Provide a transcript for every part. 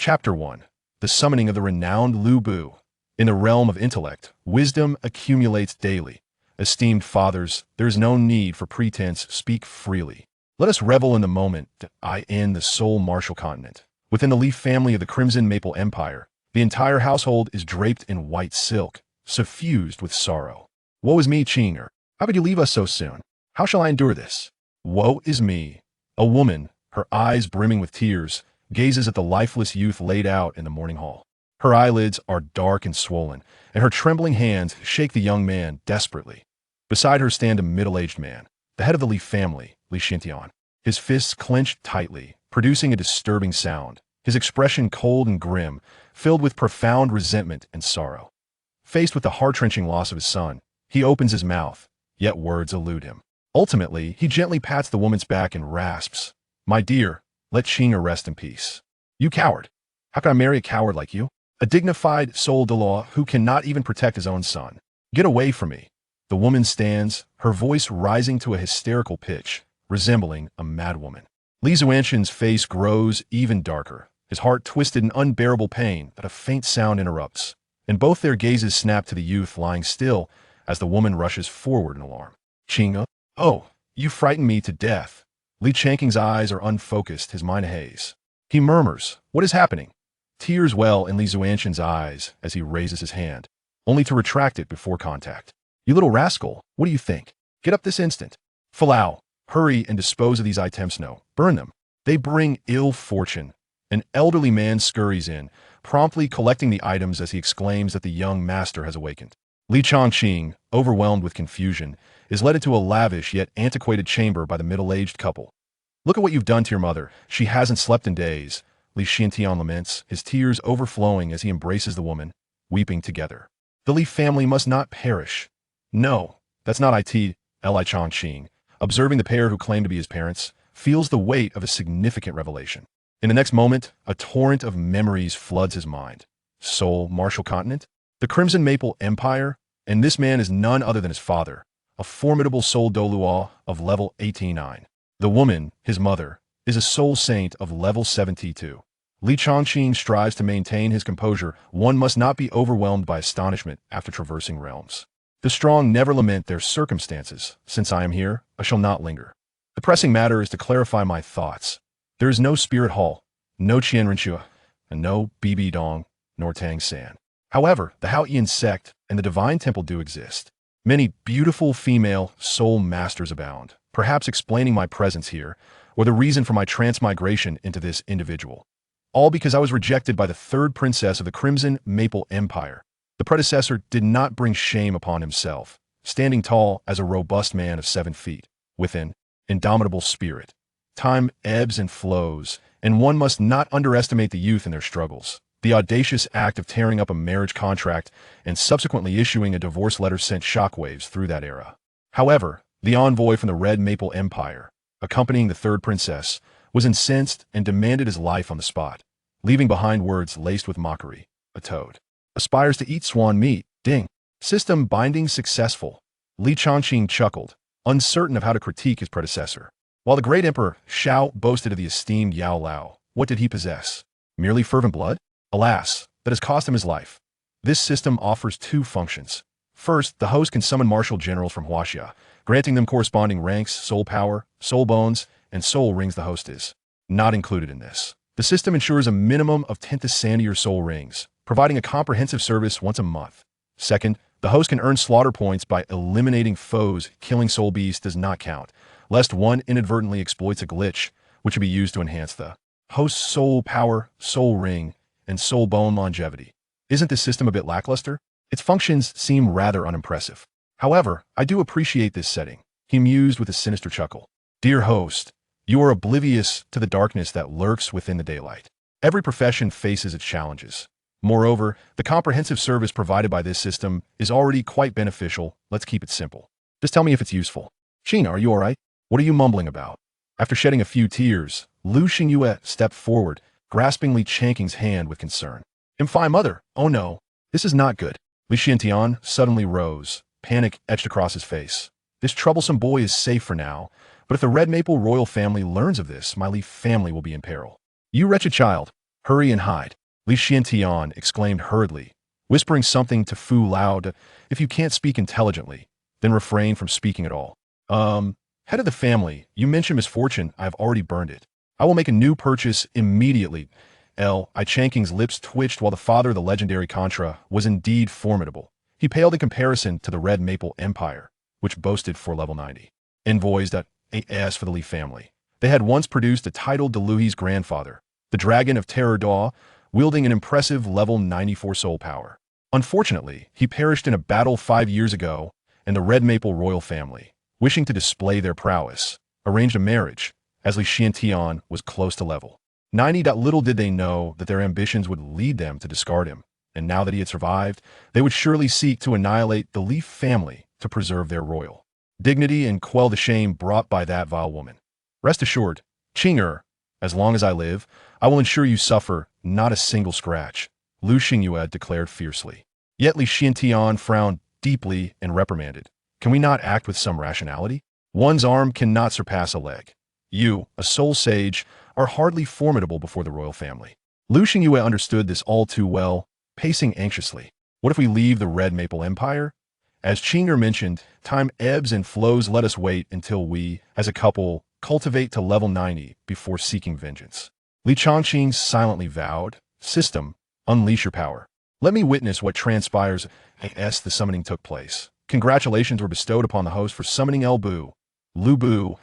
Chapter 1. The Summoning of the Renowned Lu Bu. In the realm of intellect, wisdom accumulates daily. Esteemed fathers, there is no need for pretense, speak freely. Let us revel in the moment in the sole martial continent. Within the leaf family of the Crimson Maple Empire, the entire household is draped in white silk, suffused with sorrow. Woe is me, Chinger. How could you leave us so soon? How shall I endure this? Woe is me. A woman, her eyes brimming with tears, gazes at the lifeless youth laid out in the morning hall. Her eyelids are dark and swollen, and her trembling hands shake the young man desperately. Beside her stand a middle-aged man, the head of the Li family, Li Xintian. His fists clenched tightly, producing a disturbing sound, his expression cold and grim, filled with profound resentment and sorrow. Faced with the heart-wrenching loss of his son, he opens his mouth, yet words elude him. Ultimately, he gently pats the woman's back and rasps, "My dear, let Chinger rest in peace." "You coward! How can I marry a coward like you? A dignified soul Douluo who cannot even protect his own son. Get away from me." The woman stands, her voice rising to a hysterical pitch, resembling a madwoman. Li Zuanshan's face grows even darker, his heart twisted in unbearable pain that a faint sound interrupts, and both their gazes snap to the youth lying still as the woman rushes forward in alarm. "Chinger? Oh, you frightened me to death." Li Changqing's eyes are unfocused, his mind a haze. He murmurs, "What is happening?" Tears well in Li Zuanshan's eyes as he raises his hand, only to retract it before contact. "You little rascal, what do you think? Get up this instant. Falau, hurry and dispose of these items now. Burn them. They bring ill fortune." An elderly man scurries in, promptly collecting the items as he exclaims that the young master has awakened. Li Changqing, overwhelmed with confusion, is led into a lavish yet antiquated chamber by the middle-aged couple. "Look at what you've done to your mother. She hasn't slept in days," Li Xintian laments, his tears overflowing as he embraces the woman, weeping together. "The Li family must not perish." "No, that's not it." Li Changqing, observing the pair who claim to be his parents, feels the weight of a significant revelation. In the next moment, a torrent of memories floods his mind. Seoul, Martial Continent, the Crimson Maple Empire, and this man is none other than his father, a formidable soul Douluo of level 89. The woman, his mother, is a soul saint of level 72. Li Changqing strives to maintain his composure. One must not be overwhelmed by astonishment after traversing realms. The strong never lament their circumstances. Since I am here, I shall not linger. The pressing matter is to clarify my thoughts. There is no Spirit Hall, no Qianrenchua, and no Bibi Dong, nor Tang San. However, the Haoyan sect and the Divine Temple do exist. Many beautiful female soul masters abound, perhaps explaining my presence here, or the reason for my transmigration into this individual. All because I was rejected by the third princess of the Crimson Maple Empire. The predecessor did not bring shame upon himself, standing tall as a robust man of 7 feet, with an indomitable spirit. Time ebbs and flows, and one must not underestimate the youth in their struggles. The audacious act of tearing up a marriage contract and subsequently issuing a divorce letter sent shockwaves through that era. However, the envoy from the Red Maple Empire, accompanying the third princess, was incensed and demanded his life on the spot, leaving behind words laced with mockery. "A toad aspires to eat swan meat. Ding. System binding successful." Li Changqing chuckled, uncertain of how to critique his predecessor. While the great emperor Shao boasted of the esteemed Yao Lao, what did he possess? Merely fervent blood? Alas, that has cost him his life. This system offers 2 functions. First, the host can summon martial generals from Huaxia, granting them corresponding ranks, soul power, soul bones, and soul rings. The host is not included in this. The system ensures a minimum of 10 Sandy or soul rings, providing a comprehensive service once a month. Second, the host can earn slaughter points by eliminating foes. Killing soul beasts does not count, lest one inadvertently exploits a glitch, which would be used to enhance the host's soul power, soul ring, and soul bone longevity. Isn't this system a bit lackluster? Its functions seem rather unimpressive. However, I do appreciate this setting, he mused with a sinister chuckle. "Dear host, you are oblivious to the darkness that lurks within the daylight. Every profession faces its challenges. Moreover, the comprehensive service provided by this system is already quite beneficial. Let's keep it simple. Just tell me if it's useful." "China, are you all right? What are you mumbling about?" After shedding a few tears, Lu Xingyue stepped forward, grasping Li Changqing's hand with concern. "Am fine, mother. Oh no, this is not good." Li Xintian suddenly rose, panic etched across his face. "This troublesome boy is safe for now, but if the Red Maple royal family learns of this, my Li family will be in peril." "You wretched child, Hurry and hide, Li Xiantian exclaimed hurriedly, whispering something to Fu Lao. If you can't speak intelligently, then refrain from speaking at all. Head of the family, you mentioned misfortune, I have already burned it. I will make a new purchase immediately. I Chanking's lips twitched while the father of the legendary Contra was indeed formidable. He paled in comparison to the Red Maple Empire, which boasted for level 90. Envoys.as for the Li family. They had once produced a titled Douluo's grandfather, the Dragon of Terror Daw, wielding an impressive level 94 soul power. Unfortunately, he perished in a battle 5 years ago, and the Red Maple royal family, wishing to display their prowess, arranged a marriage, as Li Xiantian was close to level 90. Little did they know that their ambitions would lead them to discard him, and now that he had survived, they would surely seek to annihilate the Li family to preserve their royal dignity and quell the shame brought by that vile woman. Rest assured, Qing'er, as long as I live, I will ensure you suffer not a single scratch, Lu Xingyue declared fiercely. Yet Li Xiantian frowned deeply and reprimanded. Can we not act with some rationality? One's arm cannot surpass a leg. You, a soul sage, are hardly formidable before the royal family. Lu Xingyue understood this all too well, pacing anxiously. What if we leave the Red Maple Empire? As Qing'er mentioned, time ebbs and flows. Let us wait until we, as a couple, cultivate to level 90 before seeking vengeance. Li Changqing silently vowed, System, unleash your power. Let me witness what transpires as the summoning took place. Congratulations were bestowed upon the host for summoning El Bu. Lu Bu,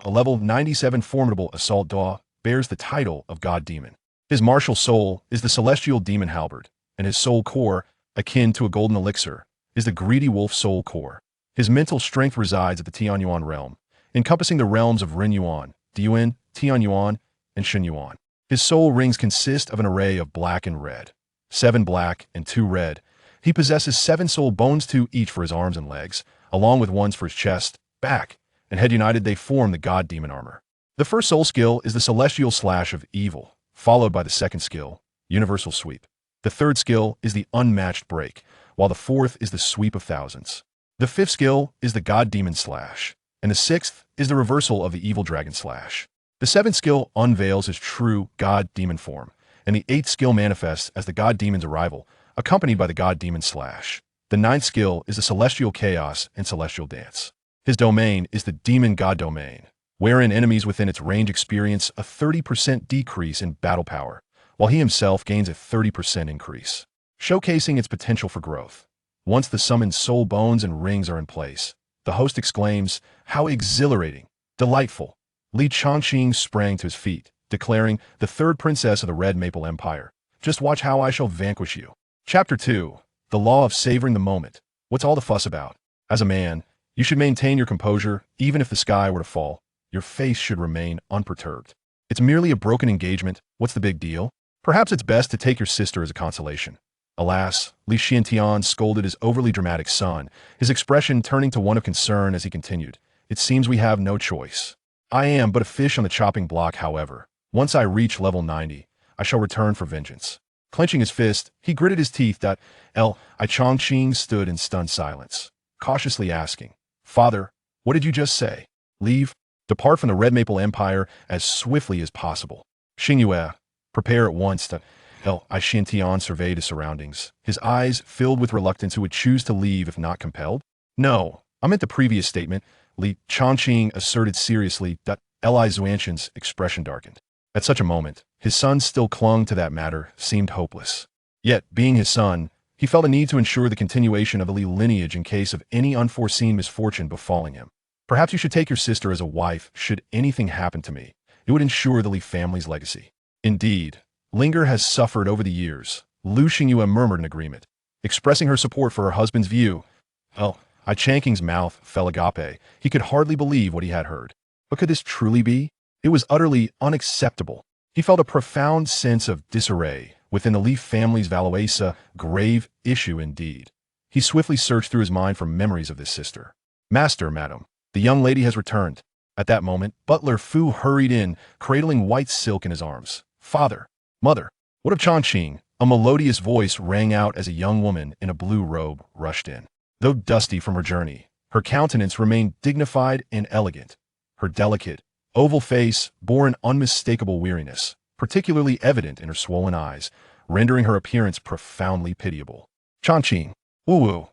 a level 97 formidable assault daw, bears the title of God Demon. His martial soul is the celestial demon halberd, and his soul core, akin to a golden elixir, is the greedy wolf soul core. His mental strength resides at the Tianyuan realm, encompassing the realms of Ren Yuan, Diyuan, Tianyuan, and Shen Yuan. His soul rings consist of an array of black and red. 7 black and 2 red. He possesses 7 soul bones, 2 each for his arms and legs, along with ones for his chest, back, and head. United they form the God Demon armor. The first soul skill is the Celestial Slash of Evil, followed by the second skill, Universal Sweep. The third skill is the Unmatched Break, while the fourth is the Sweep of Thousands. The fifth skill is the God Demon Slash, and the sixth is the reversal of the Evil Dragon Slash. The seventh skill unveils his true God Demon form, and the eighth skill manifests as the God Demon's arrival, accompanied by the God Demon Slash. The ninth skill is the Celestial Chaos and Celestial Dance. His domain is the Demon God Domain, wherein enemies within its range experience a 30% decrease in battle power, while he himself gains a 30% increase, showcasing its potential for growth. Once the summoned soul bones and rings are in place, the host exclaims, "How exhilarating! Delightful!" Li Changqing sprang to his feet, declaring, "The third princess of the Red Maple Empire. Just watch how I shall vanquish you." Chapter 2. The Law of Savoring the Moment. What's all the fuss about? As a man, you should maintain your composure, even if the sky were to fall. Your face should remain unperturbed. It's merely a broken engagement. What's the big deal? Perhaps it's best to take your sister as a consolation. Alas, Li Xiantian scolded his overly dramatic son, his expression turning to one of concern as he continued, "It seems we have no choice. I am but a fish on the chopping block, however. Once I reach level 90, I shall return for vengeance." Clenching his fist, he gritted his teeth. I Changqing stood in stunned silence, cautiously asking, "Father, what did you just say? Leave? Depart from the Red Maple Empire as swiftly as possible." Xingyue, prepare at once to... I Xiantian surveyed his surroundings, his eyes filled with reluctance. Who would choose to leave if not compelled? "No, I meant the previous statement," Li Changqing asserted seriously. Li Xuantian's expression darkened. At such a moment, his son still clung to that matter, seemed hopeless. Yet, being his son, he felt a need to ensure the continuation of the Li lineage in case of any unforeseen misfortune befalling him. "Perhaps you should take your sister as a wife should anything happen to me. It would ensure the Li family's legacy." Indeed, Linger has suffered over the years. Lu Xingyue murmured in agreement, expressing her support for her husband's view. I Chanking's mouth fell agape. He could hardly believe what he had heard. But could this truly be? It was utterly unacceptable. He felt a profound sense of disarray within the Li family's values, a grave issue indeed. He swiftly searched through his mind for memories of this sister. "Master, madam, the young lady has returned." At that moment, Butler Fu hurried in, cradling white silk in his arms. "Father, mother, what of Changqing?" A melodious voice rang out as a young woman in a blue robe rushed in. Though dusty from her journey, her countenance remained dignified and elegant. Her delicate, oval face bore an unmistakable weariness, particularly evident in her swollen eyes, rendering her appearance profoundly pitiable. Changqing, woo-woo.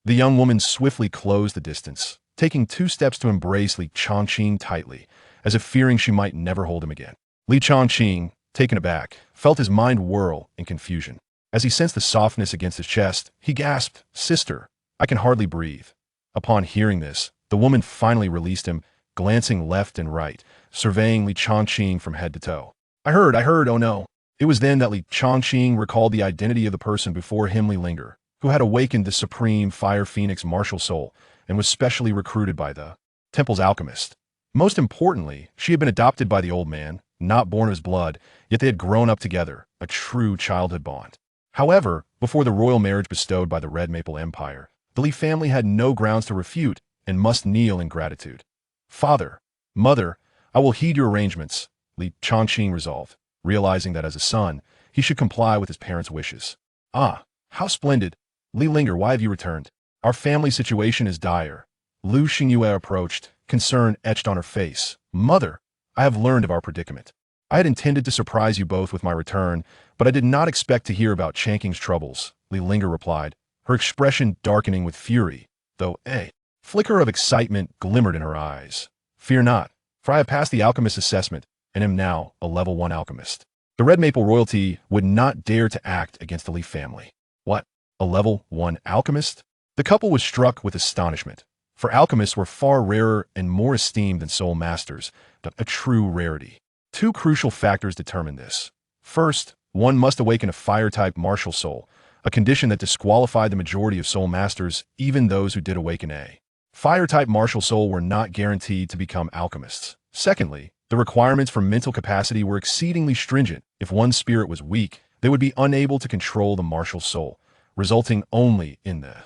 The young woman swiftly closed the distance, taking 2 steps to embrace Li Changqing tightly, as if fearing she might never hold him again. Li Changqing, taken aback, felt his mind whirl in confusion. As he sensed the softness against his chest, he gasped, "Sister, I can hardly breathe." Upon hearing this, the woman finally released him, glancing left and right, surveying Li Changqing from head to toe. I heard, oh no." It was then that Li Changqing recalled the identity of the person before him, Li Linger, who had awakened the supreme fire phoenix martial soul and was specially recruited by the temple's alchemist. Most importantly, she had been adopted by the old man, not born of his blood, yet they had grown up together, a true childhood bond. However, before the royal marriage bestowed by the Red Maple Empire, the Li family had no grounds to refute and must kneel in gratitude. "Father, mother, I will heed your arrangements," Li Changqing resolved, realizing that as a son, he should comply with his parents' wishes. "Ah, how splendid! Li Linger, why have you returned? Our family situation is dire." Lu Xingyue approached, concern etched on her face. "Mother, I have learned of our predicament. I had intended to surprise you both with my return, but I did not expect to hear about Changqing's troubles," Li Linger replied, her expression darkening with fury, though a flicker of excitement glimmered in her eyes. "Fear not, for I have passed the alchemist's assessment and am now a level 1 alchemist. The Red Maple royalty would not dare to act against the Li family." "What? A level 1 alchemist?" The couple was struck with astonishment, for alchemists were far rarer and more esteemed than soul masters, a true rarity. 2 crucial factors determined this. First, one must awaken a fire-type martial soul, a condition that disqualified the majority of soul masters, even those who did awaken a fire-type martial soul were not guaranteed to become alchemists. Secondly, the requirements for mental capacity were exceedingly stringent. If one's spirit was weak, they would be unable to control the martial soul, resulting only in the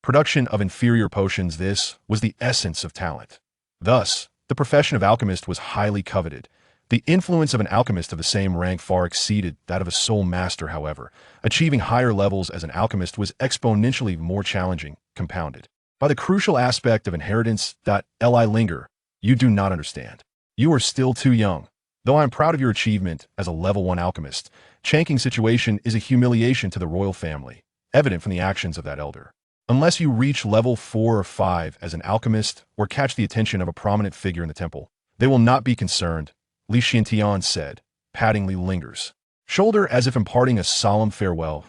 production of inferior potions. This was the essence of talent. Thus, the profession of alchemist was highly coveted. The influence of an alchemist of the same rank far exceeded that of a soul master, however. Achieving higher levels as an alchemist was exponentially more challenging, compounded by the crucial aspect of inheritance. Li Linger, you do not understand. You are still too young. Though I am proud of your achievement as a level 1 alchemist, Changqing's situation is a humiliation to the royal family, evident from the actions of that elder. Unless you reach level 4 or 5 as an alchemist or catch the attention of a prominent figure in the temple, they will not be concerned, Li Xiantian said, patting Li Linger's shoulder as if imparting a solemn farewell.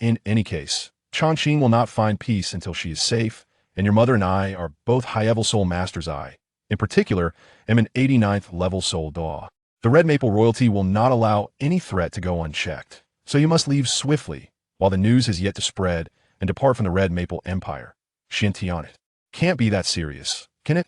In any case, Changqing will not find peace until she is safe, and your mother and I are both high-level soul masters. I, in particular, am an 89th level soul Daw. The Red Maple royalty will not allow any threat to go unchecked, so you must leave swiftly while the news has yet to spread and depart from the Red Maple Empire. Xiantian, it can't be that serious, can it?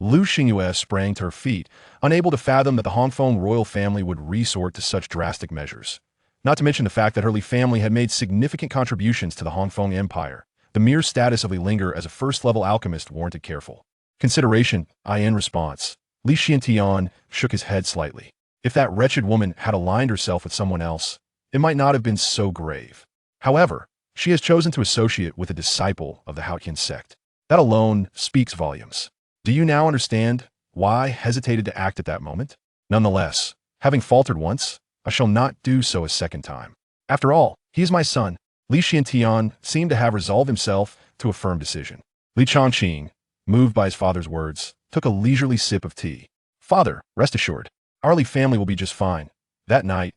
Lu Xingyue sprang to her feet, unable to fathom that the Hongfeng royal family would resort to such drastic measures. Not to mention the fact that her Li family had made significant contributions to the Hongfeng Empire. The mere status of Li Linger as a first-level alchemist warranted careful consideration. In response, Li Xiantian shook his head slightly. If that wretched woman had aligned herself with someone else, it might not have been so grave. However, she has chosen to associate with a disciple of the Haotian sect. That alone speaks volumes. Do you now understand why I hesitated to act at that moment? Nonetheless, having faltered once, I shall not do so a second time. After all, he is my son. Li Xiantian seemed to have resolved himself to a firm decision. Li Changqing, moved by his father's words, took a leisurely sip of tea. "Father, rest assured, our Li family will be just fine." That night,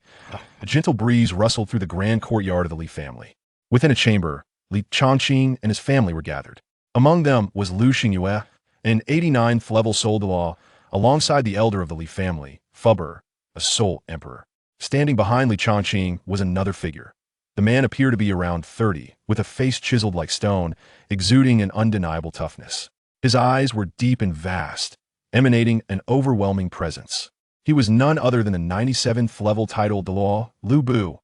a gentle breeze rustled through the grand courtyard of the Li family. Within a chamber, Li Changqing and his family were gathered. Among them was Lu Xingyue, an 89th level soul Douluo, alongside the elder of the Li family, Fubber, a soul emperor. Standing behind Li Changqing was another figure. The man appeared to be around 30, with a face chiseled like stone, exuding an undeniable toughness. His eyes were deep and vast, emanating an overwhelming presence. He was none other than the 97th level title Douluo, Lu Bu.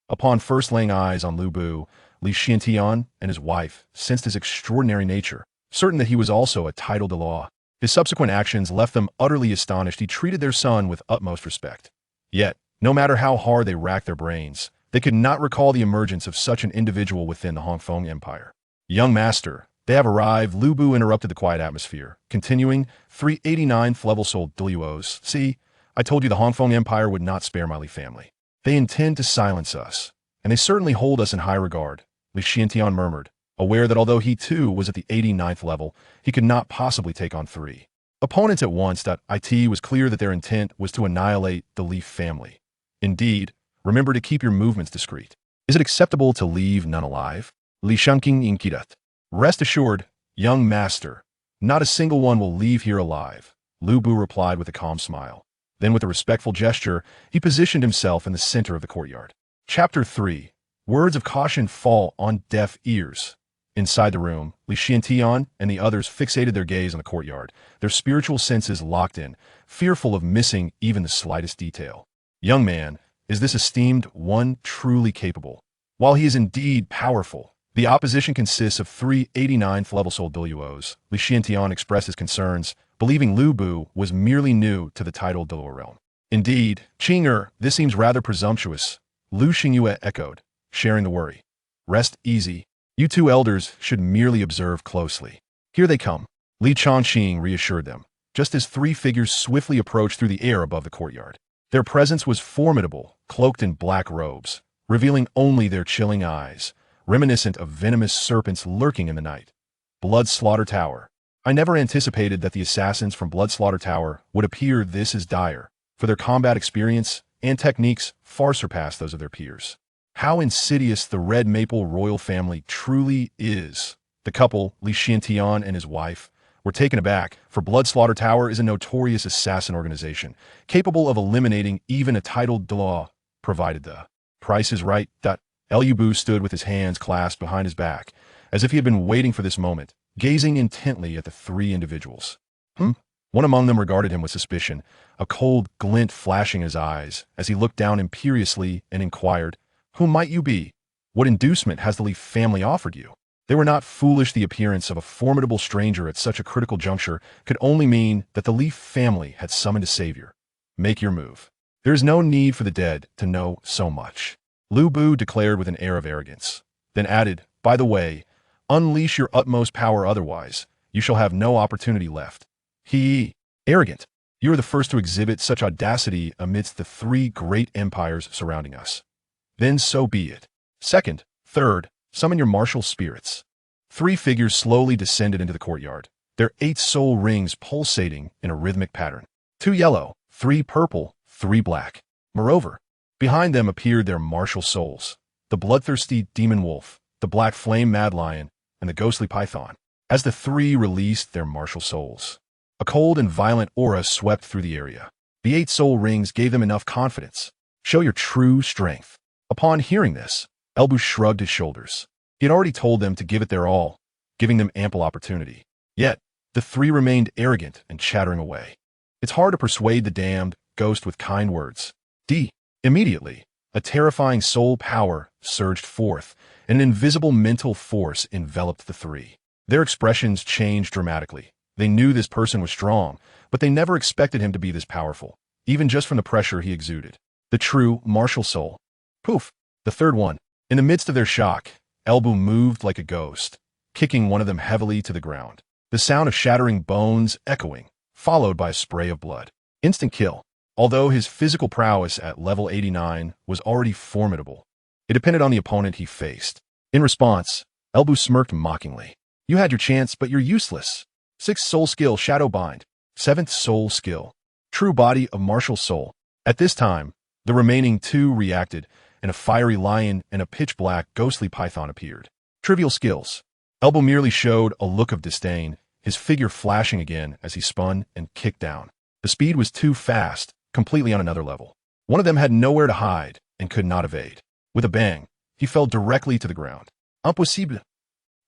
Upon first laying eyes on Lu Bu, Li Xiantian and his wife sensed his extraordinary nature, certain that he was also a title Douluo. His subsequent actions left them utterly astonished. He treated their son with utmost respect. Yet, no matter how hard they racked their brains, they could not recall the emergence of such an individual within the Hongfeng Empire. "Young master, they have arrived." Lu Bu interrupted the quiet atmosphere, continuing, 389th level soul Douluos. "See, I told you the Hongfeng Empire would not spare my Li family. They intend to silence us, and they certainly hold us in high regard, Li Xiantian murmured, aware that although he too was at the 89th level, he could not possibly take on 3 opponents at once. It was clear that their intent was to annihilate the Li family. Indeed, remember to keep your movements discreet. Is it acceptable to leave none alive? Li Shangqing inquired. Rest assured, young master, not a single one will leave here alive, Lu Bu replied with a calm smile. Then with a respectful gesture, he positioned himself in the center of the courtyard. Chapter 3. Words of caution fall on deaf ears. Inside the room, Li Xiantian and the others fixated their gaze on the courtyard, their spiritual senses locked in, fearful of missing even the slightest detail. Young man, is this esteemed one truly capable? While he is indeed powerful, the opposition consists of 3 89th level soul Douluos. Li Xiantian expressed his concerns, believing Lu Bu was merely new to the titled Douluo realm. Indeed, Qing'er, this seems rather presumptuous, Lu Xingyue echoed, sharing the worry. Rest easy. You 2 elders should merely observe closely. Here they come, Li Changqing reassured them, just as 3 figures swiftly approached through the air above the courtyard. Their presence was formidable, cloaked in black robes, revealing only their chilling eyes, reminiscent of venomous serpents lurking in the night. Blood Slaughter Tower. I never anticipated that the assassins from Blood Slaughter Tower would appear this as dire, for their combat experience and techniques far surpass those of their peers. How insidious the Red Maple royal family truly is. The couple, Li Xiantian and his wife, were taken aback, for Blood Slaughter Tower is a notorious assassin organization, capable of eliminating even a titled Douluo, provided the price is right. Lu Bu stood with his hands clasped behind his back, as if he had been waiting for this moment, gazing intently at the 3 individuals. One among them regarded him with suspicion, a cold glint flashing in his eyes, as he looked down imperiously and inquired, Who might you be? What inducement has the Li family offered you? They were not foolish. The appearance of a formidable stranger at such a critical juncture could only mean that the Li family had summoned a savior. Make your move. There is no need for the dead to know so much, Lu Bu declared with an air of arrogance, then added, By the way, unleash your utmost power, otherwise you shall have no opportunity left. Arrogant. You are the first to exhibit such audacity amidst the 3 great empires surrounding us. Then so be it. Second, third, summon your martial spirits. 3 figures slowly descended into the courtyard, their 8 soul rings pulsating in a rhythmic pattern. 2 yellow, 3 purple, 3 black. Moreover, behind them appeared their martial souls, the bloodthirsty demon wolf, the black flame mad lion, and the ghostly python. As the 3 released their martial souls, a cold and violent aura swept through the area. The 8 soul rings gave them enough confidence. Show your true strength. Upon hearing this, Lu Bu shrugged his shoulders. He had already told them to give it their all, giving them ample opportunity. Yet, the 3 remained arrogant and chattering away. It's hard to persuade the damned ghost with kind words. Immediately, a terrifying soul power surged forth, and an invisible mental force enveloped the 3. Their expressions changed dramatically. They knew this person was strong, but they never expected him to be this powerful, even just from the pressure he exuded. The true martial soul. Poof! The 3rd one. In the midst of their shock, Lu Bu moved like a ghost, kicking one of them heavily to the ground. The sound of shattering bones echoing, followed by a spray of blood. Instant kill. Although his physical prowess at level 89 was already formidable, it depended on the opponent he faced. In response, Lu Bu smirked mockingly. You had your chance, but you're useless. 6th soul skill, Shadow Bind. 7th soul skill, True Body of Martial Soul. At this time, the remaining 2 reacted, and a fiery lion and a pitch-black ghostly python appeared. Trivial skills. Lu Bu merely showed a look of disdain, his figure flashing again as he spun and kicked down. The speed was too fast, completely on another level. One of them had nowhere to hide and could not evade. With a bang, he fell directly to the ground. Impossible.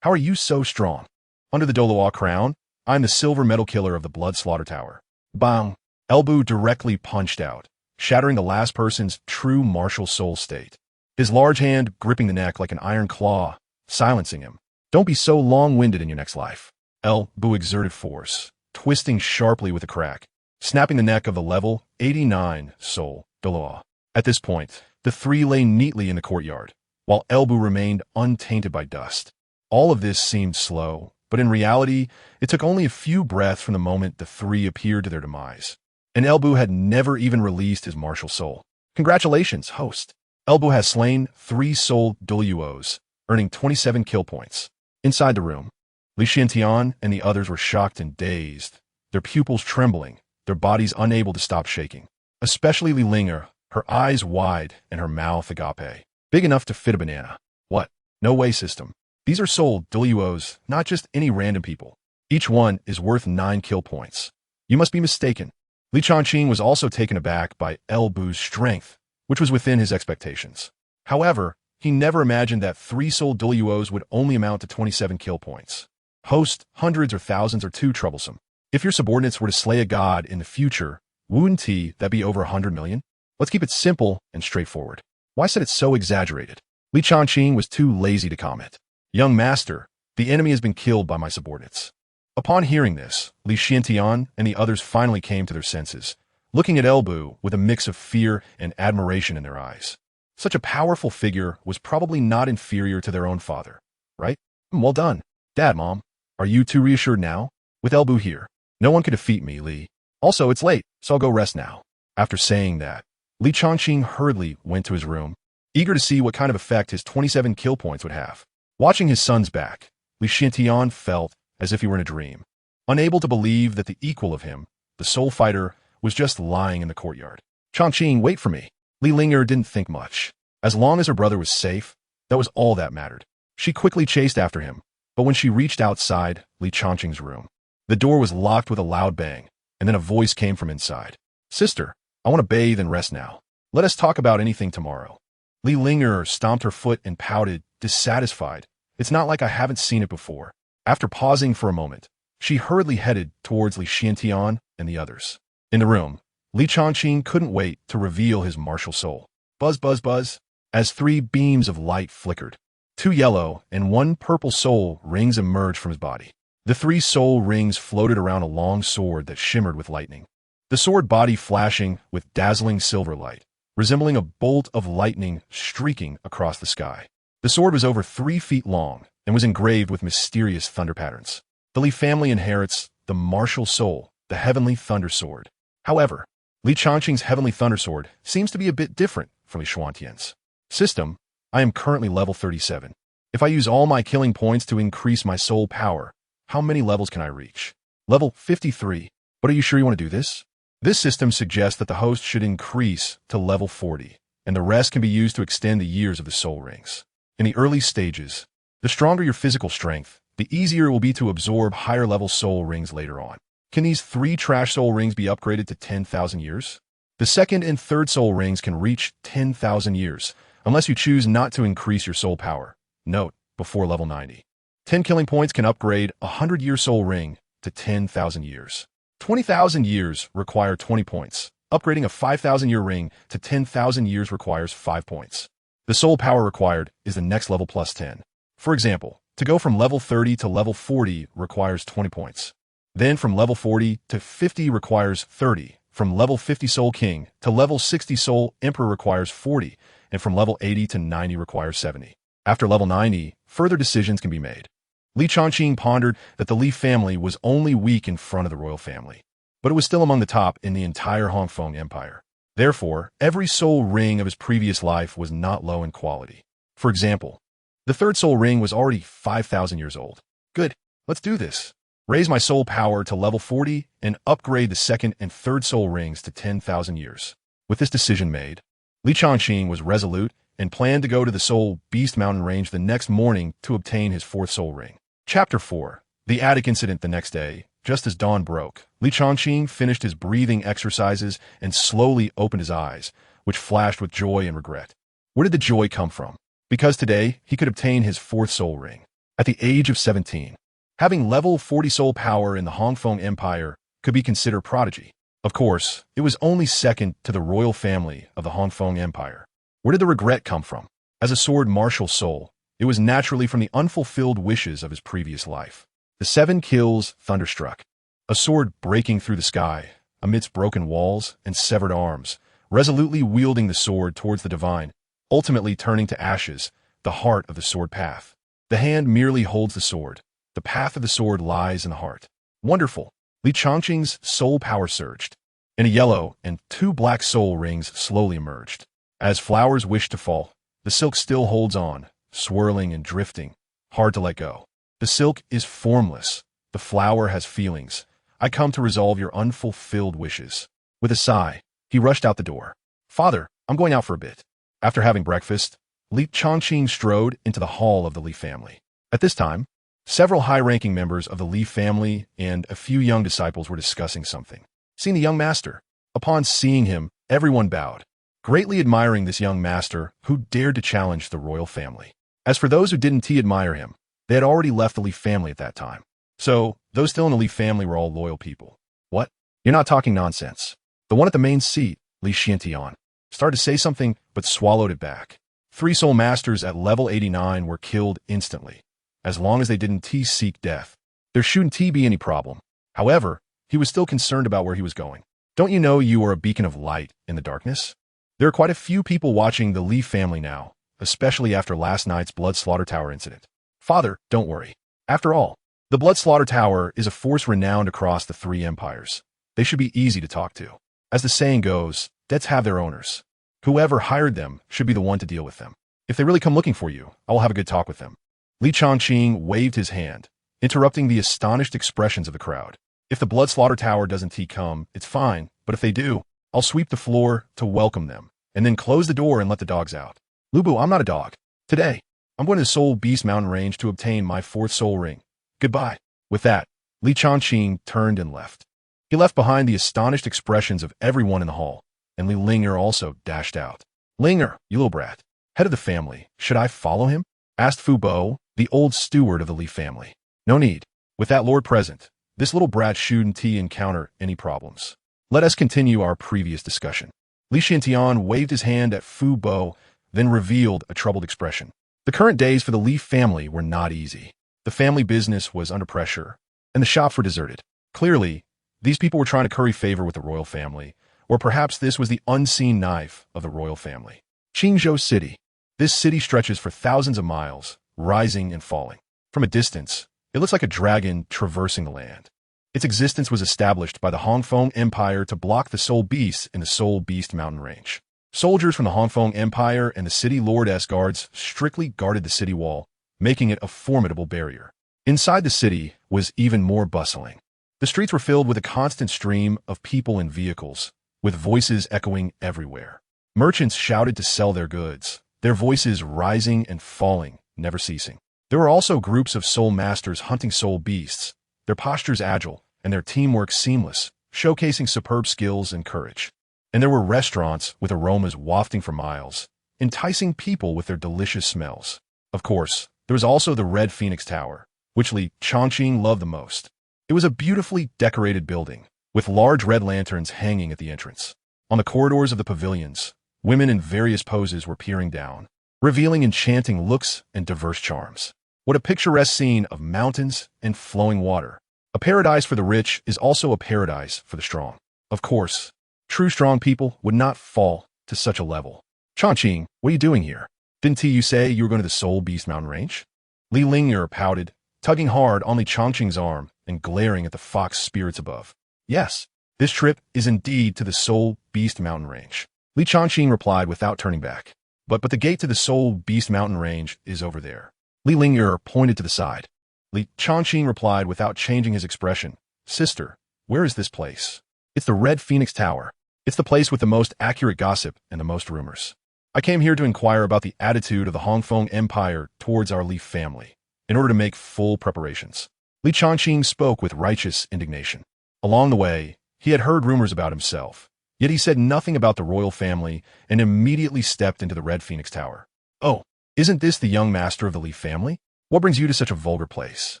How are you so strong? Under the Douluo crown, I'm the silver metal killer of the Blood Slaughter Tower. Bang! Lu Bu directly punched out, shattering the last person's true martial soul state. His large hand gripping the neck like an iron claw, silencing him. Don't be so long-winded in your next life. Lu Bu exerted force, twisting sharply with a crack, snapping the neck of the level 89 soul Douluo. At this point, the 3 lay neatly in the courtyard, while Lu Bu remained untainted by dust. All of this seemed slow, but in reality, it took only a few breaths from the moment the 3 appeared to their demise. and Elbu had never even released his martial soul. Congratulations, host. Elbu has slain 3 soul Douluos, earning 27 kill points. Inside the room, Li Xiantian and the others were shocked and dazed, their pupils trembling, their bodies unable to stop shaking. Especially Li Linger, her eyes wide and her mouth agape, big enough to fit a banana. What? No way, system. These are soul Douluos, not just any random people. Each one is worth 9 kill points. You must be mistaken. Li Changqing was also taken aback by Elbu's strength, which was within his expectations. However, he never imagined that 3 soul Douluos would only amount to 27 kill points. Host, hundreds or thousands are too troublesome. If your subordinates were to slay a god in the future, wouldn't that be over 100 million? Let's keep it simple and straightforward. Why said it so exaggerated? Li Changqing was too lazy to comment. Young master, the enemy has been killed by my subordinates. Upon hearing this, Li Xiantian and the others finally came to their senses, looking at Elbu with a mix of fear and admiration in their eyes. Such a powerful figure was probably not inferior to their own father, right? Well done. Dad, Mom, are you two reassured now? With Elbu here, no one could defeat me, Li. Also, it's late, so I'll go rest now. After saying that, Li Changqing hurriedly went to his room, eager to see what kind of effect his 27 kill points would have. Watching his son's back, Li Xiantian felt as if he were in a dream, unable to believe that the equal of him, the soul fighter, was just lying in the courtyard. Changqing, wait for me. Li Linger didn't think much. As long as her brother was safe, that was all that mattered. She quickly chased after him, but when she reached outside Li Changqing's room, the door was locked with a loud bang, and then a voice came from inside. Sister, I want to bathe and rest now. Let us talk about anything tomorrow. Li Linger stomped her foot and pouted, dissatisfied. It's not like I haven't seen it before. After pausing for a moment, she hurriedly headed towards Li Xiantian and the others. In the room, Li Changqing couldn't wait to reveal his martial soul. Buzz, buzz, buzz, as 3 beams of light flickered. 2 yellow and 1 purple soul rings emerged from his body. The 3 soul rings floated around a long sword that shimmered with lightning. The sword body flashing with dazzling silver light, resembling a bolt of lightning streaking across the sky. The sword was over 3 feet long and was engraved with mysterious thunder patterns. The Li family inherits the martial soul, the heavenly thunder sword. However, Li Changqing's heavenly thunder sword seems to be a bit different from Li Xiantian's. System, I am currently level 37. If I use all my killing points to increase my soul power, how many levels can I reach? Level 53. But are you sure you want to do this? This system suggests that the host should increase to level 40, and the rest can be used to extend the years of the soul rings. In the early stages, the stronger your physical strength, the easier it will be to absorb higher-level soul rings later on. Can these 3 trash soul rings be upgraded to 10,000 years? The second and third soul rings can reach 10,000 years, unless you choose not to increase your soul power. Note, before level 90. 10 killing points can upgrade a 100-year soul ring to 10,000 years. 20,000 years require 20 points. Upgrading a 5,000-year ring to 10,000 years requires 5 points. The soul power required is the next level plus 10. For example, to go from level 30 to level 40 requires 20 points. Then from level 40 to 50 requires 30. From level 50 Soul King to level 60 Soul Emperor requires 40, and from level 80 to 90 requires 70. After level 90, further decisions can be made. Li Changqing pondered that the Li family was only weak in front of the royal family, but it was still among the top in the entire Hongfeng Empire. Therefore, every soul ring of his previous life was not low in quality. For example, the 3rd soul ring was already 5,000 years old. Good, let's do this. Raise my soul power to level 40 and upgrade the 2nd and 3rd soul rings to 10,000 years. With this decision made, Li Changqing was resolute and planned to go to the Soul Beast Mountain range the next morning to obtain his 4th soul ring. Chapter 4. The attic incident the next day. Just as dawn broke, Li Changqing finished his breathing exercises and slowly opened his eyes, which flashed with joy and regret. Where did the joy come from? Because today, he could obtain his 4th soul ring. At the age of 17, having level 40 soul power in the Hongfeng Empire could be considered prodigy. Of course, it was only second to the royal family of the Hongfeng Empire. Where did the regret come from? As a sword martial soul, it was naturally from the unfulfilled wishes of his previous life. The 7 kills thunderstruck. A sword breaking through the sky, amidst broken walls and severed arms, resolutely wielding the sword towards the divine, ultimately turning to ashes, the heart of the sword path. The hand merely holds the sword. The path of the sword lies in the heart. Wonderful. Li Changqing's soul power surged. and a yellow and two black soul rings slowly emerged. As flowers wish to fall, the silk still holds on, swirling and drifting, hard to let go. The silk is formless. The flower has feelings. I come to resolve your unfulfilled wishes. With a sigh, he rushed out the door. Father, I'm going out for a bit. After having breakfast, Li Chongqing strode into the hall of the Li family. At this time, several high-ranking members of the Li family and a few young disciples were discussing something. Seeing the young master, upon seeing him, everyone bowed, greatly admiring this young master who dared to challenge the royal family. As for those who didn't admire him, they had already left the Li family at that time. So, those still in the Li family were all loyal people. What? You're not talking nonsense. The one at the main seat, Li Xiantian, started to say something but swallowed it back. 3 soul masters at level 89 were killed instantly. As long as they didn't seek death, there shouldn't be any problem. However, he was still concerned about where he was going. Don't you know you are a beacon of light in the darkness? There are quite a few people watching the Li family now, especially after last night's Blood Slaughter Tower incident. Father, don't worry. After all, the Blood Slaughter Tower is a force renowned across the 3 empires. They should be easy to talk to. As the saying goes, debts have their owners. Whoever hired them should be the one to deal with them. If they really come looking for you, I will have a good talk with them. Li Chongqing waved his hand, interrupting the astonished expressions of the crowd. If the Blood Slaughter Tower doesn't come, it's fine, but if they do, I'll sweep the floor to welcome them, and then close the door and let the dogs out. Lubu, I'm not a dog. Today, I'm going to the Soul Beast Mountain Range to obtain my 4th soul ring. Goodbye. With that, Li Chongqing turned and left. He left behind the astonished expressions of everyone in the hall, and Li Ling'er also dashed out. Ling'er, you little brat, head of the family, should I follow him? Asked Fu Bo, the old steward of the Li family. No need. With that lord present, this little brat shouldn't encounter any problems. Let us continue our previous discussion. Li Xiantian waved his hand at Fu Bo, then revealed a troubled expression. The current days for the Li family were not easy. The family business was under pressure, and the shops were deserted. Clearly, these people were trying to curry favor with the royal family, or perhaps this was the unseen knife of the royal family. Qingzhou City. This city stretches for thousands of miles, rising and falling. From a distance, it looks like a dragon traversing the land. Its existence was established by the Hongfeng Empire to block the Soul Beasts in the Soul Beast Mountain Range. Soldiers from the Hongfeng Empire and the city lord's guards strictly guarded the city wall, making it a formidable barrier. Inside the city was even more bustling. The streets were filled with a constant stream of people and vehicles, with voices echoing everywhere. Merchants shouted to sell their goods, their voices rising and falling, never ceasing. There were also groups of soul masters hunting soul beasts, their postures agile and their teamwork seamless, showcasing superb skills and courage. And there were restaurants with aromas wafting for miles, enticing people with their delicious smells. Of course, there was also the Red Phoenix Tower, which Li Chongqing loved the most. It was a beautifully decorated building, with large red lanterns hanging at the entrance. On the corridors of the pavilions, women in various poses were peering down, revealing enchanting looks and diverse charms. What a picturesque scene of mountains and flowing water. A paradise for the rich is also a paradise for the strong. Of course, true strong people would not fall to such a level. Chongqing, what are you doing here? Didn't you say you were going to the Soul Beast Mountain Range? Li Ling'er pouted, tugging hard on Li Chongqing's arm and glaring at the fox spirits above. Yes, this trip is indeed to the Soul Beast Mountain Range. Li Chongqing replied without turning back. But the gate to the Soul Beast Mountain Range is over there. Li Ling'er pointed to the side. Li Chongqing replied without changing his expression. Sister, where is this place? It's the Red Phoenix Tower. It's the place with the most accurate gossip and the most rumors. I came here to inquire about the attitude of the Hongfeng Empire towards our Li family, in order to make full preparations. Li Chongqing spoke with righteous indignation. Along the way, he had heard rumors about himself, yet he said nothing about the royal family and immediately stepped into the Red Phoenix Tower. Oh, isn't this the young master of the Li family? What brings you to such a vulgar place?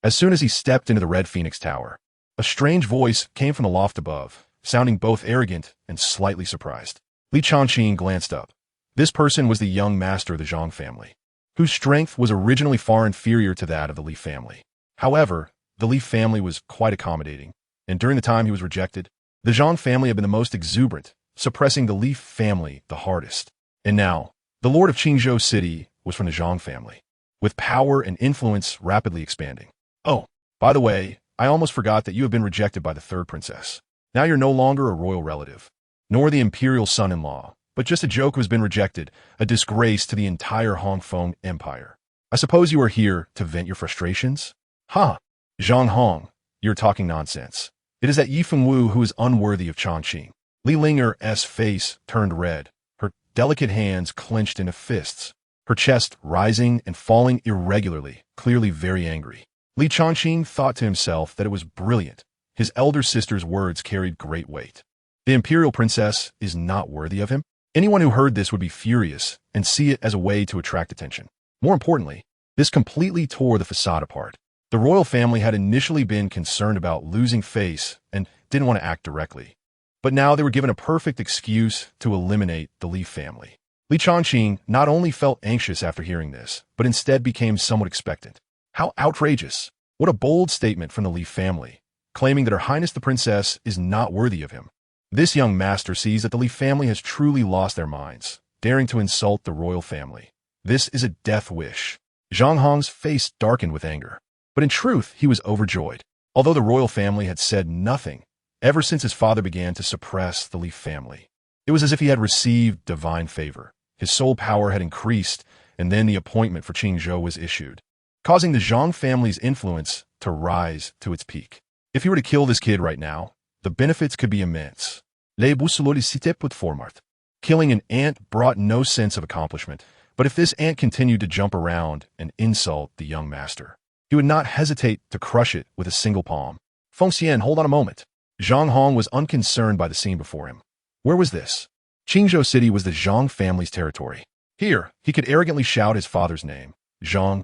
As soon as he stepped into the Red Phoenix Tower, a strange voice came from the loft above, sounding both arrogant and slightly surprised. Li Chongqing glanced up. This person was the young master of the Zhang family, whose strength was originally far inferior to that of the Li family. However, the Li family was quite accommodating, and during the time he was rejected, the Zhang family had been the most exuberant, suppressing the Li family the hardest. And now, the lord of Qingzhou City was from the Zhang family, with power and influence rapidly expanding. Oh, by the way, I almost forgot that you have been rejected by the 3rd princess. Now you're no longer a royal relative, nor the imperial son-in-law, but just a joke who has been rejected, a disgrace to the entire Hong Kong empire. I suppose you are here to vent your frustrations? Ha! Zhang Hong, you're talking nonsense. It is that Yifeng Wu who is unworthy of Chongqing. Li Linger's face turned red, her delicate hands clenched into fists, her chest rising and falling irregularly, clearly very angry. Li Chongqing thought to himself that it was brilliant. His elder sister's words carried great weight. The imperial princess is not worthy of him? Anyone who heard this would be furious and see it as a way to attract attention. More importantly, this completely tore the facade apart. The royal family had initially been concerned about losing face and didn't want to act directly. But now they were given a perfect excuse to eliminate the Li family. Li Chongqing not only felt anxious after hearing this, but instead became somewhat expectant. How outrageous! What a bold statement from the Li family, claiming that Her Highness the Princess is not worthy of him. This young master sees that the Li family has truly lost their minds, daring to insult the royal family. This is a death wish. Zhang Hong's face darkened with anger. But in truth, he was overjoyed. Although the royal family had said nothing, ever since his father began to suppress the Li family, it was as if he had received divine favor. His soul power had increased, and then the appointment for Qingzhou was issued, causing the Zhang family's influence to rise to its peak. If he were to kill this kid right now, the benefits could be immense. Les Boussolicités put format. Killing an ant brought no sense of accomplishment, but if this ant continued to jump around and insult the young master, he would not hesitate to crush it with a single palm. Feng Xian, hold on a moment. Zhang Hong was unconcerned by the scene before him. Where was this? Qingzhou City was the Zhang family's territory. Here, he could arrogantly shout his father's name, Zhang.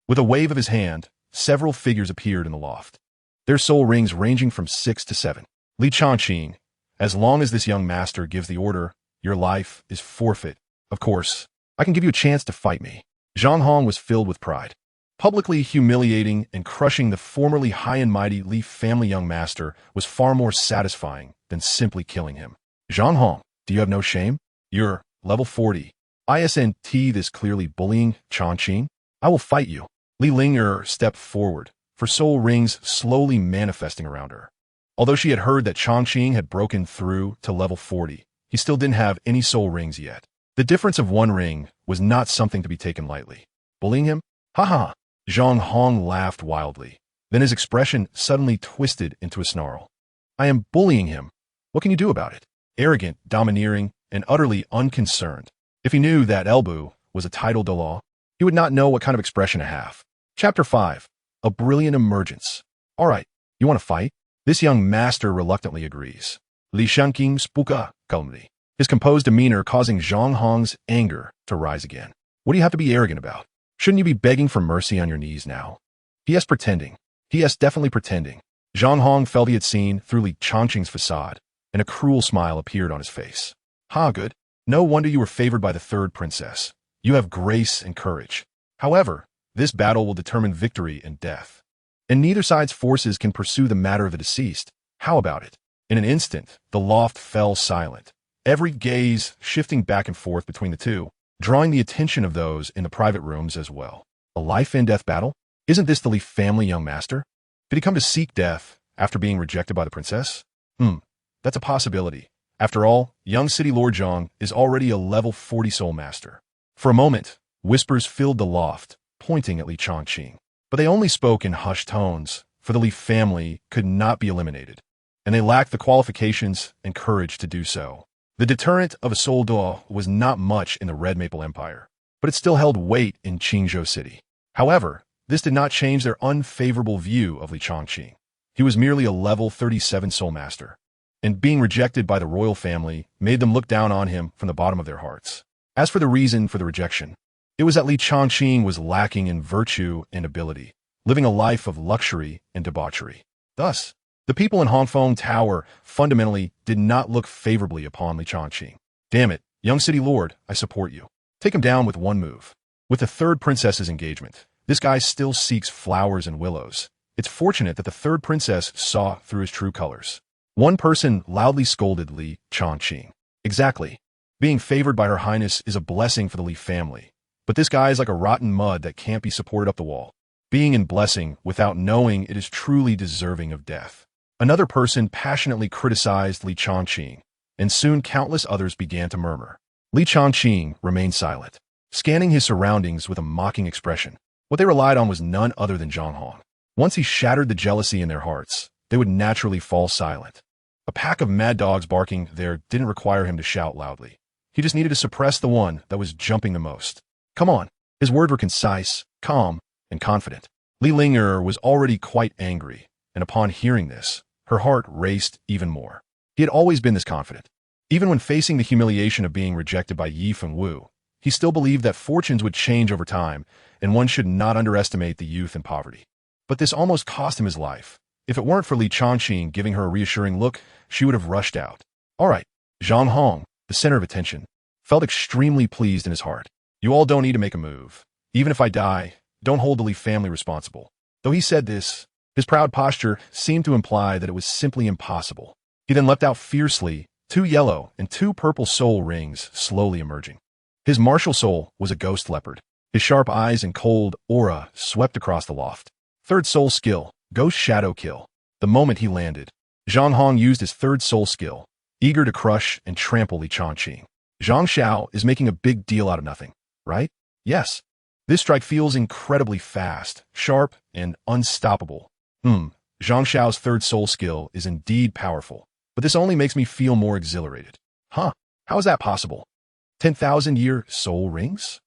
With a wave of his hand, several figures appeared in the loft. Their soul rings ranging from 6 to 7. Li Chongqing, as long as this young master gives the order, your life is forfeit. Of course, I can give you a chance to fight me. Zhang Hong was filled with pride. Publicly humiliating and crushing the formerly high and mighty Li family young master was far more satisfying than simply killing him. Zhang Hong, do you have no shame? You're level 40. ISNT this clearly bullying Chongqing? I will fight you. Li Linger stepped forward, her soul rings slowly manifesting around her. Although she had heard that Chongqing had broken through to level 40, he still didn't have any soul rings yet. The difference of one ring was not something to be taken lightly. Bullying him? Ha ha! Zhang Hong laughed wildly. Then his expression suddenly twisted into a snarl. I am bullying him. What can you do about it? Arrogant, domineering, and utterly unconcerned. If he knew that Elbu was a title de law, he would not know what kind of expression to have. Chapter 5. A Brilliant Emergence. All right, you want to fight? This young master reluctantly agrees. Li Shangqing spuka calmly, his composed demeanor causing Zhang Hong's anger to rise again. What do you have to be arrogant about? Shouldn't you be begging for mercy on your knees now? P.S. pretending. P.S. definitely pretending. Zhang Hong felt he had seen through Li Chongqing's facade, and a cruel smile appeared on his face. Ha, good. No wonder you were favored by the third princess. You have grace and courage. However, this battle will determine victory and death. And neither side's forces can pursue the matter of the deceased. How about it? In an instant, the loft fell silent, every gaze shifting back and forth between the two, drawing the attention of those in the private rooms as well. A life-and-death battle? Isn't this the Li family young master? Did he come to seek death after being rejected by the princess? That's a possibility. After all, young city Lord Zhang is already a level 40 soul master. For a moment, whispers filled the loft, pointing at Li Chongqing. But they only spoke in hushed tones, for the Li family could not be eliminated, and they lacked the qualifications and courage to do so. The deterrent of a soul duel was not much in the Red Maple Empire, but it still held weight in Qingzhou City. However, this did not change their unfavorable view of Li Chongqing. He was merely a level 37 soul master, and being rejected by the royal family made them look down on him from the bottom of their hearts. As for the reason for the rejection, it was that Li Chongqing was lacking in virtue and ability, living a life of luxury and debauchery. Thus, the people in Hongfeng Tower fundamentally did not look favorably upon Li Chongqing. Damn it, young city lord, I support you. Take him down with one move. With the third princess's engagement, this guy still seeks flowers and willows. It's fortunate that the third princess saw through his true colors. One person loudly scolded Li Chongqing. Exactly. Being favored by Her Highness is a blessing for the Li family. But this guy is like a rotten mud that can't be supported up the wall. Being in blessing without knowing it is truly deserving of death. Another person passionately criticized Li Chongqing, and soon countless others began to murmur. Li Chongqing remained silent, scanning his surroundings with a mocking expression. What they relied on was none other than Zhang Hong. Once he shattered the jealousy in their hearts, they would naturally fall silent. A pack of mad dogs barking there didn't require him to shout loudly. He just needed to suppress the one that was jumping the most. Come on. His words were concise, calm, and confident. Li Ling'er was already quite angry, and upon hearing this, her heart raced even more. He had always been this confident. Even when facing the humiliation of being rejected by Yi Fengwu, he still believed that fortunes would change over time, and one should not underestimate the youth and poverty. But this almost cost him his life. If it weren't for Li Chongqing giving her a reassuring look, she would have rushed out. All right, Zhang Hong, the center of attention, felt extremely pleased in his heart. You all don't need to make a move. Even if I die, don't hold the Li family responsible. Though he said this, his proud posture seemed to imply that it was simply impossible. He then leapt out fiercely, 2 yellow and 2 purple soul rings slowly emerging. His martial soul was a ghost leopard. His sharp eyes and cold aura swept across the loft. Third soul skill, Ghost Shadow Kill. The moment he landed, Zhang Hong used his third soul skill, eager to crush and trample Li Chongqing. Zhang Xiao is making a big deal out of nothing, right? Yes. This strike feels incredibly fast, sharp, and unstoppable. Zhang Xiao's third soul skill is indeed powerful, but this only makes me feel more exhilarated. Huh, how is that possible? 10,000-year soul rings?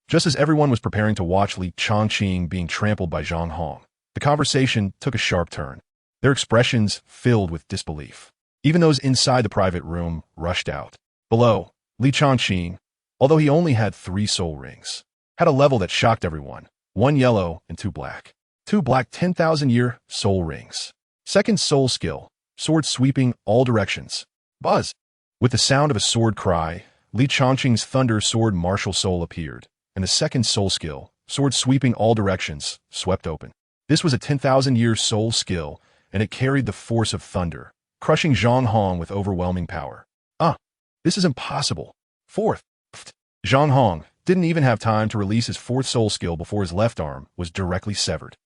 Just as everyone was preparing to watch Li Chongqing being trampled by Zhang Hong, the conversation took a sharp turn. Their expressions filled with disbelief. Even those inside the private room rushed out. Below, Li Chongqing, although he only had 3 soul rings, had a level that shocked everyone. 1 yellow and 2 black. 2 black 10,000-year soul rings. Second soul skill, sword sweeping all directions. Buzz! With the sound of a sword cry, Li Chongqing's thunder sword martial soul appeared, and the second soul skill, sword sweeping all directions, swept open. This was a 10,000-year soul skill, and it carried the force of thunder, crushing Zhang Hong with overwhelming power. This is impossible. Fourth. Zhang Hong didn't even have time to release his fourth soul skill before his left arm was directly severed.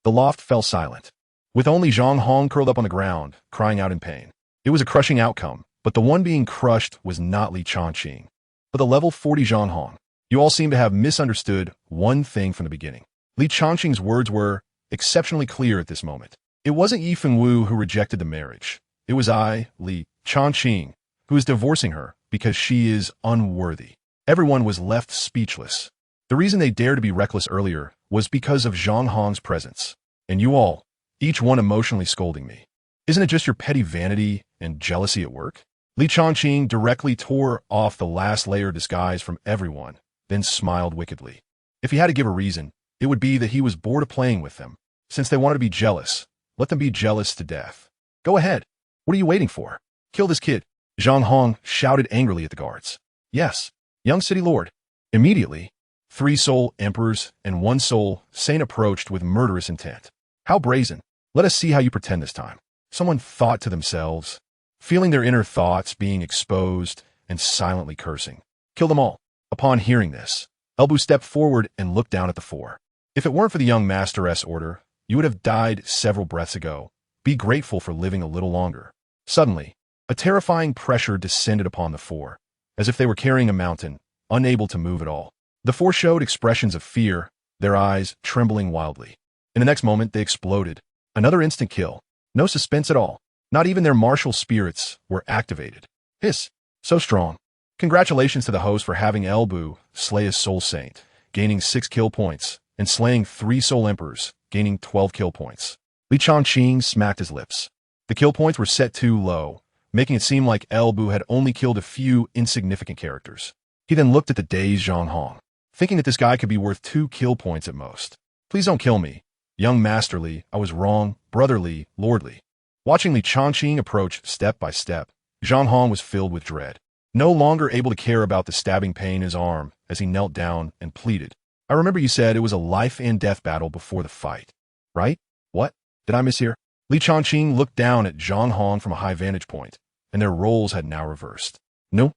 The loft fell silent, with only Zhang Hong curled up on the ground, crying out in pain. It was a crushing outcome, but the one being crushed was not Li Chongqing, but the level 40 Zhang Hong. You all seem to have misunderstood one thing from the beginning. Li Chongqing's words were exceptionally clear at this moment. It wasn't Yi Fengwu who rejected the marriage. It was I, Li Chongqing, who is divorcing her because she is unworthy. Everyone was left speechless. The reason they dared to be reckless earlier was because of Zhang Hong's presence. And you all, each one emotionally scolding me. Isn't it just your petty vanity and jealousy at work? Li Chongqing directly tore off the last layer of disguise from everyone, then smiled wickedly. If he had to give a reason, it would be that he was bored of playing with them. Since they wanted to be jealous, let them be jealous to death. Go ahead. What are you waiting for? Kill this kid. Zhang Hong shouted angrily at the guards. Yes, young city lord. Immediately, 3 soul emperors and 1 soul saint approached with murderous intent. How brazen. Let us see how you pretend this time. Someone thought to themselves, feeling their inner thoughts being exposed and silently cursing. Kill them all. Upon hearing this, Elbu stepped forward and looked down at the 4. If it weren't for the young masteress order, you would have died several breaths ago. Be grateful for living a little longer. Suddenly, a terrifying pressure descended upon the 4, as if they were carrying a mountain, unable to move at all. The 4 showed expressions of fear, their eyes trembling wildly. In the next moment, they exploded. Another instant kill. No suspense at all. Not even their martial spirits were activated. Hiss. So strong. Congratulations to the host for having Elbu slay his soul saint, gaining 6 kill points, and slaying 3 soul emperors, gaining 12 kill points. Li Chongqing smacked his lips. The kill points were set too low, making it seem like Elbu had only killed a few insignificant characters. He then looked at the dazed Zhang Hong, thinking that this guy could be worth 2 kill points at most. Please don't kill me. Young Master Li, I was wrong, brotherly, lordly. Watching Li Chongqing approach step by step, Zhang Hong was filled with dread, no longer able to care about the stabbing pain in his arm as he knelt down and pleaded. I remember you said it was a life and death battle before the fight, right? What? Did I mishear? Li Chongqing looked down at Zhang Hong from a high vantage point, and their roles had now reversed. No.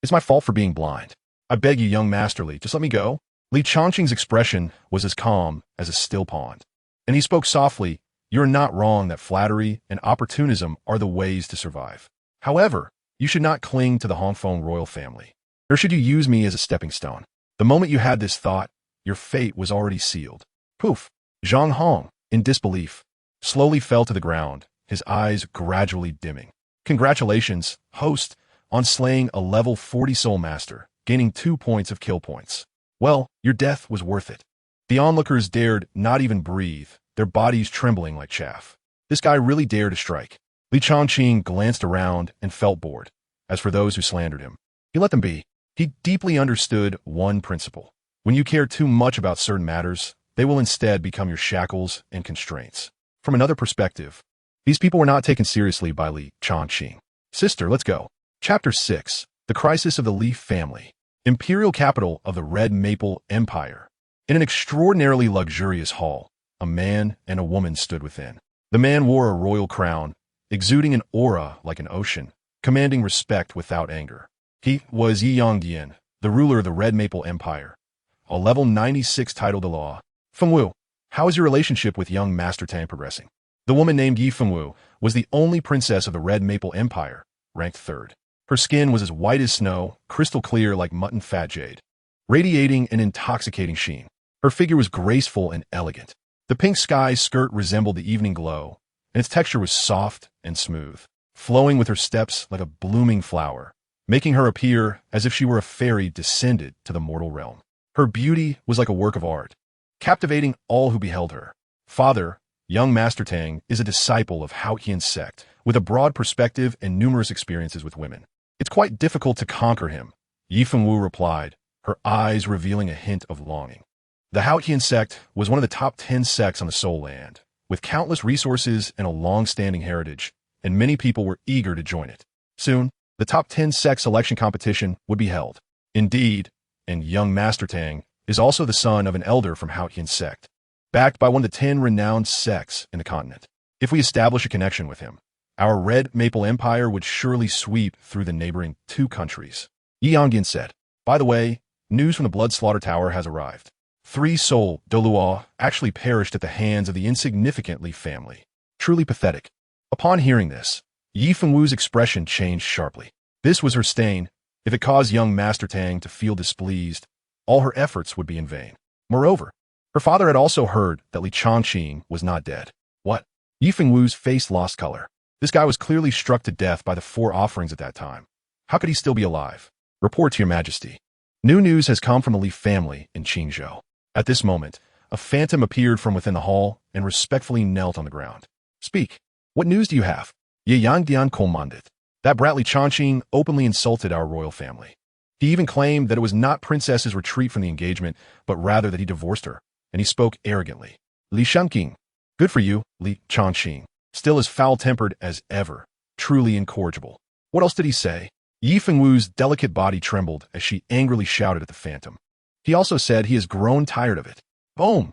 It's my fault for being blind. I beg you, young Master Li, just let me go. Li Chongqing's expression was as calm as a still pond, and he spoke softly, You're not wrong that flattery and opportunism are the ways to survive. However, you should not cling to the Hongfeng royal family. Nor should you use me as a stepping stone. The moment you had this thought, your fate was already sealed. Poof! Zhang Hong, in disbelief, slowly fell to the ground, his eyes gradually dimming. Congratulations, host, on slaying a level 40 soul master, gaining 2 points of kill points. Well, your death was worth it. The onlookers dared not even breathe, their bodies trembling like chaff. This guy really dared to strike. Li Chongqing glanced around and felt bored. As for those who slandered him, he let them be. He deeply understood one principle. When you care too much about certain matters, they will instead become your shackles and constraints. From another perspective, these people were not taken seriously by Li Chongqing. Sister, let's go. Chapter 6. The Crisis of the Li Family. Imperial capital of the Red Maple Empire. In an extraordinarily luxurious hall, a man and a woman stood within. The man wore a royal crown, exuding an aura like an ocean, commanding respect without anger. He was Yi Yongdian, the ruler of the Red Maple Empire, a level 96 title to law. Fengwu, how is your relationship with young Master Tang progressing? The woman named Yi Fengwu was the only princess of the Red Maple Empire, ranked 3rd. Her skin was as white as snow, crystal clear like mutton fat jade, radiating an intoxicating sheen. Her figure was graceful and elegant. The pink sky skirt resembled the evening glow, and its texture was soft and smooth, flowing with her steps like a blooming flower, making her appear as if she were a fairy descended to the mortal realm. Her beauty was like a work of art, captivating all who beheld her. Father, young Master Tang, is a disciple of Haotian's sect, with a broad perspective and numerous experiences with women. It's quite difficult to conquer him, Yi Fengwu replied, her eyes revealing a hint of longing. The Haotian sect was one of the top 10 sects on the Soul Land, with countless resources and a long-standing heritage, and many people were eager to join it. Soon, the top 10 sect selection competition would be held. Indeed, and young Master Tang is also the son of an elder from Haotian sect, backed by one of the 10 renowned sects in the continent. If we establish a connection with him, our Red Maple Empire would surely sweep through the neighboring 2 countries. Yi Yongdian said, by the way, news from the Blood Slaughter Tower has arrived. 3 soul Douluo actually perished at the hands of the insignificant Li family. Truly pathetic. Upon hearing this, Yi Fengwu's expression changed sharply. This was her stain. If it caused young Master Tang to feel displeased, all her efforts would be in vain. Moreover, her father had also heard that Li Chongqing was not dead. What? Yi Fengwu's face lost color. This guy was clearly struck to death by the 4 offerings at that time. How could he still be alive? Report to your majesty. New news has come from the Li family in Qingzhou. At this moment, a phantom appeared from within the hall and respectfully knelt on the ground. Speak. What news do you have? Ye Yangdian commanded. That brat Li Chongqing openly insulted our royal family. He even claimed that it was not Princess's retreat from the engagement, but rather that he divorced her, and he spoke arrogantly. Li Shangqing. Good for you, Li Chongqing. Still as foul-tempered as ever, truly incorrigible. What else did he say? Yi Fengwu's delicate body trembled as she angrily shouted at the phantom. He also said he has grown tired of it. Boom!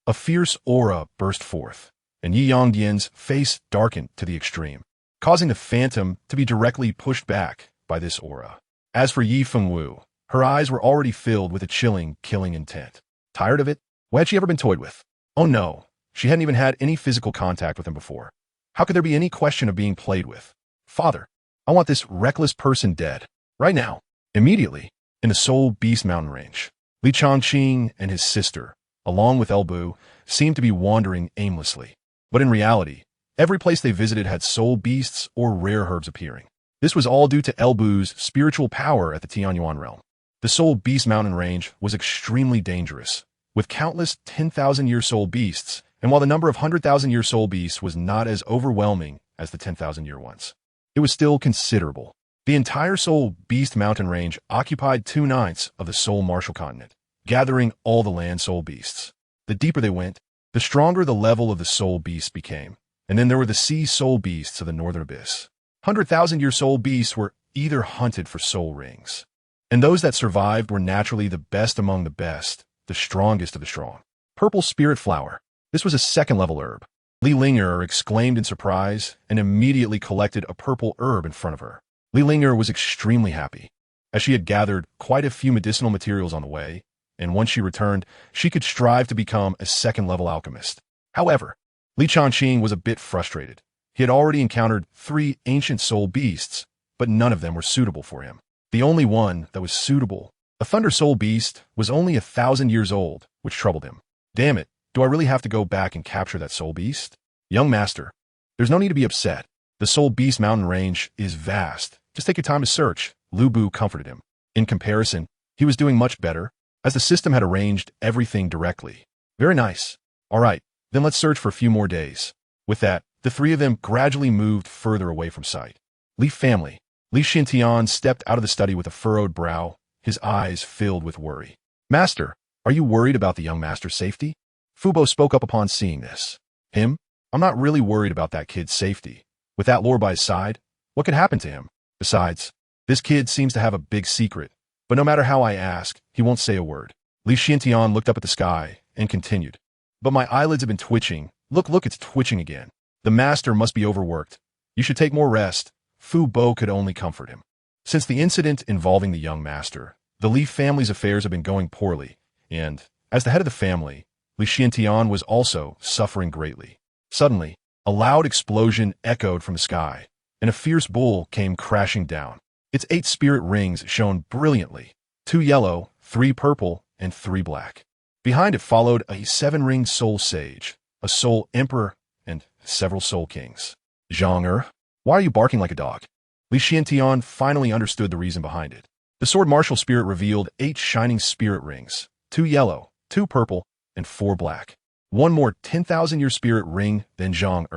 A fierce aura burst forth, and Yi Yongdian's face darkened to the extreme, causing the phantom to be directly pushed back by this aura. As for Yi Fengwu, her eyes were already filled with a chilling, killing intent. Tired of it? Why had she ever been toyed with? Oh no, she hadn't even had any physical contact with him before. How could there be any question of being played with? Father, I want this reckless person dead. Right now. Immediately. In the Soul Beast mountain range. Li Chongqing and his sister, along with Elbu, seemed to be wandering aimlessly. But in reality, every place they visited had soul beasts or rare herbs appearing. This was all due to Elbu's spiritual power at the Tianyuan realm. The Soul Beast mountain range was extremely dangerous, with countless 10,000-year soul beasts, and while the number of 100,000-year soul beasts was not as overwhelming as the 10,000-year ones, it was still considerable. The entire Soul Beast mountain range occupied 2/9 of the Soul Martial continent, gathering all the land soul beasts. The deeper they went, the stronger the level of the soul beasts became. And then there were the sea soul beasts of the northern abyss. 100,000-year soul beasts were either hunted for soul rings, and those that survived were naturally the best among the best, the strongest of the strong. Purple spirit flower. This was a 2nd-level herb. Li Linger exclaimed in surprise and immediately collected a purple herb in front of her. Li Linger was extremely happy, as she had gathered quite a few medicinal materials on the way, and once she returned, she could strive to become a 2nd-level alchemist. However, Li Changqing was a bit frustrated. He had already encountered 3 ancient soul beasts, but none of them were suitable for him. The only one that was suitable, a thunder soul beast, was only 1,000 years old, which troubled him. Damn it, do I really have to go back and capture that soul beast? Young master, there's no need to be upset. The soul beast mountain range is vast. Just take your time to search, Lu Bu comforted him. In comparison, he was doing much better, as the system had arranged everything directly. Very nice. All right, then let's search for a few more days. With that, the 3 of them gradually moved further away from sight. Li family. Li Xintian stepped out of the study with a furrowed brow, his eyes filled with worry. Master, are you worried about the young master's safety? Fubo spoke up upon seeing this. Him? I'm not really worried about that kid's safety. With that lore by his side, what could happen to him? Besides, this kid seems to have a big secret, but no matter how I ask, he won't say a word. Li Xintian looked up at the sky and continued. But my eyelids have been twitching. Look, it's twitching again. The master must be overworked. You should take more rest. Fu Bo could only comfort him. Since the incident involving the young master, the Li family's affairs have been going poorly, and, as the head of the family, Li Xintian was also suffering greatly. Suddenly, a loud explosion echoed from the sky, and a fierce bull came crashing down. Its 8 spirit rings shone brilliantly, 2 yellow, 3 purple, and 3 black. Behind it followed a 7-ringed soul sage, a soul emperor, and several soul kings. Zhang why are you barking like a dog? Li Xintian finally understood the reason behind it. The sword martial spirit revealed 8 shining spirit rings, 2 yellow, 2 purple, and 4 black. One more 10,000-year spirit ring than Zhang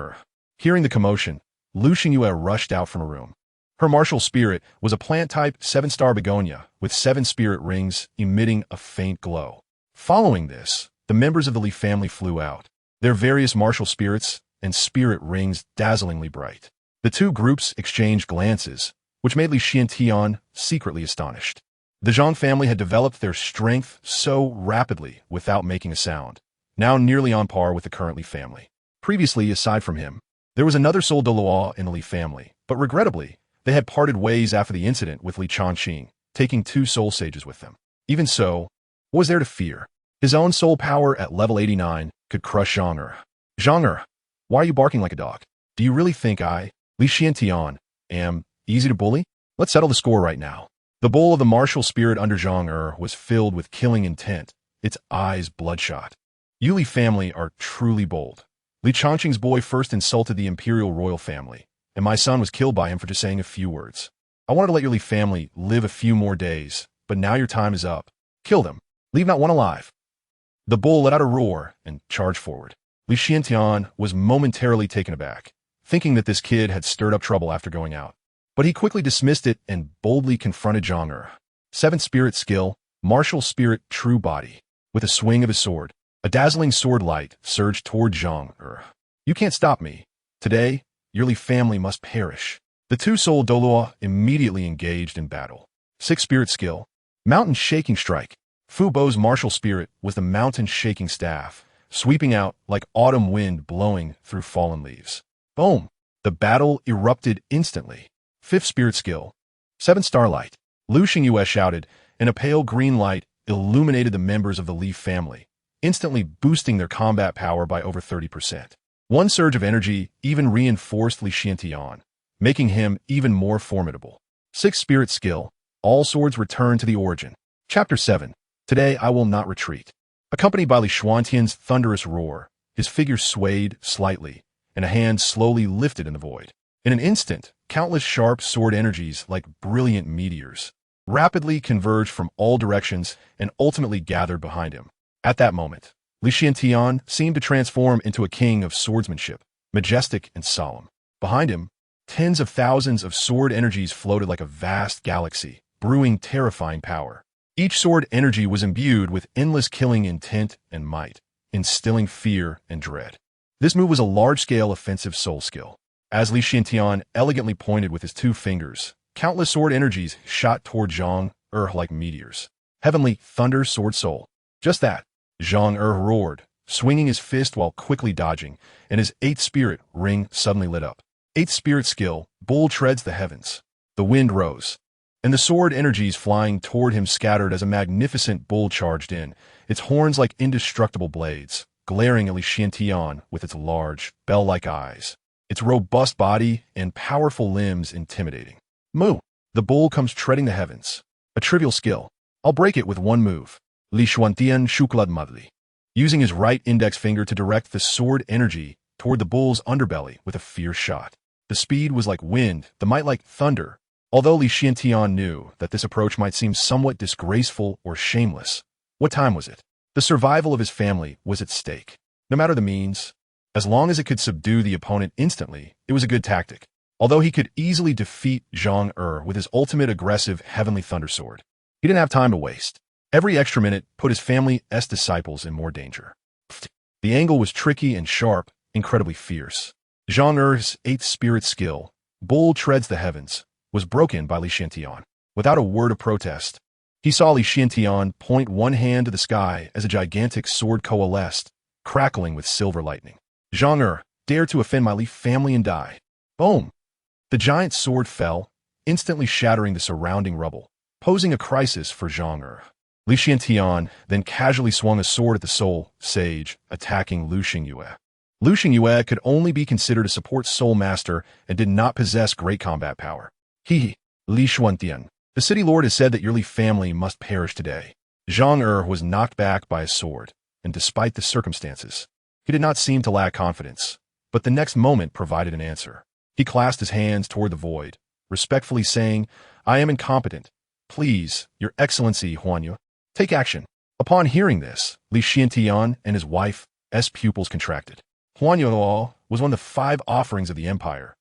Hearing the commotion, Lu Xingyue rushed out from a room. Her martial spirit was a plant-type 7-star begonia with 7 spirit rings emitting a faint glow. Following this, the members of the Li family flew out, their various martial spirits and spirit rings dazzlingly bright. The 2 groups exchanged glances, which made Li Xintian secretly astonished. The Zhang family had developed their strength so rapidly without making a sound, now nearly on par with the current Li family. Previously, aside from him, there was another soul Douluo in the Li family, but regrettably, they had parted ways after the incident with Li Changqing, taking 2 soul sages with them. Even so, what was there to fear? His own soul power at level 89 could crush Zhang Zhang why are you barking like a dog? Do you really think I, Li Xintian, am easy to bully? Let's settle the score right now. The bowl of the martial spirit under Zhang was filled with killing intent, its eyes bloodshot. You Li family are truly bold. Li Changqing's boy first insulted the imperial royal family, and my son was killed by him for just saying a few words. I wanted to let your Li family live a few more days, but now your time is up. Kill them. Leave not one alive. The bull let out a roar and charged forward. Li Xintian was momentarily taken aback, thinking that this kid had stirred up trouble after going out. But he quickly dismissed it and boldly confronted Zhang 7th spirit skill, martial spirit true body. With a swing of his sword, a dazzling sword light surged toward Zhang You can't stop me. Today, your Li family must perish. The 2 soul Douluo immediately engaged in battle. 6th spirit skill, mountain shaking strike. Fu Bo's martial spirit was the mountain shaking staff, sweeping out like autumn wind blowing through fallen leaves. Boom! The battle erupted instantly. 5th spirit skill, 7 starlight. Lu Xingyue shouted, and a pale green light illuminated the members of the Li family, instantly boosting their combat power by over 30%. One surge of energy even reinforced Li Xintian, making him even more formidable. 6th spirit skill, all swords return to the origin. Chapter 7. Today I will not retreat. Accompanied by Li Xuantian's thunderous roar, his figure swayed slightly, and a hand slowly lifted in the void. In an instant, countless sharp sword energies like brilliant meteors rapidly converged from all directions and ultimately gathered behind him. At that moment, Li Xintian seemed to transform into a king of swordsmanship, majestic and solemn. Behind him, tens of thousands of sword energies floated like a vast galaxy, brewing terrifying power. Each sword energy was imbued with endless killing intent and might, instilling fear and dread. This move was a large-scale offensive soul skill. As Li Xintian elegantly pointed with his 2 fingers, countless sword energies shot toward Zhang like meteors. Heavenly thunder sword soul. Just that. Zhang roared, swinging his fist while quickly dodging, and his 8th spirit ring suddenly lit up. 8th spirit skill, bull treads the heavens. The wind rose, and the sword energies flying toward him scattered as a magnificent bull charged in, its horns like indestructible blades, glaring at Li Xiantian with its large, bell-like eyes, its robust body and powerful limbs intimidating. Moo! The bull comes treading the heavens. A trivial skill. I'll break it with one move. Li Xiantian shuklad madli. Using his right index finger to direct the sword energy toward the bull's underbelly with a fierce shot. The speed was like wind, the might like thunder. Although Li Xiantian knew that this approach might seem somewhat disgraceful or shameless, what time was it? The survival of his family was at stake. No matter the means, as long as it could subdue the opponent instantly, it was a good tactic. Although he could easily defeat Zhang Er with his ultimate aggressive Heavenly Thunder Sword, he didn't have time to waste. Every extra minute put his family's disciples in more danger. The angle was tricky and sharp, incredibly fierce. Zhang Er's 8th spirit skill, Bull Treads the Heavens, was broken by Li Xiantian. Without a word of protest, he saw Li Xiantian point one hand to the sky as a gigantic sword coalesced, crackling with silver lightning. Zhang Er, dare to offend my Li family and die. Boom! The giant sword fell, instantly shattering the surrounding rubble, posing a crisis for Zhang Er. Li Xiantian then casually swung a sword at the soul sage, attacking Lu Xingyue. Lu Xingyue could only be considered a support soul master and did not possess great combat power. Li Xiantian. The city lord has said that your Li family must perish today. Zhang Er was knocked back by a sword, and despite the circumstances, he did not seem to lack confidence. But the next moment provided an answer. He clasped his hands toward the void, respectfully saying, I am incompetent. Please, your excellency, Huanyu, take action. Upon hearing this, Li Xiantian and his wife's pupils contracted. Huanyu was one of the 5 offerings of the empire,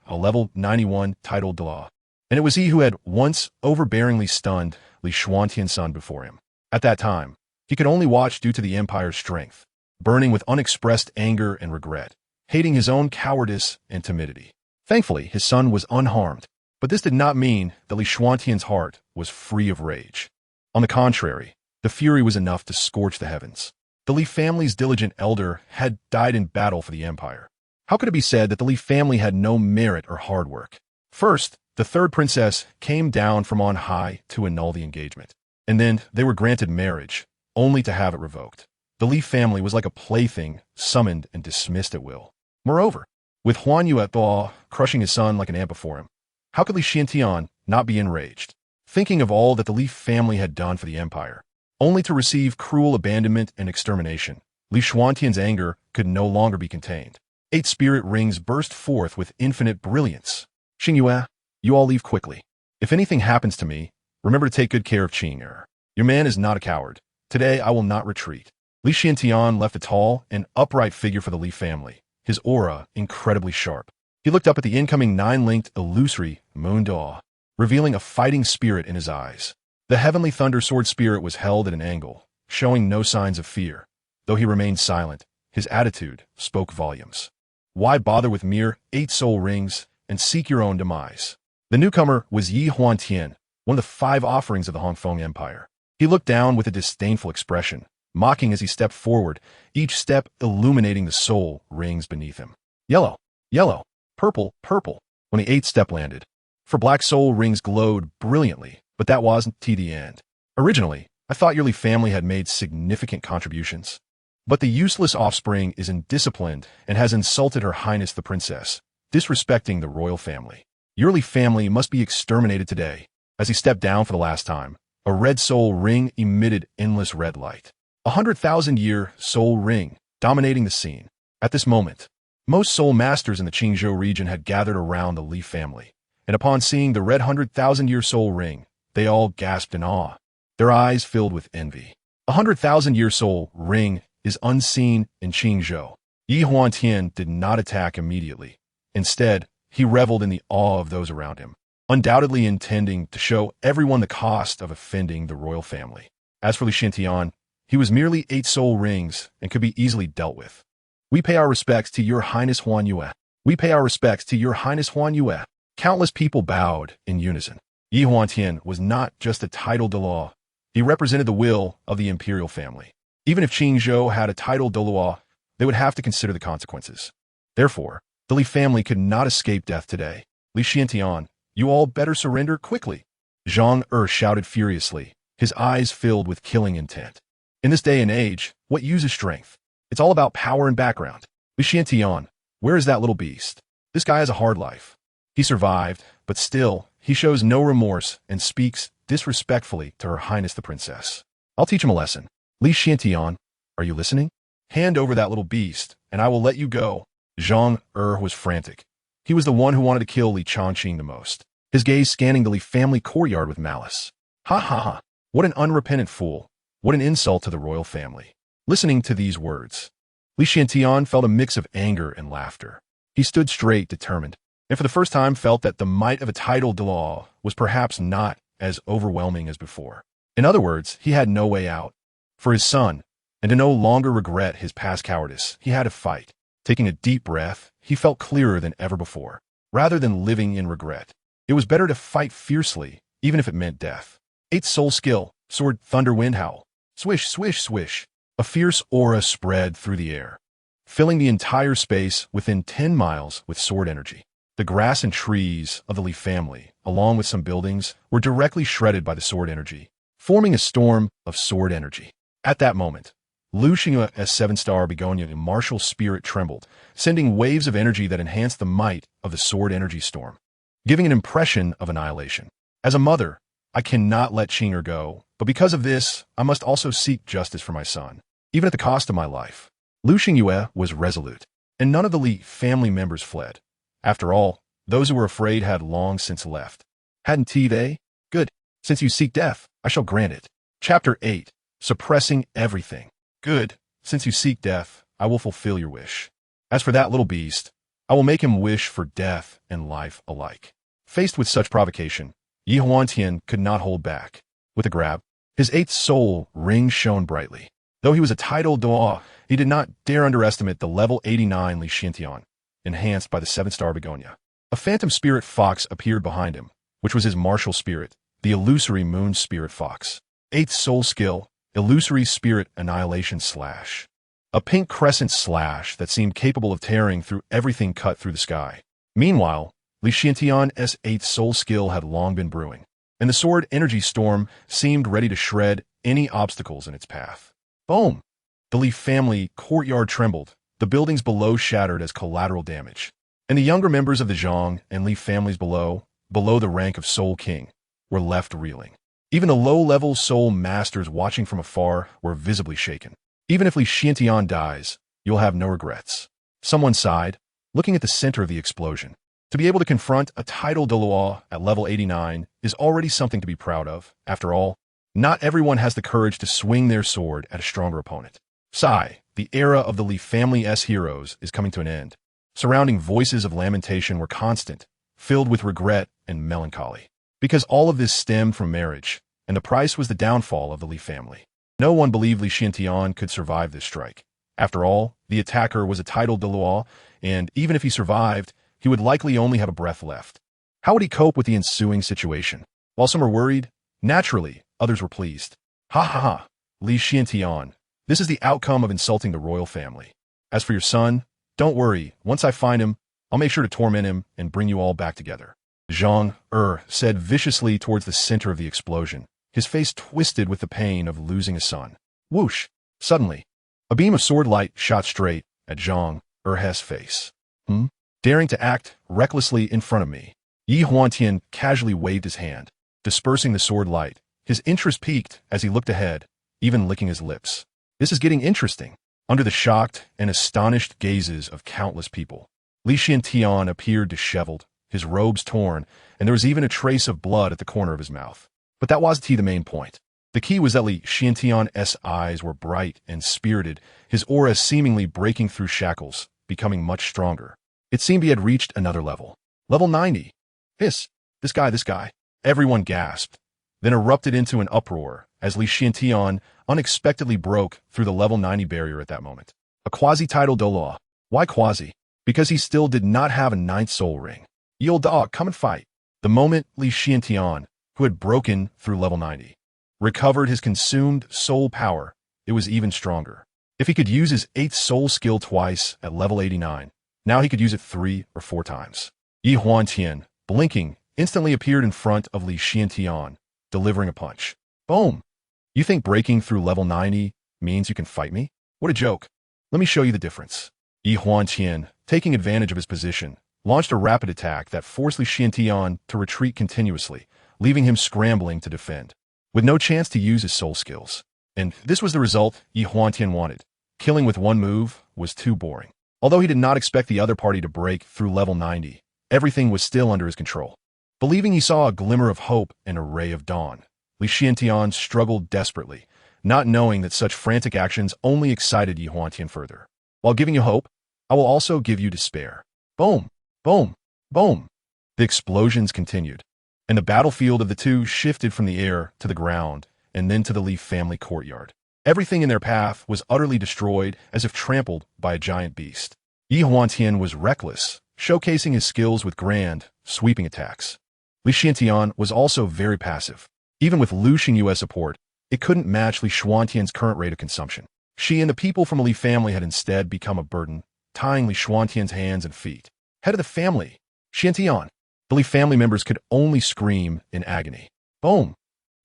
a level 91 titled Douluo, and it was he who had once overbearingly stunned Li Xiantian's son before him. At that time, he could only watch due to the empire's strength, burning with unexpressed anger and regret, hating his own cowardice and timidity. Thankfully, his son was unharmed, but this did not mean that Li Xiantian's heart was free of rage. On the contrary, the fury was enough to scorch the heavens. The Li family's diligent elder had died in battle for the empire. How could it be said that the Li family had no merit or hard work? First, the 3rd princess came down from on high to annul the engagement, and then they were granted marriage, only to have it revoked. The Li family was like a plaything, summoned and dismissed at will. Moreover, with Huanyu at Douluo crushing his son like an ant before him, how could Li Xiantian not be enraged, thinking of all that the Li family had done for the empire, only to receive cruel abandonment and extermination? Li Xiantian's anger could no longer be contained. 8 spirit rings burst forth with infinite brilliance. Xingyue, you all leave quickly. If anything happens to me, remember to take good care of Qing'er. Your man is not a coward. Today I will not retreat. Li Xiantian left a tall and upright figure for the Li family, his aura incredibly sharp. He looked up at the incoming 9-linked illusory Moon Daw, revealing a fighting spirit in his eyes. The Heavenly Thunder Sword spirit was held at an angle, showing no signs of fear. Though he remained silent, his attitude spoke volumes. Why bother with mere 8 soul rings and seek your own demise? The newcomer was Yi Huantian, one of the 5 offerings of the Hongfeng Empire. He looked down with a disdainful expression, mocking as he stepped forward, each step illuminating the soul rings beneath him. Yellow, yellow, purple, purple. When the 8th step landed, for black soul rings glowed brilliantly, but that wasn't the end. Originally, I thought your Li family had made significant contributions. But the useless offspring is indisciplined and has insulted Her Highness the Princess, disrespecting the royal family. Your Li family must be exterminated today. As he stepped down for the last time, a red soul ring emitted endless red light. 100,000-year soul ring, dominating the scene. At this moment, most soul masters in the Qingzhou region had gathered around the Li family, and upon seeing the red 100,000-year soul ring, they all gasped in awe. Their eyes filled with envy. 100,000-year soul ring is unseen in Qingzhou. Yi Huantian did not attack immediately. Instead, he reveled in the awe of those around him, undoubtedly intending to show everyone the cost of offending the royal family. As for Li Xiantian, he was merely 8 soul rings and could be easily dealt with. We pay our respects to your Highness Huanyu. We pay our respects to your Highness Huanyu. Countless people bowed in unison. Yi Huantian was not just a title Douluo. He represented the will of the imperial family. Even if Qingzhou had a title Douluo, they would have to consider the consequences. Therefore, the Li family could not escape death today. Li Xiantian, you all better surrender quickly. Zhang Er shouted furiously, his eyes filled with killing intent. In this day and age, what use is strength? It's all about power and background. Li Xiantian, where is that little beast? This guy has a hard life. He survived, but still, he shows no remorse and speaks disrespectfully to Her Highness the Princess. I'll teach him a lesson. Li Xiantian, are you listening? Hand over that little beast, and I will let you go. Zhang was frantic. He was the one who wanted to kill Li Changqing the most, his gaze scanning the Li family courtyard with malice. Ha ha ha, what an unrepentant fool. What an insult to the royal family. Listening to these words, Li Xiantian felt a mix of anger and laughter. He stood straight, determined, and for the first time felt that the might of a title Douluo was perhaps not as overwhelming as before. In other words, he had no way out. For his son, and to no longer regret his past cowardice, he had to fight. Taking a deep breath, he felt clearer than ever before. Rather than living in regret, it was better to fight fiercely, even if it meant death. 8th soul skill, sword, thunder, wind howl. Swish, swish, swish. A fierce aura spread through the air, filling the entire space within 10 miles with sword energy. The grass and trees of the Li family, along with some buildings, were directly shredded by the sword energy, forming a storm of sword energy. At that moment, Lu Xingyu as 7-star begonia and martial spirit trembled, sending waves of energy that enhanced the might of the sword energy storm, giving an impression of annihilation. As a mother, I cannot let Xingyu go, but because of this, I must also seek justice for my son, even at the cost of my life. Lu Xingyu was resolute, and none of the Li family members fled. After all, those who were afraid had long since left. Hadn't they? Good. Since you seek death, I shall grant it. Chapter 8. Suppressing everything. Good. Since you seek death, I will fulfill your wish. As for that little beast, I will make him wish for death and life alike. Faced with such provocation, Yi Huantian could not hold back. With a grab, his 8th soul ring shone brightly. Though he was a titled Douluo, he did not dare underestimate the level 89 Li Xiantian, enhanced by the 7-star begonia. A phantom spirit fox appeared behind him, which was his martial spirit, the illusory moon spirit fox. 8th soul skill, illusory spirit annihilation slash. A pink crescent slash that seemed capable of tearing through everything cut through the sky. Meanwhile, Li Xiantian's 8th soul skill had long been brewing, and the sword energy storm seemed ready to shred any obstacles in its path. Boom! The Li family courtyard trembled, the buildings below shattered as collateral damage, and the younger members of the Zhang and Li families below the rank of Soul King, were left reeling. Even the low-level soul masters watching from afar were visibly shaken. Even if Li Xiantian dies, you'll have no regrets. Someone sighed, looking at the center of the explosion. To be able to confront a title Douluo at level 89 is already something to be proud of. After all, not everyone has the courage to swing their sword at a stronger opponent. Sigh, the era of the Li family's heroes is coming to an end. Surrounding voices of lamentation were constant, filled with regret and melancholy. Because all of this stemmed from marriage, and the price was the downfall of the Li family. No one believed Li Xiantian could survive this strike. After all, the attacker was a titled Douluo, and even if he survived, he would likely only have a breath left. How would he cope with the ensuing situation? While some were worried, naturally, others were pleased. Ha ha ha, Li Xiantian, this is the outcome of insulting the royal family. As for your son, don't worry, once I find him, I'll make sure to torment him and bring you all back together. Zhang said viciously towards the center of the explosion, his face twisted with the pain of losing a son. Whoosh! Suddenly, a beam of sword light shot straight at Zhang Erhe's face. Daring to act recklessly in front of me. Yi Huantian casually waved his hand, dispersing the sword light. His interest peaked as he looked ahead, even licking his lips. This is getting interesting. Under the shocked and astonished gazes of countless people, Li Xiantian appeared disheveled, his robes torn, and there was even a trace of blood at the corner of his mouth. But that wasn't the main point. The key was that Li Xiantian's eyes were bright and spirited, his aura seemingly breaking through shackles, becoming much stronger. It seemed he had reached another level. Level 90. This guy. Everyone gasped, then erupted into an uproar as Li Xiantian unexpectedly broke through the level 90 barrier at that moment. A quasi-title Douluo. Why quasi? Because he still did not have a 9th soul ring. Ye old dog, come and fight. The moment Li Xiantian, who had broken through level 90, recovered his consumed soul power, it was even stronger. If he could use his 8th soul skill twice at level 89, now he could use it 3 or 4 times. Yi Huantian, blinking, instantly appeared in front of Li Xiantian, delivering a punch. Boom! You think breaking through level 90 means you can fight me? What a joke. Let me show you the difference. Yi Huantian, taking advantage of his position, launched a rapid attack that forced Li Xiantian to retreat continuously, leaving him scrambling to defend, with no chance to use his soul skills. And this was the result Yi Huantian wanted. Killing with one move was too boring. Although he did not expect the other party to break through level 90, everything was still under his control. Believing he saw a glimmer of hope and a ray of dawn, Li Xiantian struggled desperately, not knowing that such frantic actions only excited Yi Huantian further. While giving you hope, I will also give you despair. Boom! Boom! Boom! The explosions continued, and the battlefield of the two shifted from the air to the ground and then to the Li family courtyard. Everything in their path was utterly destroyed as if trampled by a giant beast. Yi Huantian was reckless, showcasing his skills with grand, sweeping attacks. Li Xiantian was also very passive. Even with Lu Xingyue's support, it couldn't match Li Xuantian's current rate of consumption. She and the people from the Li family had instead become a burden, tying Li Xuantian's hands and feet. Head of the family, Xiantian. The Li family members could only scream in agony. Boom!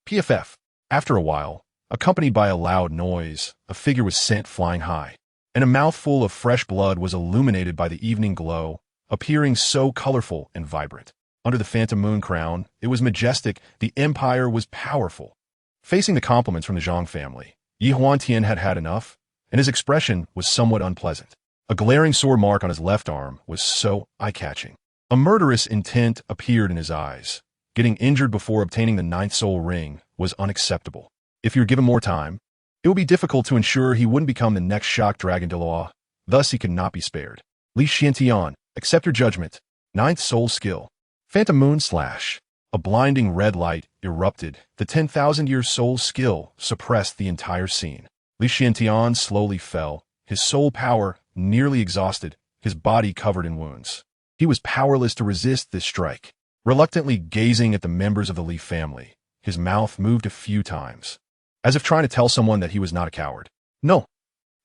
PFF. After a while, accompanied by a loud noise, a figure was sent flying high, and a mouthful of fresh blood was illuminated by the evening glow, appearing so colorful and vibrant. Under the phantom moon crown, it was majestic, the empire was powerful. Facing the compliments from the Zhang family, Yi Huantian had had enough, and his expression was somewhat unpleasant. A glaring sore mark on his left arm was so eye-catching. A murderous intent appeared in his eyes. Getting injured before obtaining the 9th soul ring was unacceptable. If you were given more time, it would be difficult to ensure he wouldn't become the next shock dragon Douluo. Thus, he could not be spared. Li Xiantian, accept your judgment. 9th soul skill. Phantom moon slash. A blinding red light erupted. The 10,000-year soul skill suppressed the entire scene. Li Xiantian slowly fell, his soul power nearly exhausted, his body covered in wounds. He was powerless to resist this strike. Reluctantly gazing at the members of the Li family, his mouth moved a few times, as if trying to tell someone that he was not a coward. No!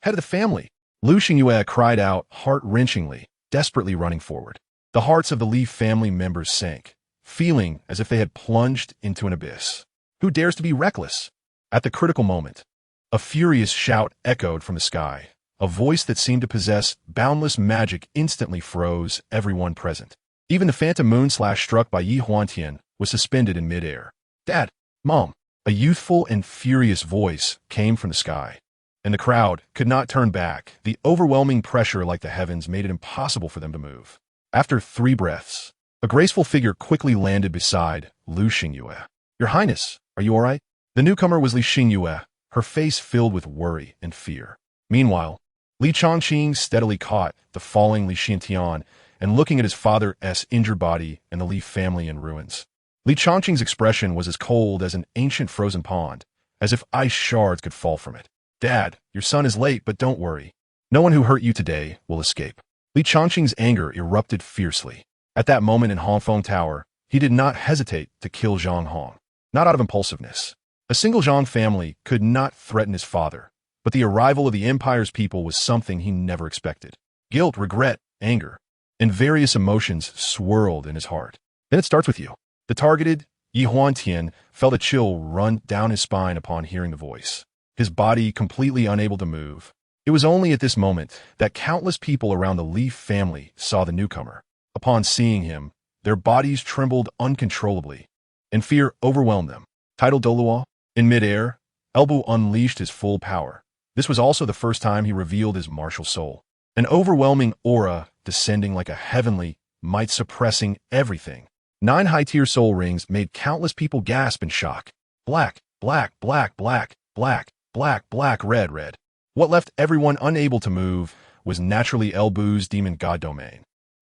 Head of the family! Lu Xingyue cried out heart-wrenchingly, desperately running forward. The hearts of the Li family members sank, feeling as if they had plunged into an abyss. Who dares to be reckless? At the critical moment, a furious shout echoed from the sky. A voice that seemed to possess boundless magic instantly froze everyone present. Even the phantom moon slash struck by Yi Huantian was suspended in midair. Dad! Mom! A youthful and furious voice came from the sky, and the crowd could not turn back. The overwhelming pressure like the heavens made it impossible for them to move. After 3 breaths, a graceful figure quickly landed beside Lu Xingyue. Your Highness, are you all right? The newcomer was Li Xingyue, her face filled with worry and fear. Meanwhile, Li Chongqing steadily caught the falling Li Xiantian and looking at his father's injured body and the Li family in ruins. Li Chongqing's expression was as cold as an ancient frozen pond, as if ice shards could fall from it. Dad, your son is late, but don't worry. No one who hurt you today will escape. Li Chongqing's anger erupted fiercely. At that moment in Hongfeng Tower, he did not hesitate to kill Zhang Hong, not out of impulsiveness. A single Zhang family could not threaten his father, but the arrival of the empire's people was something he never expected. Guilt, regret, anger, and various emotions swirled in his heart. Then it starts with you. The targeted, Yi Huantian, felt a chill run down his spine upon hearing the voice, his body completely unable to move. It was only at this moment that countless people around the Li family saw the newcomer. Upon seeing him, their bodies trembled uncontrollably, and fear overwhelmed them. Titled Douluo, in midair, Elbu unleashed his full power. This was also the first time he revealed his martial soul. An overwhelming aura descending like a heavenly might suppressing everything. 9 high-tier soul rings made countless people gasp in shock. Black, black, black, black, black, black, black, red, red. What left everyone unable to move was naturally Elbu's demon god domain.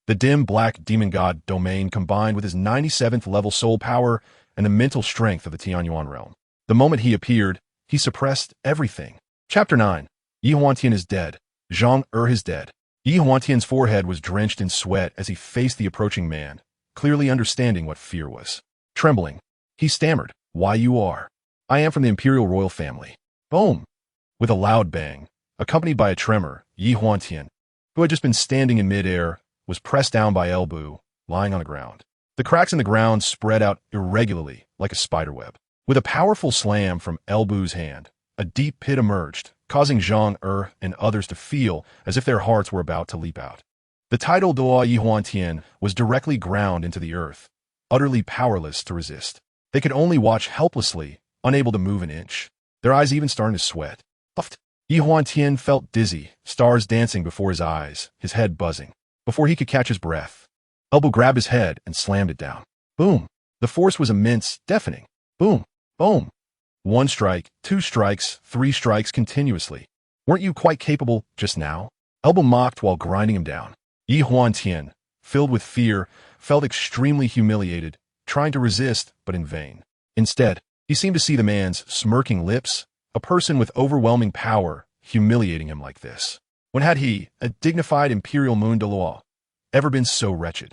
The dim black demon god domain combined with his 97th level soul power and the mental strength of the Tianyuan realm. The moment he appeared, he suppressed everything. Chapter 9. Yi Huantian is dead. Zhang is dead. Yi Huantian's forehead was drenched in sweat as he faced the approaching man, clearly understanding what fear was. Trembling, he stammered, "Why you are? I am from the imperial royal family." Boom! With a loud bang, accompanied by a tremor, Yi Huantian, who had just been standing in midair, was pressed down by Elbu, lying on the ground. The cracks in the ground spread out irregularly like a spiderweb. With a powerful slam from Elbu's hand, a deep pit emerged, causing Zhang and others to feel as if their hearts were about to leap out. The tidal Douluo Yihuantian was directly ground into the earth, utterly powerless to resist. They could only watch helplessly, unable to move an inch. Their eyes even starting to sweat. Puffed. Yihuantian felt dizzy, stars dancing before his eyes, his head buzzing. Before he could catch his breath, Elbow grabbed his head and slammed it down. Boom. The force was immense, deafening. Boom. Boom. 1 strike, 2 strikes, 3 strikes continuously. Weren't you quite capable just now? Elbow mocked while grinding him down. Yihuantian, filled with fear, felt extremely humiliated, trying to resist, but in vain. Instead, he seemed to see the man's smirking lips, a person with overwhelming power, humiliating him like this. When had he, a dignified imperial Moon Douluo, ever been so wretched?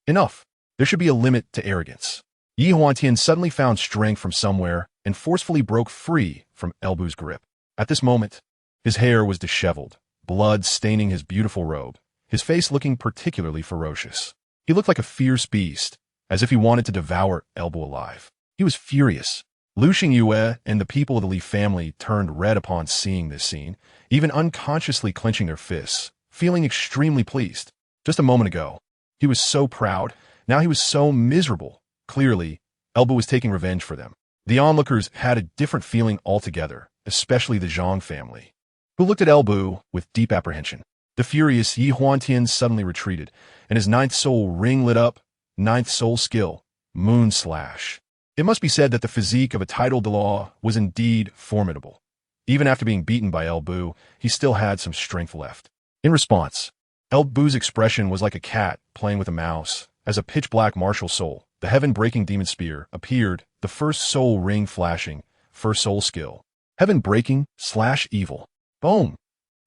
Enough. There should be a limit to arrogance. Yihuantian suddenly found strength from somewhere and forcefully broke free from Elbow's grip. At this moment, his hair was disheveled, blood staining his beautiful robe, his face looking particularly ferocious. He looked like a fierce beast, as if he wanted to devour Elbow alive. He was furious. Lu Xingyue and the people of the Li family turned red upon seeing this scene, even unconsciously clenching their fists, feeling extremely pleased. Just a moment ago, he was so proud, now he was so miserable. Clearly, Elbow was taking revenge for them. The onlookers had a different feeling altogether, especially the Zhang family, who looked at Elbow with deep apprehension. The furious Yihuantian suddenly retreated, and his 9th soul ring lit up, 9th soul skill, Moon Slash. It must be said that the physique of a tidal Douluo was indeed formidable. Even after being beaten by Elbow, he still had some strength left. In response, Elbow's expression was like a cat playing with a mouse, as a pitch-black martial soul, the heaven-breaking demon spear, appeared, the 1st soul ring flashing, 1st soul skill. Heaven-breaking / evil. Boom!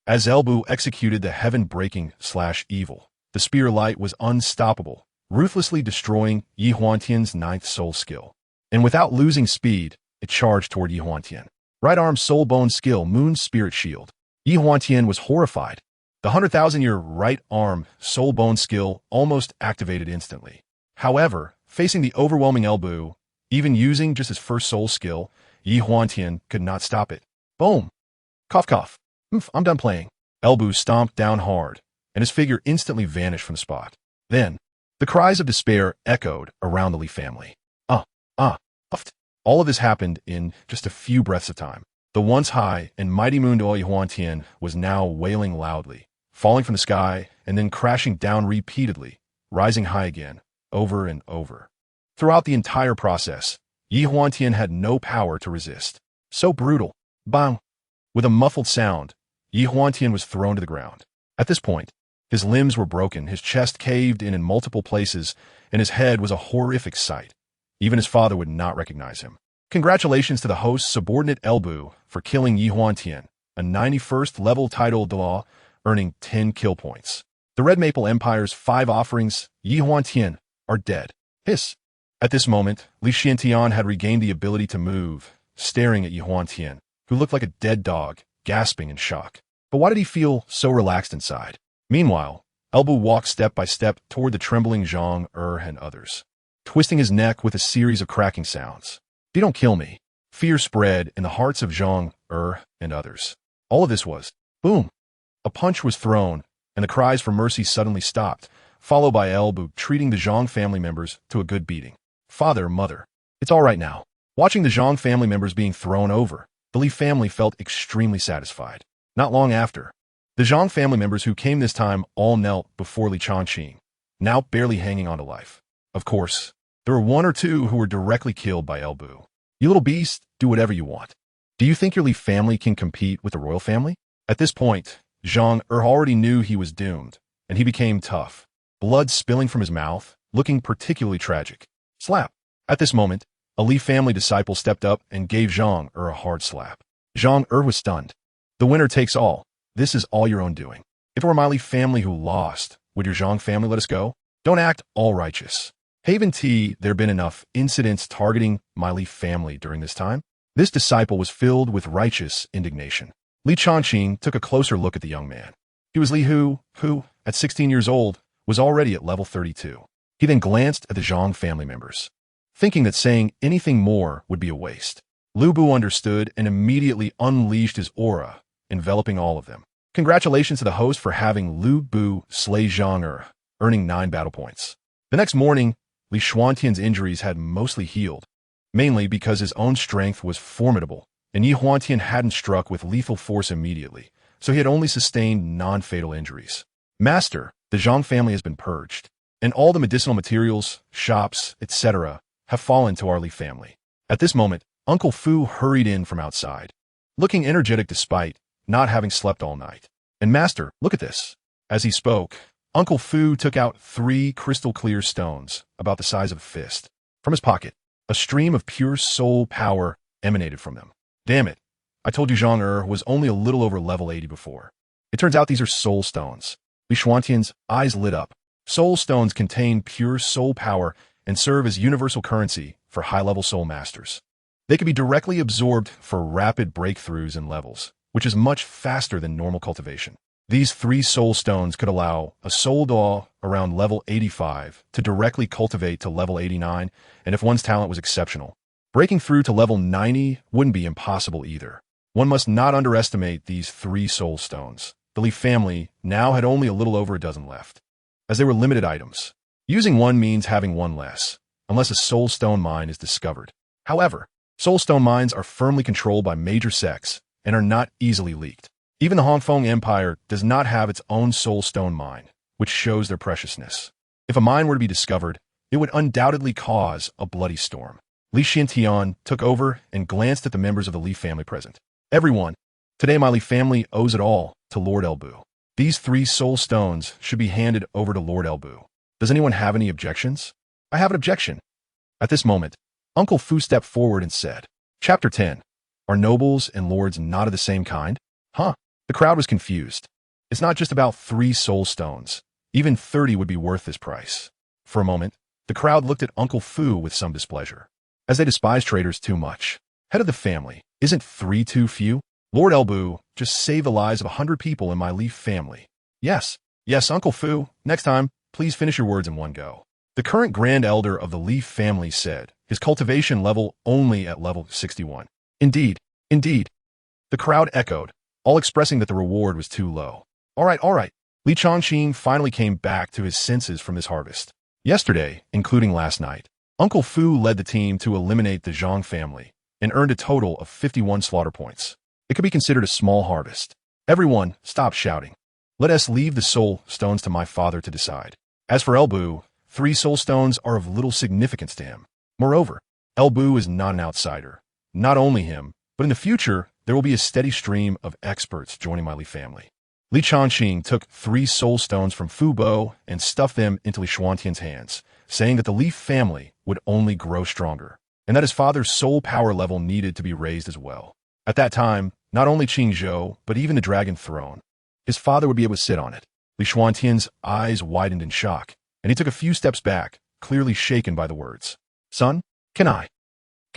As Elbow executed the heaven-breaking / evil, the spear light was unstoppable, ruthlessly destroying Yihuantian's 9th soul skill. And without losing speed, it charged toward Yihuantian. Right arm soul bone skill, Moon Spirit Shield. Yihuantian was horrified. The 100,000-year right arm soul bone skill almost activated instantly. However, facing the overwhelming Elbow, even using just his 1st soul skill, Yihuantian could not stop it. Boom! Cough cough. I'm done playing. Elbow stomped down hard, and his figure instantly vanished from the spot. Then, the cries of despair echoed around the Li family. Puffed. All of this happened in just a few breaths of time. The once high and mighty Moon Douluo Yihuantian was now wailing loudly, falling from the sky and then crashing down repeatedly, rising high again, over and over. Throughout the entire process, Yihuantian had no power to resist. So brutal. Bang! With a muffled sound, Yihuantian was thrown to the ground. At this point, his limbs were broken, his chest caved in multiple places, and his head was a horrific sight. Even his father would not recognize him. Congratulations to the host's subordinate Elbow for killing Yihuantian, a 91st level tidal Douluo, earning 10 kill points. The Red Maple Empire's 5 offerings, Yihuantian, are dead. Hiss. At this moment, Li Xiantian had regained the ability to move, staring at Yihuantian, who looked like a dead dog, gasping in shock. But why did he feel so relaxed inside? Meanwhile, Elbow walked step by step toward the trembling Zhang and others, twisting his neck with a series of cracking sounds. If you don't kill me. Fear spread in the hearts of Zhang and others. All of this was, boom. A punch was thrown, and the cries for mercy suddenly stopped, followed by Elbow treating the Zhang family members to a good beating. Father, mother, it's all right now. Watching the Zhang family members being thrown over, the Li family felt extremely satisfied. Not long after, the Zhang family members who came this time all knelt before Li Changqing, now barely hanging on to life. Of course, there were 1 or 2 who were directly killed by Elbow. You little beast, do whatever you want. Do you think your Li family can compete with the royal family? At this point, Zhang already knew he was doomed, and he became tough, blood spilling from his mouth, looking particularly tragic. Slap. At this moment, a Li family disciple stepped up and gave Zhang a hard slap. Zhang was stunned. The winner takes all. This is all your own doing. If it were my Li family who lost, would your Zhang family let us go? Don't act all righteous. Haven't there been enough incidents targeting my Li family during this time? This disciple was filled with righteous indignation. Li Changqing took a closer look at the young man. He was Li who, at 16 years old, was already at level 32. He then glanced at the Zhang family members, thinking that saying anything more would be a waste. Lu Bu understood and immediately unleashed his aura, enveloping all of them. Congratulations to the host for having Lu Bu slay Zhang Er, earning 9 battle points. The next morning, Li Xuantian's injuries had mostly healed, mainly because his own strength was formidable, and Yi Huantian hadn't struck with lethal force immediately, so he had only sustained non-fatal injuries. Master, the Zhang family has been purged, and all the medicinal materials, shops, etc. have fallen to our Li family. At this moment, Uncle Fu hurried in from outside, looking energetic despite not having slept all night. And Master, look at this. As he spoke, Uncle Fu took out 3 crystal-clear stones, about the size of a fist. From his pocket, a stream of pure soul power emanated from them. Damn it, I told you Zhang Er was only a little over level 80 before. It turns out these are soul stones. Li Xuantian's eyes lit up. Soul stones contain pure soul power and serve as universal currency for high-level soul masters. They can be directly absorbed for rapid breakthroughs in levels, which is much faster than normal cultivation. These 3 soul stones could allow a soul doll around level 85 to directly cultivate to level 89, and if one's talent was exceptional, breaking through to level 90 wouldn't be impossible either. One must not underestimate these 3 soul stones. The Li family now had only a little over a dozen left, as they were limited items. Using one means having one less, unless a soul stone mine is discovered. However, soul stone mines are firmly controlled by major sects and are not easily leaked. Even the Hongfeng Empire does not have its own soul stone mine, which shows their preciousness. If a mine were to be discovered, it would undoubtedly cause a bloody storm. Li Xiantian took over and glanced at the members of the Li family present. Everyone, today my Li family owes it all to Lord Elbu. These 3 soul stones should be handed over to Lord Elbu. Does anyone have any objections? I have an objection. At this moment, Uncle Fu stepped forward and said, Chapter 10. Are nobles and lords not of the same kind? Huh? The crowd was confused. It's not just about 3 soul stones. Even 30 would be worth this price. For a moment, the crowd looked at Uncle Fu with some displeasure, as they despise traders too much. Head of the family, isn't 3 too few? Lord Elbu just saved the lives of 100 people in my Li family. Yes, Uncle Fu, next time, please finish your words in one go. The current Grand Elder of the Li family said, his cultivation level only at level 61. Indeed. The crowd echoed, all expressing that the reward was too low. All right. Li Changqing finally came back to his senses from this harvest. Yesterday, including last night, Uncle Fu led the team to eliminate the Zhang family and earned a total of 51 slaughter points. It could be considered a small harvest. Everyone, stop shouting. Let us leave the soul stones to my father to decide. As for Elbu, 3 soul stones are of little significance to him. Moreover, Elbu is not an outsider. Not only him, but in the future, there will be a steady stream of experts joining my Li family. Li Changqing took 3 soul stones from Fu Bo and stuffed them into Li Xuantian's hands, saying that the Li family would only grow stronger, and that his father's soul power level needed to be raised as well. At that time, not only Qingzhou, but even the Dragon Throne, his father would be able to sit on it. Li Xuantian's eyes widened in shock, and he took a few steps back, clearly shaken by the words. Son, can I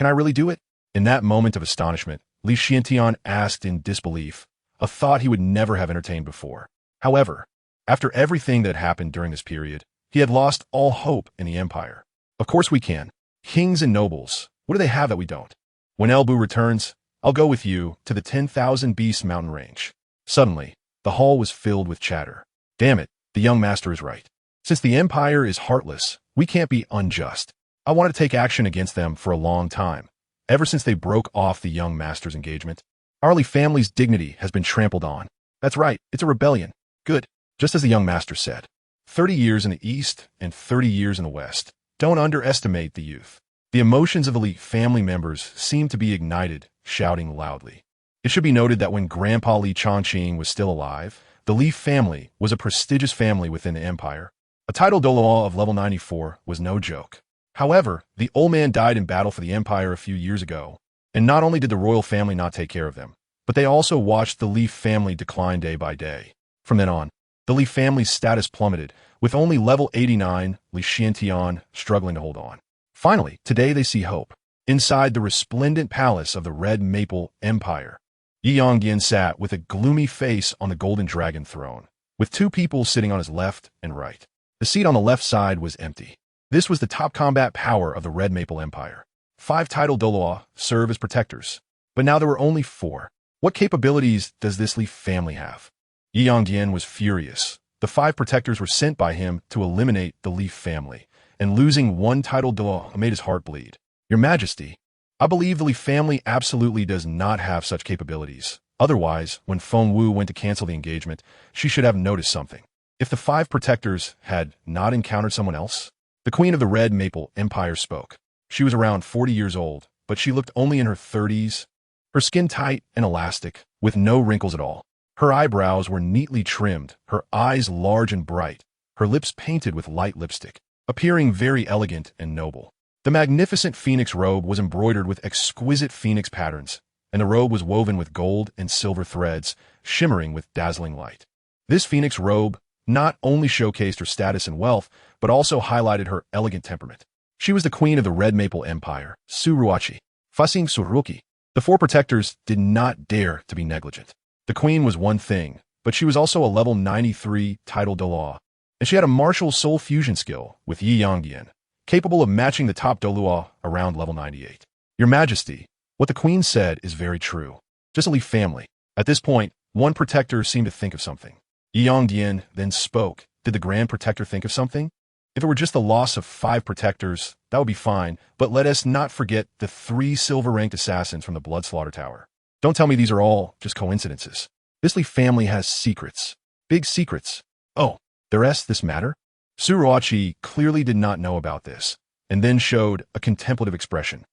really do it? In that moment of astonishment, Li Xiantian asked in disbelief, a thought he would never have entertained before. However, after everything that happened during this period, he had lost all hope in the empire. Of course we can. Kings and nobles, what do they have that we don't? When Elbu returns, I'll go with you to the 10,000 Beast mountain range. Suddenly, the hall was filled with chatter. Damn it, the young master is right. Since the empire is heartless, we can't be unjust. I wanted to take action against them for a long time, ever since they broke off the young master's engagement. Our Li family's dignity has been trampled on. That's right, it's a rebellion. Good, just as the young master said. 30 years in the east and 30 years in the west. Don't underestimate the youth. The emotions of the Li family members seemed to be ignited, shouting loudly. It should be noted that when Grandpa Li Changqing was still alive, the Li family was a prestigious family within the empire. A title Douluo of level 94 was no joke. However, the old man died in battle for the empire a few years ago, and not only did the royal family not take care of them, but they also watched the Li family decline day by day. From then on, the Li family's status plummeted, with only level 89 Li Xiantian struggling to hold on. Finally, today they see hope. Inside the resplendent palace of the Red Maple Empire, Yi Yongyan sat with a gloomy face on the golden dragon throne, with 2 people sitting on his left and right. The seat on the left side was empty. This was the top combat power of the Red Maple Empire. 5 titled Douluo serve as protectors. But now there were only 4. What capabilities does this Li family have? Yi Yongdian was furious. The 5 protectors were sent by him to eliminate the Li family, and losing 1 titled Douluo made his heart bleed. Your Majesty, I believe the Li family absolutely does not have such capabilities. Otherwise, when Feng Wu went to cancel the engagement, she should have noticed something. If the 5 protectors had not encountered someone else? The Queen of the Red Maple Empire spoke. She was around 40 years old, but she looked only in her 30s. Her skin tight and elastic, with no wrinkles at all. Her eyebrows were neatly trimmed, her eyes large and bright, her lips painted with light lipstick, appearing very elegant and noble. The magnificent phoenix robe was embroidered with exquisite phoenix patterns, and the robe was woven with gold and silver threads, shimmering with dazzling light. This phoenix robe not only showcased her status and wealth, but also highlighted her elegant temperament. She was the queen of the Red Maple Empire, Suruachi, Fasing Suruki. The 4 protectors did not dare to be negligent. The queen was one thing, but she was also a level 93 titled Douluo, and she had a martial soul fusion skill with Yi Yongdian, capable of matching the top Douluo around level 98. Your Majesty, what the queen said is very true. Just a Li family. At this point, one protector seemed to think of something. Yi Yongdian then spoke. Did the Grand Protector think of something? If it were just the loss of 5 protectors, that would be fine, but let us not forget the 3 silver-ranked assassins from the Blood Slaughter Tower. Don't tell me these are all just coincidences. This Li family has secrets. Big secrets. Oh, the rest this matter? Suruachi clearly did not know about this, and then showed a contemplative expression.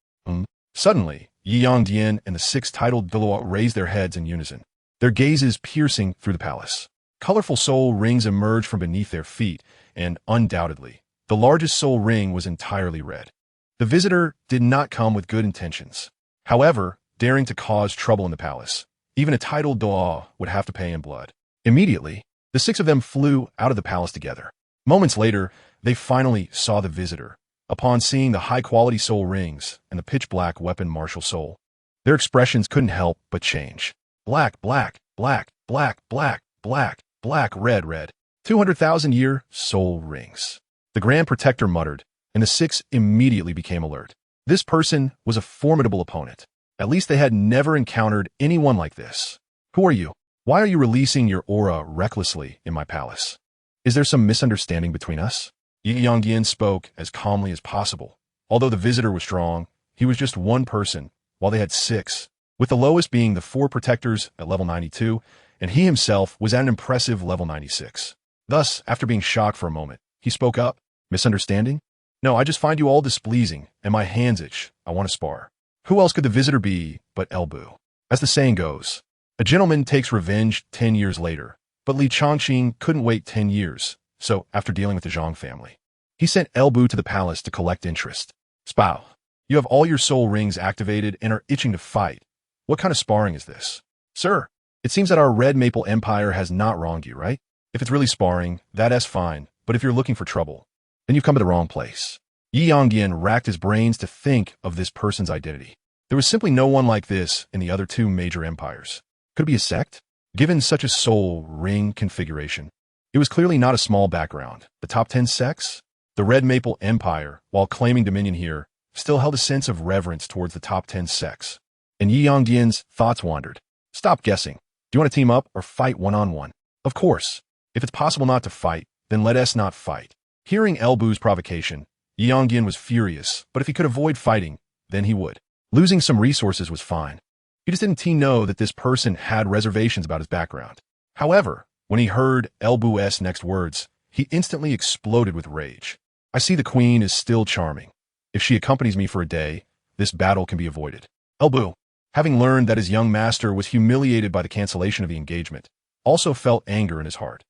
Suddenly, Yi Yongdian and the 6 titled Douluo raised their heads in unison, their gazes piercing through the palace. Colorful soul rings emerged from beneath their feet, and undoubtedly, the largest soul ring was entirely red. The visitor did not come with good intentions. However, daring to cause trouble in the palace, even a titled Douluo would have to pay in blood. Immediately, the 6 of them flew out of the palace together. Moments later, they finally saw the visitor. Upon seeing the high-quality soul rings and the pitch-black weapon martial soul, their expressions couldn't help but change. Black, black, black, black, black, black, black, red, red. 200,000-year soul rings. The Grand Protector muttered, and the 6 immediately became alert. This person was a formidable opponent. At least they had never encountered anyone like this. Who are you? Why are you releasing your aura recklessly in my palace? Is there some misunderstanding between us? Yi Yongdian spoke as calmly as possible. Although the visitor was strong, he was just one person, while they had 6, with the lowest being the 4 protectors at level 92, and he himself was at an impressive level 96. Thus, after being shocked for a moment, he spoke up. Misunderstanding? No, I just find you all displeasing, and my hands itch. I want to spar. Who else could the visitor be but Elbu? As the saying goes, a gentleman takes revenge 10 years later, but Li Chongqing couldn't wait 10 years, so after dealing with the Zhang family, he sent Elbu to the palace to collect interest. Spow, you have all your soul rings activated and are itching to fight. What kind of sparring is this? Sir, it seems that our Red Maple Empire has not wronged you, right? If it's really sparring, that's fine, but if you're looking for trouble, then you've come to the wrong place. Yi Yongdian racked his brains to think of this person's identity. There was simply no one like this in the other 2 major empires. Could it be a sect? Given such a soul ring configuration, it was clearly not a small background. The top 10 sects? The Red Maple Empire, while claiming dominion here, still held a sense of reverence towards the top 10 sects. And Yi Yongdian's thoughts wandered. Stop guessing. Do you want to team up or fight one-on-one? Of course. If it's possible not to fight, then let us not fight. Hearing Elbu's provocation, Yi Yongdian was furious, but if he could avoid fighting, then he would. Losing some resources was fine. He just didn't know that this person had reservations about his background. However, when he heard Elbu's next words, he instantly exploded with rage. I see the queen is still charming. If she accompanies me for a day, this battle can be avoided. Elbu, having learned that his young master was humiliated by the cancellation of the engagement, also felt anger in his heart.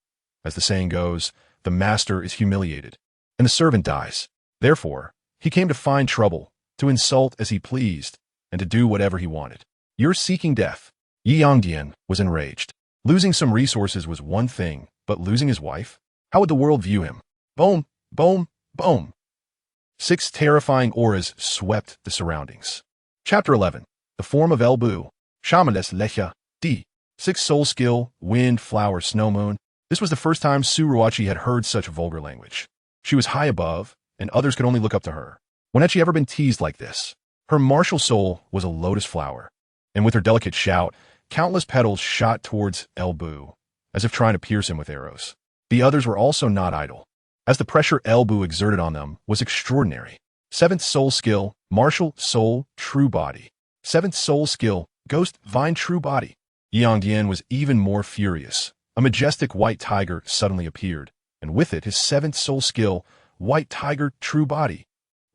As the saying goes, the master is humiliated, and the servant dies. Therefore, he came to find trouble, to insult as he pleased, and to do whatever he wanted. You're seeking death. Yi Yongdian was enraged. Losing some resources was one thing, but losing his wife? How would the world view him? Boom, boom, boom. 6 terrifying auras swept the surroundings. Chapter 11. The Form of Elbu. Shamaness Lecha. D. 6 Soul Skill, Wind, Flower, Snow Moon. This was the first time Suruachi had heard such vulgar language. She was high above, and others could only look up to her. When had she ever been teased like this? Her martial soul was a lotus flower, and with her delicate shout, countless petals shot towards El Bu, as if trying to pierce him with arrows. The others were also not idle, as the pressure El Bu exerted on them was extraordinary. Seventh soul skill, martial soul, true body. Seventh soul skill, ghost, vine, true body. Yangdian was even more furious. A majestic white tiger suddenly appeared, and with it his seventh soul skill, white tiger, true body.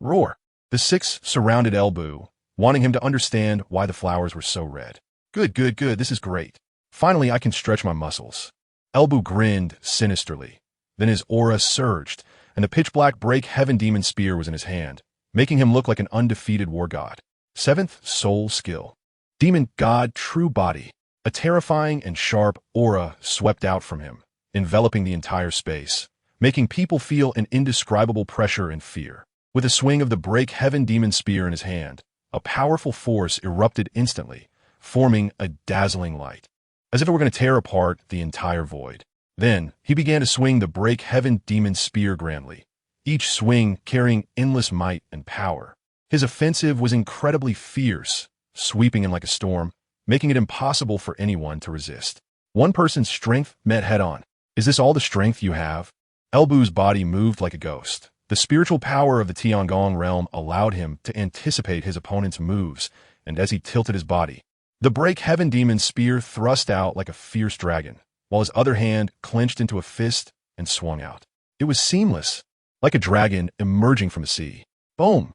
Roar. The six surrounded El Bu, wanting him to understand why the flowers were so red. Good, good, good, this is great. Finally, I can stretch my muscles. El Bu grinned sinisterly. Then his aura surged, and the pitch-black break heaven demon spear was in his hand, making him look like an undefeated war god. Seventh soul skill. Demon god, true body. A terrifying and sharp aura swept out from him, enveloping the entire space, making people feel an indescribable pressure and fear. With a swing of the break heaven demon spear in his hand, a powerful force erupted instantly, forming a dazzling light, as if it were going to tear apart the entire void. Then, he began to swing the break heaven demon spear grandly, each swing carrying endless might and power. His offensive was incredibly fierce, sweeping in like a storm, making it impossible for anyone to resist. One person's strength met head-on. Is this all the strength you have? El Bu's body moved like a ghost. The spiritual power of the Tiangong realm allowed him to anticipate his opponent's moves, and as he tilted his body, the break heaven demon's spear thrust out like a fierce dragon, while his other hand clenched into a fist and swung out. It was seamless, like a dragon emerging from the sea. Boom!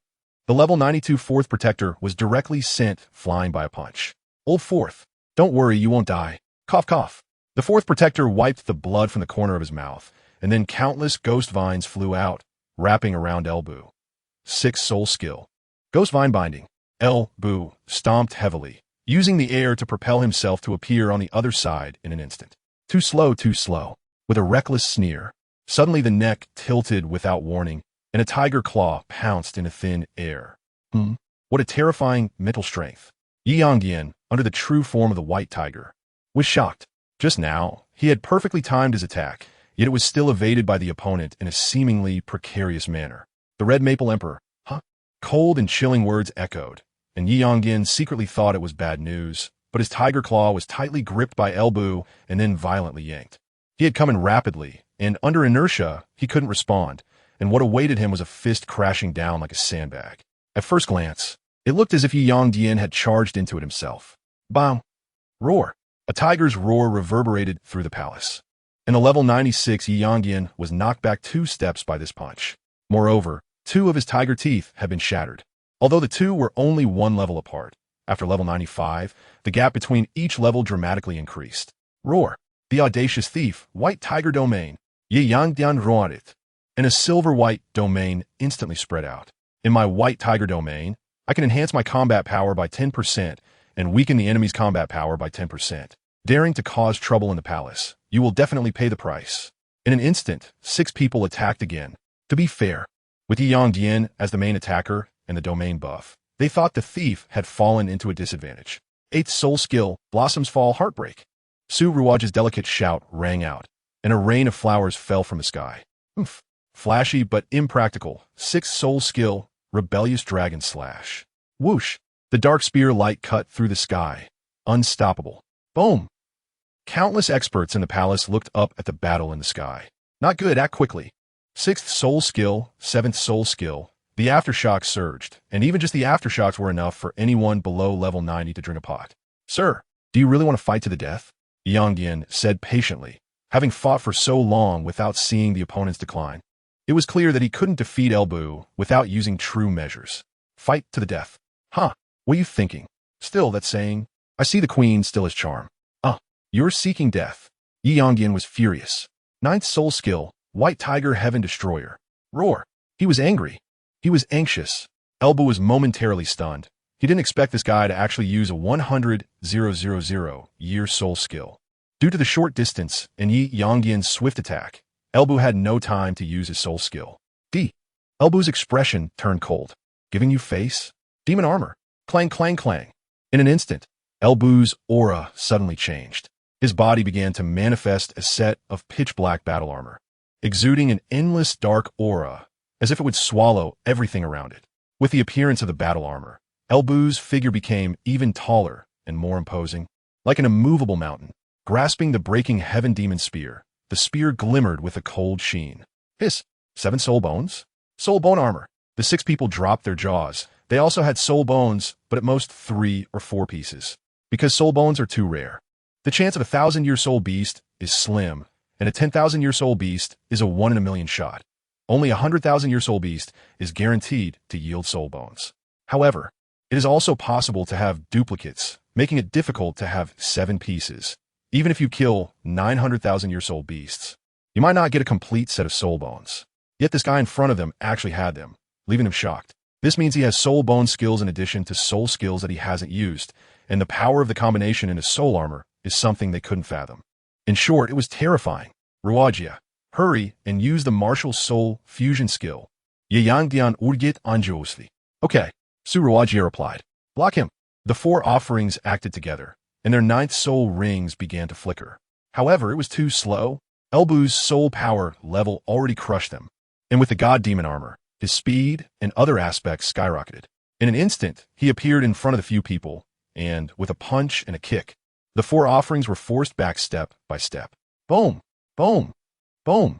The level 92 fourth protector was directly sent flying by a punch. Old fourth, don't worry, you won't die. Cough, cough. The fourth protector wiped the blood from the corner of his mouth, and then countless ghost vines flew out, wrapping around El Bu. Sixth soul skill. Ghost vine binding. El Bu stomped heavily, using the air to propel himself to appear on the other side in an instant. Too slow, too slow. With a reckless sneer, suddenly the neck tilted without warning, and a tiger claw pounced into thin air. What a terrifying mental strength. Yi Yangdian, under the true form of the white tiger, was shocked. Just now, he had perfectly timed his attack, yet it was still evaded by the opponent in a seemingly precarious manner. The Red Maple Emperor, huh? Cold and chilling words echoed, and Yi Yangdian secretly thought it was bad news, but his tiger claw was tightly gripped by El Bu and then violently yanked. He had come in rapidly, and under inertia, he couldn't respond, and what awaited him was a fist crashing down like a sandbag. At first glance, it looked as if Yi Yangdian had charged into it himself. Bam! Roar! A tiger's roar reverberated through the palace. In a level 96, Yi Yangdian was knocked back 2 steps by this punch. Moreover, 2 of his tiger teeth had been shattered. Although the 2 were only 1 level apart, after level 95, the gap between each level dramatically increased. Roar! The audacious thief, white tiger domain. Yi Yangdian roared it, and a silver-white domain instantly spread out. In my white tiger domain, I can enhance my combat power by 10% and weaken the enemy's combat power by 10%. Daring to cause trouble in the palace, you will definitely pay the price. In an instant, 6 people attacked again. To be fair, with Yi Yangdian as the main attacker and the domain buff, they thought the thief had fallen into a disadvantage. 8th soul skill, Blossoms Fall Heartbreak. Su Ruaj's delicate shout rang out, and a rain of flowers fell from the sky. Oof. Flashy but impractical. 6th soul skill, Rebellious Dragon Slash. Whoosh! The dark spear light cut through the sky. Unstoppable. Boom! Countless experts in the palace looked up at the battle in the sky. Not good, act quickly. 6th soul skill, 7th soul skill. The aftershocks surged, and even just the aftershocks were enough for anyone below level 90 to drink a pot. Sir, do you really want to fight to the death? Yangdian said patiently, having fought for so long without seeing the opponent's decline. It was clear that he couldn't defeat El Bu without using true measures. Fight to the death. Huh, what are you thinking? Still, that's saying, I see the queen still has charm. You're seeking death. Yi Yangdian was furious. 9th soul skill, White Tiger Heaven Destroyer. Roar. He was angry. He was anxious. El Bu was momentarily stunned. He didn't expect this guy to actually use a 100,000 year soul skill. Due to the short distance and Yi Yangdian's swift attack, El Bu had no time to use his soul skill. El Bu's expression turned cold. Giving you face? Demon armor. Clang, clang, clang. In an instant, El Bu's aura suddenly changed. His body began to manifest a set of pitch-black battle armor, exuding an endless dark aura, as if it would swallow everything around it. With the appearance of the battle armor, Elbu's figure became even taller and more imposing, like an immovable mountain. Grasping the breaking heaven demon spear, the spear glimmered with a cold sheen. Hiss! 7 soul bones? Soul bone armor. The 6 people dropped their jaws. They also had soul bones, but at most 3 or 4 pieces. Because soul bones are too rare. The chance of a 1,000-year soul beast is slim, and a 10,000-year soul beast is a 1 in a million shot. Only a 100,000-year soul beast is guaranteed to yield soul bones. However, it is also possible to have duplicates, making it difficult to have 7 pieces. Even if you kill 900,000-year soul beasts, you might not get a complete set of soul bones. Yet this guy in front of them actually had them, leaving him shocked. This means he has soul bone skills in addition to soul skills that he hasn't used, and the power of the combination in his soul armor is something they couldn't fathom. In short, it was terrifying. Ruajia, hurry and use the martial soul fusion skill. Yayangdian urgit anjosli. Okay, Su Ruajia replied. Block him. The 4 offerings acted together, and their 9th soul rings began to flicker. However, it was too slow. Elbu's soul power level already crushed them, and with the god demon armor, his speed and other aspects skyrocketed. In an instant, he appeared in front of the few people, and with a punch and a kick, the 4 offerings were forced back step by step. Boom! Boom! Boom!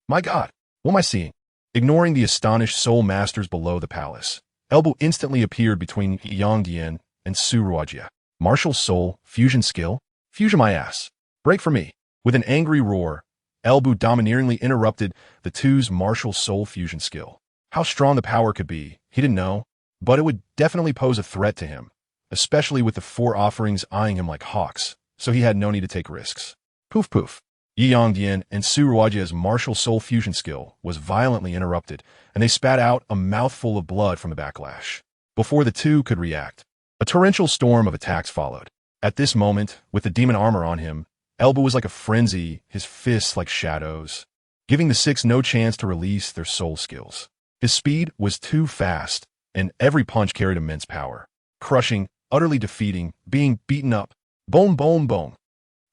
My god, what am I seeing? Ignoring the astonished soul masters below the palace, Elbu instantly appeared between Yangdian and Su Ruajia. Martial soul, fusion skill? Fusion my ass. Break for me. With an angry roar, Elbu domineeringly interrupted the two's martial soul fusion skill. How strong the power could be, he didn't know, but it would definitely pose a threat to him, especially with the 4 offerings eyeing him like hawks, so he had no need to take risks. Poof poof. Yangdian and Su Ruajia's martial soul fusion skill was violently interrupted, and they spat out a mouthful of blood from the backlash. Before the 2 could react, a torrential storm of attacks followed. At this moment, with the demon armor on him, Elbu was like a frenzy, his fists like shadows, giving the 6 no chance to release their soul skills. His speed was too fast, and every punch carried immense power. Crushing, utterly defeating, being beaten up. Boom, boom, boom.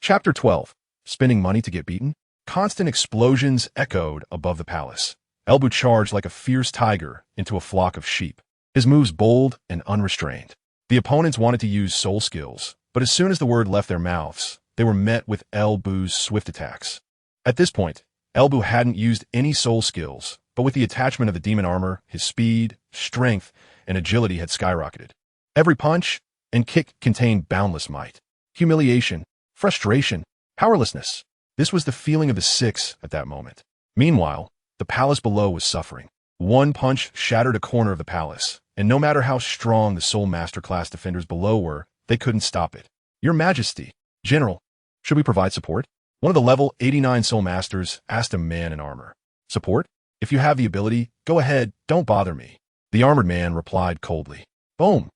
Chapter 12. Spending money to get beaten? Constant explosions echoed above the palace. Elbu charged like a fierce tiger into a flock of sheep, his moves bold and unrestrained. The opponents wanted to use soul skills, but as soon as the word left their mouths, they were met with Elbu's swift attacks. At this point, Elbu hadn't used any soul skills, but with the attachment of the demon armor, his speed, strength, and agility had skyrocketed. Every punch and kick contained boundless might, humiliation, frustration, powerlessness. This was the feeling of the 6 at that moment. Meanwhile, the palace below was suffering. One punch shattered a corner of the palace, and no matter how strong the Soul Master class defenders below were, they couldn't stop it. Your Majesty, General, should we provide support? One of the level 89 Soul Masters asked a man in armor. Support? If you have the ability, go ahead, don't bother me. The armored man replied coldly. Boom!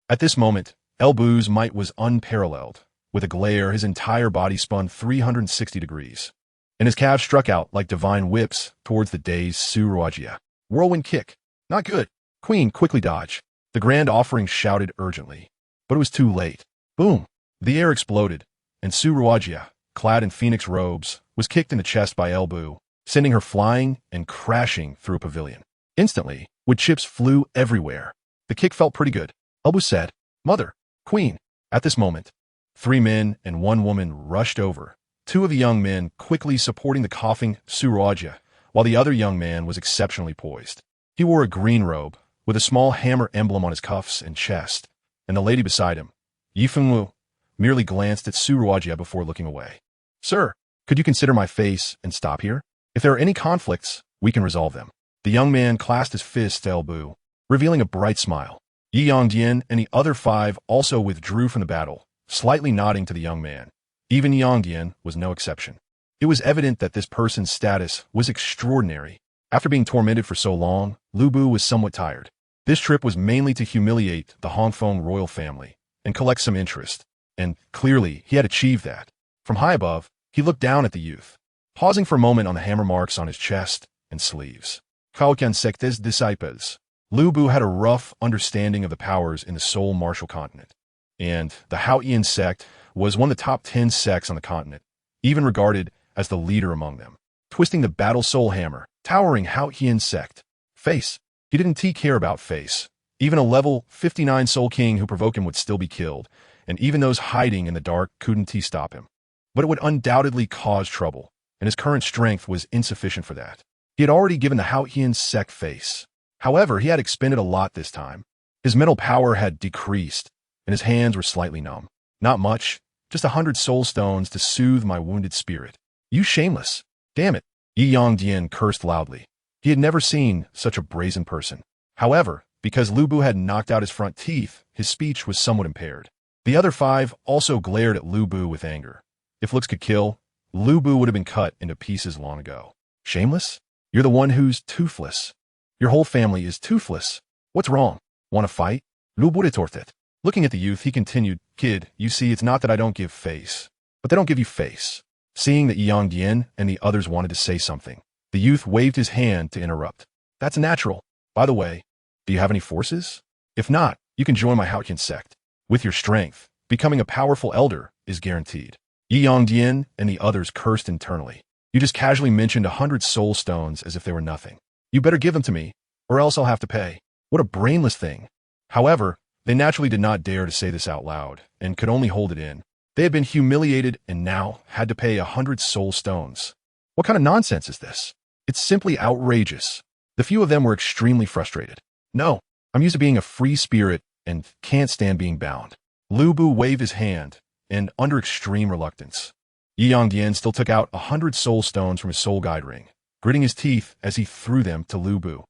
At this moment, Elbu's might was unparalleled. With a glare, his entire body spun 360 degrees, and his calves struck out like divine whips towards the dazed Su Ruajia. Whirlwind kick. Not good. Queen, quickly dodge. The Grand Offering shouted urgently, but it was too late. Boom! The air exploded, and Su Ruajia, clad in phoenix robes, was kicked in the chest by Elbu, sending her flying and crashing through a pavilion. Instantly, wood chips flew everywhere. The kick felt pretty good. Elbu said, Mother, Queen. At this moment, 3 men and 1 woman rushed over, 2 of the young men quickly supporting the coughing Su Ruajia, while the other young man was exceptionally poised. He wore a green robe, with a small hammer emblem on his cuffs and chest, and the lady beside him, Yifengwu, merely glanced at Su Ruajia before looking away. Sir, could you consider my face and stop here? If there are any conflicts, we can resolve them. The young man clasped his fist to Elbu, revealing a bright smile. Yi Yangdian and the other 5 also withdrew from the battle, slightly nodding to the young man. Even Yangdian was no exception. It was evident that this person's status was extraordinary. After being tormented for so long, Lu Bu was somewhat tired. This trip was mainly to humiliate the Hongfeng royal family and collect some interest, and clearly he had achieved that. From high above, he looked down at the youth, pausing for a moment on the hammer marks on his chest and sleeves. Kaokan sectes disciples. Lu Bu had a rough understanding of the powers in the Soul Martial continent, and the Haotian sect was one of the top 10 sects on the continent, even regarded as the leader among them. Twisting the Battle Soul Hammer, towering Haotian sect. Face. He didn't care about face. Even a level 59 Soul King who provoked him would still be killed, and even those hiding in the dark couldn't stop him. But it would undoubtedly cause trouble, and his current strength was insufficient for that. He had already given the Haotian sect face. However, he had expended a lot this time. His mental power had decreased, and his hands were slightly numb. Not much, just 100 soul stones to soothe my wounded spirit. You shameless. Damn it. Yi Yongdian cursed loudly. He had never seen such a brazen person. However, because Lu Bu had knocked out his front teeth, his speech was somewhat impaired. The other 5 also glared at Lu Bu with anger. If looks could kill, Lu Bu would have been cut into pieces long ago. Shameless? You're the one who's toothless. Your whole family is toothless. What's wrong? Want to fight? Lu Bu retorted. Looking at the youth, he continued, Kid, you see, it's not that I don't give face, but they don't give you face. Seeing that Yang Dian and the others wanted to say something, the youth waved his hand to interrupt. That's natural. By the way, do you have any forces? If not, you can join my Haotian sect. With your strength, becoming a powerful elder is guaranteed. Yi Yongdian and the others cursed internally. You just casually mentioned 100 soul stones as if they were nothing. You better give them to me, or else I'll have to pay. What a brainless thing. However, they naturally did not dare to say this out loud, and could only hold it in. They had been humiliated and now had to pay 100 soul stones. What kind of nonsense is this? It's simply outrageous. The few of them were extremely frustrated. No, I'm used to being a free spirit and can't stand being bound. Lu Bu waved his hand, and under extreme reluctance, Yi Yongdian still took out 100 soul stones from his soul guide ring, gritting his teeth as he threw them to Lu Bu.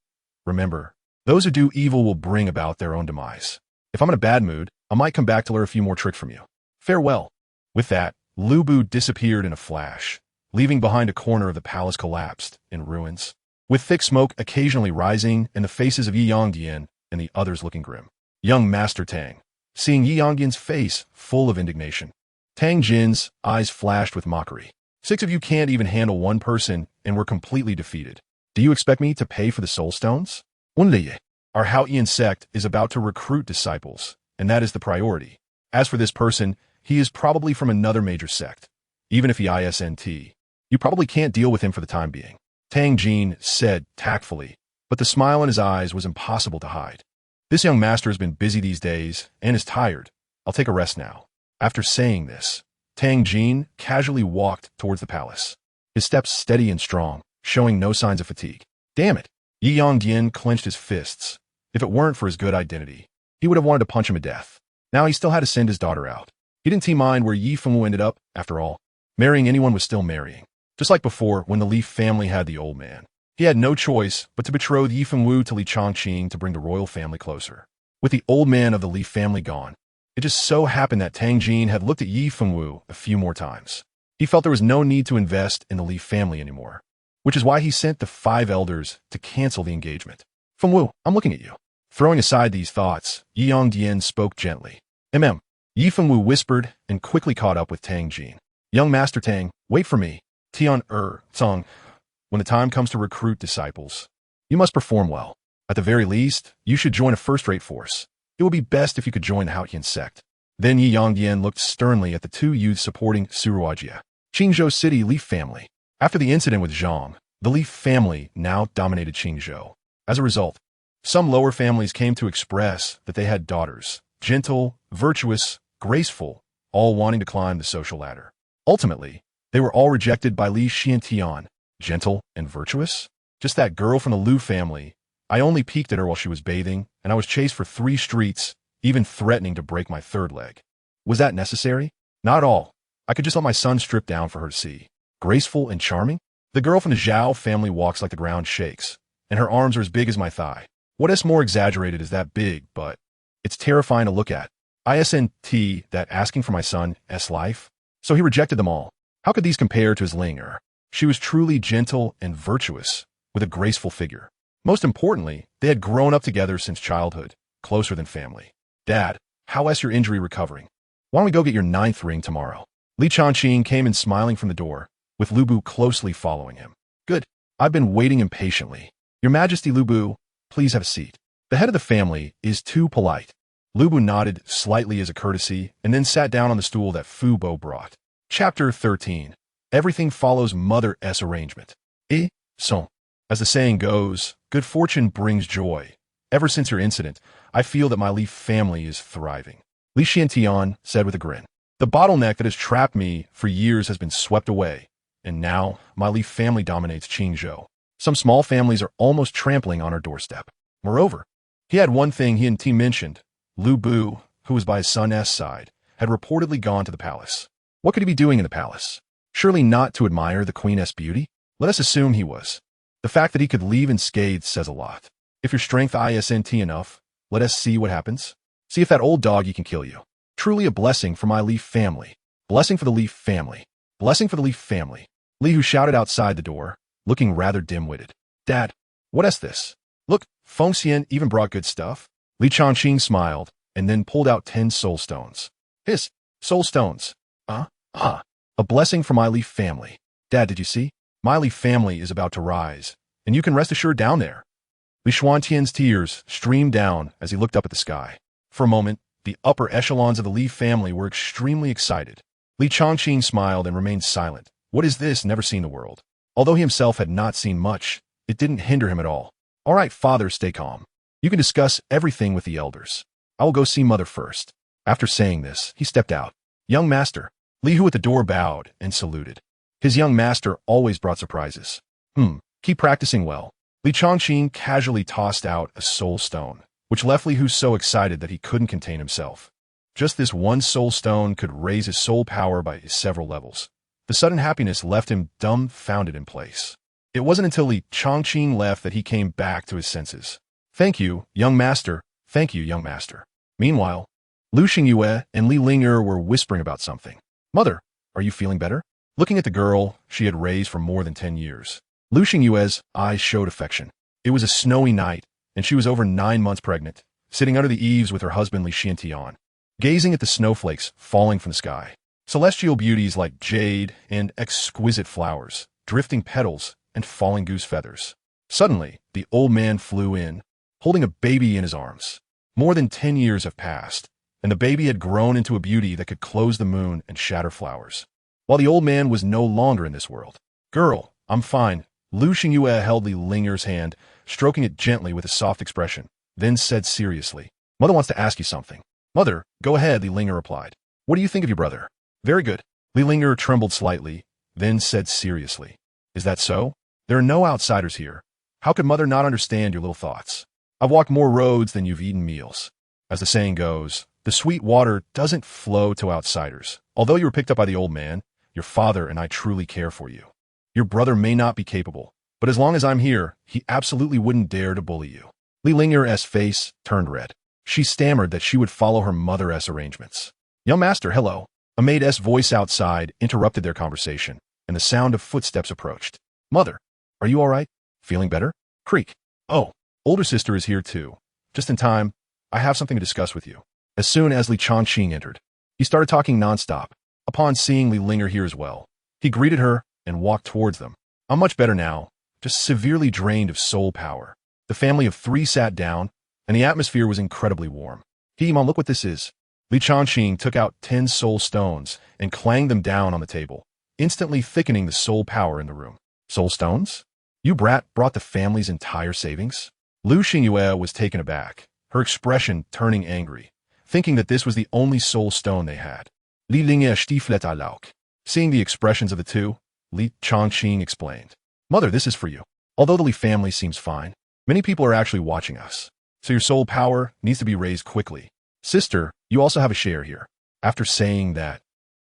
Remember, those who do evil will bring about their own demise. If I'm in a bad mood, I might come back to learn a few more tricks from you. Farewell. With that, Lu Bu disappeared in a flash, leaving behind a corner of the palace collapsed in ruins, with thick smoke occasionally rising and the faces of Yi Yongdian and the others looking grim. Young Master Tang, seeing Yi Yongdian's face full of indignation. Tang Jin's eyes flashed with mockery. 6 of you can't even handle one person and were completely defeated. Do you expect me to pay for the soul stones? Our Haotian sect is about to recruit disciples, and that is the priority. As for this person, he is probably from another major sect. Even if he isn't, you probably can't deal with him for the time being. Tang Jin said tactfully, but the smile in his eyes was impossible to hide. This young master has been busy these days and is tired. I'll take a rest now. After saying this, Tang Jin casually walked towards the palace, his steps steady and strong, showing no signs of fatigue. Damn it! Yi Yongdian clenched his fists. If it weren't for his good identity, he would have wanted to punch him to death. Now he still had to send his daughter out. He didn't mind where Yi Fengwu ended up, after all. Marrying anyone was still marrying. Just like before, when the Li family had the old man. He had no choice but to betroth Yi Fengwu to Li Chongqing to bring the royal family closer. With the old man of the Li family gone, it just so happened that Tang Jin had looked at Yi Fengwu a few more times. He felt there was no need to invest in the Li family anymore, which is why he sent the 5 elders to cancel the engagement. Fengwu, I'm looking at you. Throwing aside these thoughts, Yi Yongdian spoke gently. Yi Fengwu whispered and quickly caught up with Tang Jin. Young Master Tang, wait for me. Tian Song. When the time comes to recruit disciples, you must perform well. At the very least, you should join a first-rate force. It would be best if you could join the Haotian sect. Then Yi Yongdian looked sternly at the 2 youths supporting Suruajia, Qingzhou City Li family. After the incident with Zhang, the Li family now dominated Qingzhou. As a result, some lower families came to express that they had daughters, gentle, virtuous, graceful, all wanting to climb the social ladder. Ultimately, they were all rejected by Li Xiantian. Gentle and virtuous? Just that girl from the Lu family. I only peeked at her while she was bathing, and I was chased for 3 streets, even threatening to break my 3rd leg. Was that necessary? Not at all. I could just let my son strip down for her to see. Graceful and charming? The girl from the Zhao family walks like the ground shakes, and her arms are as big as my thigh. What is more exaggerated is that big, but it's terrifying to look at. Isn't that asking for my son's life? So he rejected them all. How could these compare to his Linger? She was truly gentle and virtuous, with a graceful figure. Most importantly, they had grown up together since childhood, closer than family. Dad, how is your injury recovering? Why don't we go get your 9th ring tomorrow? Li Chongqing came in smiling from the door, with Lu Bu closely following him. Good. I've been waiting impatiently. Your Majesty Lu Bu, please have a seat. The head of the family is too polite. Lu Bu nodded slightly as a courtesy and then sat down on the stool that Fu Bo brought. Chapter 13. Everything follows Mother's arrangement. Son. As the saying goes, good fortune brings joy, Ever since your incident, I feel that my Li family is thriving. Li Xiantian said with a grin. The bottleneck that has trapped me for years has been swept away, and now my Li family dominates Qingzhou. Some small families are almost trampling on our doorstep. Moreover, he had one thing he and T mentioned. Lu Bu, who was by his son's side, had reportedly gone to the palace. What could he be doing in the palace? Surely not to admire the queen's beauty? Let us assume he was. The fact that he could leave unscathed says a lot. If your strength isn't enough, let us see what happens. See if that old doggy can kill you. Truly a blessing for my Li family. Blessing for the Li family. Blessing for the Li family. Li, who shouted outside the door, looking rather dim-witted. Dad, what is this? Look, Feng Xian even brought good stuff. Li Changqing smiled, and then pulled out 10 soul stones. His soul stones. A blessing for my Li family. Dad, did you see? My Li family is about to rise, and you can rest assured down there. Li Xuantian's tears streamed down as he looked up at the sky. For a moment, the upper echelons of the Li family were extremely excited. Li Changqing smiled and remained silent. What is this? Never seen the world. Although he himself had not seen much, it didn't hinder him at all. All right, father, stay calm. You can discuss everything with the elders. I will go see mother first. After saying this, he stepped out. Young master. Li, who at the door bowed and saluted. His young master always brought surprises. Keep practicing well. Li Changqing casually tossed out a soul stone, which left Li Hu so excited that he couldn't contain himself. Just this one soul stone could raise his soul power by several levels. The sudden happiness left him dumbfounded in place. It wasn't until Li Changqing left that he came back to his senses. Thank you, young master. Thank you, young master. Meanwhile, Lu Xingyue and Li Ling'er were whispering about something. Mother, are you feeling better? Looking at the girl she had raised for more than 10 years, Lu Xingyue's eyes showed affection. It was a snowy night, and she was over 9 months pregnant, sitting under the eaves with her husband Li Xiantian, gazing at the snowflakes falling from the sky. Celestial beauties like jade and exquisite flowers, drifting petals, and falling goose feathers. Suddenly, the old man flew in, holding a baby in his arms. More than 10 years have passed, and the baby had grown into a beauty that could close the moon and shatter flowers. While the old man was no longer in this world. Girl, I'm fine. Lu Xingyue held Li Ling'er's hand, stroking it gently with a soft expression, then said seriously, Mother wants to ask you something. Mother, go ahead, Li Ling'er replied. What do you think of your brother? Very good. Li Ling'er trembled slightly, then said seriously, Is that so? There are no outsiders here. How could Mother not understand your little thoughts? I've walked more roads than you've eaten meals. As the saying goes, the sweet water doesn't flow to outsiders. Although you were picked up by the old man, your father and I truly care for you. Your brother may not be capable, but as long as I'm here, he absolutely wouldn't dare to bully you. Li Ling'er's face turned red. She stammered that she would follow her mother's arrangements. Young master, hello. A maid's voice outside interrupted their conversation, and the sound of footsteps approached. Mother, are you all right? Feeling better? Creak. Oh, older sister is here too. Just in time. I have something to discuss with you. As soon as Li Changqing entered, he started talking nonstop. Upon seeing Li Ling'er here as well, he greeted her and walked towards them. I'm much better now, just severely drained of soul power. The family of 3 sat down, and the atmosphere was incredibly warm. Mom, look what this is. Li Changqing took out 10 soul stones and clanged them down on the table, instantly thickening the soul power in the room. Soul stones? You brat brought the family's entire savings? Lu Xingyue was taken aback, her expression turning angry, thinking that this was the only soul stone they had. Li Ling'er stiflet alauk. Seeing the expressions of the two, Li Changqing explained. Mother, this is for you. Although the Li family seems fine, many people are actually watching us. So your soul power needs to be raised quickly. Sister, you also have a share here. After saying that,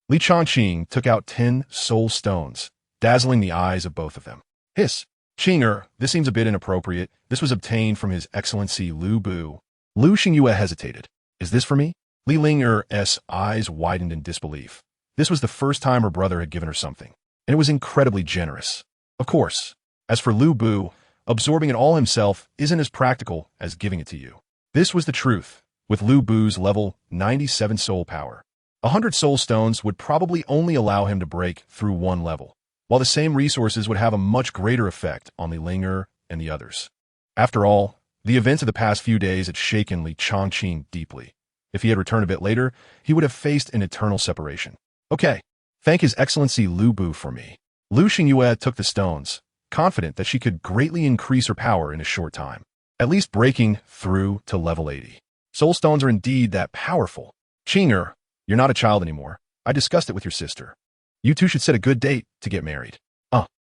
Li Changqing took out 10 soul stones, dazzling the eyes of both of them. Hiss. Qinger, this seems a bit inappropriate. This was obtained from His Excellency Lu Bu. Lu Xingyue hesitated. Is this for me? Li Ling'er's eyes widened in disbelief. This was the first time her brother had given her something, and it was incredibly generous. Of course. As for Lu Bu, absorbing it all himself isn't as practical as giving it to you. This was the truth. With Lu Bu's level 97 soul power, 100 soul stones would probably only allow him to break through 1 level, while the same resources would have a much greater effect on Li Ling'er and the others. After all, the events of the past few days had shaken Li Changqing deeply. If he had returned a bit later, he would have faced an eternal separation. Okay, thank His Excellency Lu Bu for me. Lu Xingyue took the stones, confident that she could greatly increase her power in a short time. at least breaking through to level 80. Soul stones are indeed that powerful. Qinger, you're not a child anymore. I discussed it with your sister. You two should set a good date to get married.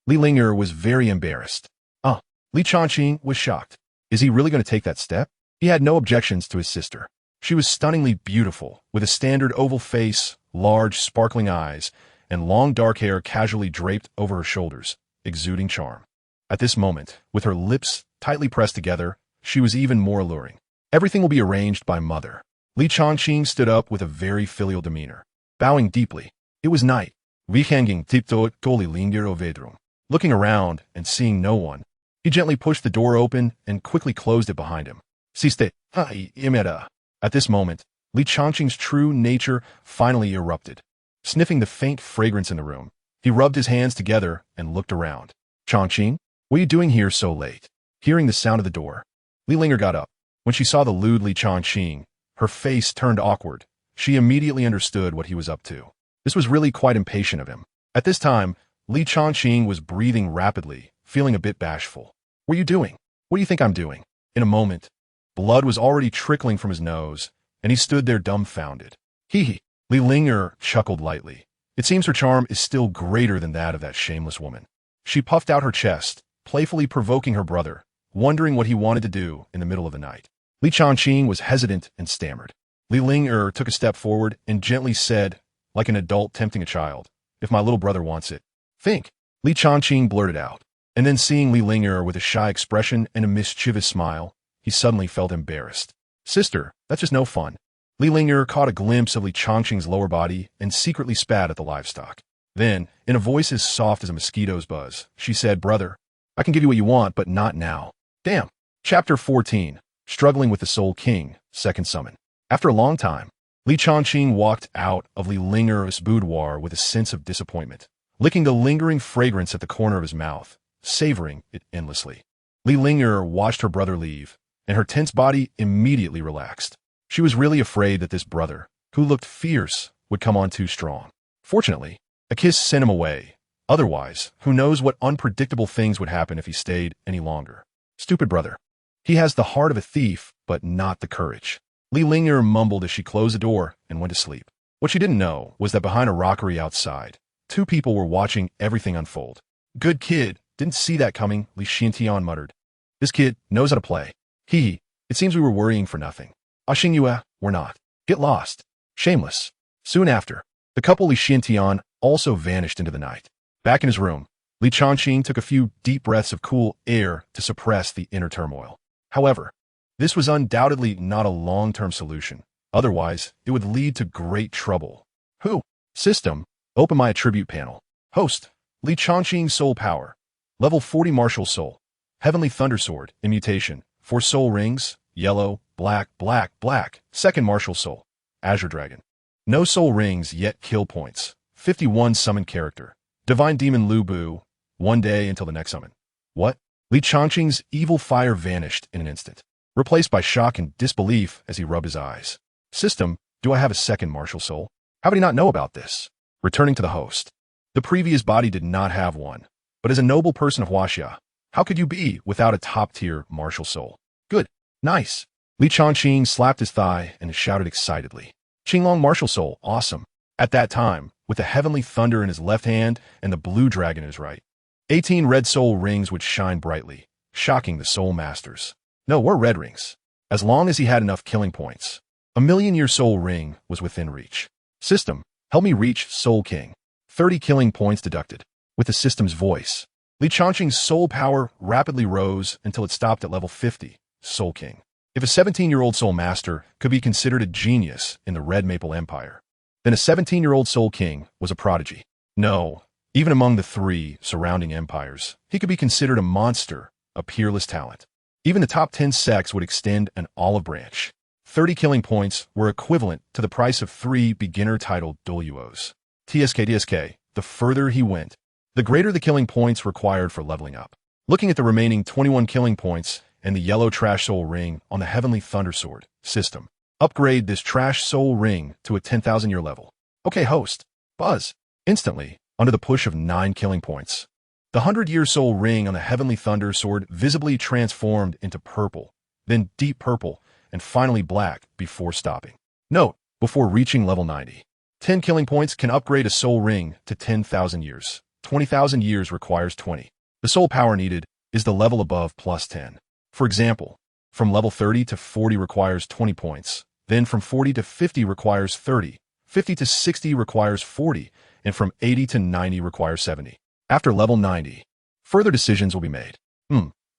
Li Linger was very embarrassed. Li Changqing was shocked. Is he really going to take that step? He had no objections to his sister. She was stunningly beautiful, with a standard oval face, large, sparkling eyes, and long dark hair casually draped over her shoulders, exuding charm. At this moment, with her lips tightly pressed together, she was even more alluring. Everything will be arranged by mother. Li Changqing stood up with a very filial demeanor, bowing deeply. It was night. Vihanging tiptoed Goli Linger Ovedrum. Looking around and seeing no one, he gently pushed the door open and quickly closed it behind him. Siste, imera. At this moment, Li Changqing's true nature finally erupted. Sniffing the faint fragrance in the room, he rubbed his hands together and looked around. Changqing, what are you doing here so late? Hearing the sound of the door, Li Linger got up. When she saw the lewd Li Changqing, her face turned awkward. She immediately understood what he was up to. This was really quite impatient of him. At this time, Li Changqing was breathing rapidly, feeling a bit bashful. What are you doing? What do you think I'm doing? In a moment, blood was already trickling from his nose, and he stood there dumbfounded. Hee. Li Linger chuckled lightly. It seems her charm is still greater than that of that shameless woman. She puffed out her chest, playfully provoking her brother, wondering what he wanted to do in the middle of the night. Li Changqing was hesitant and stammered. Li Linger took a step forward and gently said, like an adult tempting a child, if my little brother wants it. Think. Li Changqing blurted out, and then seeing Li Linger with a shy expression and a mischievous smile, he suddenly felt embarrassed. Sister, that's just no fun. Li Linger caught a glimpse of Li Changqing's lower body and secretly spat at the livestock. Then, in a voice as soft as a mosquito's buzz, she said, Brother, I can give you what you want, but not now. Damn. Chapter 14. Struggling with the Soul King, Second Summon. After a long time, Li Changqing walked out of Li Linger's boudoir with a sense of disappointment, licking the lingering fragrance at the corner of his mouth, savoring it endlessly. Li Linger watched her brother leave, and her tense body immediately relaxed. She was really afraid that this brother, who looked fierce, would come on too strong. Fortunately, a kiss sent him away. Otherwise, who knows what unpredictable things would happen if he stayed any longer. Stupid brother. He has the heart of a thief, but not the courage. Li Linger mumbled as she closed the door and went to sleep. What she didn't know was that behind a rockery outside, two people were watching everything unfold. Good kid, didn't see that coming, Li Xintian muttered. This kid knows how to play. Hee, it seems we were worrying for nothing. Xingyue, we're not. Get lost. Shameless. Soon after, the couple Li Xintian also vanished into the night. Back in his room, Li Changqing took a few deep breaths of cool air to suppress the inner turmoil. However, this was undoubtedly not a long-term solution. Otherwise, it would lead to great trouble. Who? System. Open my attribute panel. Host. Li Changqing Soul Power. Level 40 Martial Soul. Heavenly Thundersword. Immutation. 4 Soul Rings. Yellow, black, black, black. Second Martial Soul. Azure Dragon. No Soul Rings, yet kill points. 51 Summon Character. Divine Demon Lu Bu. 1 day until the next summon. What? Li Changqing's evil fire vanished in an instant, replaced by shock and disbelief as he rubbed his eyes. System, do I have a second Martial Soul? How would he not know about this? Returning to the host. The previous body did not have one, but as a noble person of Huaxia, how could you be without a top-tier Martial Soul? Good. Nice. Li Changqing slapped his thigh and shouted excitedly. Qinglong Martial Soul, awesome. At that time, with the heavenly thunder in his left hand and the blue dragon in his right, 18 red soul rings would shine brightly, shocking the soul masters. No, we're red rings. As long as he had enough killing points, a million-year soul ring was within reach. System, help me reach Soul King. 30 killing points deducted. With the system's voice, Li Changqing's soul power rapidly rose until it stopped at level 50, Soul King. If a 17-year-old soul master could be considered a genius in the Red Maple Empire, then a 17-year-old Soul King was a prodigy. No, even among the 3 surrounding empires, he could be considered a monster, a peerless talent. Even the top 10 sects would extend an olive branch. 30 killing points were equivalent to the price of 3 beginner-titled Douluos. TSK, the further he went, the greater the killing points required for leveling up. Looking at the remaining 21 killing points and the yellow trash soul ring on the Heavenly Thundersword system, upgrade this trash soul ring to a 10,000-year level. Okay, host. Buzz. Instantly, under the push of 9 killing points, the 100-year soul ring on the Heavenly Thunder Sword visibly transformed into purple, then deep purple, and finally black before stopping. Note, before reaching level 90. 10 killing points can upgrade a soul ring to 10,000 years. 20,000 years requires 20. The soul power needed is the level above plus 10. For example, from level 30 to 40 requires 20 points, then from 40 to 50 requires 30, 50 to 60 requires 40, and from 80 to 90 requires 70. After level 90, further decisions will be made.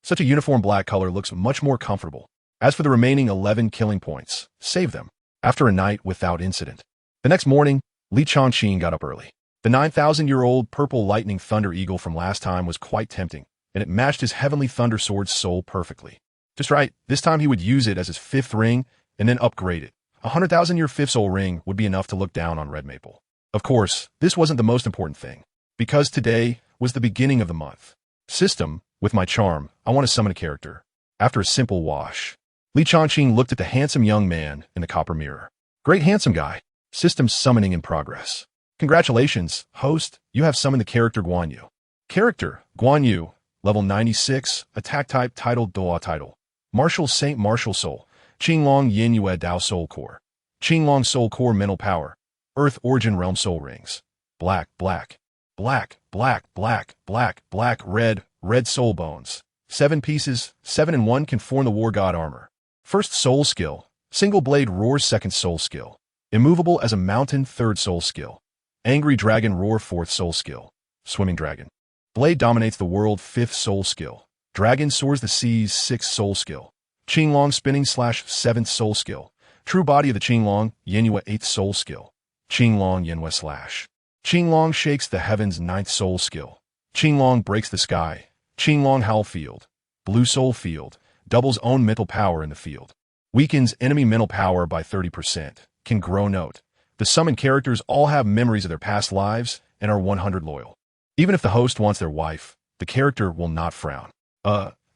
Such a uniform black color looks much more comfortable. As for the remaining 11 killing points, save them. After a night without incident. The next morning, Li Changqing got up early. The 9,000-year-old purple lightning thunder eagle from last time was quite tempting, and it matched his heavenly thunder sword's soul perfectly. Just right, this time he would use it as his 5th ring and then upgrade it. A 100,000-year 5th soul ring would be enough to look down on Red Maple. Of course, this wasn't the most important thing, because today was the beginning of the month. System, with my charm, I want to summon a character. After a simple wash, Li Changqing looked at the handsome young man in the copper mirror. Great handsome guy. System summoning in progress. Congratulations, host, you have summoned the character Guan Yu. Character, Guan Yu, level 96, attack type title Doa title. Martial Saint Martial Soul, Qinglong Yin Yue Dao Soul Core. Qinglong Soul Core Mental Power, Earth Origin Realm Soul Rings. Black, black, black, black, black, black, black, red, red soul bones. 7 pieces, 7 and 1 can form the War God armor. First soul skill, Single Blade Roar 2nd soul skill. Immovable as a mountain 3rd soul skill. Angry Dragon Roar 4th soul skill. Swimming Dragon. Blade dominates the world 5th soul skill. Dragon soars the seas 6th soul skill. Qinglong Spinning Slash 7th soul skill. True Body of the Qinglong, Yinyue 8th soul skill. Qinglong Yinyue Slash. Qinglong Shakes the Heavens 9th soul skill. Qinglong Breaks the Sky. Qinglong Howl Field. Blue Soul Field. Doubles own mental power in the field. Weakens enemy mental power by 30%. Can grow. Note, the summoned characters all have memories of their past lives and are 100 loyal. Even if the host wants their wife, the character will not frown.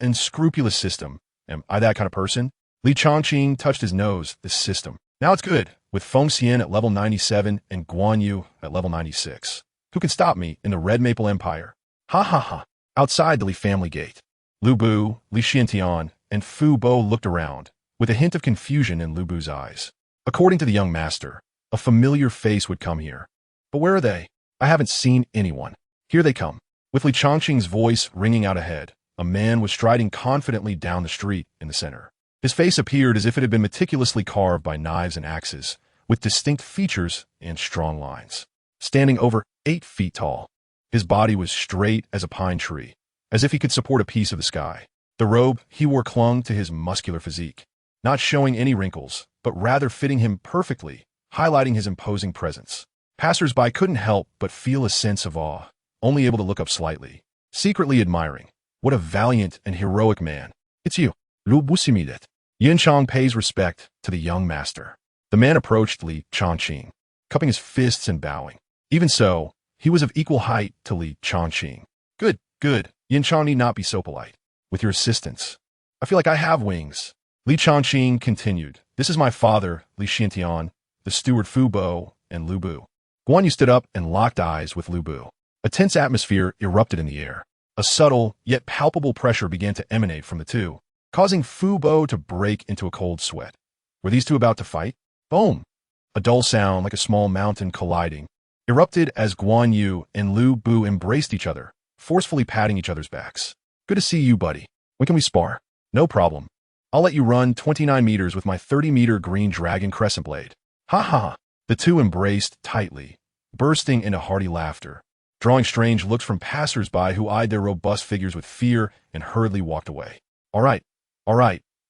Unscrupulous system. Am I that kind of person? Li Changqing touched his nose. This system. Now it's good, with Feng Xian at level 97 and Guan Yu at level 96. Who can stop me in the Red Maple Empire? Ha ha ha. Outside the Li family gate, Lu Bu, Li Xiantian, and Fu Bo looked around, with a hint of confusion in Lu Bu's eyes. According to the young master, a familiar face would come here. But where are they? I haven't seen anyone. Here they come. With Li Changqing's voice ringing out ahead, a man was striding confidently down the street in the center. His face appeared as if it had been meticulously carved by knives and axes, with distinct features and strong lines. Standing over 8 feet tall, his body was straight as a pine tree, as if he could support a piece of the sky. The robe he wore clung to his muscular physique, not showing any wrinkles, but rather fitting him perfectly, highlighting his imposing presence. Passers-by couldn't help but feel a sense of awe, only able to look up slightly, secretly admiring. What a valiant and heroic man. It's you, Lu Busimidet. Yin Chang pays respect to the young master. The man approached Li Changqing, cupping his fists and bowing. Even so, he was of equal height to Li Changqing. Good, good. Yin Chang need not be so polite. With your assistance, I feel like I have wings. Li Changqing continued. This is my father, Li Xiantian, the steward Fu Bo, and Lu Bu. Guan Yu stood up and locked eyes with Lu Bu. A tense atmosphere erupted in the air. A subtle, yet palpable pressure began to emanate from the two, causing Fu Bo to break into a cold sweat. Were these two about to fight? Boom! A dull sound like a small mountain colliding erupted as Guan Yu and Lu Bu embraced each other, forcefully patting each other's backs. Good to see you, buddy. When can we spar? No problem. I'll let you run 29 meters with my 30-meter green dragon crescent blade. Ha ha! The two embraced tightly, bursting into hearty laughter, drawing strange looks from passers-by who eyed their robust figures with fear and hurriedly walked away. All right.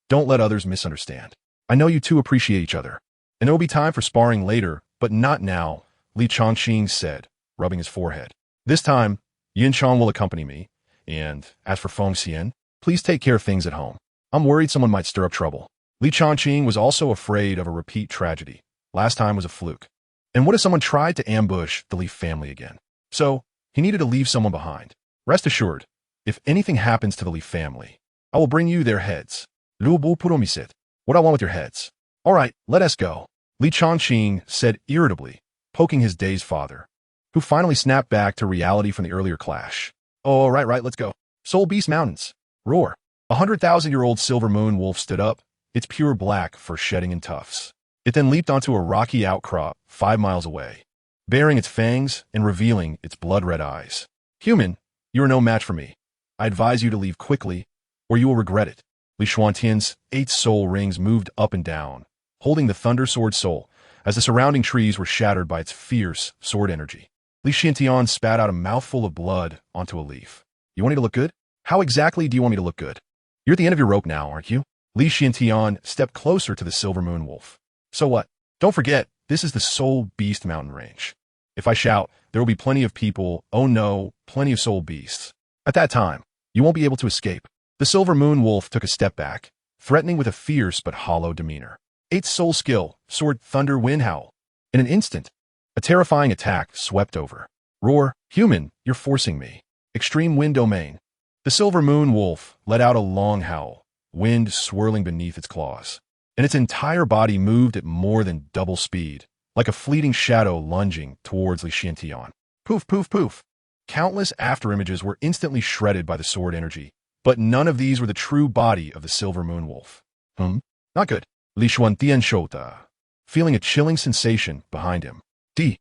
Don't let others misunderstand. I know you two appreciate each other, and there will be time for sparring later, but not now, Li Changqing said, rubbing his forehead. This time, Yin Chang will accompany me, and as for Feng Xian, please take care of things at home. I'm worried someone might stir up trouble. Li Changqing was also afraid of a repeat tragedy. Last time was a fluke. And what if someone tried to ambush the Li family again? So, he needed to leave someone behind. Rest assured, if anything happens to the Li family, I will bring you their heads. Lu Bu promisit. What I want with your heads. All right, let us go. Li Changqing said irritably, poking his dazed father, who finally snapped back to reality from the earlier clash. Oh, right, let's go. Soul Beast Mountains. Roar. 100,000-year-old silver moon wolf stood up, its pure black fur shedding in tufts. It then leaped onto a rocky outcrop 5 miles away, baring its fangs and revealing its blood-red eyes. Human, you are no match for me. I advise you to leave quickly, or you will regret it. Li Xuantian's 8 soul rings moved up and down, holding the Thunder Sword soul, as the surrounding trees were shattered by its fierce sword energy. Li Xiantian spat out a mouthful of blood onto a leaf. You want me to look good? How exactly do you want me to look good? You're at the end of your rope now, aren't you? Li Xiantian stepped closer to the silver moon wolf. So what? Don't forget, this is the Soul Beast mountain range. If I shout, there will be plenty of people, oh no, plenty of soul beasts. At that time, you won't be able to escape. The silver moon wolf took a step back, threatening with a fierce but hollow demeanor. 8 soul skill, sword, thunder, wind howl. In an instant, a terrifying attack swept over. Roar, human, you're forcing me. Extreme wind domain. The silver moon wolf let out a long howl, wind swirling beneath its claws, and its entire body moved at more than double speed, like a fleeting shadow lunging towards Li Xiantian. Poof, poof, poof. Countless afterimages were instantly shredded by the sword energy, but none of these were the true body of the silver moon wolf. Not good. Li Xuantian shouta, feeling a chilling sensation behind him. The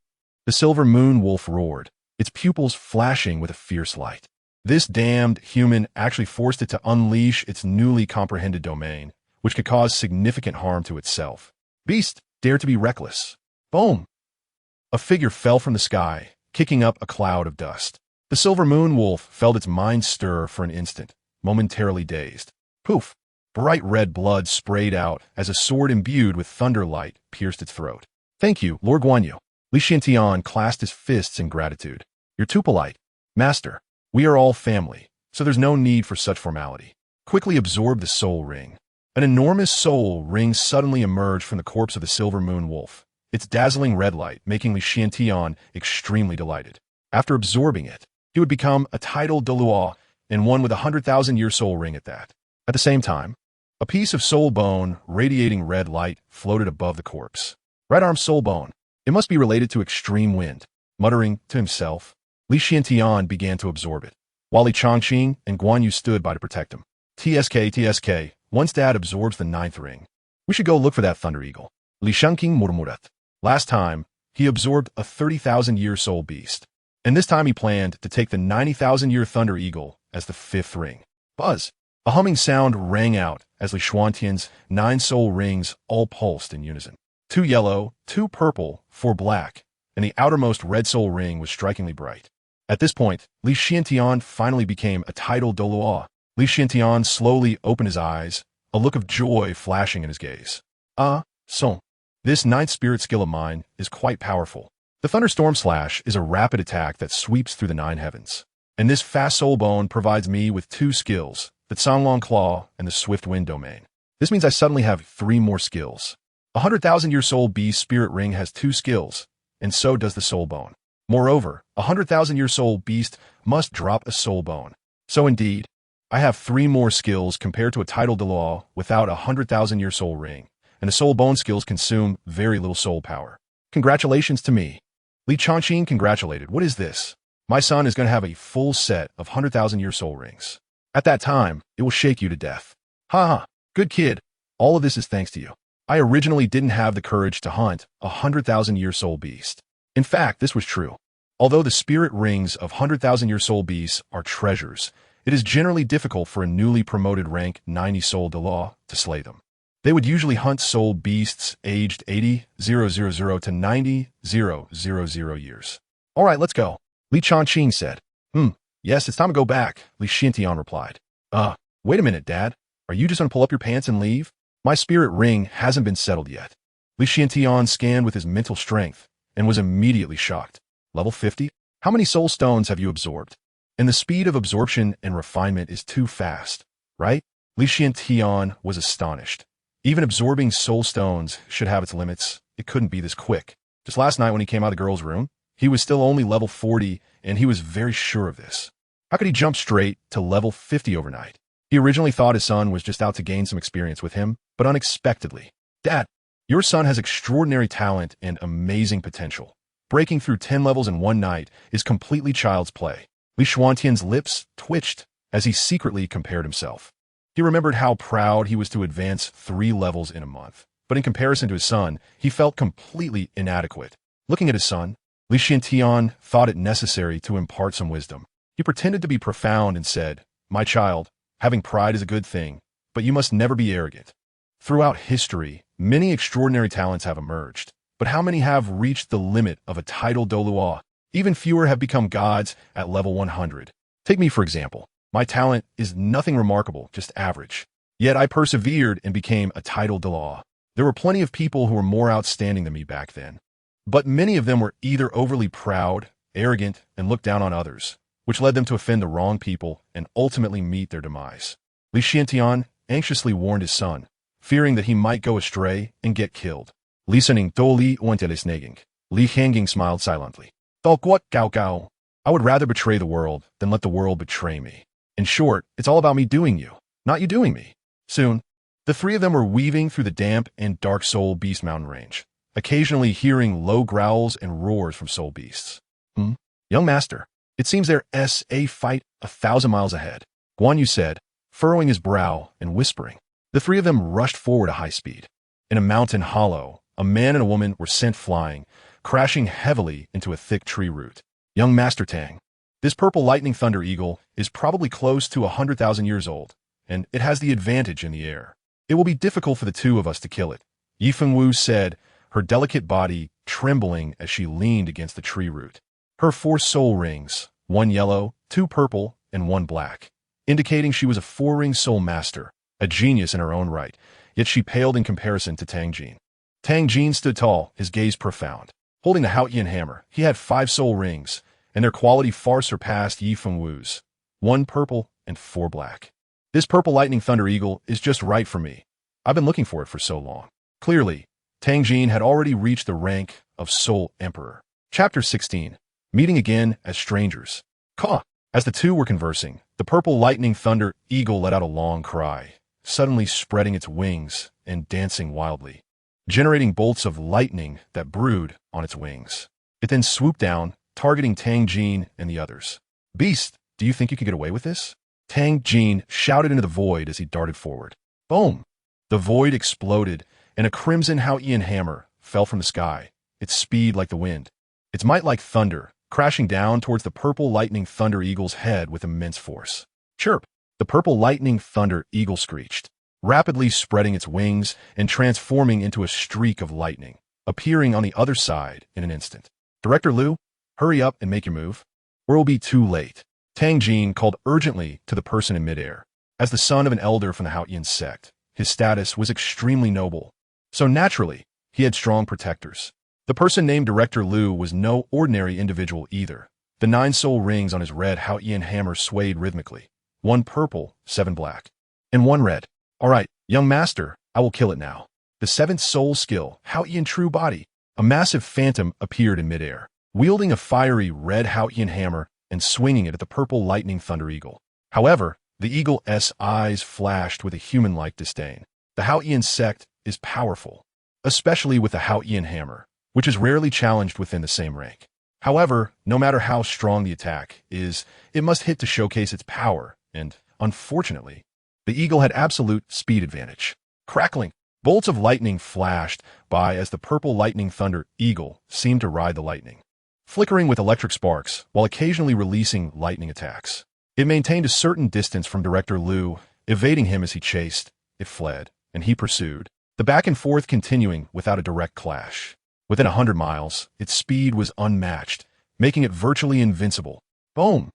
silver moon wolf roared, its pupils flashing with a fierce light. This damned human actually forced it to unleash its newly comprehended domain, which could cause significant harm to itself. Beast, dare to be reckless. Boom! A figure fell from the sky, kicking up a cloud of dust. The silver moon wolf felt its mind stir for an instant, momentarily dazed. Poof! Bright red blood sprayed out as a sword imbued with thunder light pierced its throat. Thank you, Lord Guanyu. Li Xiantian clasped his fists in gratitude. You're too polite. Master, we are all family, so there's no need for such formality. Quickly absorb the soul ring. An enormous soul ring suddenly emerged from the corpse of the silver moon wolf, its dazzling red light making Li Xiantian extremely delighted. After absorbing it, he would become a titled Douluo and one with a 100,000-year soul ring at that. At the same time, a piece of soul bone radiating red light floated above the corpse. Right arm soul bone. It must be related to extreme wind. Muttering to himself, Li Xiantian began to absorb it, while Li Chongqing and Guanyu stood by to protect him. TSK, once Dad absorbs the 9th ring, we should go look for that Thunder Eagle. Li Shangqing murmurat. Last time, he absorbed a 30,000-year soul beast, and this time he planned to take the 90,000-year Thunder Eagle as the 5th ring. Buzz! A humming sound rang out as Li Xuantian's 9 soul rings all pulsed in unison. 2 yellow, 2 purple, 4 black, and the outermost red soul ring was strikingly bright. At this point, Li Xiantian finally became a titled Douluo. Li Xiantian slowly opened his eyes, a look of joy flashing in his gaze. This 9th spirit skill of mine is quite powerful. The Thunderstorm Slash is a rapid attack that sweeps through the 9 heavens, and this fast soul bone provides me with 2 skills, the Sanglong Claw and the Swift Wind domain. This means I suddenly have 3 more skills. A 100,000-year soul beast spirit ring has 2 skills, and so does the soul bone. Moreover, a 100,000-year soul beast must drop a soul bone. So indeed, I have 3 more skills compared to a titled Douluo without a 100,000-year soul ring, and the soul bone skills consume very little soul power. Congratulations to me. Li Chongqing congratulated. What is this? My son is going to have a full set of 100,000-year soul rings. At that time, it will shake you to death. Ha! Good kid. All of this is thanks to you. I originally didn't have the courage to hunt a 100,000-year soul beast. In fact, this was true. Although the spirit rings of 100,000-year soul beasts are treasures, it is generally difficult for a newly promoted rank 90 soul Douluo to slay them. They would usually hunt soul beasts aged 80,000 to 90,000 years. All right, let's go, Li Chongqing said. Yes, it's time to go back, Li Xiantian replied. Wait a minute, Dad. Are you just going to pull up your pants and leave? My spirit ring hasn't been settled yet. Li Xiantian scanned with his mental strength and was immediately shocked. Level 50? How many soul stones have you absorbed? And the speed of absorption and refinement is too fast, right? Li Xiantian was astonished. Even absorbing soul stones should have its limits. It couldn't be this quick. Just last night when he came out of the girl's room, he was still only level 40, and he was very sure of this. How could he jump straight to level 50 overnight? He originally thought his son was just out to gain some experience with him, but unexpectedly. Dad, your son has extraordinary talent and amazing potential. Breaking through 10 levels in one night is completely child's play. Li Xuantian's lips twitched as he secretly compared himself. He remembered how proud he was to advance 3 levels in a month, but in comparison to his son, he felt completely inadequate. Looking at his son, Li Xiantian thought it necessary to impart some wisdom. He pretended to be profound and said, "My child, having pride is a good thing, but you must never be arrogant. Throughout history, many extraordinary talents have emerged, but how many have reached the limit of a title Douluo? Even fewer have become gods at level 100. Take me for example. My talent is nothing remarkable, just average. Yet I persevered and became a title Douluo. There were plenty of people who were more outstanding than me back then. But many of them were either overly proud, arrogant, and looked down on others, which led them to offend the wrong people and ultimately meet their demise." Li Xiantian anxiously warned his son, fearing that he might go astray and get killed. Listening to Li Wentelisnaging, Li Hanging smiled silently. "What gao gao? I would rather betray the world than let the world betray me. In short, it's all about me doing you, not you doing me." Soon, the 3 of them were weaving through the damp and dark Soul Beast mountain range, occasionally hearing low growls and roars from soul beasts. Young master, it seems there's a fight 1,000 miles ahead," Guan Yu said, furrowing his brow and whispering. The 3 of them rushed forward at high speed. In a mountain hollow, a man and a woman were sent flying, crashing heavily into a thick tree root. "Young Master Tang, this purple lightning thunder eagle is probably close to 100,000 years old, and it has the advantage in the air. It will be difficult for the 2 of us to kill it," Yi Fengwu said, her delicate body trembling as she leaned against the tree root. Her 4 soul rings, 1 yellow, 2 purple, and 1 black, indicating she was a 4-ring soul master, a genius in her own right, yet she paled in comparison to Tang Jin. Tang Jin stood tall, his gaze profound. Holding the Haotian hammer, he had 5 soul rings, and their quality far surpassed Yi Fengwu's, 1 purple and 4 black. "This purple lightning thunder eagle is just right for me. I've been looking for it for so long." Clearly, Tang Jin had already reached the rank of Soul Emperor. Chapter 16. Meeting again as strangers. Caw! As the 2 were conversing, the purple lightning thunder eagle let out a long cry, suddenly spreading its wings and dancing wildly, generating bolts of lightning that brewed on its wings. It then swooped down, targeting Tang Jin and the others. "Beast, do you think you can get away with this?" Tang Jin shouted into the void as he darted forward. Boom! The void exploded, and a crimson Haotian hammer fell from the sky, its speed like the wind, its might like thunder, crashing down towards the purple lightning thunder eagle's head with immense force. Chirp! The purple lightning thunder eagle screeched, rapidly spreading its wings and transforming into a streak of lightning, appearing on the other side in an instant. "Director Liu, hurry up and make your move, or it will be too late," Tang Jin called urgently to the person in midair. As the son of an elder from the Haotian sect, his status was extremely noble, so naturally, he had strong protectors. The person named Director Liu was no ordinary individual either. The 9 soul rings on his red Haotian hammer swayed rhythmically, 1 purple, 7 black, and 1 red. "All right, young master, I will kill it now." The 7th soul skill, Haotian true body. A massive phantom appeared in midair, wielding a fiery red Haotian hammer and swinging it at the purple lightning thunder eagle. However, the eagle's eyes flashed with a human-like disdain. The Haotian sect is powerful, especially with the Haotian hammer, which is rarely challenged within the same rank. However, no matter how strong the attack is, it must hit to showcase its power, and, unfortunately, the eagle had absolute speed advantage. Crackling, bolts of lightning flashed by as the purple lightning thunder eagle seemed to ride the lightning, flickering with electric sparks while occasionally releasing lightning attacks. It maintained a certain distance from Director Liu, evading him as he chased. It fled, and he pursued, the back and forth continuing without a direct clash. Within 100 miles, its speed was unmatched, making it virtually invincible. Boom!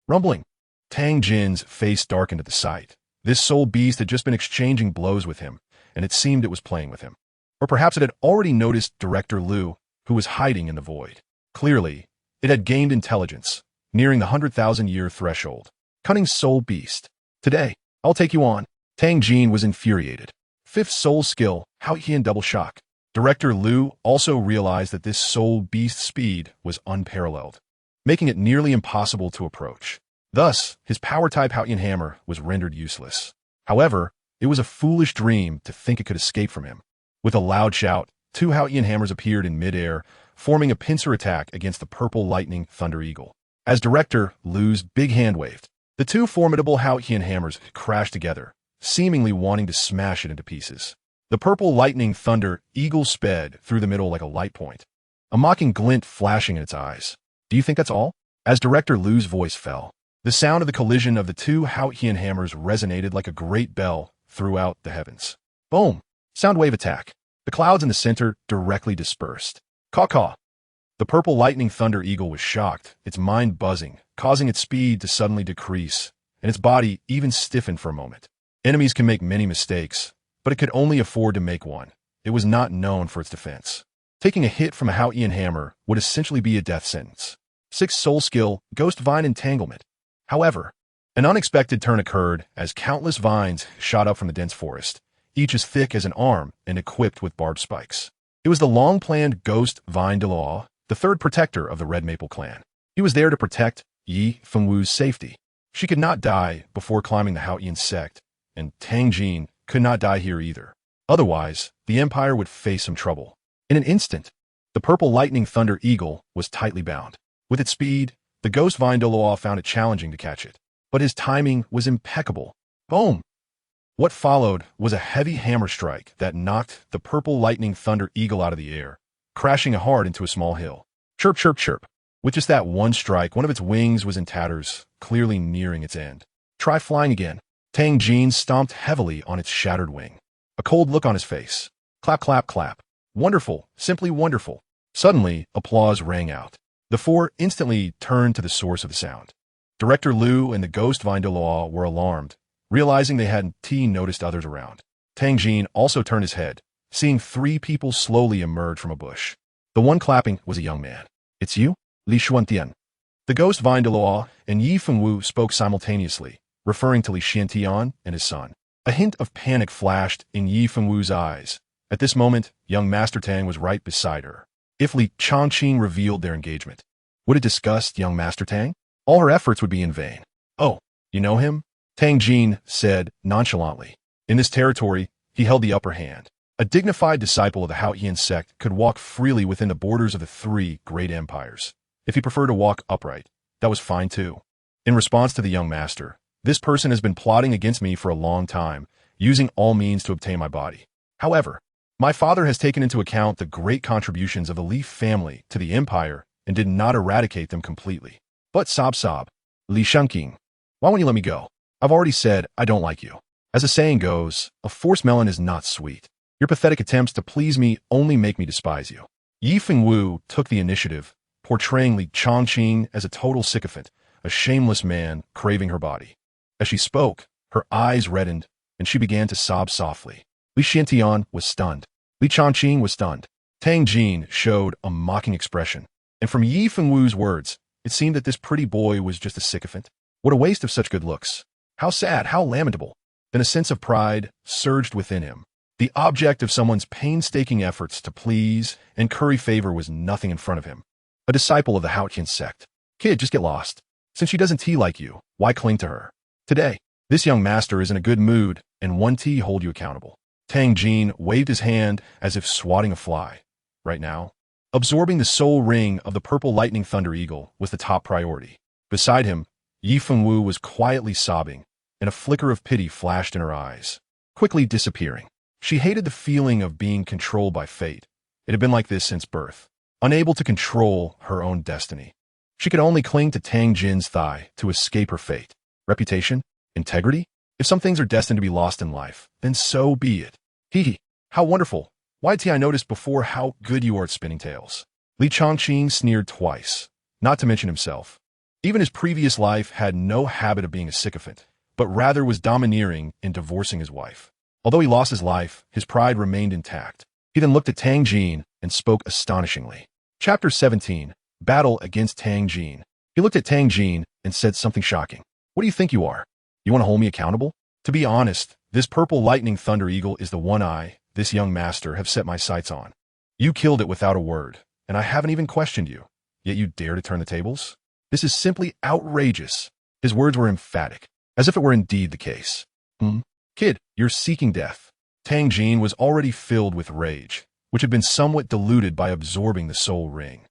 Rumbling. Tang Jin's face darkened at the sight. This soul beast had just been exchanging blows with him, and it seemed it was playing with him. Or perhaps it had already noticed Director Liu, who was hiding in the void. Clearly, it had gained intelligence, nearing the 100,000-year threshold. Cunning soul beast. "Today, I'll take you on." Tang Jin was infuriated. 5th soul skill, Haotian double shock. Director Liu also realized that this soul beast's speed was unparalleled, making it nearly impossible to approach. Thus, his power-type Haotian hammer was rendered useless. However, it was a foolish dream to think it could escape from him. With a loud shout, 2 Haotian hammers appeared in midair, forming a pincer attack against the purple lightning thunder eagle. As Director Liu's big hand waved, the 2 formidable Haotian hammers crashed together, seemingly wanting to smash it into pieces. The purple lightning thunder eagle sped through the middle like a light point, a mocking glint flashing in its eyes. Do you think that's all? As Director Lu's voice fell, the sound of the collision of the two Haotian hammers resonated like a great bell throughout the heavens. Boom! Sound wave attack. The clouds in the center directly dispersed. Caw-caw. The purple lightning thunder eagle was shocked, its mind buzzing, causing its speed to suddenly decrease, and its body even stiffened for a moment. Enemies can make many mistakes, but it could only afford to make one. It was not known for its defense. Taking a hit from a Haotian hammer would essentially be a death sentence. 6 soul skill, Ghost Vine Entanglement. However, an unexpected turn occurred as countless vines shot up from the dense forest, each as thick as an arm and equipped with barbed spikes. It was the long-planned Ghost Vine Douluo, the third protector of the Red Maple clan. He was there to protect Yi Fengwu's safety. She could not die before climbing the Haotian sect, and Tang Jin could not die here either. Otherwise, the Empire would face some trouble. In an instant, the purple lightning thunder eagle was tightly bound. With its speed, the Ghost Vine Douluo found it challenging to catch it. But his timing was impeccable. Boom! What followed was a heavy hammer strike that knocked the purple lightning thunder eagle out of the air, crashing hard into a small hill. Chirp, chirp, chirp. With just that one strike, one of its wings was in tatters, clearly nearing its end. Try flying again. Tang Jin stomped heavily on its shattered wing. A cold look on his face. Clap, clap, clap. Wonderful, simply wonderful. Suddenly, applause rang out. The four instantly turned to the source of the sound. Director Lu and the Ghost Vine Douluo were alarmed, realizing they hadn't noticed others around. Tang Jin also turned his head, seeing 3 people slowly emerge from a bush. The one clapping was a young man. It's you? Li Xuantian. The Ghost Vine Douluo and Yi Fengwu spoke simultaneously, referring to Li Xuantian and his son. A hint of panic flashed in Yi Fengwu's eyes. At this moment, young Master Tang was right beside her. If Li Changqing revealed their engagement, would it disgust young Master Tang? All her efforts would be in vain. Oh, you know him? Tang Jin said nonchalantly. In this territory, he held the upper hand. A dignified disciple of the Haotian sect could walk freely within the borders of the 3 great empires. If he preferred to walk upright, that was fine too. In response to the young master, this person has been plotting against me for a long time, using all means to obtain my body. However, my father has taken into account the great contributions of the Li family to the empire and did not eradicate them completely. But sob, Li Shangqing, why won't you let me go? I've already said I don't like you. As the saying goes, a forced melon is not sweet. Your pathetic attempts to please me only make me despise you. Yi Fengwu took the initiative, portraying Li Changqing as a total sycophant, a shameless man craving her body. As she spoke, her eyes reddened, and she began to sob softly. Li Xuantian was stunned. Li Changqing was stunned. Tang Jin showed a mocking expression, and from Yi Fengwu's words, it seemed that this pretty boy was just a sycophant. What a waste of such good looks. How sad, how lamentable. Then a sense of pride surged within him. The object of someone's painstaking efforts to please and curry favor was nothing in front of him. A disciple of the Haotian sect. Kid, just get lost. Since she doesn't tea like you, why cling to her? Today, this young master is in a good mood, and one tea hold you accountable. Tang Jin waved his hand as if swatting a fly. Right now, absorbing the soul ring of the purple lightning thunder eagle was the top priority. Beside him, Yi Fengwu was quietly sobbing, and a flicker of pity flashed in her eyes, quickly disappearing. She hated the feeling of being controlled by fate. It had been like this since birth, unable to control her own destiny. She could only cling to Tang Jin's thigh to escape her fate. Reputation? Integrity? If some things are destined to be lost in life, then so be it. Hee, how wonderful. Why did I notice before how good you are at spinning tales? Li Changqing sneered twice, not to mention himself. Even his previous life had no habit of being a sycophant, but rather was domineering in divorcing his wife. Although he lost his life, his pride remained intact. He then looked at Tang Jin and spoke astonishingly. Chapter 17, Battle Against Tang Jin. He looked at Tang Jin and said something shocking. What do you think you are? You want to hold me accountable? To be honest, this purple lightning thunder eagle is the one this young master, have set my sights on. You killed it without a word, and I haven't even questioned you. Yet you dare to turn the tables? This is simply outrageous. His words were emphatic, as if it were indeed the case. Kid, you're seeking death. Tang Jin was already filled with rage, which had been somewhat diluted by absorbing the soul ring.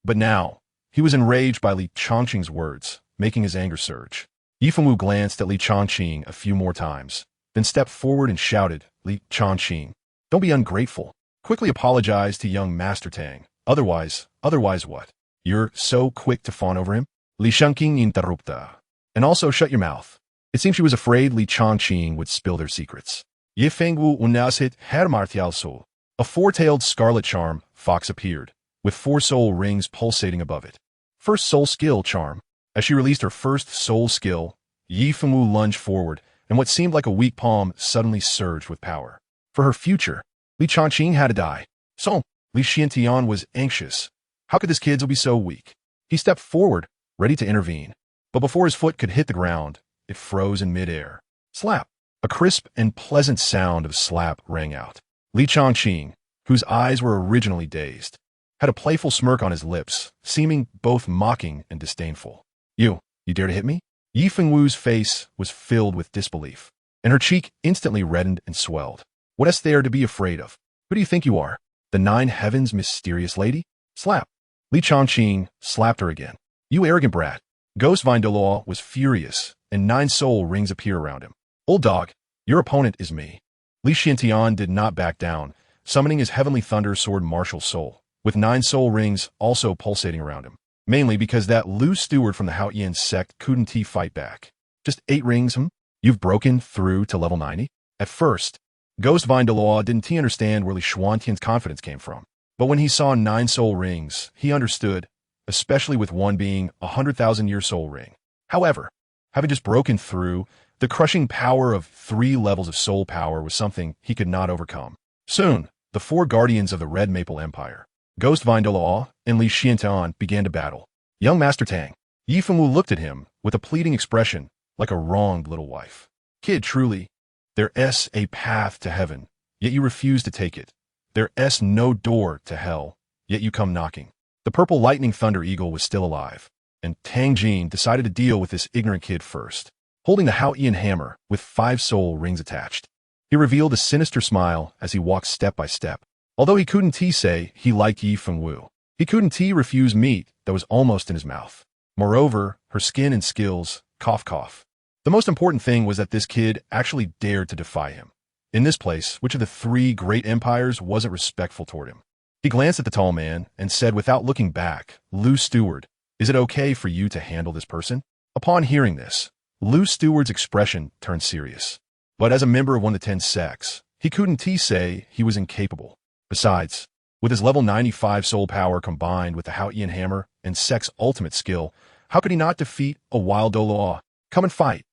But now, he was enraged by Li Changqing's words, making his anger surge. Yi Fengwu glanced at Li Changqing a few more times, then stepped forward and shouted, Li Changqing, don't be ungrateful. Quickly apologize to young Master Tang. Otherwise what? You're so quick to fawn over him? Li Changqing interrupta. And also shut your mouth. It seemed she was afraid Li Changqing would spill their secrets. Ye fengwu unasit her martial soul. A four-tailed scarlet charm, fox appeared, with 4 soul rings pulsating above it. First soul skill charm. As she released her first soul skill, Yi Fengwu lunged forward, and what seemed like a weak palm suddenly surged with power. For her future, Li Changqing had to die. So, Li Xiantian was anxious. How could this kid be so weak? He stepped forward, ready to intervene. But before his foot could hit the ground, it froze in midair. Slap! A crisp and pleasant sound of slap rang out. Li Changqing, whose eyes were originally dazed, had a playful smirk on his lips, seeming both mocking and disdainful. You dare to hit me? Yi Fengwu's face was filled with disbelief, and her cheek instantly reddened and swelled. What is there to be afraid of? Who do you think you are? The 9 heavens mysterious lady? Slap! Li Changqing slapped her again. You arrogant brat. Ghost Vine Douluo was furious, and 9 soul rings appear around him. Old dog, your opponent is me. Li Xiantian did not back down, summoning his heavenly thunder sword martial soul, with 9 soul rings also pulsating around him. Mainly because that loose steward from the Haoyan sect couldn't fight back. Just 8 rings, You've broken through to level 90? At first, Ghost Vine Douluo didn't understand where Li Xuantian's confidence came from. But when he saw 9 soul rings, he understood, especially with one being a 100,000-year soul ring. However, having just broken through, the crushing power of 3 levels of soul power was something he could not overcome. Soon, the 4 guardians of the Red Maple Empire, Ghost Vine Douluo and Li Xiantian, began to battle. Young Master Tang, Yi Fengwu looked at him with a pleading expression, like a wronged little wife. Kid, truly, there's a path to heaven, yet you refuse to take it. There's no door to hell, yet you come knocking. The purple lightning thunder eagle was still alive, and Tang Jin decided to deal with this ignorant kid first. Holding the Haoyan hammer with 5 soul rings attached, he revealed a sinister smile as he walked step by step. Although he couldn't say he liked Yi Fengwu, he couldn't refuse meat that was almost in his mouth. Moreover, her skin and skills, cough. The most important thing was that this kid actually dared to defy him. In this place, which of the 3 great empires wasn't respectful toward him? He glanced at the tall man and said without looking back, Lu Steward, is it okay for you to handle this person? Upon hearing this, Lu Steward's expression turned serious. But as a member of one of the 10 sects, he couldn't say he was incapable. Besides, with his level 95 soul power combined with the Haoyan hammer and sect's ultimate skill, how could he not defeat a wild Douluo? Come and fight!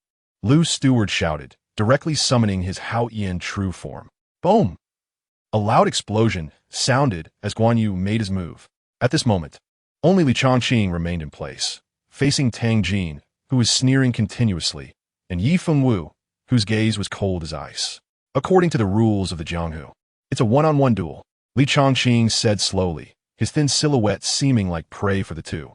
Lu Steward shouted, directly summoning his Haoyan true form. Boom! A loud explosion sounded as Guan Yu made his move. At this moment, only Li Changqing remained in place, facing Tang Jin, who was sneering continuously, and Yi Fengwu, whose gaze was cold as ice. According to the rules of the Jianghu, it's a one-on-one duel. Li Changqing said slowly, his thin silhouette seeming like prey for the 2.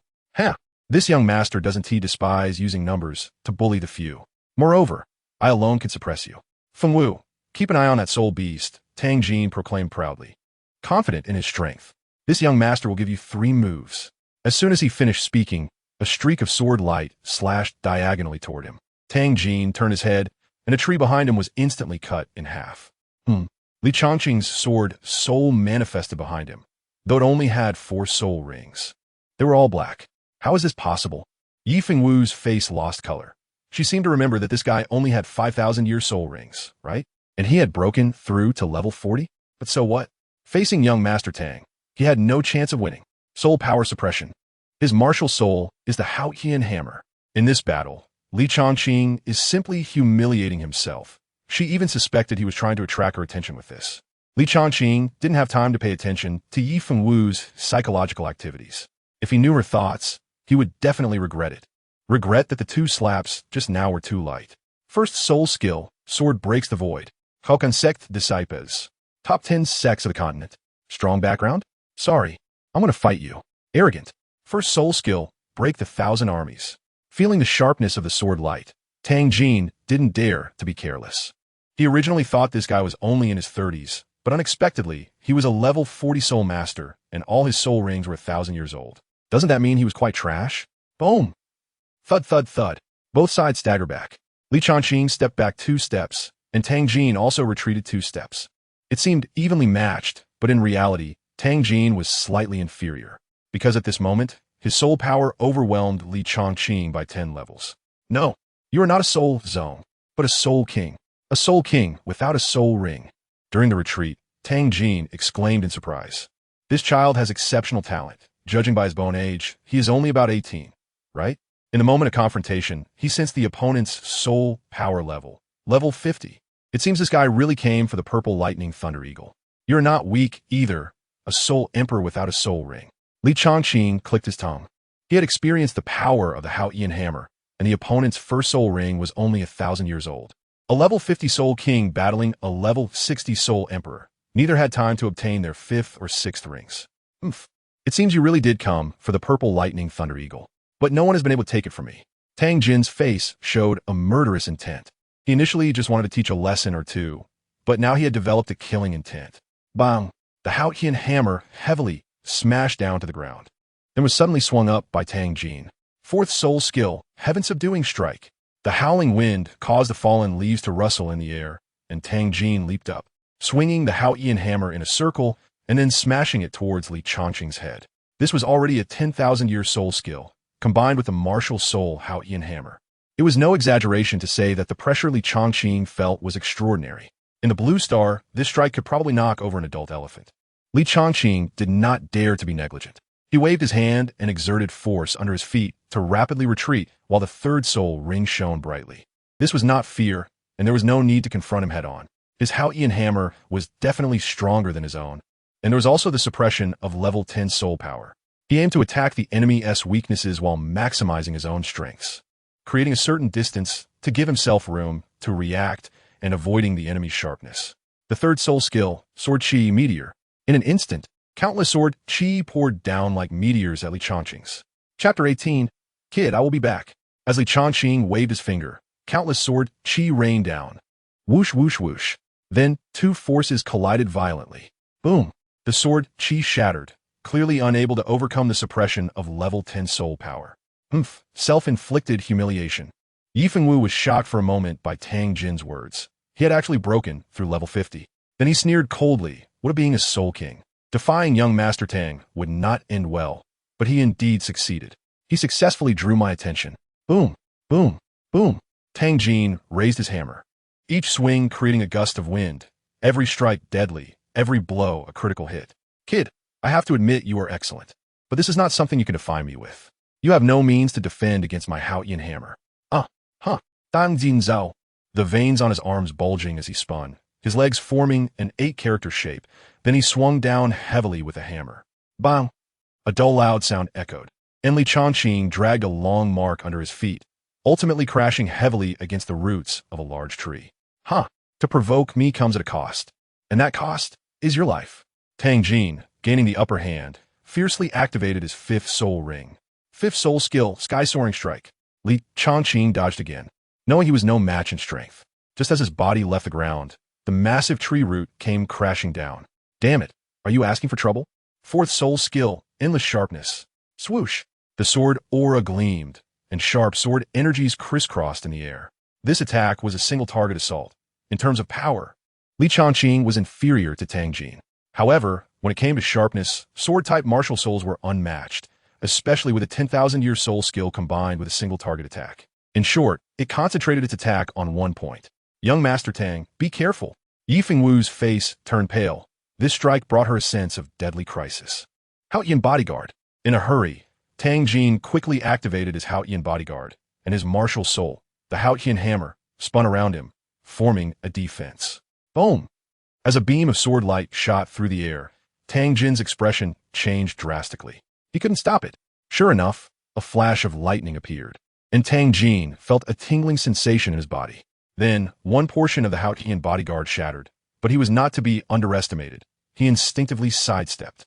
This young master doesn't despise using numbers to bully the few. Moreover, I alone can suppress you. Fengwu, keep an eye on that soul beast, Tang Jin proclaimed proudly. Confident in his strength, this young master will give you 3 moves. As soon as he finished speaking, a streak of sword light slashed diagonally toward him. Tang Jin turned his head, and a tree behind him was instantly cut in half. Li Changqing's sword soul manifested behind him, though it only had 4 soul rings. They were all black. How is this possible? Yi Fengwu's face lost color. She seemed to remember that this guy only had 5,000-year soul rings, right? And he had broken through to level 40? But so what? Facing young Master Tang, he had no chance of winning. Soul power suppression. His martial soul is the Haoyan hammer. In this battle, Li Changqing is simply humiliating himself. She even suspected he was trying to attract her attention with this. Li Changqing didn't have time to pay attention to Yi Fengwu's psychological activities. If he knew her thoughts, he would definitely regret it. Regret that the 2 slaps just now were too light. First soul skill, sword breaks the void. Haoyan sect disciples. Top 10 sects of the continent. Strong background? Sorry, I'm gonna fight you. Arrogant. First soul skill, break the 1,000 armies. Feeling the sharpness of the sword light, Tang Jin didn't dare to be careless. He originally thought this guy was only in his 30s, but unexpectedly, he was a level 40 soul master, and all his soul rings were 1,000 years old. Doesn't that mean he was quite trash? Boom! Thud, thud, thud. Both sides stagger back. Li Changqing stepped back 2 steps, and Tang Jin also retreated 2 steps. It seemed evenly matched, but in reality, Tang Jin was slightly inferior, because at this moment, his soul power overwhelmed Li Chongqing by 10 levels. No, you are not a soul zone, but a soul king. A soul king without a soul ring. During the retreat, Tang Jin exclaimed in surprise. This child has exceptional talent. Judging by his bone age, he is only about 18, right? In the moment of confrontation, he sensed the opponent's soul power level, level 50. It seems this guy really came for the purple lightning thunder eagle. You're not weak either, a soul emperor without a soul ring. Li Chongqing clicked his tongue. He had experienced the power of the Haotian hammer, and the opponent's first soul ring was only 1,000 years old. A level 50 soul king battling a level 60 soul emperor. Neither had time to obtain their 5th or 6th rings. It seems you really did come for the purple lightning thunder eagle. But no one has been able to take it from me. Tang Jin's face showed a murderous intent. He initially just wanted to teach a lesson or two, but now he had developed a killing intent. Bang! The Haotian hammer heavily smashed down to the ground, then was suddenly swung up by Tang Jin. 4th soul skill, Heaven Subduing Strike. The howling wind caused the fallen leaves to rustle in the air, and Tang Jin leaped up, swinging the Haotian hammer in a circle and then smashing it towards Li Chongqing's head. This was already a 10,000-year soul skill, combined with the martial soul Haotian hammer. It was no exaggeration to say that the pressure Li Chongqing felt was extraordinary. In the blue star, this strike could probably knock over an adult elephant. Li Chongqing did not dare to be negligent. He waved his hand and exerted force under his feet to rapidly retreat while the 3rd soul ring shone brightly. This was not fear, and there was no need to confront him head-on. His Haotian hammer was definitely stronger than his own, and there was also the suppression of level 10 soul power. He aimed to attack the enemy's weaknesses while maximizing his own strengths, creating a certain distance to give himself room to react and avoiding the enemy's sharpness. The 3rd soul skill, Sword Chi Meteor. In an instant, countless sword chi poured down like meteors at Li Chongqing's. Chapter 18, Kid, I will be back. As Li Chongqing waved his finger, countless sword chi rained down. Whoosh, whoosh, whoosh. Then 2 forces collided violently. Boom! The sword chi shattered, clearly unable to overcome the suppression of level 10 soul power. Self-inflicted humiliation. Yi Fengwu was shocked for a moment by Tang Jin's words. He had actually broken through level 50. Then he sneered coldly, what a being a soul king. Defying young Master Tang would not end well, but he indeed succeeded. He successfully drew my attention. Boom, boom, boom. Tang Jin raised his hammer, each swing creating a gust of wind, every strike deadly, every blow a critical hit. Kid, I have to admit you are excellent, but this is not something you can define me with. You have no means to defend against my Haotian hammer. Tang Jin Zhao. The veins on his arms bulging as he spun, his legs forming an 8-character shape. Then he swung down heavily with a hammer. Bang! A dull loud sound echoed, and Li Chongqing dragged a long mark under his feet, ultimately crashing heavily against the roots of a large tree. To provoke me comes at a cost, and that cost is your life. Tang Jin, gaining the upper hand, fiercely activated his 5th soul ring. 5th soul skill, Sky Soaring Strike. Li Chongqing dodged again, knowing he was no match in strength. Just as his body left the ground, the massive tree root came crashing down. Damn it, are you asking for trouble? 4th soul skill, Endless Sharpness. Swoosh! The sword aura gleamed, and sharp sword energies crisscrossed in the air. This attack was a single-target assault. In terms of power, Li Chongqing was inferior to Tang Jin. However, when it came to sharpness, sword-type martial souls were unmatched, especially with a 10,000-year soul skill combined with a single-target attack. In short, it concentrated its attack on one point. Young Master Tang, be careful. Yi Fengwu's face turned pale. This strike brought her a sense of deadly crisis. Haotian bodyguard. In a hurry, Tang Jin quickly activated his Haotian bodyguard, and his martial soul, the Haotian hammer, spun around him, forming a defense. Boom! As a beam of sword light shot through the air, Tang Jin's expression changed drastically. He couldn't stop it. Sure enough, a flash of lightning appeared, and Tang Jin felt a tingling sensation in his body. Then, one portion of the Haotian bodyguard shattered, but he was not to be underestimated. He instinctively sidestepped.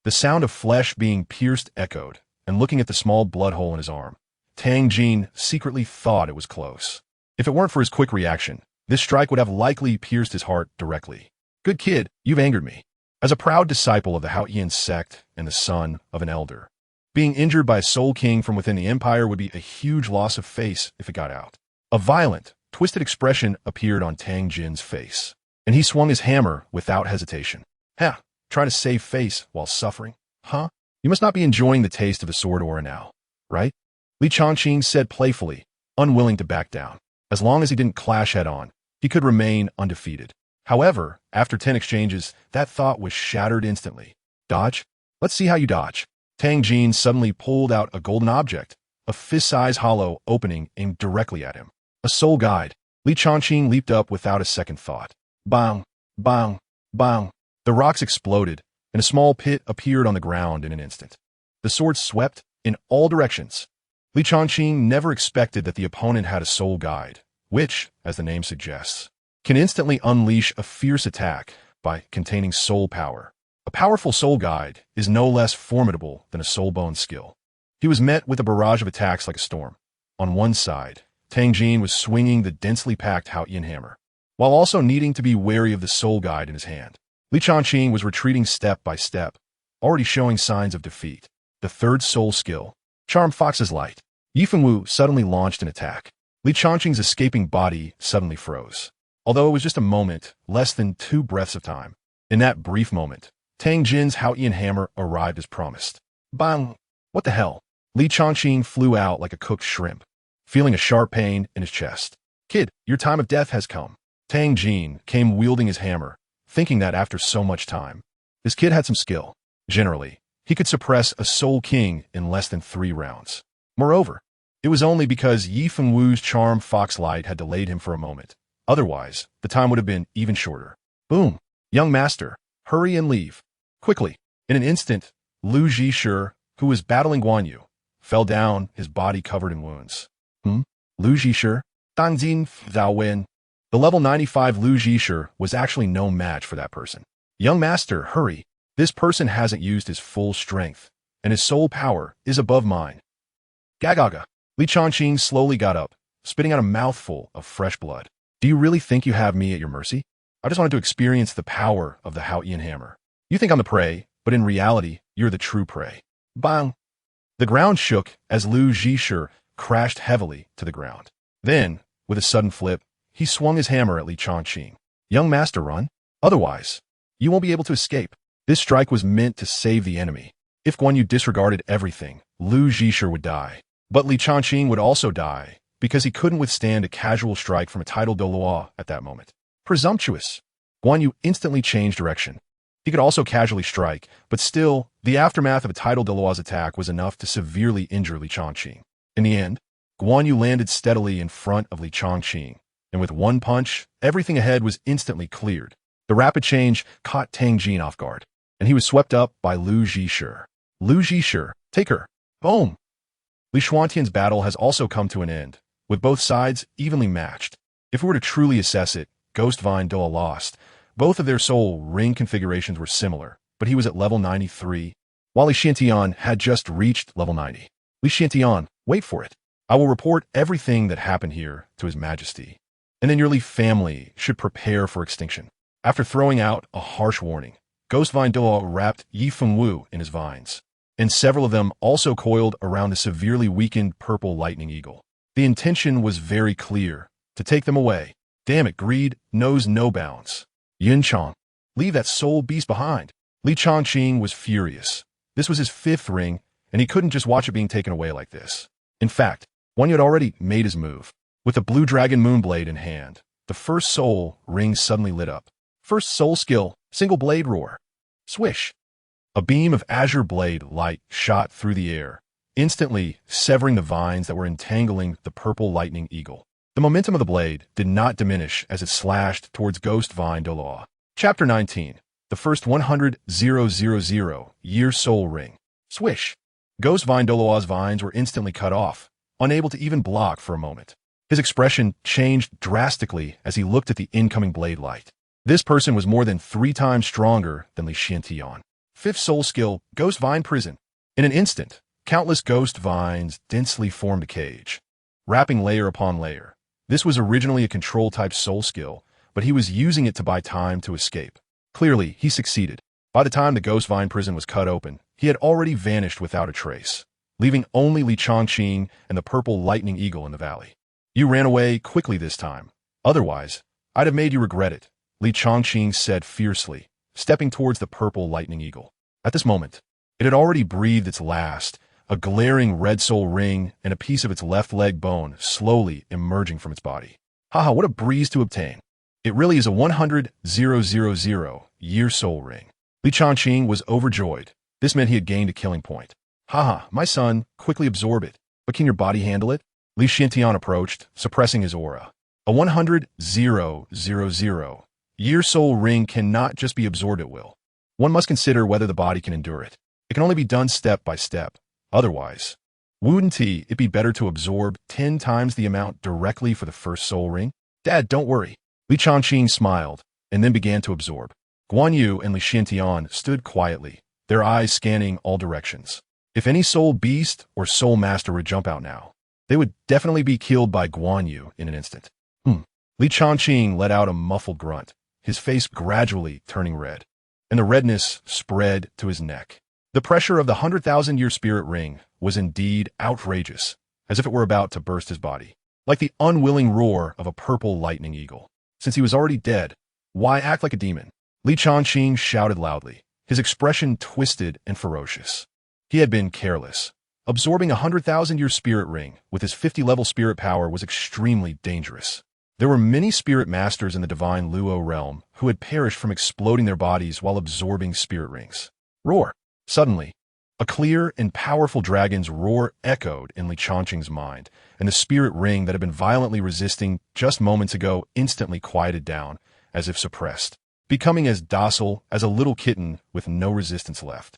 The sound of flesh being pierced echoed, and looking at the small blood hole in his arm, Tang Jin secretly thought it was close. If it weren't for his quick reaction, this strike would have likely pierced his heart directly. Good kid, you've angered me. As a proud disciple of the Haotian sect and the son of an elder, being injured by a soul king from within the empire would be a huge loss of face if it got out. A violent, twisted expression appeared on Tang Jin's face, and he swung his hammer without hesitation. Ha! Trying to save face while suffering? Huh? You must not be enjoying the taste of the sword aura now, right? Li Changqing said playfully, unwilling to back down. As long as he didn't clash head-on, he could remain undefeated. However, after 10 exchanges, that thought was shattered instantly. Dodge? Let's see how you dodge. Tang Jin suddenly pulled out a golden object, a fist-sized hollow opening aimed directly at him. A soul guide. Li Changqing leaped up without a second thought. Bang! Bang! Bang! The rocks exploded, and a small pit appeared on the ground in an instant. The sword swept in all directions. Li Changqing never expected that the opponent had a soul guide, which, as the name suggests, can instantly unleash a fierce attack by containing soul power. A powerful soul guide is no less formidable than a soul bone skill. He was met with a barrage of attacks like a storm. On one side, Tang Jin was swinging the densely packed Haoyan hammer, while also needing to be wary of the soul guide in his hand. Li Changqing was retreating step by step, already showing signs of defeat. The third soul skill, Charm Fox's Light. Yi Fengwu suddenly launched an attack. Li Changqing's escaping body suddenly froze. Although it was just a moment, less than 2 breaths of time. In that brief moment, Tang Jin's Haoyan hammer arrived as promised. Bang! What the hell? Li Changqing flew out like a cooked shrimp, feeling a sharp pain in his chest. Kid, your time of death has come. Tang Jin came wielding his hammer, thinking that after so much time, this kid had some skill. Generally, he could suppress a Soul King in less than 3 rounds. Moreover, it was only because Yi Fengwu's Charm Fox Light had delayed him for a moment. Otherwise, the time would have been even shorter. Boom! Young master, hurry and leave. Quickly. In an instant, Lu Zhishi, who was battling Guan Yu, fell down, his body covered in wounds. Lu Zhishi? Danjin Zhao Wen. The level 95 Lu Zhishi was actually no match for that person. Young master, hurry. This person hasn't used his full strength, and his soul power is above mine. Gagaga. Li Changqing slowly got up, spitting out a mouthful of fresh blood. Do you really think you have me at your mercy? I just wanted to experience the power of the Haoyan hammer. You think I'm the prey, but in reality, you're the true prey. Bang! The ground shook as Lu Zhishi crashed heavily to the ground. Then, with a sudden flip, he swung his hammer at Li Changqing. Young master, run. Otherwise, you won't be able to escape. This strike was meant to save the enemy. If Guan Yu disregarded everything, Lu Zhishi would die. But Li Changqing would also die, because he couldn't withstand a casual strike from a titled Douluo at that moment. Presumptuous. Guan Yu instantly changed direction. He could also casually strike, but still, the aftermath of a titled Douluo's attack was enough to severely injure Li Changqing. In the end, Guan Yu landed steadily in front of Li Changqing, and with one punch, everything ahead was instantly cleared. The rapid change caught Tang Jin off guard, and he was swept up by Lu Zhishi. Lu Zhishi, take her. Boom! Li Xuantian's battle has also come to an end, with both sides evenly matched. If we were to truly assess it, Ghost Vine Doa lost. Both of their soul ring configurations were similar, but he was at level 93, while Li Xiantian had just reached level 90. Li Xiantian, wait for it. I will report everything that happened here to His Majesty, and then your Li family should prepare for extinction. After throwing out a harsh warning, Ghost Vine Doa wrapped Yi Fengwu in his vines, and several of them also coiled around the severely weakened purple lightning eagle. The intention was very clear, to take them away. Damn it, greed knows no bounds. Yin Chong, leave that soul beast behind. Li Changqing was furious. This was his 5th ring, and he couldn't just watch it being taken away like this. In fact, Guan Yu had already made his move. With the Blue Dragon Moonblade in hand, the first soul ring suddenly lit up. First soul skill, Single Blade Roar. Swish. A beam of azure blade light shot through the air, instantly severing the vines that were entangling the purple lightning eagle. The momentum of the blade did not diminish as it slashed towards Ghost Vine Douluo. Chapter 19. The first 100,000 year soul ring. Swish. Ghost Vine Douluo's vines were instantly cut off, unable to even block for a moment. His expression changed drastically as he looked at the incoming blade light. This person was more than 3 times stronger than Li Xiantian. 5th soul skill, Ghost Vine Prison. In an instant, countless ghost vines densely formed a cage, wrapping layer upon layer. This was originally a control-type soul skill, but he was using it to buy time to escape. Clearly, he succeeded. By the time the Ghost Vine Prison was cut open, he had already vanished without a trace, leaving only Li Changqing and the purple lightning eagle in the valley. You ran away quickly this time. Otherwise, I'd have made you regret it, Li Chongqing said fiercely, stepping towards the purple lightning eagle. At this moment, it had already breathed its last, a glaring red soul ring and a piece of its left leg bone slowly emerging from its body. Haha, what a breeze to obtain. It really is a 100,000-year soul ring. Li Chongqing was overjoyed. This meant he had gained a killing point. Haha, my son, quickly absorb it. But can your body handle it? Li Xintian approached, suppressing his aura. A 100,000-year soul ring cannot just be absorbed at will. One must consider whether the body can endure it. It can only be done step by step. Otherwise, wouldn't it be better to absorb 10 times the amount directly for the first soul ring? Dad, don't worry. Li Chongqing smiled, and then began to absorb. Guan Yu and Li Xintian stood quietly, their eyes scanning all directions. If any soul beast or soul master would jump out now, they would definitely be killed by Guan Yu in an instant. Li Chongqing let out a muffled grunt, his face gradually turning red, and the redness spread to his neck. The pressure of the 100,000-year spirit ring was indeed outrageous, as if it were about to burst his body, like the unwilling roar of a purple lightning eagle. Since he was already dead, why act like a demon? Li Chongqing shouted loudly, his expression twisted and ferocious. He had been careless. Absorbing a 100,000-year spirit ring with his 50-level spirit power was extremely dangerous. There were many spirit masters in the divine Luo realm who had perished from exploding their bodies while absorbing spirit rings. Roar! Suddenly, a clear and powerful dragon's roar echoed in Li Chongqing's mind, and the spirit ring that had been violently resisting just moments ago instantly quieted down, as if suppressed, becoming as docile as a little kitten with no resistance left.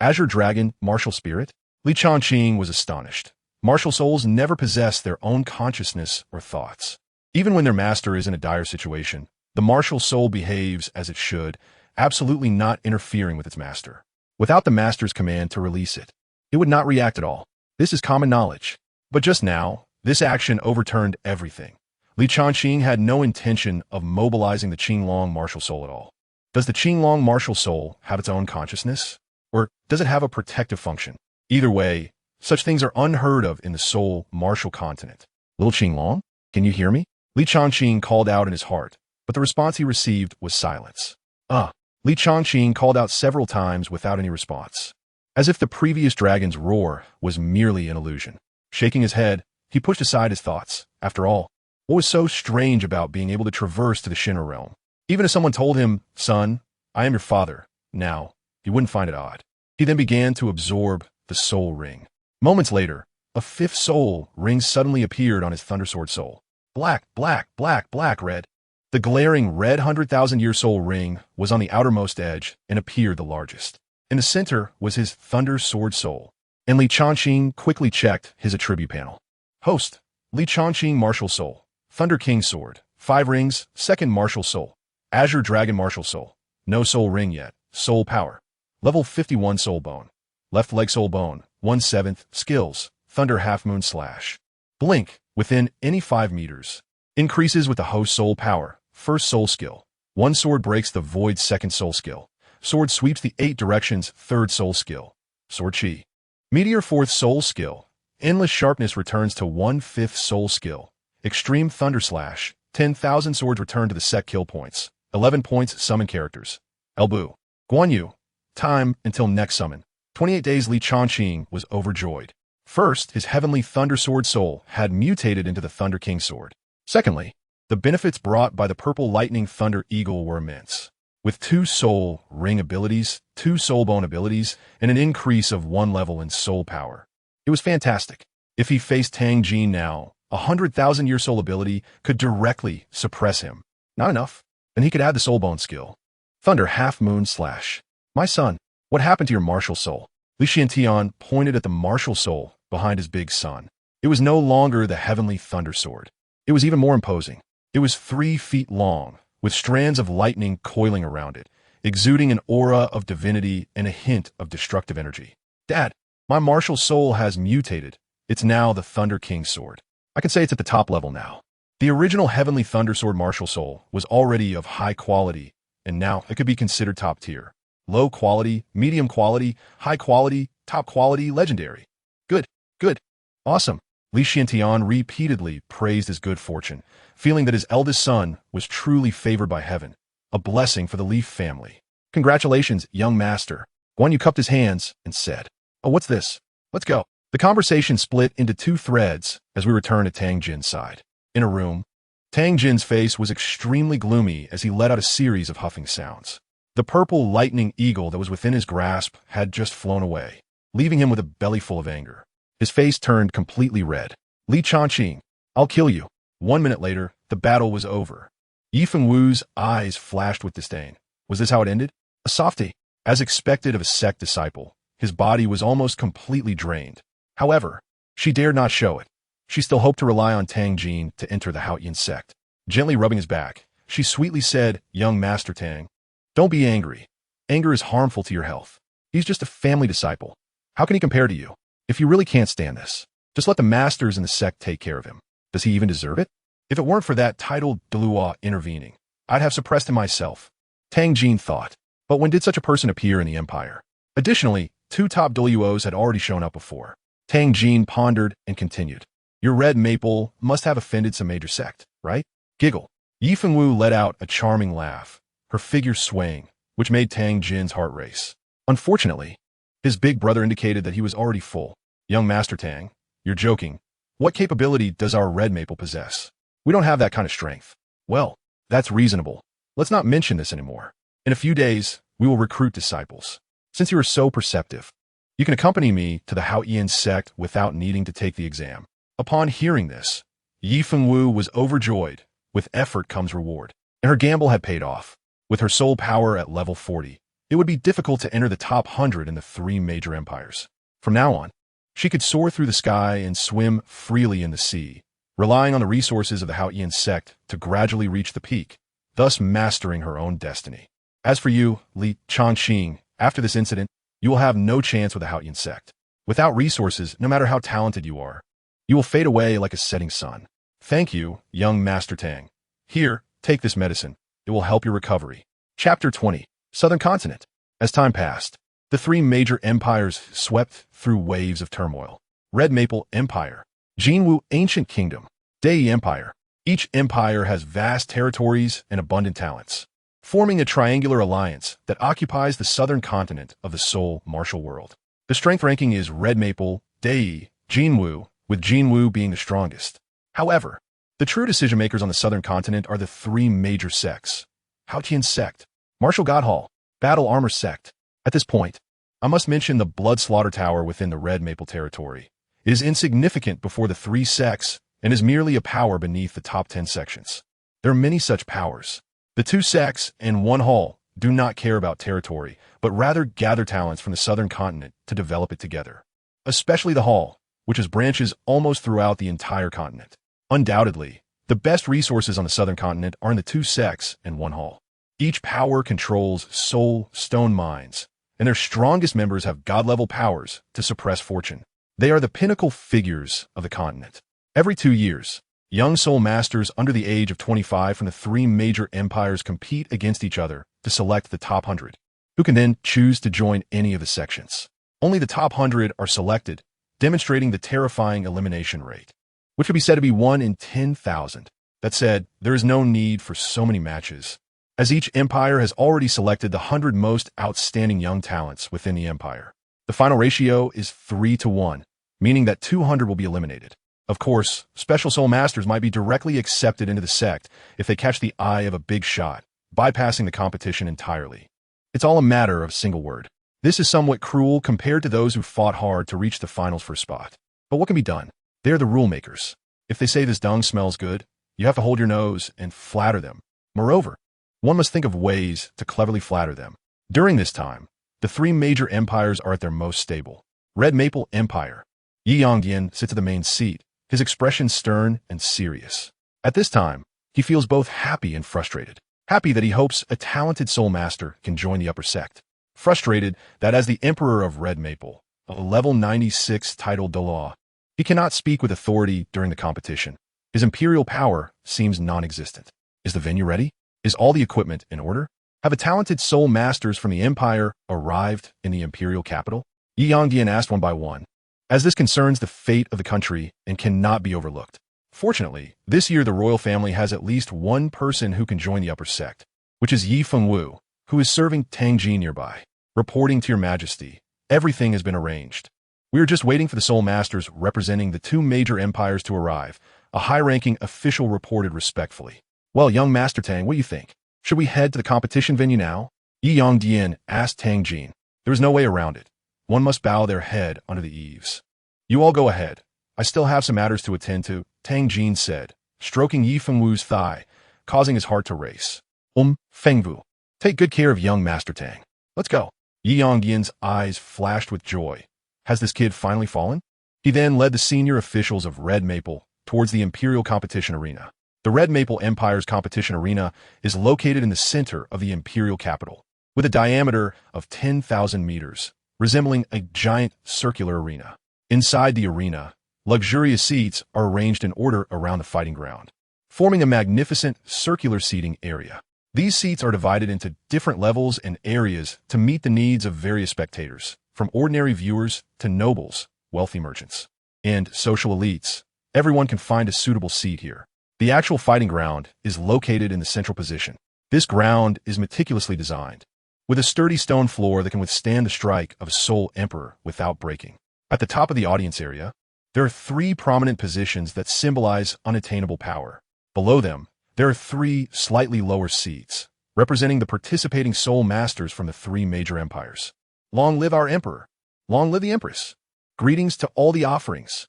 Azure Dragon, Martial Spirit? Li Chongqing was astonished. Martial souls never possess their own consciousness or thoughts. Even when their master is in a dire situation, the martial soul behaves as it should, absolutely not interfering with its master. Without the master's command to release it, it would not react at all. This is common knowledge. But just now, this action overturned everything. Li Chongqing had no intention of mobilizing the Qinglong martial soul at all. Does the Qinglong martial soul have its own consciousness? Or does it have a protective function? Either way, such things are unheard of in the soul martial continent. Little Qinglong, can you hear me? Li Chongqing called out in his heart, but the response he received was silence. Li Chongqing called out several times without any response, as if the previous dragon's roar was merely an illusion. Shaking his head, he pushed aside his thoughts. After all, what was so strange about being able to traverse to the Shinra realm? Even if someone told him, "Son, I am your father," now, he wouldn't find it odd. He then began to absorb the soul ring. Moments later, a fifth soul ring suddenly appeared on his Thundersword soul. Black, black, black, black, red. The glaring red 100,000-year soul ring was on the outermost edge and appeared the largest. In the center was his Thunder Sword soul, and Li Chongqing quickly checked his attribute panel. Host, Li Chongqing Martial Soul, Thunder King Sword, 5 rings, second Martial Soul, Azure Dragon Martial Soul, no soul ring yet, soul power, level 51 soul bone, left leg soul bone, 1/7, skills, Thunder Half Moon Slash. Blink, within any 5 meters. Increases with the host soul power, first soul skill. One sword breaks the void second soul skill. Sword sweeps the 8 directions third soul skill. Sword Chi. Meteor fourth soul skill. Endless sharpness returns to 1/5 soul skill. Extreme Thunder Slash. 10,000 swords return to the set kill points. 11 points summon characters. Elbu. Guan Yu. Time until next summon. 28 days. Li Chongqing was overjoyed. First, his heavenly Thunder Sword soul had mutated into the Thunder King Sword. Secondly, the benefits brought by the Purple Lightning Thunder Eagle were immense. With 2 soul ring abilities, 2 soul bone abilities, and an increase of 1 level in soul power. It was fantastic. If he faced Tang Jin now, a 100,000-year soul ability could directly suppress him. Not enough. Then he could add the soul bone skill. Thunder Half Moon Slash. My son, what happened to your martial soul? Li Xintian pointed at the martial soul behind his big son. It was no longer the heavenly thunder sword. It was even more imposing. It was 3 feet long, with strands of lightning coiling around it, exuding an aura of divinity and a hint of destructive energy. Dad, my martial soul has mutated. It's now the Thunder King Sword. I can say it's at the top level now. The original Heavenly Thunder Sword martial soul was already of high quality, and now it could be considered top tier. Low quality, medium quality, high quality, top quality, legendary. Good, good, awesome. Li Xiantian repeatedly praised his good fortune, feeling that his eldest son was truly favored by heaven, a blessing for the Li family. Congratulations, young master. Guan Yu cupped his hands and said, "Oh, what's this? Let's go." The conversation split into two threads as we returned to Tang Jin's side. In a room, Tang Jin's face was extremely gloomy as he let out a series of huffing sounds. The purple lightning eagle that was within his grasp had just flown away, leaving him with a belly full of anger. His face turned completely red. "Li Changqing, I'll kill you." 1 minute later, the battle was over. Yi Fengwu's eyes flashed with disdain. Was this how it ended? A softie. As expected of a sect disciple, his body was almost completely drained. However, she dared not show it. She still hoped to rely on Tang Jin to enter the Haoyin sect. Gently rubbing his back, she sweetly said, "Young Master Tang, don't be angry. Anger is harmful to your health. He's just a family disciple. How can he compare to you? If you really can't stand this, just let the masters in the sect take care of him. Does he even deserve it? If it weren't for that titled Douluo intervening, I'd have suppressed him myself." Tang Jin thought. But when did such a person appear in the empire? Additionally, 2 top Douluos had already shown up before. Tang Jin pondered and continued. "Your red maple must have offended some major sect, right?" Giggle. Yi Fengwu let out a charming laugh, her figure swaying, which made Tang Jin's heart race. Unfortunately, his big brother indicated that he was already full. "Young Master Tang, you're joking. What capability does our red maple possess? We don't have that kind of strength." "Well, that's reasonable. Let's not mention this anymore. In a few days, we will recruit disciples. Since you are so perceptive, you can accompany me to the Haoyin sect without needing to take the exam." Upon hearing this, Yi Fengwu was overjoyed. With effort comes reward, and her gamble had paid off. With her soul power at level 40, it would be difficult to enter the top 100 in the 3 major empires. From now on, she could soar through the sky and swim freely in the sea, relying on the resources of the Haoyin sect to gradually reach the peak, thus mastering her own destiny. As for you, Li Changqing, after this incident, you will have no chance with the Haoyin sect. Without resources, no matter how talented you are, you will fade away like a setting sun. Thank you, young Master Tang. Here, take this medicine. It will help your recovery. Chapter 20. Southern Continent. As time passed, the 3 major empires swept through waves of turmoil. Red Maple Empire, Jinwu Ancient Kingdom, Dai Empire. Each empire has vast territories and abundant talents, forming a triangular alliance that occupies the southern continent of the Soul Martial World. The strength ranking is Red Maple, Dai, Jinwu, with Jinwu being the strongest. However, the true decision-makers on the southern continent are the 3 major sects. Haoyin sect, Martial God Hall, Battle Armor sect. At this point, I must mention the Blood Slaughter Tower within the Red Maple territory. It is insignificant before the 3 sects and is merely a power beneath the top 10 sections. There are many such powers. The 2 sects and 1 hall do not care about territory, but rather gather talents from the southern continent to develop it together. Especially the hall, which has branches almost throughout the entire continent. Undoubtedly, the best resources on the southern continent are in the 2 sects and 1 hall. Each power controls soul stone mines, and their strongest members have god-level powers to suppress fortune. They are the pinnacle figures of the continent. Every 2 years, young soul masters under the age of 25 from the 3 major empires compete against each other to select the top 100, who can then choose to join any of the sections. Only the top 100 are selected, demonstrating the terrifying elimination rate, which would be said to be 1 in 10,000. That said, there is no need for so many matches, as each empire has already selected the 100 most outstanding young talents within the empire. The final ratio is 3-1, meaning that 200 will be eliminated. Of course, special soul masters might be directly accepted into the sect if they catch the eye of a big shot, bypassing the competition entirely. It's all a matter of a single word. This is somewhat cruel compared to those who fought hard to reach the finals for a spot. But what can be done? They are the rule makers. If they say this dung smells good, you have to hold your nose and flatter them. Moreover, one must think of ways to cleverly flatter them. During this time, the 3 major empires are at their most stable. Red Maple Empire. Yi Yongdian sits at the main seat, his expression stern and serious. At this time, he feels both happy and frustrated. Happy that he hopes a talented soul master can join the upper sect. Frustrated that as the Emperor of Red Maple, a level 96 titled Douluo, he cannot speak with authority during the competition. His imperial power seems non-existent. Is the venue ready? Is all the equipment in order? Have the talented soul masters from the empire arrived in the imperial capital? Yi Yongdian asked one by one. as this concerns the fate of the country and cannot be overlooked. Fortunately, this year the royal family has at least one person who can join the upper sect, which is Yi Fengwu, who is serving Tangji nearby. Reporting to your majesty, everything has been arranged. We are just waiting for the Soul Masters representing the two major empires to arrive, a high-ranking official reported respectfully. Well, young Master Tang, what do you think? Should we head to the competition venue now? Yi Yongdian asked Tang Jin. There is no way around it. One must bow their head under the eaves. You all go ahead. I still have some matters to attend to, Tang Jin said, stroking Yi Fengwu's thigh, causing his heart to race. Fengwu, take good care of young Master Tang. Let's go. Yi Yongdian's eyes flashed with joy. Has this kid finally fallen? He then led the senior officials of Red Maple towards the Imperial Competition Arena. The Red Maple Empire's competition arena is located in the center of the Imperial capital, with a diameter of 10,000 meters, resembling a giant circular arena. Inside the arena, luxurious seats are arranged in order around the fighting ground, forming a magnificent circular seating area. These seats are divided into different levels and areas to meet the needs of various spectators, from ordinary viewers to nobles, wealthy merchants, and social elites. Everyone can find a suitable seat here. The actual fighting ground is located in the central position. This ground is meticulously designed, with a sturdy stone floor that can withstand the strike of a Soul Emperor without breaking. At the top of the audience area, there are 3 prominent positions that symbolize unattainable power. Below them, there are 3 slightly lower seats, representing the participating Soul Masters from the 3 major empires. Long live our Emperor! Long live the Empress! Greetings to all the offerings!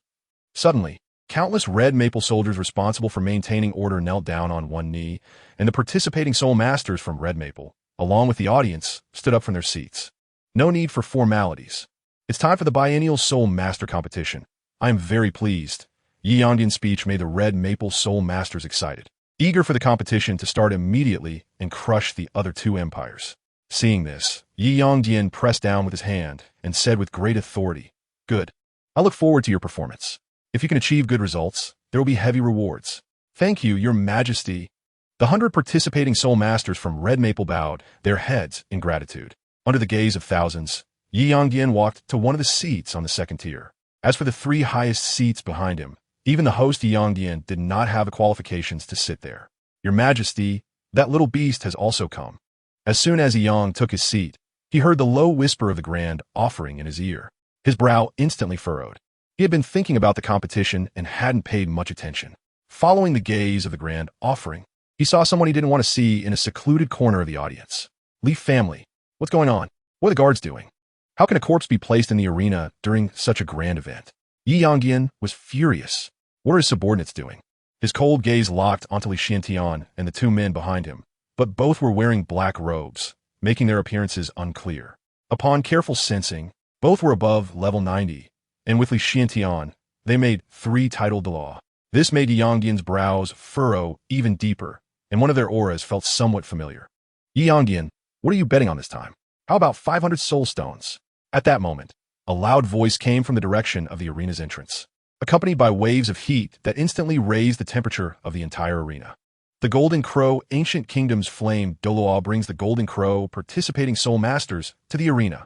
Suddenly, countless Red Maple soldiers responsible for maintaining order knelt down on one knee, and the participating Soul Masters from Red Maple, along with the audience, stood up from their seats. No need for formalities. It's time for the biennial Soul Master competition. I am very pleased. Yi Yongdian's speech made the Red Maple Soul Masters excited, eager for the competition to start immediately and crush the other 2 empires. Seeing this, Yi Yongdian pressed down with his hand and said with great authority, "Good. I look forward to your performance. If you can achieve good results, there will be heavy rewards." "Thank you, your majesty." The 100 participating Soul Masters from Red Maple bowed their heads in gratitude. Under the gaze of thousands, Yi Yongdian walked to one of the seats on the second tier. As for the 3 highest seats behind him, even the host Yi Yongdian did not have the qualifications to sit there. "Your majesty, that little beast has also come." As soon as Yi Yong took his seat, he heard the low whisper of the grand offering in his ear. His brow instantly furrowed. He had been thinking about the competition and hadn't paid much attention. Following the gaze of the grand offering, he saw someone he didn't want to see in a secluded corner of the audience. "Leaf family, what's going on? What are the guards doing? How can a corpse be placed in the arena during such a grand event?" Yi Yongdian was furious. What are his subordinates doing? His cold gaze locked onto Li Xiantian and the 2 men behind him, but both were wearing black robes, making their appearances unclear. Upon careful sensing, both were above level 90, and with Li Xiantian, they made 3 titled the law. This made Yi Yongdian's brows furrow even deeper, and one of their auras felt somewhat familiar. "Yi Yongdian, what are you betting on this time? How about 500 soul stones?" At that moment, a loud voice came from the direction of the arena's entrance, accompanied by waves of heat that instantly raised the temperature of the entire arena. The Golden Crow Ancient Kingdom's flame Douluo brings the Golden Crow participating Soul Masters to the arena.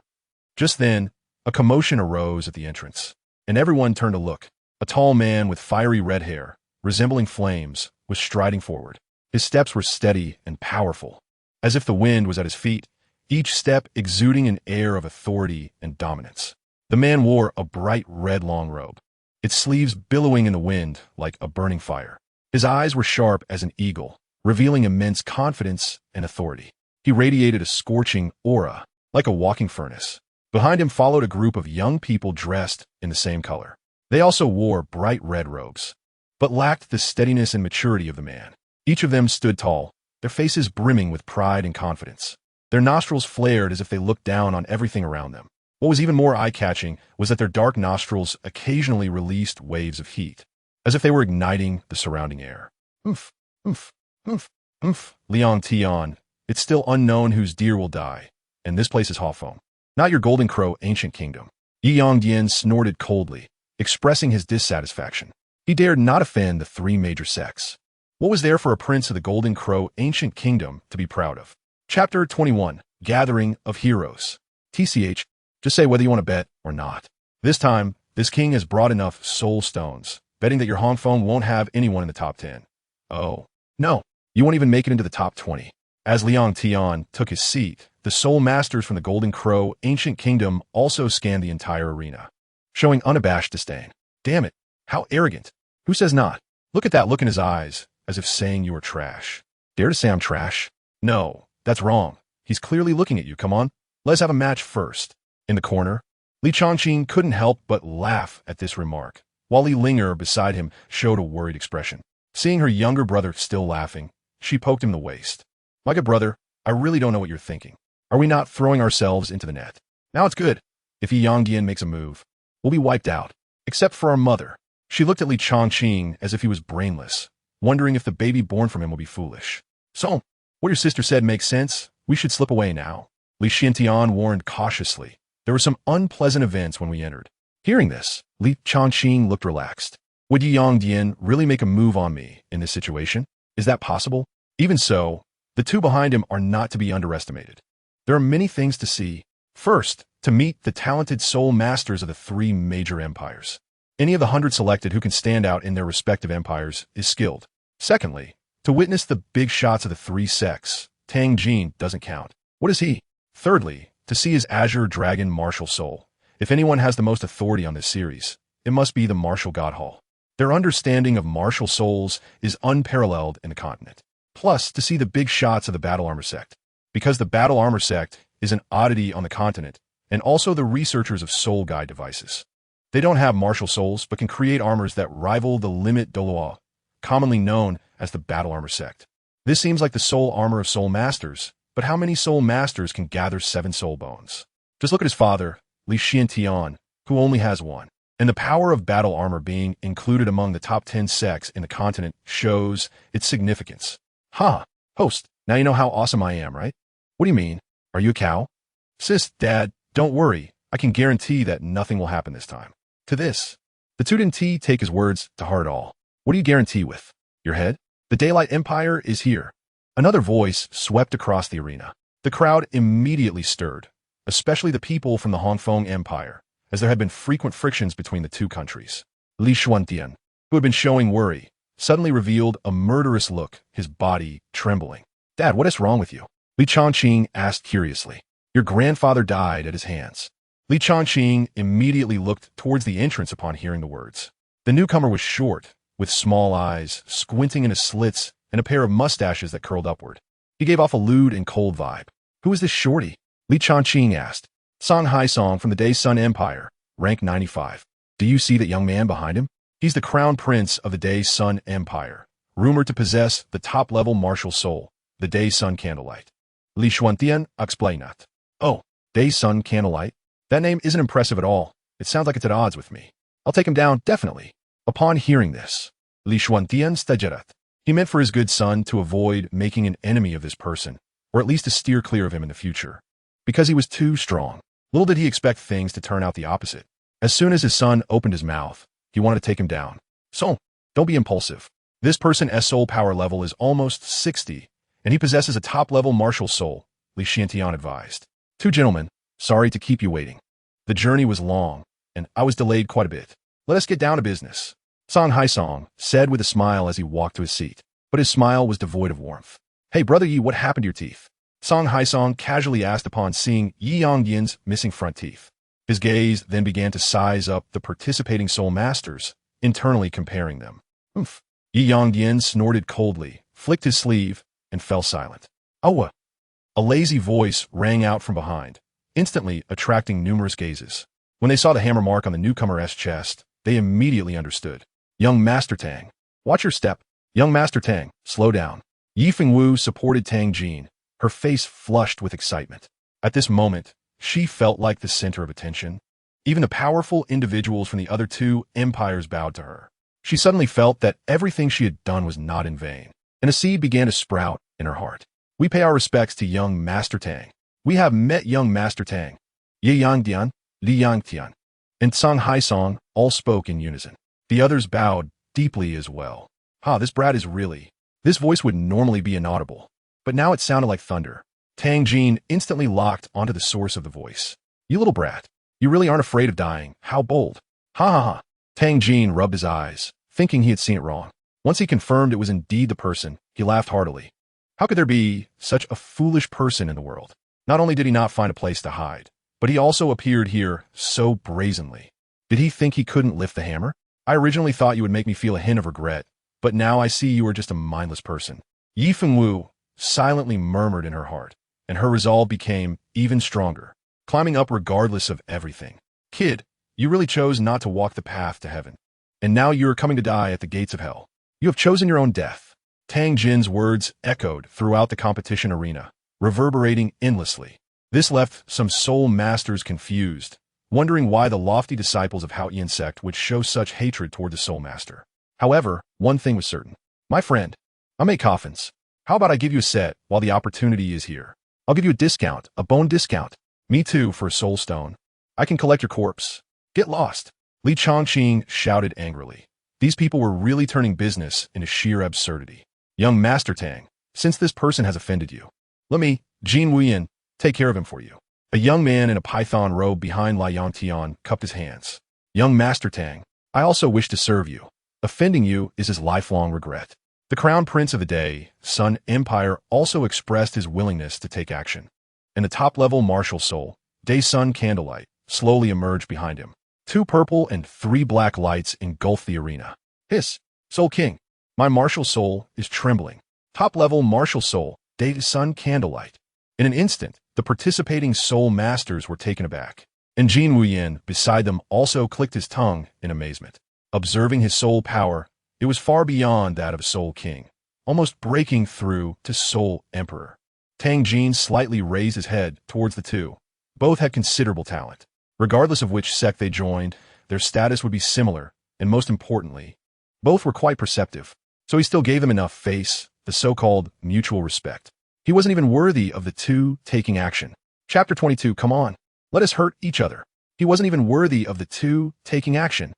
Just then, a commotion arose at the entrance, and everyone turned to look. A tall man with fiery red hair, resembling flames, was striding forward. His steps were steady and powerful, as if the wind was at his feet, each step exuding an air of authority and dominance. The man wore a bright red long robe, its sleeves billowing in the wind like a burning fire. His eyes were sharp as an eagle, revealing immense confidence and authority. He radiated a scorching aura, like a walking furnace. Behind him followed a group of young people dressed in the same color. They also wore bright red robes, but lacked the steadiness and maturity of the man. Each of them stood tall, their faces brimming with pride and confidence. Their nostrils flared as if they looked down on everything around them. What was even more eye-catching was that their dark nostrils occasionally released waves of heat, as if they were igniting the surrounding air. "Oomph, oomph, oomph, oomph." Liang Tian, it's still unknown whose deer will die, and this place is Hawfoam. Not your Golden Crow Ancient Kingdom. Yi Yongdian snorted coldly, expressing his dissatisfaction. He dared not offend the 3 major sects. What was there for a prince of the Golden Crow Ancient Kingdom to be proud of? Chapter 21, Gathering of Heroes. TCH, just say whether you want to bet or not. This time, This king has brought enough soul stones, betting that your Hong Feng won't have anyone in the top 10. Oh, no, you won't even make it into the top 20. As Liang Tian took his seat, the soul masters from the Golden Crow ancient kingdom also scanned the entire arena, showing unabashed disdain. Damn it, how arrogant. Who says not? Look at that look in his eyes, as if saying you are trash. Dare to say I'm trash? No, that's wrong. He's clearly looking at you, come on. Let's have a match first. In the corner, Li Chongqing couldn't help but laugh at this remark, while Li Linger beside him showed a worried expression. Seeing her younger brother still laughing, she poked him in the waist. My good brother, I really don't know what you're thinking. Are we not throwing ourselves into the net? Now it's good. If Yi Yongdian makes a move, we'll be wiped out. Except for our mother. She looked at Li Chongqing as if he was brainless, wondering if the baby born from him will be foolish. So, what your sister said makes sense. We should slip away now. Li Xintian warned cautiously. There were some unpleasant events when we entered. Hearing this, Li Chongqing looked relaxed. Would Yi Yongdian really make a move on me in this situation? Is that possible? Even so, the two behind him are not to be underestimated. There are many things to see. First, to meet the talented soul masters of the three major empires. Any of the 100 selected who can stand out in their respective empires is skilled. Secondly, to witness the big shots of the three sects. Tang Jin doesn't count. What is he? Thirdly, to see his Azure Dragon martial soul. If anyone has the most authority on this series, it must be the Martial God Hall. Their understanding of martial souls is unparalleled in the continent. Plus, to see the big shots of the Battle Armor Sect. Because the Battle Armor Sect is an oddity on the continent, and also the researchers of soul guide devices. They don't have martial souls, but can create armors that rival the Limit Douluo, commonly known as the Battle Armor Sect. This seems like the soul armor of soul masters, but how many soul masters can gather 7 soul bones? Just look at his father, Li Xintian, who only has 1. And the power of battle armor being included among the top 10 sects in the continent shows its significance. Ha! Host, now you know how awesome I am, right? What do you mean? Are you a cow? Sis, Dad, don't worry. I can guarantee that nothing will happen this time. To this, the two didn't take his words to heart at all. What do you guarantee with? Your head? The Daylight Empire is here. Another voice swept across the arena. The crowd immediately stirred, especially the people from the Hong Feng Empire, as there had been frequent frictions between the two countries. Li Xuantian, who had been showing worry, suddenly revealed a murderous look, his body trembling. Dad, what is wrong with you? Li Chongqing asked curiously. Your grandfather died at his hands. Li Chongqing immediately looked towards the entrance upon hearing the words. The newcomer was short, with small eyes, squinting into slits, and a pair of mustaches that curled upward. He gave off a lewd and cold vibe. Who is this shorty? Li Chongqing asked. Song Haisong from the Day Sun Empire, rank 95. Do you see that young man behind him? He's the crown prince of the Day Sun Empire, rumored to possess the top-level martial soul, the Day Sun Candlelight. Li Xuantian explained. Oh, Day Sun Candlelight? That name isn't impressive at all. It sounds like it's at odds with me. I'll take him down, definitely. Upon hearing this, Li Xuantian stajerat. He meant for his good son to avoid making an enemy of this person, or at least to steer clear of him in the future. Because he was too strong. Little did he expect things to turn out the opposite. As soon as his son opened his mouth, he wanted to take him down. So, don't be impulsive. This person's soul power level is almost 60, and he possesses a top-level martial soul, Li Xiantian advised. Two gentlemen, sorry to keep you waiting. The journey was long, and I was delayed quite a bit. Let us get down to business. Song Haisong said with a smile as he walked to his seat, but his smile was devoid of warmth. Hey, brother Yi, what happened to your teeth? Song Haisong casually asked upon seeing Yi Yongdian's missing front teeth. His gaze then began to size up the participating soul masters, internally comparing them. Oomph. Yi Yongdian snorted coldly, flicked his sleeve, and fell silent. Oh, a lazy voice rang out from behind, instantly attracting numerous gazes. When they saw the hammer mark on the newcomer's chest, they immediately understood. Young Master Tang. Watch your step. Young Master Tang, slow down. Yi Fengwu supported Tang Jin, her face flushed with excitement. At this moment, she felt like the center of attention. Even the powerful individuals from the other two empires bowed to her. She suddenly felt that everything she had done was not in vain, and a seed began to sprout in her heart. We pay our respects to young Master Tang. We have met young Master Tang. Ye Yangdian, Li Yangtian, and Song Haisong all spoke in unison. The others bowed deeply as well. This brat is really... This voice would normally be inaudible, but now it sounded like thunder. Tang Jin instantly locked onto the source of the voice. You little brat. You really aren't afraid of dying. How bold. Ha ha ha. Tang Jin rubbed his eyes, thinking he had seen it wrong. Once he confirmed it was indeed the person, he laughed heartily. How could there be such a foolish person in the world? Not only did he not find a place to hide, but he also appeared here so brazenly. Did he think he couldn't lift the hammer? I originally thought you would make me feel a hint of regret, but now I see you are just a mindless person. Yi Fengwu silently murmured in her heart, and her resolve became even stronger, climbing up regardless of everything. Kid, you really chose not to walk the path to heaven, and now you are coming to die at the gates of hell. You have chosen your own death. Tang Jin's words echoed throughout the competition arena, reverberating endlessly. This left some soul masters confused, wondering why the lofty disciples of Haoyan sect would show such hatred toward the soul master. However, one thing was certain. My friend, I make coffins. How about I give you a set while the opportunity is here? I'll give you a discount, a bone discount. Me too, for a soul stone. I can collect your corpse. Get lost. Li Chongqing shouted angrily. These people were really turning business into sheer absurdity. Young Master Tang, since this person has offended you, let me, Jin Wuyan, take care of him for you. A young man in a python robe behind Lai Yongtian cupped his hands. Young Master Tang, I also wish to serve you. Offending you is his lifelong regret. The crown prince of the Day, Sun Empire, also expressed his willingness to take action. And the top-level martial soul, Day Sun Candlelight, slowly emerged behind him. 2 purple and 3 black lights engulfed the arena. Hiss, Soul King, my martial soul is trembling. Top-level martial soul, Day Sun Candlelight. In an instant, the participating soul masters were taken aback, and Jin Wuyan beside them also clicked his tongue in amazement. Observing his soul power, it was far beyond that of a Soul King, almost breaking through to Soul Emperor. Tang Jin slightly raised his head towards the two. Both had considerable talent. Regardless of which sect they joined, their status would be similar, and most importantly, both were quite perceptive, so he still gave them enough face, the so-called mutual respect. He wasn't even worthy of the two taking action. Chapter 22, come on, let us hurt each other. He wasn't even worthy of the two taking action.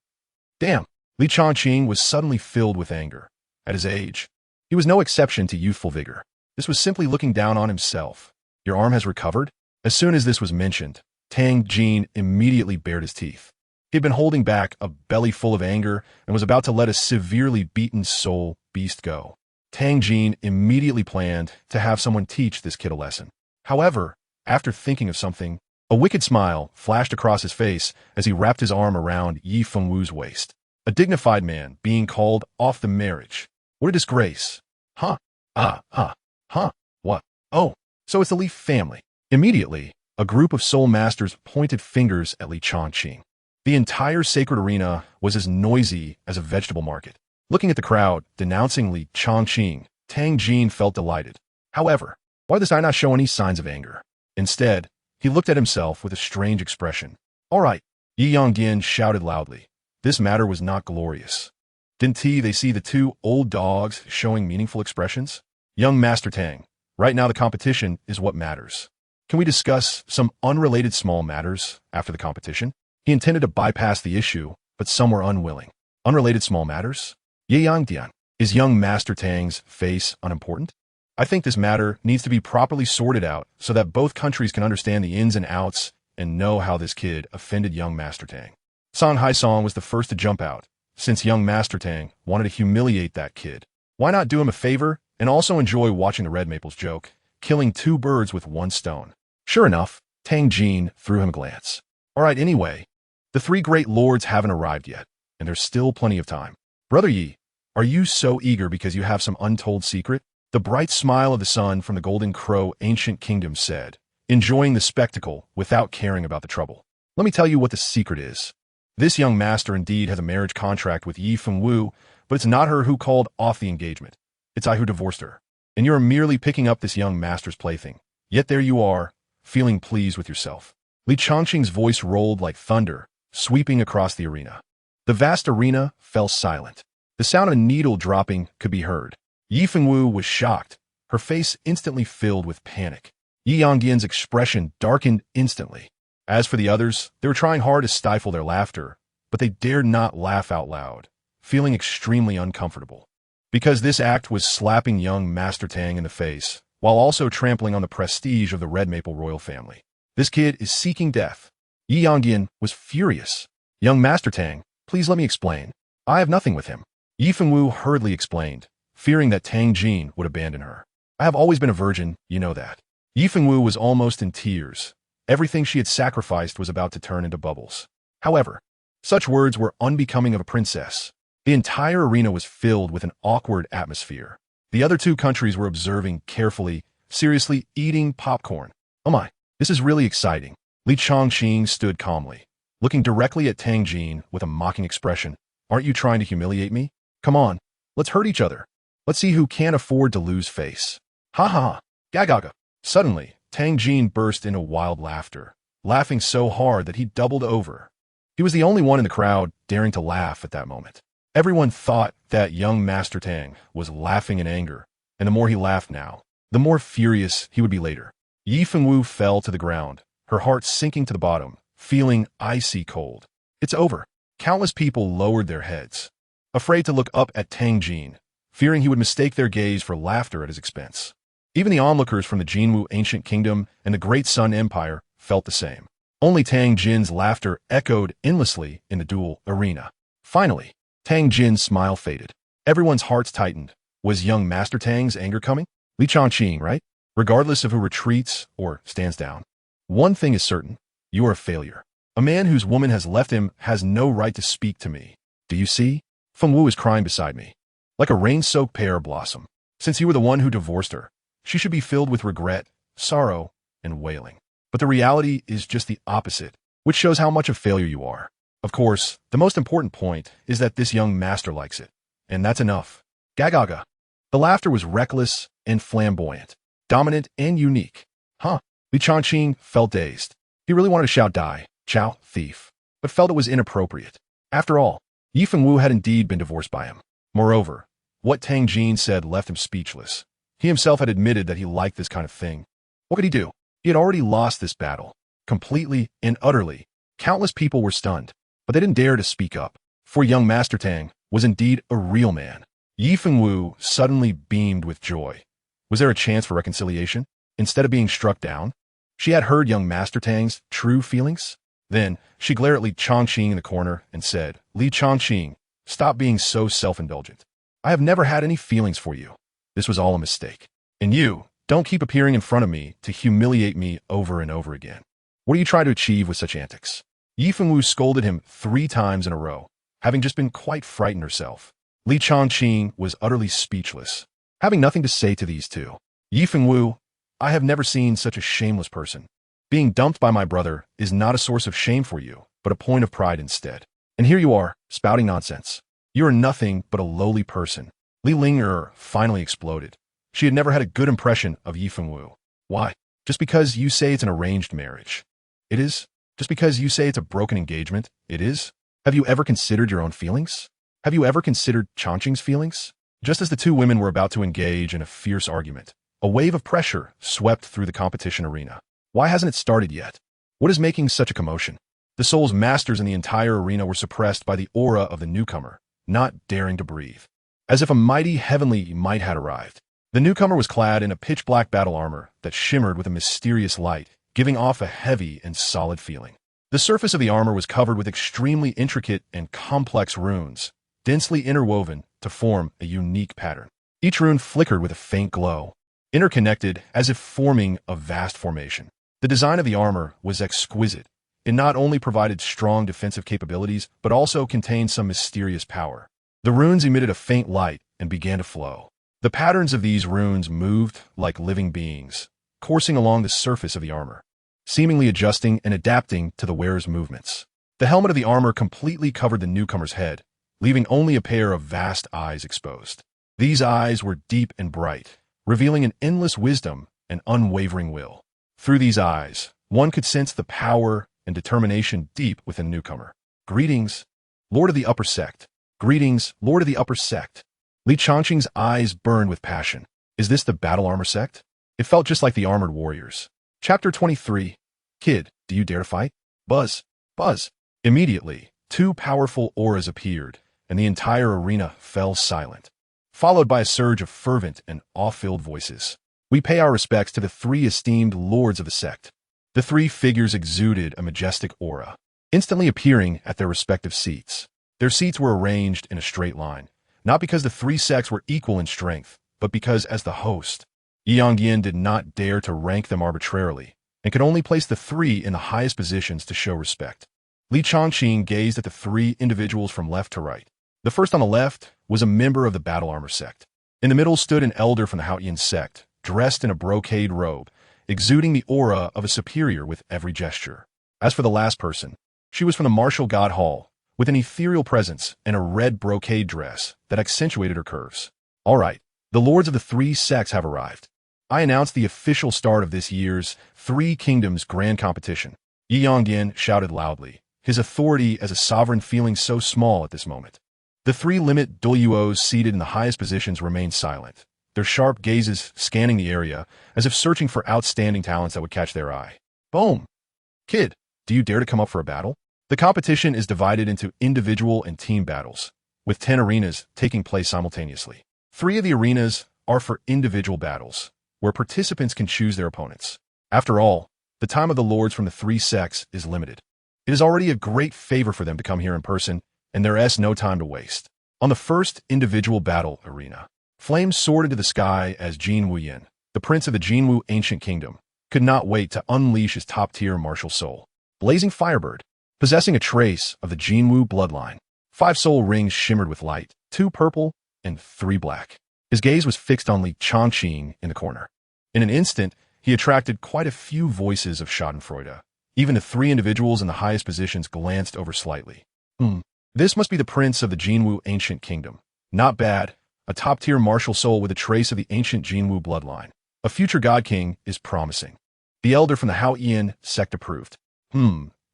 Damn, Li Chongqing was suddenly filled with anger. At his age, he was no exception to youthful vigor. This was simply looking down on himself. Your arm has recovered? As soon as this was mentioned, Tang Jin immediately bared his teeth. He had been holding back a belly full of anger and was about to let a severely beaten soul beast go. Tang Jin immediately planned to have someone teach this kid a lesson. However, after thinking of something, a wicked smile flashed across his face as he wrapped his arm around Yi Fengwu's waist. A dignified man being called off the marriage. What a disgrace. Huh? What? Oh, so it's the Li family. Immediately, a group of soul masters pointed fingers at Li Chongqing. The entire sacred arena was as noisy as a vegetable market. Looking at the crowd, denouncing Li Chongqing, Tang Jin felt delighted. However, why does I not show any signs of anger? Instead, he looked at himself with a strange expression. All right, Yi Yongdian shouted loudly. This matter was not glorious. Didn't they see the two old dogs showing meaningful expressions? Young Master Tang, right now the competition is what matters. Can we discuss some unrelated small matters after the competition? He intended to bypass the issue, but some were unwilling. Unrelated small matters? Ye Yangdian, is young Master Tang's face unimportant? I think this matter needs to be properly sorted out so that both countries can understand the ins and outs and know how this kid offended young Master Tang. Song Haisong was the first to jump out, since young Master Tang wanted to humiliate that kid. Why not do him a favor and also enjoy watching the Red Maples joke, killing 2 birds with 1 stone? Sure enough, Tang Jin threw him a glance. All right, anyway, the 3 great lords haven't arrived yet, and there's still plenty of time. Brother Yi, are you so eager because you have some untold secret? The bright smile of the sun from the Golden Crow ancient kingdom said, enjoying the spectacle without caring about the trouble. Let me tell you what the secret is. This young master indeed has a marriage contract with Yi Fengwu, but it's not her who called off the engagement. It's I who divorced her. And you're merely picking up this young master's plaything. Yet there you are, feeling pleased with yourself. Li Chongqing's voice rolled like thunder, sweeping across the arena. The vast arena fell silent. The sound of a needle dropping could be heard. Yi Fengwu was shocked, her face instantly filled with panic. Yi Yongdian's expression darkened instantly. As for the others, they were trying hard to stifle their laughter, but they dared not laugh out loud, feeling extremely uncomfortable. Because this act was slapping young Master Tang in the face, while also trampling on the prestige of the Red Maple royal family. This kid is seeking death. Yi Yongdian was furious. Young Master Tang, please let me explain. I have nothing with him. Yi Fengwu hurriedly explained, fearing that Tang Jin would abandon her. I have always been a virgin, you know that. Yi Fengwu was almost in tears. Everything she had sacrificed was about to turn into bubbles. However, such words were unbecoming of a princess. The entire arena was filled with an awkward atmosphere. The other two countries were observing carefully, seriously eating popcorn. Oh my, this is really exciting. Li Chongqing stood calmly, looking directly at Tang Jin with a mocking expression. Aren't you trying to humiliate me? Come on, let's hurt each other. Let's see who can't afford to lose face. Ha ha, gagaga. Suddenly, Tang Jin burst into wild laughter, laughing so hard that he doubled over. He was the only one in the crowd daring to laugh at that moment. Everyone thought that young Master Tang was laughing in anger, and the more he laughed now, the more furious he would be later. Yi Fengwu fell to the ground, her heart sinking to the bottom, feeling icy cold. It's over. Countless people lowered their heads, afraid to look up at Tang Jin, fearing he would mistake their gaze for laughter at his expense. Even the onlookers from the Jinwu Ancient Kingdom and the Great Sun Empire felt the same. Only Tang Jin's laughter echoed endlessly in the duel arena. Finally, Tang Jin's smile faded. Everyone's hearts tightened. Was young Master Tang's anger coming? Li Chongqing, right? Regardless of who retreats or stands down. One thing is certain. You are a failure. A man whose woman has left him has no right to speak to me. Do you see? Fengwu is crying beside me, like a rain-soaked pear blossom. Since you were the one who divorced her, she should be filled with regret, sorrow, and wailing. But the reality is just the opposite, which shows how much of a failure you are. Of course, the most important point is that this young master likes it. And that's enough. Gagaga. The laughter was reckless and flamboyant, dominant and unique. Huh? Li Chongqing felt dazed. He really wanted to shout die, chow, thief, but felt it was inappropriate. After all, Yi Fengwu had indeed been divorced by him. Moreover, what Tang Jin said left him speechless. He himself had admitted that he liked this kind of thing. What could he do? He had already lost this battle. Completely and utterly. Countless people were stunned, but they didn't dare to speak up. For young Master Tang was indeed a real man. Yi Fengwu suddenly beamed with joy. Was there a chance for reconciliation? Instead of being struck down? She had heard young Master Tang's true feelings. Then, she glared at Li Chongqing in the corner and said, Li Chongqing, stop being so self-indulgent. I have never had any feelings for you. This was all a mistake. And you, don't keep appearing in front of me to humiliate me over and over again. What are you trying to achieve with such antics? Yi Fengwu scolded him 3 times in a row, having just been quite frightened herself. Li Chongqing was utterly speechless, having nothing to say to these two. Yi Fengwu, I have never seen such a shameless person. Being dumped by my brother is not a source of shame for you, but a point of pride instead. And here you are, spouting nonsense. You are nothing but a lowly person. Li Ling'er finally exploded. She had never had a good impression of Yi Fengwu. Why? Just because you say it's an arranged marriage? It is? Just because you say it's a broken engagement? It is? Have you ever considered your own feelings? Have you ever considered Chongqing's feelings? Just as the two women were about to engage in a fierce argument, a wave of pressure swept through the competition arena. Why hasn't it started yet? What is making such a commotion? The soul's masters in the entire arena were suppressed by the aura of the newcomer, not daring to breathe. As if a mighty heavenly might had arrived. The newcomer was clad in a pitch-black battle armor that shimmered with a mysterious light, giving off a heavy and solid feeling. The surface of the armor was covered with extremely intricate and complex runes, densely interwoven to form a unique pattern. Each rune flickered with a faint glow, interconnected as if forming a vast formation. The design of the armor was exquisite. It not only provided strong defensive capabilities, but also contained some mysterious power. The runes emitted a faint light and began to flow. The patterns of these runes moved like living beings, coursing along the surface of the armor, seemingly adjusting and adapting to the wearer's movements. The helmet of the armor completely covered the newcomer's head, leaving only a pair of vast eyes exposed. These eyes were deep and bright, revealing an endless wisdom and unwavering will. Through these eyes, one could sense the power and determination deep within the newcomer. Greetings, Lord of the Upper Sect. Greetings, Lord of the Upper Sect. Li Chongqing's eyes burned with passion. Is this the battle armor sect? It felt just like the armored warriors. Chapter 23. Kid, do you dare to fight? Buzz. Buzz. Immediately, 2 powerful auras appeared, and the entire arena fell silent, followed by a surge of fervent and awe-filled voices. We pay our respects to the 3 esteemed lords of the sect. The 3 figures exuded a majestic aura. instantly appearing at their respective seats. Their seats were arranged in a straight line, not because the three sects were equal in strength, but because as the host, Yangyan did not dare to rank them arbitrarily, and could only place the three in the highest positions to show respect. Li Chongqing gazed at the three individuals from left to right. The first on the left was a member of the battle armor sect. In the middle stood an elder from the Haotian sect, dressed in a brocade robe, exuding the aura of a superior with every gesture. As for the last person, she was from the martial god hall, with an ethereal presence and a red brocade dress that accentuated her curves. All right, the lords of the three sects have arrived. I announce the official start of this year's Three Kingdoms Grand Competition. Yi Yongyan shouted loudly, his authority as a sovereign feeling so small at this moment. The three limit Douluos seated in the highest positions remained silent, their sharp gazes scanning the area as if searching for outstanding talents that would catch their eye. Boom! Kid, do you dare to come up for a battle? The competition is divided into individual and team battles, with 10 arenas taking place simultaneously. 3 of the arenas are for individual battles, where participants can choose their opponents. After all, the time of the lords from the three sects is limited. It is already a great favor for them to come here in person, and there is no time to waste. On the first individual battle arena, flames soared into the sky as Jin Wuyin, the prince of the Jinwu ancient kingdom, could not wait to unleash his top-tier martial soul. Blazing Firebird, possessing a trace of the Jinwu bloodline. 5 soul rings shimmered with light, 2 purple and 3 black. His gaze was fixed on Li Chongqing in the corner. In an instant, he attracted quite a few voices of schadenfreude. Even the 3 individuals in the highest positions glanced over slightly. This must be the prince of the Jinwu ancient kingdom. Not bad. A top-tier martial soul with a trace of the ancient Jinwu bloodline. A future god king is promising. The elder from the Haotian sect approved.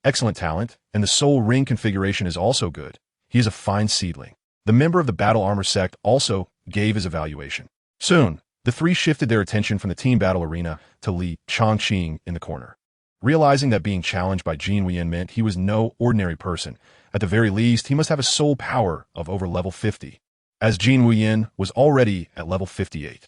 Excellent talent, and the soul ring configuration is also good. He is a fine seedling. The member of the battle armor sect also gave his evaluation. Soon, the 3 shifted their attention from the team battle arena to Li Chongqing in the corner. Realizing that being challenged by Jin Wuyin meant he was no ordinary person, at the very least, he must have a soul power of over level 50, as Jin Wuyin was already at level 58.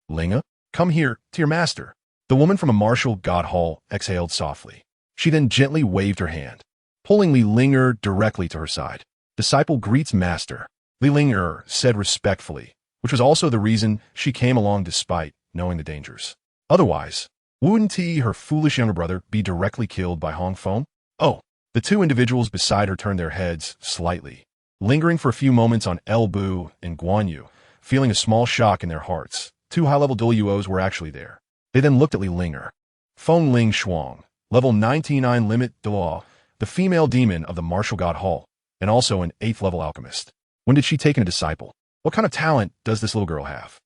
Linga, come here, to your master. The woman from a martial god hall exhaled softly. She then gently waved her hand, pulling Li Linger directly to her side. Disciple greets master, Li Linger said respectfully, which was also the reason she came along despite knowing the dangers. Otherwise, wouldn't he, her foolish younger brother, be directly killed by Hong Feng? Oh, the 2 individuals beside her turned their heads slightly, lingering for a few moments on El Bu and Guan Yu, feeling a small shock in their hearts. 2 high-level Douluos were actually there. They then looked at Li Linger. Feng Ling Shuang, level 99 limit Douluo, the female demon of the martial god hall, and also an 8th level alchemist. When did she take in a disciple? What kind of talent does this little girl have?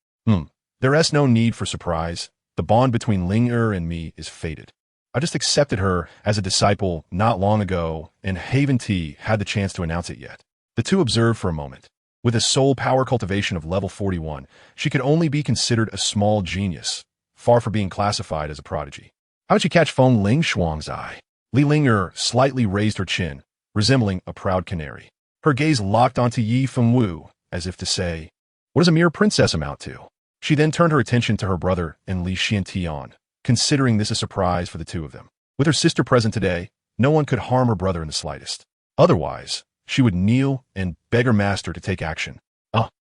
There is no need for surprise. The bond between Linger and me is fated. I just accepted her as a disciple not long ago, and Haven T had the chance to announce it yet. The 2 observed for a moment. With a soul power cultivation of level 41, she could only be considered a small genius, far from being classified as a prodigy. How did she catch Feng Ling Shuang's eye? Li Linger slightly raised her chin, resembling a proud canary. Her gaze locked onto Yi Fengwu, as if to say, what does a mere princess amount to? She then turned her attention to her brother and Li Xiantian, considering this a surprise for the 2 of them. With her sister present today, no one could harm her brother in the slightest. Otherwise, she would kneel and beg her master to take action.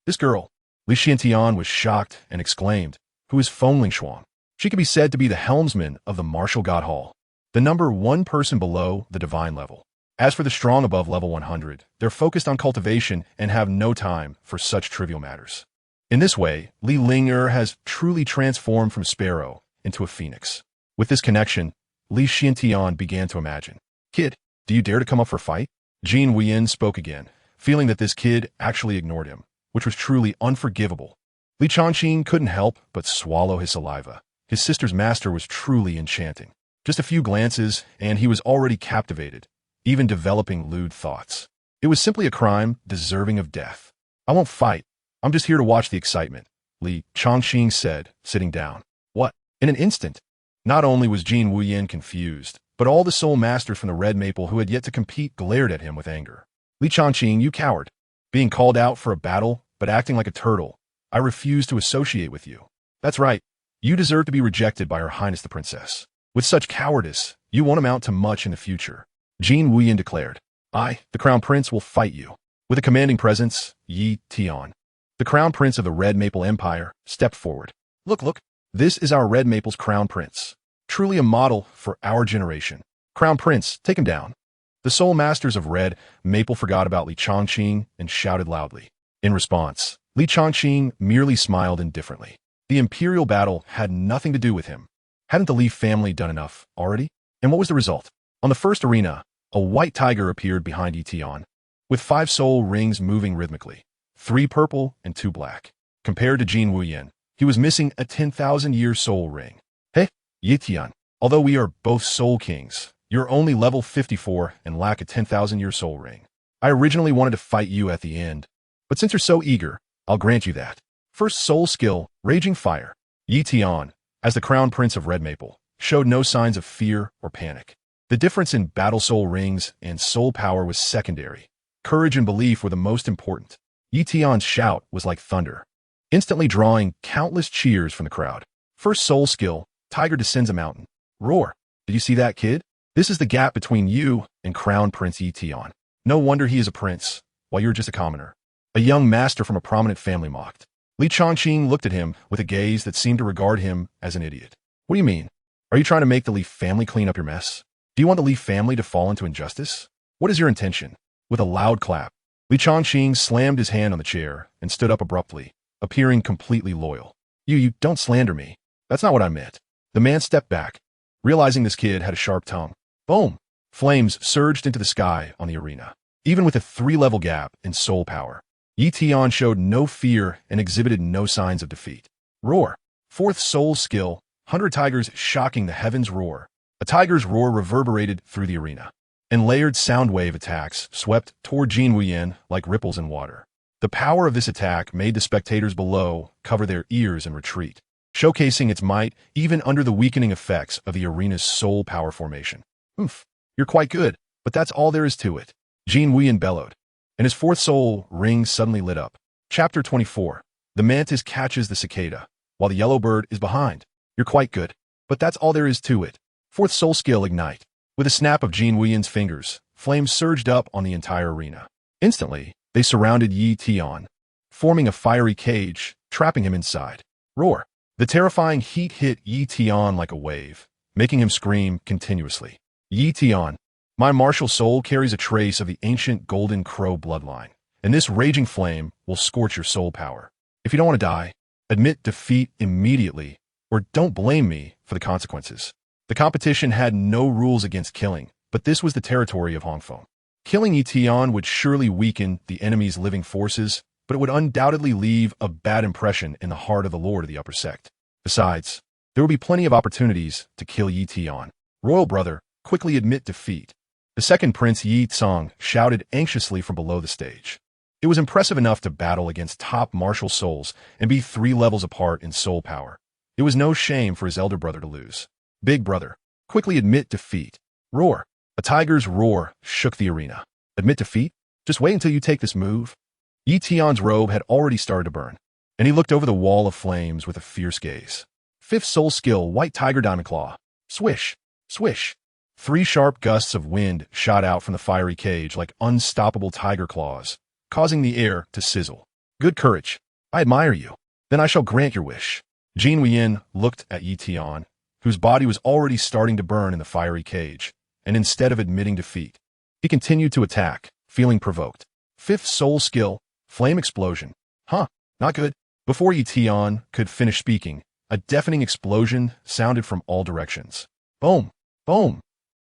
This girl. Li Xiantian was shocked and exclaimed, who is Feng Ling Shuang? She could be said to be the helmsman of the martial god hall, the number 1 person below the divine level. As for the strong above level 100, they're focused on cultivation and have no time for such trivial matters. In this way, Li Linger has truly transformed from sparrow into a phoenix. With this connection, Li Xiantian began to imagine. Kid, do you dare to come up for a fight? Jin Wuyin spoke again, feeling that this kid actually ignored him, which was truly unforgivable. Li Chongqing couldn't help but swallow his saliva. His sister's master was truly enchanting. Just a few glances, and he was already captivated, even developing lewd thoughts. It was simply a crime deserving of death. I won't fight. I'm just here to watch the excitement, Li Chongqing said, sitting down. What? In an instant. Not only was Jin Wuyin confused, but all the soul masters from the Red Maple who had yet to compete glared at him with anger. Li Chongqing, you coward. Being called out for a battle, but acting like a turtle. I refuse to associate with you. That's right. You deserve to be rejected by Her Highness the Princess. With such cowardice, you won't amount to much in the future. Jin Wuyin declared. I, the Crown Prince, will fight you. With a commanding presence, Yi Tian, the Crown Prince of the Red Maple Empire, stepped forward. Look, look, this is our Red Maple's Crown Prince. Truly a model for our generation. Crown Prince, take him down. The Soul Masters of Red Maple forgot about Li Chongqing and shouted loudly. In response, Li Chongqing merely smiled indifferently. The Imperial battle had nothing to do with him. Hadn't the Li family done enough already? And what was the result? On the first arena, a white tiger appeared behind Yi Tian, with 5 soul rings moving rhythmically, 3 purple and 2 black. Compared to Jin Wuyin, he was missing a 10,000-year soul ring. Hey, Yi Tian, although we are both soul kings, you're only level 54 and lack a 10,000-year soul ring. I originally wanted to fight you at the end, but since you're so eager, I'll grant you that. First soul skill, Raging Fire. Yi Tian, as the Crown Prince of Red Maple, showed no signs of fear or panic. The difference in battle soul rings and soul power was secondary. Courage and belief were the most important. Yi Tian's shout was like thunder, instantly drawing countless cheers from the crowd. First soul skill, Tiger descends a mountain. Roar. Did you see that, kid? This is the gap between you and Crown Prince Yi Tian. No wonder he is a prince, while you're just a commoner. A young master from a prominent family mocked. Li Chongqing looked at him with a gaze that seemed to regard him as an idiot. What do you mean? Are you trying to make the Li family clean up your mess? Do you want the Li family to fall into injustice? What is your intention? With a loud clap, Li Chongqing slammed his hand on the chair and stood up abruptly, appearing completely loyal. You don't slander me. That's not what I meant. The man stepped back, realizing this kid had a sharp tongue. Boom! Flames surged into the sky on the arena. Even with a 3-level gap in soul power, Yi Tian showed no fear and exhibited no signs of defeat. Roar. 4th soul skill, 100 tigers shocking the heavens roar. A tiger's roar reverberated through the arena, and layered sound wave attacks swept toward Jin Wuyin like ripples in water. The power of this attack made the spectators below cover their ears and retreat, showcasing its might even under the weakening effects of the arena's soul power formation. Oof, you're quite good, but that's all there is to it. Jin Wuyin bellowed, and his 4th soul ring suddenly lit up. Chapter 24. The mantis catches the cicada, while the yellow bird is behind. You're quite good, but that's all there is to it. 4th soul skill, Ignite. With a snap of Jin Wuyin's fingers, flames surged up on the entire arena. Instantly, they surrounded Yi Tian, forming a fiery cage, trapping him inside. Roar. The terrifying heat hit Yi Tian like a wave, making him scream continuously. Yi Tian, my martial soul carries a trace of the ancient Golden Crow bloodline, and this raging flame will scorch your soul power. If you don't want to die, admit defeat immediately, or don't blame me for the consequences. The competition had no rules against killing, but this was the territory of Hongfeng. Killing Yi Tian would surely weaken the enemy's living forces, but it would undoubtedly leave a bad impression in the heart of the Lord of the Upper Sect. Besides, there would be plenty of opportunities to kill Yi Tian. Royal brother, quickly admit defeat. The second prince Yi Tsang shouted anxiously from below the stage. It was impressive enough to battle against top martial souls and be 3 levels apart in soul power. It was no shame for his elder brother to lose. Big brother, quickly admit defeat. Roar. A tiger's roar shook the arena. Admit defeat? Just wait until you take this move. Yi Tian's robe had already started to burn, and he looked over the wall of flames with a fierce gaze. 5th soul skill, White Tiger Diamond Claw. Swish. Swish. 3 sharp gusts of wind shot out from the fiery cage like unstoppable tiger claws, causing the air to sizzle. Good courage. I admire you. Then I shall grant your wish. Jin Wuyin looked at Yi Tian, whose body was already starting to burn in the fiery cage, and instead of admitting defeat, he continued to attack, feeling provoked. 5th soul skill, Flame Explosion. Huh, not good. Before Yi Tian could finish speaking, a deafening explosion sounded from all directions. Boom! Boom!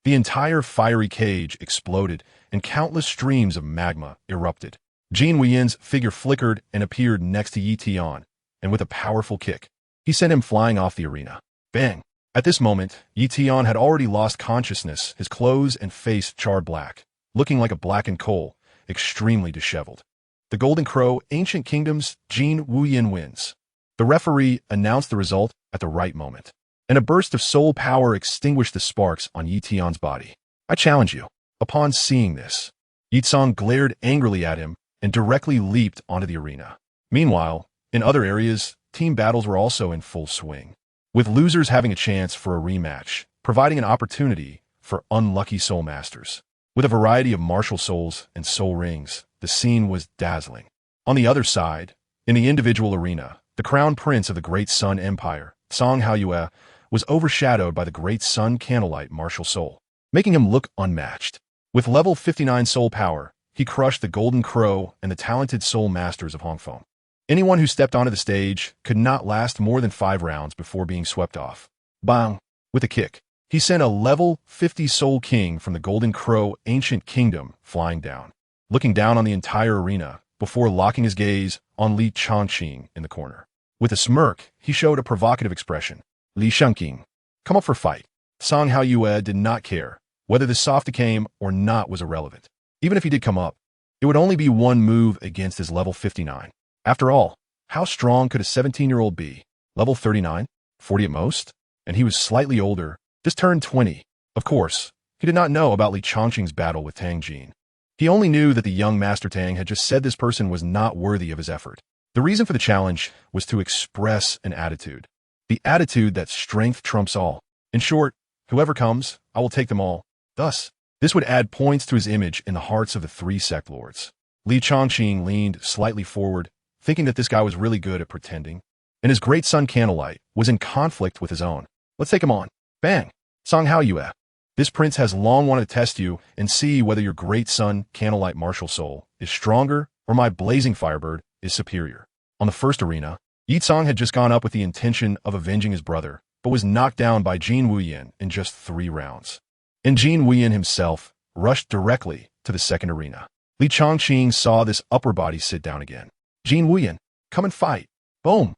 The entire fiery cage exploded, and countless streams of magma erupted. Jin Wuyin's figure flickered and appeared next to Yi Tian, and with a powerful kick, he sent him flying off the arena. Bang! At this moment, Yi Tian had already lost consciousness, his clothes and face charred black, looking like a blackened coal, extremely disheveled. The Golden Crow, Ancient Kingdoms, Jin Wuyin wins. The referee announced the result at the right moment, and a burst of soul power extinguished the sparks on Yi Tian's body. I challenge you. Upon seeing this, Yi Tsang glared angrily at him and directly leaped onto the arena. Meanwhile, in other areas, team battles were also in full swing, with losers having a chance for a rematch, providing an opportunity for unlucky soul masters. With a variety of martial souls and soul rings, the scene was dazzling. On the other side, in the individual arena, the crown prince of the Great Sun Empire, Song Haoyue, was overshadowed by the Great Sun Candlelight martial soul, making him look unmatched. With level 59 soul power, he crushed the Golden Crow and the talented soul masters of Hongfeng. Anyone who stepped onto the stage could not last more than 5 rounds before being swept off. Bang! With a kick, he sent a level 50 soul king from the Golden Crow ancient kingdom flying down, looking down on the entire arena before locking his gaze on Li Changqing in the corner. With a smirk, he showed a provocative expression. Li Changqing, come up for fight. Song Haoyue did not care. Whether the softy came or not was irrelevant. Even if he did come up, it would only be one move against his level 59. After all, how strong could a 17-year-old be? Level 39? 40 at most? And he was slightly older, just turned 20. Of course, he did not know about Li Changqing's battle with Tang Jin. He only knew that the young Master Tang had just said this person was not worthy of his effort. The reason for the challenge was to express an attitude. The attitude that strength trumps all. In short, whoever comes, I will take them all. Thus, this would add points to his image in the hearts of the 3 sect lords. Li Changqing leaned slightly forward, thinking that this guy was really good at pretending, and his Great Sun Candlelight was in conflict with his own. Let's take him on. Bang! Song Haoyue. This prince has long wanted to test you and see whether your Great Sun Candlelight martial soul is stronger or my Blazing Firebird is superior. On the first arena, Yi Tsang had just gone up with the intention of avenging his brother, but was knocked down by Jin Wuyan in just 3 rounds. And Jin Wuyan himself rushed directly to the second arena. Li Changqing saw this upper body sit down again. Jin Wuyan, come and fight. Boom!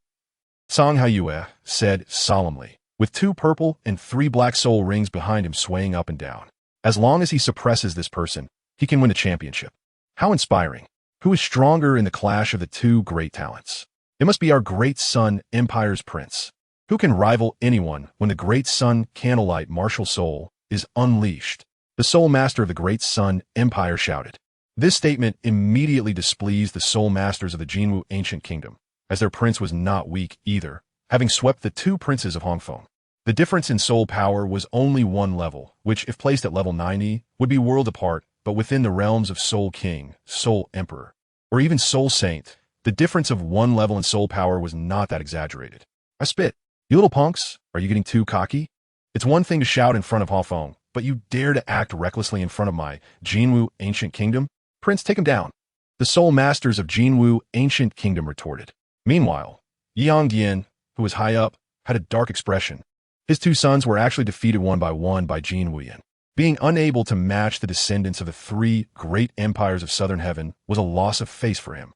Song Haoyue said solemnly, with 2 purple and 3 black soul rings behind him swaying up and down. As long as he suppresses this person, he can win the championship. How inspiring. Who is stronger in the clash of the 2 great talents? It must be our Great Sun Empire's prince. Who can rival anyone when the Great Sun Candlelight martial soul is unleashed? The soul master of the Great Sun Empire shouted. This statement immediately displeased the soul masters of the Jinwu ancient kingdom, as their prince was not weak either, having swept the 2 princes of Hongfeng. The difference in soul power was only 1 level, which, if placed at level 90, would be world apart, but within the realms of Soul King, Soul Emperor, or even Soul Saint, the difference of 1 level in soul power was not that exaggerated. I spit. You little punks, are you getting too cocky? It's one thing to shout in front of Hongfeng, but you dare to act recklessly in front of my Jinwu ancient kingdom? Prince, take him down. The soul masters of Jinwu ancient kingdom retorted. Meanwhile, Yangdian, who was high up, had a dark expression. His 2 sons were actually defeated one by Jin Wuyan. Being unable to match the descendants of the 3 great empires of southern heaven was a loss of face for him.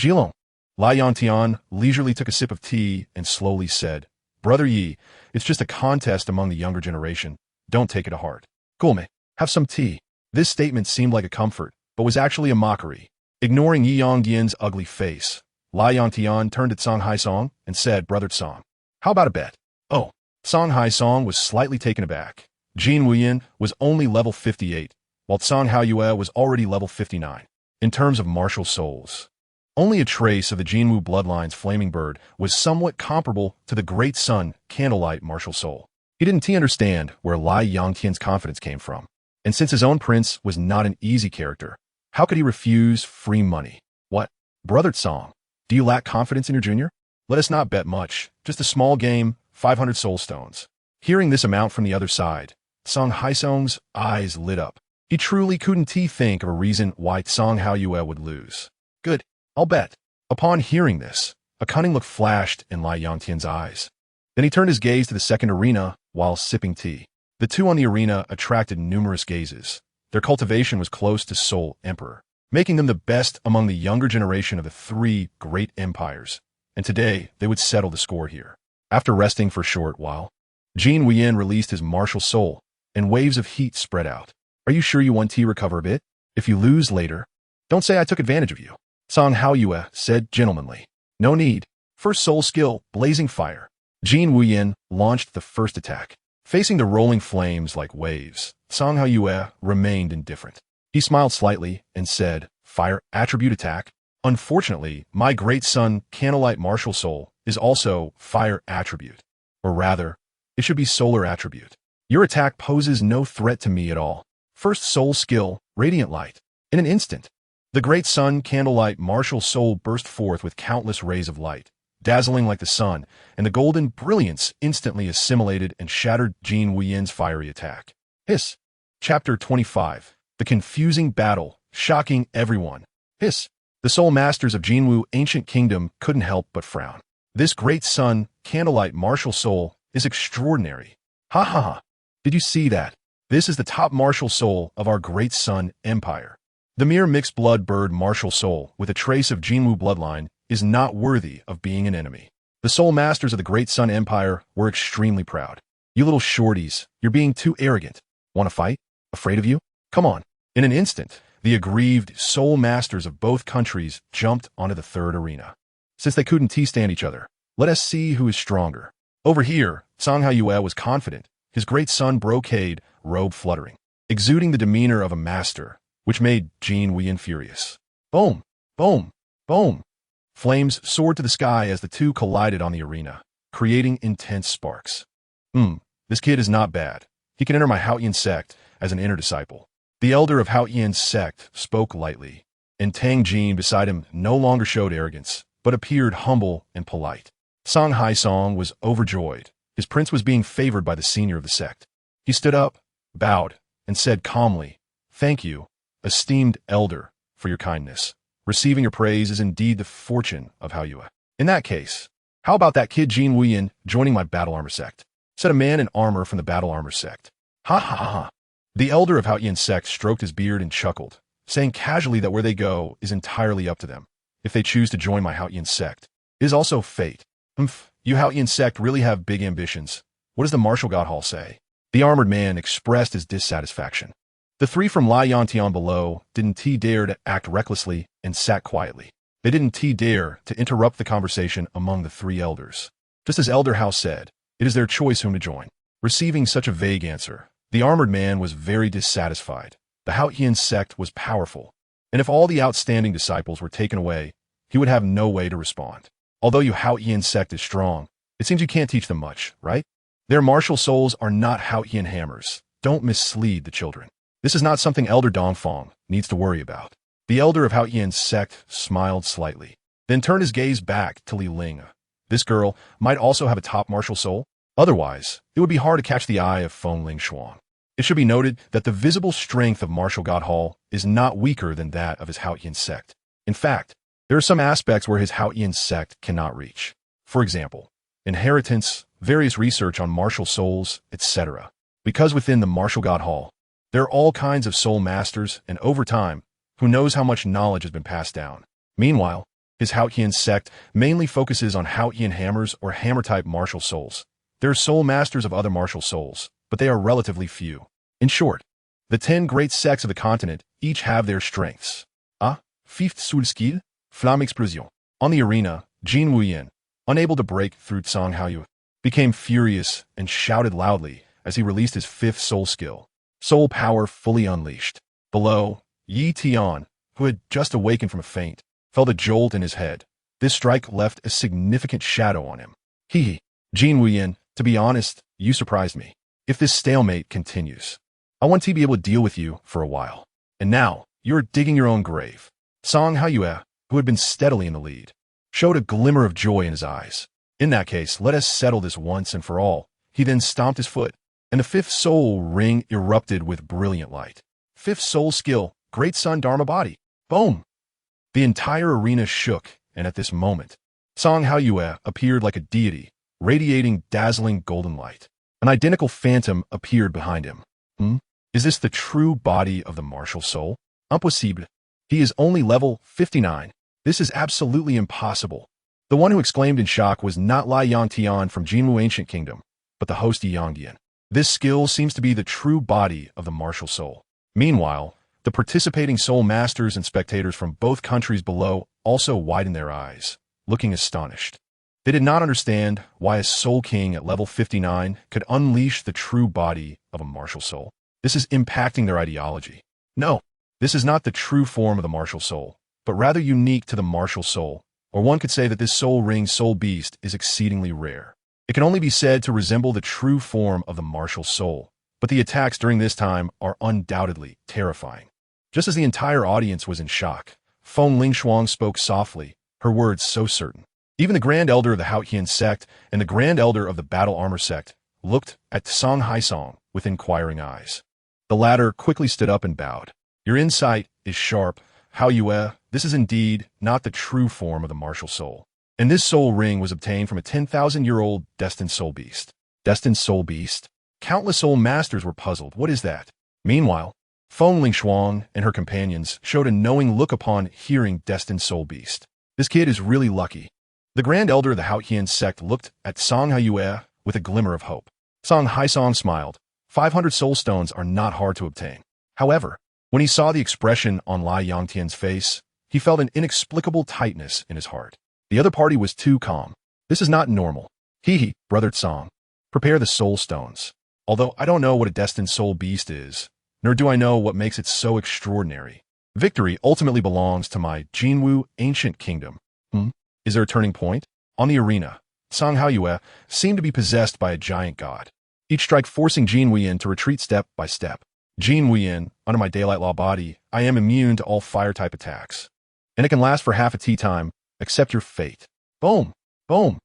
Zhilong. Lai Yantian leisurely took a sip of tea and slowly said, Brother Yi, it's just a contest among the younger generation. Don't take it to heart. Cool, mate. Have some tea. This statement seemed like a comfort, but was actually a mockery. Ignoring Yi Yongdian's ugly face, Lai Yantian turned to Song Haisong and said, Brother Song, how about a bet? Oh, Song Haisong was slightly taken aback. Jin Wuyan was only level 58, while Song Haoyue was already level 59. In terms of martial souls, only a trace of the Jinwu bloodline's flaming bird was somewhat comparable to the Great Sun Candlelight martial soul. He didn't understand where Lai Yangtian's confidence came from. And since his own prince was not an easy character, how could he refuse free money? What? Brother Song, do you lack confidence in your junior? Let us not bet much, just a small game, 500 soul stones. Hearing this amount from the other side, Song Haisong's eyes lit up. He truly couldn't think of a reason why Song Haoyue would lose. Good, I'll bet. Upon hearing this, a cunning look flashed in Lai Yangtian's eyes. Then he turned his gaze to the second arena while sipping tea. The 2 on the arena attracted numerous gazes. Their cultivation was close to Soul Emperor, making them the best among the younger generation of the 3 great empires. And today, they would settle the score here. After resting for a short while, Jin Wuyan released his martial soul, and waves of heat spread out. Are you sure you want to recover a bit? If you lose later, don't say I took advantage of you. Song Haoyue said gentlemanly. No need. First soul skill, Blazing Fire. Jin Wuyan launched the first attack. Facing the rolling flames like waves, Song Haoyue remained indifferent. He smiled slightly and said, Fire attribute attack. Unfortunately, my Great Sun Candlelight martial soul is also fire attribute. Or rather, it should be solar attribute. Your attack poses no threat to me at all. First soul skill, radiant light. In an instant, the great sun candlelight martial soul burst forth with countless rays of light, dazzling like the sun, and the golden brilliance instantly assimilated and shattered Jin Wuyan's fiery attack. Hiss. Chapter 25. The confusing battle, shocking everyone. Hiss. The soul masters of Jinwu ancient kingdom couldn't help but frown. This great sun, candlelight martial soul, is extraordinary. Ha ha ha. Did you see that? This is the top martial soul of our great sun empire. The mere mixed blood bird martial soul with a trace of Jinwu bloodline is not worthy of being an enemy. The soul masters of the great sun empire were extremely proud. You little shorties, you're being too arrogant. Want to fight? Afraid of you? Come on. In an instant, the aggrieved soul masters of both countries jumped onto the third arena. Since they couldn't stand each other, let us see who is stronger. Over here, Song Haiyue was confident, his great sun brocade robe fluttering, exuding the demeanor of a master, which made Jin Wuyan furious. Boom! Boom! Boom! Flames soared to the sky as the two collided on the arena, creating intense sparks. This kid is not bad. He can enter my Haoyan sect as an inner disciple. The elder of Haoyan's sect spoke lightly, and Tang Jin beside him no longer showed arrogance, but appeared humble and polite. Song Haisong was overjoyed. His prince was being favored by the senior of the sect. He stood up, bowed, and said calmly, "Thank you, esteemed elder, for your kindness. Receiving your praise is indeed the fortune of Haoyue. In that case, how about that kid Jin Wuyan joining my battle armor sect?" said a man in armor from the battle armor sect. Ha ha ha ha. The elder of Haoyan's sect stroked his beard and chuckled, saying casually that where they go is entirely up to them. If they choose to join my Haoyan sect, it is also fate. You Haoyan sect really have big ambitions. What does the martial god hall say? The armored man expressed his dissatisfaction. The three from Lai Yantian below didn't dare to act recklessly and sat quietly. They didn't dare to interrupt the conversation among the three elders. Just as Elder Hao said, it is their choice whom to join. Receiving such a vague answer, the armored man was very dissatisfied. The Haoyan sect was powerful, and if all the outstanding disciples were taken away, he would have no way to respond. Although your Haoyan sect is strong, it seems you can't teach them much, right? Their martial souls are not Haoyan hammers. Don't mislead the children. This is not something Elder Dongfang needs to worry about. The elder of Haoyan's sect smiled slightly, then turned his gaze back to Li Ling. This girl might also have a top martial soul. Otherwise, it would be hard to catch the eye of Feng Ling Xuan. It should be noted that the visible strength of Martial God Hall is not weaker than that of his Haoyan sect. In fact, there are some aspects where his Haoyan sect cannot reach. For example, inheritance, various research on martial souls, etc. Because within the Martial God Hall, there are all kinds of soul masters, and over time, who knows how much knowledge has been passed down. Meanwhile, his Haoyan sect mainly focuses on Haoyan hammers or hammer-type martial souls. There are soul masters of other martial souls, but they are relatively few. In short, the 10 great sects of the continent each have their strengths. Fifth soul skill, Flamme Explosion. On the arena, Jin Wuyan, unable to break through Song Haoyue, became furious and shouted loudly as he released his fifth soul skill, soul power fully unleashed. Below, Yi Tian, who had just awakened from a faint, felt a jolt in his head. This strike left a significant shadow on him. Jin Wuyan, to be honest, you surprised me. If this stalemate continues, I want to be able to deal with you for a while. And now, you're digging your own grave. Song Haoyue, who had been steadily in the lead, showed a glimmer of joy in his eyes. In that case, let us settle this once and for all. He then stomped his foot, and the fifth soul ring erupted with brilliant light. Fifth soul skill, Great Sun Dharma Body. Boom! The entire arena shook, and at this moment, Song Haoyue appeared like a deity, radiating dazzling golden light. An identical phantom appeared behind him. Is this the true body of the martial soul? Impossible. He is only level 59. This is absolutely impossible. The one who exclaimed in shock was not Lai Yantian from Jinwu Ancient Kingdom, but the host Yangdian. This skill seems to be the true body of the martial soul. Meanwhile, the participating soul masters and spectators from both countries below also widened their eyes, looking astonished. They did not understand why a soul king at level 59 could unleash the true body of a martial soul. This is impacting their ideology. No, this is not the true form of the martial soul, but rather unique to the martial soul, or one could say that this soul ring soul beast is exceedingly rare. It can only be said to resemble the true form of the martial soul, but the attacks during this time are undoubtedly terrifying. Just as the entire audience was in shock, Feng Lingshuang spoke softly, her words so certain. Even the Grand Elder of the Haotian sect and the Grand Elder of the Battle Armor sect looked at Song Haisong with inquiring eyes. The latter quickly stood up and bowed. Your insight is sharp, Hao Yue. This is indeed not the true form of the martial soul. And this soul ring was obtained from a 10,000-year-old destined soul beast. Destined soul beast? Countless soul masters were puzzled. What is that? Meanwhile, Feng Lingshuang and her companions showed a knowing look upon hearing destined soul beast. This kid is really lucky. The Grand Elder of the Haotian sect looked at Song Haiyue with a glimmer of hope. Song Haisong smiled. 500 soul stones are not hard to obtain. However, when he saw the expression on Lai Yangtian's face, he felt an inexplicable tightness in his heart. The other party was too calm. This is not normal. Hee, brother Song. Prepare the soul stones. Although I don't know what a destined soul beast is, nor do I know what makes it so extraordinary. Victory ultimately belongs to my Jinwu ancient kingdom. Is there a turning point? On the arena, Song Haiyue seemed to be possessed by a giant god. Each strike forcing Jin Wuyin to retreat step by step. Jin Wuyin, under my daylight law body, I am immune to all fire-type attacks. And it can last for half a tea time. Accept your fate. Boom! Boom!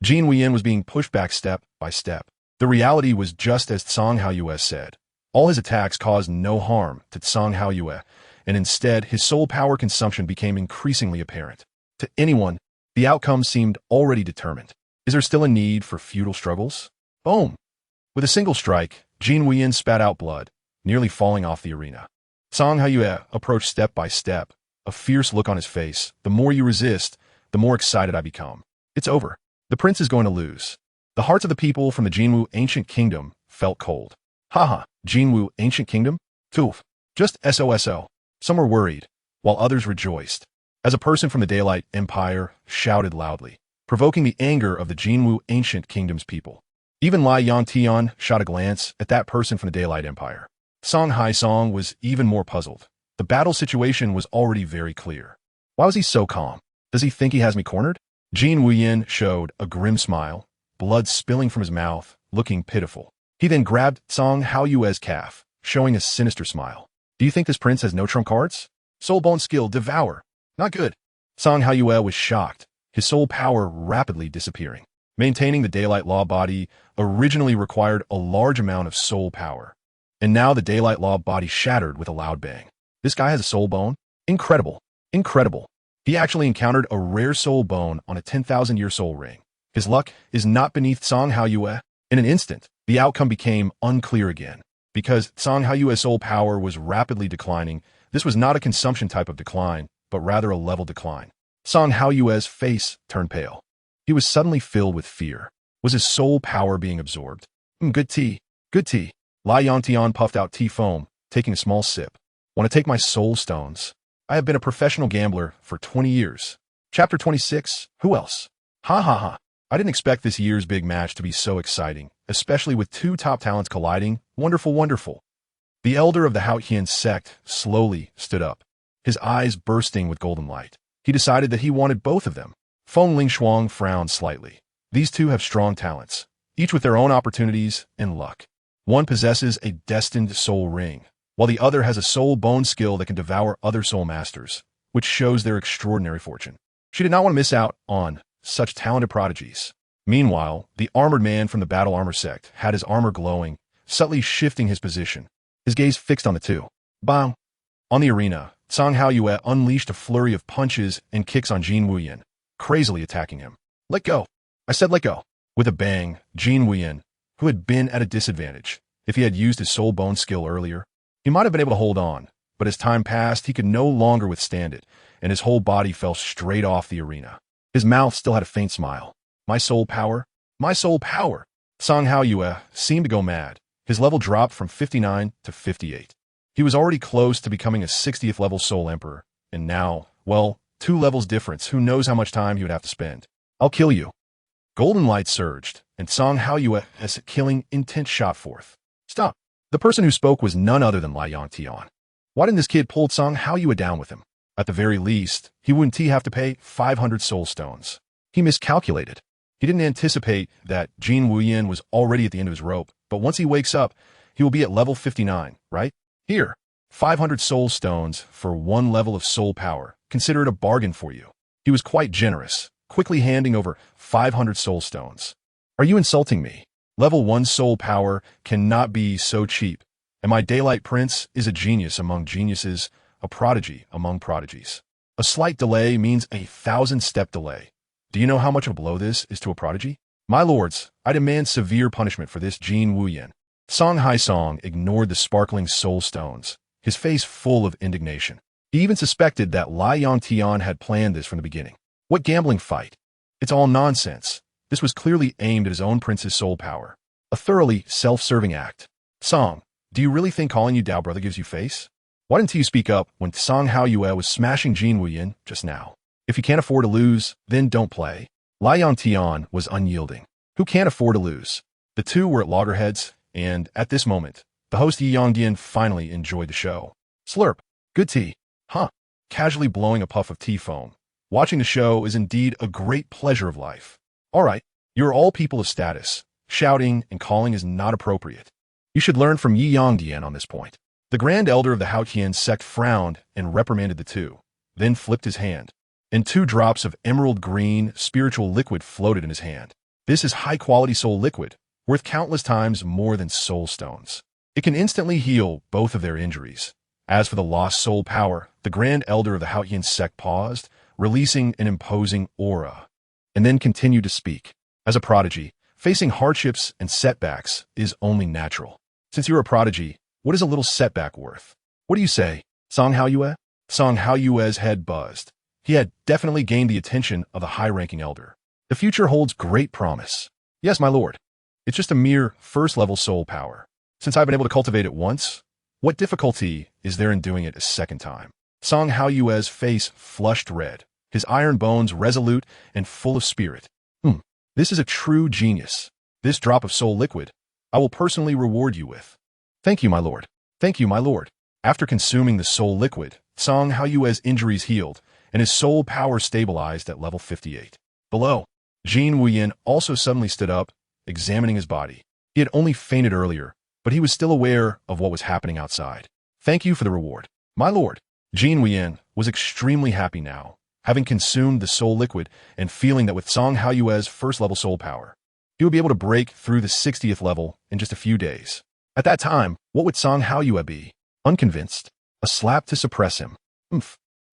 Jin Wuyin was being pushed back step by step. The reality was just as Song Haiyue said. All his attacks caused no harm to Song Haiyue, and instead his soul power consumption became increasingly apparent. To anyone, the outcome seemed already determined. Is there still a need for futile struggles? Boom! With a single strike, Jin Wuyin spat out blood, nearly falling off the arena. Song Haiyue approached step by step, a fierce look on his face. The more you resist, the more excited I become. It's over. The prince is going to lose. The hearts of the people from the Jinwu ancient kingdom felt cold. Haha, Jinwu ancient kingdom? Toof. Just SOSO. Some were worried, while others rejoiced. As a person from the Daylight Empire shouted loudly, provoking the anger of the Jinwu ancient kingdom's people. Even Lai Yangtian shot a glance at that person from the Daylight Empire. Song Haisong was even more puzzled. The battle situation was already very clear. Why was he so calm? Does he think he has me cornered? Jin Wuyin showed a grim smile, blood spilling from his mouth, looking pitiful. He then grabbed Song Haiyue's calf, showing a sinister smile. Do you think this prince has no trump cards? Soul Bone skill, devour. Not good. Song Haiyue was shocked, his soul power rapidly disappearing. Maintaining the daylight law body originally required a large amount of soul power. And now the daylight law body shattered with a loud bang. This guy has a soul bone? Incredible. Incredible. He actually encountered a rare soul bone on a 10,000-year soul ring. His luck is not beneath Song Haiyue. In an instant, the outcome became unclear again. Because Song Haiyue's soul power was rapidly declining, this was not a consumption type of decline, but rather a level decline. Song Haiyue's face turned pale. He was suddenly filled with fear. Was his soul power being absorbed? Good tea. Good tea. Lai Yangtian puffed out tea foam, taking a small sip. Want to take my soul stones? I have been a professional gambler for 20 years. Chapter 26, who else? Ha ha ha. I didn't expect this year's big match to be so exciting, especially with two top talents colliding. Wonderful, wonderful. The elder of the Haotian sect slowly stood up, his eyes bursting with golden light. He decided that he wanted both of them. Feng Lingshuang frowned slightly. These two have strong talents, each with their own opportunities and luck. One possesses a destined soul ring, while the other has a soul bone skill that can devour other soul masters, which shows their extraordinary fortune. She did not want to miss out on such talented prodigies. Meanwhile, the armored man from the battle armor sect had his armor glowing, subtly shifting his position, his gaze fixed on the two. Bang! On the arena, Song Haiyue unleashed a flurry of punches and kicks on Jin Wuyin, crazily attacking him. Let go! I said let go! With a bang, Jin Wuyin, who had been at a disadvantage, if he had used his soul bone skill earlier, he might have been able to hold on, but as time passed, he could no longer withstand it, and his whole body fell straight off the arena. His mouth still had a faint smile. My soul power? My soul power! Song Haiyue seemed to go mad. His level dropped from 59 to 58. He was already close to becoming a 60th level soul emperor, and now, well, 2 levels difference, who knows how much time he would have to spend. I'll kill you. Golden light surged, and Song Haiyue as a killing intent shot forth. Stop. The person who spoke was none other than Lai Yangtian. Why didn't this kid pull Song Haiyue down with him? At the very least, he wouldn't have to pay 500 soul stones. He miscalculated. He didn't anticipate that Jin Wuyin was already at the end of his rope, but once he wakes up, he He will be at level 59, right? Here, 500 soul stones for 1 level of soul power. Consider it a bargain for you. He was quite generous, quickly handing over 500 soul stones. Are you insulting me? Level 1 soul power cannot be so cheap, and my Daylight Prince is a genius among geniuses, a prodigy among prodigies. A slight delay means a 1,000-step delay. Do you know how much of a blow this is to a prodigy? My lords, I demand severe punishment for this Jin Wuyan. Song Haisong ignored the sparkling soul stones, his face full of indignation. He even suspected that Lai Yongtian had planned this from the beginning. What gambling fight? It's all nonsense. This was clearly aimed at his own prince's soul power. A thoroughly self-serving act. Song, do you really think calling you Dao brother gives you face? Why didn't you speak up when Song Haoyue was smashing Jin Wuyan just now? If you can't afford to lose, then don't play. Lai Yongtian was unyielding. Who can't afford to lose? The two were at loggerheads, and at this moment, the host Yi Yongdian finally enjoyed the show. Slurp. Good tea. Huh. Casually blowing a puff of tea foam. Watching the show is indeed a great pleasure of life. All right, you are all people of status. Shouting and calling is not appropriate. You should learn from Yi Yongdian on this point. The Grand Elder of the Haotian sect frowned and reprimanded the two, then flipped his hand. And 2 drops of emerald green spiritual liquid floated in his hand. This is high-quality soul liquid, worth countless times more than soul stones. It can instantly heal both of their injuries. As for the lost soul power, the Grand Elder of the Haotian sect paused, releasing an imposing aura, and then continued to speak. As a prodigy, facing hardships and setbacks is only natural. Since you're a prodigy, what is a little setback worth? What do you say, Song Haoyue? Song Haoyue's head buzzed. He had definitely gained the attention of the high-ranking elder. The future holds great promise. Yes, my lord. It's just a mere first-level soul power. Since I've been able to cultivate it once, what difficulty is there in doing it a second time? Song Haoyue's face flushed red, his iron bones resolute and full of spirit. This is a true genius. This drop of soul liquid, I will personally reward you with. Thank you, my lord. Thank you, my lord. After consuming the soul liquid, Song Haoyue's injuries healed, and his soul power stabilized at level 58. Below, Jin Wuyan also suddenly stood up, examining his body. He had only fainted earlier, but he was still aware of what was happening outside. Thank you for the reward, my lord. Jin Wuyan was extremely happy now, having consumed the soul liquid and feeling that with Song Haoyue's first-level soul power, he would be able to break through the 60th level in just a few days. At that time, what would Song Haoyue be? Unconvinced. A slap to suppress him.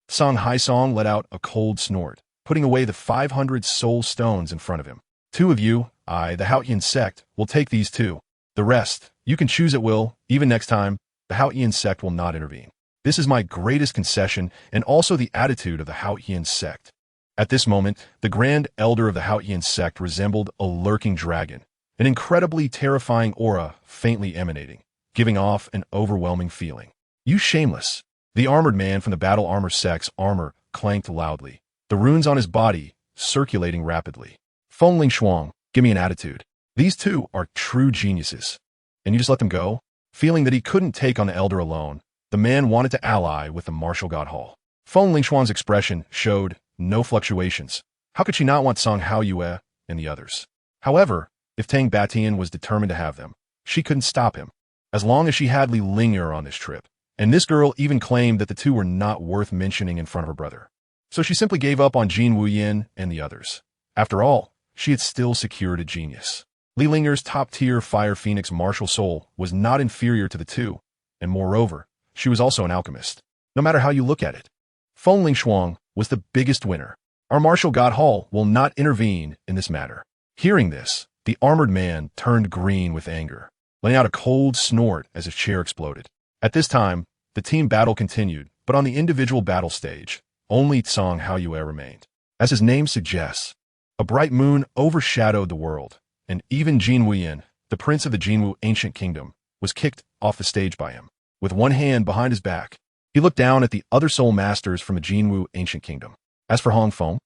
Song Haisong let out a cold snort, putting away the 500 soul stones in front of him. 2 of you, I, the Haotian sect, will take these 2. The rest, you can choose at will. Even next time, the Haotian sect will not intervene. This is my greatest concession and also the attitude of the Haotian sect. At this moment, the Grand Elder of the Haotian sect resembled a lurking dragon, an incredibly terrifying aura faintly emanating, giving off an overwhelming feeling. You shameless! The armored man from the battle armor sect's armor clanked loudly, the runes on his body circulating rapidly. Fengling Shuang, give me an attitude. These 2 are true geniuses. And you just let them go? Feeling that he couldn't take on the elder alone, the man wanted to ally with the martial god Hall. Fengling Shuang's expression showed no fluctuations. How could she not want Song Haoyue and the others? However, if Tang Batian was determined to have them, she couldn't stop him, as long as she had Li Linger on this trip. And this girl even claimed that the 2 were not worth mentioning in front of her brother. So she simply gave up on Jin Wuyan and the others. After all, she had still secured a genius. Li Linger's top-tier Fire Phoenix martial soul was not inferior to the 2, and moreover, she was also an alchemist. No matter how you look at it, Fengling Shuang was the biggest winner. Our martial god Hall will not intervene in this matter. Hearing this, the armored man turned green with anger, letting out a cold snort as his chair exploded. At this time, the team battle continued, but on the individual battle stage, only Song Haoyue remained. As his name suggests, a bright moon overshadowed the world, and even Jin Wuyan, the prince of the Jinwu ancient kingdom, was kicked off the stage by him. With one hand behind his back, he looked down at the other soul masters from the Jinwu ancient kingdom. As for Hong Feng,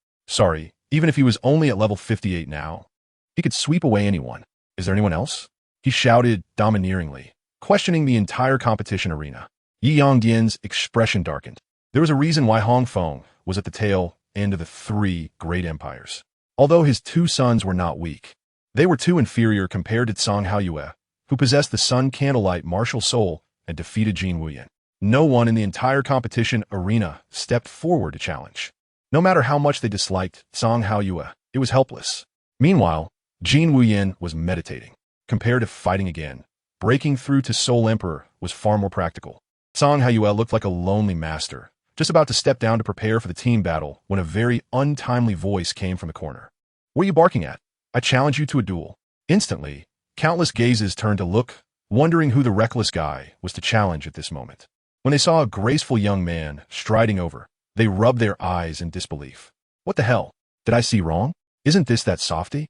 even if he was only at level 58 now, he could sweep away anyone. Is there anyone else? He shouted domineeringly, questioning the entire competition arena. Yi Yongdian's expression darkened. There was a reason why Hong Feng was at the tail end of the 3 great empires. Although his 2 sons were not weak, they were too inferior compared to Song Haoyue, who possessed the Sun Candlelight martial soul and defeated Jin Wuyan. No one in the entire competition arena stepped forward to challenge. No matter how much they disliked Song Haoyue, it was helpless. Meanwhile, Jin Wuyan was meditating. Compared to fighting again, breaking through to Soul Emperor was far more practical. Song Haoyue looked like a lonely master, just about to step down to prepare for the team battle when a very untimely voice came from the corner. "What are you barking at? I challenge you to a duel." Instantly, countless gazes turned to look, wondering who the reckless guy was to challenge at this moment. When they saw a graceful young man striding over, they rubbed their eyes in disbelief. "What the hell? Did I see wrong? Isn't this that softy?"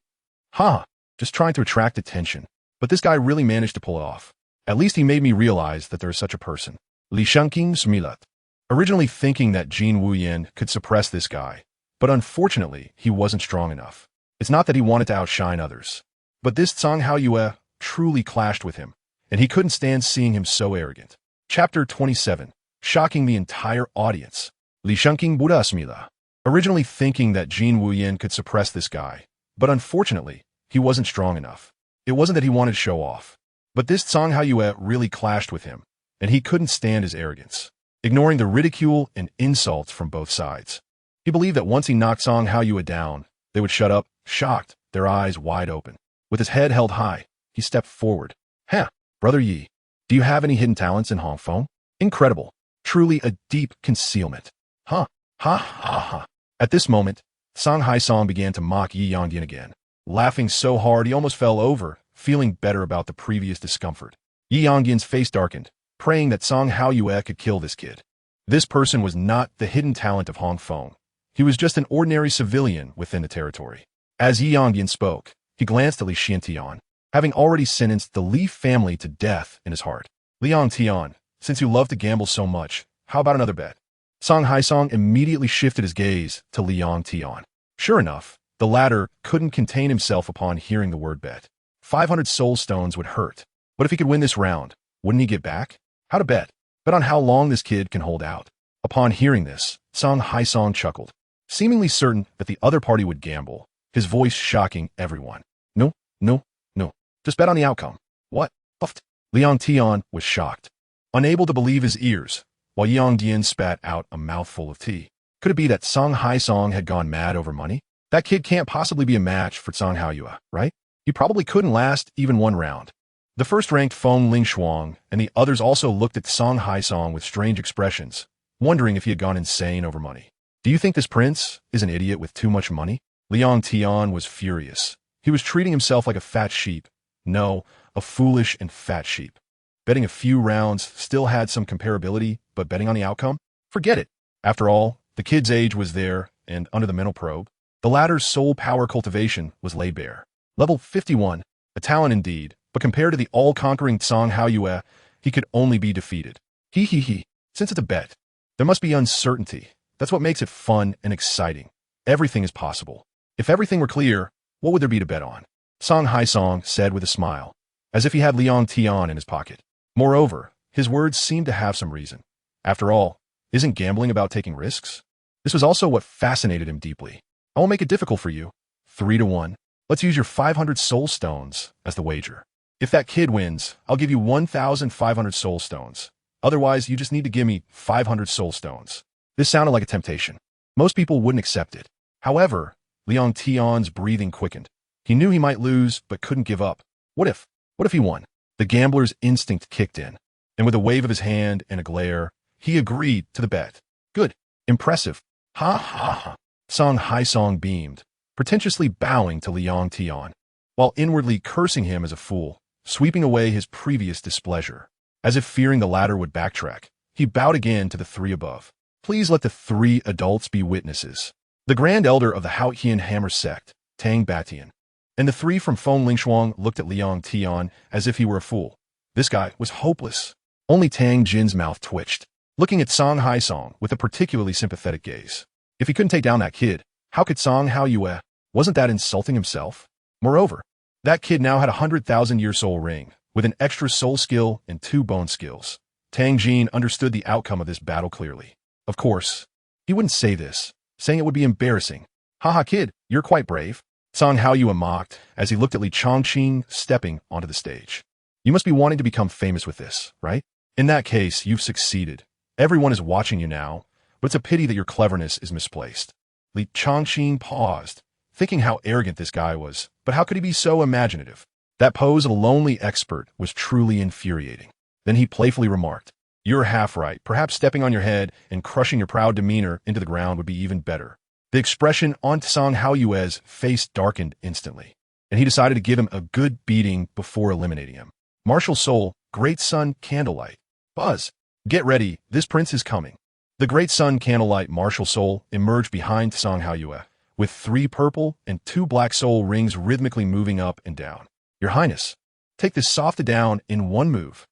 "Ha! Just trying to attract attention. But this guy really managed to pull it off. At least he made me realize that there is such a person." Li Shangqing Smilat. Originally thinking that Jin Wuyan could suppress this guy, but unfortunately he wasn't strong enough. It's not that he wanted to outshine others, but this Song Haoyue truly clashed with him, and he couldn't stand seeing him so arrogant. Chapter 27. Shocking the entire audience. Li Shangqing Buddha Smila. Originally thinking that Jin Wuyan could suppress this guy, but unfortunately he wasn't strong enough. It wasn't that he wanted to show off, but this Song Haoyue really clashed with him, and he couldn't stand his arrogance, ignoring the ridicule and insults from both sides. He believed that once he knocked Song Haoyue down, they would shut up, shocked, their eyes wide open. With his head held high, he stepped forward. "Huh, Brother Yi, do you have any hidden talents in Hong Feng? Incredible. Truly a deep concealment. Huh, ha ha ha." At this moment, Song Haisong began to mock Yi Yongdian again, laughing so hard he almost fell over, feeling better about the previous discomfort. Yi Yongdian's face darkened, praying that Song Haoyue could kill this kid. This person was not the hidden talent of Hong Feng. He was just an ordinary civilian within the territory. As Yi Yongdian spoke, he glanced at Li Xiantian, having already sentenced the Li family to death in his heart. "Liang Tian, since you love to gamble so much, how about another bet?" Song Haisong immediately shifted his gaze to Liang Tian. Sure enough, the latter couldn't contain himself upon hearing the word bet. 500 soul stones would hurt, but if he could win this round, wouldn't he get back? How to bet? Bet on how long this kid can hold out. Upon hearing this, Song Haisong chuckled, seemingly certain that the other party would gamble, his voice shocking everyone. "No, no, no. Just bet on the outcome." "What? Puffed." Liang Tian was shocked, unable to believe his ears, while Yongdian spat out a mouthful of tea. Could it be that Song Haisong had gone mad over money? That kid can't possibly be a match for Song Haoyue, right? He probably couldn't last even one round. The first-ranked Feng Lingshuang and the others also looked at Song Haisong with strange expressions, wondering if he had gone insane over money. "Do you think this prince is an idiot with too much money?" Liang Tian was furious. He was treating himself like a fat sheep. No, a foolish and fat sheep. Betting a few rounds still had some comparability, but betting on the outcome? Forget it. After all, the kid's age was there, and under the mental probe, the latter's soul power cultivation was laid bare. Level 51, a talent indeed, but compared to the all-conquering Song Haoyue, he could only be defeated. He. Since it's a bet, there must be uncertainty. That's what makes it fun and exciting. Everything is possible. If everything were clear, what would there be to bet on? Song Haisong said with a smile, as if he had Liang Tian in his pocket. Moreover, his words seemed to have some reason. After all, isn't gambling about taking risks? This was also what fascinated him deeply. "I will make it difficult for you. 3-1. Let's use your 500 soul stones as the wager. If that kid wins, I'll give you 1,500 soul stones. Otherwise, you just need to give me 500 soul stones." This sounded like a temptation. Most people wouldn't accept it. However, Liang Tian's breathing quickened. He knew he might lose, but couldn't give up. What if he won? The gambler's instinct kicked in, and with a wave of his hand and a glare, he agreed to the bet. "Good. Impressive. Ha ha ha." Song Haisong beamed, pretentiously bowing to Liang Tian, while inwardly cursing him as a fool, sweeping away his previous displeasure. As if fearing the latter would backtrack, he bowed again to the three above. "Please let the 3 adults be witnesses. The Grand Elder of the Haotian Hammer Sect, Tang Batian." And the 3 from Feng Lingshuang looked at Liang Tian as if he were a fool. This guy was hopeless. Only Tang Jin's mouth twitched, looking at Song Haisong with a particularly sympathetic gaze. If he couldn't take down that kid, how could Song Haoyue? Wasn't that insulting himself? Moreover, that kid now had a 100,000-year soul ring, with an extra soul skill and 2 bone skills. Tang Jin understood the outcome of this battle clearly. Of course, he wouldn't say this, saying it would be embarrassing. "Haha, kid, you're quite brave." Song Haoyue mocked as he looked at Li Chongqing stepping onto the stage. You must be wanting to become famous with this, right? In that case, you've succeeded. Everyone is watching you now, but it's a pity that your cleverness is misplaced. Li Changqing paused, thinking how arrogant this guy was, but how could he be so imaginative? That pose of a lonely expert was truly infuriating. Then he playfully remarked, "You're half right. Perhaps stepping on your head and crushing your proud demeanor into the ground would be even better." The expression on Song Haoyue's face darkened instantly, and he decided to give him a good beating before eliminating him. Martial Soul, Great Sun Candlelight. Buzz, get ready, this prince is coming. The Great Sun Candlelight Martial Soul emerged behind Song Haoyue, with 3 purple and 2 black soul rings rhythmically moving up and down. "Your Highness, take this soft down in one move."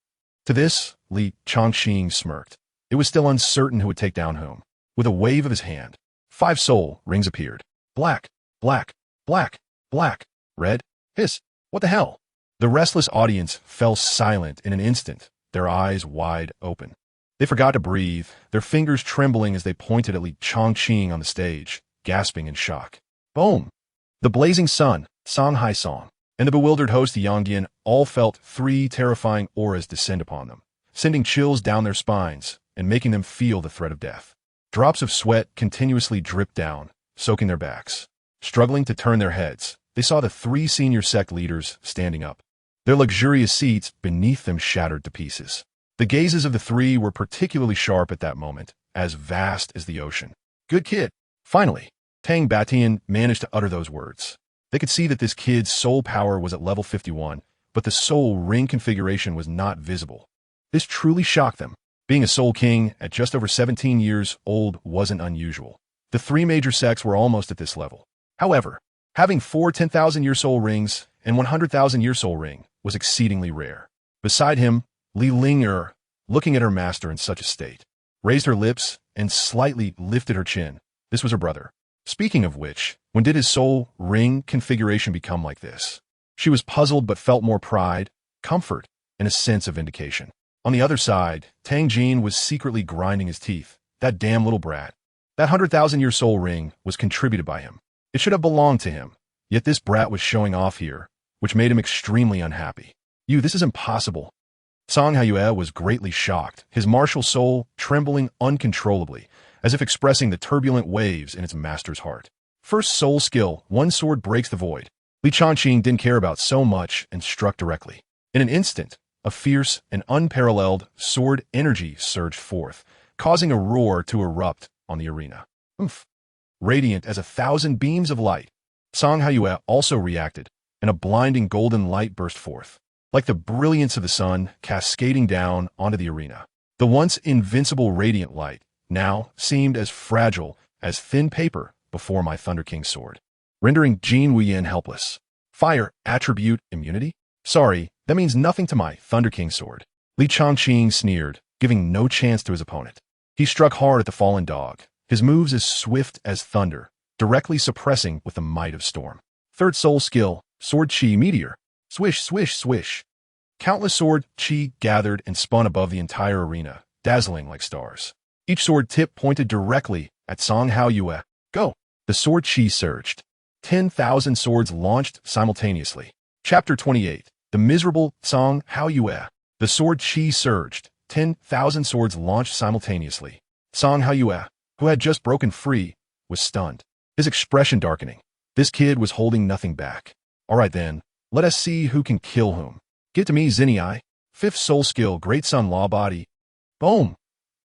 To this, Li Changqing smirked. It was still uncertain who would take down whom. With a wave of his hand, 5 soul rings appeared. Black, black, black, black, red, hiss, what the hell? The restless audience fell silent in an instant, their eyes wide open. They forgot to breathe, their fingers trembling as they pointed at Li Changqing on the stage, gasping in shock. Boom! The blazing sun, Song Hai Song, and the bewildered host Yangdian all felt 3 terrifying auras descend upon them, sending chills down their spines and making them feel the threat of death. Drops of sweat continuously dripped down, soaking their backs. Struggling to turn their heads, they saw the 3 senior sect leaders standing up, their luxurious seats beneath them shattered to pieces. The gazes of the 3 were particularly sharp at that moment, as vast as the ocean. "Good kid." Finally, Tang Batian managed to utter those words. They could see that this kid's soul power was at level 51, but the soul ring configuration was not visible. This truly shocked them. Being a soul king at just over 17 years old wasn't unusual. The 3 major sects were almost at this level. However, having 4 10,000-year soul rings and 100,000-year soul ring was exceedingly rare. Beside him, Li Ling'er, looking at her master in such a state, raised her lips and slightly lifted her chin. This was her brother. Speaking of which, when did his soul ring configuration become like this? She was puzzled but felt more pride, comfort, and a sense of vindication. On the other side, Tang Jin was secretly grinding his teeth. That damn little brat. That 100,000-year soul ring was contributed by him. It should have belonged to him. Yet this brat was showing off here, which made him extremely unhappy. This is impossible." Song Haoyue was greatly shocked, his martial soul trembling uncontrollably, as if expressing the turbulent waves in its master's heart. First soul skill, 1 sword breaks the void. Li Changqing didn't care about so much and struck directly. In an instant, a fierce and unparalleled sword energy surged forth, causing a roar to erupt on the arena. Oof. Radiant as 1,000 beams of light, Song Haoyue also reacted, and a blinding golden light burst forth, like the brilliance of the sun cascading down onto the arena. The once invincible radiant light now seemed as fragile as thin paper before my Thunder King sword, rendering Jin Wuyan helpless. Fire attribute immunity? Sorry, that means nothing to my Thunder King sword. Li Changqing sneered, giving no chance to his opponent. He struck hard at the fallen dog, his moves as swift as thunder, directly suppressing with the might of storm. Third soul skill, Sword Chi Meteor. Swish, swish, swish. Countless sword chi gathered and spun above the entire arena, dazzling like stars. Each sword tip pointed directly at Song Haoyue. Go! The sword chi surged. 10,000 swords launched simultaneously. Chapter 28. The miserable Song Haoyue. The sword chi surged. 10,000 swords launched simultaneously. Song Haoyue, who had just broken free, was stunned, his expression darkening. This kid was holding nothing back. All right then, let us see who can kill whom. Get to me, Zinai. 5th soul skill, Great Sun Law Body. Boom!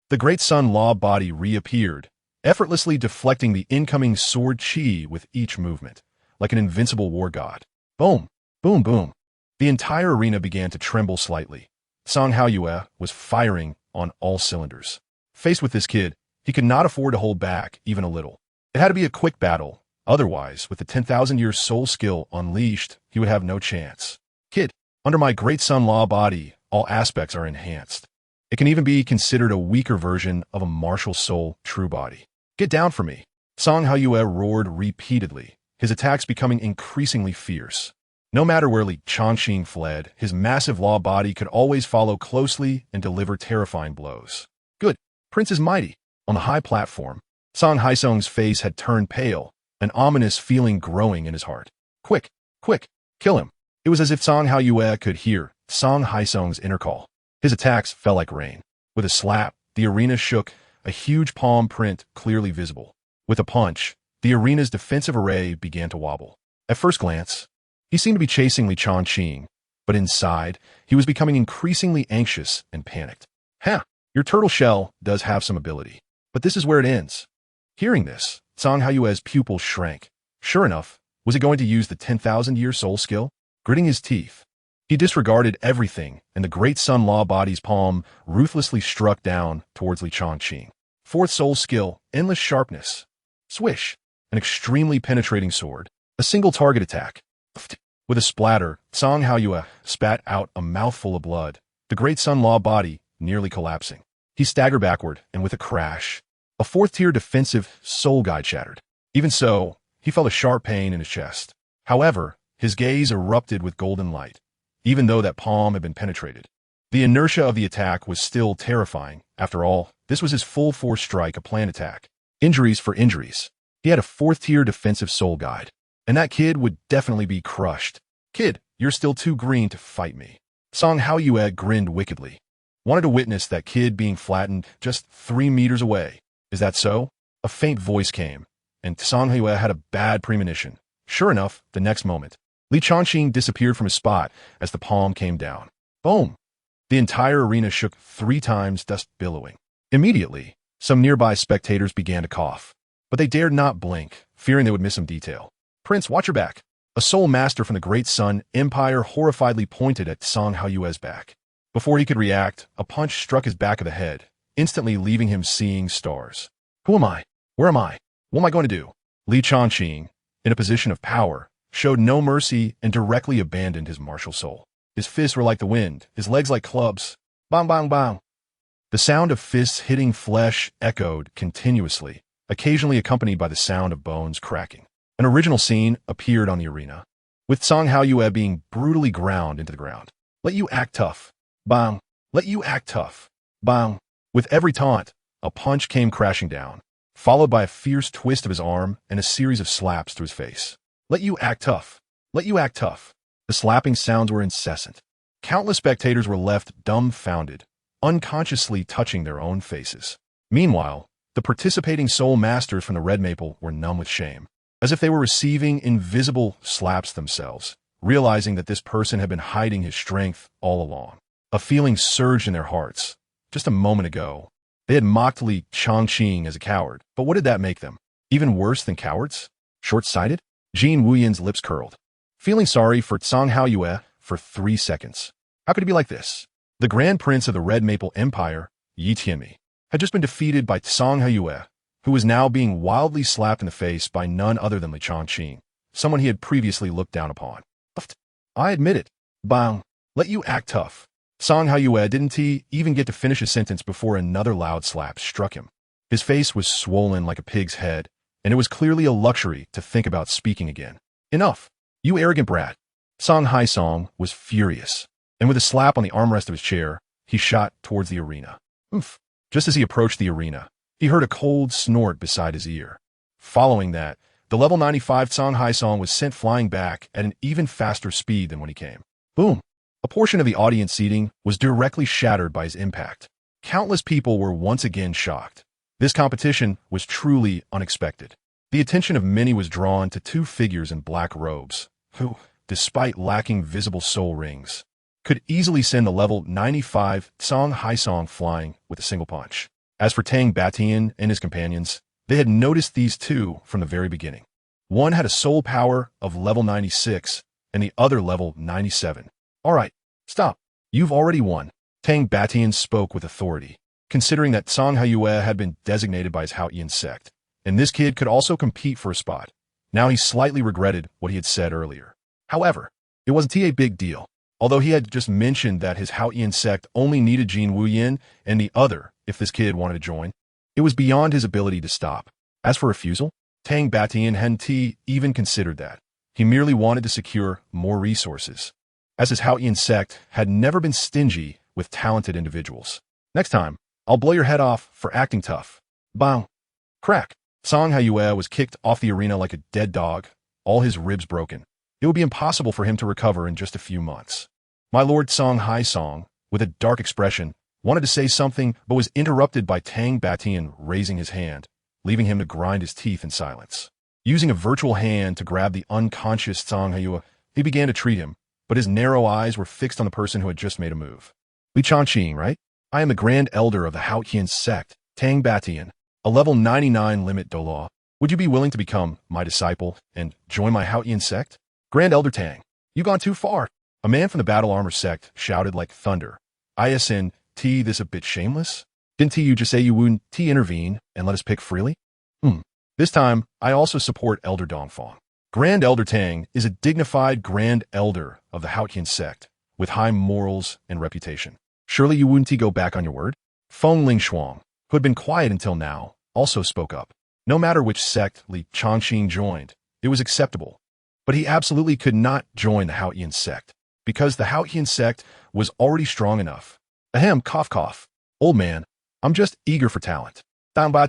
The Great Sun Law Body reappeared, effortlessly deflecting the incoming sword chi with each movement, like an invincible war god. Boom! Boom, boom. The entire arena began to tremble slightly. Song Haoyue was firing on all cylinders. Faced with this kid, he could not afford to hold back even a little. It had to be a quick battle. Otherwise, with the 10,000-year soul skill unleashed, he would have no chance. Kid, under my Great Sun Law Body, all aspects are enhanced. It can even be considered a weaker version of a martial soul true body. Get down for me. Song Haoyue roared repeatedly, his attacks becoming increasingly fierce. No matter where Li Changqing fled, his massive law body could always follow closely and deliver terrifying blows. Good. Prince is mighty. On the high platform, Song Haisong's face had turned pale, an ominous feeling growing in his heart. Quick, quick, kill him. It was as if Song Haoyue could hear Song Haisong's inner call. His attacks fell like rain. With a slap, the arena shook, a huge palm print clearly visible. With a punch, the arena's defensive array began to wobble. At first glance, he seemed to be chasing Li Chongqing, but inside, he was becoming increasingly anxious and panicked. Your turtle shell does have some ability, but this is where it ends. Hearing this, Song Haiyue's pupil shrank. Sure enough, was he going to use the 10,000-year soul skill? Gritting his teeth, he disregarded everything, and the great Sun Law body's palm ruthlessly struck down towards Li Chongqing. Fourth soul skill, endless sharpness. Swish, an extremely penetrating sword. A single target attack. With a splatter, Song Haiyue spat out a mouthful of blood, the great Sun Law body nearly collapsing. He staggered backward, and with a crash, a fourth-tier defensive soul guide shattered. Even so, he felt a sharp pain in his chest. However, his gaze erupted with golden light, even though that palm had been penetrated. The inertia of the attack was still terrifying. After all, this was his full-force strike, a planned attack. Injuries for injuries. He had a fourth-tier defensive soul guide, and that kid would definitely be crushed. Kid, you're still too green to fight me. Song Haiyue grinned wickedly. Wanted to witness that kid being flattened just 3 meters away. Is that so? A faint voice came, and Song Haiyue had a bad premonition. Sure enough, the next moment, Li Chongqing disappeared from his spot as the palm came down. Boom! The entire arena shook 3 times, dust billowing. Immediately, some nearby spectators began to cough, but they dared not blink, fearing they would miss some detail. Prince, watch your back. A soul master from the Great Sun Empire horrifiedly pointed at Song Haiyue's back. Before he could react, a punch struck his back of the head, instantly leaving him seeing stars. Who am I? Where am I? What am I going to do? Li Chongqing, in a position of power, showed no mercy and directly abandoned his martial soul. His fists were like the wind, his legs like clubs. Bang, bang, bang. The sound of fists hitting flesh echoed continuously, occasionally accompanied by the sound of bones cracking. An original scene appeared on the arena, with Song Haiyue being brutally ground into the ground. Let you act tough. Bang. Let you act tough. Bang. With every taunt, a punch came crashing down, followed by a fierce twist of his arm and a series of slaps to his face. Let you act tough. Let you act tough. The slapping sounds were incessant. Countless spectators were left dumbfounded, unconsciously touching their own faces. Meanwhile, the participating soul masters from the Red Maple were numb with shame, as if they were receiving invisible slaps themselves, realizing that this person had been hiding his strength all along. A feeling surged in their hearts. Just a moment ago, they had mocked Li Chongqing as a coward, but what did that make them? Even worse than cowards? Short-sighted? Jin Wuyan's lips curled, feeling sorry for Song Haiyue for 3 seconds. How could it be like this? The Grand Prince of the Red Maple Empire, Yi Tianmi, had just been defeated by Song Haiyue, who was now being wildly slapped in the face by none other than Li Chongqing, someone he had previously looked down upon. I admit it. Bang. Let you act tough. Song Haiyue didn't even get to finish his sentence before another loud slap struck him. His face was swollen like a pig's head, and it was clearly a luxury to think about speaking again. Enough, you arrogant brat. Song Haisong was furious, and with a slap on the armrest of his chair, he shot towards the arena. Oof. Just as he approached the arena, he heard a cold snort beside his ear. Following that, the level 95 Song Haisong was sent flying back at an even faster speed than when he came. Boom! A portion of the audience seating was directly shattered by his impact. Countless people were once again shocked. This competition was truly unexpected. The attention of many was drawn to 2 figures in black robes, who, despite lacking visible soul rings, could easily send the level 95 Song Haisong flying with a single punch. As for Tang Batian and his companions, they had noticed these 2 from the very beginning. One had a soul power of level 96, and the other level 97. All right, stop. You've already won. Tang Batian spoke with authority, considering that Song Haiyue had been designated by his Haotian sect, and this kid could also compete for a spot. Now he slightly regretted what he had said earlier. However, it wasn't a big deal, although he had just mentioned that his Haotian sect only needed Jin Wuyan and the other if this kid wanted to join. It was beyond his ability to stop. As for refusal, Tang Batian hadn't even considered that. He merely wanted to secure more resources, as his Haotian sect had never been stingy with talented individuals. Next time, I'll blow your head off for acting tough. Bang. Crack. Song Haiyue was kicked off the arena like a dead dog, all his ribs broken. It would be impossible for him to recover in just a few months. My lord Song Hai Song, with a dark expression, wanted to say something but was interrupted by Tang Batian raising his hand, leaving him to grind his teeth in silence. Using a virtual hand to grab the unconscious Song Haiyue, he began to treat him, but his narrow eyes were fixed on the person who had just made a move. Li Changqing, right? I am the Grand Elder of the Haotian sect, Tang Batian, a level 99 limit Douluo. Would you be willing to become my disciple and join my Haotian sect? Grand Elder Tang, you've gone too far. A man from the Battle Armor sect shouted like thunder. ISN, this a bit shameless? Didn't you just say you wouldn't intervene and let us pick freely? This time, I also support Elder Dongfang. Grand Elder Tang is a dignified Grand Elder of the Haotian sect, with high morals and reputation. Surely you wouldn't go back on your word? Feng Lingshuang, who had been quiet until now, also spoke up. No matter which sect Li Changqing joined, it was acceptable. But he absolutely could not join the Haotian sect, because the Haotian sect was already strong enough. Ahem, cough cough. Old man, I'm just eager for talent. Although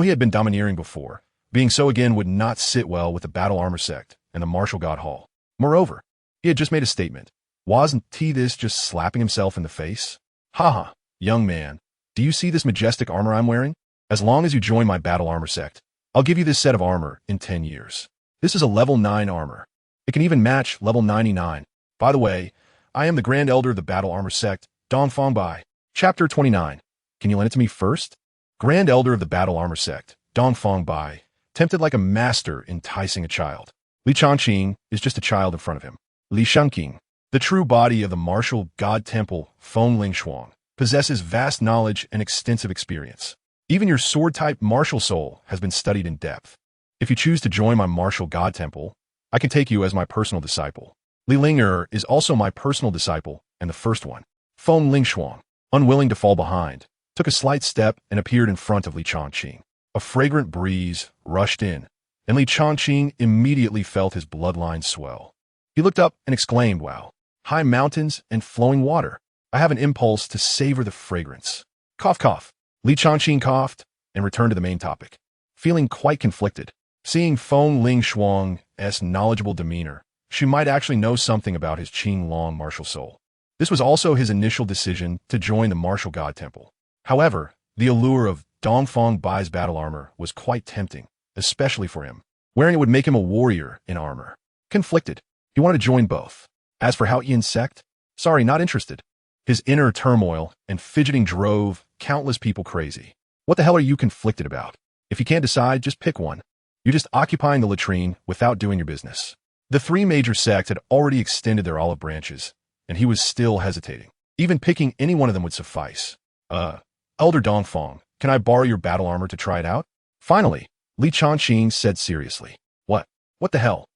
he had been domineering before, being so again would not sit well with the Battle Armor sect and the Martial God Hall. Moreover, he had just made a statement. Wasn't this just slapping himself in the face? Haha, young man, do you see this majestic armor I'm wearing? As long as you join my Battle Armor sect, I'll give you this set of armor in 10 years. This is a level 9 armor. It can even match level 99. By the way, I am the Grand Elder of the Battle Armor sect, Dongfang Bai. Chapter 29. Can you lend it to me first? Grand Elder of the Battle Armor sect, Dongfang Bai, tempted like a master enticing a child. Li Changqing is just a child in front of him. Li Shangqing, the true body of the martial god temple, Feng Lingshuang, possesses vast knowledge and extensive experience. Even your sword-type martial soul has been studied in depth. If you choose to join my martial god temple, I can take you as my personal disciple. Li Linger is also my personal disciple and the first one. Feng Lingshuang, unwilling to fall behind, took a slight step and appeared in front of Li Changqing. A fragrant breeze rushed in, and Li Changqing immediately felt his bloodline swell. He looked up and exclaimed, wow, high mountains and flowing water. I have an impulse to savor the fragrance. Cough, cough. Li Changqing coughed and returned to the main topic, feeling quite conflicted. Seeing Feng Lingshuang's knowledgeable demeanor, she might actually know something about his Qing Long martial soul. This was also his initial decision to join the martial god temple. However, the allure of Dongfang Bai's battle armor was quite tempting, especially for him. Wearing it would make him a warrior in armor. Conflicted, he wanted to join both. As for Haotian sect, sorry, not interested. His inner turmoil and fidgeting drove countless people crazy. What the hell are you conflicted about? If you can't decide, just pick one. You're just occupying the latrine without doing your business. The three major sects had already extended their olive branches, and he was still hesitating. Even picking any one of them would suffice. Elder Dongfang, can I borrow your battle armor to try it out? Finally, Li Changqing said seriously. What? What the hell?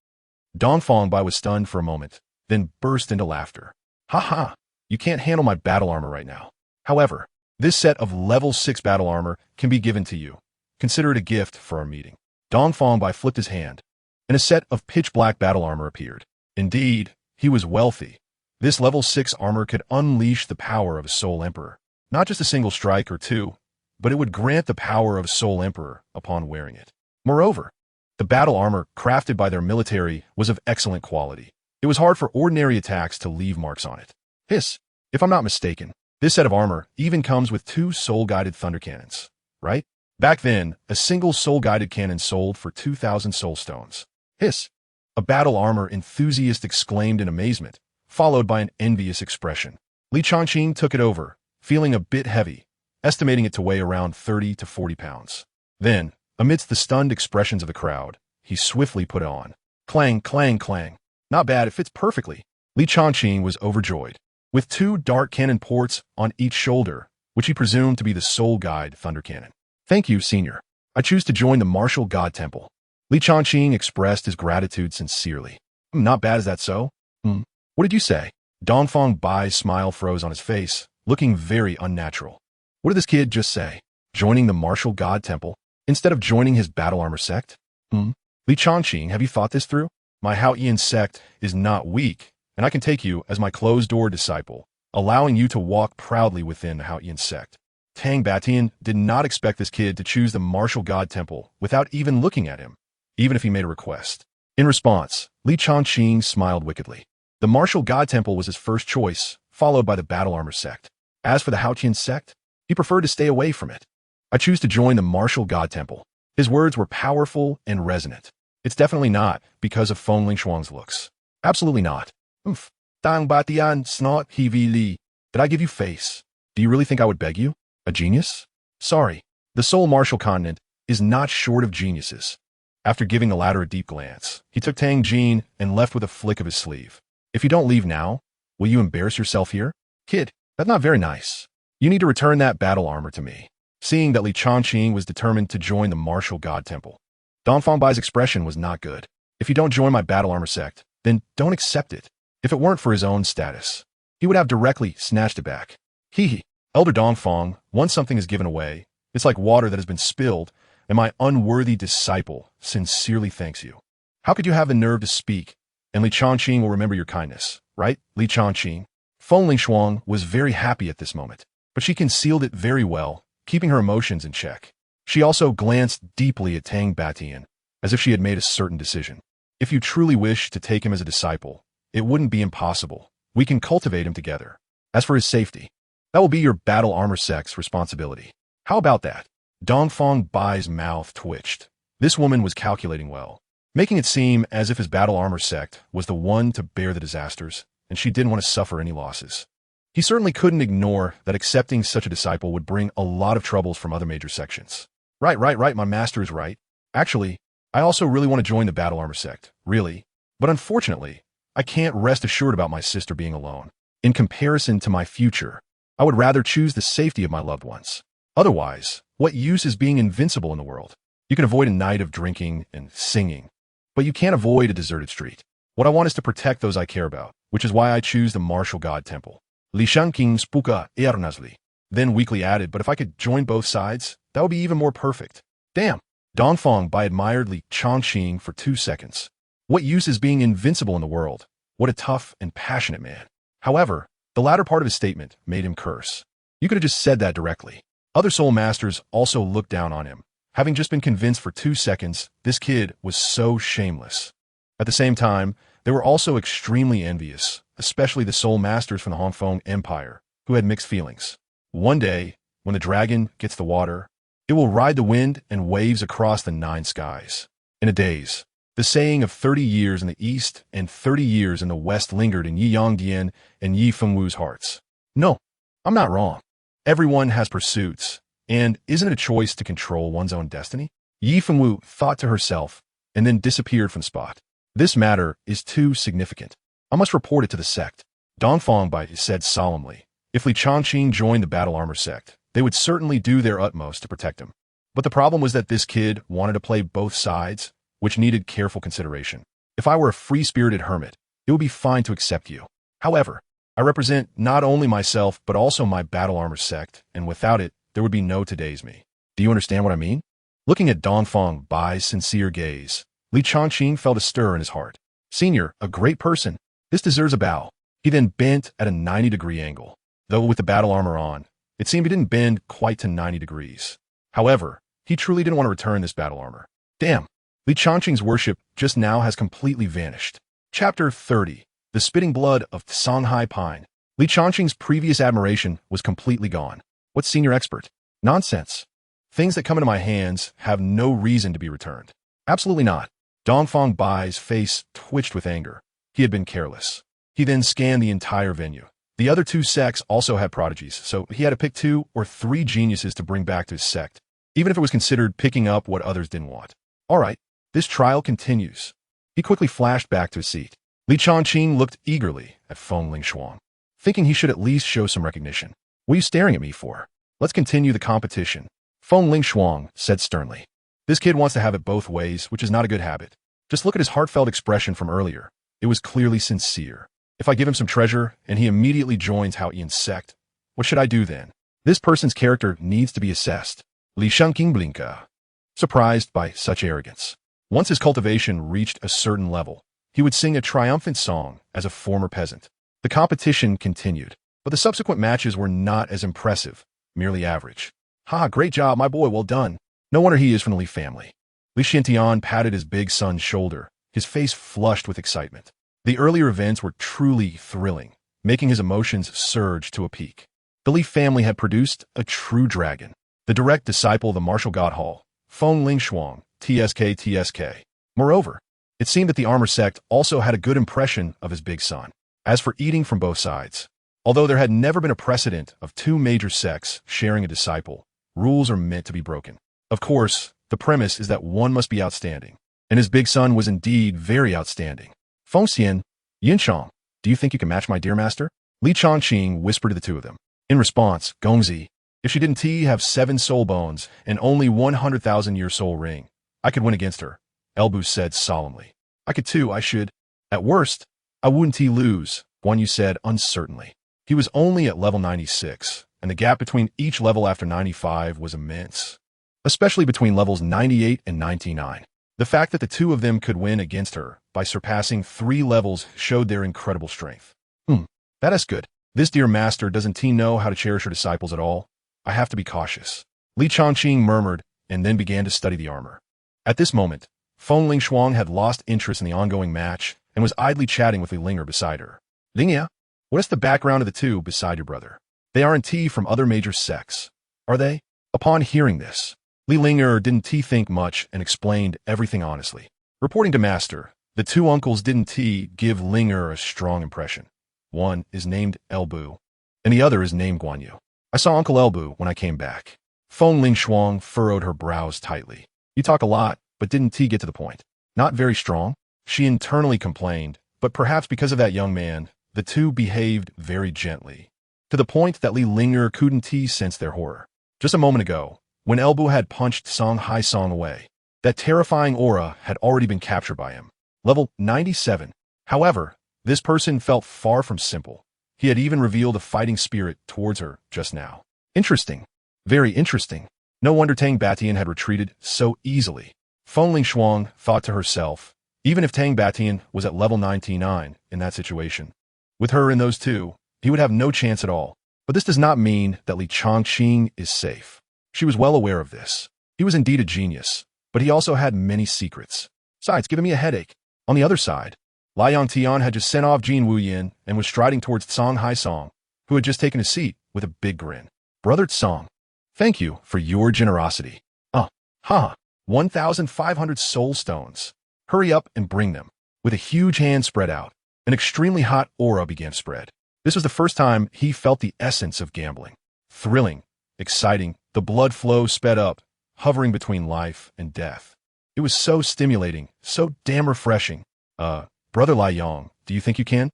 Dongfang Bai was stunned for a moment, then burst into laughter. Ha ha, you can't handle my battle armor right now. However, this set of level 6 battle armor can be given to you. Consider it a gift for our meeting. Dongfang Bai flipped his hand, and a set of pitch-black battle armor appeared. Indeed, he was wealthy. This level 6 armor could unleash the power of a Soul Emperor. Not just a single strike or two, but it would grant the power of a Soul Emperor upon wearing it. Moreover, the battle armor crafted by their military was of excellent quality. It was hard for ordinary attacks to leave marks on it. Hiss, if I'm not mistaken, this set of armor even comes with 2 soul-guided thunder cannons, right? Back then, a single soul-guided cannon sold for 2,000 soul stones. Hiss, a battle armor enthusiast exclaimed in amazement, followed by an envious expression. Li Changqing took it over, feeling a bit heavy, estimating it to weigh around 30 to 40 pounds. Then, amidst the stunned expressions of the crowd, he swiftly put it on. Clang, clang, clang. Not bad, it fits perfectly. Li Changqing was overjoyed. With 2 dark cannon ports on each shoulder, which he presumed to be the Soul Guide Thunder Cannon. Thank you, Senior. I choose to join the Martial God Temple. Li Changqing expressed his gratitude sincerely. Not bad, is that so? What did you say? Dongfang Bai's smile froze on his face, looking very unnatural. What did this kid just say? Joining the Martial God Temple, instead of joining his battle armor sect? Li Changqing, have you thought this through? My Haotian sect is not weak, and I can take you as my closed-door disciple, allowing you to walk proudly within the Haotian sect. Tang Batian did not expect this kid to choose the Martial God Temple without even looking at him, even if he made a request. In response, Li Changqing smiled wickedly. The martial god temple was his first choice, followed by the battle armor sect. As for the Haotian sect, he preferred to stay away from it. I choose to join the martial god temple. His words were powerful and resonant. It's definitely not because of Feng Lingshuang's looks. Absolutely not. Oof. Dang Batian snot heavy li. Did I give you face? Do you really think I would beg you? A genius? Sorry. The Seoul martial continent is not short of geniuses. After giving the latter a deep glance, he took Tang Jin and left with a flick of his sleeve. If you don't leave now, will you embarrass yourself here? Kid, that's not very nice. You need to return that battle armor to me. Seeing that Li Changqing was determined to join the martial god temple, Dong Fangbai's expression was not good. If you don't join my battle armor sect, then don't accept it. If it weren't for his own status, he would have directly snatched it back. Hee. Elder Dongfang, once something is given away, it's like water that has been spilled, and my unworthy disciple sincerely thanks you. How could you have the nerve to speak? And Li Changqing will remember your kindness, right, Li Changqing? Feng Lingshuang was very happy at this moment, but she concealed it very well, keeping her emotions in check. She also glanced deeply at Tang Batian, as if she had made a certain decision. If you truly wish to take him as a disciple, it wouldn't be impossible. We can cultivate him together. As for his safety, that will be your battle armor sect's responsibility. How about that? Dongfang Bai's mouth twitched. This woman was calculating well, making it seem as if his battle armor sect was the one to bear the disasters, and she didn't want to suffer any losses. He certainly couldn't ignore that accepting such a disciple would bring a lot of troubles from other major sections. Right, my master is right. Actually, I also really want to join the battle armor sect, really. But unfortunately, I can't rest assured about my sister being alone. In comparison to my future, I would rather choose the safety of my loved ones. Otherwise, what use is being invincible in the world? You can avoid a night of drinking and singing, but you can't avoid a deserted street. What I want is to protect those I care about, which is why I choose the martial god temple. Li Shangqing spuka earnasli. Then weakly added, but if I could join both sides, that would be even more perfect. Damn. Dongfang Bai admired Li Changqing for 2 seconds. What use is being invincible in the world? What a tough and passionate man. However, the latter part of his statement made him curse. You could have just said that directly. Other soul masters also looked down on him. Having just been convinced for 2 seconds, this kid was so shameless. At the same time, they were also extremely envious, especially the soul masters from the Hongfeng Empire, who had mixed feelings. One day, when the dragon gets the water, it will ride the wind and waves across the 9 skies. In a daze, the saying of 30 years in the east and 30 years in the west lingered in Yi Yongdian and Yi Fengwu's hearts. No, I'm not wrong. Everyone has pursuits, and isn't it a choice to control one's own destiny? Yi Fengwu thought to herself, and then disappeared from the spot. This matter is too significant. I must report it to the sect. Dongfang Bai said solemnly. If Li Changqing joined the battle armor sect, they would certainly do their utmost to protect him. But the problem was that this kid wanted to play both sides, which needed careful consideration. If I were a free-spirited hermit, it would be fine to accept you. However, I represent not only myself, but also my battle armor sect, and without it, there would be no today's me. Do you understand what I mean? Looking at Dongfang Bai's sincere gaze, Li Changqing felt a stir in his heart. Senior, a great person. This deserves a bow. He then bent at a 90-degree angle. Though with the battle armor on, it seemed he didn't bend quite to 90 degrees. However, he truly didn't want to return this battle armor. Damn, Li Changqing's worship just now has completely vanished. Chapter 30. The Spitting Blood of Songhai Pine. Li Changqing's previous admiration was completely gone. What senior expert? Nonsense. Things that come into my hands have no reason to be returned. Absolutely not. Dongfang Bai's face twitched with anger. He had been careless. He then scanned the entire venue. The other 2 sects also had prodigies, so he had to pick 2 or 3 geniuses to bring back to his sect, even if it was considered picking up what others didn't want. All right, this trial continues. He quickly flashed back to his seat. Li Changqing looked eagerly at Feng Lingshuang, thinking he should at least show some recognition. What are you staring at me for? Let's continue the competition. Feng Lingshuang said sternly. This kid wants to have it both ways, which is not a good habit. Just look at his heartfelt expression from earlier. It was clearly sincere. If I give him some treasure and he immediately joins Hao Ian's sect, what should I do then? This person's character needs to be assessed. Li Shangqing blinka, surprised by such arrogance. Once his cultivation reached a certain level, he would sing a triumphant song as a former peasant. The competition continued, but the subsequent matches were not as impressive, merely average. Ha, great job, my boy, well done. No wonder he is from the Li family. Li Xiantian patted his big son's shoulder, his face flushed with excitement. The earlier events were truly thrilling, making his emotions surge to a peak. The Li family had produced a true dragon, the direct disciple of the martial god Hall, Feng Lingshuang, TSK. Moreover, it seemed that the armor sect also had a good impression of his big son. As for eating from both sides, although there had never been a precedent of two major sects sharing a disciple, rules are meant to be broken. Of course, the premise is that one must be outstanding, and his big son was indeed very outstanding. Fengxian, Yinshang, do you think you can match my dear master? Li Chongqing whispered to the two of them. In response, Gongzi, if she didn't have 7 soul bones and only 100,000-year soul ring, I could win against her, Elbu said solemnly. I could too, I should. At worst, I wouldn't lose, Guan Yu said uncertainly. He was only at level 96, and the gap between each level after 95 was immense, especially between levels 98 and 99. The fact that the two of them could win against her by surpassing 3 levels showed their incredible strength. That is good. This dear master doesn't know how to cherish her disciples at all. I have to be cautious. Li Chongqing murmured and then began to study the armor. At this moment, Feng Lingshuang had lost interest in the ongoing match and was idly chatting with Li Linger beside her. Lingia, what is the background of the two beside your brother? They aren't from other major sects, are they? Upon hearing this, Li Linger didn't think much and explained everything honestly. Reporting to Master, the two uncles didn't give Linger a strong impression. One is named Elbu, and the other is named Guan Yu. I saw Uncle Elbu when I came back. Feng Lingshuang furrowed her brows tightly. You talk a lot, but didn't get to the point. Not very strong, she internally complained, but perhaps because of that young man, the two behaved very gently, to the point that Li Linger couldn't sense their horror. Just a moment ago, when Elbu had punched Song Hai Song away, that terrifying aura had already been captured by him. Level 97. However, this person felt far from simple. He had even revealed a fighting spirit towards her just now. Interesting. Very interesting. No wonder Tang Batian had retreated so easily. Feng Lingshuang thought to herself, even if Tang Batian was at level 99 in that situation, with her and those two, he would have no chance at all. But this does not mean that Li Chongqing is safe. She was well aware of this. He was indeed a genius, but he also had many secrets. Besides, giving me a headache. On the other side, Lai Yongtian had just sent off Jin Wuyin and was striding towards Song Hai Song, who had just taken a seat with a big grin. Brother Song, thank you for your generosity. 1,500 soul stones. Hurry up and bring them. With a huge hand spread out, an extremely hot aura began to spread. This was the first time he felt the essence of gambling. Thrilling, exciting, the blood flow sped up, hovering between life and death. It was so stimulating, so damn refreshing. Brother Lai Yong, do you think you can?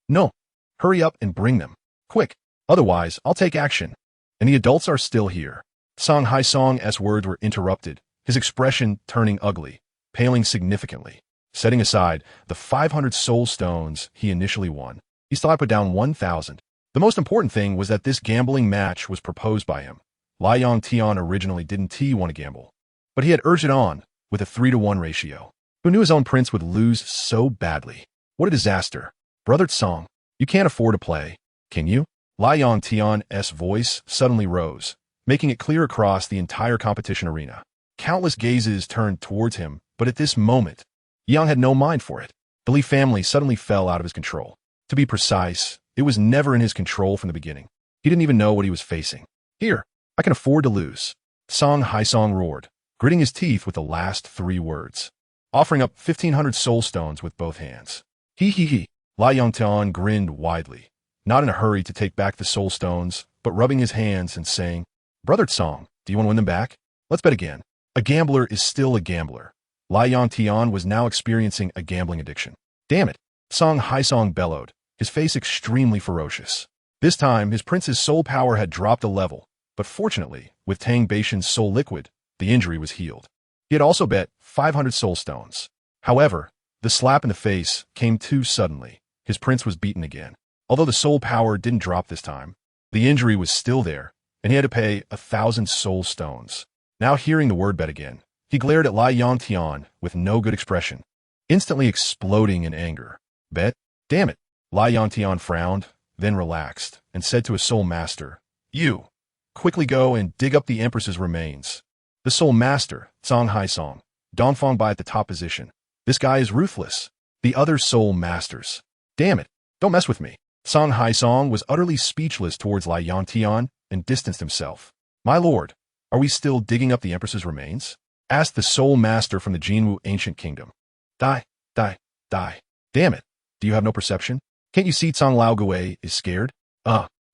No. Hurry up and bring them. Quick. Otherwise, I'll take action. And the adults are still here. Song Hai Song's words were interrupted, his expression turning ugly, paling significantly. Setting aside the 500 soul stones he initially won, he still had put down 1,000. The most important thing was that this gambling match was proposed by him. Lai Yongtian originally didn't want to gamble, but he had urged it on with a 3-to-1 ratio. Who knew his own prince would lose so badly? What a disaster. Brother Song, you can't afford to play, can you? Lai Yongtian's voice suddenly rose, making it clear across the entire competition arena. Countless gazes turned towards him, but at this moment, Yang had no mind for it. The Li family suddenly fell out of his control. To be precise, it was never in his control from the beginning. He didn't even know what he was facing. Here, I can afford to lose. Song Hai Song roared, gritting his teeth with the last 3 words, offering up 1,500 soul stones with both hands. He. Lai Yongtian grinned widely, not in a hurry to take back the soul stones, but rubbing his hands and saying, Brother Song, do you want to win them back? Let's bet again. A gambler is still a gambler. Lai Yongtian was now experiencing a gambling addiction. Damn it. Song Hai Song bellowed, his face extremely ferocious. This time, his prince's soul power had dropped a level, but fortunately, with Tang Baishan's soul liquid, the injury was healed. He had also bet 500 soul stones. However, the slap in the face came too suddenly. His prince was beaten again. Although the soul power didn't drop this time, the injury was still there, and he had to pay 1,000 soul stones. Now hearing the word bet again, he glared at Lai Yongtian with no good expression, instantly exploding in anger. Bet? Damn it. Lai Yongtian frowned, then relaxed, and said to his soul master, You, quickly go and dig up the empress's remains. The soul master, Song Hai Song, Dongfang Bai at the top position. This guy is ruthless. The other soul masters. Damn it, don't mess with me. Song Haisong was utterly speechless towards Lai Yantian and distanced himself. My lord, are we still digging up the empress's remains? Asked the soul master from the Jinwu ancient kingdom. Die, die, die. Damn it, do you have no perception? Can't you see Tsang Lao Gui is scared?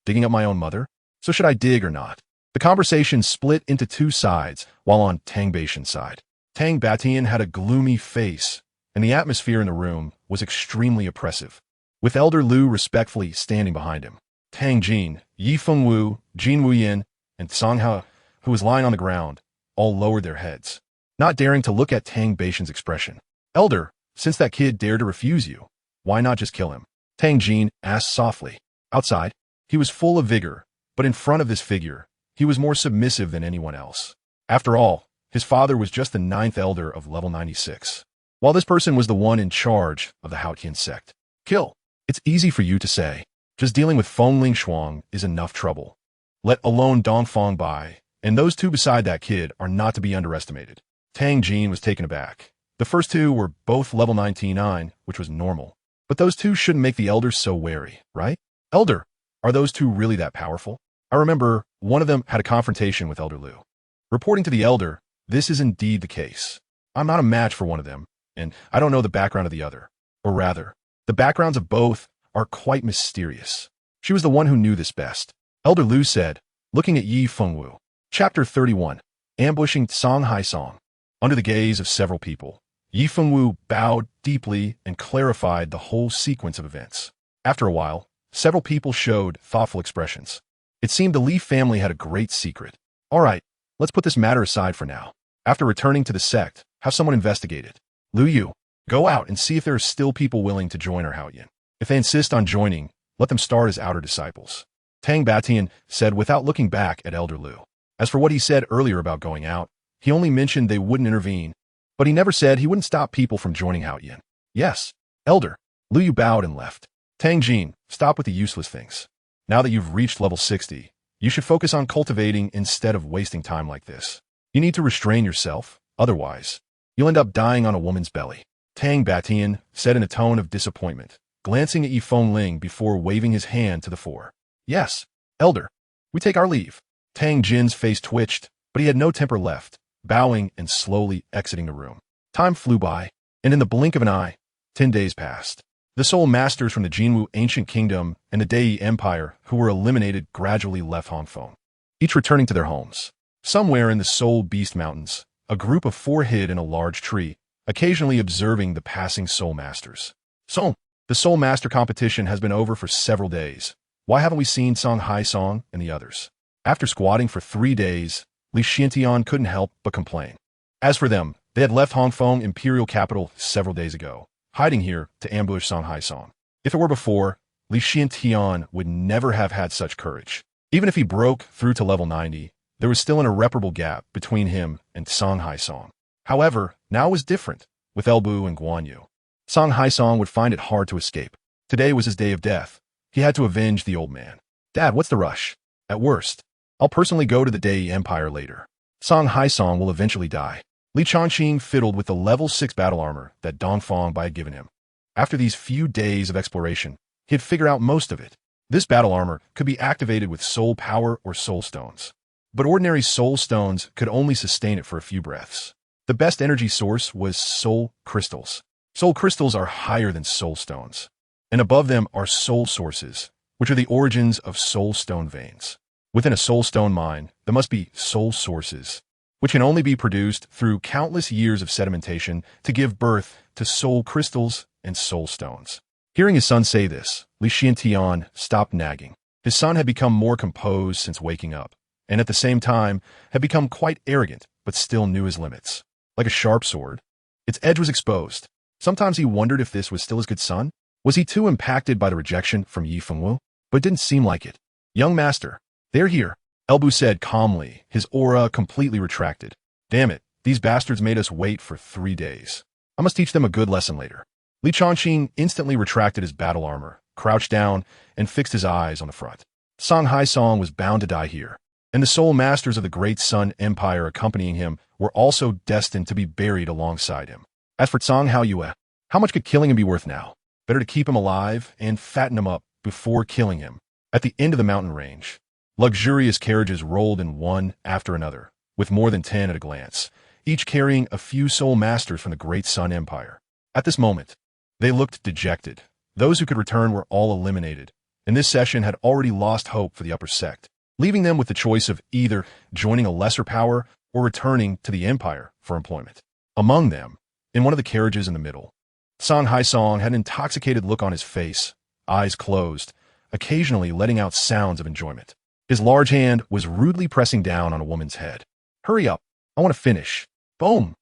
Digging up my own mother? So should I dig or not? The conversation split into two sides, while on Tang Baishan's side, Tang Batian had a gloomy face, and the atmosphere in the room was extremely oppressive, with Elder Lu respectfully standing behind him. Tang Jin, Yi Fengwu, Jin Wuyin, and Song Hao, who was lying on the ground, all lowered their heads, not daring to look at Tang Baishan's expression. Elder, since that kid dared to refuse you, why not just kill him? Tang Jin asked softly. Outside, he was full of vigor, but in front of this figure, he was more submissive than anyone else. After all, his father was just the 9th elder of level 96, while this person was the one in charge of the Haotian sect. Kill. It's easy for you to say. Just dealing with Feng Ling Shuang is enough trouble. Let alone Dongfang Bai, and those two beside that kid are not to be underestimated. Tang Jin was taken aback. The first two were both level 99, which was normal. But those two shouldn't make the elders so wary, right? Elder, are those two really that powerful? I remember one of them had a confrontation with Elder Lu. Reporting to the elder, this is indeed the case. I'm not a match for one of them, and I don't know the background of the other. Or rather, the backgrounds of both are quite mysterious. She was the one who knew this best. Elder Lu said, looking at Yi Fengwu. Chapter 31. Ambushing Song Haisong. Under the gaze of several people, Yi Fengwu bowed deeply and clarified the whole sequence of events. After a while, several people showed thoughtful expressions. It seemed the Li family had a great secret. All right, let's put this matter aside for now. After returning to the sect, have someone investigate it. Lu Yu, go out and see if there are still people willing to join our Haotian. If they insist on joining, let them start as outer disciples. Tang Batian said without looking back at Elder Lu. As for what he said earlier about going out, he only mentioned they wouldn't intervene, but he never said he wouldn't stop people from joining Haotian. Yes, Elder. Lu Yu bowed and left. Tang Jin, stop with the useless things. Now that you've reached level 60, you should focus on cultivating instead of wasting time like this. You need to restrain yourself, otherwise, you'll end up dying on a woman's belly. Tang Batian said in a tone of disappointment, glancing at Yi Fengling before waving his hand to the fore. Yes, Elder, we take our leave. Tang Jin's face twitched, but he had no temper left, bowing and slowly exiting the room. Time flew by, and in the blink of an eye, 10 days passed. The soul masters from the Jinwu ancient kingdom and the Dei Empire who were eliminated gradually left Hongfeng, each returning to their homes. Somewhere in the Soul Beast Mountains, a group of 4 hid in a large tree, occasionally observing the passing soul masters. So, the soul master competition has been over for several days. Why haven't we seen Song Haisong and the others? After squatting for 3 days, Li Xiantian couldn't help but complain. As for them, they had left Hongfeng imperial capital several days ago, hiding here to ambush Song Haisong. If it were before, Li Xiantian would never have had such courage. Even if he broke through to level 90, there was still an irreparable gap between him and Song Haisong. However, now was different, with Elbu and Guan Yu. Song Haisong would find it hard to escape. Today was his day of death. He had to avenge the old man. Dad, what's the rush? At worst, I'll personally go to the Dei Empire later. Song Haisong will eventually die. Li Chongqing fiddled with the level 6 battle armor that Dongfang Bai had given him. After these few days of exploration, he had figured out most of it. This battle armor could be activated with soul power or soul stones. But ordinary soul stones could only sustain it for a few breaths. The best energy source was soul crystals. Soul crystals are higher than soul stones. And above them are soul sources, which are the origins of soul stone veins. Within a soul stone mine, there must be soul sources, which can only be produced through countless years of sedimentation to give birth to soul crystals and soul stones. Hearing his son say this, Li Xiantian stopped nagging. His son had become more composed since waking up, and at the same time had become quite arrogant, but still knew his limits. Like a sharp sword, its edge was exposed. Sometimes he wondered if this was still his good son. Was he too impacted by the rejection from Yi Fengwu? But it didn't seem like it. Young master, they're here, Elbu said calmly, his aura completely retracted. Damn it, these bastards made us wait for 3 days. I must teach them a good lesson later. Li Chongqing instantly retracted his battle armor, crouched down, and fixed his eyes on the front. Song Haisong was bound to die here, and the soul masters of the Great Sun Empire accompanying him were also destined to be buried alongside him. As for Song Haoyue, How much could killing him be worth now? Better to keep him alive and fatten him up before killing him. At the end of the mountain range, luxurious carriages rolled in one after another, with more than 10 at a glance, each carrying a few soul masters from the Great Sun Empire. At this moment, they looked dejected. Those who could return were all eliminated, and this session had already lost hope for the upper sect, leaving them with the choice of either joining a lesser power or returning to the Empire for employment. Among them, in one of the carriages in the middle, San Haisong had an intoxicated look on his face, eyes closed, occasionally letting out sounds of enjoyment. His large hand was rudely pressing down on a woman's head. "Hurry up, I want to finish." Boom!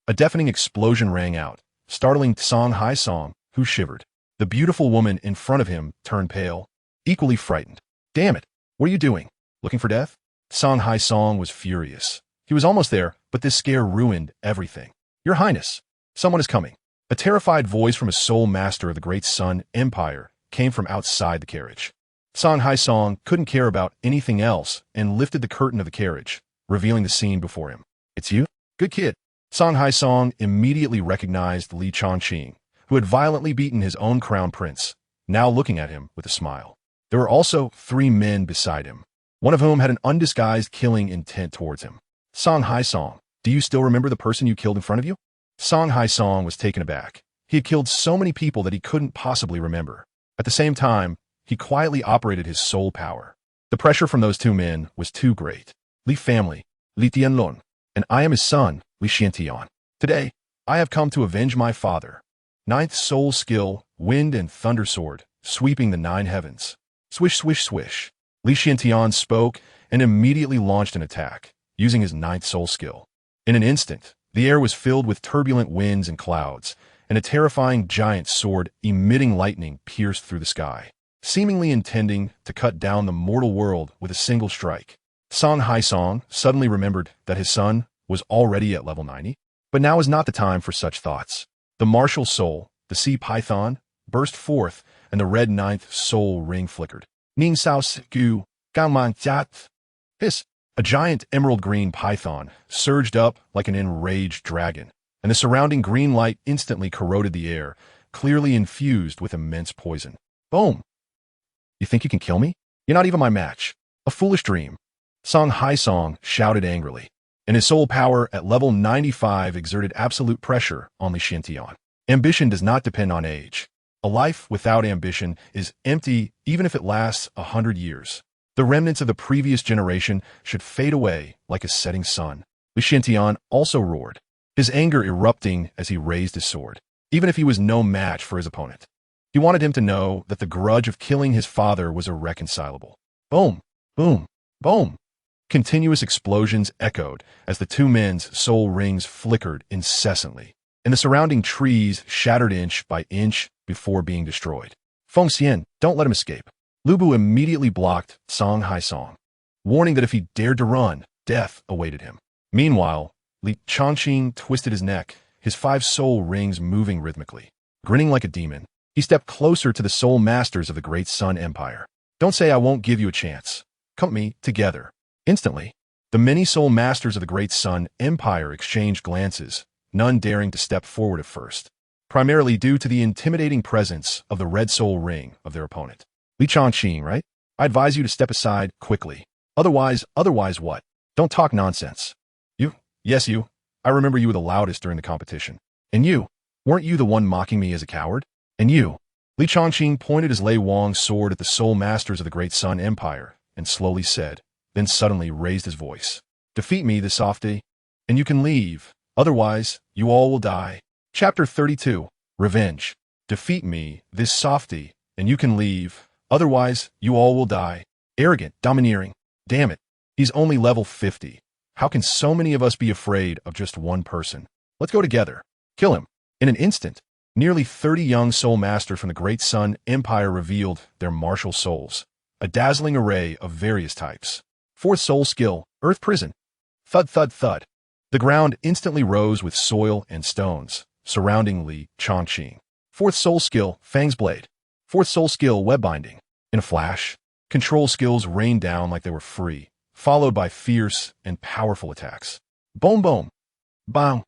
A deafening explosion rang out, startling San Haisong, who shivered. The beautiful woman in front of him turned pale, equally frightened. "Damn it, what are you doing? Looking for death?" San Haisong was furious. He was almost there, but this scare ruined everything. "Your Highness, someone is coming." A terrified voice from a soul master of the Great Sun Empire came from outside the carriage. San Haisong couldn't care about anything else and lifted the curtain of the carriage, revealing the scene before him. "It's you? Good kid." San Haisong immediately recognized Li Chongqing, who had violently beaten his own crown prince, now looking at him with a smile. There were also 3 men beside him, one of whom had an undisguised killing intent towards him. "San Haisong, do you still remember the person you killed in front of you?" San Haisong was taken aback. He had killed so many people that he couldn't possibly remember. At the same time, he quietly operated his soul power. The pressure from those 2 men was too great. "Li family, Li Tianlun, and I am his son, Li Xiantian. Today, I have come to avenge my father." 9th soul skill, wind and thunder sword, sweeping the 9 heavens. Swish, swish, swish. Li Xiantian spoke and immediately launched an attack, using his 9th soul skill. In an instant, the air was filled with turbulent winds and clouds, and a terrifying giant sword emitting lightning pierced through the sky, seemingly intending to cut down the mortal world with a single strike. San Haisong suddenly remembered that his son was already at level 90, but now was not the time for such thoughts. The martial soul, the sea python, burst forth, and the red 9th soul ring flickered. Ning Sao Gu, Gaoman Jat. Hiss! A giant emerald-green python surged up like an enraged dragon, and the surrounding green light instantly corroded the air, clearly infused with immense poison. Boom! "You think you can kill me? You're not even my match. A foolish dream." San Haisong shouted angrily, and his soul power at level 95 exerted absolute pressure on Li Xiantian. Ambition does not depend on age. A life without ambition is empty even if it lasts 100 years. The remnants of the previous generation should fade away like a setting sun. Li Xiantian also roared, his anger erupting as he raised his sword, even if he was no match for his opponent. He wanted him to know that the grudge of killing his father was irreconcilable. Boom, boom, boom. Continuous explosions echoed as the 2 men's soul rings flickered incessantly, and the surrounding trees shattered inch by inch before being destroyed. "Feng Xian, don't let him escape." Lu Bu immediately blocked San Haisong, warning that if he dared to run, death awaited him. Meanwhile, Li Chongqing twisted his neck, his 5 soul rings moving rhythmically. Grinning like a demon, he stepped closer to the soul masters of the Great Sun Empire. "Don't say I won't give you a chance. Come me together." Instantly, the many soul masters of the Great Sun Empire exchanged glances, none daring to step forward at first, primarily due to the intimidating presence of the red soul ring of their opponent. "Li Chongqing, right? I advise you to step aside quickly. Otherwise what? Don't talk nonsense." "You? Yes, you. I remember you were the loudest during the competition. And you? Weren't you the one mocking me as a coward? And you?" Li Chongqing pointed his Lei Wang's sword at the soul masters of the Great Sun Empire and slowly said, then suddenly raised his voice. "Defeat me, this softy, and you can leave. Otherwise, you all will die." Chapter 32, Revenge. "Defeat me, this softy, and you can leave. Otherwise, you all will die." Arrogant, domineering. Damn it, he's only level 50. How can so many of us be afraid of just one person? Let's go together. Kill him. In an instant, nearly 30 young soul masters from the Great Sun Empire revealed their martial souls, a dazzling array of various types. 4th soul skill, Earth Prison. Thud, thud, thud. The ground instantly rose with soil and stones, surrounding Li Chongqing. 4th soul skill, Fang's Blade. 4th soul skill, Web Binding. In a flash, control skills rained down like they were free, followed by fierce and powerful attacks. Boom, boom. Bang.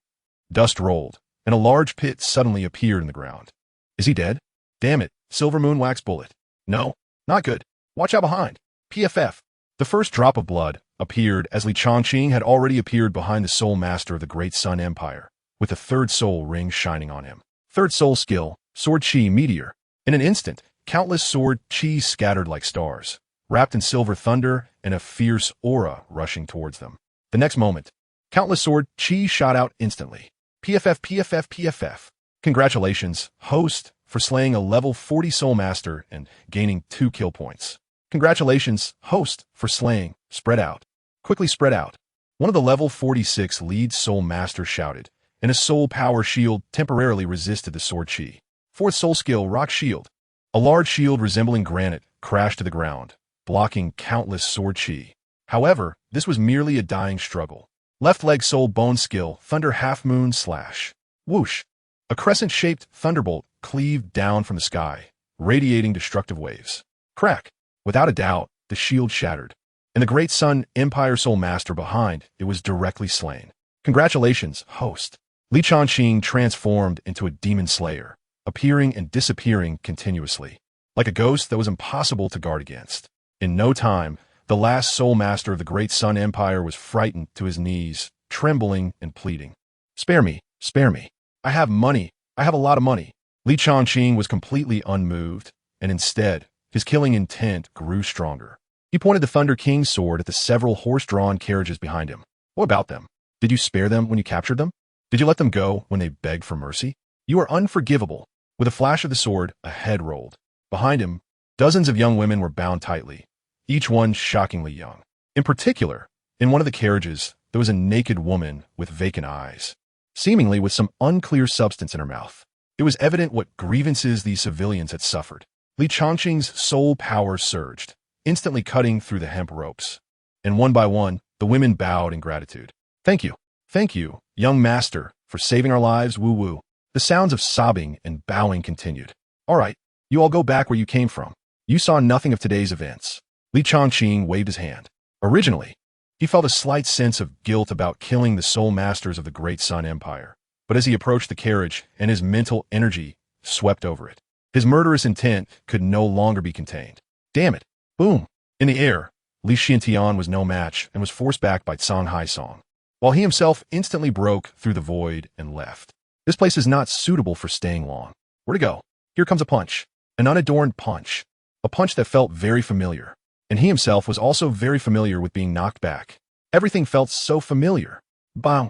Dust rolled, and a large pit suddenly appeared in the ground. Is he dead? Damn it, Silver Moon Wax Bullet. No, not good. Watch out behind. PFF. The first drop of blood appeared as Li Chongqing had already appeared behind the Soul Master of the Great Sun Empire, with the third soul ring shining on him. Third soul skill, Sword Chi Meteor. In an instant, countless sword chi scattered like stars, wrapped in silver thunder and a fierce aura rushing towards them. The next moment, countless sword chi shot out instantly. PFF, PFF, PFF. Congratulations, host, for slaying a level 40 Soul Master and gaining 2 kill points. Congratulations, host, for slaying. Spread out. Quickly spread out. One of the level 46 lead Soul Masters shouted, and a soul power shield temporarily resisted the sword chi. Fourth soul skill, Rock Shield. A large shield resembling granite crashed to the ground, blocking countless sword chi. However, this was merely a dying struggle. Left leg soul bone skill, Thunder Half Moon Slash. Whoosh. A crescent-shaped thunderbolt cleaved down from the sky, radiating destructive waves. Crack. Without a doubt, the shield shattered, and the Great Sun Empire Soul Master behind it was directly slain. Congratulations, host. Li Chongqing transformed into a demon slayer, appearing and disappearing continuously, like a ghost that was impossible to guard against. In no time, the last Soul Master of the Great Sun Empire was frightened to his knees, trembling and pleading. Spare me, spare me. I have money. I have a lot of money. Li Chongqing was completely unmoved, and instead, his killing intent grew stronger. He pointed the Thunder King's sword at the several horse-drawn carriages behind him. What about them? Did you spare them when you captured them? Did you let them go when they begged for mercy? You are unforgivable. With a flash of the sword, a head rolled. Behind him, dozens of young women were bound tightly, each one shockingly young. In particular, in one of the carriages, there was a naked woman with vacant eyes, seemingly with some unclear substance in her mouth. It was evident what grievances these civilians had suffered. Li Chongqing's soul power surged, instantly cutting through the hemp ropes. And one by one, the women bowed in gratitude. Thank you, young master, for saving our lives, woo-woo. The sounds of sobbing and bowing continued. All right, you all go back where you came from. You saw nothing of today's events. Li Chongqing waved his hand. Originally, he felt a slight sense of guilt about killing the Soul Masters of the Great Sun Empire. But as he approached the carriage and his mental energy swept over it, his murderous intent could no longer be contained. Damn it. Boom. In the air, Li Xiantian was no match and was forced back by Song Haisong, while he himself instantly broke through the void and left. This place is not suitable for staying long. Where to go? Here comes a punch. An unadorned punch. A punch that felt very familiar. And he himself was also very familiar with being knocked back. Everything felt so familiar. Bang!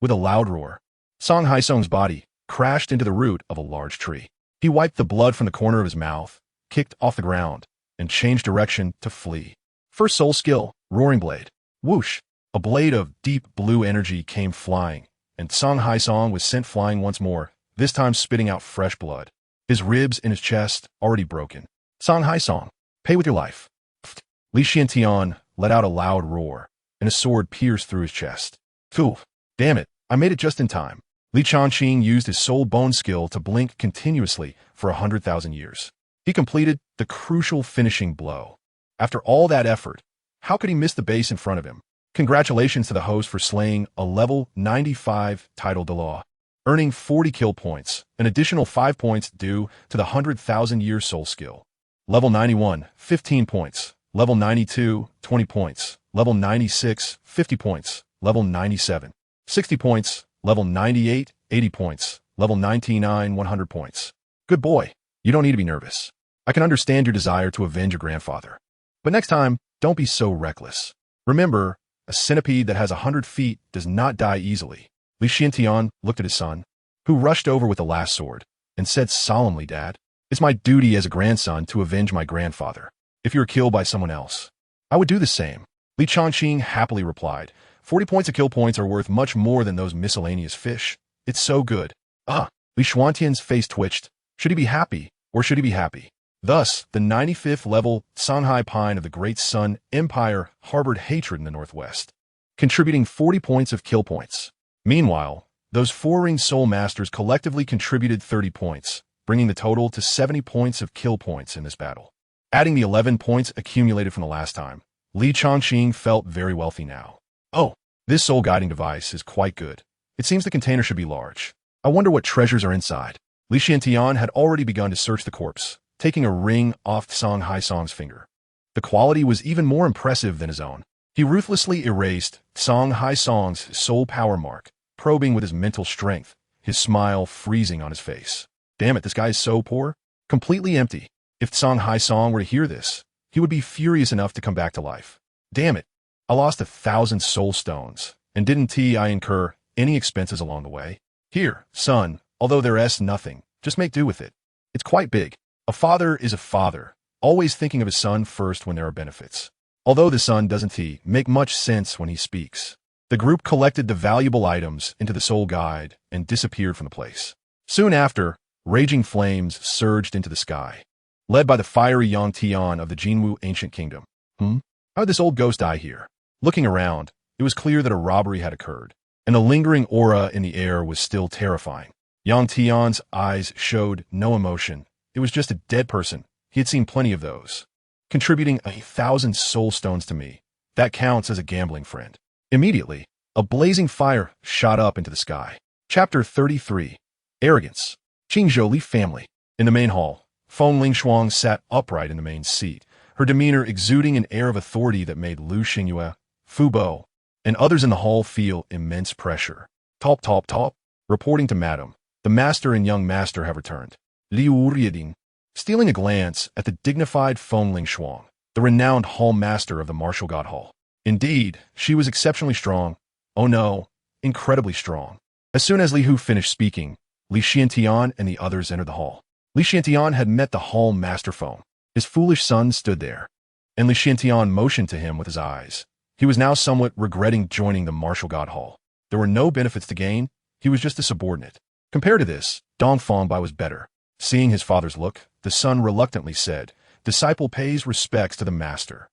With a loud roar, Song Haisong's body crashed into the root of a large tree. He wiped the blood from the corner of his mouth, kicked off the ground, and changed direction to flee. First soul skill, Roaring Blade. Whoosh! A blade of deep blue energy came flying, and Song Haisong was sent flying once more, this time spitting out fresh blood. His ribs and his chest already broken. Song Haisong, pay with your life. Li Xiantian let out a loud roar, and a sword pierced through his chest. Phew! Damn it, I made it just in time. Li Chongqing used his soul bone skill to blink continuously for 100,000 years. He completed the crucial finishing blow. After all that effort, how could he miss the base in front of him? Congratulations to the host for slaying a level 95 title Douluo, earning 40 kill points, an additional 5 points due to the 100,000-year soul skill. Level 91, 15 points. Level 92, 20 points. Level 96, 50 points. Level 97, 60 points. Level 98, 80 points. Level 99, 100 points. Good boy. You don't need to be nervous. I can understand your desire to avenge your grandfather. But next time, don't be so reckless. Remember, a centipede that has 100 feet does not die easily. Li Xiantian looked at his son, who rushed over with the last sword, and said solemnly, Dad, it's my duty as a grandson to avenge my grandfather. If you were killed by someone else, I would do the same. Li Chongqing happily replied, 40 points of kill points are worth much more than those miscellaneous fish. It's so good. Li Xiantian's face twitched. Should he be happy, or should he be happy? Thus, the 95th level Sanhai Pine of the Great Sun Empire harbored hatred in the northwest, contributing 40 points of kill points. Meanwhile, those 4-ring Soul Masters collectively contributed 30 points, bringing the total to 70 points of kill points in this battle. Adding the 11 points accumulated from the last time, Li Chongqing felt very wealthy now. Oh, this soul guiding device is quite good. It seems the container should be large. I wonder what treasures are inside. Li Xiantian had already begun to search the corpse, taking a ring off Song Haisong's finger. The quality was even more impressive than his own. He ruthlessly erased Song Haisong's soul power mark, probing with his mental strength, his smile freezing on his face. Damn it, this guy is so poor. Completely empty. If Song Haisong were to hear this, he would be furious enough to come back to life. Damn it, I lost 1,000 soul stones, and didn't I incur any expenses along the way? Here, son, although there's nothing, just make do with it. It's quite big. A father is a father, always thinking of his son first when there are benefits. Although the son doesn't make much sense when he speaks. The group collected the valuable items into the soul guide and disappeared from the place. Soon after, raging flames surged into the sky, led by the fiery Yang Tian of the Jinwu ancient kingdom. How did this old ghost die here? Looking around, it was clear that a robbery had occurred, and the lingering aura in the air was still terrifying. Yang Tian's eyes showed no emotion. It was just a dead person. He had seen plenty of those. Contributing 1,000 soul stones to me. That counts as a gambling friend. Immediately, a blazing fire shot up into the sky. Chapter 33. Arrogance. Qingzhou family. In the main hall, Feng Lingshuang sat upright in the main seat, her demeanor exuding an air of authority that made Lu Xingyue, Fu Bo, and others in the hall feel immense pressure. Top, top, top. Reporting to Madam, the master and young master have returned. Liu Rieding, stealing a glance at the dignified Feng Lingshuang, the renowned hall master of the martial god hall. Indeed, she was exceptionally strong. Oh no, incredibly strong. As soon as Li Hu finished speaking, Li Xiantian and the others entered the hall. Li Xiantian had met the hall master Feng. His foolish son stood there, and Li Xiantian motioned to him with his eyes. He was now somewhat regretting joining the martial god hall. There were no benefits to gain. He was just a subordinate. Compared to this, Dong Fangbai was better. Seeing his father's look, the son reluctantly said, "Disciple pays respects to the master."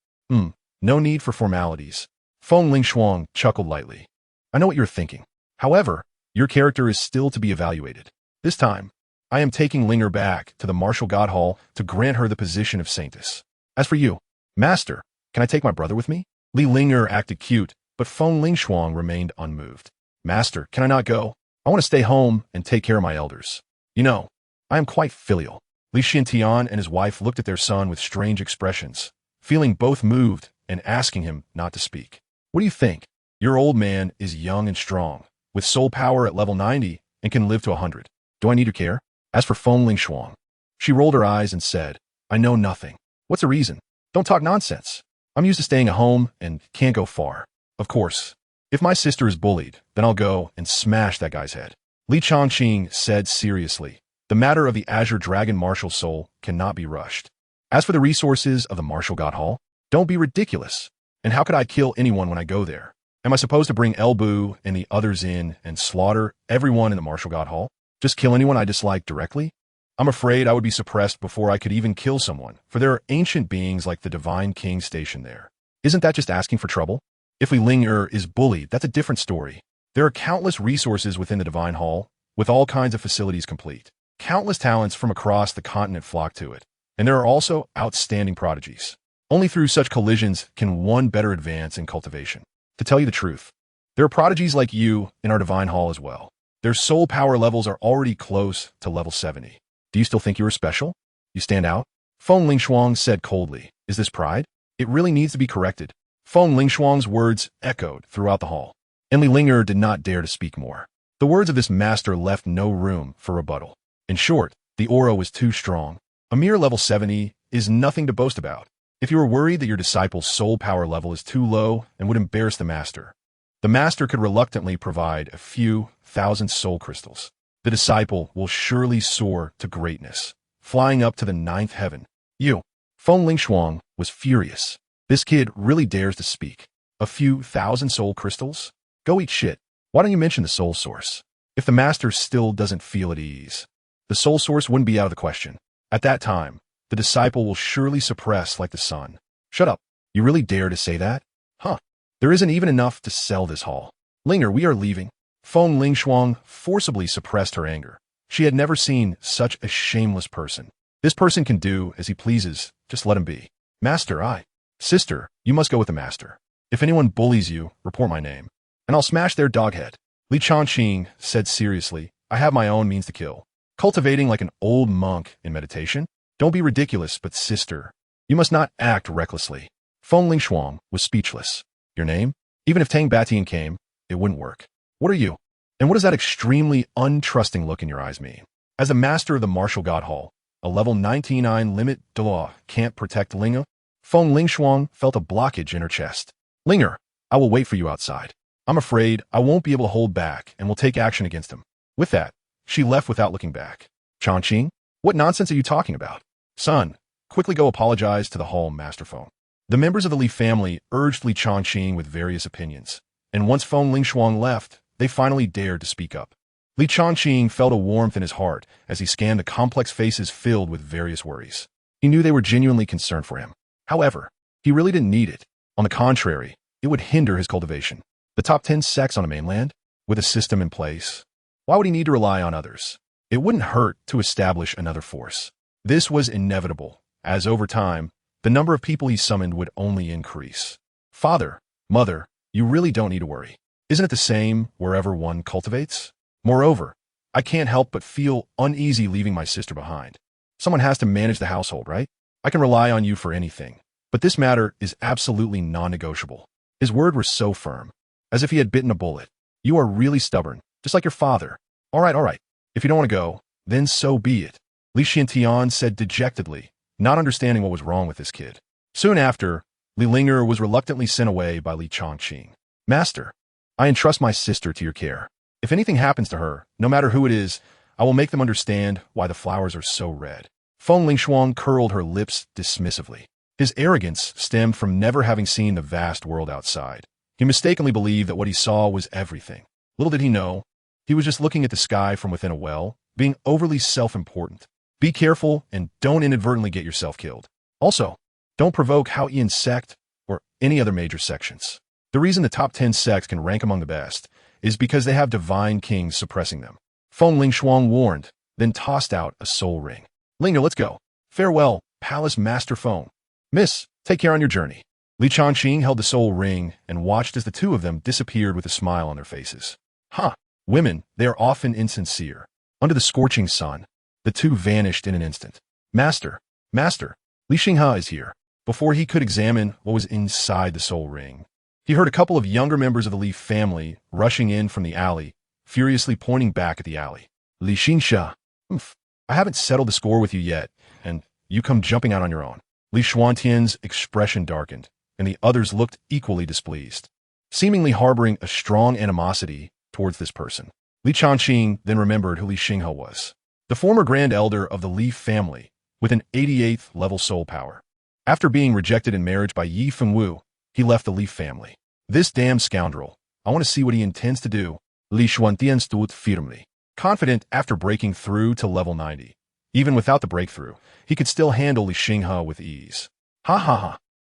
No need for formalities. Feng Lingshuang chuckled lightly. I know what you're thinking. However, your character is still to be evaluated. This time, I am taking Linger back to the martial god hall to grant her the position of saintess. As for you, master, can I take my brother with me? Li Linger acted cute, but Feng Lingshuang remained unmoved. Master, can I not go? I want to stay home and take care of my elders. You know, I am quite filial. Li Xiantian and his wife looked at their son with strange expressions, feeling both moved and asking him not to speak. What do you think? Your old man is young and strong, with soul power at level 90 and can live to 100. Do I need your care? As for Feng Lingshuang, she rolled her eyes and said, I know nothing. What's the reason? Don't talk nonsense. I'm used to staying at home and can't go far. Of course, if my sister is bullied, then I'll go and smash that guy's head. Li Chongqing said seriously, the matter of the Azure Dragon Martial Soul cannot be rushed. As for the resources of the Martial God Hall, don't be ridiculous. And how could I kill anyone when I go there? Am I supposed to bring Elbu and the others in and slaughter everyone in the Martial God Hall? Just kill anyone I dislike directly? I'm afraid I would be suppressed before I could even kill someone, for there are ancient beings like the Divine King stationed there. Isn't that just asking for trouble? If Li Linger is bullied, that's a different story. There are countless resources within the Divine Hall, with all kinds of facilities complete. Countless talents from across the continent flock to it, and there are also outstanding prodigies. Only through such collisions can one better advance in cultivation. To tell you the truth, there are prodigies like you in our Divine Hall as well. Their soul power levels are already close to level 70. Do you still think you are special? You stand out? Feng Lingshuang said coldly, is this pride? It really needs to be corrected. Feng Lingshuang's words echoed throughout the hall, and Li Linger did not dare to speak more. The words of this master left no room for rebuttal. In short, the aura was too strong. A mere level 70 is nothing to boast about. If you are worried that your disciple's soul power level is too low and would embarrass the master could reluctantly provide a few thousand soul crystals. The disciple will surely soar to greatness, flying up to the 9th heaven. You. Feng Lingshuang was furious. This kid really dares to speak. A few thousand soul crystals? Go eat shit. Why don't you mention the soul source? If the master still doesn't feel at ease, the soul source wouldn't be out of the question. At that time, the disciple will surely suppress like the sun. Shut up. You really dare to say that? Huh. There isn't even enough to sell this hall. Linger, we are leaving. Feng Lingshuang forcibly suppressed her anger. She had never seen such a shameless person. This person can do as he pleases. Just let him be. Master, Sister, you must go with the master. If anyone bullies you, report my name, and I'll smash their dog head. Li Chongqing said seriously, I have my own means to kill. Cultivating like an old monk in meditation? Don't be ridiculous, but sister, you must not act recklessly. Feng Lingshuang was speechless. Your name? Even if Tang Batian came, it wouldn't work. What are you? And what does that extremely untrusting look in your eyes mean? As a master of the martial god hall, a level 99 limit Douluo can't protect Linga? Feng Lingshuang felt a blockage in her chest. Linger, I will wait for you outside. I'm afraid I won't be able to hold back and will take action against him. With that, she left without looking back. Chongqing, what nonsense are you talking about? Son, quickly go apologize to the hall master Feng. The members of the Li family urged Li Chongqing with various opinions, and once Feng Lingshuang left, they finally dared to speak up. Li Chongqing felt a warmth in his heart as he scanned the complex faces filled with various worries. He knew they were genuinely concerned for him. However, he really didn't need it. On the contrary, it would hinder his cultivation. The top 10 sects on the mainland, with a system in place. Why would he need to rely on others? It wouldn't hurt to establish another force. This was inevitable, as over time, the number of people he summoned would only increase. Father, mother, you really don't need to worry. Isn't it the same wherever one cultivates? Moreover, I can't help but feel uneasy leaving my sister behind. Someone has to manage the household, right? I can rely on you for anything. But this matter is absolutely non-negotiable. His word was so firm, as if he had bitten a bullet. You are really stubborn, just like your father. All right. If you don't want to go, then so be it. Li Xiantian said dejectedly, not understanding what was wrong with this kid. Soon after, Li Linger was reluctantly sent away by Li Chongqing. Master, I entrust my sister to your care. If anything happens to her, no matter who it is, I will make them understand why the flowers are so red. Feng Lingshuang curled her lips dismissively. His arrogance stemmed from never having seen the vast world outside. He mistakenly believed that what he saw was everything. Little did he know, he was just looking at the sky from within a well, being overly self-important. Be careful and don't inadvertently get yourself killed. Also, don't provoke Haoyan sect or any other major sections. The reason the top 10 sects can rank among the best is because they have divine kings suppressing them. Feng Lingshuang warned, then tossed out a soul ring. Linger, let's go. Farewell, Palace Master Feng. Miss, take care on your journey. Li Chongqing held the soul ring and watched as the two of them disappeared with a smile on their faces. Women, they are often insincere. Under the scorching sun, the two vanished in an instant. Master, Li Xinghe is here. Before he could examine what was inside the soul ring, he heard a couple of younger members of the Li family rushing in from the alley, furiously pointing back at the alley. Li Xinghe, I haven't settled the score with you yet, and you come jumping out on your own. Li Xuantian's expression darkened, and the others looked equally displeased, seemingly harboring a strong animosity towards this person. Li Chongqing then remembered who Li Xinghe was, the former grand elder of the Li family, with an 88th level soul power. After being rejected in marriage by Yi Fengwu, he left the Li family. This damn scoundrel, I want to see what he intends to do. Li Xuantian stood firmly, confident after breaking through to level 90. Even without the breakthrough, he could still handle Li Xinghe with ease.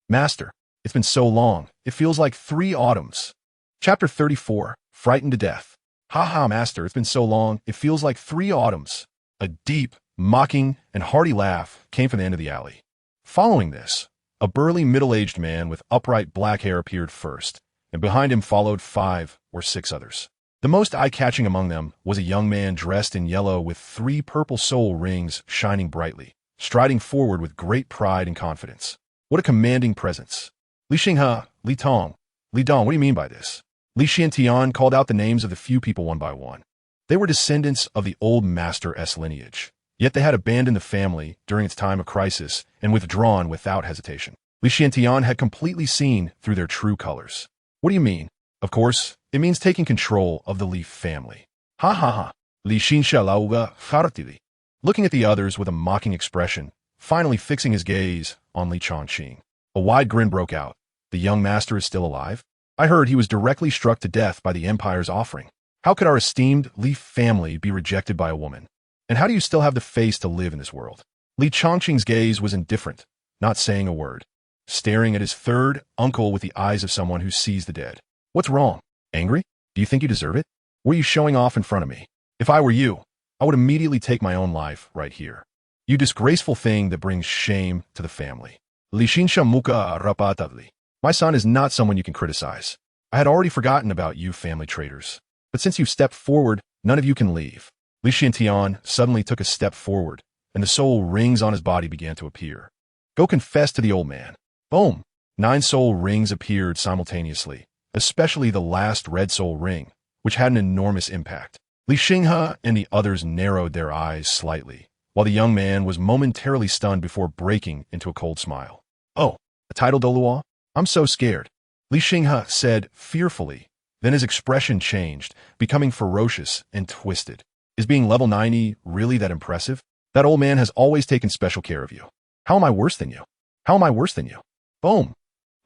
Master, it's been so long, it feels like 3 autumns. Chapter 34, Frightened to Death. Master, it's been so long, it feels like 3 autumns. A deep, mocking, and hearty laugh came from the end of the alley. Following this, a burly middle-aged man with upright black hair appeared first, and behind him followed 5 or 6 others. The most eye-catching among them was a young man dressed in yellow with 3 purple soul rings shining brightly, striding forward with great pride and confidence. What a commanding presence. Li Xinghe, Li Tong, Li Dong, what do you mean by this? Li Xiantian called out the names of the few people one by one. They were descendants of the old Master S lineage, yet they had abandoned the family during its time of crisis and withdrawn without hesitation. Li Xiantian had completely seen through their true colors. What do you mean? Of course, it means taking control of the Li family. Li Xinghe lauga hartili. Looking at the others with a mocking expression, finally fixing his gaze on Li Chongqing. A wide grin broke out. The young master is still alive? I heard he was directly struck to death by the Empire's offering. How could our esteemed Li family be rejected by a woman? And how do you still have the face to live in this world? Li Chongqing's gaze was indifferent, not saying a word, staring at his third uncle with the eyes of someone who sees the dead. What's wrong? Angry? Do you think you deserve it? Were you showing off in front of me? If I were you, I would immediately take my own life right here. You disgraceful thing that brings shame to the family. Li Xinghe muka rapatavli. My son is not someone you can criticize. I had already forgotten about you family traitors. But since you've stepped forward, none of you can leave. Li Xiantian suddenly took a step forward, and the soul rings on his body began to appear. Go confess to the old man. Boom! 9 soul rings appeared simultaneously, especially the last red soul ring, which had an enormous impact. Li Xinghe and the others narrowed their eyes slightly, while the young man was momentarily stunned before breaking into a cold smile. Oh, a title Douluo? I'm so scared. Li Xinghe said fearfully. Then his expression changed, becoming ferocious and twisted. Is being level 90 really that impressive? That old man has always taken special care of you. How am I worse than you? How am I worse than you? Boom!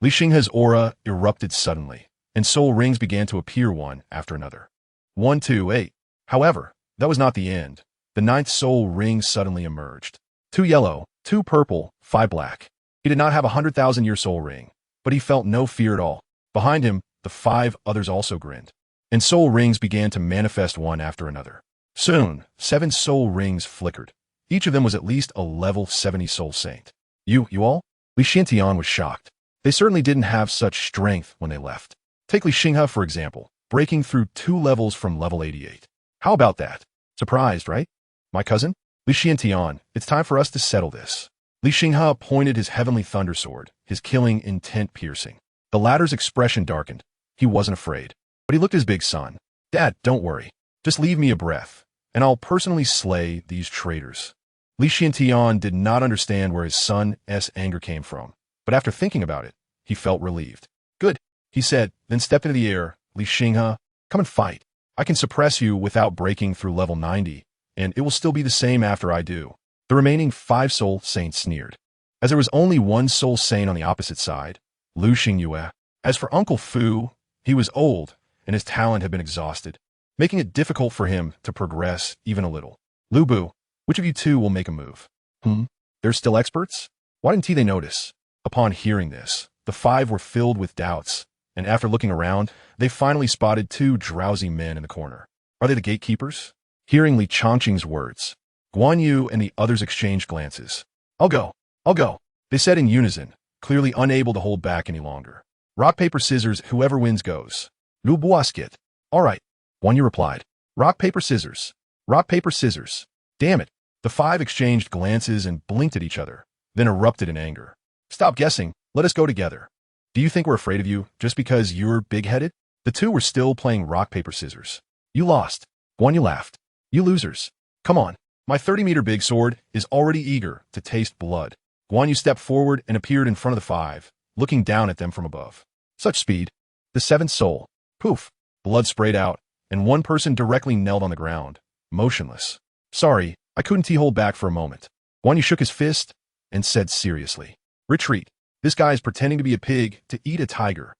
Li Xinghe's aura erupted suddenly, and soul rings began to appear one after another. 1, 2, 8. However, that was not the end. The 9th soul ring suddenly emerged. 2 yellow, 2 purple, 5 black. He did not have a 100,000-year soul ring, but he felt no fear at all. Behind him, the 5 others also grinned, and soul rings began to manifest one after another. Soon, 7 soul rings flickered. Each of them was at least a level 70 soul saint. You all? Li Xiantian was shocked. They certainly didn't have such strength when they left. Take Li Xinghe, for example, breaking through 2 levels from level 88. How about that? Surprised, right? My cousin? Li Xiantian, it's time for us to settle this. Li Xinghe pointed his heavenly thunder sword, his killing intent piercing. The latter's expression darkened. He wasn't afraid, but he looked at his big son. Dad, don't worry. Just leave me a breath, and I'll personally slay these traitors. Li Xiantian did not understand where his son's anger came from, but after thinking about it, he felt relieved. Good, he said, then stepped into the air. Li Xinghe, come and fight. I can suppress you without breaking through level 90, and it will still be the same after I do. The remaining 5 soul saints sneered. As there was only 1 soul saint on the opposite side, Lu Xingyue. As for Uncle Fu, he was old, and his talent had been exhausted, making it difficult for him to progress even a little. Lu Bu, which of you two will make a move? They're still experts? Why didn't they notice? Upon hearing this, the 5 were filled with doubts, and after looking around, they finally spotted 2 drowsy men in the corner. Are they the gatekeepers? Hearing Li Changqing's words, Guan Yu and the others exchanged glances. I'll go, they said in unison, clearly unable to hold back any longer. Rock, paper, scissors, whoever wins goes. Lu Buaskit. All right, Guan Yu replied. Rock, paper, scissors. Rock, paper, scissors. Damn it. The 5 exchanged glances and blinked at each other, then erupted in anger. Stop guessing, let us go together. Do you think we're afraid of you just because you're big-headed? The 2 were still playing rock, paper, scissors. You lost. Guan Yu laughed. You losers. Come on. My 30-meter big sword is already eager to taste blood. Guan Yu stepped forward and appeared in front of the 5, looking down at them from above. Such speed. The 7th soul. Poof. Blood sprayed out, and one person directly knelt on the ground, motionless. Sorry, I couldn't hold back for a moment. Guan Yu shook his fist and said seriously. Retreat. This guy is pretending to be a pig to eat a tiger.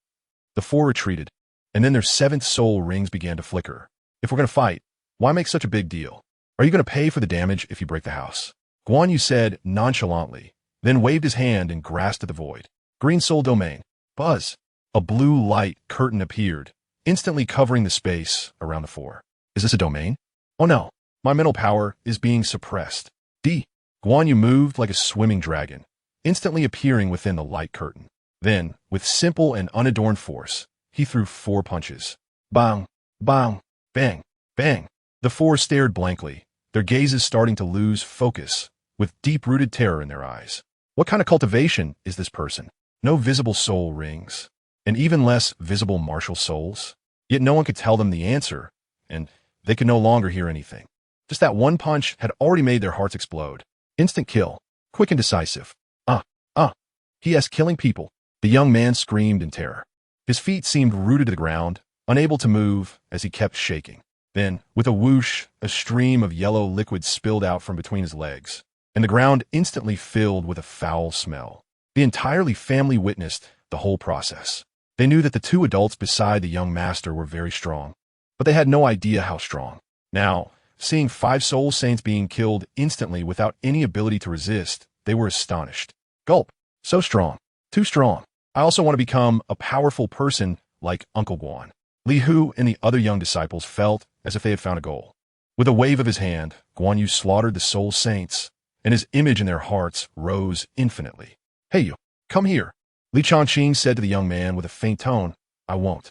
The 4 retreated, and then their 7th soul rings began to flicker. If we're going to fight, why make such a big deal? Are you going to pay for the damage if you break the house? Guan Yu said nonchalantly, then waved his hand and grasped at the void. Green soul domain. Buzz. A blue light curtain appeared, instantly covering the space around the 4. Is this a domain? Oh no, my mental power is being suppressed. D. Guan Yu moved like a swimming dragon, instantly appearing within the light curtain. Then, with simple and unadorned force, he threw 4 punches. Bang, bang, bang, bang. The 4 stared blankly, their gazes starting to lose focus, with deep-rooted terror in their eyes. What kind of cultivation is this person? No visible soul rings, and even less visible martial souls. Yet no one could tell them the answer, and they could no longer hear anything. Just that 1 punch had already made their hearts explode. Instant kill, quick and decisive. He is killing people. The young man screamed in terror. His feet seemed rooted to the ground, unable to move as he kept shaking. Then, with a whoosh, a stream of yellow liquid spilled out from between his legs, and the ground instantly filled with a foul smell. The entire family witnessed the whole process. They knew that the 2 adults beside the young master were very strong, but they had no idea how strong. Now, seeing 5 soul saints being killed instantly without any ability to resist, they were astonished. Gulp. So strong. Too strong. I also want to become a powerful person like Uncle Guan. Li Hu and the other young disciples felt as if they had found a goal. With a wave of his hand, Guan Yu slaughtered the soul saints, and his image in their hearts rose infinitely. Hey you, come here. Li Changqing said to the young man with a faint tone, I won't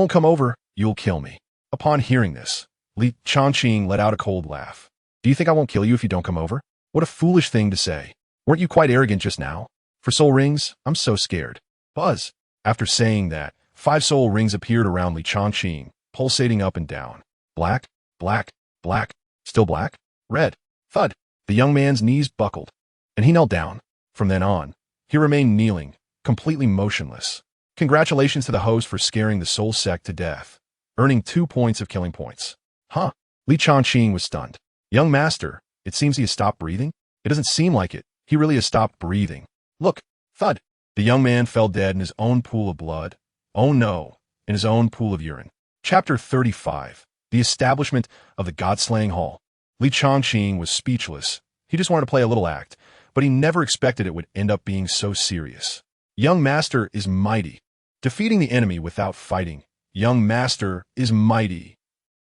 come over, you'll kill me. Upon hearing this, Li Chongqing let out a cold laugh. Do you think I won't kill you if you don't come over? What a foolish thing to say. Weren't you quite arrogant just now? For soul rings, I'm so scared. Buzz. After saying that, 5 soul rings appeared around Li Chongqing, pulsating up and down. Black, black, black, still black, red. Thud. The young man's knees buckled, and he knelt down. From then on, he remained kneeling, completely motionless. Congratulations to the host for scaring the soul sect to death, earning 2 points of killing points. Huh? Li Chongqing was stunned. Young master, it seems he has stopped breathing? It doesn't seem like it. He really has stopped breathing. Look. Thud. The young man fell dead in his own pool of blood. Oh no, in his own pool of urine. Chapter 35. The Establishment of the God-Slaying Hall. Li Chongqing was speechless. He just wanted to play a little act, but he never expected it would end up being so serious. Young master is mighty. Defeating the enemy without fighting. Young master is mighty.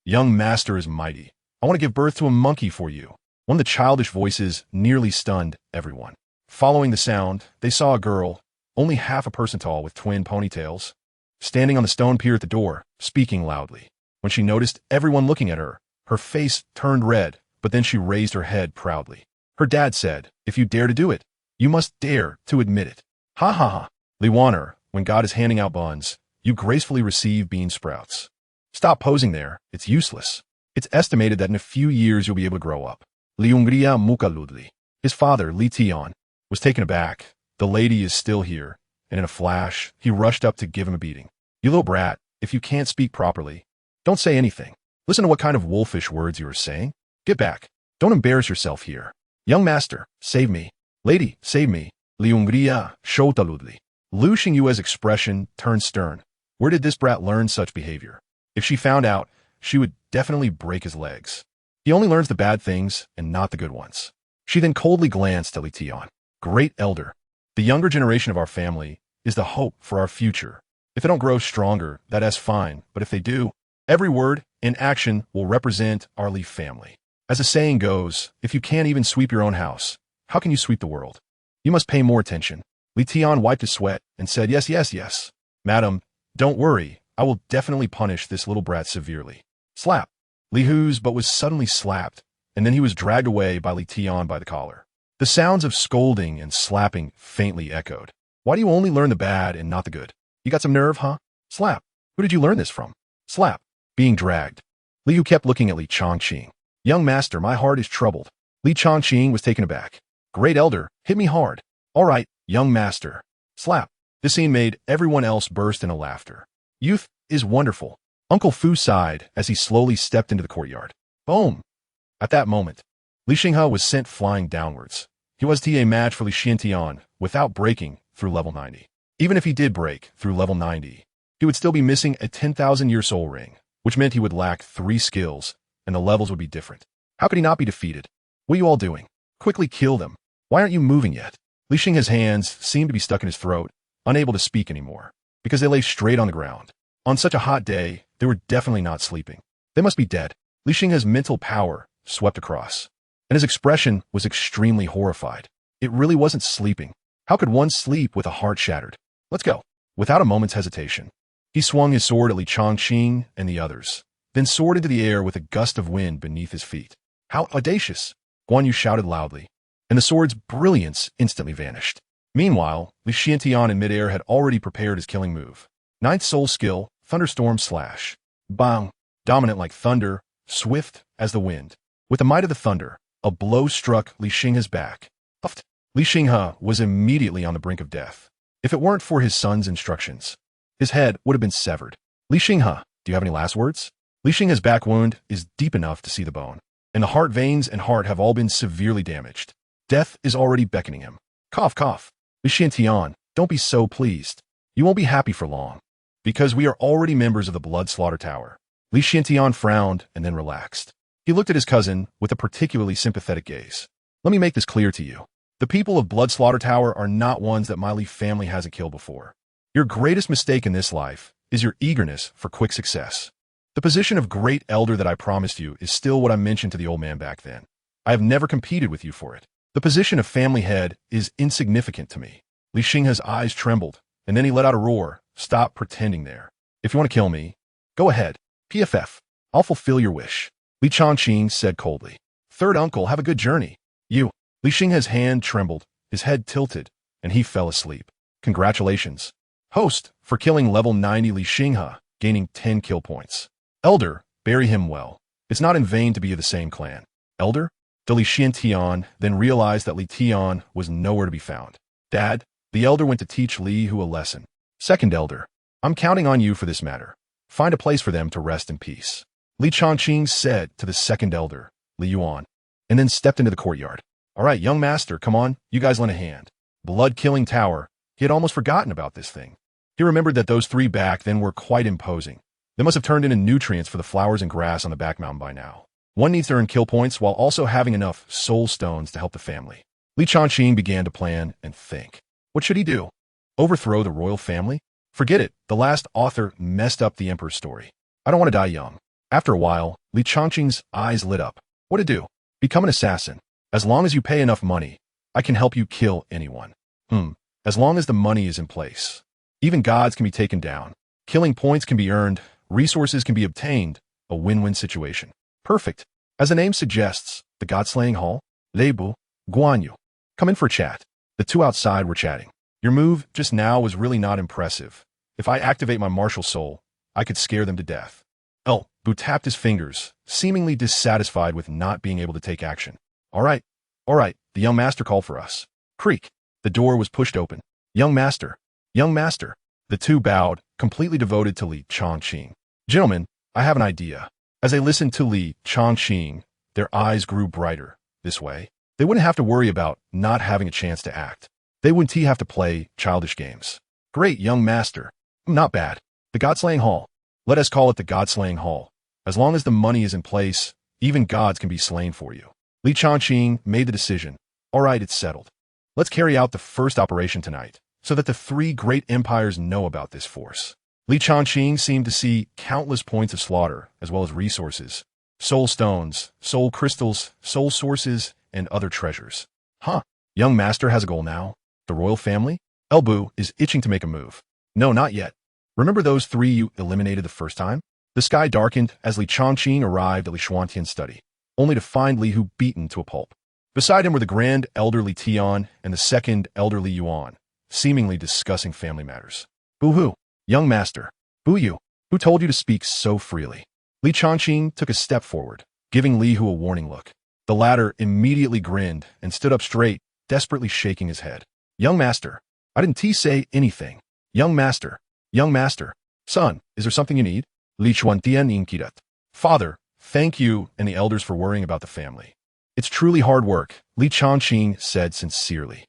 Young master is mighty. I want to give birth to a monkey for you. One of the childish voices nearly stunned everyone. Following the sound, they saw a girl, only half a person tall with twin ponytails, standing on the stone pier at the door, speaking loudly. When she noticed everyone looking at her, her face turned red, but then she raised her head proudly. Her dad said, if you dare to do it, you must dare to admit it. Ha ha ha. Li Waner, when God is handing out buns, you gracefully receive bean sprouts. Stop posing there, it's useless. It's estimated that in a few years you'll be able to grow up. Li Ungria Mukaludli. His father, Li Tian, was taken aback. The lady is still here, and in a flash, he rushed up to give him a beating. You little brat, if you can't speak properly, don't say anything. Listen to what kind of wolfish words you are saying. Get back. Don't embarrass yourself here. Young master, save me. Lady, save me. Li Ungria Shotaludli. Lu Xingyue's expression turned stern. Where did this brat learn such behavior? If she found out, she would definitely break his legs. He only learns the bad things and not the good ones. She then coldly glanced at Li Tian. Great elder, the younger generation of our family is the hope for our future. If they don't grow stronger, that's fine, but if they do, every word and action will represent our Li family. As the saying goes, if you can't even sweep your own house, how can you sweep the world? You must pay more attention. Li Tian wiped his sweat and said, yes, yes, yes. Madam, don't worry. I will definitely punish this little brat severely. Slap. Li Hu's but was suddenly slapped, and then he was dragged away by Li Tian by the collar. The sounds of scolding and slapping faintly echoed. Why do you only learn the bad and not the good? You got some nerve, huh? Slap. Who did you learn this from? Slap. Being dragged. Li Hu kept looking at Li Chongqing. Young master, my heart is troubled. Li Chongqing was taken aback. Great elder, hit me hard. All right, young master. Slap. This scene made everyone else burst into laughter. Youth is wonderful. Uncle Fu sighed as he slowly stepped into the courtyard. Boom! At that moment, Li Xinghe was sent flying downwards. He was a match for Li Xiantian without breaking through level 90. Even if he did break through level 90, he would still be missing a 10,000-year soul ring, which meant he would lack 3 skills, and the levels would be different. How could he not be defeated? What are you all doing? Quickly kill them. Why aren't you moving yet? Li Xinghe's hands seemed to be stuck in his throat, unable to speak anymore, because they lay straight on the ground. On such a hot day, they were definitely not sleeping. They must be dead. Li Xinghe's mental power swept across, and his expression was extremely horrified. It really wasn't sleeping. How could one sleep with a heart shattered? Let's go. Without a moment's hesitation, he swung his sword at Li Chongqing and the others, then soared into the air with a gust of wind beneath his feet. How audacious! Guan Yu shouted loudly, and the sword's brilliance instantly vanished. Meanwhile, Li Xiantian in midair had already prepared his killing move. 9th soul skill, Thunderstorm Slash. Bang! Dominant like thunder, swift as the wind. With the might of the thunder, a blow struck Li Xinghe's back. Puffed. Li Xinghe was immediately on the brink of death. If it weren't for his son's instructions, his head would have been severed. Li Xinghe, do you have any last words? Li Xinghe's back wound is deep enough to see the bone, and the heart veins and heart have all been severely damaged. Death is already beckoning him. Cough, cough. Li Xiantian, don't be so pleased. You won't be happy for long, because we are already members of the Blood Slaughter Tower. Li Xiantian frowned and then relaxed. He looked at his cousin with a particularly sympathetic gaze. Let me make this clear to you. The people of Blood Slaughter Tower are not ones that my Li family hasn't killed before. Your greatest mistake in this life is your eagerness for quick success. The position of great elder that I promised you is still what I mentioned to the old man back then. I have never competed with you for it. The position of family head is insignificant to me. Li Xinghe's eyes trembled, and then he let out a roar. Stop pretending there. If you want to kill me, go ahead. PFF. I'll fulfill your wish. Li Chongqing said coldly. Third uncle, have a good journey. You. Li Xinghe's hand trembled, his head tilted, and he fell asleep. Congratulations, host, for killing level 90 Li Xinghe, gaining 10 kill points. Elder, bury him well. It's not in vain to be of the same clan. Elder? The Li Xiantian then realized that Li Tian was nowhere to be found. Dad, the elder went to teach Li Hu a lesson. Second elder, I'm counting on you for this matter. Find a place for them to rest in peace. Li Chongqing said to the second elder, Li Yuan, and then stepped into the courtyard. All right, young master, come on, you guys lend a hand. Blood-killing tower. He had almost forgotten about this thing. He remembered that those three back then were quite imposing. They must have turned into nutrients for the flowers and grass on the back mountain by now. One needs to earn kill points while also having enough soul stones to help the family. Li Chongqing began to plan and think. What should he do? Overthrow the royal family? Forget it, the last author messed up the emperor's story. I don't want to die young. After a while, Li Chongqing's eyes lit up. What to do? Become an assassin. As long as you pay enough money, I can help you kill anyone. As long as the money is in place. Even gods can be taken down. Killing points can be earned. Resources can be obtained. A win-win situation. Perfect. As the name suggests, the god-slaying hall, Leibu, Guanyu. Come in for a chat. The two outside were chatting. Your move just now was really not impressive. If I activate my martial soul, I could scare them to death. Bu tapped his fingers, seemingly dissatisfied with not being able to take action. All right, the young master called for us. Creak. The door was pushed open. Young master. The two bowed, completely devoted to Li Chongqing. Gentlemen, I have an idea. As they listened to Li Chongqing, their eyes grew brighter. This way, they wouldn't have to worry about not having a chance to act. They wouldn't have to play childish games. Great, young master. Not bad. The God-slaying hall. Let us call it the God-slaying hall. As long as the money is in place, even gods can be slain for you. Li Chongqing made the decision. All right, it's settled. Let's carry out the first operation tonight, so that the three great empires know about this force. Li Chongqing seemed to see countless points of slaughter, as well as resources. Soul stones, soul crystals, soul sources, and other treasures. Young master has a goal now. The royal family? Elbu is itching to make a move. No, not yet. Remember those three you eliminated the first time? The sky darkened as Li Chongqing arrived at Li Xuantian's study, only to find Li Hu beaten to a pulp. Beside him were the grand elder Li Tian and the second elder Li Yuan, seemingly discussing family matters. Boo-hoo, young master. Boo-you, who told you to speak so freely? Li Chongqing took a step forward, giving Li Hu a warning look. The latter immediately grinned and stood up straight, desperately shaking his head. Young master, I didn't say anything. Young master. Son, is there something you need? Li Xuantian inquired. Father, thank you and the elders for worrying about the family. It's truly hard work, Li Chongqing said sincerely.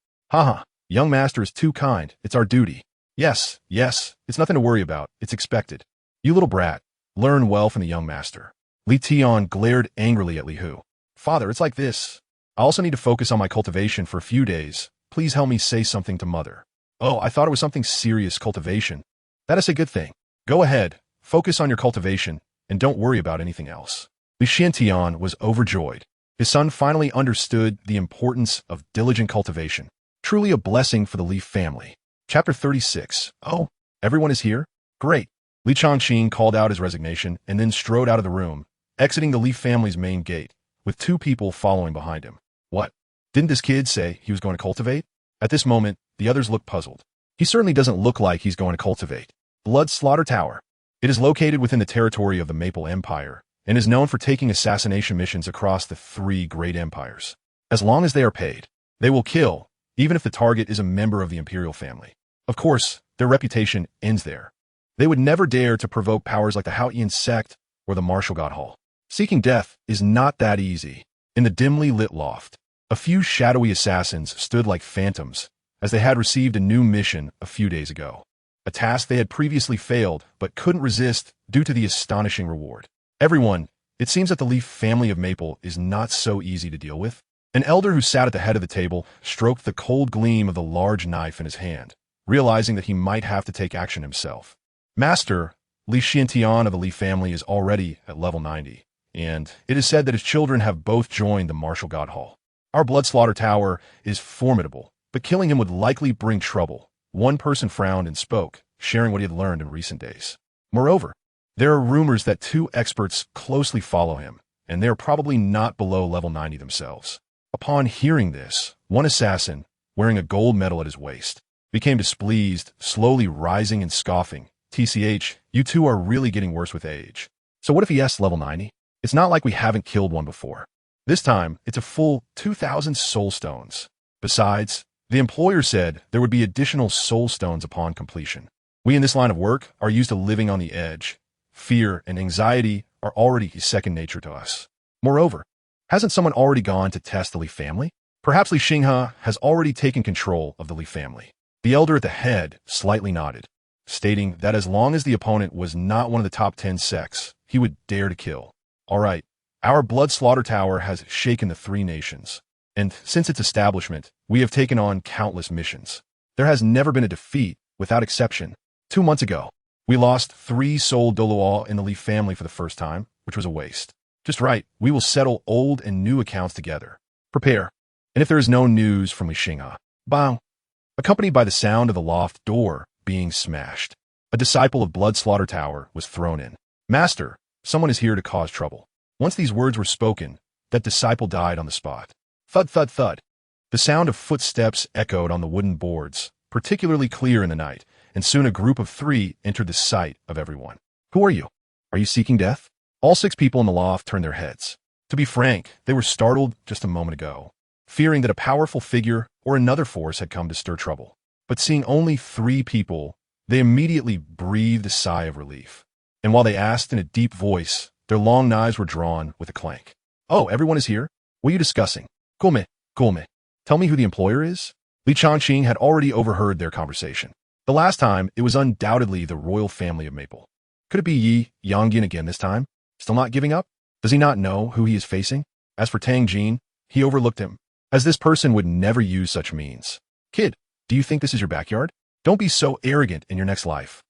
Young master is too kind. It's our duty. Yes, it's nothing to worry about. It's expected. You little brat, learn well from the young master. Li Tian glared angrily at Li Hu. Father, it's like this. I also need to focus on my cultivation for a few days. Please help me say something to mother. Oh, I thought it was something serious, cultivation. That is a good thing. Go ahead, focus on your cultivation, and don't worry about anything else. Li Xiantian was overjoyed. His son finally understood the importance of diligent cultivation. Truly a blessing for the Li family. Chapter 36. Oh, everyone is here? Great. Li Chongqing called out his resignation and then strode out of the room, exiting the Li family's main gate, with two people following behind him. What? Didn't this kid say he was going to cultivate? At this moment, the others looked puzzled. He certainly doesn't look like he's going to cultivate. Blood Slaughter Tower. It is located within the territory of the Maple Empire, and is known for taking assassination missions across the three great empires. As long as they are paid, they will kill, even if the target is a member of the imperial family. Of course, their reputation ends there. They would never dare to provoke powers like the Haotian sect or the Martial God Hall. Seeking death is not that easy. In the dimly lit loft, a few shadowy assassins stood like phantoms, as they had received a new mission a few days ago. A task they had previously failed, but couldn't resist due to the astonishing reward. Everyone, it seems that the Leaf family of Maple is not so easy to deal with. An elder who sat at the head of the table stroked the cold gleam of the large knife in his hand, realizing that he might have to take action himself. Master, Li Xiantian of the Li family is already at level 90, and it is said that his children have both joined the Martial God Hall. Our Blood Slaughter Tower is formidable, but killing him would likely bring trouble. One person frowned and spoke, sharing what he had learned in recent days. Moreover, there are rumors that two experts closely follow him, and they are probably not below level 90 themselves. Upon hearing this, one assassin, wearing a gold medal at his waist, became displeased, slowly rising and scoffing. TCH, you two are really getting worse with age. So what if he asks level 90? It's not like we haven't killed one before. This time, it's a full 2,000 soul stones. Besides, the employer said there would be additional soul stones upon completion. We in this line of work are used to living on the edge. Fear and anxiety are already second nature to us. Moreover, hasn't someone already gone to test the Li family? Perhaps Li Xinghe has already taken control of the Li family. The elder at the head slightly nodded, stating that as long as the opponent was not one of the top 10 sects, he would dare to kill. All right, our blood slaughter tower has shaken the three nations, and since its establishment, we have taken on countless missions. There has never been a defeat, without exception. 2 months ago, we lost 3 soul Douluo in the Li family for the first time, which was a waste. Just right, we will settle old and new accounts together. Prepare. And if there is no news from Li Xinghe, bang, accompanied by the sound of the loft door being smashed, a disciple of Blood Slaughter Tower was thrown in. Master, someone is here to cause trouble. Once these words were spoken, that disciple died on the spot. Thud, thud, thud. The sound of footsteps echoed on the wooden boards, particularly clear in the night, and soon a group of 3 entered the sight of everyone. Who are you? Are you seeking death? All 6 people in the loft turned their heads. To be frank, they were startled just a moment ago, fearing that a powerful figure or another force had come to stir trouble. But seeing only 3 people, they immediately breathed a sigh of relief. And while they asked in a deep voice, their long knives were drawn with a clank. Oh, everyone is here? What are you discussing? Gulme. Tell me who the employer is? Li Changqing had already overheard their conversation. The last time, it was undoubtedly the royal family of Maple. Could it be Yi Yongyan again this time? Still not giving up? Does he not know who he is facing? As for Tang Jin, he overlooked him, as this person would never use such means. Kid, do you think this is your backyard? Don't be so arrogant in your next life.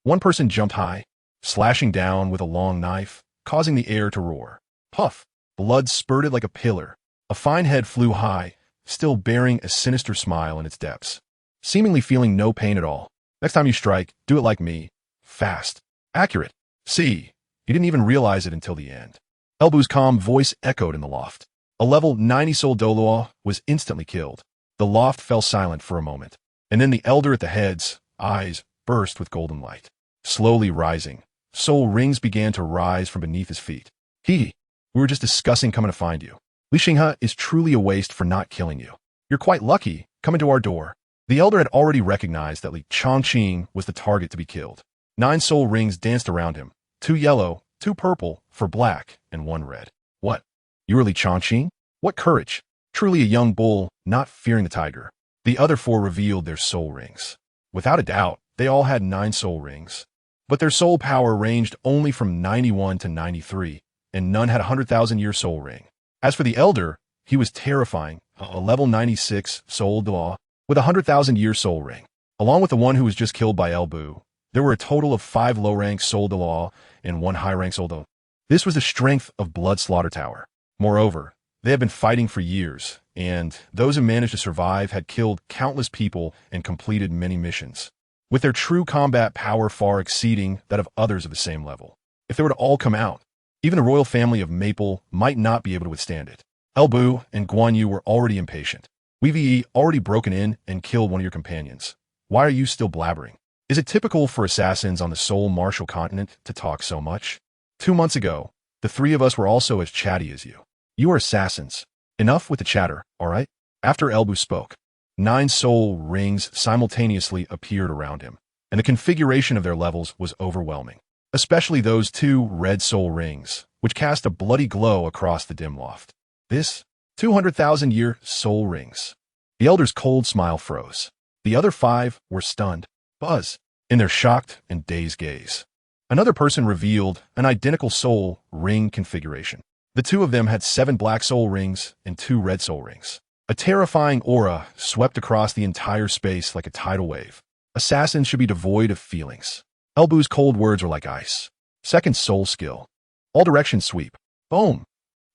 One person jumped high, slashing down with a long knife, causing the air to roar. Puff! Blood spurted like a pillar. A fine head flew high, still bearing a sinister smile in its depths. Seemingly feeling no pain at all. Next time you strike, do it like me. Fast. Accurate. See, he didn't even realize it until the end. Elbu's calm voice echoed in the loft. A level 90 soul Douluo was instantly killed. The loft fell silent for a moment, and then the elder at the head's eyes burst with golden light. Slowly rising, soul rings began to rise from beneath his feet. We were just discussing coming to find you. Li Xinghe is truly a waste for not killing you. You're quite lucky, coming to our door. The elder had already recognized that Li Changqing was the target to be killed. 9 soul rings danced around him, 2 yellow, 2 purple, for black, and 1 red. What? You are Li Changqing? What courage! Truly a young bull, not fearing the tiger. The other 4 revealed their soul rings. Without a doubt, they all had 9 soul rings. But their soul power ranged only from 91 to 93, and none had a 100,000-year soul ring. As for the elder, he was terrifying, a level 96 soul Douluo with a 100,000-year soul ring. Along with the one who was just killed by Elbu, there were a total of 5 low-rank soul Douluo and 1 high-rank soul Douluo. This was the strength of Blood Slaughter Tower. Moreover, they had been fighting for years, and those who managed to survive had killed countless people and completed many missions, with their true combat power far exceeding that of others of the same level. If they were to all come out, even the royal family of Maple might not be able to withstand it. Elbu and Guan Yu were already impatient. We've already broken in and killed one of your companions. Why are you still blabbering? Is it typical for assassins on the Soul Martial continent to talk so much? 2 months ago, the 3 of us were also as chatty as you. You are assassins. Enough with the chatter, all right? After Elbu spoke, 9 soul rings simultaneously appeared around him, and the configuration of their levels was overwhelming. Especially those 2 red soul rings, which cast a bloody glow across the dim loft. This 200,000-year soul rings. The elder's cold smile froze. The other 5 were stunned, buzz, in their shocked and dazed gaze. Another person revealed an identical soul ring configuration. The 2 of them had 7 black soul rings and 2 red soul rings. A terrifying aura swept across the entire space like a tidal wave. Assassins should be devoid of feelings. Elbu's cold words were like ice. Second soul skill. All direction sweep. Boom!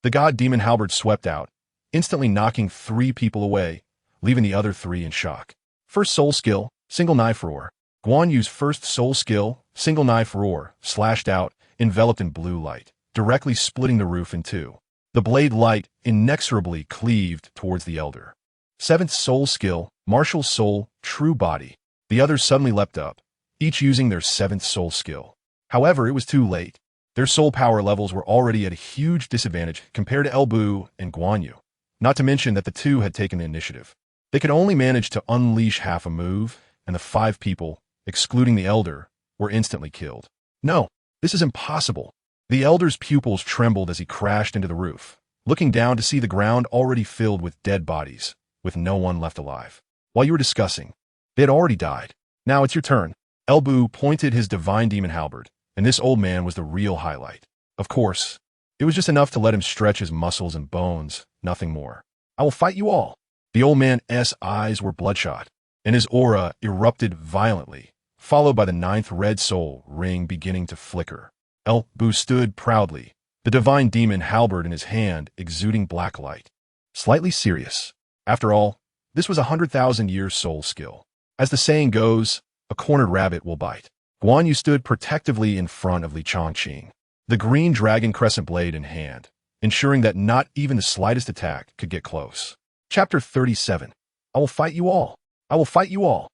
The god demon halberd swept out, instantly knocking 3 people away, leaving the other 3 in shock. First soul skill, single knife roar. Guan Yu's first soul skill, single knife roar, slashed out, enveloped in blue light. directly splitting the roof in two. The blade light inexorably cleaved towards the elder. Seventh soul skill, martial soul, true body. The others suddenly leapt up, each using their seventh soul skill. However, it was too late. Their soul power levels were already at a huge disadvantage compared to Elbu and Guan Yu. Not to mention that the two had taken the initiative. They could only manage to unleash half a move, and the 5 people, excluding the elder, were instantly killed. No, this is impossible. The elder's pupils trembled as he crashed into the roof, looking down to see the ground already filled with dead bodies, with no one left alive. While you were discussing, they had already died. Now it's your turn. Elbu pointed his divine demon halberd, and this old man was the real highlight. Of course, it was just enough to let him stretch his muscles and bones, nothing more. I will fight you all. The old man's eyes were bloodshot, and his aura erupted violently, followed by the 9th red soul ring beginning to flicker. Elbu stood proudly, the divine demon halberd in his hand exuding black light. Slightly serious. After all, this was 100,000-year soul skill. As the saying goes, a cornered rabbit will bite. Guan Yu stood protectively in front of Li Chongqing, the green dragon crescent blade in hand, ensuring that not even the slightest attack could get close. Chapter 37. I will fight you all. I will fight you all.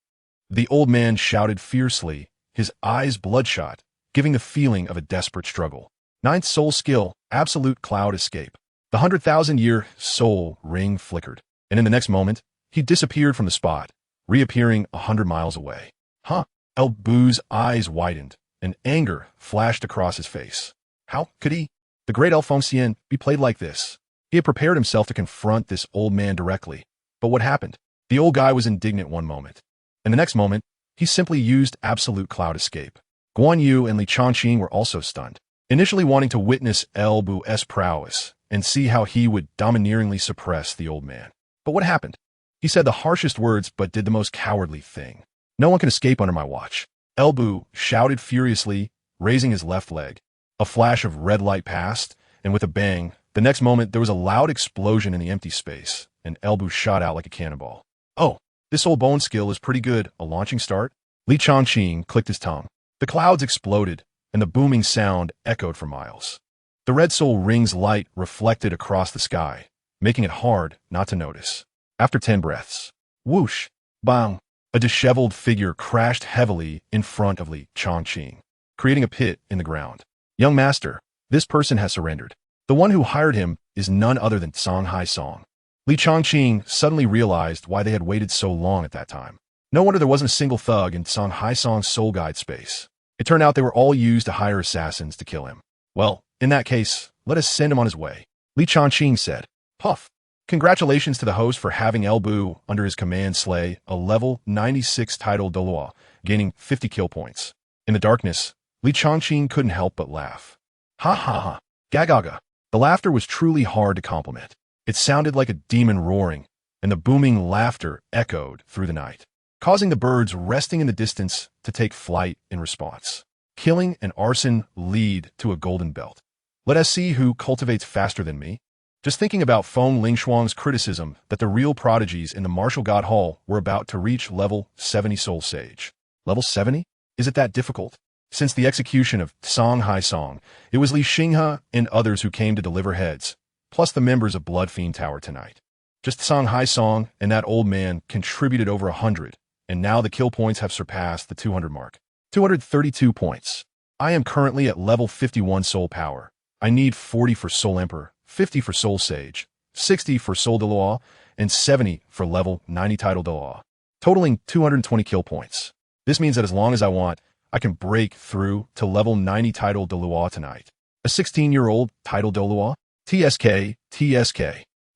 The old man shouted fiercely, his eyes bloodshot, giving the feeling of a desperate struggle. 9th soul skill, absolute cloud escape. The 100,000-year soul ring flickered, and in the next moment, he disappeared from the spot, reappearing 100 miles away. Huh? Elbu's eyes widened, and anger flashed across his face. How could he, the great Alphonsien, be played like this? He had prepared himself to confront this old man directly. But what happened? The old guy was indignant one moment, and the next moment, he simply used absolute cloud escape. Guan Yu and Li Chongqing were also stunned, initially wanting to witness Elbu's prowess and see how he would domineeringly suppress the old man. But what happened? He said the harshest words but did the most cowardly thing. No one can escape under my watch. Elbu shouted furiously, raising his left leg. A flash of red light passed, and with a bang, the next moment there was a loud explosion in the empty space, and Elbu shot out like a cannonball. Oh, this old bone skill is pretty good, a launching start? Li Chongqing clicked his tongue. The clouds exploded, and the booming sound echoed for miles. The red soul ring's light reflected across the sky, making it hard not to notice. After 10 breaths, whoosh, bang, a disheveled figure crashed heavily in front of Li Chongqing, creating a pit in the ground. Young master, this person has surrendered. The one who hired him is none other than Song Hai Song. Li Chongqing suddenly realized why they had waited so long at that time. No wonder there wasn't a single thug in Song Hai Song's soul guide space. It turned out they were all used to hire assassins to kill him. Well, in that case, let us send him on his way. Li Chongqing said. Puff. Congratulations to the host for having Elbu under his command slay a level 96 title Douluo, gaining 50 kill points. In the darkness, Li Chongqing couldn't help but laugh. Ha ha ha. Gagaga. The laughter was truly hard to compliment. It sounded like a demon roaring, and the booming laughter echoed through the night, causing the birds resting in the distance to take flight in response. Killing and arson lead to a golden belt. Let us see who cultivates faster than me. Just thinking about Feng Lingshuang's criticism that the real prodigies in the Martial God Hall were about to reach level 70 Soul Sage. Level 70? Is it that difficult? Since the execution of Song Hai Song, it was Li Xinghe and others who came to deliver heads, plus the members of Blood Fiend Tower tonight. Just Song Hai Song and that old man contributed over 100, and now the kill points have surpassed the 200 mark. 232 points. I am currently at level 51 Soul Power. I need 40 for Soul Emperor, 50 for Soul Sage, 60 for Soul Douluo, and 70 for level 90 title Douluo, totaling 220 kill points. This means that as long as I want, I can break through to level 90 title Douluo tonight. A 16-year-old title Douluo? TSK.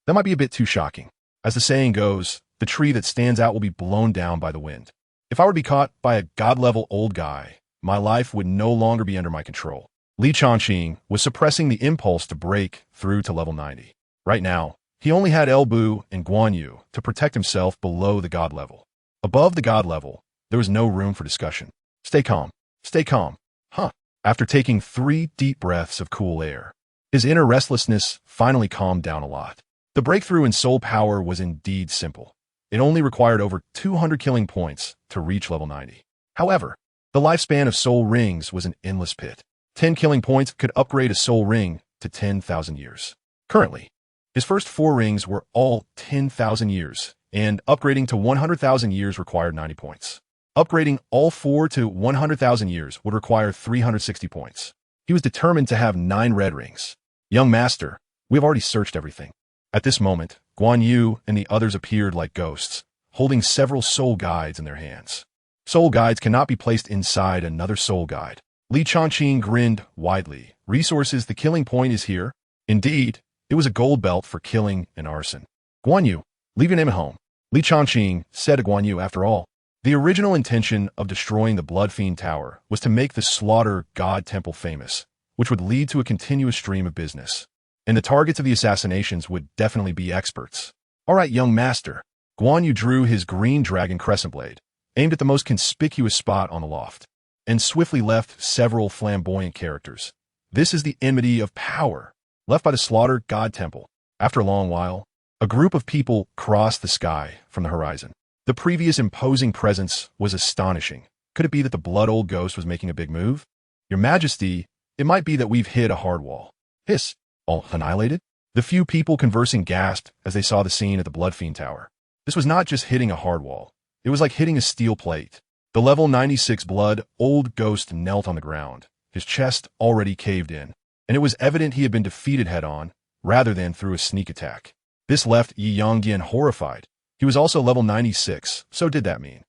That might be a bit too shocking. As the saying goes, the tree that stands out will be blown down by the wind. If I were to be caught by a god-level old guy, my life would no longer be under my control. Li Chongqing was suppressing the impulse to break through to level 90. Right now, he only had Elbu and Guan Yu to protect himself below the god level. Above the god level, there was no room for discussion. Stay calm. Stay calm. Huh. After taking 3 deep breaths of cool air, his inner restlessness finally calmed down a lot. The breakthrough in soul power was indeed simple. It only required over 200 killing points to reach level 90. However, the lifespan of soul rings was an endless pit. 10 killing points could upgrade a soul ring to 10,000 years. Currently, his first 4 rings were all 10,000 years, and upgrading to 100,000 years required 90 points. Upgrading all 4 to 100,000 years would require 360 points. He was determined to have 9 red rings. Young master, we have already searched everything. At this moment, Guan Yu and the others appeared like ghosts, holding several soul guides in their hands. Soul guides cannot be placed inside another soul guide. Li Chongqing grinned widely. Resources, the killing point is here. Indeed, it was a gold belt for killing and arson. Guan Yu, leave your name at home. Li Chongqing said to Guan Yu, after all, the original intention of destroying the Blood Fiend Tower was to make the Slaughter God Temple famous, which would lead to a continuous stream of business. And the targets of the assassinations would definitely be experts. All right, young master. Guan Yu drew his green dragon crescent blade, aimed at the most conspicuous spot on the loft, and swiftly left several flamboyant characters. This is the enmity of power, left by the Slaughter God Temple. After a long while, a group of people crossed the sky from the horizon. The previous imposing presence was astonishing. Could it be that the blood old ghost was making a big move? Your Majesty, it might be that we've hit a hard wall. Hiss. All annihilated? The few people conversing gasped as they saw the scene at the Blood Fiend Tower. This was not just hitting a hard wall. It was like hitting a steel plate. The level 96 blood old ghost knelt on the ground, his chest already caved in, and it was evident he had been defeated head-on, rather than through a sneak attack. This left Yi Yongdian horrified. He was also level 96, so did that mean?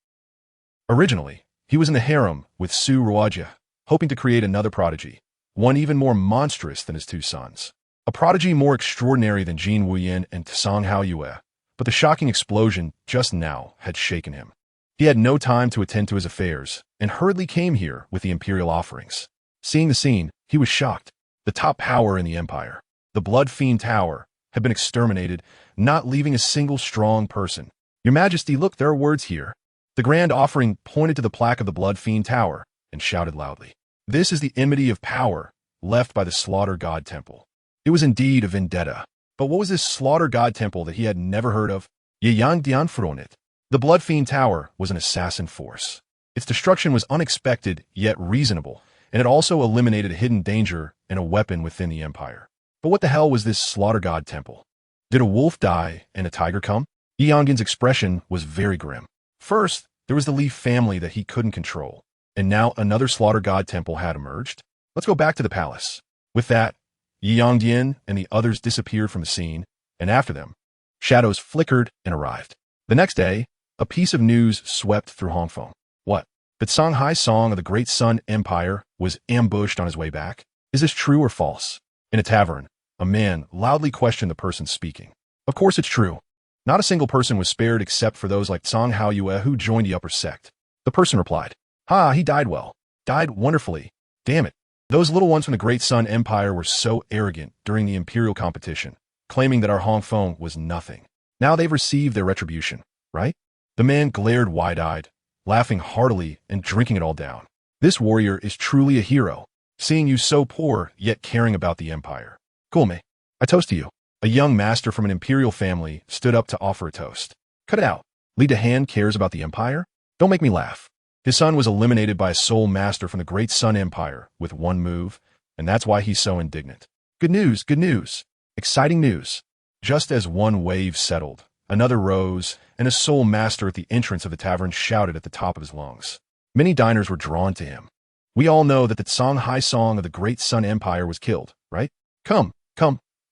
Originally, he was in the harem with Su Ruojia, hoping to create another prodigy, one even more monstrous than his 2 sons. A prodigy more extraordinary than Jin Wuyin and Tsang Haoyue, but the shocking explosion just now had shaken him. He had no time to attend to his affairs, and hurriedly came here with the imperial offerings. Seeing the scene, he was shocked. The top power in the empire, the Blood Fiend Tower, had been exterminated, not leaving a single strong person. Your Majesty, look, there are words here. The Grand Offering pointed to the plaque of the Blood Fiend Tower and shouted loudly. This is the enmity of power left by the Slaughter God Temple. It was indeed a vendetta. But what was this Slaughter God Temple that he had never heard of? Yiyang Dianfronit. The Blood Fiend Tower was an assassin force. Its destruction was unexpected yet reasonable, and it also eliminated a hidden danger and a weapon within the empire. But what the hell was this Slaughter God Temple? Did a wolf die and a tiger come? Yi Yongdian's expression was very grim. First, there was the Li family that he couldn't control, and now another Slaughter God Temple had emerged. Let's go back to the palace. With that, Yi Yongdian and the others disappeared from the scene, and after them, shadows flickered and arrived. The next day, a piece of news swept through Hongfeng. What? That Songhai Song of the Great Sun Empire was ambushed on his way back? Is this true or false? In a tavern, a man loudly questioned the person speaking. Of course it's true. Not a single person was spared except for those like Tsang Haoyue who joined the upper sect. The person replied, "Ha, he died well. Died wonderfully. Damn it. Those little ones from the Great Sun Empire were so arrogant during the imperial competition, claiming that our Hongfeng was nothing. Now they've received their retribution, right?" The man glared wide-eyed, laughing heartily and drinking it all down. This warrior is truly a hero, seeing you so poor yet caring about the empire. Gulme, I toast to you. A young master from an imperial family stood up to offer a toast. Cut it out. Li Dahan cares about the empire? Don't make me laugh. His son was eliminated by a soul master from the Great Sun Empire with one move, and that's why he's so indignant. Good news, good news. Exciting news. Just as one wave settled, another rose, and a soul master at the entrance of the tavern shouted at the top of his lungs. Many diners were drawn to him. We all know that the Songhai Song of the Great Sun Empire was killed, right? Come,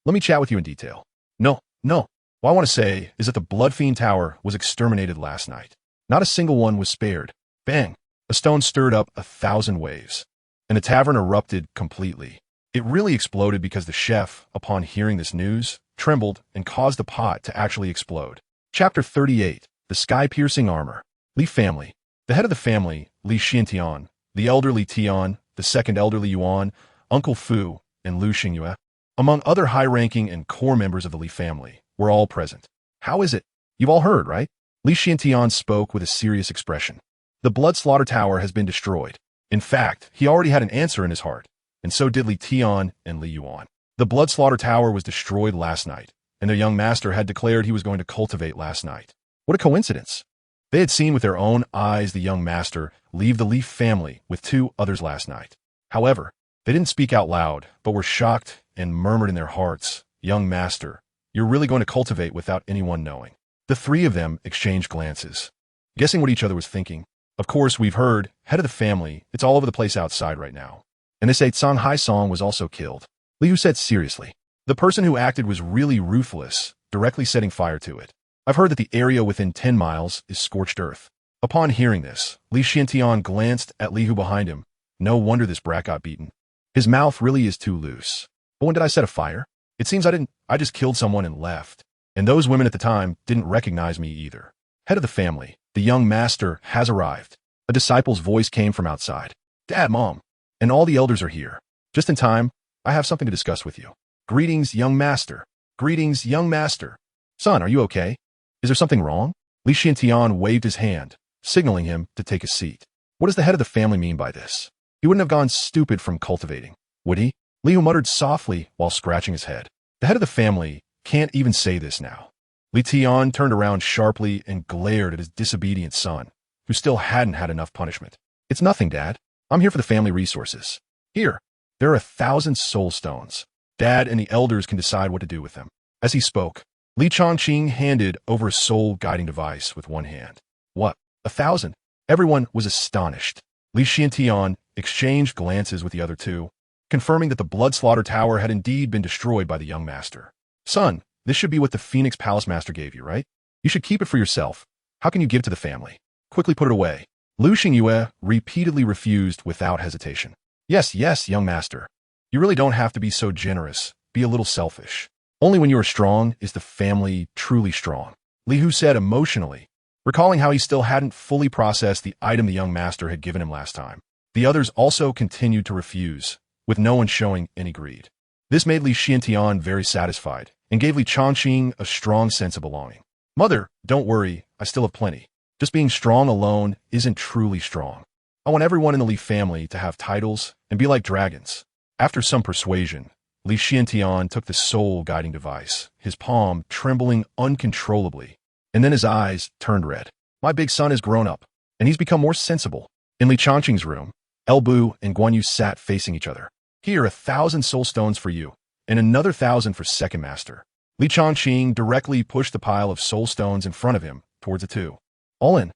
let me chat with you in detail. No. What I want to say is that the Blood Fiend Tower was exterminated last night. Not a single one was spared. Bang! A stone stirred up 1,000 waves, and the tavern erupted completely. It really exploded because the chef, upon hearing this news, trembled and caused the pot to actually explode. Chapter 38. The Sky-Piercing Armor. Li family. The head of the family, Li Xiantian, the elderly Tian, the second elderly Yuan, Uncle Fu, and Lu Xingyue, among other high-ranking and core members of the Li family, were all present. How is it? You've all heard, right? Li Xiantian spoke with a serious expression. The Blood Slaughter Tower has been destroyed. In fact, he already had an answer in his heart, and so did Li Tian and Li Yuan. The Blood Slaughter Tower was destroyed last night, and their young master had declared he was going to cultivate last night. What a coincidence. They had seen with their own eyes the young master leave the Li family with 2 others last night. However, They didn't speak out loud, but were shocked and murmured in their hearts, "Young master, you're really going to cultivate without anyone knowing?" The three of them exchanged glances, guessing what each other was thinking. Of course, we've heard, head of the family, it's all over the place outside right now. And they say Tsang Hai Song was also killed. Liu said seriously. The person who acted was really ruthless, directly setting fire to it. I've heard that the area within 10 miles is scorched earth. Upon hearing this, Li Xiantian glanced at Li Hu behind him. No wonder this brat got beaten. His mouth really is too loose. But when did I set a fire? It seems I just killed someone and left. And those women at the time didn't recognize me either. Head of the family, the young master has arrived. A disciple's voice came from outside. Dad, Mom, and all the elders are here. Just in time, I have something to discuss with you. Greetings, young master. Greetings, young master. Son, are you okay? Is there something wrong? Li Xiantian waved his hand, signaling him to take a seat. What does the head of the family mean by this? He wouldn't have gone stupid from cultivating, would he? Liu muttered softly while scratching his head. The head of the family can't even say this now. Li Tian turned around sharply and glared at his disobedient son, who still hadn't had enough punishment. It's nothing, Dad. I'm here for the family resources. Here, there are 1,000 soul stones. Dad and the elders can decide what to do with them. As he spoke, Li Chongqing handed over a soul guiding device with one hand. What? 1,000? Everyone was astonished. Li Xiantian exchanged glances with the other two, confirming that the Blood Slaughter Tower had indeed been destroyed by the young master. Son, this should be what the Phoenix Palace Master gave you, right? You should keep it for yourself. How can you give it to the family? Quickly put it away. Lu Xingyue repeatedly refused without hesitation. Yes, young master. You really don't have to be so generous. Be a little selfish. Only when you are strong is the family truly strong. Li Hu said emotionally, recalling how he still hadn't fully processed the item the young master had given him last time. The others also continued to refuse, with no one showing any greed. This made Li Xiantian very satisfied, and gave Li Chongqing a strong sense of belonging. Mother, don't worry, I still have plenty. Just being strong alone isn't truly strong. I want everyone in the Li family to have titles and be like dragons. After some persuasion, Li Xiantian took the soul guiding device, his palm trembling uncontrollably, and then his eyes turned red. My big son has grown up, and he's become more sensible. In Li Chongqing's room, El Bu and Guan Yu sat facing each other. Here, 1,000 soul stones for you, and another 1,000 for second master. Li Chongqing directly pushed the pile of soul stones in front of him towards the two. All in.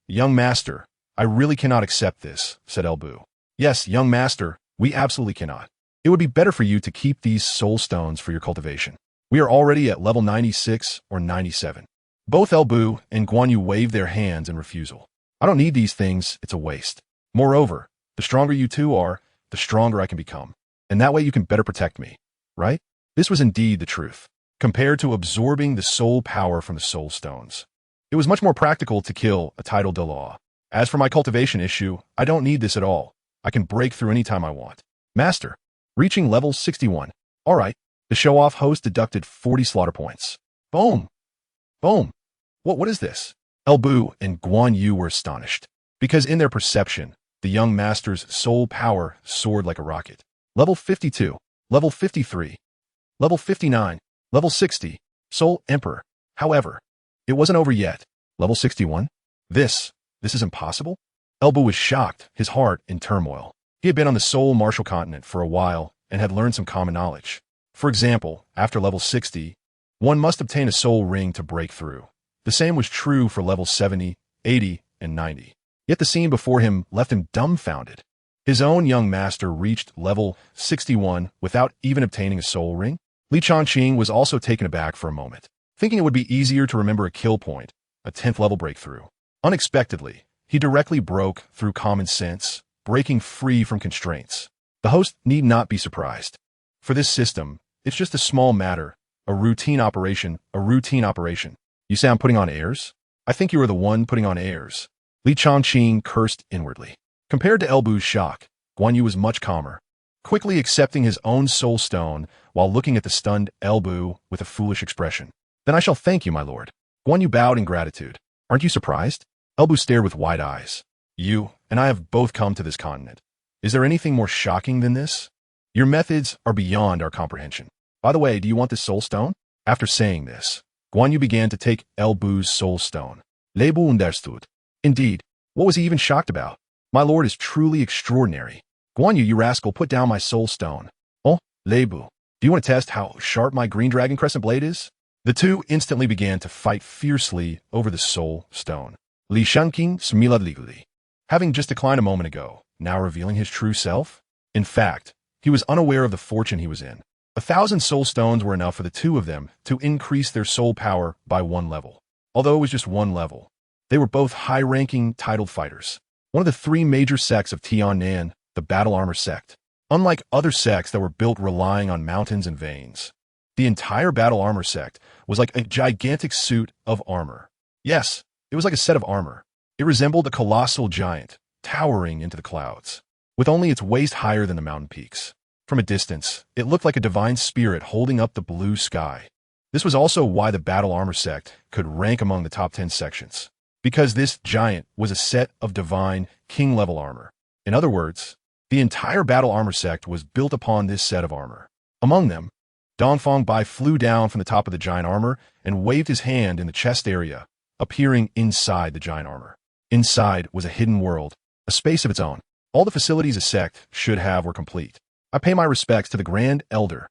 Young master, I really cannot accept this, said El Bu. Yes, young master, we absolutely cannot. It would be better for you to keep these soul stones for your cultivation. We are already at level 96 or 97. Both El Bu and Guan Yu waved their hands in refusal. I don't need these things, it's a waste. Moreover, the stronger you two are, the stronger I can become. And that way you can better protect me, right? This was indeed the truth, compared to absorbing the soul power from the soul stones. It was much more practical to kill a title de law. As for my cultivation issue, I don't need this at all. I can break through any time I want. Master, reaching level 61. All right, the show-off host deducted 40 slaughter points. Boom. Boom. What is this? El Bu and Guan Yu were astonished, because in their perception, the young master's soul power soared like a rocket. Level 52, level 53, level 59, level 60, Soul Emperor. However, it wasn't over yet. Level 61? This is impossible? El Bu was shocked, his heart in turmoil. He had been on the Soul Martial Continent for a while and had learned some common knowledge. For example, after level 60, one must obtain a soul ring to break through. The same was true for level 70, 80, and 90. Yet the scene before him left him dumbfounded. His own young master reached level 61 without even obtaining a soul ring. Li Chongqing was also taken aback for a moment, thinking it would be easier to remember a kill point, a 10th level breakthrough. Unexpectedly, he directly broke through common sense, breaking free from constraints. The host need not be surprised. For this system, it's just a small matter, a routine operation. You say I'm putting on airs? I think you are the one putting on airs. Li Chongqing cursed inwardly. Compared to El Bu's shock, Guan Yu was much calmer, quickly accepting his own soul stone while looking at the stunned El Bu with a foolish expression. Then I shall thank you, my lord. Guan Yu bowed in gratitude. Aren't you surprised? El Bu stared with wide eyes. You and I have both come to this continent. Is there anything more shocking than this? Your methods are beyond our comprehension. By the way, do you want this soul stone? After saying this, Guan Yu began to take El Bu's soul stone. Le Bu understood. Indeed, what was he even shocked about? My lord is truly extraordinary. Guan Yu, you rascal, put down my soul stone. Oh, Leibu, do you want to test how sharp my green dragon crescent blade is? The two instantly began to fight fiercely over the soul stone. Li Shanqing Smiladligli, having just declined a moment ago, now revealing his true self? In fact, he was unaware of the fortune he was in. 1,000 soul stones were enough for the two of them to increase their soul power by 1 level. Although it was just 1 level, they were both high-ranking titled fighters. One of the 3 major sects of Tiannan, the battle armor sect. Unlike other sects that were built relying on mountains and veins, the entire battle armor sect was like a gigantic suit of armor. Yes, it was like a set of armor. It resembled a colossal giant, towering into the clouds, with only its waist higher than the mountain peaks. From a distance, it looked like a divine spirit holding up the blue sky. This was also why the battle armor sect could rank among the top 10 sections, because this giant was a set of divine king-level armor. In other words, the entire battle armor sect was built upon this set of armor. Among them, Dongfang Bai flew down from the top of the giant armor and waved his hand in the chest area, appearing inside the giant armor. Inside was a hidden world, a space of its own. All the facilities a sect should have were complete. I pay my respects to the Grand Elder.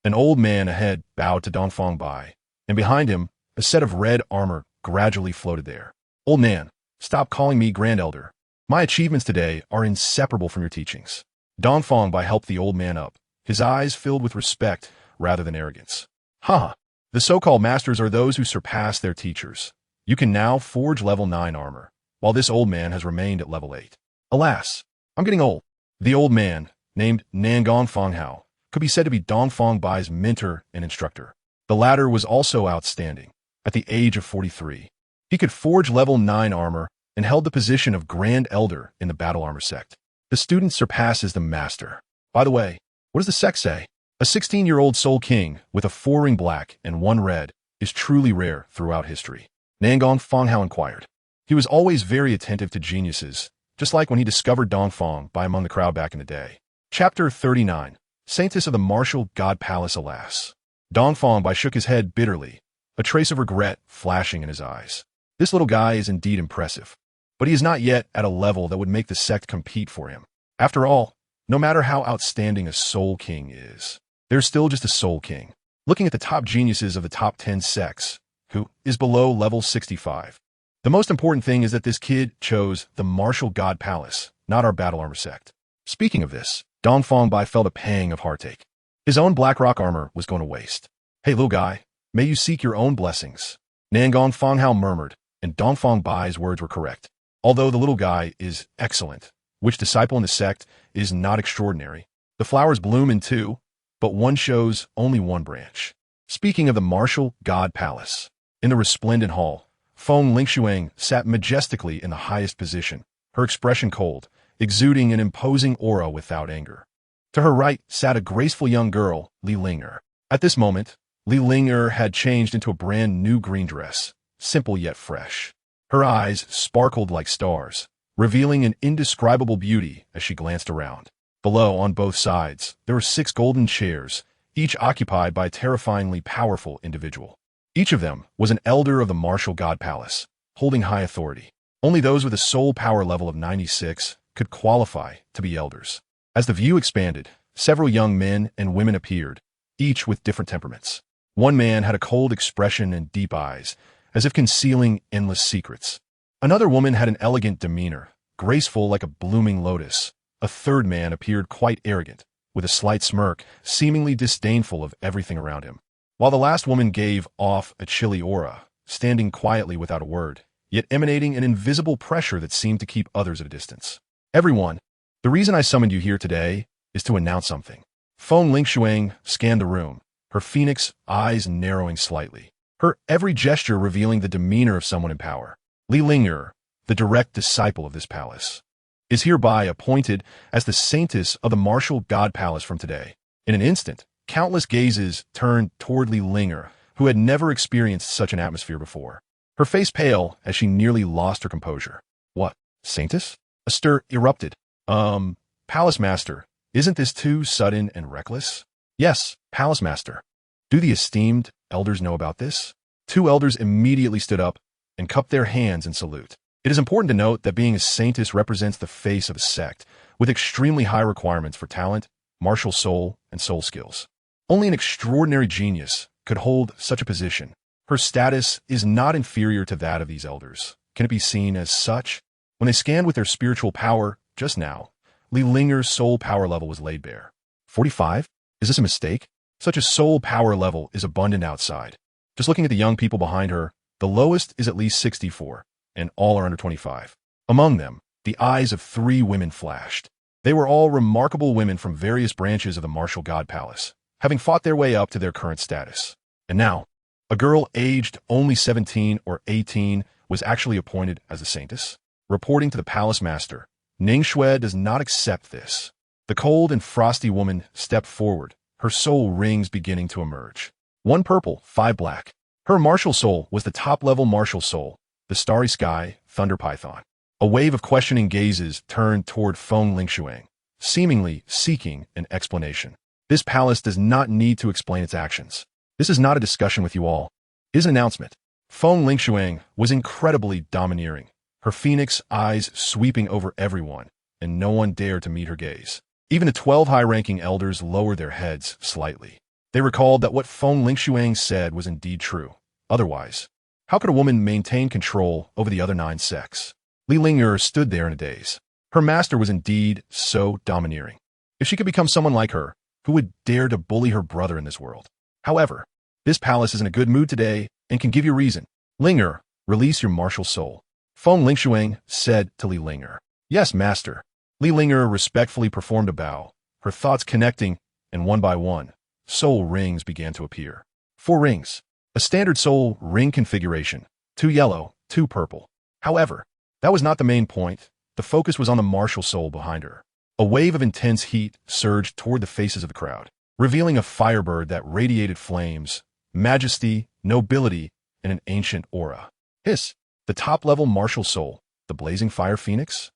An old man ahead bowed to Dongfang Bai, and behind him, a set of red armor gradually floated there. Old man, stop calling me Grand Elder. My achievements today are inseparable from your teachings. Dongfang Bai helped the old man up, his eyes filled with respect rather than arrogance. Ha! The so-called masters are those who surpass their teachers. You can now forge level 9 armor, while this old man has remained at level 8. Alas, I'm getting old. The old man, named Nangon Fanghao, could be said to be Dongfang Bai's mentor and instructor. The latter was also outstanding. At the age of 43, he could forge level 9 armor and held the position of Grand Elder in the battle armor sect. The student surpasses the master. By the way, what does the sect say? A 16-year-old soul king with a 4-ring black and 1 red is truly rare throughout history. Nangon Fanghao inquired. He was always very attentive to geniuses, just like when he discovered Dongfang Bai among the crowd back in the day. Chapter 39. Saintess of the Martial God Palace, alas. Dongfang Bai shook his head bitterly, a trace of regret flashing in his eyes. This little guy is indeed impressive, but he is not yet at a level that would make the sect compete for him. After all, no matter how outstanding a soul king is, there's still just a soul king. Looking at the top geniuses of the top 10 sects, who is below level 65. The most important thing is that this kid chose the Martial God Palace, not our battle armor sect. Speaking of this, Dongfang Bai felt a pang of heartache. His own black rock armor was going to waste. Hey, little guy, may you seek your own blessings. Nangon Fanghao murmured, and Dongfang Bai's words were correct. Although the little guy is excellent, which disciple in the sect is not extraordinary. The flowers bloom in 2, but one shows only 1 branch. Speaking of the Martial God Palace, in the resplendent hall, Feng Lingshuang sat majestically in the highest position, her expression cold, exuding an imposing aura without anger. To her right sat a graceful young girl, Li Ling'er. At this moment, Li Ling'er had changed into a brand new green dress, simple yet fresh. Her eyes sparkled like stars, revealing an indescribable beauty as she glanced around. Below, on both sides, there were 6 golden chairs, each occupied by a terrifyingly powerful individual. Each of them was an elder of the Martial God Palace, holding high authority. Only those with a soul power level of 96 could qualify to be elders. As the view expanded, several young men and women appeared, each with different temperaments. One man had a cold expression and deep eyes, as if concealing endless secrets. Another woman had an elegant demeanor, graceful like a blooming lotus. A third man appeared quite arrogant, with a slight smirk, seemingly disdainful of everything around him. While the last woman gave off a chilly aura, standing quietly without a word, yet emanating an invisible pressure that seemed to keep others at a distance. Everyone, the reason I summoned you here today is to announce something. Feng Lingshuang scanned the room, her phoenix eyes narrowing slightly, her every gesture revealing the demeanor of someone in power. Li Ling'er, the direct disciple of this palace, is hereby appointed as the saintess of the Martial God Palace from today. In an instant, countless gazes turned toward Li Ling'er, who had never experienced such an atmosphere before. Her face pale as she nearly lost her composure. What, saintess? A stir erupted. Palace Master, isn't this too sudden and reckless? Yes, Palace Master. Do the esteemed elders know about this? 2 elders immediately stood up and cupped their hands in salute. It is important to note that being a saintess represents the face of a sect, with extremely high requirements for talent, martial soul, and soul skills. Only an extraordinary genius could hold such a position. Her status is not inferior to that of these elders. Can it be seen as such? When they scanned with their spiritual power just now, Li Linger's soul power level was laid bare. 45? Is this a mistake? Such a soul power level is abundant outside. Just looking at the young people behind her, the lowest is at least 64, and all are under 25. Among them, the eyes of 3 women flashed. They were all remarkable women from various branches of the martial god palace, having fought their way up to their current status. And now, a girl aged only 17 or 18 was actually appointed as a saintess. Reporting to the palace master, Ning Shui does not accept this. The cold and frosty woman stepped forward, her soul rings beginning to emerge. 1 purple, 5 black. Her martial soul was the top-level martial soul, the starry sky, thunder python. A wave of questioning gazes turned toward Feng Lingshuang, seemingly seeking an explanation. This palace does not need to explain its actions. This is not a discussion with you all. It is an announcement. Feng Lingshuang was incredibly domineering, her phoenix eyes sweeping over everyone, and no one dared to meet her gaze. Even the 12 high-ranking elders lowered their heads slightly. They recalled that what Feng Lingshuang said was indeed true. Otherwise, how could a woman maintain control over the other 9 sects? Li Linger stood there in a daze. Her master was indeed so domineering. If she could become someone like her, who would dare to bully her brother in this world? However, this palace is in a good mood today and can give you reason. Linger, release your martial soul. Feng Lingshuang said to Li Linger. Yes, master. Li Linger respectfully performed a bow, her thoughts connecting, and one by one, soul rings began to appear. 4 rings. A standard soul ring configuration. 2 yellow, 2 purple. However, that was not the main point. The focus was on the martial soul behind her. A wave of intense heat surged toward the faces of the crowd, revealing a firebird that radiated flames, majesty, nobility, and an ancient aura. Hiss, the top-level martial soul, the blazing fire phoenix?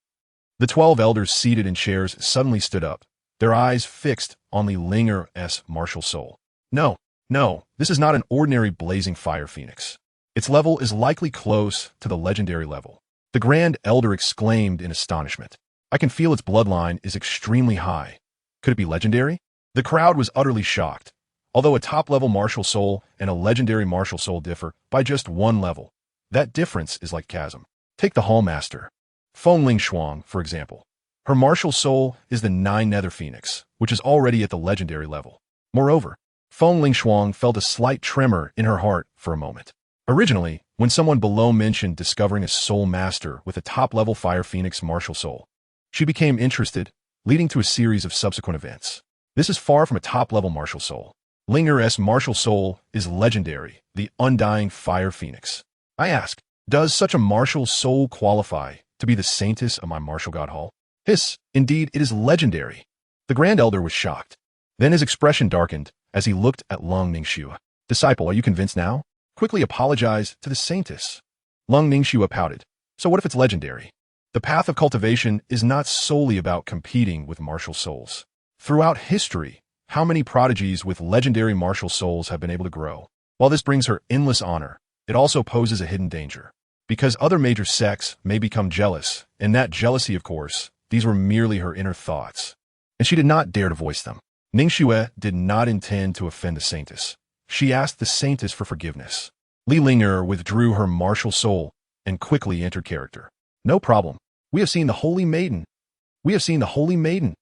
The 12 elders seated in chairs suddenly stood up, their eyes fixed on Li Linger's martial soul. No, this is not an ordinary blazing fire phoenix. Its level is likely close to the legendary level. The Grand Elder exclaimed in astonishment. I can feel its bloodline is extremely high. Could it be legendary? The crowd was utterly shocked. Although a top-level martial soul and a legendary martial soul differ by just 1 level, that difference is like chasm. Take the Hall Master, Feng Lingshuang, for example. Her martial soul is the 9 Nether Phoenix, which is already at the legendary level. Moreover, Feng Lingshuang felt a slight tremor in her heart for a moment. Originally, when someone below mentioned discovering a soul master with a top-level Fire Phoenix martial soul, she became interested, leading to a series of subsequent events. This is far from a top-level martial soul. Linger's martial soul is legendary, the undying Fire Phoenix. I ask, does such a martial soul qualify to be the saintess of my martial god hall? Hiss, indeed, it is legendary. The Grand Elder was shocked. Then his expression darkened as he looked at Lung Ningxue. Disciple, are you convinced now? Quickly apologize to the saintess. Lung Ningxue pouted. So what if it's legendary? The path of cultivation is not solely about competing with martial souls. Throughout history, how many prodigies with legendary martial souls have been able to grow? While this brings her endless honor, it also poses a hidden danger. Because other major sects may become jealous, and that jealousy, of course, these were merely her inner thoughts, and she did not dare to voice them. Ningxue did not intend to offend the saintess. She asked the saintess for forgiveness. Li Linger withdrew her martial soul and quickly entered character. No problem. We have seen the Holy Maiden. We have seen the Holy Maiden.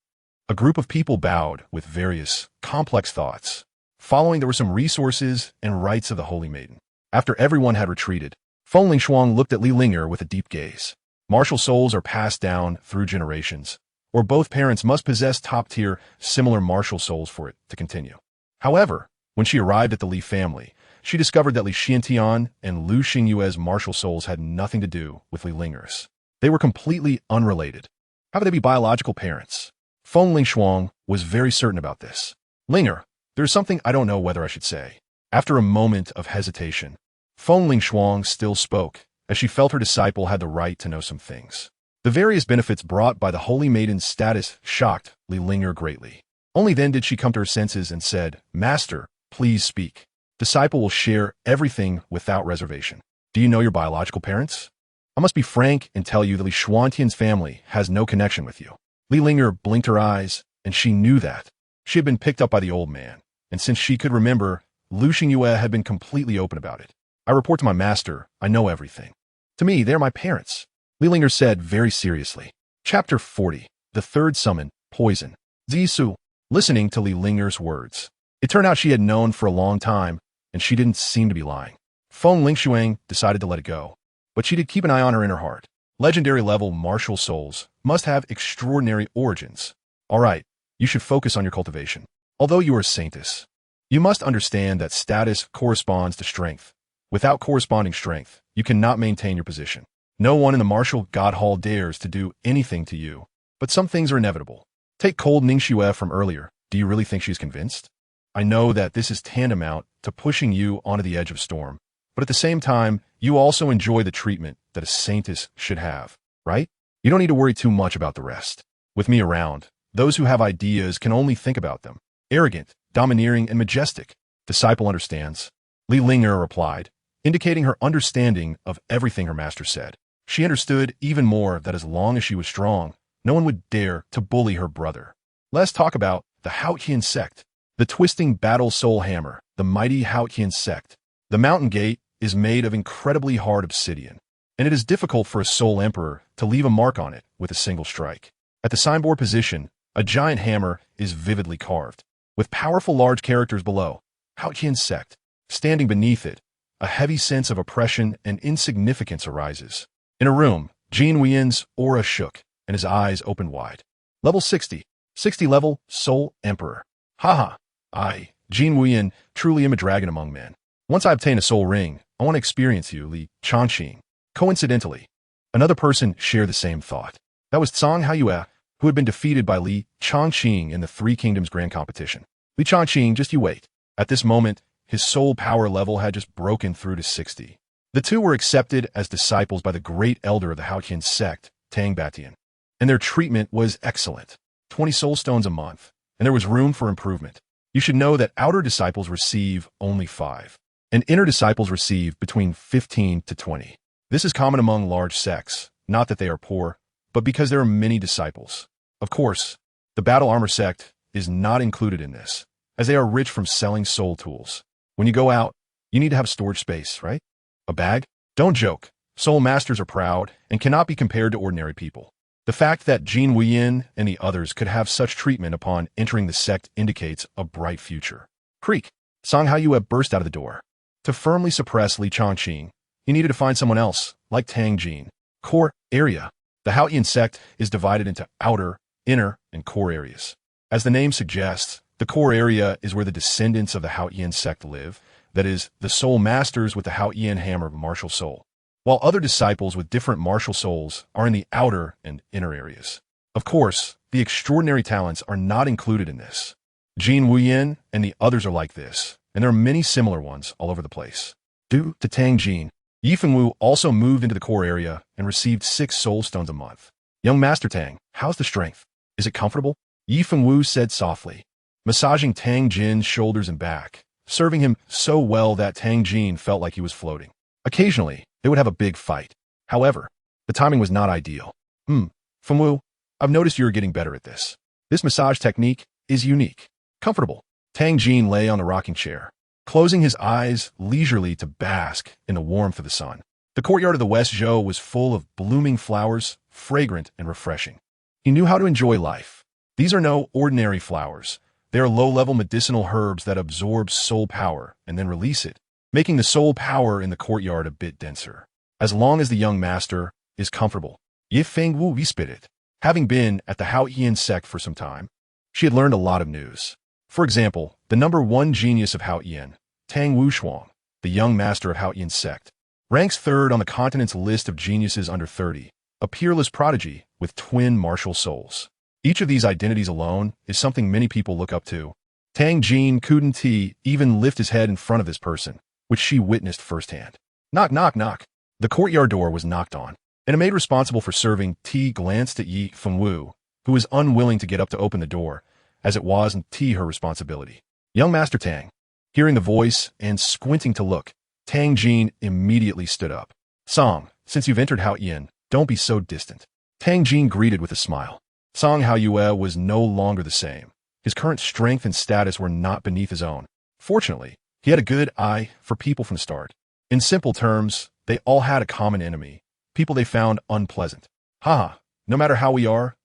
A group of people bowed with various, complex thoughts. Following, there were some resources and rites of the Holy Maiden. After everyone had retreated, Feng Lingshuang looked at Li Linger with a deep gaze. Martial souls are passed down through generations, or both parents must possess top-tier, similar martial souls for it to continue. However, when she arrived at the Li family, she discovered that Li Xiantian and Lu Xingyue's martial souls had nothing to do with Li Linger's. They were completely unrelated. How could they be biological parents? Feng Lingshuang was very certain about this. Linger, there's something I don't know whether I should say. After a moment of hesitation, Feng Lingshuang still spoke, as she felt her disciple had the right to know some things. The various benefits brought by the Holy Maiden's status shocked Li Linger greatly. Only then did she come to her senses and said, Master, please speak. Disciple will share everything without reservation. Do you know your biological parents? I must be frank and tell you that Li Xuantian's family has no connection with you. Li Linger blinked her eyes, and she knew that. She had been picked up by the old man, and since she could remember, Lu Xingyue had been completely open about it. I report to my master, I know everything. To me, they are my parents, Li Linger said very seriously. Chapter 40. The Third Summon, Poison. Zisu, listening to Li Linger's words. It turned out she had known for a long time, and she didn't seem to be lying. Feng Lingshuang decided to let it go, but she did keep an eye on her inner heart. Legendary level martial souls must have extraordinary origins. All right, you should focus on your cultivation. Although you are a saintess, you must understand that status corresponds to strength. Without corresponding strength, you cannot maintain your position. No one in the martial god hall dares to do anything to you, but some things are inevitable. Take cold Ningxue from earlier. Do you really think she's convinced? I know that this is tantamount to pushing you onto the edge of storm, but at the same time, you also enjoy the treatment that a saintess should have, right? You don't need to worry too much about the rest. With me around, those who have ideas can only think about them. Arrogant, domineering, and majestic. Disciple understands. Li Linger replied, indicating her understanding of everything her master said. She understood even more that as long as she was strong, no one would dare to bully her brother. Let's talk about the Haotian sect. The twisting battle soul hammer, the mighty Haotian sect. The mountain gate is made of incredibly hard obsidian, and it is difficult for a soul emperor to leave a mark on it with a single strike. At the signboard position, a giant hammer is vividly carved, with powerful large characters below. Haotian sect. Standing beneath it, a heavy sense of oppression and insignificance arises. In a room, Jin Wuyan's aura shook, and his eyes opened wide. Level 60. 60 level, Soul Emperor. Haha. I, Jin Wuyan, truly am a dragon among men. Once I obtain a soul ring, I want to experience you, Li Changqing. Coincidentally, another person shared the same thought. That was Zhang Haiyue, who had been defeated by Li Changqing in the Three Kingdoms Grand Competition. Li Changqing, just you wait. At this moment, his soul power level had just broken through to 60. The two were accepted as disciples by the great elder of the Haotian sect, Tang Batian, and their treatment was excellent. 20 soul stones a month, and there was room for improvement. You should know that outer disciples receive only 5, and inner disciples receive between 15 to 20. This is common among large sects, not that they are poor, but because there are many disciples. Of course, the battle armor sect is not included in this, as they are rich from selling soul tools. When you go out, you need to have storage space, right? A bag? Don't joke. Soul masters are proud and cannot be compared to ordinary people. The fact that Jin Wuyan and the others could have such treatment upon entering the sect indicates a bright future. Creak. Zhang Haiyue burst out of the door. To firmly suppress Li Changqing, he needed to find someone else, like Tang Jin. Core area. The Haotian sect is divided into outer, inner, and core areas. As the name suggests, the core area is where the descendants of the Haotian sect live, that is, the soul masters with the Haotian hammer of martial soul, while other disciples with different martial souls are in the outer and inner areas. Of course, the extraordinary talents are not included in this. Jin Wuyan and the others are like this, and there are many similar ones all over the place. Due to Tang Jin, Yi Fengwu also moved into the core area and received 6 soul stones a month. Young Master Tang, how's the strength? Is it comfortable? Yi Fengwu said softly, massaging Tang Jin's shoulders and back, serving him so well that Tang Jin felt like he was floating. Occasionally, they would have a big fight. However, the timing was not ideal. Fengwu, I've noticed you're getting better at this. This massage technique is unique. Comfortable. Tang Jin lay on the rocking chair, closing his eyes leisurely to bask in the warmth of the sun. The courtyard of the West Zhou was full of blooming flowers, fragrant and refreshing. He knew how to enjoy life. These are no ordinary flowers. They are low-level medicinal herbs that absorb soul power and then release it, making the soul power in the courtyard a bit denser. As long as the young master is comfortable, Yi Fengwu whispered. Having been at the Haotian sect for some time, she had learned a lot of news. For example, the number 1 genius of Haotian, Tang Wushuang, the young master of Haotian sect, ranks 3rd on the continent's list of geniuses under 30, a peerless prodigy with twin martial souls. Each of these identities alone is something many people look up to. Tang Jin couldn't even lift his head in front of this person, which she witnessed firsthand. Knock, knock, knock. The courtyard door was knocked on, and a maid responsible for serving tea glanced at Yi Fengwu, who was unwilling to get up to open the door, as it wasn't her responsibility. Young Master Tang. Hearing the voice and squinting to look, Tang Jin immediately stood up. Song, since you've entered Haotian, don't be so distant. Tang Jin greeted with a smile. Song Haoyue was no longer the same. His current strength and status were not beneath his own. Fortunately, he had a good eye for people from the start. In simple terms, they all had a common enemy, people they found unpleasant. Haha, no matter how we are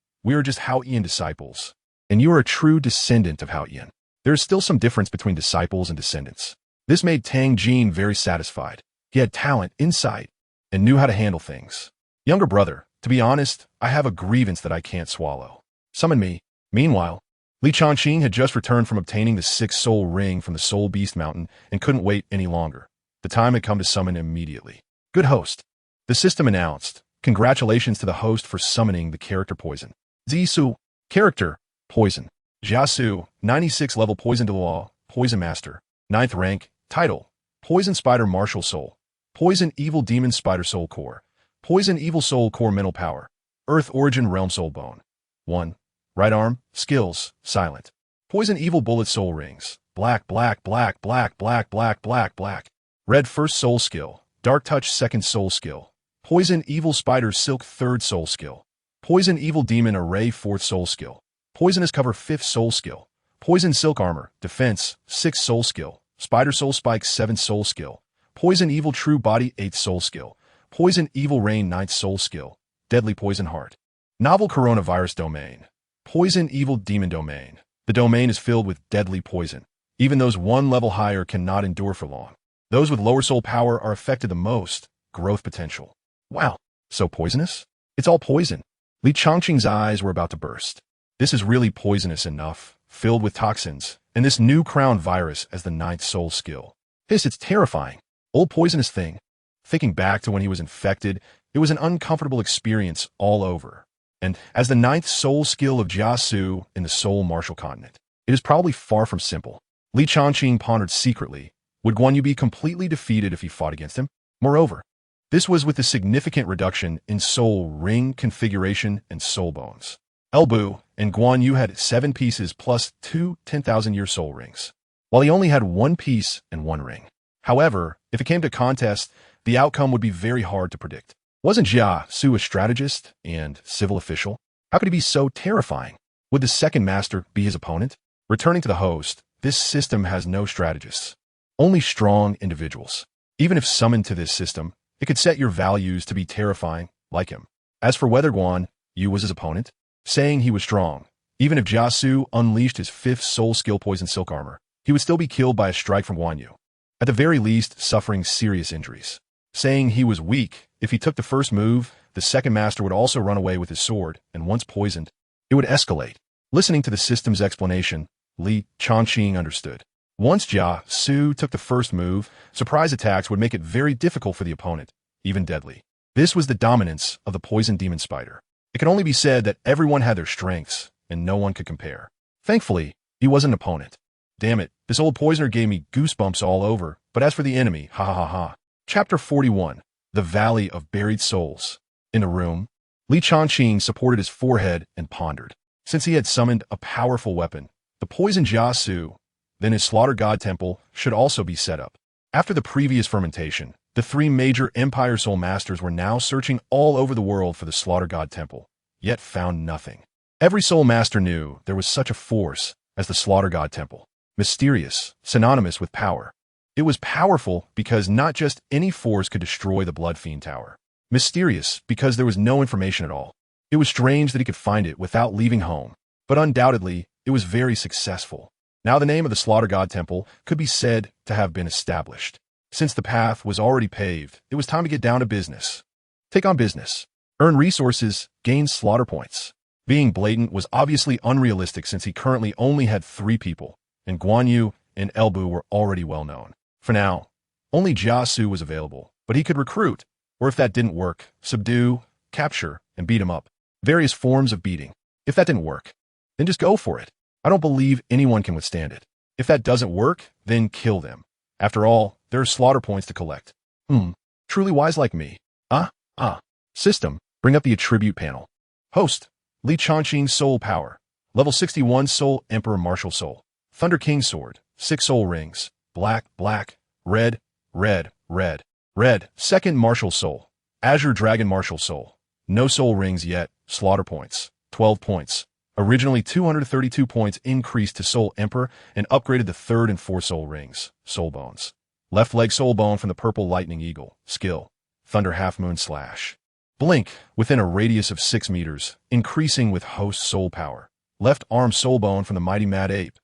just Haoyan disciples. And you are a true descendant of Haoyan. There is still some difference between disciples and descendants. This made Tang Jin very satisfied. He had talent, insight, and knew how to handle things. Younger brother, to be honest, I have a grievance that I can't swallow. Summon me. Meanwhile, Li Changqing had just returned from obtaining the 6th soul ring from the Soul Beast Mountain and couldn't wait any longer. The time had come to summon immediately. Good host. The system announced. Congratulations to the host for summoning the character Poison. Zisu. Character. Poison. Jiasu. 96 level Poison Douluo. Poison Master. 9th rank. Title. Poison Spider Martial Soul. Poison Evil Demon Spider Soul Core. Poison Evil Soul Core Mental Power. Earth Origin Realm Soul Bone. 1. Right arm. Skills. Silent. Poison Evil Bullet Soul Rings. Black, black, black, black, black, black, black, black. Red First Soul Skill. Dark Touch 2nd Soul Skill. Poison Evil Spider Silk 3rd Soul Skill. Poison Evil Demon Array 4th Soul Skill. Poisonous Cover 5th Soul Skill. Poison Silk Armor. Defense 6th Soul Skill. Spider Soul Spike 7th Soul Skill. Poison Evil True Body 8th Soul Skill. Poison Evil Rain 9th Soul Skill. Deadly Poison Heart. Novel Coronavirus Domain. Poison Evil Demon Domain. The domain is filled with deadly poison. Even those one level higher cannot endure for long. Those with lower soul power are affected the most. Growth potential. Wow, so poisonous? It's all poison. Li Changqing's eyes were about to burst. This is really poisonous enough, filled with toxins, and this new crown virus as the 9th soul skill. It's terrifying. Old poisonous thing. Thinking back to when he was infected, it was an uncomfortable experience all over. And as the 9th soul skill of Jiasu in the Soul Martial Continent, it is probably far from simple. Li Changqing pondered secretly, would Guan Yu be completely defeated if he fought against him? Moreover, this was with a significant reduction in soul ring configuration and soul bones. Elbu and Guan Yu had 7 pieces plus 2 10,000-year soul rings, while he only had 1 piece and 1 ring. However, if it came to contest, the outcome would be very hard to predict. Wasn't Jia Su a strategist and civil official? How could he be so terrifying? Would the second master be his opponent? Returning to the host, this system has no strategists, only strong individuals. Even if summoned to this system, it could set your values to be terrifying, like him. As for whether Guan Yu was his opponent, saying he was strong, even if Jia Su unleashed his 5th soul skill Poison Silk Armor, he would still be killed by a strike from Guan Yu. At the very least, suffering serious injuries. Saying he was weak, if he took the first move, the second master would also run away with his sword, and once poisoned, it would escalate. Listening to the system's explanation, Li Changqing understood. Once Jia Su took the first move, surprise attacks would make it very difficult for the opponent, even deadly. This was the dominance of the Poison Demon Spider. It can only be said that everyone had their strengths, and no one could compare. Thankfully, he was an opponent. Damn it, this old poisoner gave me goosebumps all over, but as for the enemy, ha ha ha ha. Chapter 41. The Valley of Buried Souls. In the room, Li Changqing supported his forehead and pondered. Since he had summoned a powerful weapon, the poison Jia Su, then his Slaughter God Temple should also be set up. After the previous fermentation, the 3 major Empire Soul Masters were now searching all over the world for the Slaughter God Temple, yet found nothing. Every Soul Master knew there was such a force as the Slaughter God Temple. Mysterious, synonymous with power. It was powerful because not just any force could destroy the Blood Fiend Tower. Mysterious because there was no information at all. It was strange that he could find it without leaving home, but undoubtedly, it was very successful. Now the name of the Slaughter God Temple could be said to have been established. Since the path was already paved, it was time to get down to business. Take on business. Earn resources, gain slaughter points. Being blatant was obviously unrealistic since he currently only had 3 people, and Guan Yu and Elbu were already well known. For now, only Jia Su was available, but he could recruit, or if that didn't work, subdue, capture, and beat him up. Various forms of beating. If that didn't work, then just go for it. I don't believe anyone can withstand it. If that doesn't work, then kill them. After all, there are slaughter points to collect. Truly wise like me. System, bring up the attribute panel. Host, Li Changqing Soul Power. Level 61 Soul Emperor Martial Soul. Thunder King Sword, 6 soul rings. Black, black, red, red, red, red. 2nd Martial Soul. Azure Dragon Martial Soul. No soul rings yet, slaughter points. 12 points. Originally 232 points increased to Soul Emperor and upgraded the 3rd and 4th soul rings, soul bones. Left leg soul bone from the purple lightning eagle, skill, thunder half moon slash. Blink, within a radius of 6 meters, increasing with host soul power. Left arm soul bone from the mighty mad ape,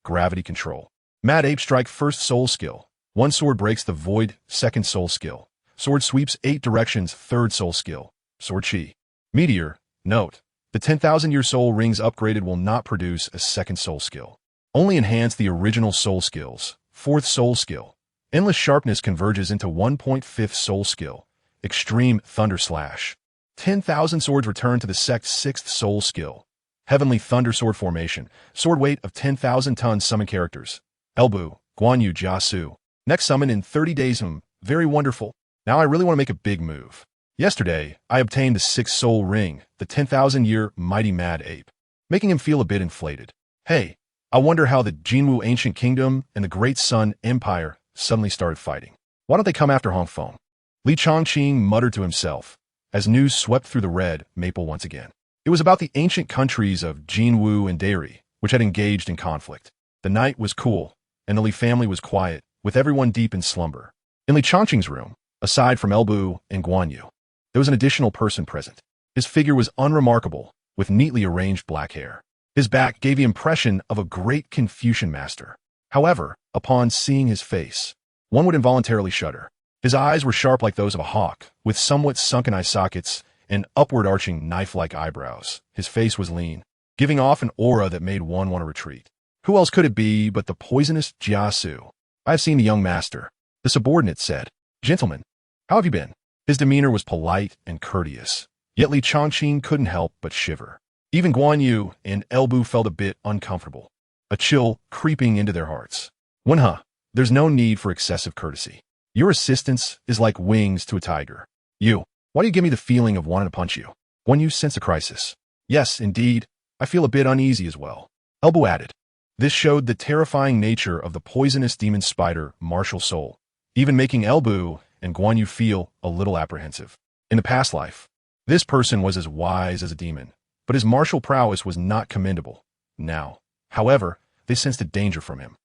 gravity control. Mad ape strike 1st soul skill. 1 sword breaks the void, 2nd soul skill. Sword sweeps 8 directions, 3rd soul skill. Sword chi. Meteor, note. The 10,000-year soul rings upgraded will not produce a 2nd soul skill. Only enhance the original soul skills. 4th soul skill. Endless sharpness converges into 1.5th soul skill. Extreme thunder slash. 10,000 swords return to the sect's 6th soul skill. Heavenly thunder sword formation. Sword weight of 10,000 tons summon characters. Elbu, Guan Yu Jia Su. Next summon in 30 days. Very wonderful. Now I really want to make a big move. Yesterday, I obtained the 6th soul ring, the 10,000-year mighty mad ape, making him feel a bit inflated. Hey, I wonder how the Jinwu Ancient Kingdom and the Great Sun Empire suddenly started fighting. Why don't they come after Hong Feng? Li Chongqing muttered to himself, as news swept through the red maple once again. It was about the ancient countries of Jinwu and Dairy, which had engaged in conflict. The night was cool, and the Li family was quiet, with everyone deep in slumber. In Li Chongqing's room, aside from Elbu and Guan Yu, there was an additional person present. His figure was unremarkable, with neatly arranged black hair. His back gave the impression of a great Confucian master. However, upon seeing his face, one would involuntarily shudder. His eyes were sharp like those of a hawk, with somewhat sunken eye sockets and upward-arching knife-like eyebrows. His face was lean, giving off an aura that made one want to retreat. Who else could it be but the poisonous Jia Su? I have seen the young master, the subordinate said. Gentlemen, how have you been? His demeanor was polite and courteous, yet Li Chongqing couldn't help but shiver. Even Guan Yu and Elbu felt a bit uncomfortable, a chill creeping into their hearts. Wenhe, there's no need for excessive courtesy. Your assistance is like wings to a tiger. Why do you give me the feeling of wanting to punch you? Guan Yu sensed a crisis. Yes, indeed, I feel a bit uneasy as well. Elbu added. This showed the terrifying nature of the poisonous demon spider martial soul, even making Elbu and Guan Yu feel a little apprehensive. In the past life, this person was as wise as a demon, but his martial prowess was not commendable. Now, however, they sensed a danger from him.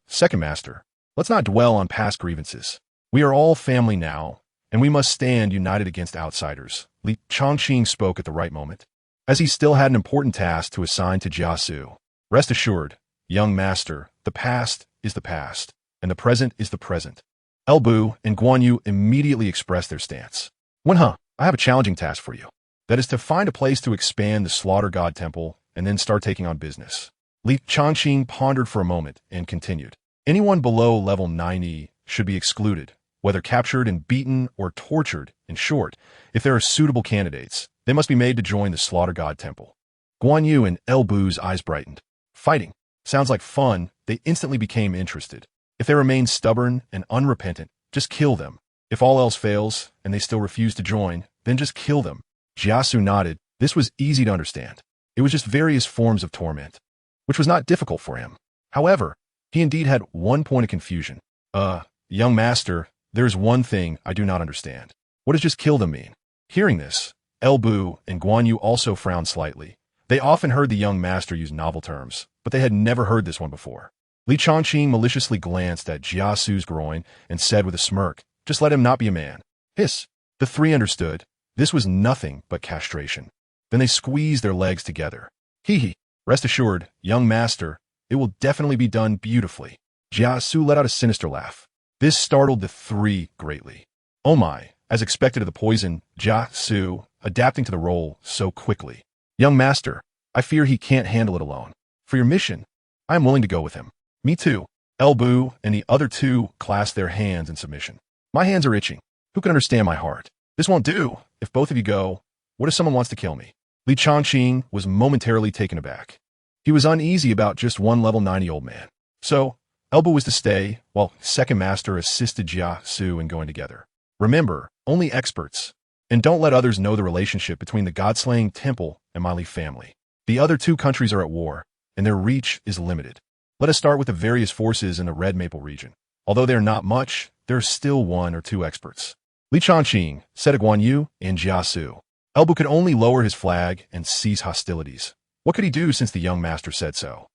Second master, let's not dwell on past grievances. We are all family now, and we must stand united against outsiders. Li Chongqing spoke at the right moment, as he still had an important task to assign to Jia Su. Rest assured, young master, the past is the past, and the present is the present. Elbu and Guan Yu immediately expressed their stance. Wenhe, I have a challenging task for you. That is to find a place to expand the Slaughter God Temple and then start taking on business. Li Chongqing pondered for a moment and continued. Anyone below level 90 should be excluded, whether captured and beaten or tortured. In short, if there are suitable candidates, they must be made to join the Slaughter God Temple. Guan Yu and Elbu's eyes brightened. Fighting. Sounds like fun. They instantly became interested. If they remain stubborn and unrepentant, just kill them. If all else fails, and they still refuse to join, then just kill them. Jia Su nodded. This was easy to understand. It was just various forms of torment, which was not difficult for him. However, he indeed had one point of confusion. Young master, there's one thing I do not understand. What does just kill them mean? Hearing this, Elbu and Guan Yu also frowned slightly. They often heard the young master use novel terms, but they had never heard this one before. Li Chongqing maliciously glanced at Jia Su's groin and said with a smirk, just let him not be a man. Hiss. The three understood. This was nothing but castration. Then they squeezed their legs together. Hee. Rest assured, young master, it will definitely be done beautifully. Jia Su let out a sinister laugh. This startled the three greatly. Oh my, as expected of the poison, Jia Su, adapting to the role so quickly. Young master, I fear he can't handle it alone. For your mission, I am willing to go with him. Me too. Elbu and the other two clasped their hands in submission. My hands are itching. Who can understand my heart? This won't do. If both of you go, what if someone wants to kill me? Li Chongqing was momentarily taken aback. He was uneasy about just one level 90 old man. So, Elbu was to stay, while second master assisted Jia Su in going together. Remember, only experts. And don't let others know the relationship between the God-slaying temple and my Li family. The other two countries are at war, and their reach is limited. Let us start with the various forces in the Red Maple region. Although they are not much, there are still one or two experts. Li Chongqing said to Guan Yu and Jia Su. Elbu could only lower his flag and cease hostilities. What could he do since the young master said so?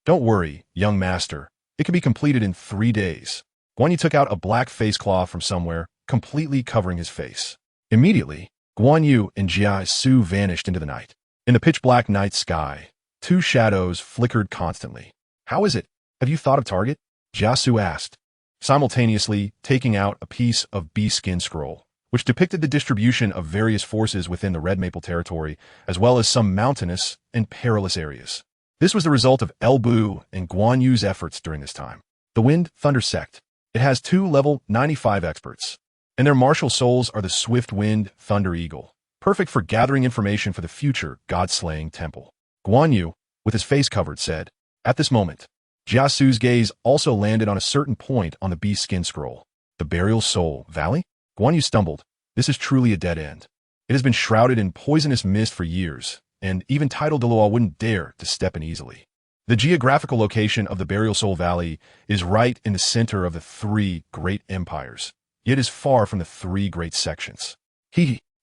Don't worry, young master. It can be completed in 3 days. Guan Yu took out a black face cloth from somewhere, completely covering his face. Immediately, Guan Yu and Jia Su vanished into the night. In the pitch-black night sky, 2 shadows flickered constantly. How is it? Have you thought of target? Jia Su asked, simultaneously taking out a piece of bee skin scroll, which depicted the distribution of various forces within the Red Maple territory, as well as some mountainous and perilous areas. This was the result of Elbu and Guan Yu's efforts during this time. The Wind Thunder Sect. It has 2 level 95 experts, and their martial souls are the Swift Wind Thunder Eagle, perfect for gathering information for the future God-slaying temple. Guan Yu, with his face covered, said, at this moment, Jia Su's gaze also landed on a certain point on the bee skin scroll. The Burial Soul Valley? Guan Yu stumbled. This is truly a dead end. It has been shrouded in poisonous mist for years, and even titled Douluo wouldn't dare to step in easily. The geographical location of the Burial Soul Valley is right in the center of the 3 great empires, yet is far from the 3 great sections.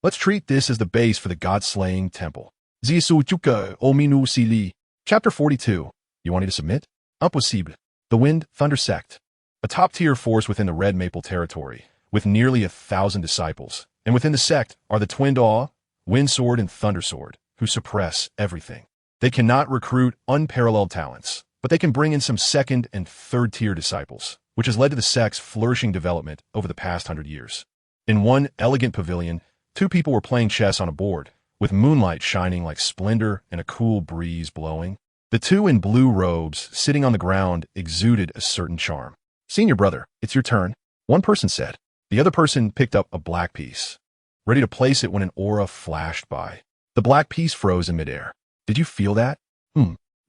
Let's treat this as the base for the God-slaying temple. Zisu Chuka Ominu Sili. Chapter 42. You want me to submit? Impossible. The Wind Thunder Sect. A top-tier force within the Red Maple territory, with nearly 1,000 disciples, and within the sect are the Twin Daw, Wind Sword and Thunder Sword, who suppress everything. They cannot recruit unparalleled talents, but they can bring in some second and third-tier disciples, which has led to the sect's flourishing development over the past 100 years. In one elegant pavilion, 2 people were playing chess on a board, with moonlight shining like splendor and a cool breeze blowing. The 2 in blue robes, sitting on the ground, exuded a certain charm. Senior brother, it's your turn, one person said. The other person picked up a black piece, ready to place it when an aura flashed by. The black piece froze in midair. Did you feel that?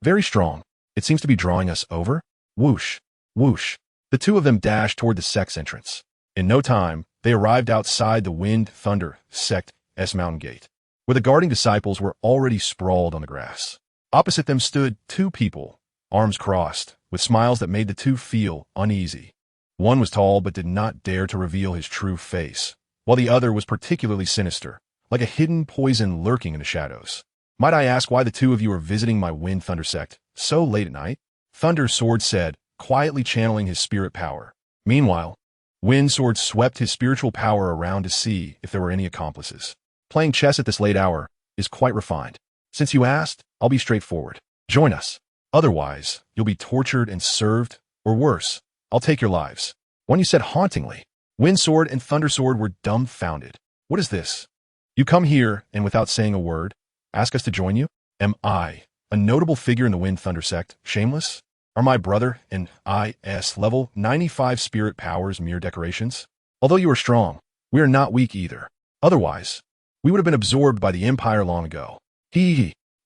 Very strong. It seems to be drawing us over. Whoosh, whoosh. The 2 of them dashed toward the sect's entrance. In no time, they arrived outside the Wind Thunder Sect S Mountain Gate, where the guarding disciples were already sprawled on the grass. Opposite them stood 2 people, arms crossed, with smiles that made the 2 feel uneasy. One was tall but did not dare to reveal his true face, while the other was particularly sinister, like a hidden poison lurking in the shadows. Might I ask why the 2 of you are visiting my Wind Thunder Sect so late at night? Thunder Sword said, quietly channeling his spirit power. Meanwhile, Wind Sword swept his spiritual power around to see if there were any accomplices. Playing chess at this late hour is quite refined. Since you asked, I'll be straightforward. Join us. Otherwise, you'll be tortured and served, or worse, I'll take your lives. When you said hauntingly, Wind Sword and Thunder Sword were dumbfounded. What is this? You come here, and without saying a word, ask us to join you? Am I, a notable figure in the Wind Thunder Sect, shameless? Are my brother and IS level 95 spirit powers mere decorations? Although you are strong, we are not weak either. Otherwise, we would have been absorbed by the Empire long ago.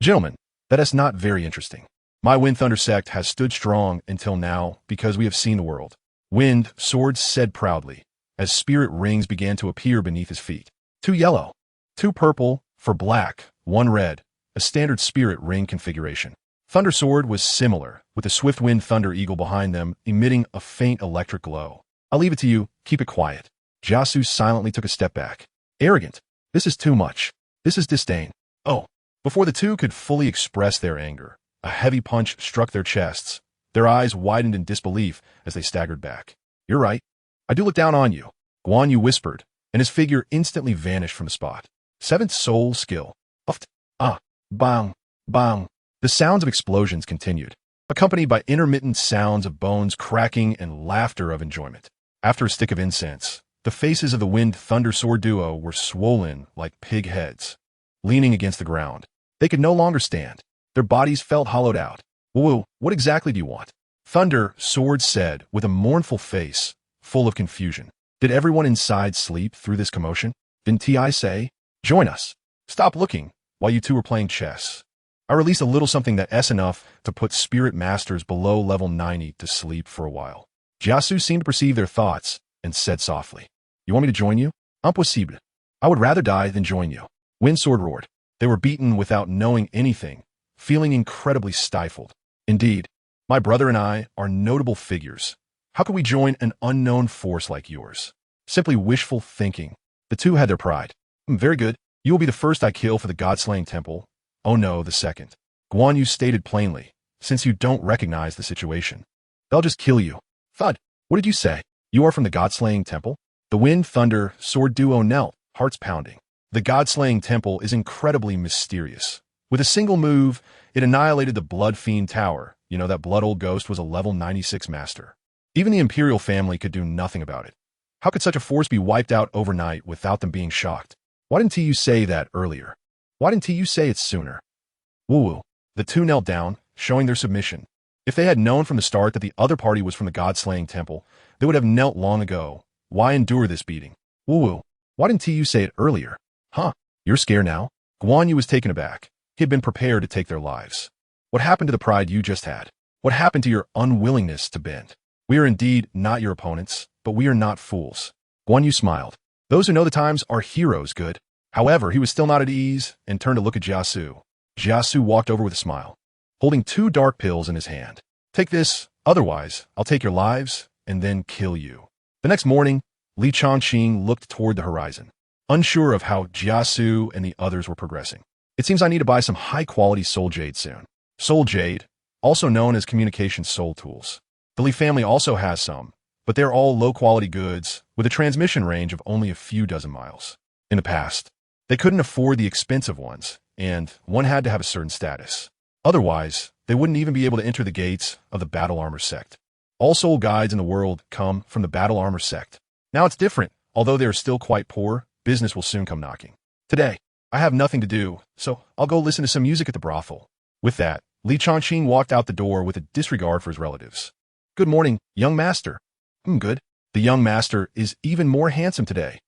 Gentlemen, that is not very interesting. My Wind Thunder Sect has stood strong until now because we have seen the world. Wind Sword said proudly, as spirit rings began to appear beneath his feet. 2 yellow, 2 purple, for black, 1 red, a standard spirit ring configuration. Thunder Sword was similar, with the Swift Wind Thunder Eagle behind them emitting a faint electric glow. I'll leave it to you, keep it quiet. Jia Su silently took a step back. Arrogant. This is too much. This is disdain. Oh. Before the 2 could fully express their anger, a heavy punch struck their chests. Their eyes widened in disbelief as they staggered back. You're right. I do look down on you, Guan Yu whispered, and his figure instantly vanished from the spot. 7th Soul Skill. Uft. Bang. Bang. The sounds of explosions continued, accompanied by intermittent sounds of bones cracking and laughter of enjoyment. After a stick of incense, the faces of the Wind Thunder Sword duo were swollen like pig heads, leaning against the ground. They could no longer stand. Their bodies felt hollowed out. Woo, what exactly do you want? Thunder Sword said with a mournful face, full of confusion. Did everyone inside sleep through this commotion? Didn't I say, join us? Stop looking while you 2 are playing chess. I released a little something that's enough to put spirit masters below level 90 to sleep for a while. Jia Su seemed to perceive their thoughts and said softly, you want me to join you? Impossible. I would rather die than join you. Wind Sword roared. They were beaten without knowing anything, feeling incredibly stifled. Indeed, my brother and I are notable figures. How could we join an unknown force like yours? Simply wishful thinking. The 2 had their pride. Very good. You will be the first I kill for the god-slaying temple. Oh no, the second. Guan Yu stated plainly, since you don't recognize the situation. They'll just kill you. Thud. What did you say? You are from the god-slaying temple? The wind, thunder, sword duo knelt, hearts pounding. The god-slaying temple is incredibly mysterious. With a single move, it annihilated the Blood Fiend Tower. You know, that blood old ghost was a level 96 master. Even the imperial family could do nothing about it. How could such a force be wiped out overnight without them being shocked? Why didn't you say that earlier? Why didn't you say it sooner? Woo-woo. The two knelt down, showing their submission. If they had known from the start that the other party was from the god-slaying temple, they would have knelt long ago. Why endure this beating? Woo-woo. Why didn't you say it earlier? Huh? You're scared now? Guan Yu was taken aback. He had been prepared to take their lives. What happened to the pride you just had? What happened to your unwillingness to bend? We are indeed not your opponents, but we are not fools. Guan Yu smiled. Those who know the times are heroes, good. However, he was still not at ease and turned to look at Jiasu. Jiasu walked over with a smile, holding 2 dark pills in his hand. Take this, otherwise I'll take your lives and then kill you. The next morning, Li Chongqing looked toward the horizon, unsure of how Jiasu and the others were progressing. It seems I need to buy some high-quality soul jade soon. Soul jade, also known as communication soul tools. The Li family also has some, but they're all low-quality goods with a transmission range of only a few dozen miles. In the past, they couldn't afford the expensive ones, and one had to have a certain status. Otherwise, they wouldn't even be able to enter the gates of the Battle Armor sect. All soul guides in the world come from the Battle Armor sect. Now it's different. Although they are still quite poor, business will soon come knocking. Today, I have nothing to do, so I'll go listen to some music at the brothel. With that, Li Chongqing walked out the door with a disregard for his relatives. Good morning, young master. Good. The young master is even more handsome today.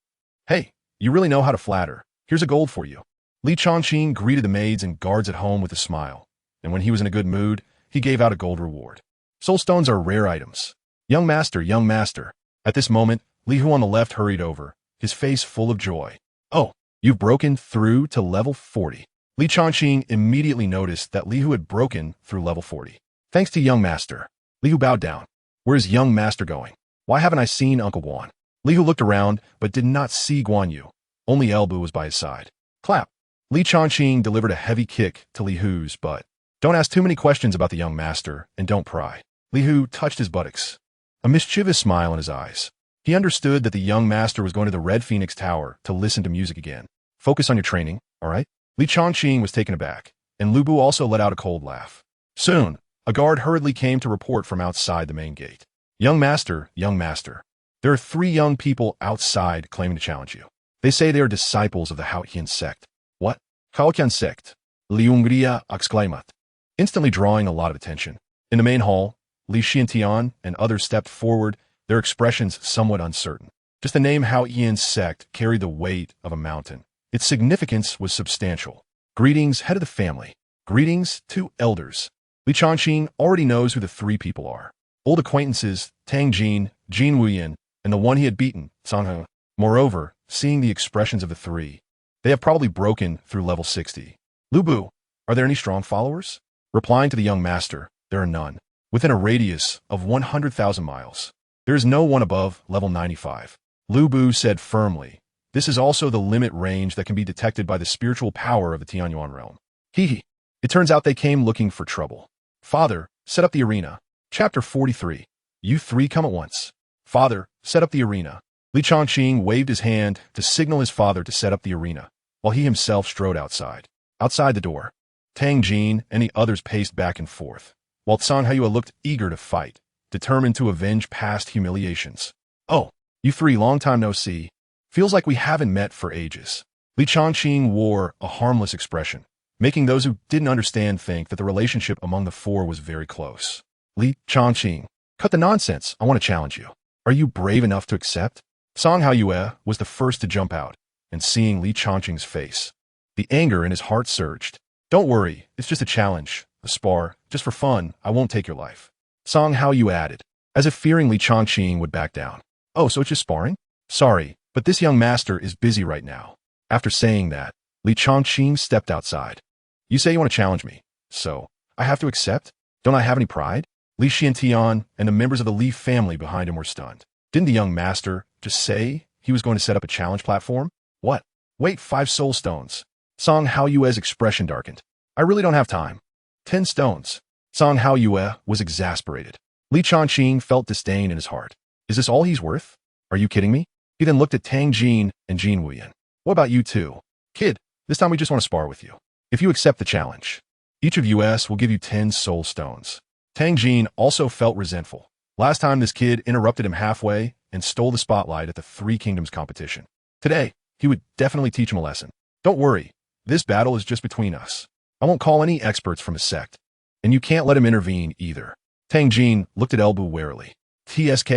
Hey, you really know how to flatter. Here's a gold for you. Li Chongqing greeted the maids and guards at home with a smile, and when he was in a good mood, he gave out a gold reward. Soul stones are rare items. Young master, young master. At this moment, Li Hu on the left hurried over, his face full of joy. Oh, you've broken through to level 40. Li Chongqing immediately noticed that Li Hu had broken through level 40. Thanks to young master. Li Hu bowed down. Where's young master going? Why haven't I seen Uncle Guan? Li Hu looked around, but did not see Guan Yu. Only Elbu was by his side. Clap. Li Chongqing delivered a heavy kick to Li Hu's butt. Don't ask too many questions about the young master, and don't pry. Li Hu touched his buttocks, a mischievous smile in his eyes. He understood that the young master was going to the Red Phoenix Tower to listen to music again. Focus on your training, all right? Li Chongqing was taken aback, and Lu Bu also let out a cold laugh. Soon, a guard hurriedly came to report from outside the main gate. Young master, there are 3 young people outside claiming to challenge you. They say they are disciples of the Haotian sect. What? Haotian sect? Li Hungria exclaimed, instantly drawing a lot of attention. In the main hall, Li Xiantian and others stepped forward, their expressions somewhat uncertain. Just the name Haotian sect carried the weight of a mountain. Its significance was substantial. Greetings, head of the family. Greetings to elders. Li Chongqing already knows who the 3 people are. Old acquaintances, Tang Jin, Jin Wuyan, and the one he had beaten, Song He. Moreover, seeing the expressions of the 3, they have probably broken through level 60. Lu Bu, are there any strong followers? Replying to the young master, there are none. Within a radius of 100,000 miles, there is no one above level 95. Lu Bu said firmly, this is also the limit range that can be detected by the spiritual power of the Tianyuan realm. Hee. It turns out they came looking for trouble. Father, set up the arena. Chapter 43. You 3 come at once. Father, set up the arena. Li Chongqing waved his hand to signal his father to set up the arena, while he himself strode outside. Outside the door, Tang Jin and the others paced back and forth, while Tsang Heiyue looked eager to fight, determined to avenge past humiliations. Oh, you 3, long time no see. Feels like we haven't met for ages. Li Chongqing wore a harmless expression, making those who didn't understand think that the relationship among the 4 was very close. Li Chongqing, cut the nonsense, I want to challenge you. Are you brave enough to accept? Song Haiyue was the first to jump out, and seeing Li Chongqing's face, the anger in his heart surged. Don't worry, it's just a challenge, a spar, just for fun, I won't take your life. Song Haiyue added, as if fearing Li Chongqing would back down. Oh, so it's just sparring? Sorry, but this young master is busy right now. After saying that, Li Chongqing stepped outside. You say you want to challenge me, so I have to accept? Don't I have any pride? Li Xiantian and the members of the Li family behind him were stunned. Didn't the young master just say he was going to set up a challenge platform? What? Wait, 5 soul stones. Song Haoyue's expression darkened. I really don't have time. 10 stones. Song Haoyue was exasperated. Li Chongqing felt disdain in his heart. Is this all he's worth? Are you kidding me? He then looked at Tang Jin and Jin Wuyan. What about you two? Kid, this time we just want to spar with you. If you accept the challenge, each of us will give you 10 soul stones. Tang Jin also felt resentful. Last time this kid interrupted him halfway and stole the spotlight at the Three Kingdoms competition. Today, he would definitely teach him a lesson. Don't worry, this battle is just between us. I won't call any experts from his sect. And you can't let him intervene either. Tang Jin looked at Elbu warily. TSK,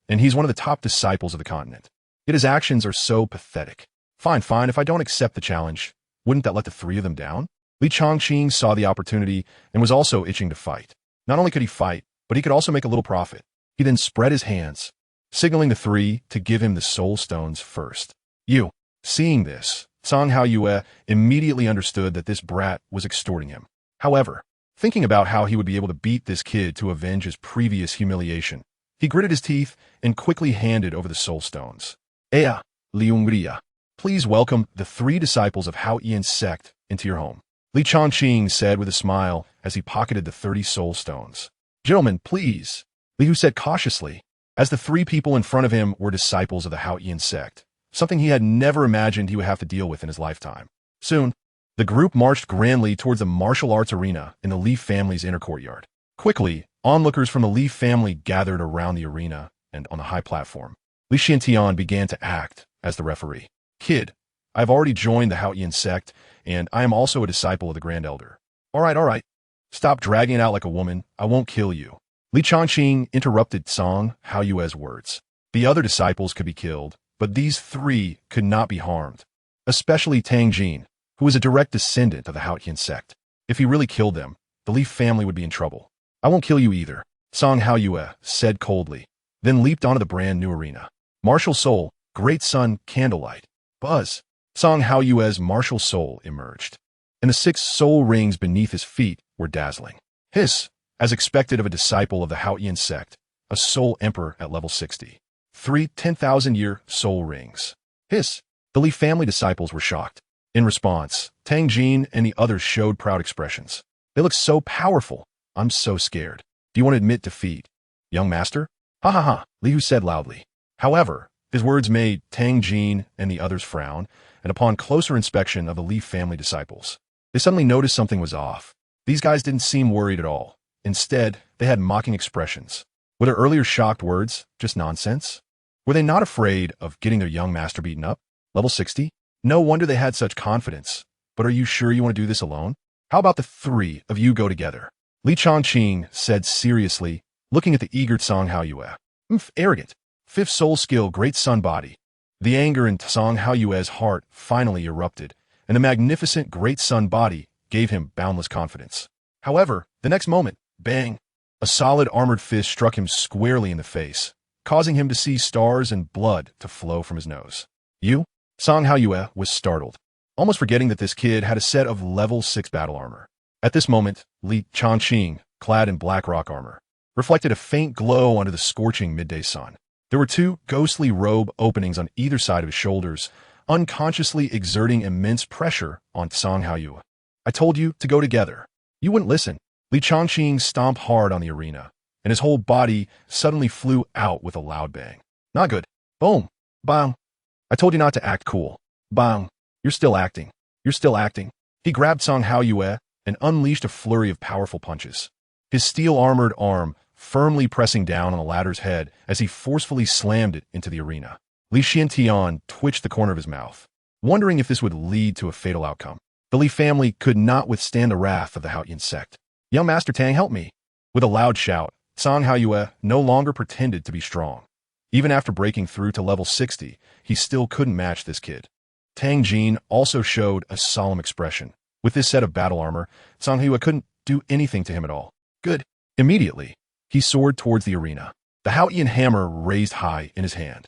and he's one of the top disciples of the continent. Yet his actions are so pathetic. Fine, if I don't accept the challenge, wouldn't that let the three of them down? Li Chongqing saw the opportunity and was also itching to fight. Not only could he fight, but he could also make a little profit. He then spread his hands, signaling the three to give him the soul stones first. Seeing this, Song Haoyue immediately understood that this brat was extorting him. However, thinking about how he would be able to beat this kid to avenge his previous humiliation, he gritted his teeth and quickly handed over the soul stones. Liungria, please welcome the 3 disciples of Hao Yian's sect into your home. Li Chongqing said with a smile as he pocketed the 30 soul stones. Gentlemen, please, Li Hu said cautiously, as the 3 people in front of him were disciples of the Hao Yian sect, something he had never imagined he would have to deal with in his lifetime. Soon, the group marched grandly towards the martial arts arena in the Li family's inner courtyard. Quickly, onlookers from the Li family gathered around the arena and on the high platform. Li Xiantian began to act as the referee. Kid, I've already joined the Hao Yian sect, and I am also a disciple of the Grand Elder. All right. Stop dragging it out like a woman. I won't kill you. Li Chongqing interrupted Song Haoyue's words. The other disciples could be killed, but these 3 could not be harmed, especially Tang Jin, who was a direct descendant of the Hao Yian sect. If he really killed them, the Li family would be in trouble. I won't kill you either, Song Haoyue said coldly, then leaped onto the brand new arena. Martial Soul, Great Sun, Candlelight. Buzz. Song Haoyue's martial soul emerged, and the 6 soul rings beneath his feet were dazzling. Hiss, as expected of a disciple of the Hao Yian sect, a soul emperor at level 60. 3 10,000-year soul rings. Hiss. The Li family disciples were shocked. In response, Tang Jin and the others showed proud expressions. They look so powerful. I'm so scared. Do you want to admit defeat, young master? Ha, Li Hu said loudly. However, his words made Tang Jin and the others frown, and upon closer inspection of the Li family disciples, they suddenly noticed something was off. These guys didn't seem worried at all. Instead, they had mocking expressions. Were their earlier shocked words just nonsense? Were they not afraid of getting their young master beaten up? Level 60? No wonder they had such confidence. But are you sure you want to do this alone? How about the 3 of you go together? Li Chongqing said seriously, looking at the eager Song Haoyue. Arrogant. 5th soul skill, Great Sun Body. The anger in Song Haoyue's heart finally erupted, and the magnificent Great Sun Body gave him boundless confidence. However, the next moment, bang! A solid armored fist struck him squarely in the face, causing him to see stars and blood to flow from his nose. Song Haoyue was startled, almost forgetting that this kid had a set of level 6 battle armor. At this moment, Li Chongqing, clad in black rock armor, reflected a faint glow under the scorching midday sun. There were 2 ghostly robe openings on either side of his shoulders, unconsciously exerting immense pressure on Song Haoyue. I told you to go together. You wouldn't listen. Li Chongqing stomped hard on the arena, and his whole body suddenly flew out with a loud bang. Not good. Boom. Bang. I told you not to act cool. Bang. You're still acting. He grabbed Song Haoyue and unleashed a flurry of powerful punches, his steel-armored arm firmly pressing down on the latter's head as he forcefully slammed it into the arena. Li Xiantian twitched the corner of his mouth, wondering if this would lead to a fatal outcome. The Li family could not withstand the wrath of the Hao Yian sect. Young Master Tang, help me. With a loud shout, Song Haoyue no longer pretended to be strong. Even after breaking through to level 60, he still couldn't match this kid. Tang Jin also showed a solemn expression. With this set of battle armor, Song Haoyue couldn't do anything to him at all. Good. Immediately, he soared towards the arena, the Hao Yian hammer raised high in his hand.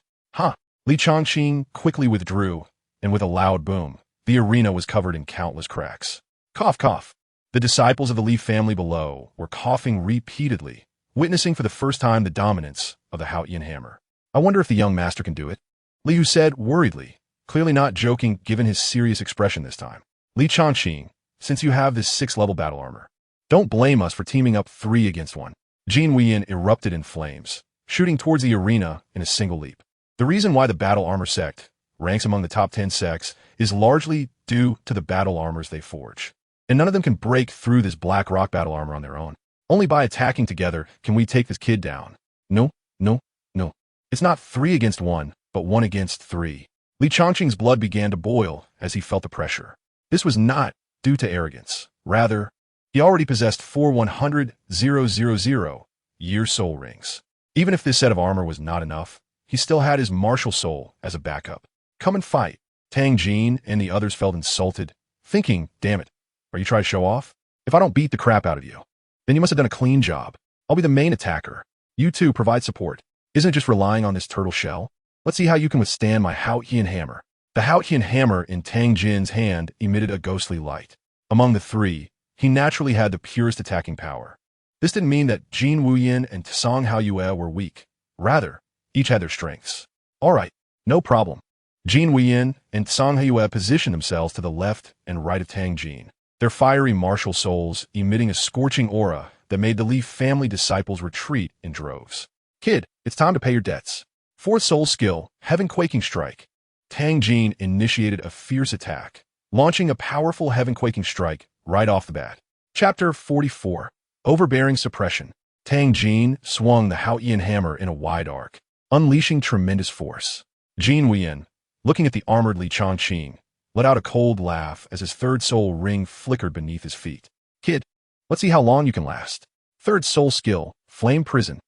Li Chongqing quickly withdrew, and with a loud boom, the arena was covered in countless cracks. Cough, cough. The disciples of the Li family below were coughing repeatedly, witnessing for the first time the dominance of the Hao Yian hammer. I wonder if the young master can do it, Li Hu said worriedly, clearly not joking given his serious expression this time. Li Changqing, since you have this 6th-level battle armor, don't blame us for teaming up 3 against 1. Jin Wuyin erupted in flames, shooting towards the arena in a single leap. The reason why the battle armor sect ranks among the top 10 sects is largely due to the battle armors they forge. And none of them can break through this black rock battle armor on their own. Only by attacking together can we take this kid down. No, no, no. It's not 3 against 1, but 1 against 3. Li Changqing's blood began to boil as he felt the pressure. This was not due to arrogance. Rather, he already possessed 4 100,000-year soul rings. Even if this set of armor was not enough, he still had his martial soul as a backup. Come and fight. Tang Jin and the others felt insulted, thinking, damn it, are you trying to show off? If I don't beat the crap out of you, then you must have done a clean job. I'll be the main attacker. You two provide support. Isn't it just relying on this turtle shell? Let's see how you can withstand my Haotian hammer. The Haotian hammer in Tang Jin's hand emitted a ghostly light. Among the 3, he naturally had the purest attacking power. This didn't mean that Jin Wuyin and Tsang Haoyue were weak. Rather, each had their strengths. All right, no problem. Jin Wuyin and Tsang Haoyue positioned themselves to the left and right of Tang Jin, their fiery martial souls emitting a scorching aura that made the Li family disciples retreat in droves. Kid, it's time to pay your debts. 4th soul skill, Heaven Quaking Strike. Tang Jin initiated a fierce attack, launching a powerful Heaven Quaking Strike right off the bat. Chapter 44. Overbearing Suppression. Tang Jin swung the Haotian hammer in a wide arc, unleashing tremendous force. Jin Wuyin, looking at the armored Li Changqing, let out a cold laugh as his 3rd soul ring flickered beneath his feet. Kid, let's see how long you can last. 3rd soul skill, Flame Prison.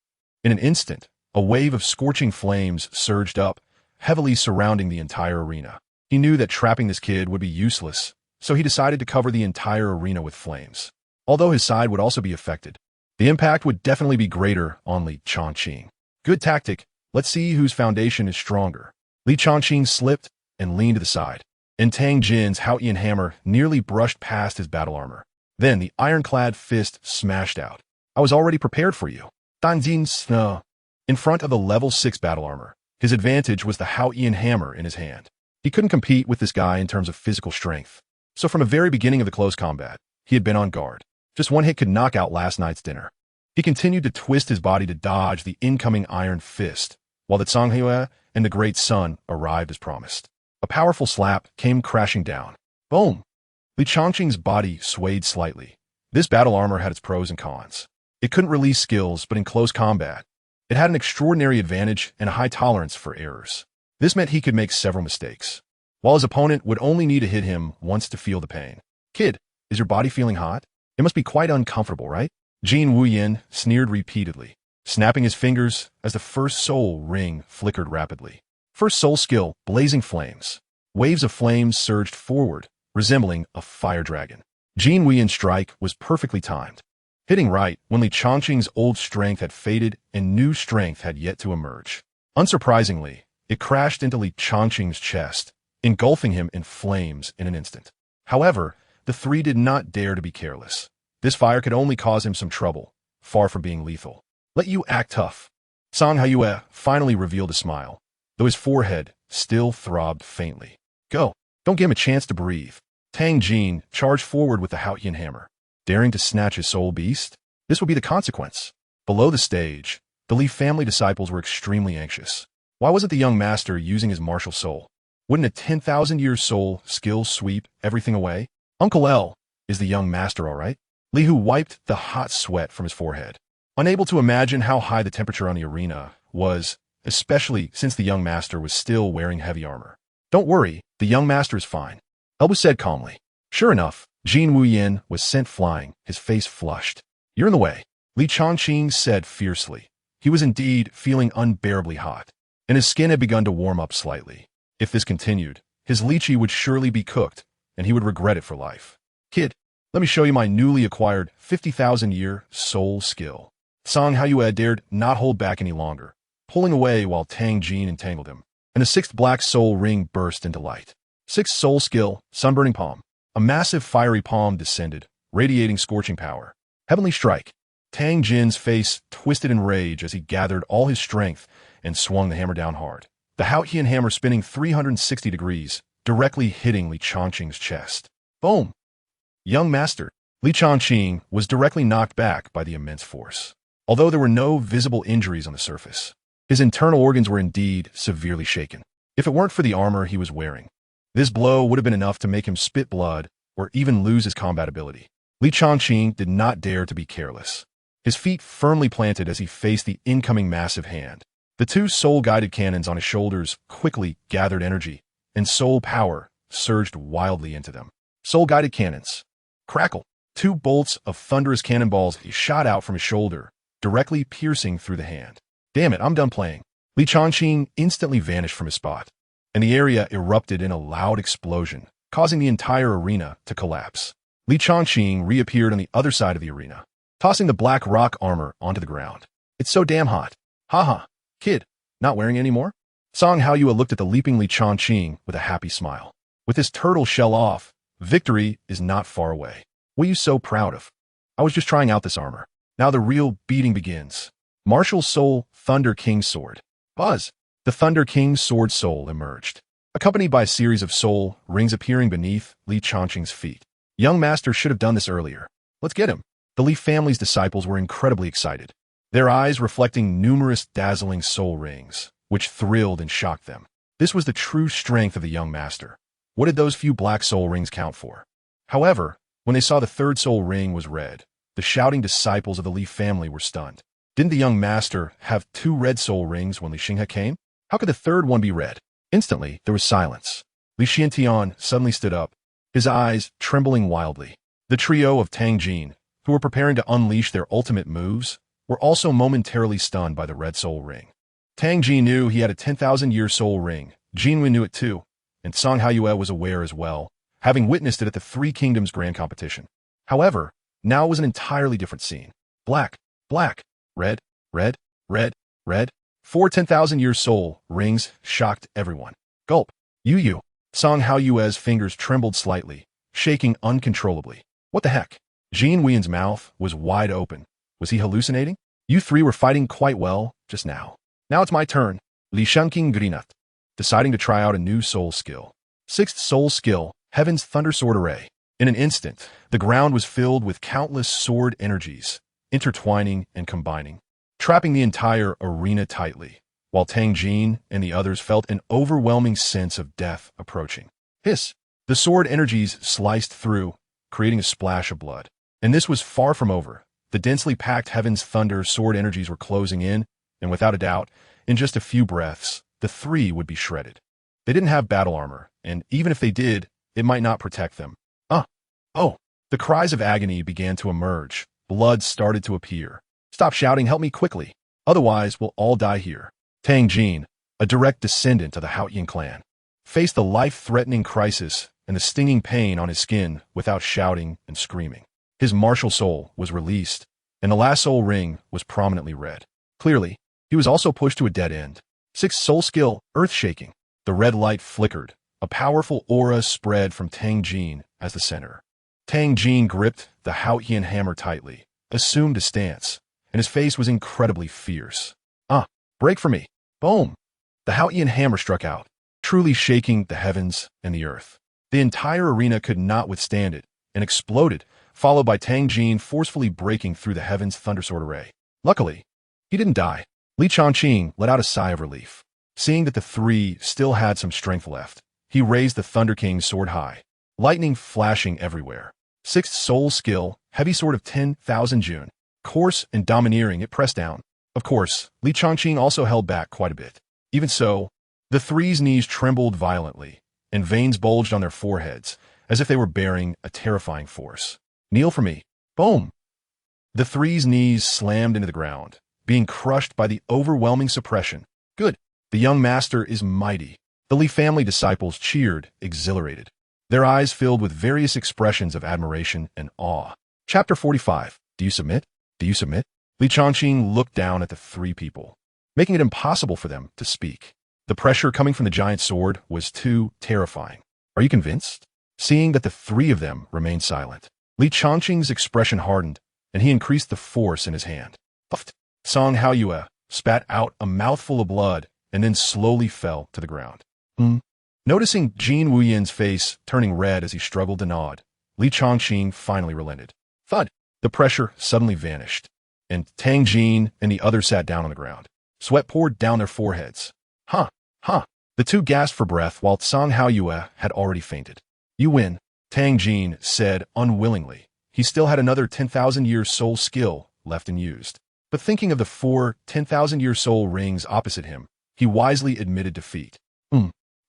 In an instant, a wave of scorching flames surged up, heavily surrounding the entire arena. He knew that trapping this kid would be useless, so he decided to cover the entire arena with flames. Although his side would also be affected, the impact would definitely be greater on Li Changqing. Good tactic. Let's see whose foundation is stronger. Li Changqing slipped and leaned to the side, and Tang Jin's Haotian hammer nearly brushed past his battle armor. Then the ironclad fist smashed out. I was already prepared for you. Dan Jin Snow. In front of the level 6 battle armor, his advantage was the Haotian hammer in his hand. He couldn't compete with this guy in terms of physical strength. So from the very beginning of the close combat, he had been on guard. Just one hit could knock out last night's dinner. He continued to twist his body to dodge the incoming iron fist, while the Tsanghae and the Great Sun arrived as promised. A powerful slap came crashing down. Boom! Li Changqing's body swayed slightly. This battle armor had its pros and cons. It couldn't release skills, but in close combat, it had an extraordinary advantage and a high tolerance for errors. This meant he could make several mistakes, while his opponent would only need to hit him once to feel the pain. Kid, is your body feeling hot? It must be quite uncomfortable, right? Jin Wuyin sneered repeatedly, snapping his fingers as the 1st soul ring flickered rapidly. 1st soul skill, Blazing Flames. Waves of flames surged forward, resembling a fire dragon. Jin Wuyin's strike was perfectly timed, hitting right when Li Changqing's old strength had faded and new strength had yet to emerge. Unsurprisingly, it crashed into Li Changqing's chest, engulfing him in flames in an instant. However, the 3 did not dare to be careless. This fire could only cause him some trouble, far from being lethal. Let you act tough. Tsang Haoyue finally revealed a smile, though his forehead still throbbed faintly. Go. Don't give him a chance to breathe. Tang Jin charged forward with the Haotian hammer, daring to snatch his soul beast. This would be the consequence. Below the stage, the Li family disciples were extremely anxious. Why wasn't the young master using his martial soul? Wouldn't a 10,000-year soul skill sweep everything away? Uncle L, is the young master all right? Li Hu wiped the hot sweat from his forehead, unable to imagine how high the temperature on the arena was, especially since the young master was still wearing heavy armor. Don't worry, the young master is fine, Elbu said calmly. Sure enough, Jin Wuyin was sent flying, his face flushed. You're in the way, Li Changqing said fiercely. He was indeed feeling unbearably hot, and his skin had begun to warm up slightly. If this continued, his lychee would surely be cooked, and he would regret it for life. Kid, let me show you my newly acquired 50,000-year soul skill. Tsang Haoyue dared not hold back any longer, pulling away while Tang Jin entangled him, and a 6th black soul ring burst into light. 6th soul skill, Sunburning Palm. A massive fiery palm descended, radiating scorching power. Heavenly Strike. Tang Jin's face twisted in rage as he gathered all his strength and swung the hammer down hard. the Haotian hammer spinning 360 degrees, directly hitting Li Chongqing's chest. Boom! Young master, Li Chongqing was directly knocked back by the immense force. Although there were no visible injuries on the surface, his internal organs were indeed severely shaken. If it weren't for the armor he was wearing, this blow would have been enough to make him spit blood or even lose his combat ability. Li Chongqing did not dare to be careless. His feet firmly planted as he faced the incoming massive hand. The two soul-guided cannons on his shoulders quickly gathered energy, and soul power surged wildly into them. Soul-guided cannons. Crackle! Two bolts of thunderous cannonballs shot out from his shoulder, directly piercing through the hand. Damn it, I'm done playing. Li Chongqing instantly vanished from his spot, and the area erupted in a loud explosion, causing the entire arena to collapse. Li Chongqing reappeared on the other side of the arena, tossing the black rock armor onto the ground. It's so damn hot. Haha, kid, not wearing any more? Song Haoyue looked at the leaping Li Chongqing with a happy smile. With his turtle shell off, victory is not far away. What are you so proud of? I was just trying out this armor. Now the real beating begins. Martial Soul Thunder King's Sword. Buzz! The Thunder King's sword soul emerged, accompanied by a series of soul rings appearing beneath Li Chongqing's feet. Young master should have done this earlier. Let's get him. The Li family's disciples were incredibly excited, their eyes reflecting numerous dazzling soul rings, which thrilled and shocked them. This was the true strength of the young master. What did those few black soul rings count for? However, when they saw the third soul ring was red, the shouting disciples of the Li family were stunned. Didn't the young master have two red soul rings when Li Xinghe came? How could the third one be red? Instantly, there was silence. Li Xiantian suddenly stood up, his eyes trembling wildly. The trio of Tang Jin, who were preparing to unleash their ultimate moves, were also momentarily stunned by the red soul ring. Tang Jin knew he had a 10,000-year soul ring. Jinwen knew it too, and Song Haoyue was aware as well, having witnessed it at the Three Kingdoms Grand Competition. However, now it was an entirely different scene. Black, black, red, red, red, red. 4 10,000-year soul rings shocked everyone. Gulp. Yu. Song Haoyue's fingers trembled slightly, shaking uncontrollably. What the heck? Jin Wien's mouth was wide open. Was he hallucinating? You three were fighting quite well just now. Now it's my turn. Li Shangqing Grinat, deciding to try out a new soul skill. Sixth soul skill, Heaven's Thunder Sword Array. In an instant, the ground was filled with countless sword energies, intertwining and combining, trapping the entire arena tightly, while Tang Jin and the others felt an overwhelming sense of death approaching. Hiss! The sword energies sliced through, creating a splash of blood. And this was far from over. The densely packed Heaven's Thunder sword energies were closing in, and without a doubt, in just a few breaths, the three would be shredded. They didn't have battle armor, and even if they did, it might not protect them. Oh! The cries of agony began to emerge. Blood started to appear. Stop shouting, help me quickly. Otherwise, we'll all die here. Tang Jin, a direct descendant of the Haotian clan, faced the life-threatening crisis and the stinging pain on his skin without shouting and screaming. His martial soul was released, and the last soul ring was prominently red. Clearly, he was also pushed to a dead end. Sixth soul skill, Earth-Shaking. The red light flickered. A powerful aura spread from Tang Jin as the center. Tang Jin gripped the Haotian hammer tightly, assumed a stance, and his face was incredibly fierce. Break for me. Boom! The Haotian hammer struck out, truly shaking the heavens and the earth. The entire arena could not withstand it, and exploded, followed by Tang Jin forcefully breaking through the Heaven's Thunder Sword Array. Luckily, he didn't die. Li Chongqing let out a sigh of relief. Seeing that the three still had some strength left, he raised the Thunder King's sword high, lightning flashing everywhere. Sixth soul skill, Heavy Sword of 10,000 Jun. Coarse and domineering, it pressed down. Of course, Li Chongqing also held back quite a bit. Even so, the three's knees trembled violently, and veins bulged on their foreheads, as if they were bearing a terrifying force. Kneel for me. Boom! The three's knees slammed into the ground, being crushed by the overwhelming suppression. Good. The young master is mighty. The Li family disciples cheered, exhilarated, their eyes filled with various expressions of admiration and awe. Chapter 45. Do you submit? Do you submit? Li Chongqing looked down at the three people, making it impossible for them to speak. The pressure coming from the giant sword was too terrifying. Are you convinced? Seeing that the three of them remained silent, Li Chongqing's expression hardened, and he increased the force in his hand. Puffed. Song Haoyue spat out a mouthful of blood and then slowly fell to the ground. Noticing Jin Wuyin's face turning red as he struggled to nod, Li Chongqing finally relented. Thud! The pressure suddenly vanished, and Tang Jin and the others sat down on the ground. Sweat poured down their foreheads. Huh. The two gasped for breath while Song Haoyue had already fainted. You win, Tang Jin said unwillingly. He still had another 10,000-year soul skill left unused. But thinking of the 4 10,000-year soul rings opposite him, he wisely admitted defeat.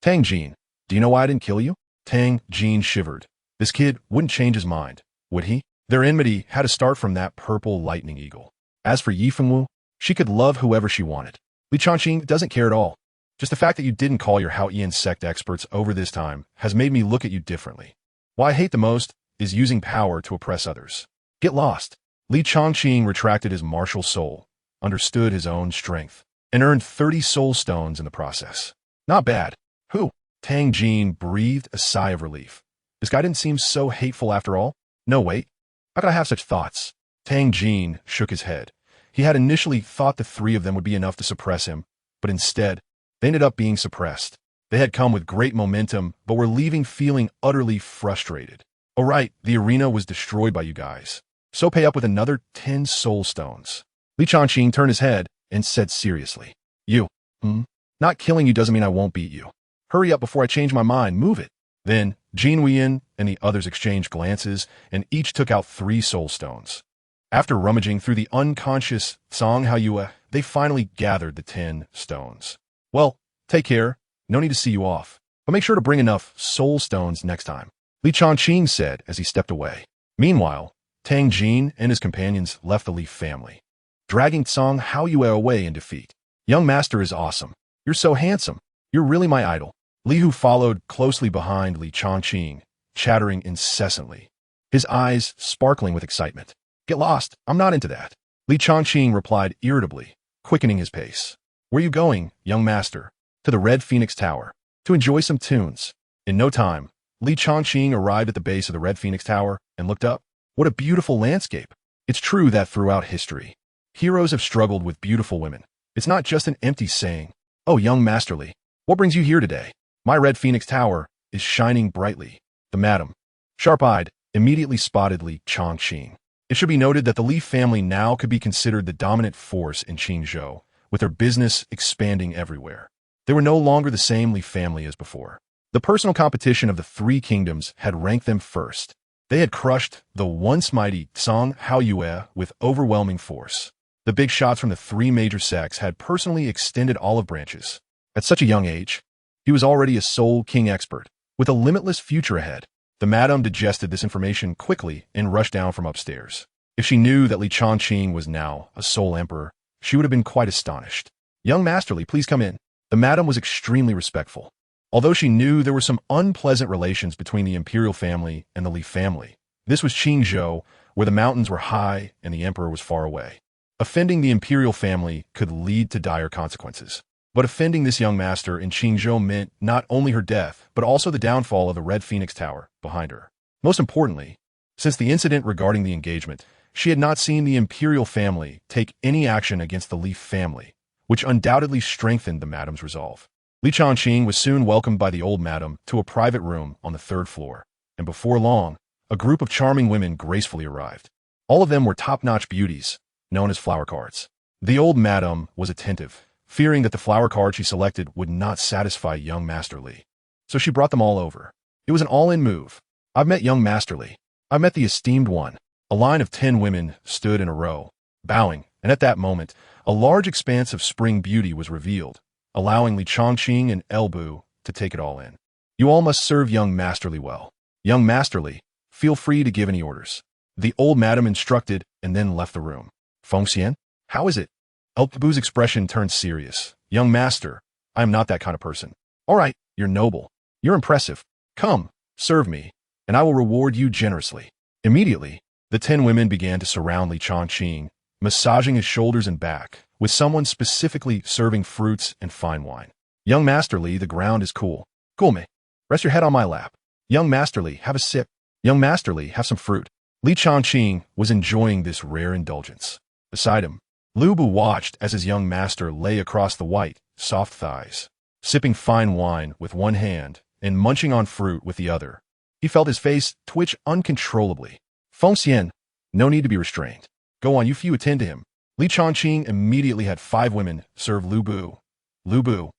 Tang Jin, do you know why I didn't kill you? Tang Jin shivered. This kid wouldn't change his mind, would he? Their enmity had to start from that purple lightning eagle. As for Yi Fengwu, she could love whoever she wanted. Li Chongqing doesn't care at all. Just the fact that you didn't call your Haoyan sect experts over this time has made me look at you differently. What I hate the most is using power to oppress others. Get lost. Li Chongqing retracted his martial soul, understood his own strength, and earned 30 soul stones in the process. Not bad. Who? Tang Jin breathed a sigh of relief. This guy didn't seem so hateful after all. No, wait. How could I have such thoughts? Tang Jin shook his head. He had initially thought the 3 of them would be enough to suppress him, but instead, they ended up being suppressed. They had come with great momentum, but were leaving feeling utterly frustrated. All right, the arena was destroyed by you guys. So pay up with another 10 soul stones. Li Chongqing turned his head and said seriously. You. Not killing you doesn't mean I won't beat you. Hurry up before I change my mind. Move it. Then, Jin Wuyin and the others exchanged glances, and each took out 3 soul stones. After rummaging through the unconscious Song Haoyue, they finally gathered the 10 stones. Well, take care. No need to see you off. But make sure to bring enough soul stones next time, Li Chongqing said as he stepped away. Meanwhile, Tang Jin and his companions left the Li family, dragging Song Haoyue away in defeat. Young master is awesome. You're so handsome. You're really my idol. Li Hu followed closely behind Li Chongqing, chattering incessantly, his eyes sparkling with excitement. Get lost. I'm not into that. Li Chongqing replied irritably, quickening his pace. Where you going, young master? To the Red Phoenix Tower, to enjoy some tunes. In no time, Li Chongqing arrived at the base of the Red Phoenix Tower and looked up. What a beautiful landscape. It's true that throughout history, heroes have struggled with beautiful women. It's not just an empty saying. Oh, young masterly, what brings you here today? My Red Phoenix Tower is shining brightly. The madam, sharp-eyed, immediately spotted Li Chongqing. It should be noted that the Li family now could be considered the dominant force in Qingzhou, with their business expanding everywhere. They were no longer the same Li family as before. The personal competition of the 3 kingdoms had ranked them first. They had crushed the once mighty Song Haoyue with overwhelming force. The big shots from the 3 major sects had personally extended olive branches. At such a young age, he was already a Soul King expert, with a limitless future ahead. The madam digested this information quickly and rushed down from upstairs. If she knew that Li Chongqing was now a Soul Emperor, she would have been quite astonished. Young masterly, please come in. The madam was extremely respectful. Although she knew there were some unpleasant relations between the imperial family and the Li family, this was Qingzhou, where the mountains were high and the emperor was far away. Offending the imperial family could lead to dire consequences. But offending this young master in Qingzhou meant not only her death, but also the downfall of the Red Phoenix Tower behind her. Most importantly, since the incident regarding the engagement, she had not seen the imperial family take any action against the Li family, which undoubtedly strengthened the madam's resolve. Li Chongqing was soon welcomed by the old madam to a private room on the 3rd floor, and before long, a group of charming women gracefully arrived. All of them were top-notch beauties, known as flower cards. The old madam was attentive, fearing that the flower card she selected would not satisfy young Master Li. So she brought them all over. It was an all-in move. I've met young Master Li. I've met the esteemed one. A line of 10 women stood in a row, bowing, and at that moment, a large expanse of spring beauty was revealed, allowing Li Chongqing and Elbu to take it all in. You all must serve young Master Li well. Young Master Li, feel free to give any orders. The old madam instructed and then left the room. Fengxian, how is it? Elbu's expression turned serious. Young master, I am not that kind of person. All right, you're noble. You're impressive. Come, serve me, and I will reward you generously. Immediately, the 10 women began to surround Li Chongqing, massaging his shoulders and back, with someone specifically serving fruits and fine wine. Young Master Li, the ground is cool. Gulme, rest your head on my lap. Young Master Li, have a sip. Young Master Li, have some fruit. Li Chongqing was enjoying this rare indulgence. Beside him, Lu Bu watched as his young master lay across the white, soft thighs. Sipping fine wine with one hand and munching on fruit with the other, he felt his face twitch uncontrollably. Feng Xian, no need to be restrained. Go on, you few attend to him. Li Chongqing immediately had 5 women serve Lu Bu. Lu Bu,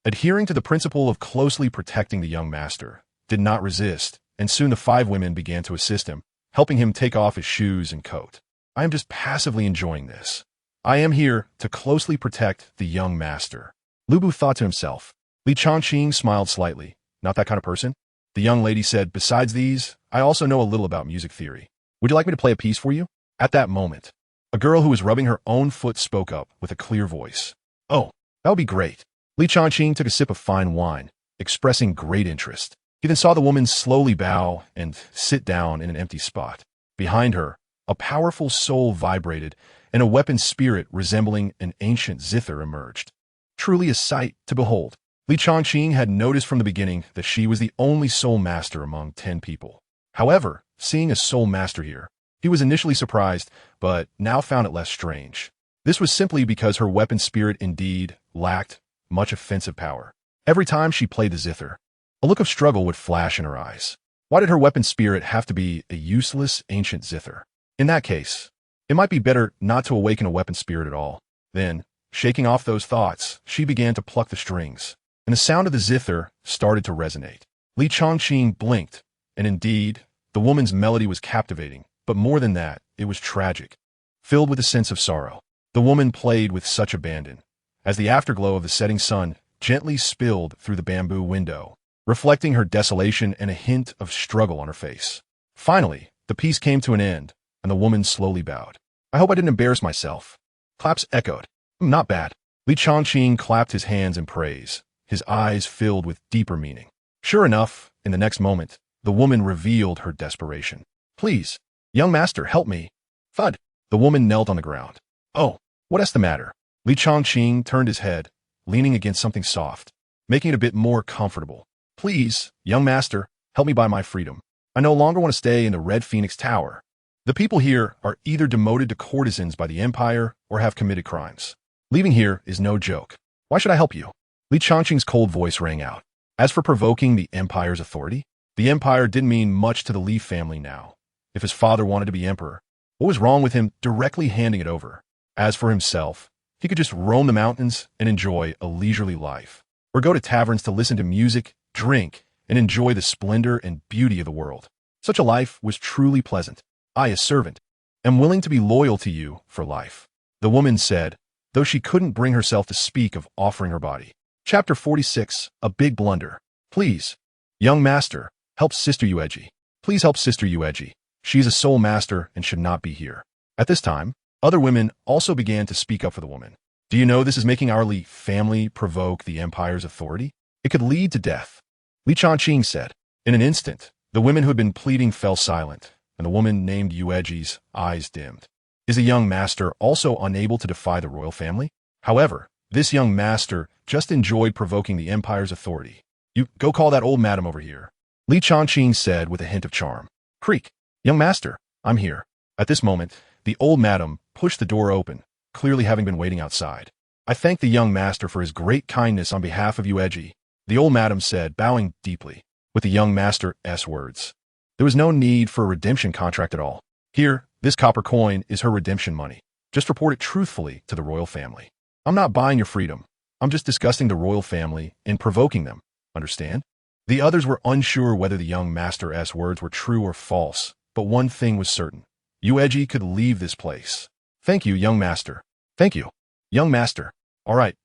adhering to the principle of closely protecting the young master, did not resist, and soon the 5 women began to assist him, helping him take off his shoes and coat. I am just passively enjoying this. I am here to closely protect the young master. Lu Bu thought to himself. Li Chongqing smiled slightly. Not that kind of person? The young lady said, besides these, I also know a little about music theory. Would you like me to play a piece for you? At that moment, a girl who was rubbing her own foot spoke up with a clear voice. Oh, that would be great. Li Chongqing took a sip of fine wine, expressing great interest. He then saw the woman slowly bow and sit down in an empty spot. Behind her, a powerful soul vibrated, and a weapon spirit resembling an ancient zither emerged. Truly a sight to behold. Li Chongqing had noticed from the beginning that she was the only soul master among 10 people. However, seeing a soul master here, he was initially surprised, but now found it less strange. This was simply because her weapon spirit indeed lacked much offensive power. Every time she played the zither, a look of struggle would flash in her eyes. Why did her weapon spirit have to be a useless ancient zither? In that case, it might be better not to awaken a weapon spirit at all. Then, shaking off those thoughts, she began to pluck the strings, and the sound of the zither started to resonate. Li Chongqing blinked, and indeed, the woman's melody was captivating, but more than that, it was tragic. Filled with a sense of sorrow, the woman played with such abandon, as the afterglow of the setting sun gently spilled through the bamboo window, reflecting her desolation and a hint of struggle on her face. Finally, the piece came to an end, and the woman slowly bowed. I hope I didn't embarrass myself. Claps echoed. Not bad. Li Chongqing clapped his hands in praise, his eyes filled with deeper meaning. Sure enough, in the next moment, the woman revealed her desperation. Please, young master, help me. Thud. The woman knelt on the ground. Oh, what is the matter? Li Chongqing turned his head, leaning against something soft, making it a bit more comfortable. Please, young master, help me buy my freedom. I no longer want to stay in the Red Phoenix Tower. The people here are either demoted to courtesans by the Empire or have committed crimes. Leaving here is no joke. Why should I help you? Li Chongqing's cold voice rang out. As for provoking the Empire's authority, the Empire didn't mean much to the Li family now. If his father wanted to be emperor, what was wrong with him directly handing it over? As for himself, he could just roam the mountains and enjoy a leisurely life, or go to taverns to listen to music, drink, and enjoy the splendor and beauty of the world. Such a life was truly pleasant. I, a servant, am willing to be loyal to you for life. The woman said, though she couldn't bring herself to speak of offering her body. Chapter 46, A Big Blunder. Please, young master, help Sister Yueji. Please help Sister Yueji. She is a soul master and should not be here. At this time, other women also began to speak up for the woman. Do you know this is making our Li family provoke the Empire's authority? It could lead to death. Li Chongqing said. In an instant, the women who had been pleading fell silent, and the woman named Yueji's eyes dimmed. Is a young master also unable to defy the royal family? However, this young master just enjoyed provoking the Empire's authority. You go call that old madam over here. Li Chongqing said with a hint of charm. Creak. Young master, I'm here. At this moment, the old madam pushed the door open, clearly having been waiting outside. I thank the young master for his great kindness on behalf of Yueji, the old madam said, bowing deeply, with the young master's words. There was no need for a redemption contract at all. Here, this copper coin is her redemption money. Just report it truthfully to the royal family. I'm not buying your freedom. I'm just disgusting the royal family and provoking them. Understand? The others were unsure whether the young master's words were true or false, but one thing was certain. Yueji could leave this place. Thank you, young master. Thank you, young master. All right.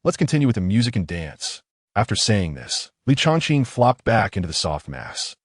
Let's continue with the music and dance. After saying this, Li Chongqing flopped back into the soft mass.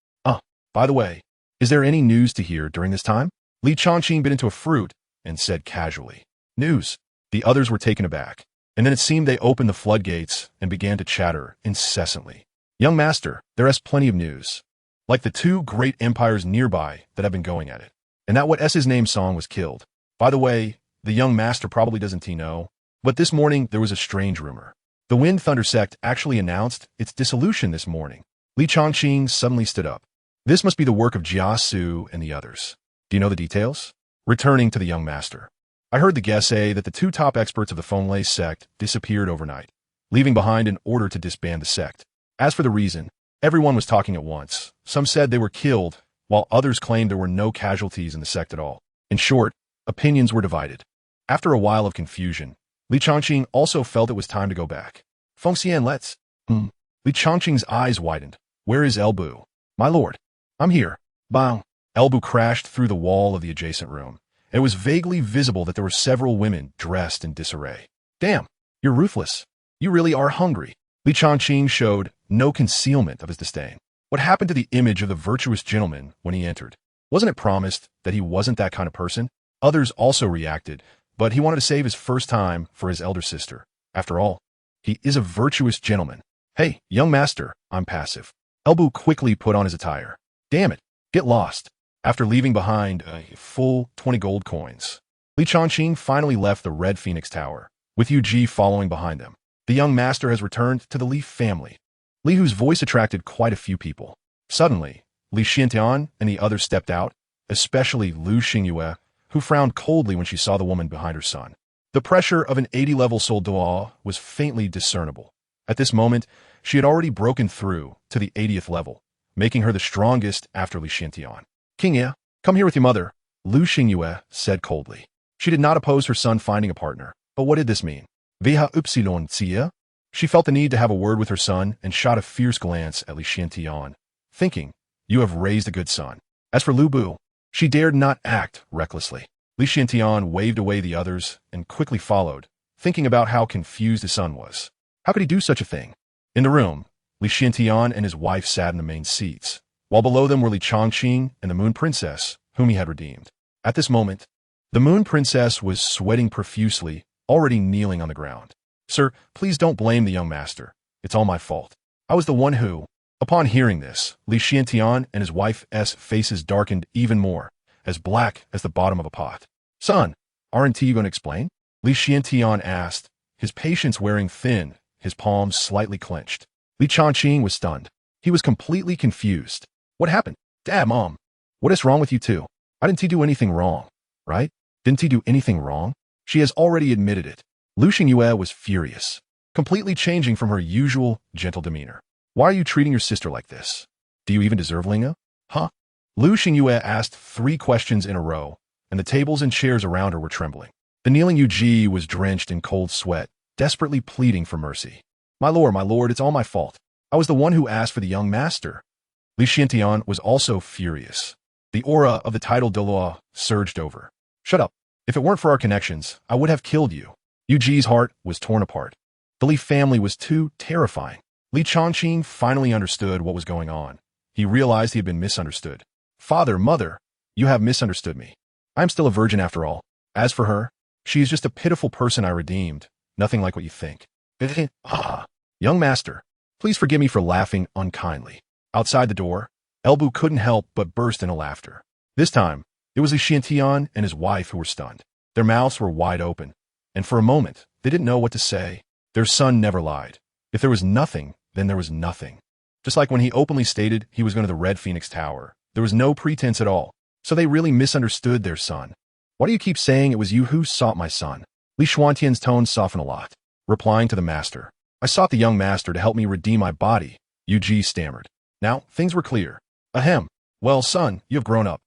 By the way, is there any news to hear during this time? Li Chongqing bit into a fruit and said casually. News. The others were taken aback, and then it seemed they opened the floodgates and began to chatter incessantly. Young master, there is plenty of news. Like the 2 great empires nearby that have been going at it. And that what S's name song was killed. By the way, the young master probably doesn't know, but this morning there was a strange rumor. The Wind Thunder sect actually announced its dissolution this morning. Li Chongqing suddenly stood up. This must be the work of Jia Su and the others. Do you know the details? Returning to the young master. I heard the guests say that the 2 top experts of the Fenglai sect disappeared overnight. leaving behind an order to disband the sect. As for the reason, everyone was talking at once. Some said they were killed, while others claimed there were no casualties in the sect at all. In short, opinions were divided. After a while of confusion, Li Changqing also felt it was time to go back. Fengxian, let's. Li Changqing's eyes widened. Where is Elbu? My lord. I'm here. Bang. Elbu crashed through the wall of the adjacent room. It was vaguely visible that there were several women dressed in disarray. Damn, you're ruthless. You really are hungry. Li Changqing showed no concealment of his disdain. What happened to the image of the virtuous gentleman when he entered? Wasn't it promised that he wasn't that kind of person? Others also reacted, but he wanted to save his first time for his elder sister. After all, he is a virtuous gentleman. Hey, young master, I'm passive. Elbu quickly put on his attire. Damn it, get lost. After leaving behind a full 20 gold coins, Li Changqing finally left the Red Phoenix Tower, with Yu Ji following behind them. The young master has returned to the Li family. Li Hu's voice attracted quite a few people. Suddenly, Li Xiantian and the others stepped out, especially Lu Xingyue, who frowned coldly when she saw the woman behind her son. The pressure of an 80-level soldat was faintly discernible. At this moment, she had already broken through to the 80th level, making her the strongest after Li Xiantian. King Ye, come here with your mother, Lu Xingyue said coldly. She did not oppose her son finding a partner, but what did this mean? Viha Upsilon Tia? She felt the need to have a word with her son and shot a fierce glance at Li Xiantian, thinking, you have raised a good son. As for Lu Bu, she dared not act recklessly. Li Xiantian waved away the others and quickly followed, thinking about how confused his son was. How could he do such a thing? In the room, Li Xiantian and his wife sat in the main seats, while below them were Li Changqing and the Moon Princess, whom he had redeemed. At this moment, the Moon Princess was sweating profusely, already kneeling on the ground. Sir, please don't blame the young master. It's all my fault. I was the one who... Upon hearing this, Li Xiantian and his wife's faces darkened even more, as black as the bottom of a pot. Son, aren't you going to explain? Li Xiantian asked, his patience wearing thin, his palms slightly clenched. Li Changqing was stunned. He was completely confused. What happened? Dad, Mom, what is wrong with you two? I didn't do anything wrong, right? Didn't he do anything wrong? She has already admitted it. Lu Xingyue was furious, completely changing from her usual gentle demeanor. Why are you treating your sister like this? Do you even deserve Linga? Huh? Lu Xingyue asked 3 questions in a row, and the tables and chairs around her were trembling. The kneeling Yu Ji was drenched in cold sweat, desperately pleading for mercy. My lord, it's all my fault. I was the one who asked for the young master. Li Xiantian was also furious. The aura of the title Douluo surged over. Shut up. If it weren't for our connections, I would have killed you. Yu Ji's heart was torn apart. The Li family was too terrifying. Li Changqing finally understood what was going on. He realized he had been misunderstood. Father, mother, you have misunderstood me. I am still a virgin after all. As for her, she is just a pitiful person I redeemed, nothing like what you think. Young master, please forgive me for laughing unkindly. Outside the door, Elbu couldn't help but burst into laughter. This time, it was Li Xiantian and his wife who were stunned. Their mouths were wide open, and for a moment, they didn't know what to say. Their son never lied. If there was nothing, then there was nothing. Just like when he openly stated he was going to the Red Phoenix Tower, there was no pretense at all. So they really misunderstood their son. Why do you keep saying it was you who sought my son? Li Xuantian's tone softened a lot, replying to the master. I sought the young master to help me redeem my body, Yu Ji stammered. Now, things were clear. Ahem. Well, son, you have grown up.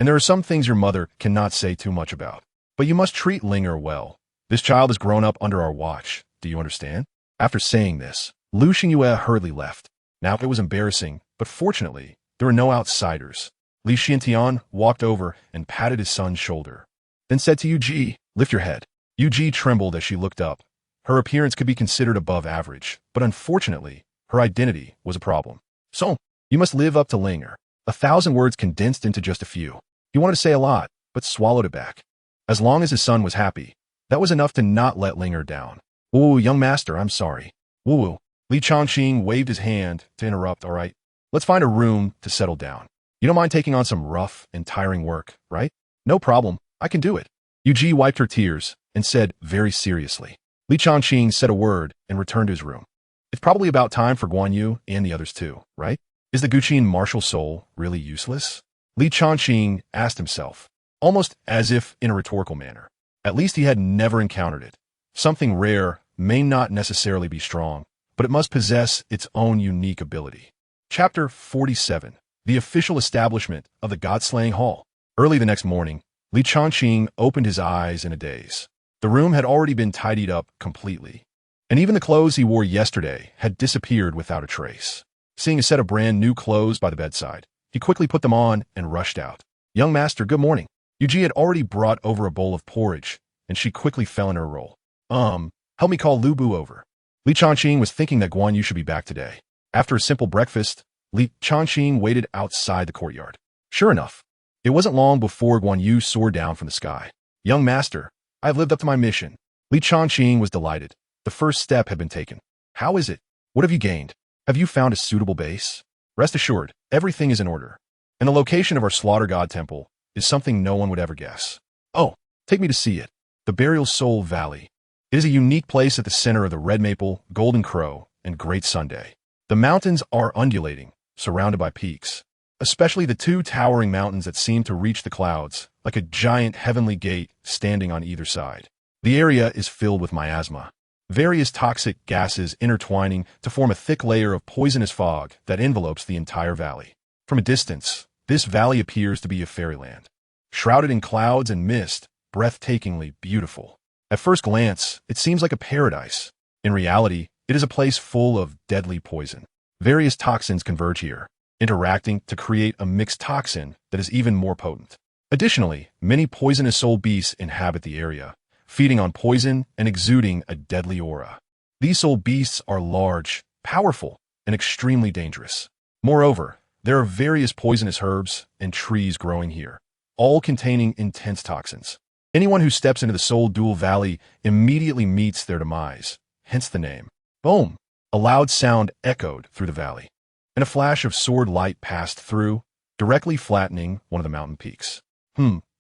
And there are some things your mother cannot say too much about. But you must treat Linger well. This child has grown up under our watch. Do you understand? After saying this, Lu Xingyue hurriedly left. Now it was embarrassing, but fortunately, there were no outsiders. Li Xiantian walked over and patted his son's shoulder, then said to Yu Ji, lift your head. Yu Ji trembled as she looked up. Her appearance could be considered above average, but unfortunately, her identity was a problem. So, you must live up to Linger. 1,000 words condensed into just a few. He wanted to say a lot, but swallowed it back. As long as his son was happy, that was enough to not let Linger down. Woo, young master, I'm sorry. Woo. Li Changqing waved his hand to interrupt, all right? Let's find a room to settle down. You don't mind taking on some rough and tiring work, right? No problem, I can do it. Yu Ji wiped her tears and said very seriously. Li Changqing said a word and returned to his room. It's probably about time for Guan Yu and the others too, right? Is the Guqin martial soul really useless? Li Changqing asked himself, almost as if in a rhetorical manner. At least he had never encountered it. Something rare may not necessarily be strong, but it must possess its own unique ability. Chapter 47. The Official Establishment of the God-Slaying Hall. Early the next morning, Li Chongqing opened his eyes in a daze. The room had already been tidied up completely, and even the clothes he wore yesterday had disappeared without a trace. Seeing a set of brand new clothes by the bedside, he quickly put them on and rushed out. "Young master, good morning." Yuji had already brought over a bowl of porridge, and she quickly fell in her role. Help me call Lu Bu over." Li Chongqing was thinking that Guan Yu should be back today. After a simple breakfast, Li Chongqing waited outside the courtyard. Sure enough, it wasn't long before Guan Yu soared down from the sky. "Young master, I have lived up to my mission." Li Chongqing was delighted. The first step had been taken. "How is it? What have you gained? Have you found a suitable base?" "Rest assured, everything is in order. And the location of our slaughter god temple is something no one would ever guess." "Oh, take me to see it." The Burial Soul Valley. It is a unique place at the center of the Red Maple, Golden Crow, and Great Sunday. The mountains are undulating, surrounded by peaks, especially the two towering mountains that seem to reach the clouds, like a giant heavenly gate standing on either side. The area is filled with miasma, various toxic gases intertwining to form a thick layer of poisonous fog that envelopes the entire valley. From a distance, this valley appears to be a fairyland, shrouded in clouds and mist, breathtakingly beautiful. At first glance, it seems like a paradise. In reality, it is a place full of deadly poison. Various toxins converge here, interacting to create a mixed toxin that is even more potent. Additionally, many poisonous soul beasts inhabit the area, feeding on poison and exuding a deadly aura. These soul beasts are large, powerful, and extremely dangerous. Moreover, there are various poisonous herbs and trees growing here, all containing intense toxins. Anyone who steps into the Soul Dual Valley immediately meets their demise, hence the name. Boom! A loud sound echoed through the valley, and a flash of sword light passed through, directly flattening one of the mountain peaks.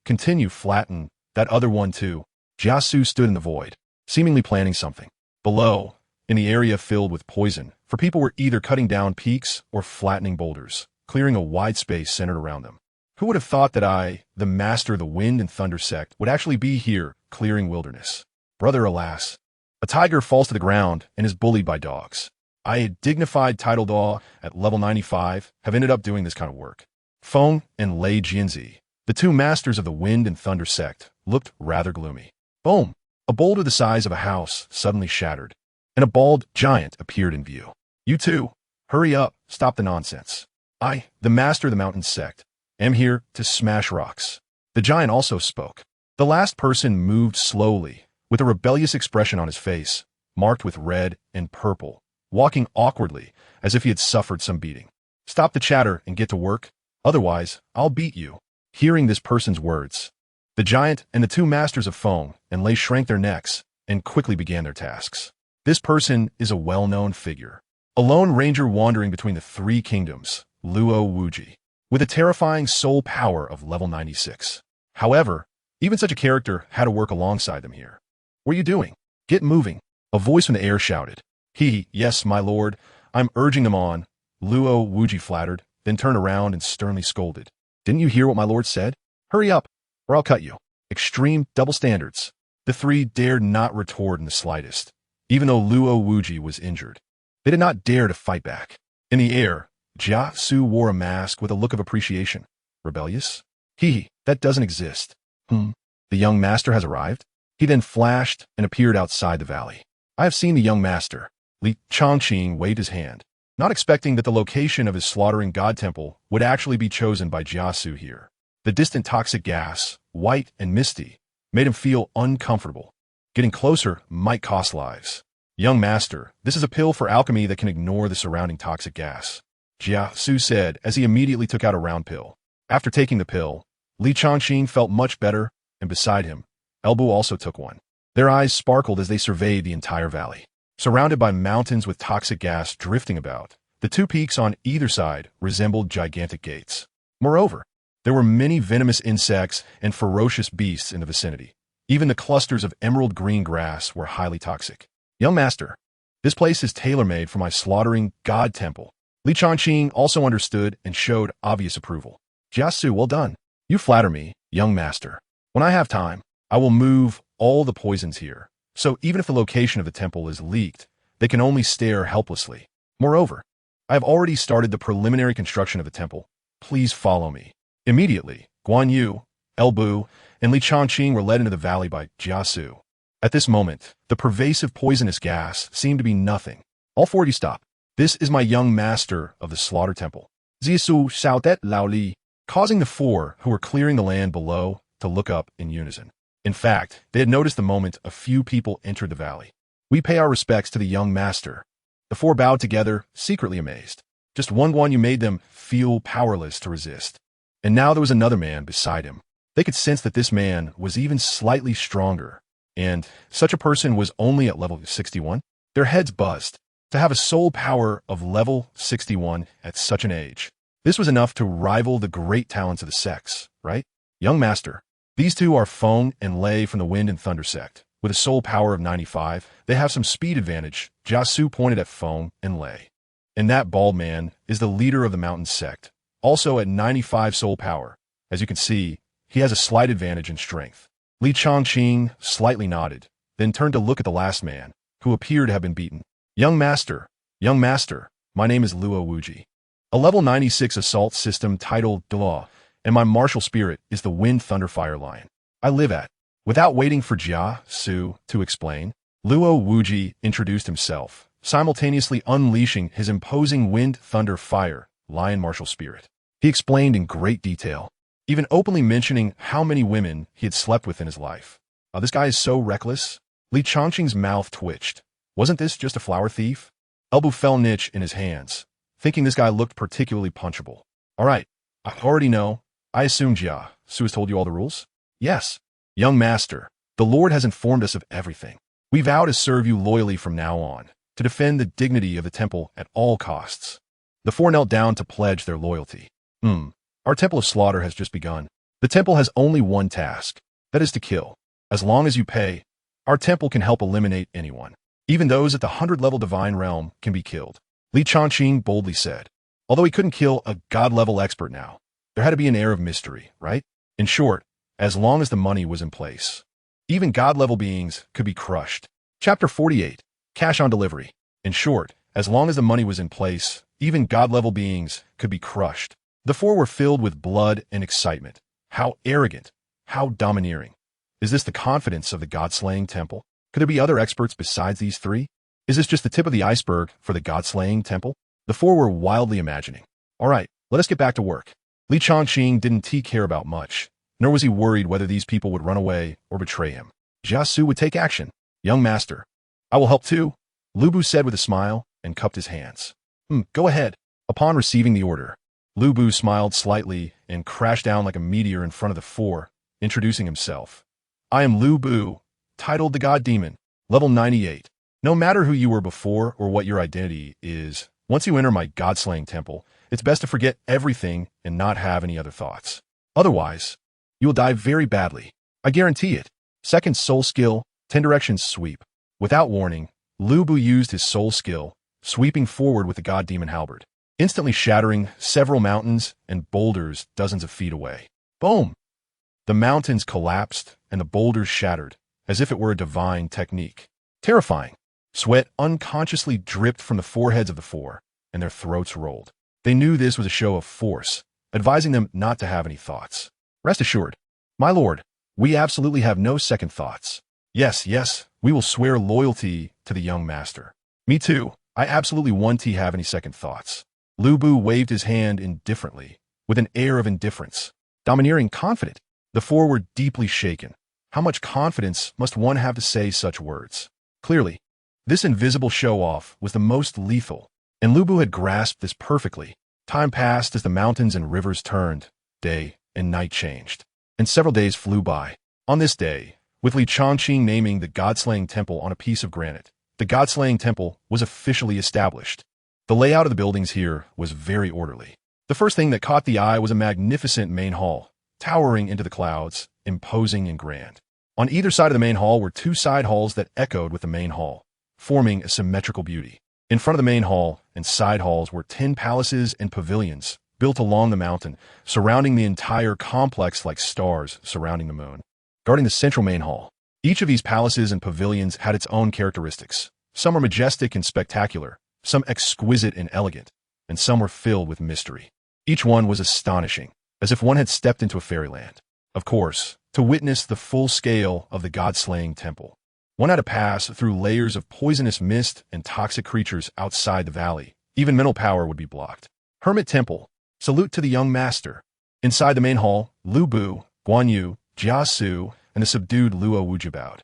Continue, flatten that other one too. Jiasu stood in the void, seemingly planning something. Below, in the area filled with poison, for people were either cutting down peaks or flattening boulders, clearing a wide space centered around them. Who would have thought that I, the master of the Wind and Thunder sect, would actually be here, clearing wilderness? Brother, alas. A tiger falls to the ground and is bullied by dogs. I, a dignified title dog at level 95, have ended up doing this kind of work. Feng and Lei Jianzi, the two masters of the Wind and Thunder sect, looked rather gloomy. Boom! A boulder the size of a house suddenly shattered, and a bald giant appeared in view. "You two, hurry up, stop the nonsense. I, the master of the mountain sect, am here to smash rocks." The giant also spoke. The last person moved slowly, with a rebellious expression on his face, marked with red and purple, walking awkwardly as if he had suffered some beating. "Stop the chatter and get to work, otherwise I'll beat you." Hearing this person's words, the giant and the two masters of Feng and Lei shrank their necks and quickly began their tasks. This person is a well-known figure, a lone ranger wandering between the three kingdoms, Luo Wuji, with a terrifying soul power of level 96. However, even such a character had to work alongside them here. "What are you doing? Get moving." A voice from the air shouted. Yes, my lord, I'm urging them on," Luo Wuji flattered, then turned around and sternly scolded. "Didn't you hear what my lord said? Hurry up, or I'll cut you." Extreme double standards. The three dared not retort in the slightest, even though Luo Wuji was injured. They did not dare to fight back. In the air, Jia Su wore a mask with a look of appreciation. "Rebellious? That doesn't exist." The young master has arrived?" He then flashed and appeared outside the valley. "I have seen the young master." Li Chongqing waved his hand, not expecting that the location of his slaughtering god temple would actually be chosen by Jiasu here. The distant toxic gas, white and misty, made him feel uncomfortable. Getting closer might cost lives. "Young master, this is a pill for alchemy that can ignore the surrounding toxic gas," Jiasu said as he immediately took out a round pill. After taking the pill, Li Chongqing felt much better, and beside him, Elbu also took one. Their eyes sparkled as they surveyed the entire valley. Surrounded by mountains with toxic gas drifting about, the two peaks on either side resembled gigantic gates. Moreover, there were many venomous insects and ferocious beasts in the vicinity. Even the clusters of emerald green grass were highly toxic. "Young master, this place is tailor-made for my slaughtering god temple." Li Chongqing also understood and showed obvious approval. "Jiasu, well done. You flatter me, young master. When I have time, I will move all the poisons here, So even if the location of the temple is leaked, they can only stare helplessly. Moreover, I have already started the preliminary construction of the temple. Please follow me. Immediately, Guan Yu, El Bu, and Li Changqing were led into the valley by Jiasu. At this moment, the pervasive poisonous gas seemed to be nothing. All four of you stop. This is my young master of the slaughter temple. Zisu shouted loudly, causing the four who were clearing the land below to look up in unison. In fact, they had noticed the moment a few people entered the valley. We pay our respects to the young master. The four bowed together, secretly amazed. Just one Guan Yu made them feel powerless to resist. And now there was another man beside him. They could sense that this man was even slightly stronger. And such a person was only at level 61. Their heads buzzed. To have a soul power of level 61 at such an age. This was enough to rival the great talents of the sects, right? Young master. These two are Feng and Lei from the Wind and Thunder sect. With a soul power of 95, they have some speed advantage. Jiasu pointed at Feng and Lei. And that bald man is the leader of the Mountain sect, also at 95 soul power. As you can see, he has a slight advantage in strength. Li Changqing slightly nodded, then turned to look at the last man, who appeared to have been beaten. Young master, my name is Luo Wuji. A level 96 assault system titled Douluo, and my martial spirit is the Wind Thunder Fire Lion. I live at. Without waiting for Jiasu to explain, Luo Wuji introduced himself, simultaneously unleashing his imposing Wind Thunder Fire Lion martial spirit. He explained in great detail, even openly mentioning how many women he had slept with in his life. This guy is so reckless. Li Changqing's mouth twitched. Wasn't this just a flower thief? Elbow fell niche in his hands, thinking this guy looked particularly punchable. All right, I already know. I assume Jiasu has told you all the rules? Yes. Young master, the Lord has informed us of everything. We vow to serve you loyally from now on, to defend the dignity of the temple at all costs. The four knelt down to pledge their loyalty. Our temple of slaughter has just begun. The temple has only one task, that is to kill. As long as you pay, our temple can help eliminate anyone. Even those at the 100-level divine realm can be killed. Li Changqing boldly said. Although he couldn't kill a god-level expert now, there had to be an air of mystery, right? In short, as long as the money was in place, even god-level beings could be crushed. Chapter 48, Cash on Delivery. In short, as long as the money was in place, even god-level beings could be crushed. The four were filled with blood and excitement. How arrogant, how domineering. Is this the confidence of the god-slaying temple? Could there be other experts besides these three? Is this just the tip of the iceberg for the god-slaying temple? The four were wildly imagining. All right, let us get back to work. Li Changqing didn't care about much, nor was he worried whether these people would run away or betray him. Jiasu would take action. Young master, I will help too, Lu Bu said with a smile and cupped his hands. Go ahead. Upon receiving the order, Lu Bu smiled slightly and crashed down like a meteor in front of the four, introducing himself. I am Lu Bu, titled the God Demon, level 98. No matter who you were before or what your identity is, once you enter my god-slaying temple, it's best to forget everything and not have any other thoughts. Otherwise, you will die very badly. I guarantee it. Second soul skill, 10 directions sweep. Without warning, Lu Bu used his soul skill, sweeping forward with the god demon halberd, instantly shattering several mountains and boulders dozens of feet away. Boom! The mountains collapsed and the boulders shattered, as if it were a divine technique. Terrifying. Sweat unconsciously dripped from the foreheads of the four, and their throats rolled. They knew this was a show of force, advising them not to have any thoughts. Rest assured, my lord, we absolutely have no second thoughts. Yes, we will swear loyalty to the young master. Me too, I absolutely won't have any second thoughts. Lu Bu waved his hand indifferently, with an air of indifference. Domineering, confident. The four were deeply shaken. How much confidence must one have to say such words? Clearly, this invisible show-off was the most lethal, and Lu Bu had grasped this perfectly. Time passed as the mountains and rivers turned. Day and night changed, and several days flew by. On this day, with Li Changqing naming the God-slaying temple on a piece of granite, the God-slaying temple was officially established. The layout of the buildings here was very orderly. The first thing that caught the eye was a magnificent main hall, towering into the clouds, imposing and grand. On either side of the main hall were two side halls that echoed with the main hall, forming a symmetrical beauty. In front of the main hall and side halls were 10 palaces and pavilions built along the mountain, surrounding the entire complex like stars surrounding the moon. Guarding the central main hall, Each of these palaces and pavilions had its own characteristics. Some were majestic and spectacular, some exquisite and elegant, and some were filled with mystery. Each one was astonishing, as if one had stepped into a fairyland. Of course, to witness the full scale of the god-slaying temple, one had to pass through layers of poisonous mist and toxic creatures outside the valley. Even mental power would be blocked. Hermit Temple. Salute to the young master. Inside the main hall, Lu Bu, Guan Yu, Jia Su, and the subdued Luo Wuji bowed.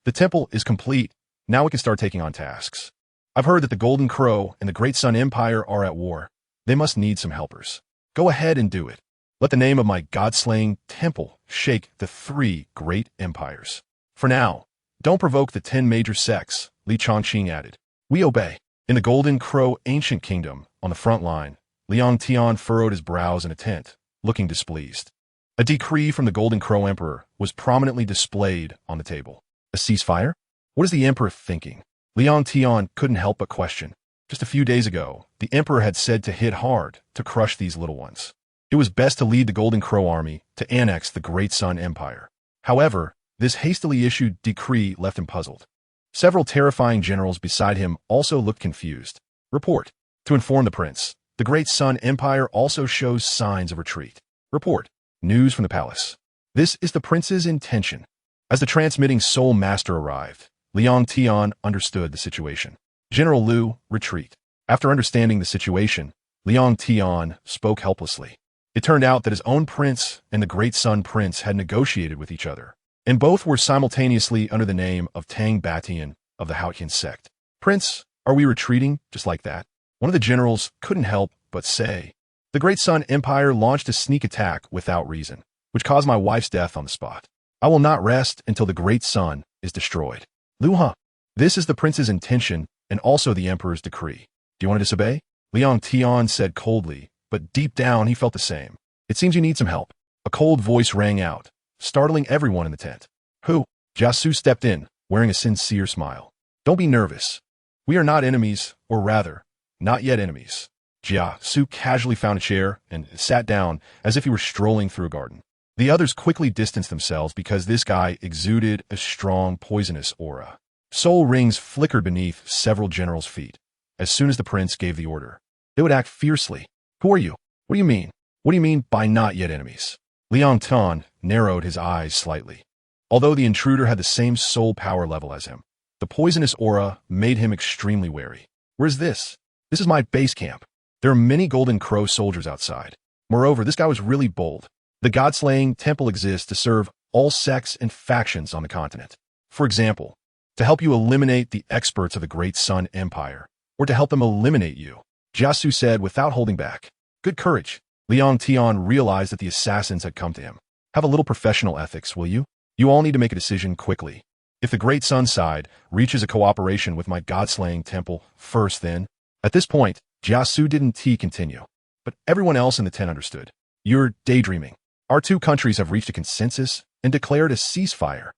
The temple is complete. Now we can start taking on tasks. I've heard that the Golden Crow and the Great Sun Empire are at war. They must need some helpers. Go ahead and do it. Let the name of my god-slaying temple shake the 3 great empires. For now, don't provoke the 10 major sects, Li Chongqing added. We obey. In the Golden Crow ancient kingdom, on the front line, Liang Tian furrowed his brows in a tent, looking displeased. A decree from the Golden Crow Emperor was prominently displayed on the table. A ceasefire? What is the Emperor thinking? Liang Tian couldn't help but question. Just a few days ago, the Emperor had said to hit hard to crush these little ones. It was best to lead the Golden Crow army to annex the Great Sun Empire. However, this hastily issued decree left him puzzled. Several terrifying generals beside him also looked confused. Report. To inform the prince, the Great Sun Empire also shows signs of retreat. Report. News from the palace. This is the prince's intention. As the transmitting Soul Master arrived, Liang Tian understood the situation. General Lu, retreat. After understanding the situation, Liang Tian spoke helplessly. It turned out that his own prince and the Great Sun Prince had negotiated with each other, and both were simultaneously under the name of Tang Batian of the Haotian sect. Prince, are we retreating just like that? One of the generals couldn't help but say. The Great Sun Empire launched a sneak attack without reason, which caused my wife's death on the spot. I will not rest until the Great Sun is destroyed. Lu He, this is the prince's intention and also the emperor's decree. Do you want to disobey? Liang Tian said coldly, but deep down he felt the same. It seems you need some help. A cold voice rang out, startling everyone in the tent. Who? Jia Su stepped in, wearing a sincere smile. Don't be nervous. We are not enemies, or rather, not yet enemies. Jia Su casually found a chair and sat down as if he were strolling through a garden. The others quickly distanced themselves because this guy exuded a strong, poisonous aura. Soul rings flickered beneath several generals' feet. As soon as the prince gave the order, they would act fiercely. Who are you? What do you mean? What do you mean by not yet enemies? Liang Tian narrowed his eyes slightly. Although the intruder had the same soul power level as him, the poisonous aura made him extremely wary. Where's this? This is my base camp. There are many Golden Crow soldiers outside. Moreover, this guy was really bold. The god-slaying temple exists to serve all sects and factions on the continent. For example, to help you eliminate the experts of the Great Sun Empire, or to help them eliminate you, Jia Su said without holding back. Good courage. Liang Tian realized that the assassins had come to him. Have a little professional ethics, will you? You all need to make a decision quickly. If the Great Sun side reaches a cooperation with my god-slaying temple first, then... At this point, Jia Su didn't continue. But everyone else in the tent understood. You're daydreaming. Our 2 countries have reached a consensus and declared a ceasefire.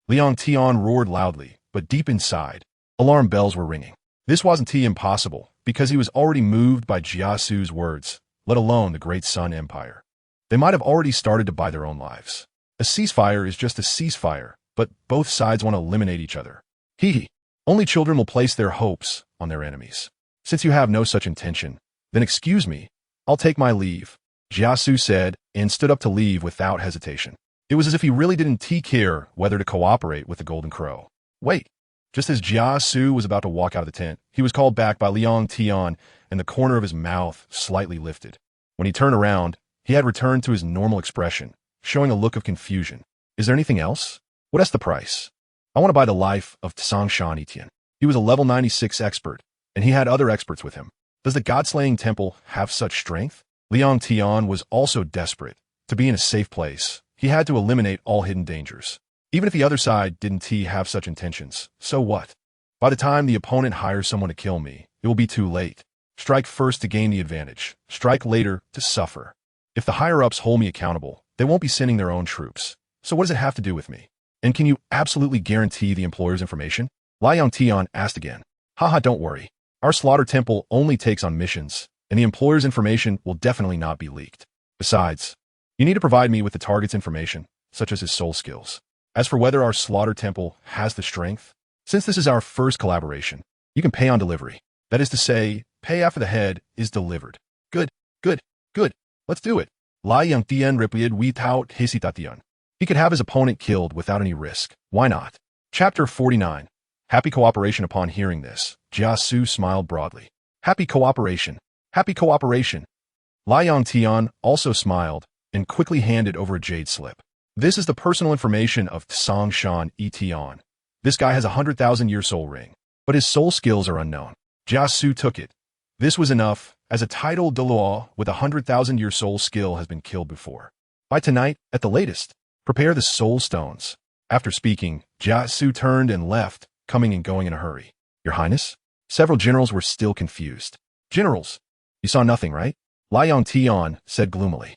Liang Tian roared loudly, but deep inside, alarm bells were ringing. This wasn't impossible, because he was already moved by Jia Su's words, let alone the Great Sun Empire. They might have already started to buy their own lives. A ceasefire is just a ceasefire, but both sides want to eliminate each other. Only children will place their hopes on their enemies. Since you have no such intention, then excuse me, I'll take my leave, Jia Su said, and stood up to leave without hesitation. It was as if he really didn't care whether to cooperate with the Golden Crow. Wait. Just as Jia Su was about to walk out of the tent, he was called back by Liang Tian, and the corner of his mouth slightly lifted. When he turned around, he had returned to his normal expression, showing a look of confusion. Is there anything else? What's the price? I want to buy the life of Tsangshan Etienne. He was a level 96 expert, and he had other experts with him. Does the god-slaying temple have such strength? Liang Tian was also desperate. To be in a safe place, he had to eliminate all hidden dangers. Even if the other side didn't have such intentions, so what? By the time the opponent hires someone to kill me, it will be too late. Strike first to gain the advantage. Strike later to suffer. If the higher-ups hold me accountable, they won't be sending their own troops. So what does it have to do with me? And can you absolutely guarantee the employer's information? Liang Tian asked again. Haha, don't worry. Our slaughter temple only takes on missions, and the employer's information will definitely not be leaked. Besides, you need to provide me with the target's information, such as his soul skills. As for whether our slaughter temple has the strength, since this is our first collaboration, you can pay on delivery. That is to say, pay after the head is delivered. Good, good, good. Let's do it. La Yang Tian replied without hesitation. He could have his opponent killed without any risk. Why not? Chapter 49. Happy cooperation. Upon hearing this, Jia Su smiled broadly. Happy cooperation. Happy cooperation. La Yang Tian also smiled and quickly handed over a jade slip. This is the personal information of Tsang Shan E Tian. This guy has a 100,000-year soul ring, but his soul skills are unknown. Jia Su took it. This was enough, as a titled Douluo with a 100,000-year soul skill has been killed before. By tonight, at the latest, prepare the soul stones. After speaking, Jia Su turned and left, coming and going in a hurry. Your Highness? Several generals were still confused. Generals, you saw nothing, right? La Yang Tian said gloomily.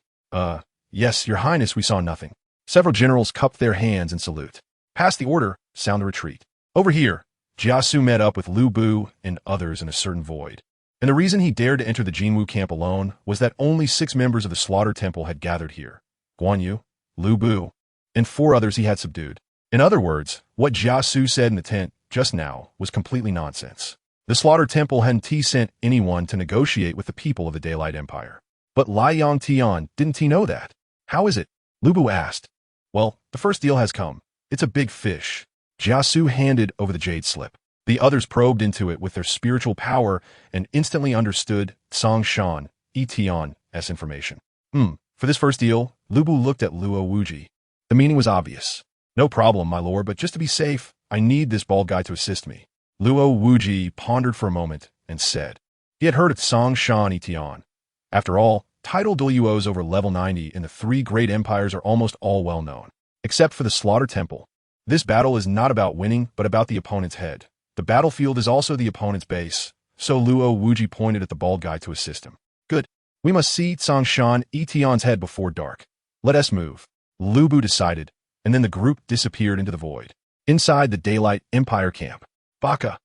Yes, Your Highness, we saw nothing. Several generals cupped their hands in salute. Pass the order, sound the retreat. Over here, Jia Su met up with Lu Bu and others in a certain void. And the reason he dared to enter the Jinwu camp alone was that only 6 members of the Slaughter Temple had gathered here. Guan Yu, Lu Bu, and 4 others he had subdued. In other words, what Jia Su said in the tent just now was completely nonsense. The Slaughter Temple hadn't sent anyone to negotiate with the people of the Daylight Empire. But La Yang Tian, didn't he know that? How is it? Lu Bu asked. Well, the first deal has come. It's a big fish. Jia Su handed over the jade slip. The others probed into it with their spiritual power and instantly understood Tsang Shan E Tian's information. For this first deal, Lu Bu looked at Luo Wuji. The meaning was obvious. No problem, my lord, but just to be safe, I need this bald guy to assist me. Luo Wuji pondered for a moment and said. He had heard of Tsang Shan E Tian. After all, title Douluos over level 90 in the 3 great empires are almost all well known, except for the Slaughter Temple. This battle is not about winning, but about the opponent's head. The battlefield is also the opponent's base, so Luo Wuji pointed at the bald guy to assist him. Good. We must see Tsang Shan E Tian's head before dark. Let us move. Lu Bu decided, and then the group disappeared into the void. Inside the Daylight Empire camp. Baka.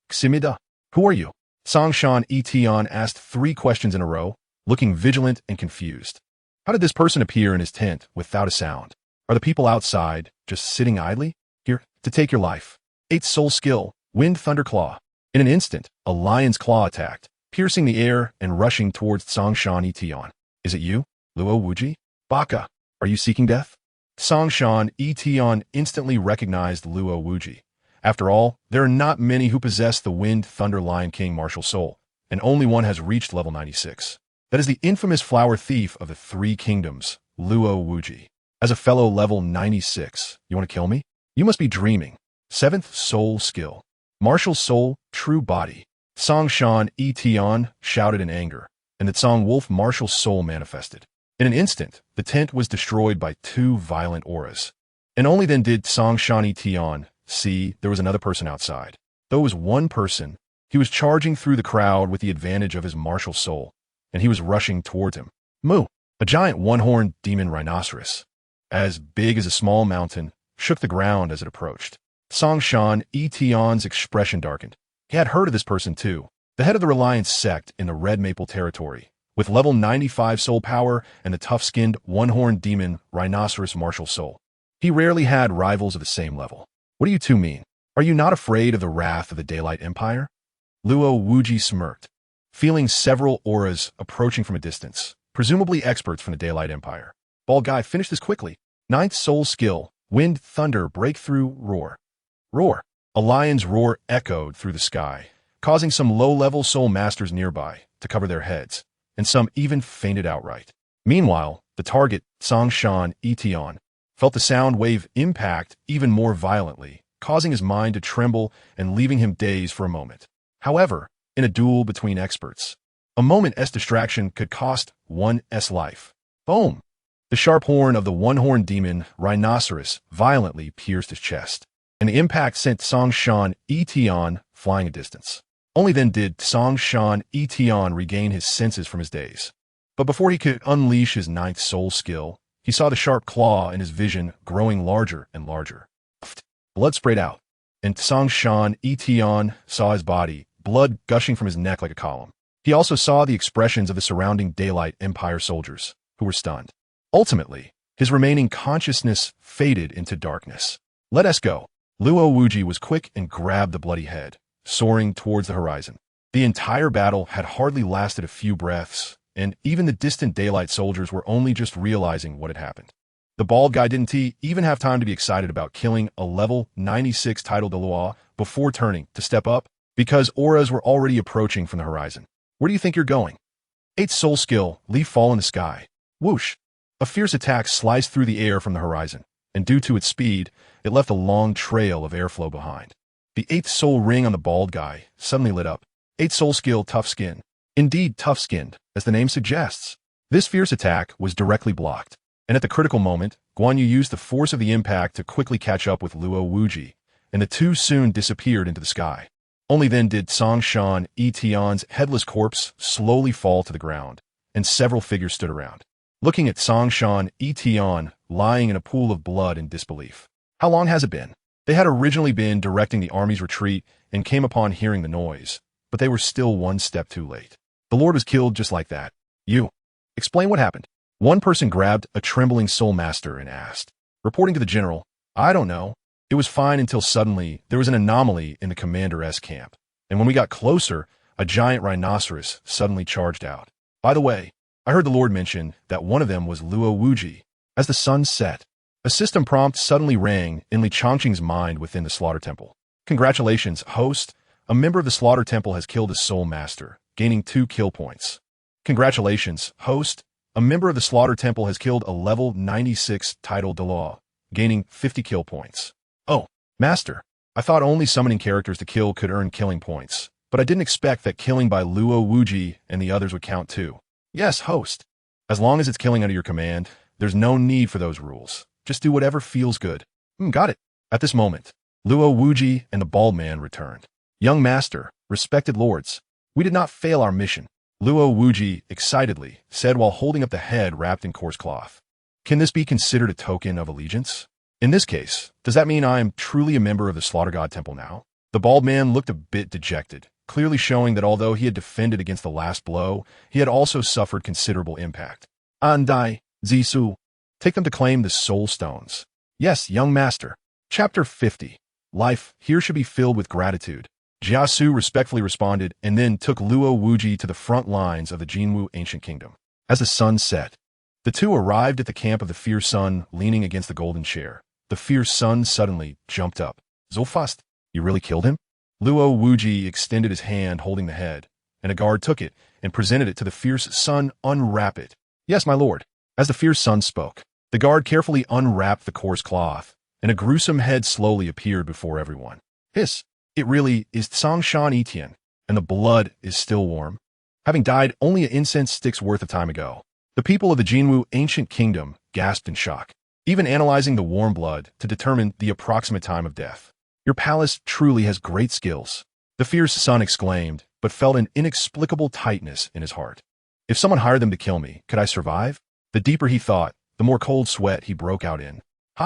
Ximida. Who are you? Tsang Shan E Tian asked 3 questions in a row, looking vigilant and confused. How did this person appear in his tent without a sound? Are the people outside just sitting idly? Here, to take your life. 8th soul skill, Wind Thunder Claw. In an instant, a lion's claw attacked, piercing the air and rushing towards Tsang Shan E Tian. Is it you, Luo Wuji? Baka, are you seeking death? Tsang Shan E Tian instantly recognized Luo Wuji. After all, there are not many who possess the Wind Thunder Lion King martial soul, and only one has reached level 96. That is the infamous flower thief of the 3 kingdoms, Luo Wuji. As a fellow level 96, you want to kill me? You must be dreaming. 7th soul skill. Martial soul, true body. Tsang Shan E Tian shouted in anger, and the Tsang Wolf martial soul manifested. In an instant, the tent was destroyed by 2 violent auras. And only then did Tsang Shan E Tian see there was another person outside. Though it was one person, he was charging through the crowd with the advantage of his martial soul, and he was rushing towards him. Mu, a giant one-horned demon rhinoceros, as big as a small mountain, shook the ground as it approached. Tsang Shan E Tian's expression darkened. He had heard of this person too, the head of the Reliance sect in the Red Maple territory, with level 95 soul power and the tough-skinned one-horned demon rhinoceros martial soul. He rarely had rivals of the same level. What do you 2 mean? Are you not afraid of the wrath of the Daylight Empire? Luo Wuji smirked, feeling several auras approaching from a distance, presumably experts from the Daylight Empire. Bald guy, finish this quickly. 9th soul skill, Wind Thunder Breakthrough Roar. Roar. A lion's roar echoed through the sky, causing some low-level soul masters nearby to cover their heads, and some even fainted outright. Meanwhile, the target, Tsang Shan E Tian, felt the sound wave impact even more violently, causing his mind to tremble and leaving him dazed for a moment. However, in a duel between experts, a moment's distraction could cost one's life. Boom! The sharp horn of the one-horned demon rhinoceros violently pierced his chest, and the impact sent Tsang Shan E Tian flying a distance. Only then did Tsang Shan E Tian regain his senses from his daze. But before he could unleash his 9th soul skill, he saw the sharp claw in his vision growing larger and larger. Blood sprayed out, and Tsang Shan E Tian saw his body, blood gushing from his neck like a column. He also saw the expressions of the surrounding Daylight Empire soldiers, who were stunned. Ultimately, his remaining consciousness faded into darkness. Let us go. Luo Wuji was quick and grabbed the bloody head, soaring towards the horizon. The entire battle had hardly lasted a few breaths, and even the distant daylight soldiers were only just realizing what had happened. The bald guy didn't even have time to be excited about killing a level 96 title Douluo before turning to step up, because auras were already approaching from the horizon. Where do you think you're going? 8th soul skill, leaf fall in the sky. Whoosh! A fierce attack sliced through the air from the horizon, and due to its speed, it left a long trail of airflow behind. The 8th soul ring on the bald guy suddenly lit up. 8th soul skill, tough skin. Indeed, tough-skinned, as the name suggests. This fierce attack was directly blocked, and at the critical moment, Guan Yu used the force of the impact to quickly catch up with Luo Wuji, and the two soon disappeared into the sky. Only then did Songshan Etian's headless corpse slowly fall to the ground, and several figures stood around, looking at Songshan Etian lying in a pool of blood in disbelief. How long has it been? They had originally been directing the army's retreat and came upon hearing the noise, but they were still one step too late. The Lord was killed just like that. You. Explain what happened. One person grabbed a trembling soul master and asked. Reporting to the general, I don't know. It was fine until suddenly there was an anomaly in the commander's camp, and when we got closer, a giant rhinoceros suddenly charged out. By the way, I heard the Lord mention that one of them was Luo Wuji. As the sun set, a system prompt suddenly rang in Li Chongqing's mind within the Slaughter Temple. Congratulations, host. A member of the Slaughter Temple has killed a soul master, gaining 2 kill points. Congratulations, host. A member of the Slaughter Temple has killed a level 96 title Douluo, gaining 50 kill points. Oh, master. I thought only summoning characters to kill could earn killing points, but I didn't expect that killing by Luo Wuji and the others would count too. Yes, host. As long as it's killing under your command, there's no need for those rules. Just do whatever feels good. Got it. At this moment, Luo Wuji and the bald man returned. Young master, respected lords, we did not fail our mission, Luo Wuji excitedly said while holding up the head wrapped in coarse cloth. Can this be considered a token of allegiance? In this case, does that mean I am truly a member of the Slaughter God Temple now? The bald man looked a bit dejected, clearly showing that although he had defended against the last blow, he had also suffered considerable impact. Andai, Zisu, take them to claim the soul stones. Yes, young master. Chapter 50. Life here should be filled with gratitude. Jiasu respectfully responded and then took Luo Wuji to the front lines of the Jinwu ancient kingdom. As the sun set, the two arrived at the camp of the fierce sun leaning against the golden chair. The fierce sun suddenly jumped up. Zofast, you really killed him? Luo Wuji extended his hand holding the head, and a guard took it and presented it to the fierce sun. Unwrap it. Yes, my lord. As the fierce sun spoke, the guard carefully unwrapped the coarse cloth, and a gruesome head slowly appeared before everyone. Hiss. It really is Songshan Etian, and the blood is still warm. Having died only an incense stick's worth of time ago, the people of the Jinwu ancient kingdom gasped in shock, even analyzing the warm blood to determine the approximate time of death. Your palace truly has great skills, the fierce sun exclaimed, but felt an inexplicable tightness in his heart. If someone hired them to kill me, could I survive? The deeper he thought, the more cold sweat he broke out in.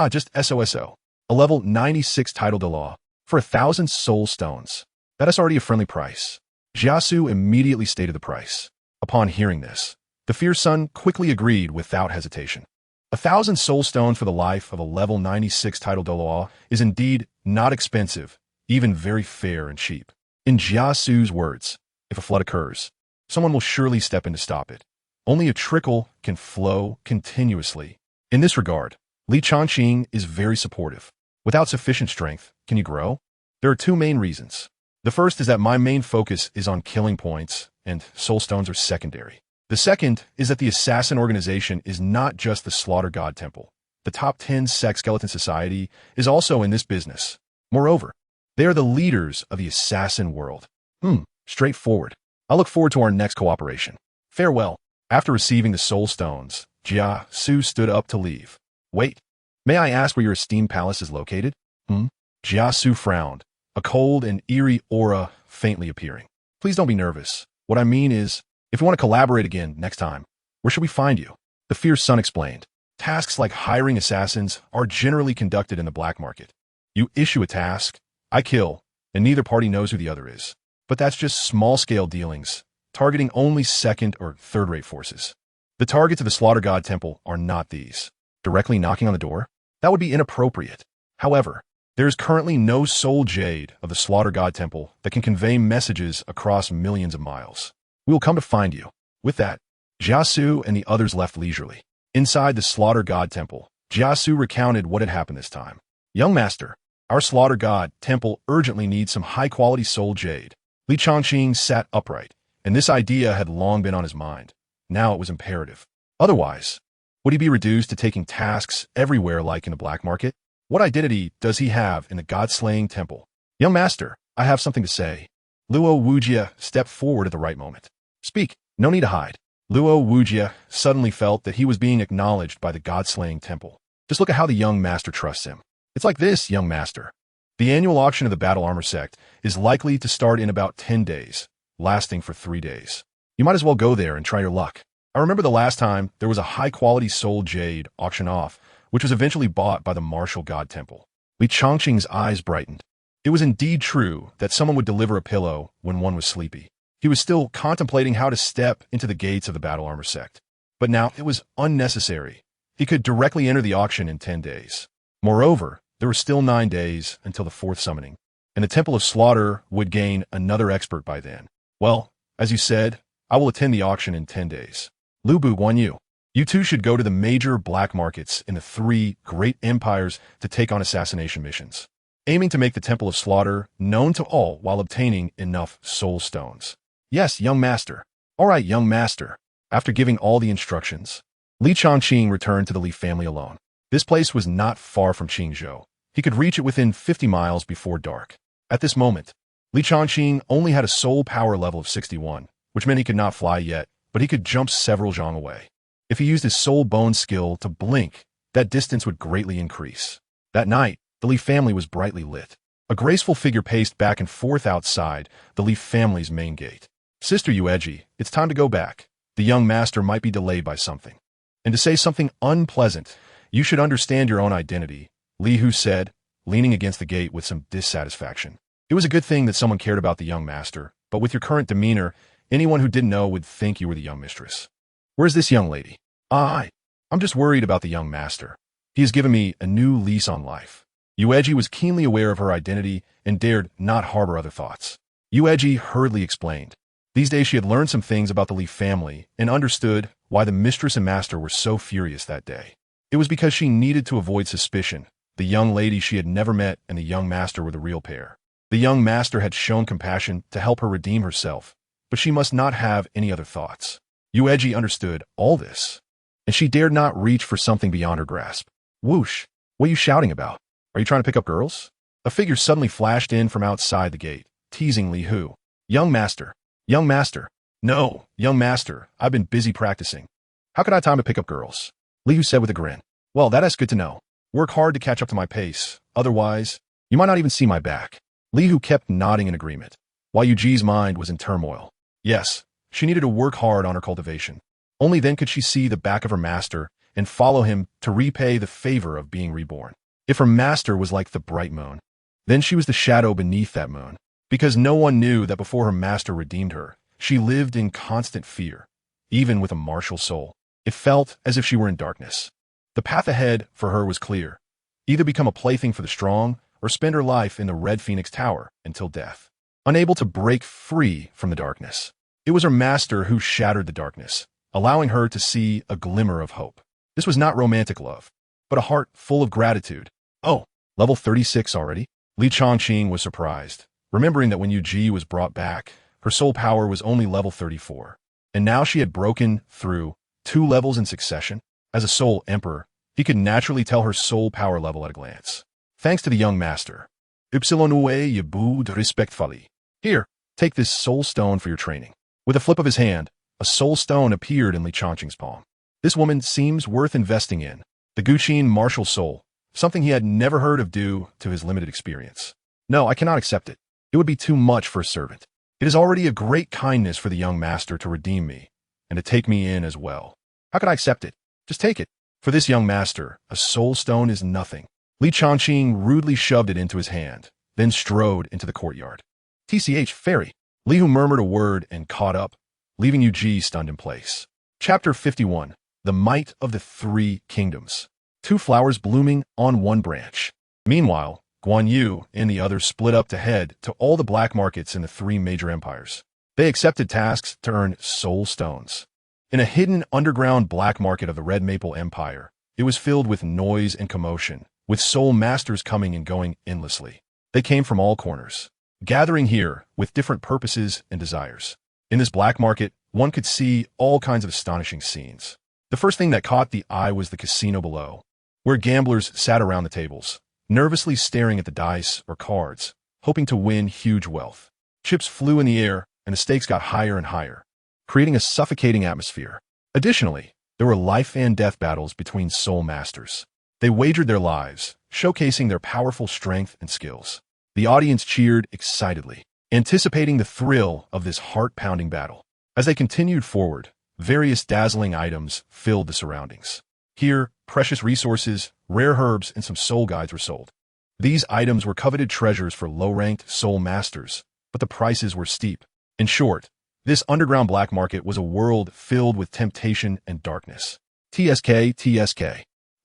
Just SOSO. A level 96 title Douluo. For 1,000 soul stones. That is already a friendly price. Jiasu immediately stated the price. Upon hearing this, the fierce sun quickly agreed without hesitation. 1,000 soul stones for the life of a level 96 title Douluo is indeed not expensive, even very fair and cheap. In Jiasu's words, if a flood occurs, someone will surely step in to stop it. Only a trickle can flow continuously. In this regard, Li Chongqing is very supportive. Without sufficient strength, can you grow? There are 2 main reasons. The first is that my main focus is on killing points, and soul stones are secondary. The second is that the assassin organization is not just the Slaughter God Temple. The top 10 sect skeleton society is also in this business. Moreover, they are the leaders of the assassin world. Straightforward. I look forward to our next cooperation. Farewell. After receiving the soul stones, Jia Su stood up to leave. Wait. May I ask where your esteemed palace is located? Jiasu frowned, a cold and eerie aura faintly appearing. Please don't be nervous. What I mean is, if you want to collaborate again next time, where should we find you? The fierce sun explained. Tasks like hiring assassins are generally conducted in the black market. You issue a task, I kill, and neither party knows who the other is. But that's just small-scale dealings, targeting only second or third-rate forces. The targets of the Slaughter God Temple are not these. Directly knocking on the door? That would be inappropriate. However, There is currently no soul jade of the Slaughter God Temple that can convey messages across millions of miles. We will come to find you. With that, Jiasu and the others left leisurely. Inside the Slaughter God Temple, Jiasu recounted what had happened this time. Young Master, our Slaughter God Temple urgently needs some high-quality soul jade. Li Chongqing sat upright, and this idea had long been on his mind. Now it was imperative. Otherwise, would he be reduced to taking tasks everywhere like in the black market? What identity does he have in the god-slaying temple? Young Master, I have something to say. Luo Wujia stepped forward at the right moment. Speak, no need to hide. Luo Wujia suddenly felt that he was being acknowledged by the god-slaying temple. Just look at how the young master trusts him. It's like this, young master. The annual auction of the Battle Armor Sect is likely to start in about 10 days, lasting for 3 days. You might as well go there and try your luck. I remember the last time there was a high-quality soul jade auction off, which was eventually bought by the Martial God Temple. Li Chongqing's eyes brightened. It was indeed true that someone would deliver a pillow when one was sleepy. He was still contemplating how to step into the gates of the Battle Armor Sect. But now it was unnecessary. He could directly enter the auction in 10 days. Moreover, there were still 9 days until the 4th summoning, and the Temple of Slaughter would gain another expert by then. Well, as you said, I will attend the auction in 10 days. Lu Bu Guan Yu. You two should go to the major black markets in the 3 great empires to take on assassination missions, aiming to make the Temple of Slaughter known to all while obtaining enough soul stones. Yes, young master. All right, young master. After giving all the instructions, Li Chongqing returned to the Li family alone. This place was not far from Qingzhou. He could reach it within 50 miles before dark. At this moment, Li Chongqing only had a soul power level of 61, which meant he could not fly yet, but he could jump several zhang away. If he used his soul bone skill to blink, that distance would greatly increase. That night, the Li family was brightly lit. A graceful figure paced back and forth outside the Li family's main gate. Sister Yueji, it's time to go back. The young master might be delayed by something. And to say something unpleasant, you should understand your own identity, Li Hu said, leaning against the gate with some dissatisfaction. It was a good thing that someone cared about the young master, but with your current demeanor, anyone who didn't know would think you were the young mistress. Where's this young lady? I'm just worried about the young master. He has given me a new lease on life. Yueji was keenly aware of her identity and dared not harbor other thoughts. Yueji hurriedly explained. These days she had learned some things about the Li family and understood why the mistress and master were so furious that day. It was because she needed to avoid suspicion. The young lady she had never met and the young master were the real pair. The young master had shown compassion to help her redeem herself, but she must not have any other thoughts. Yueji understood all this, and she dared not reach for something beyond her grasp. Whoosh! What are you shouting about? Are you trying to pick up girls? A figure suddenly flashed in from outside the gate, teasing Li Hu. Young master! Young master! No, young master, I've been busy practicing. How could I have time to pick up girls? Li Hu said with a grin. Well, that is good to know. Work hard to catch up to my pace. Otherwise, you might not even see my back. Li Hu kept nodding in agreement, while Yuji's mind was in turmoil. Yes, she needed to work hard on her cultivation. Only then could she see the back of her master and follow him to repay the favor of being reborn. If her master was like the bright moon, then she was the shadow beneath that moon. Because no one knew that before her master redeemed her, she lived in constant fear, even with a martial soul. It felt as if she were in darkness. The path ahead for her was clear. Either become a plaything for the strong, or spend her life in the Red Phoenix Tower until death. Unable to break free from the darkness, it was her master who shattered the darkness, allowing her to see a glimmer of hope. This was not romantic love, but a heart full of gratitude. Oh, level 36 already? Li Chongqing was surprised, remembering that when Yuji was brought back, her soul power was only level 34. And now she had broken through 2 levels in succession. As a soul emperor, he could naturally tell her soul power level at a glance. Thanks to the young master. Ypsilonue Yabud respectfully. Here, take this soul stone for your training. With a flip of his hand, a soul stone appeared in Li Chongqing's palm. This woman seems worth investing in. The Guqin martial soul, something he had never heard of due to his limited experience. No, I cannot accept it. It would be too much for a servant. It is already a great kindness for the young master to redeem me, and to take me in as well. How could I accept it? Just take it. For this young master, a soul stone is nothing. Li Chongqing rudely shoved it into his hand, then strode into the courtyard. TCH, fairy. Li Hu murmured a word and caught up, leaving Yuji stunned in place. Chapter 51. The Might of the 3 Kingdoms. 2 flowers blooming on one branch. Meanwhile, Guan Yu and the others split up to head to all the black markets in the three major empires. They accepted tasks to earn soul stones. In a hidden underground black market of the Red Maple Empire, it was filled with noise and commotion, with soul masters coming and going endlessly. They came from all corners, gathering here with different purposes and desires. In this black market, one could see all kinds of astonishing scenes. The first thing that caught the eye was the casino below, where gamblers sat around the tables, nervously staring at the dice or cards, hoping to win huge wealth. Chips flew in the air, and the stakes got higher and higher, creating a suffocating atmosphere. Additionally, there were life and death battles between soul masters. They wagered their lives, showcasing their powerful strength and skills. The audience cheered excitedly, anticipating the thrill of this heart-pounding battle. As they continued forward, various dazzling items filled the surroundings. Here, precious resources, rare herbs, and some soul guides were sold. These items were coveted treasures for low-ranked soul masters, but the prices were steep. In short, this underground black market was a world filled with temptation and darkness. TSK.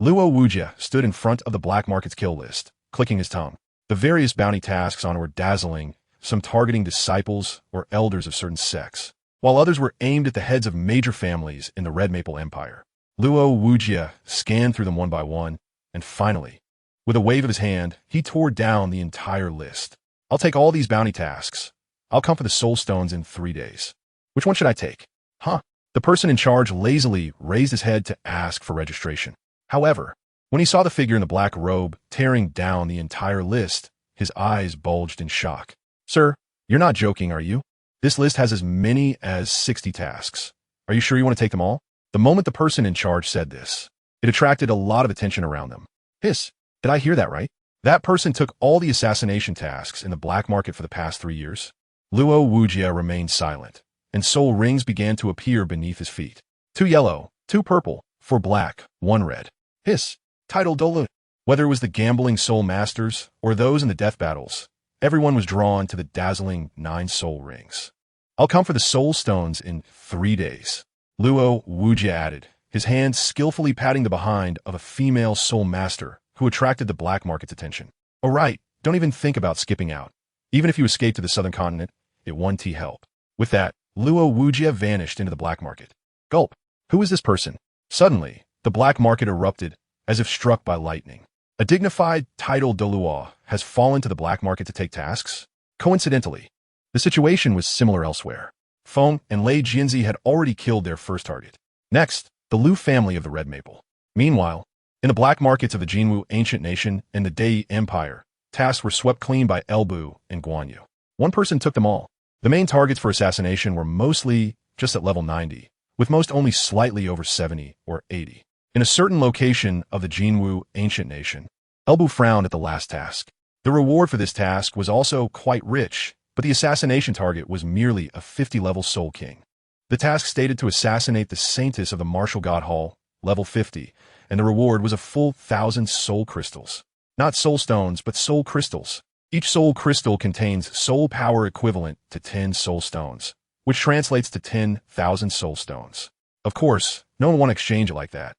Luo Wujia stood in front of the black market's kill list, clicking his tongue. The various bounty tasks on it were dazzling, some targeting disciples or elders of certain sects, while others were aimed at the heads of major families in the Red Maple Empire. Luo Wujia scanned through them one by one, and finally, with a wave of his hand, he tore down the entire list. I'll take all these bounty tasks. I'll come for the soul stones in 3 days. Which one should I take? The person in charge lazily raised his head to ask for registration. However, when he saw the figure in the black robe tearing down the entire list, his eyes bulged in shock. Sir, you're not joking, are you? This list has as many as 60 tasks. Are you sure you want to take them all? The moment the person in charge said this, it attracted a lot of attention around them. Hiss, did I hear that right? That person took all the assassination tasks in the black market for the past 3 years? Luo Wujia remained silent, and soul rings began to appear beneath his feet. 2 yellow, 2 purple, 4 black, 1 red. Hiss, title Douluo. Whether it was the gambling soul masters or those in the death battles, everyone was drawn to the dazzling 9 soul rings. I'll come for the soul stones in 3 days. Luo Wujia added, his hand skillfully patting the behind of a female soul master who attracted the black market's attention. Oh right, don't even think about skipping out. Even if you escape to the southern continent, it won't help. With that, Luo Wujia vanished into the black market. Gulp. Who is this person? Suddenly, the black market erupted, as if struck by lightning. A dignified title Douluo has fallen to the black market to take tasks? Coincidentally, the situation was similar elsewhere. Feng and Lei Jianzi had already killed their first target. Next, the Liu family of the Red Maple. Meanwhile, in the black markets of the Jinwu Ancient Nation and the Dei Empire, tasks were swept clean by Elbu and Guan Yu. One person took them all. The main targets for assassination were mostly just at level 90, with most only slightly over 70 or 80. In a certain location of the Jinwu Ancient Nation, Elbu frowned at the last task. The reward for this task was also quite rich, but the assassination target was merely a 50-level Soul King. The task stated to assassinate the Saintess of the Martial God Hall, level 50, and the reward was a full 1,000 soul crystals. Not soul stones, but soul crystals. Each soul crystal contains soul power equivalent to 10 soul stones, which translates to 10,000 soul stones. Of course, no one wants to exchange it like that,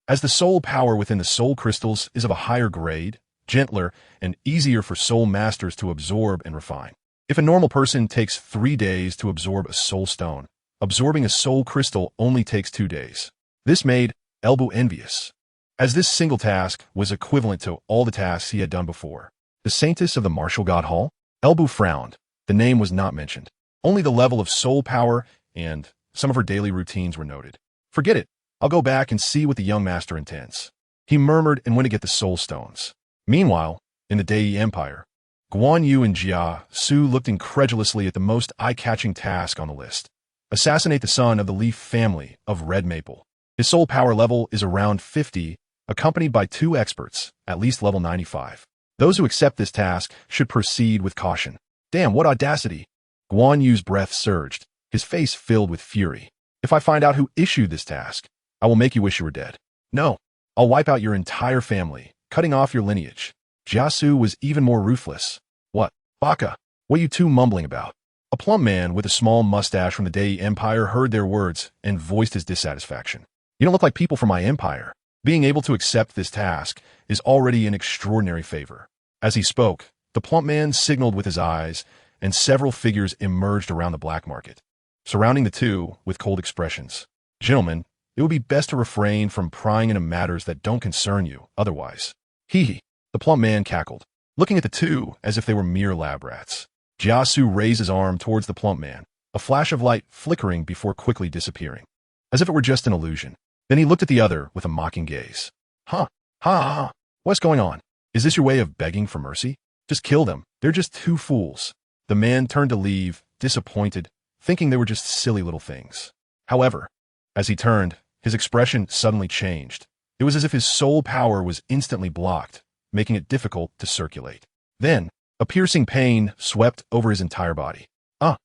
as the soul power within the soul crystals is of a higher grade, gentler, and easier for soul masters to absorb and refine. If a normal person takes 3 days to absorb a soul stone, absorbing a soul crystal only takes 2 days. This made Elbu envious, as this single task was equivalent to all the tasks he had done before. The Saintess of the Martial God Hall? Elbu frowned. The name was not mentioned. Only the level of soul power and some of her daily routines were noted. Forget it. I'll go back and see what the young master intends. He murmured and went to get the soul stones. Meanwhile, in the Dei Empire, Guan Yu and Jia Su looked incredulously at the most eye-catching task on the list. Assassinate the son of the Leaf family of Red Maple. His soul power level is around 50, accompanied by 2 experts, at least level 95. Those who accept this task should proceed with caution. Damn, what audacity! Guan Yu's breath surged, his face filled with fury. If I find out who issued this task, I will make you wish you were dead. No, I'll wipe out your entire family, cutting off your lineage. Jiasu was even more ruthless. What? Baka, what are you two mumbling about? A plump man with a small mustache from the Dei Empire heard their words and voiced his dissatisfaction. You don't look like people from my empire. Being able to accept this task is already an extraordinary favor. As he spoke, the plump man signaled with his eyes, and several figures emerged around the black market, surrounding the two with cold expressions. Gentlemen, it would be best to refrain from prying into matters that don't concern you, otherwise. Hee hee, the plump man cackled, looking at the two as if they were mere lab rats. Jiasu raised his arm towards the plump man, a flash of light flickering before quickly disappearing, as if it were just an illusion. Then he looked at the other with a mocking gaze. Huh, ha ha ha, what's going on? Is this your way of begging for mercy? Just kill them, they're just two fools. The man turned to leave, disappointed, thinking they were just silly little things. However, as he turned, his expression suddenly changed. It was as if his soul power was instantly blocked, making it difficult to circulate. Then, a piercing pain swept over his entire body. Ah!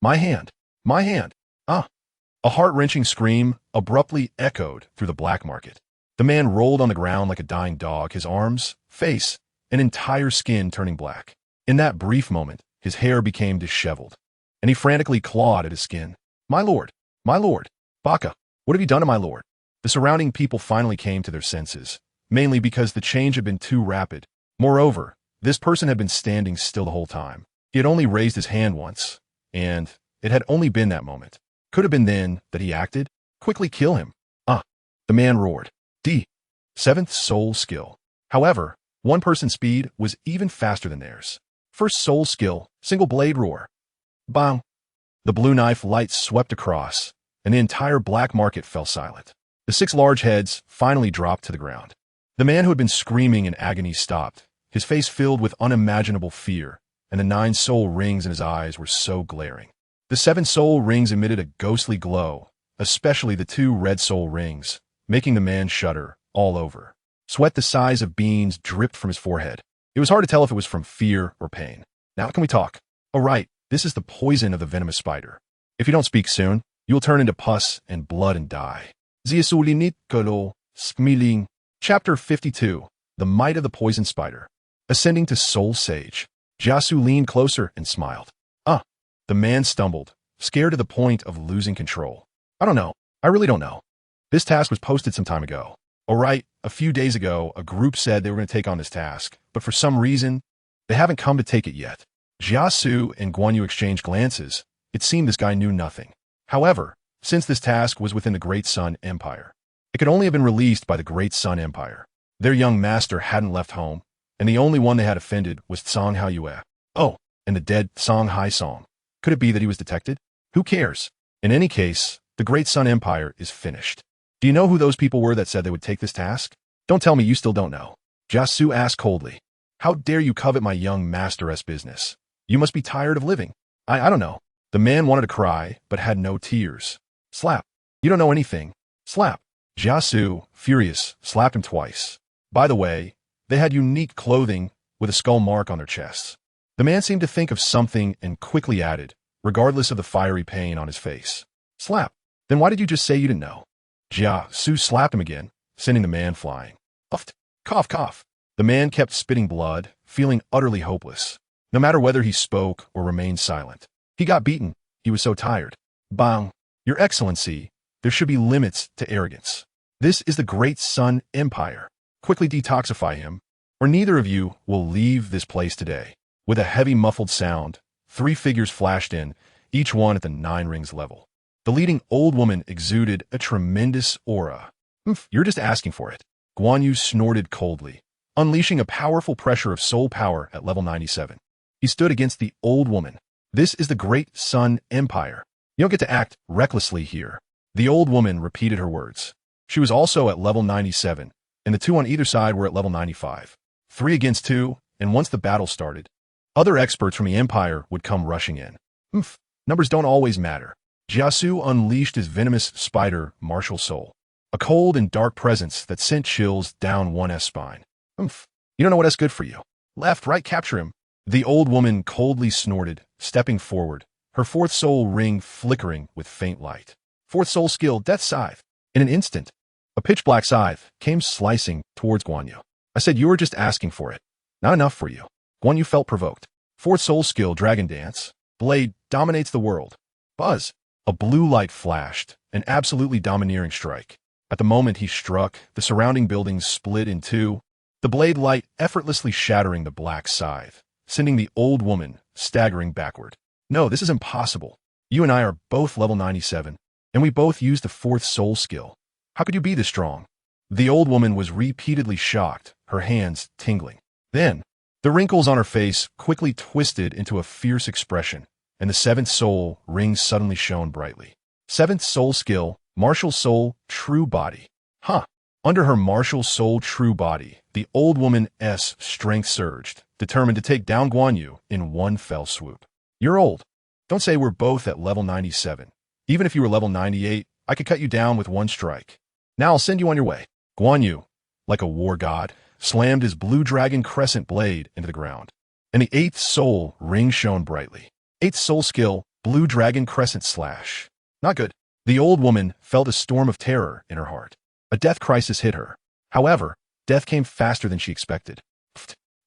My hand! My hand! Ah! A heart-wrenching scream abruptly echoed through the black market. The man rolled on the ground like a dying dog, his arms, face, and entire skin turning black. In that brief moment, his hair became disheveled, and he frantically clawed at his skin. My lord! My lord! Baka! What have you done to my lord? The surrounding people finally came to their senses, mainly because the change had been too rapid. Moreover, this person had been standing still the whole time. He had only raised his hand once, and it had only been that moment. Could have been then that he acted. Quickly kill him. Ah! The man roared. D. Seventh soul skill. However, one person's speed was even faster than theirs. First soul skill, single blade roar. Bang! The blue knife light swept across, and the entire black market fell silent. The 6 large heads finally dropped to the ground. The man who had been screaming in agony stopped, his face filled with unimaginable fear, and the 9 soul rings in his eyes were so glaring. The 7 soul rings emitted a ghostly glow, especially the 2 red soul rings, making the man shudder all over. Sweat the size of beans dripped from his forehead. It was hard to tell if it was from fear or pain. Now can we talk? Oh right, this is the poison of the venomous spider. If you don't speak soon, you will turn into pus and blood and die. Ziasulinit Kolo, Smiling. Chapter 52. The Might of the Poison Spider. Ascending to Soul Sage. Jiasu leaned closer and smiled. Ah! The man stumbled, scared to the point of losing control. I don't know. I really don't know. This task was posted some time ago. Alright, a few days ago, a group said they were going to take on this task, but for some reason, they haven't come to take it yet. Jiasu and Guan Yu exchanged glances. It seemed this guy knew nothing. However, since this task was within the Great Sun Empire, it could only have been released by the Great Sun Empire. Their young master hadn't left home, and the only one they had offended was Tsang Haiyue. Oh, and the dead Song Hai Song. Could it be that he was detected? Who cares? In any case, the Great Sun Empire is finished. Do you know who those people were that said they would take this task? Don't tell me you still don't know. Jiasu asked coldly. How dare you covet my young master's business? You must be tired of living. I don't know. The man wanted to cry, but had no tears. Slap. You don't know anything. Slap. Jiasu, furious, slapped him twice. By the way, they had unique clothing with a skull mark on their chests. The man seemed to think of something and quickly added, regardless of the fiery pain on his face. Slap. Then why did you just say you didn't know? Jiasu slapped him again, sending the man flying. Puffed. Cough, cough. The man kept spitting blood, feeling utterly hopeless, no matter whether he spoke or remained silent. He got beaten. He was so tired. Bang. Your Excellency, there should be limits to arrogance. This is the Great Sun Empire. Quickly detoxify him, or neither of you will leave this place today. With a heavy muffled sound, 3 figures flashed in, each one at the 9 rings level. The leading old woman exuded a tremendous aura. You're just asking for it. Guan Yu snorted coldly, unleashing a powerful pressure of soul power at level 97. He stood against the old woman. This is the Great Sun Empire. You don't get to act recklessly here. The old woman repeated her words. She was also at level 97, and the 2 on either side were at level 95. 3 against 2, and once the battle started, other experts from the Empire would come rushing in. Numbers don't always matter. Jiasu unleashed his venomous spider martial soul, a cold and dark presence that sent chills down one S spine. You don't know what is good for you. Left, right, capture him. The old woman coldly snorted, stepping forward, her 4th soul ring flickering with faint light. 4th soul skill, Death Scythe. In an instant, a pitch-black scythe came slicing towards Guan Yu. I said you were just asking for it. Not enough for you. Guan Yu felt provoked. 4th soul skill, Dragon Dance. Blade dominates the world. Buzz. A blue light flashed, an absolutely domineering strike. At the moment he struck, the surrounding buildings split in 2, the blade light effortlessly shattering the black scythe, sending the old woman staggering backward. No, this is impossible. You and I are both level 97, and we both use the fourth soul skill. How could you be this strong? The old woman was repeatedly shocked, her hands tingling. Then, the wrinkles on her face quickly twisted into a fierce expression, and the seventh soul ring suddenly shone brightly. Seventh soul skill, martial soul, true body. Huh. Under her martial soul true body, the old woman's strength surged, determined to take down Guan Yu in one fell swoop. You're old. Don't say we're both at level 97. Even if you were level 98, I could cut you down with one strike. Now I'll send you on your way. Guan Yu, like a war god, slammed his blue dragon crescent blade into the ground, and the eighth soul ring shone brightly. Eighth soul skill, blue dragon crescent slash. Not good. The old woman felt a storm of terror in her heart. A death crisis hit her. However, death came faster than she expected.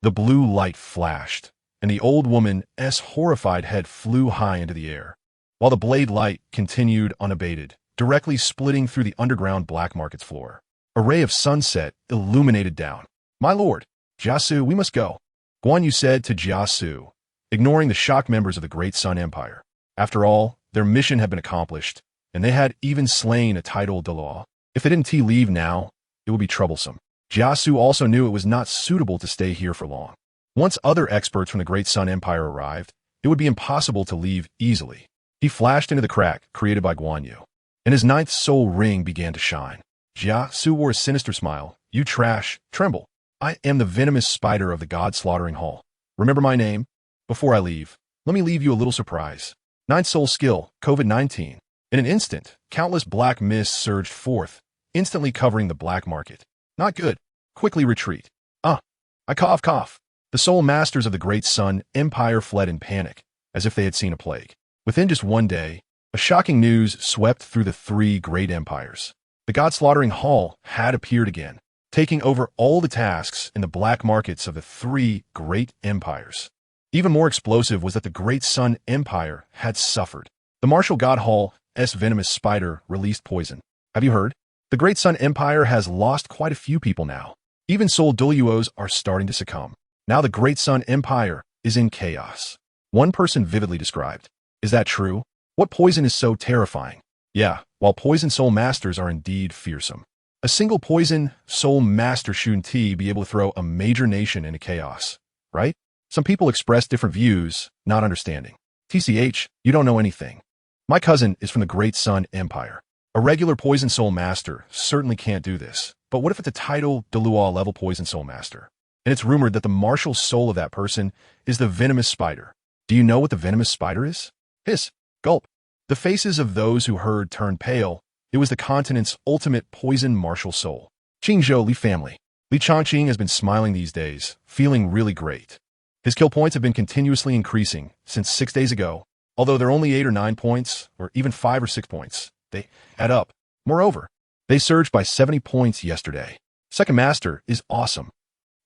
The blue light flashed, and the old woman's horrified head flew high into the air, while the blade light continued unabated, directly splitting through the underground black market's floor. A ray of sunset illuminated down. My lord, Jiasu, we must go, Guan Yu said to Jiasu, ignoring the shocked members of the Great Sun Empire. After all, their mission had been accomplished, and they had even slain a titled Douluo. If they didn't leave now, it would be troublesome. Jiasu also knew it was not suitable to stay here for long. Once other experts from the Great Sun Empire arrived, it would be impossible to leave easily. He flashed into the crack created by Guan Yu, and his ninth soul ring began to shine. Jiasu wore a sinister smile. You trash, tremble. I am the venomous spider of the God-slaughtering hall. Remember my name? Before I leave, let me leave you a little surprise. Ninth soul skill, COVID-19. In an instant, countless black mists surged forth, instantly covering the black market. Not good. Quickly retreat. I cough. The soul masters of the Great Sun Empire fled in panic, as if they had seen a plague. Within just one day, a shocking news swept through the three great empires. The God-slaughtering hall had appeared again, taking over all the tasks in the black markets of the three great empires. Even more explosive was that the Great Sun Empire had suffered. The martial god hall's venomous spider released poison. Have you heard? The Great Sun Empire has lost quite a few people now. Even soul Douluos are starting to succumb. Now the Great Sun Empire is in chaos. One person vividly described. Is that true? What poison is so terrifying? Yeah, while poison soul masters are indeed fearsome. A single poison soul master shouldn't be able to throw a major nation into chaos, right? Some people express different views, not understanding. TCH, you don't know anything. My cousin is from the Great Sun Empire. A regular poison soul master certainly can't do this. But what if it's a title Douluo level poison soul master? And it's rumored that the martial soul of that person is the venomous spider. Do you know what the venomous spider is? Hiss. Gulp. The faces of those who heard turned pale. It was the continent's ultimate poison martial soul. Qingzhou Li family. Li Changqing has been smiling these days, feeling really great. His kill points have been continuously increasing since 6 days ago. Although they're only 8 or 9 points, or even 5 or 6 points, they add up. Moreover, they surged by 70 points yesterday. Second Master is awesome.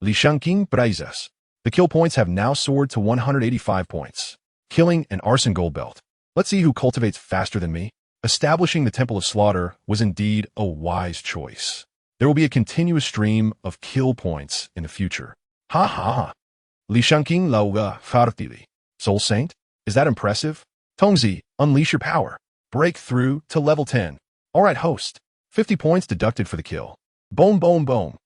Li Shangqing prizes. The kill points have now soared to 185 points. Killing an arson gold belt. Let's see who cultivates faster than me. Establishing the Temple of Slaughter was indeed a wise choice. There will be a continuous stream of kill points in the future. Ha ha ha. Li Shangqing lauga fartili. Soul Saint? Is that impressive? Tongzi, unleash your power. Break through to level 10. Alright host. 50 points deducted for the kill. Boom boom boom.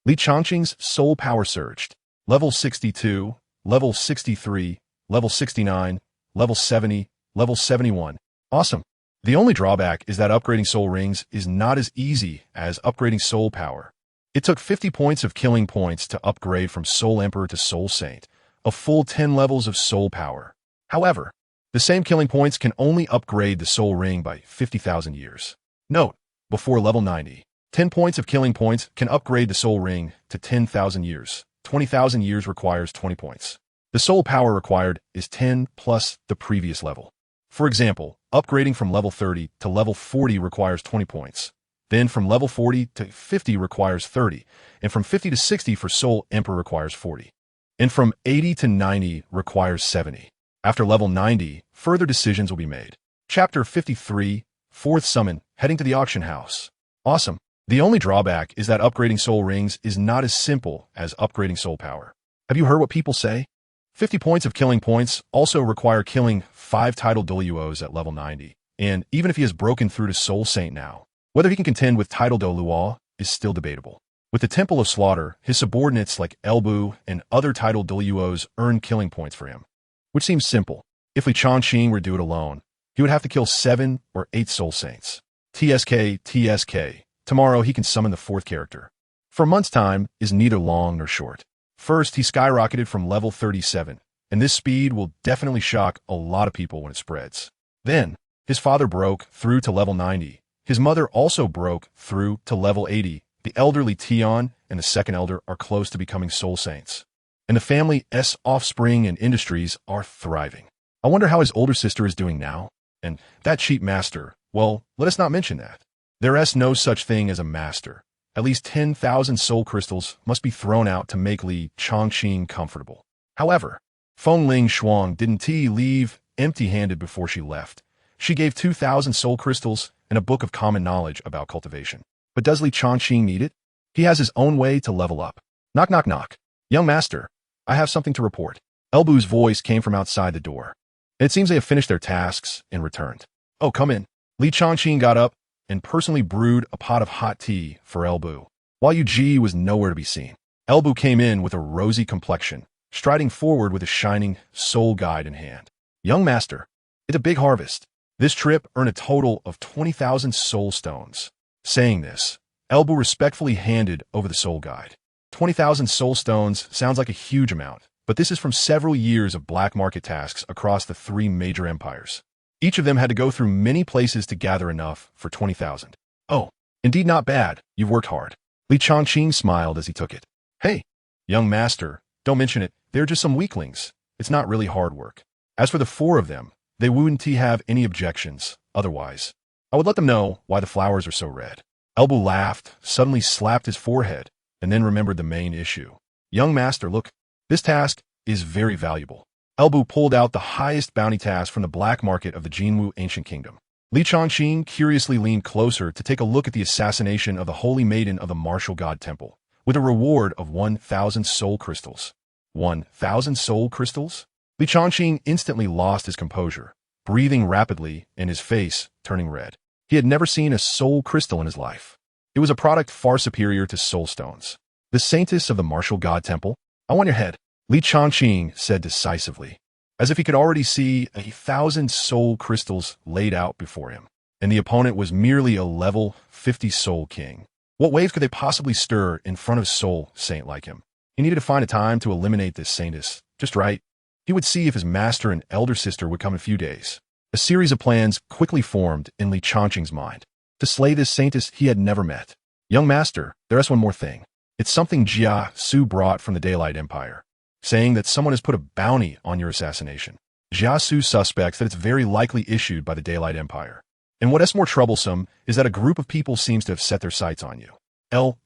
Li Changqing's soul power surged. Level 62, level 63, level 69, level 70, level 71. Awesome. The only drawback is that upgrading soul rings is not as easy as upgrading soul power. It took 50 points of killing points to upgrade from Soul Emperor to Soul Saint, a full 10 levels of soul power. However, the same killing points can only upgrade the soul ring by 50,000 years. Note, before level 90, 10 points of killing points can upgrade the soul ring to 10,000 years. 20,000 years requires 20 points. The soul power required is 10 plus the previous level. For example, upgrading from level 30 to level 40 requires 20 points. Then from level 40 to 50 requires 30, and from 50 to 60 for Soul Emperor requires 40. And from 80 to 90 requires 70. After level 90, further decisions will be made. Chapter 53, Fourth Summon, heading to the auction house. Awesome. The only drawback is that upgrading soul rings is not as simple as upgrading soul power. Have you heard what people say? 50 points of killing points also require killing 5 title Douluos at level 90. And even if he has broken through to Soul Saint now, whether he can contend with title Douluo is still debatable. With the Temple of Slaughter, his subordinates like Elbu and other title Douluos earn killing points for him, which seems simple. If Li Changqing were to do it alone, he would have to kill 7 or 8 Soul Saints. TSK. Tomorrow he can summon the 4th character. For a month's time is neither long nor short. First, he skyrocketed from level 37, and this speed will definitely shock a lot of people when it spreads. Then, his father broke through to level 90. His mother also broke through to level 80. The elderly Tion and the second elder are close to becoming Soul Saints. And the family's offspring and industries are thriving. I wonder how his older sister is doing now. And that cheap master, well, let us not mention that. There is no such thing as a master. At least 10,000 soul crystals must be thrown out to make Li Changqing comfortable. However, Feng Ling Shuang didn't leave empty-handed before she left. She gave 2,000 soul crystals and a book of common knowledge about cultivation. But does Li Changqing need it? He has his own way to level up. Knock, knock, knock. Young master, I have something to report. Elbu's voice came from outside the door. And it seems they have finished their tasks and returned. Oh, come in. Li Changqing got up and personally brewed a pot of hot tea for Elbu, while Yu was nowhere to be seen. Elbu came in with a rosy complexion, striding forward with a shining soul guide in hand. Young master, it's a big harvest. This trip earned a total of 20,000 soul stones. Saying this, Elbu respectfully handed over the soul guide. 20,000 soul stones sounds like a huge amount, but this is from several years of black market tasks across the 3 major empires. Each of them had to go through many places to gather enough for 20,000. Oh, indeed not bad. You've worked hard. Li Changqing smiled as he took it. Hey, young master, don't mention it. They're just some weaklings. It's not really hard work. As for the 4 of them, they wouldn't have any objections. Otherwise, I would let them know why the flowers are so red. Elbu laughed, suddenly slapped his forehead, and then remembered the main issue. Young master, look, this task is very valuable. Elbu pulled out the highest bounty task from the black market of the Jinwu Ancient Kingdom. Li Changqing curiously leaned closer to take a look at the assassination of the Holy Maiden of the Martial God Temple, with a reward of 1,000 soul crystals. 1,000 soul crystals? Li Changqing instantly lost his composure, breathing rapidly and his face turning red. He had never seen a soul crystal in his life. It was a product far superior to soul stones. The saintess of the Martial God Temple? I want your head, Li Changqing said decisively, as if he could already see 1,000 soul crystals laid out before him, and the opponent was merely a level 50 soul king. What waves could they possibly stir in front of a soul saint like him? He needed to find a time to eliminate this saintess, just right. He would see if his master and elder sister would come in a few days. A series of plans quickly formed in Li Changqing's mind. To slay this saintess he had never met. Young master, there is one more thing. It's something Jia Su brought from the Daylight Empire, saying that someone has put a bounty on your assassination. Jia Su suspects that it's very likely issued by the Daylight Empire. And what is more troublesome is that a group of people seems to have set their sights on you.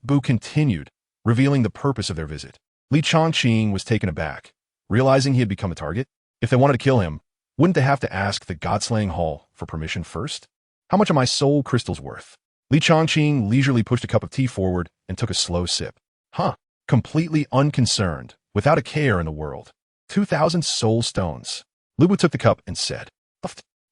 Bu continued, revealing the purpose of their visit. Li Changqing was taken aback, realizing he had become a target. If they wanted to kill him, wouldn't they have to ask the God-slaying Hall for permission first? How much are my soul crystals worth? Li Changqing leisurely pushed a cup of tea forward and took a slow sip. Completely unconcerned, without a care in the world. 2,000 soul stones. Lubu took the cup and said,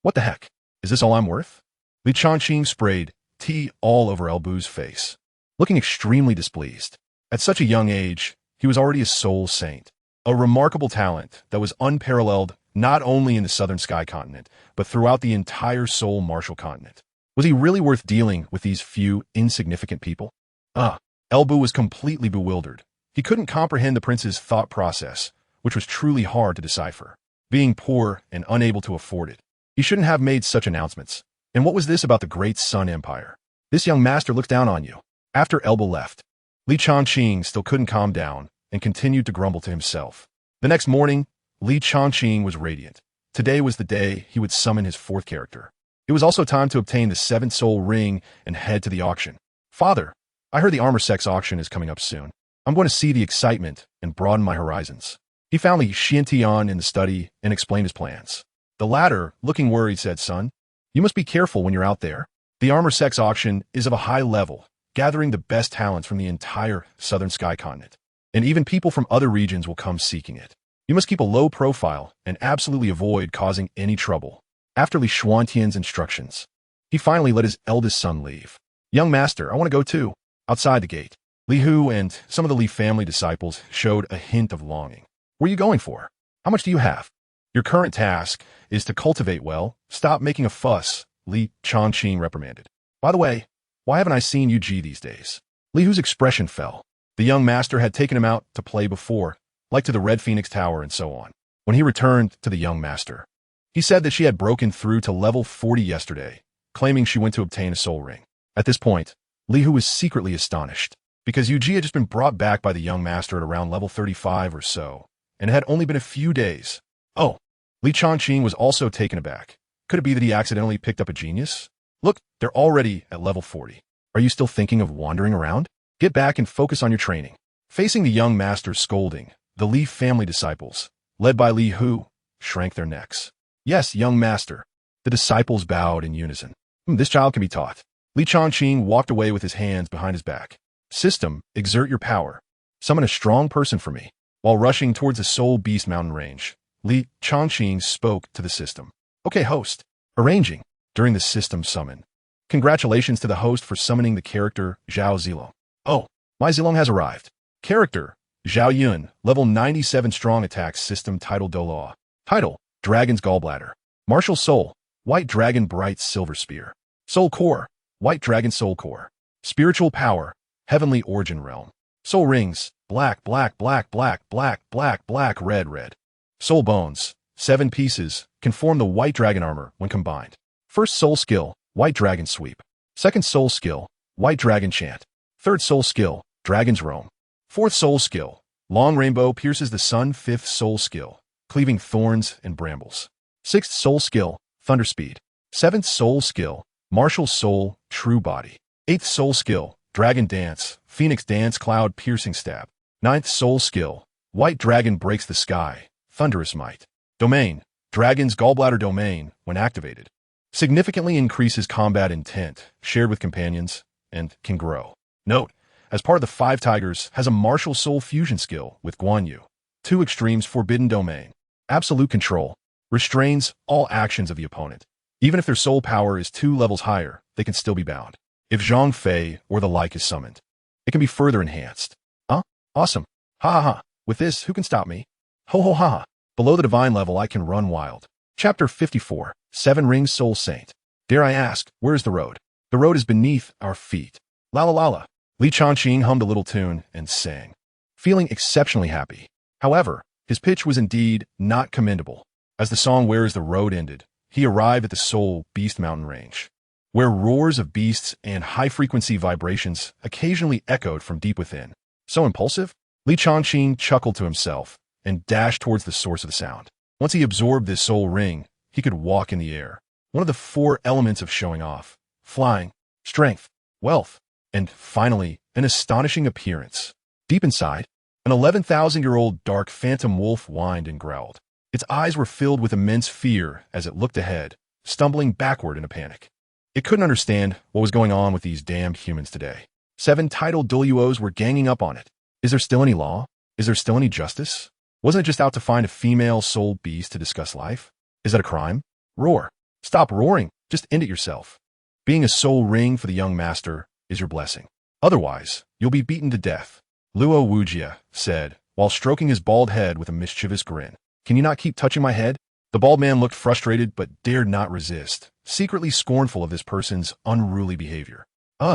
What the heck? Is this all I'm worth? Li Changqing sprayed tea all over Elbu's face, looking extremely displeased. At such a young age, he was already a soul saint, a remarkable talent that was unparalleled not only in the Southern Sky Continent, but throughout the entire Soul Martial Continent. Was he really worth dealing with these few insignificant people? Elbu was completely bewildered. He couldn't comprehend the prince's thought process, which was truly hard to decipher. Being poor and unable to afford it, he shouldn't have made such announcements. And what was this about the Great Sun Empire? This young master looks down on you. After Elbu left, Li Changqing still couldn't calm down and continued to grumble to himself. The next morning, Li Changqing was radiant. Today was the day he would summon his 4th character. It was also time to obtain the 7th soul ring and head to the auction. Father, I heard the armor sex auction is coming up soon. I'm going to see the excitement and broaden my horizons. He found Li Xiantian in the study and explained his plans. The latter, looking worried, said, Son, you must be careful when you're out there. The armor sex auction is of a high level, gathering the best talents from the entire southern sky continent. And even people from other regions will come seeking it. You must keep a low profile and absolutely avoid causing any trouble. After Li Xuantian's instructions, he finally let his eldest son leave. Young master, I want to go too. Outside the gate, Li Hu and some of the Li family disciples showed a hint of longing. Where are you going for? How much do you have? Your current task is to cultivate well. Stop making a fuss, Li Changqing reprimanded. By the way, why haven't I seen Yu Ji these days? Li Hu's expression fell. The young master had taken him out to play before, like to the Red Phoenix Tower and so on. When he returned to the young master, he said that she had broken through to level 40 yesterday, claiming she went to obtain a soul ring. At this point, Li Hu was secretly astonished, because Yu Ji had just been brought back by the young master at around level 35 or so, and it had only been a few days. Oh, Li Changqing was also taken aback. Could it be that he accidentally picked up a genius? Look, they're already at level 40. Are you still thinking of wandering around? Get back and focus on your training. Facing the young master's scolding, the Li family disciples, led by Li Hu, shrank their necks. Yes, young master. The disciples bowed in unison. This child can be taught. Li Changqing walked away with his hands behind his back. System, exert your power. Summon a strong person for me. While rushing towards the Soul Beast mountain range, Li Changqing spoke to the system. Okay, host. Arranging. During the system summon. Congratulations to the host for summoning the character Zhao Zilong. Oh, my Zilong has arrived. Character, Zhao Yun, level 97 strong attack system title Douluo. Title, Dragon's Gallbladder. Martial Soul, White Dragon Bright Silver Spear. Soul Core, White Dragon Soul Core. Spiritual Power, Heavenly Origin Realm. Soul Rings, Black, Black, Black, Black, Black, Black, Black, Red, Red. Soul Bones, 7 pieces, can form the White Dragon Armor when combined. First Soul Skill, White Dragon Sweep. Second Soul Skill, White Dragon Chant. Third Soul Skill, Dragon's Roam. Fourth Soul Skill, Long Rainbow pierces the sun. Fifth Soul Skill, Cleaving Thorns and Brambles. Sixth Soul Skill, Thunder Speed. Seventh Soul Skill, Martial Soul, True Body. Eighth Soul Skill, Dragon Dance, Phoenix Dance Cloud Piercing Stab. Ninth Soul Skill, White Dragon Breaks the Sky, Thunderous Might. Domain, Dragon's Gallbladder Domain, when activated, significantly increases combat intent, shared with companions, and can grow. Note, as part of the 5 Tigers, has a Martial Soul Fusion skill with Guan Yu. 2 Extremes Forbidden Domain. Absolute Control. Restrains all actions of the opponent. Even if their soul power is 2 levels higher, they can still be bound. If Zhang Fei or the like is summoned, it can be further enhanced. Huh? Awesome. Ha ha ha. With this, who can stop me? Ho ho ha ha. Below the divine level, I can run wild. Chapter 54. 7 Rings Soul Saint. Dare I ask, where is the road? The road is beneath our feet. La la la la. Li Changqing hummed a little tune and sang, feeling exceptionally happy. However, his pitch was indeed not commendable. As the song Where is the Road ended, he arrived at the Soul Beast mountain range, where roars of beasts and high-frequency vibrations occasionally echoed from deep within. So impulsive? Li Changqing chuckled to himself and dashed towards the source of the sound. Once he absorbed this soul ring, he could walk in the air. One of the 4 elements of showing off: flying, strength, wealth, and finally, an astonishing appearance. Deep inside, an 11,000-year-old dark phantom wolf whined and growled. Its eyes were filled with immense fear as it looked ahead, stumbling backward in a panic. It couldn't understand what was going on with these damned humans today. 7 titled Douluos were ganging up on it. Is there still any law? Is there still any justice? Wasn't it just out to find a female soul beast to discuss life? Is that a crime? Roar. Stop roaring. Just end it yourself. Being a soul ring for the young master is your blessing. Otherwise, you'll be beaten to death, Luo Wujia said, while stroking his bald head with a mischievous grin. Can you not keep touching my head? The bald man looked frustrated but dared not resist, secretly scornful of this person's unruly behavior.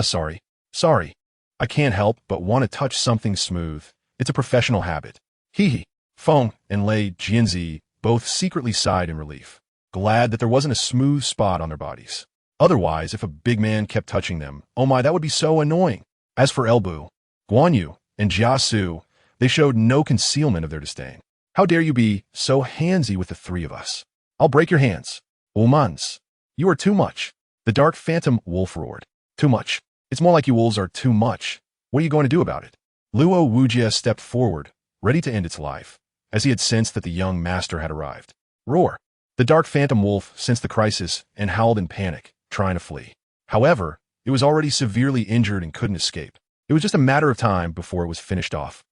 Sorry. I can't help but want to touch something smooth. It's a professional habit. Hee hee. Feng and Lei Jianzi both secretly sighed in relief, glad that there wasn't a smooth spot on their bodies. Otherwise, if a big man kept touching them, oh my, that would be so annoying. As for Elbu, Guan Yu, and Jia Su, they showed no concealment of their disdain. How dare you be so handsy with the 3 of us? I'll break your hands. Wolmans, you are too much. The dark phantom wolf roared. Too much. It's more like you wolves are too much. What are you going to do about it? Luo Wujia stepped forward, ready to end its life, as he had sensed that the young master had arrived. Roar. The dark phantom wolf sensed the crisis and howled in panic, trying to flee. However, It was already severely injured and couldn't escape. It was just a matter of time before it was finished off.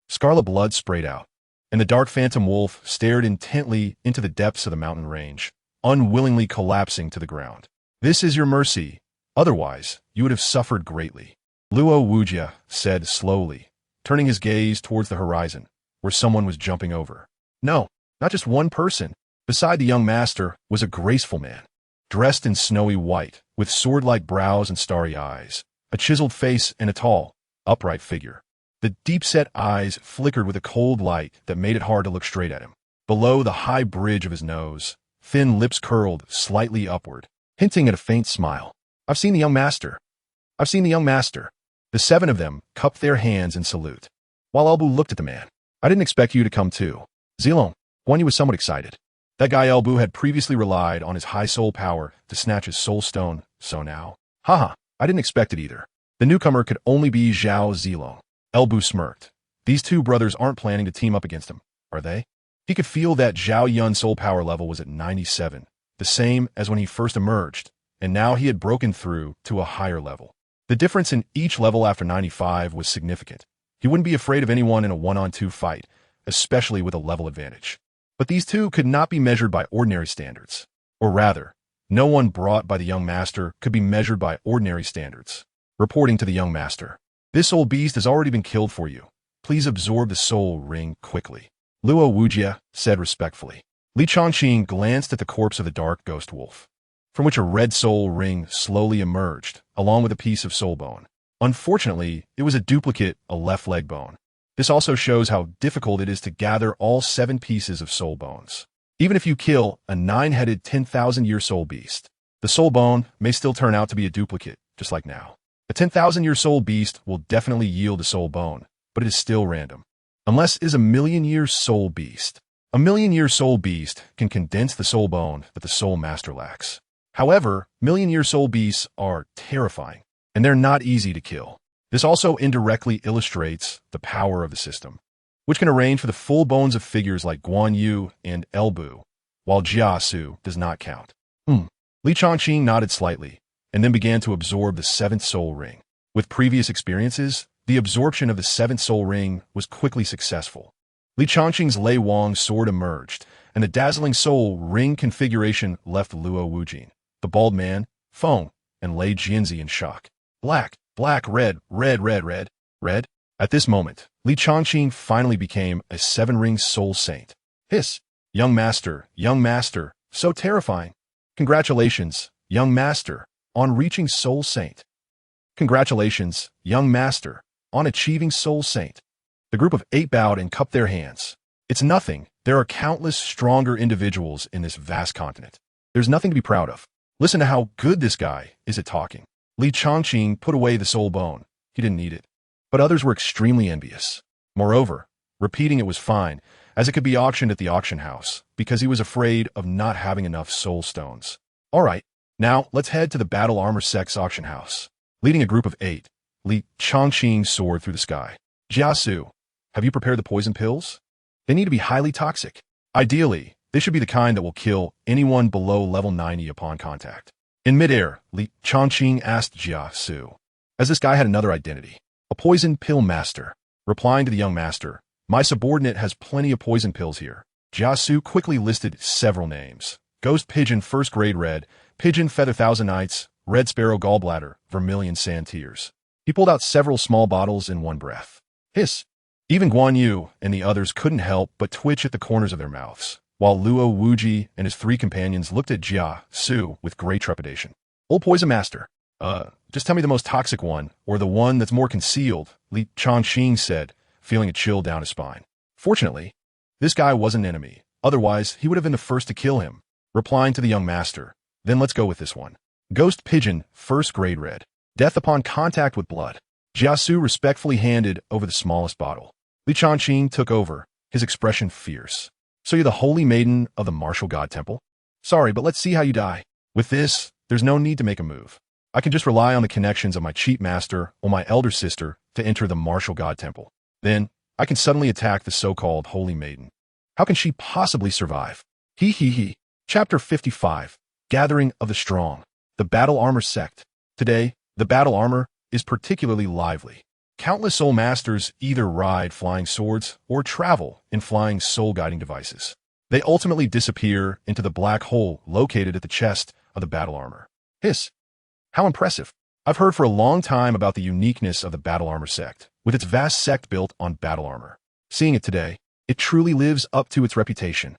Scarlet blood sprayed out, and the dark phantom wolf stared intently into the depths of the mountain range, unwillingly collapsing to the ground. This is your mercy. Otherwise, you would have suffered greatly. Luo Wujia said slowly, turning his gaze towards the horizon, where someone was jumping over. No, not just one person. Beside the young master was a graceful man, dressed in snowy white, with sword-like brows and starry eyes, a chiseled face and a tall, upright figure. The deep-set eyes flickered with a cold light that made it hard to look straight at him. Below the high bridge of his nose, thin lips curled slightly upward, hinting at a faint smile. I've seen the young master. I've seen the young master. The 7 of them cupped their hands in salute, while Elbu looked at the man. I didn't expect you to come too. Zilong, Guan Yu was somewhat excited. That guy Elbu had previously relied on his high soul power to snatch his soul stone, so now. Haha, I didn't expect it either. The newcomer could only be Zhao Zilong. Elbu smirked. These 2 brothers aren't planning to team up against him, are they? He could feel that Zhao Yun's soul power level was at 97, the same as when he first emerged, and now he had broken through to a higher level. The difference in each level after 95 was significant. He wouldn't be afraid of anyone in a 1-on-2 fight, especially with a level advantage. But these 2 could not be measured by ordinary standards. Or rather, no one brought by the young master could be measured by ordinary standards. Reporting to the young master, this old beast has already been killed for you. Please absorb the soul ring quickly. Luo Wujia said respectfully. Li Chongqing glanced at the corpse of the dark ghost wolf, from which a red soul ring slowly emerged, along with a piece of soul bone. Unfortunately, it was a duplicate, a left leg bone. This also shows how difficult it is to gather all 7 pieces of soul bones. Even if you kill a 9-headed 10,000-year soul beast, the soul bone may still turn out to be a duplicate, just like now. A 10,000-year soul beast will definitely yield a soul bone, but it is still random. Unless it is a million-year soul beast. A million-year soul beast can condense the soul bone that the soul master lacks. However, million-year soul beasts are terrifying, and they're not easy to kill. This also indirectly illustrates the power of the system, which can arrange for the full bones of figures like Guan Yu and Elbu, while Jia Su does not count. Li Chongqing nodded slightly, and then began to absorb the 7th soul ring. With previous experiences, the absorption of the 7th soul ring was quickly successful. Li Chongqing's Lei Wang sword emerged, and the dazzling soul ring configuration left Luo Wujin, the bald man, Feng, and Lei Jianzi in shock. Black, black, red, red, red, red, red. At this moment, Li Chongqing finally became a 7-ring soul saint. Hiss! Young master, so terrifying. Congratulations, young master, on reaching soul saint. Congratulations, young master, on achieving soul saint. The group of 8 bowed and cupped their hands. It's nothing. There are countless stronger individuals in this vast continent. There's nothing to be proud of. Listen to how good this guy is at talking. Li Chongqing put away the soul bone. He didn't need it. But others were extremely envious. Moreover, repeating it was fine, as it could be auctioned at the auction house, because he was afraid of not having enough soul stones. All right, now let's head to the Battle Armor Sect's auction house. Leading a group of 8, Li Chongqing soared through the sky. Jiasu, have you prepared the poison pills? They need to be highly toxic. Ideally, they should be the kind that will kill anyone below level 90 upon contact. In midair, Li Chongqing asked Jiasu, as this guy had another identity. A poison pill master. Replying to the young master, my subordinate has plenty of poison pills here. Jiasu quickly listed several names. Ghost Pigeon First Grade Red, Pigeon Feather Thousand Nights, Red Sparrow Gallbladder, Vermilion Sand Tears. He pulled out several small bottles in one breath. Hiss! Even Guan Yu and the others couldn't help but twitch at the corners of their mouths, while Luo Wuji and his 3 companions looked at Jia Su with great trepidation. Old Poison Master. Just tell me the most toxic one, or the one that's more concealed, Li Chongqing said, feeling a chill down his spine. Fortunately, this guy wasn't an enemy. Otherwise, he would have been the first to kill him. Replying to the young master, then let's go with this one. Ghost Pigeon, First Grade Red. Death upon contact with blood. Jiasu respectfully handed over the smallest bottle. Li Chongqing took over, his expression fierce. So you're the holy maiden of the martial god temple? Sorry, but let's see how you die. With this, there's no need to make a move. I can just rely on the connections of my chief master or my elder sister to enter the martial god temple. Then, I can suddenly attack the so-called holy maiden. How can she possibly survive? He. Chapter 55. Gathering of the Strong. The Battle Armor Sect. Today, the battle armor is particularly lively. Countless soul masters either ride flying swords or travel in flying soul-guiding devices. They ultimately disappear into the black hole located at the chest of the battle armor. Hiss! How impressive! I've heard for a long time about the uniqueness of the battle armor sect, with its vast sect built on battle armor. Seeing it today, it truly lives up to its reputation.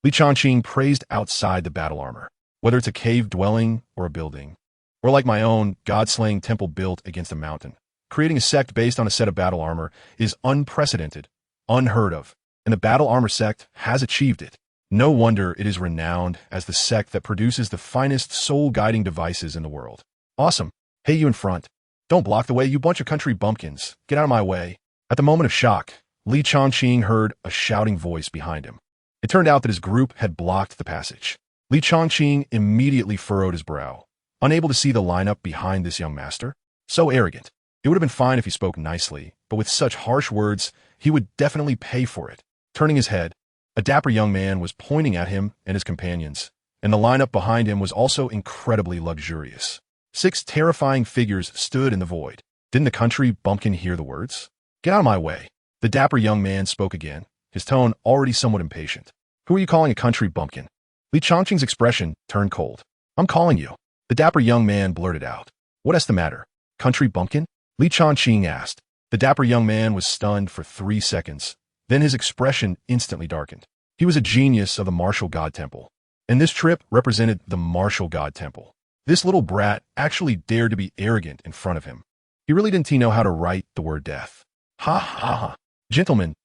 Li Chongqing praised outside the battle armor, whether it's a cave dwelling or a building, or like my own god-slaying temple built against a mountain. Creating a sect based on a set of battle armor is unprecedented, unheard of, and the battle armor sect has achieved it. No wonder it is renowned as the sect that produces the finest soul-guiding devices in the world. Awesome. Hey, you in front. Don't block the way, you bunch of country bumpkins. Get out of my way. At the moment of shock, Li Chongqing heard a shouting voice behind him. It turned out that his group had blocked the passage. Li Chongqing immediately furrowed his brow, unable to see the lineup behind this young master. So arrogant. It would have been fine if he spoke nicely, but with such harsh words, he would definitely pay for it. Turning his head, a dapper young man was pointing at him and his companions, and the lineup behind him was also incredibly luxurious. 6 terrifying figures stood in the void. Didn't the country bumpkin hear the words? Get out of my way. The dapper young man spoke again, his tone already somewhat impatient. Who are you calling a country bumpkin? Li Chongqing's expression turned cold. I'm calling you. The dapper young man blurted out. What's the matter? Country bumpkin? Li Chongqing asked. The dapper young man was stunned for 3 seconds. Then his expression instantly darkened. He was a genius of the martial god temple, and this trip represented the martial god temple. This little brat actually dared to be arrogant in front of him. He really didn't know how to write the word death. Ha ha ha. Gentlemen,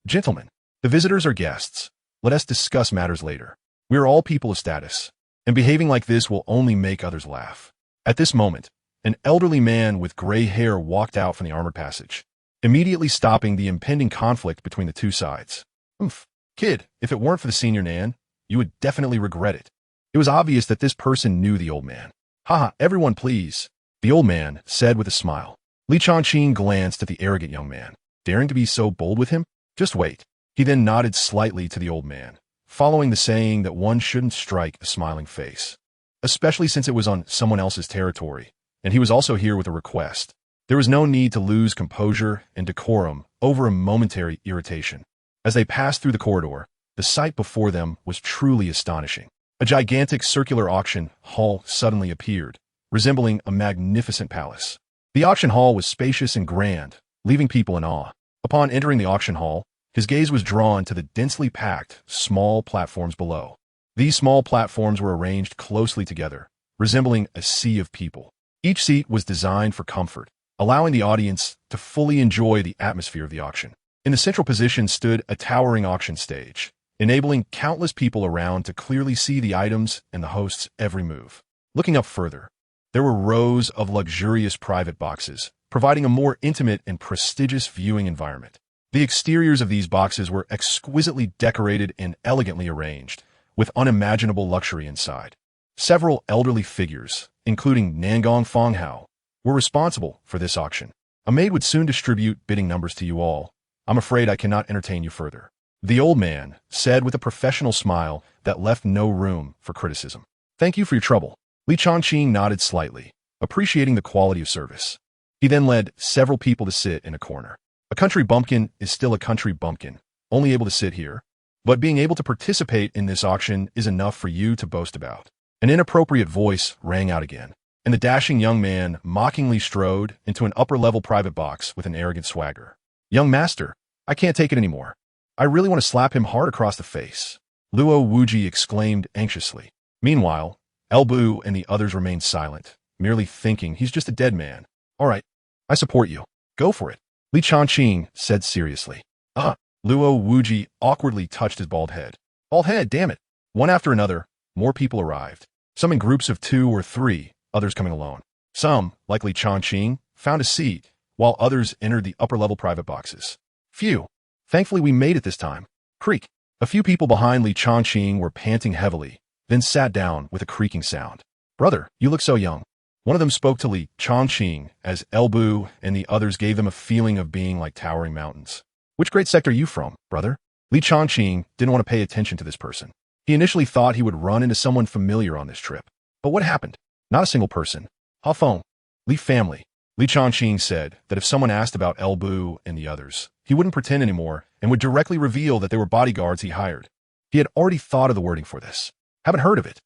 the visitors are guests. Let us discuss matters later. We are all people of status, and behaving like this will only make others laugh. At this moment, an elderly man with gray hair walked out from the armored passage, immediately stopping the impending conflict between the two sides. Oomph. Kid, if it weren't for the senior Nan, you would definitely regret it. It was obvious that this person knew the old man. Haha, everyone please, the old man said with a smile. Li Chongqing glanced at the arrogant young man, daring to be so bold with him. Just wait. He then nodded slightly to the old man, following the saying that one shouldn't strike a smiling face, especially since it was on someone else's territory, and he was also here with a request. There was no need to lose composure and decorum over a momentary irritation. As they passed through the corridor, the sight before them was truly astonishing. A gigantic circular auction hall suddenly appeared, resembling a magnificent palace. The auction hall was spacious and grand, leaving people in awe. Upon entering the auction hall, his gaze was drawn to the densely packed, small platforms below. These small platforms were arranged closely together, resembling a sea of people. Each seat was designed for comfort, allowing the audience to fully enjoy the atmosphere of the auction. In the central position stood a towering auction stage, enabling countless people around to clearly see the items and the host's every move. Looking up further, there were rows of luxurious private boxes, providing a more intimate and prestigious viewing environment. The exteriors of these boxes were exquisitely decorated and elegantly arranged, with unimaginable luxury inside. Several elderly figures, including Nangong Fonghao, were responsible for this auction. A maid would soon distribute bidding numbers to you all. I'm afraid I cannot entertain you further, the old man said with a professional smile that left no room for criticism. Thank you for your trouble. Li Chongqing nodded slightly, appreciating the quality of service. He then led several people to sit in a corner. A country bumpkin is still a country bumpkin, only able to sit here, but being able to participate in this auction is enough for you to boast about. An inappropriate voice rang out again, and the dashing young man mockingly strode into an upper-level private box with an arrogant swagger. Young master, I can't take it anymore. I really want to slap him hard across the face, Luo Wuji exclaimed anxiously. Meanwhile, Elbu and the others remained silent, merely thinking he's just a dead man. All right, I support you. Go for it, Li Chongqing said seriously. Luo Wuji awkwardly touched his bald head. Bald head, damn it. One after another, more people arrived, some in groups of 2 or 3, others coming alone. Some, like Li Chongqing, found a seat, while others entered the upper-level private boxes. Phew. Thankfully we made it this time. Creak. A few people behind Li Chongqing were panting heavily, then sat down with a creaking sound. Brother, you look so young. One of them spoke to Li Chongqing as Elbu and the others gave them a feeling of being like towering mountains. Which great sect are you from, brother? Li Chongqing didn't want to pay attention to this person. He initially thought he would run into someone familiar on this trip. But what happened? Not a single person. Hafeng. Li family. Li Chongqing said that if someone asked about El Bu and the others, he wouldn't pretend anymore and would directly reveal that they were bodyguards he hired. He had already thought of the wording for this. Haven't heard of it.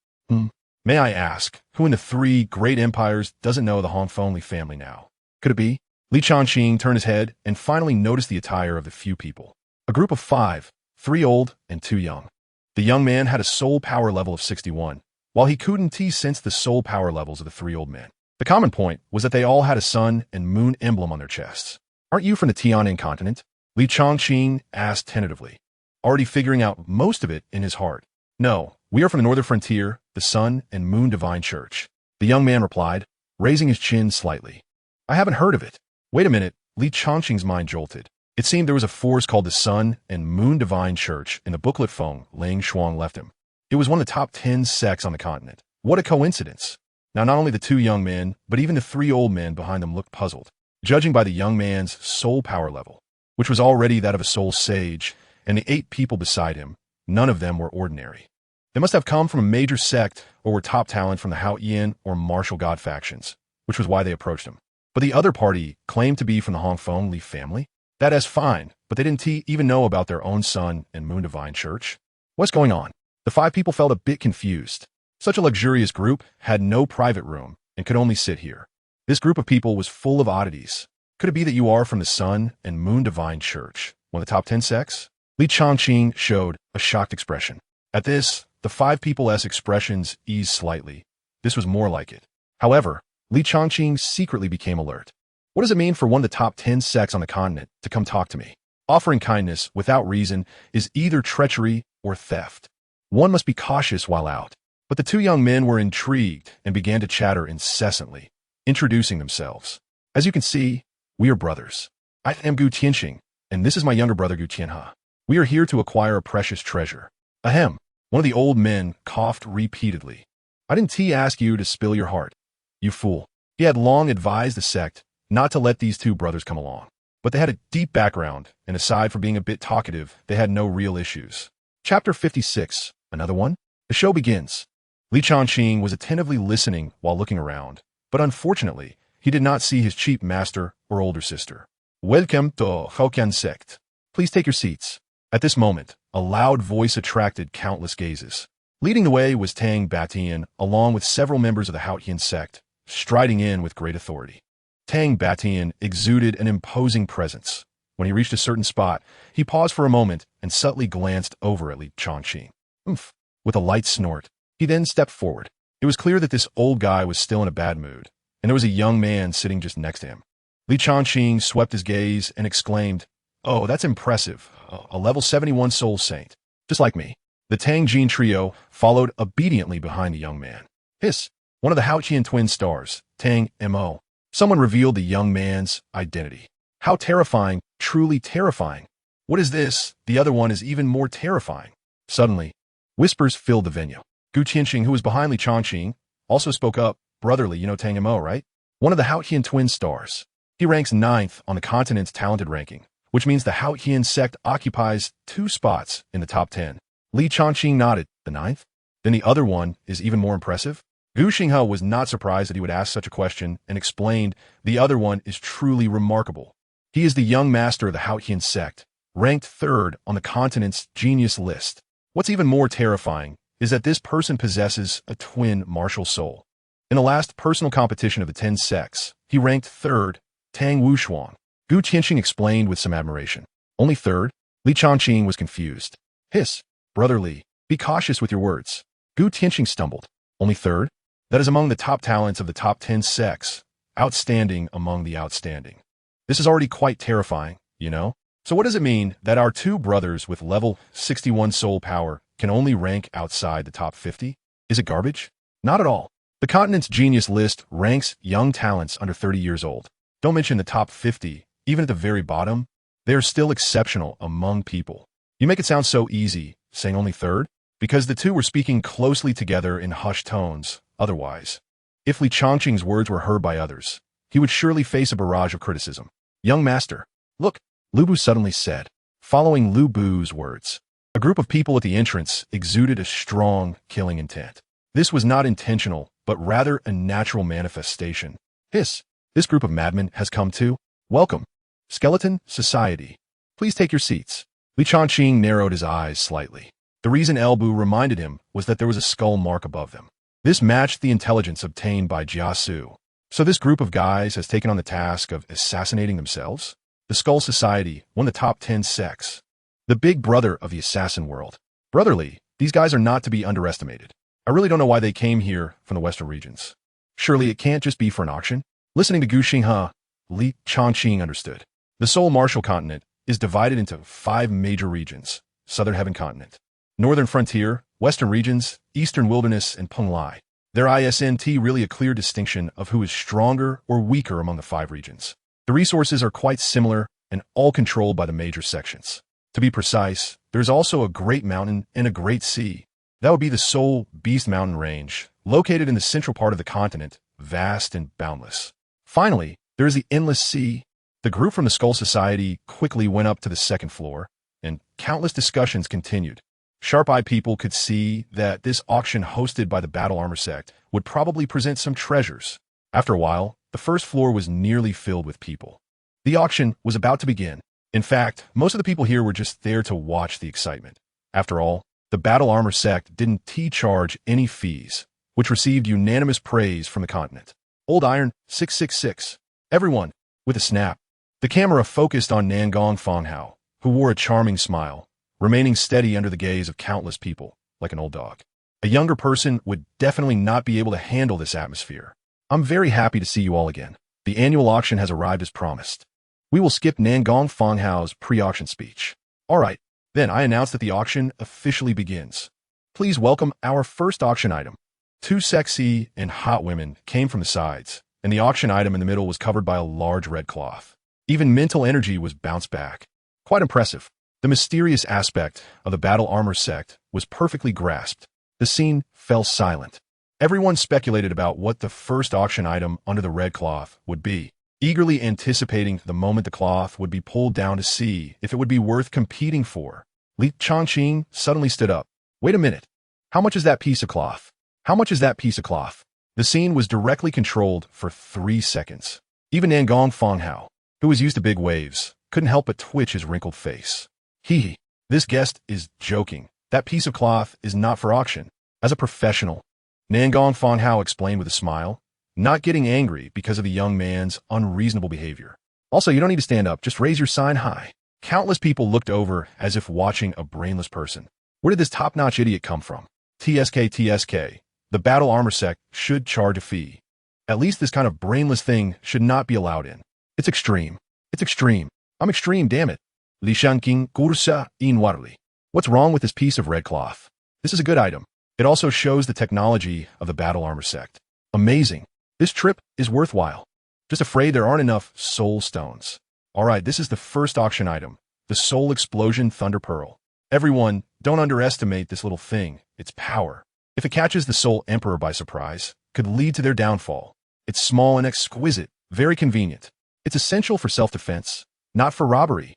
May I ask, who in the three great empires doesn't know the Hongfeng Li family now? Could it be? Li Chongqing turned his head and finally noticed the attire of the few people. A group of 5, 3 old and 2 young. The young man had a soul power level of 61, while he couldn't sense the soul power levels of the 3 old men. The common point was that they all had a sun and moon emblem on their chests. Aren't you from the Tianan continent? Li Chongqing asked tentatively, already figuring out most of it in his heart. No, we are from the northern frontier, the Sun and Moon Divine Church. The young man replied, raising his chin slightly. I haven't heard of it. Wait a minute, Li Chongqing's mind jolted. It seemed there was a force called the Sun and Moon Divine Church in the booklet Feng Ling Shuang left him. It was one of the top 10 sects on the continent. What a coincidence. Now not only the 2 young men, but even the 3 old men behind them looked puzzled, judging by the young man's soul power level, which was already that of a soul sage, and the 8 people beside him, none of them were ordinary. They must have come from a major sect or were top talent from the Haotian or martial god factions, which was why they approached him. But the other party claimed to be from the Hongfeng Li family. That is fine, but they didn't even know about their own Sun and Moon Divine Church. What's going on? The 5 people felt a bit confused. Such a luxurious group had no private room and could only sit here. This group of people was full of oddities. Could it be that you are from the Sun and Moon Divine Church, one of the top 10 sects? Li Chongqing showed a shocked expression. At this, the 5 people's expressions eased slightly. This was more like it. However, Li Chongqing secretly became alert. What does it mean for one of the top 10 sects on the continent to come talk to me? Offering kindness without reason is either treachery or theft. One must be cautious while out. But the 2 young men were intrigued and began to chatter incessantly, introducing themselves. As you can see, we are brothers. I am Gu Tianxing, and this is my younger brother Gu Tianha. We are here to acquire a precious treasure. Ahem. One of the old men coughed repeatedly. I didn't ask you to spill your heart, you fool. He had long advised the sect not to let these 2 brothers come along. But they had a deep background, and aside from being a bit talkative, they had no real issues. Chapter 56. Another one? The show begins. Li Chongqing was attentively listening while looking around, but unfortunately, he did not see his chief master or older sister. Welcome to Hokkien sect. Please take your seats. At this moment, a loud voice attracted countless gazes. Leading the way was Tang Batian, along with several members of the Haotian sect, striding in with great authority. Tang Batian exuded an imposing presence. When he reached a certain spot, he paused for a moment and subtly glanced over at Li Chongqing. Oomph! With a light snort, he then stepped forward. It was clear that this old guy was still in a bad mood, and there was a young man sitting just next to him. Li Chongqing swept his gaze and exclaimed, "Oh, that's impressive. A level 71 soul saint. Just like me." The Tang Jin trio followed obediently behind the young man. Hiss! One of the Haotian twin stars, Tang Mo. Someone revealed the young man's identity. How terrifying, truly terrifying. What is this? The other one is even more terrifying. Suddenly, whispers filled the venue. Gu Tianxing, who was behind Li Chongqing, also spoke up. Brotherly, you know Tang Mo, right? One of the Haotian twin stars. He ranks 9th on the continent's talented ranking, which means the Haotian sect occupies 2 spots in the top 10. Li Chongqing nodded. The 9th? Then the other one is even more impressive? Gu Xinghe was not surprised that he would ask such a question and explained the other one is truly remarkable. He is the young master of the Haotian sect, ranked 3rd on the continent's genius list. What's even more terrifying is that this person possesses a twin martial soul. In the last personal competition of the 10 sects, he ranked 3rd, Tang Wushuang. Gu Tianxing explained with some admiration. Only 3rd? Li Chongqing was confused. Hiss! Brother Li, be cautious with your words. Gu Tianxing stumbled. Only 3rd? That is among the top talents of the top 10 sects. Outstanding among the outstanding. This is already quite terrifying, you know? So what does it mean that our 2 brothers with level 61 soul power can only rank outside the top 50? Is it garbage? Not at all. The continent's genius list ranks young talents under 30 years old. Don't mention the top 50, even at the very bottom. They are still exceptional among people. You make it sound so easy, saying only 3rd, because the 2 were speaking closely together in hushed tones. Otherwise, if Li Chongqing's words were heard by others, he would surely face a barrage of criticism. Young master, look, Lu Bu suddenly said, following Lu Bu's words. A group of people at the entrance exuded a strong, killing intent. This was not intentional, but rather a natural manifestation. Hiss! This group of madmen has come to welcome. Skeleton Society. Please take your seats. Li Chongqing narrowed his eyes slightly. The reason Elbu reminded him was that there was a skull mark above them. This matched the intelligence obtained by Jiasu. So this group of guys has taken on the task of assassinating themselves? The Skull Society, one of the top 10 sects. The big brother of the assassin world. Brotherly, these guys are not to be underestimated. I really don't know why they came here from the western regions. Surely it can't just be for an auction? Listening to Gu Xinghe, Li Chongqing understood. The Soul Martial Continent is divided into 5 major regions. Southern Heaven Continent, Northern Frontier, Western Regions, Eastern Wilderness, and Penglai. Their isn't really a clear distinction of who is stronger or weaker among the 5 regions. The resources are quite similar and all controlled by the major sections. To be precise, there's also a great mountain and a great sea. That would be the Soul Beast Mountain Range, located in the central part of the continent, vast and boundless. Finally, there is the Endless Sea. The group from the Skull Society quickly went up to the 2nd floor, and countless discussions continued. Sharp-eyed people could see that this auction hosted by the Battle Armor Sect would probably present some treasures. After a while, the 1st floor was nearly filled with people. The auction was about to begin. In fact, most of the people here were just there to watch the excitement. After all, the Battle Armor Sect didn't charge any fees, which received unanimous praise from the continent. Old Iron 666. Everyone, with a snap. The camera focused on Nangong Fanghao, who wore a charming smile, remaining steady under the gaze of countless people, like an old dog. A younger person would definitely not be able to handle this atmosphere. I'm very happy to see you all again. The annual auction has arrived as promised. We will skip Nangong Fanghao's pre-auction speech. All right, then I announce that the auction officially begins. Please welcome our first auction item. 2 sexy and hot women came from the sides, and the auction item in the middle was covered by a large red cloth. Even mental energy was bounced back. Quite impressive. The mysterious aspect of the Battle Armor Sect was perfectly grasped. The scene fell silent. Everyone speculated about what the first auction item under the red cloth would be, eagerly anticipating the moment the cloth would be pulled down to see if it would be worth competing for. Li Chongqing suddenly stood up. Wait a minute. How much is that piece of cloth? How much is that piece of cloth? The scene was directly controlled for 3 seconds. Even Nangong Fanghao, who was used to big waves, couldn't help but twitch his wrinkled face. Hee. This guest is joking. That piece of cloth is not for auction. As a professional, Nangong Fanghao explained with a smile, not getting angry because of the young man's unreasonable behavior. Also, you don't need to stand up, just raise your sign high. Countless people looked over as if watching a brainless person. Where did this top-notch idiot come from? TSK. The Battle Armor Sect should charge a fee. At least this kind of brainless thing should not be allowed in. It's extreme. It's extreme. I'm extreme, damn it. Li Shanqing Kursa Inwarli. What's wrong with this piece of red cloth? This is a good item. It also shows the technology of the Battle Armor Sect. Amazing. This trip is worthwhile. Just afraid there aren't enough soul stones. Alright, this is the first auction item. The Soul Explosion Thunder Pearl. Everyone, don't underestimate this little thing. Its power. If it catches the Soul Emperor by surprise, could lead to their downfall. It's small and exquisite, very convenient. It's essential for self-defense, not for robbery.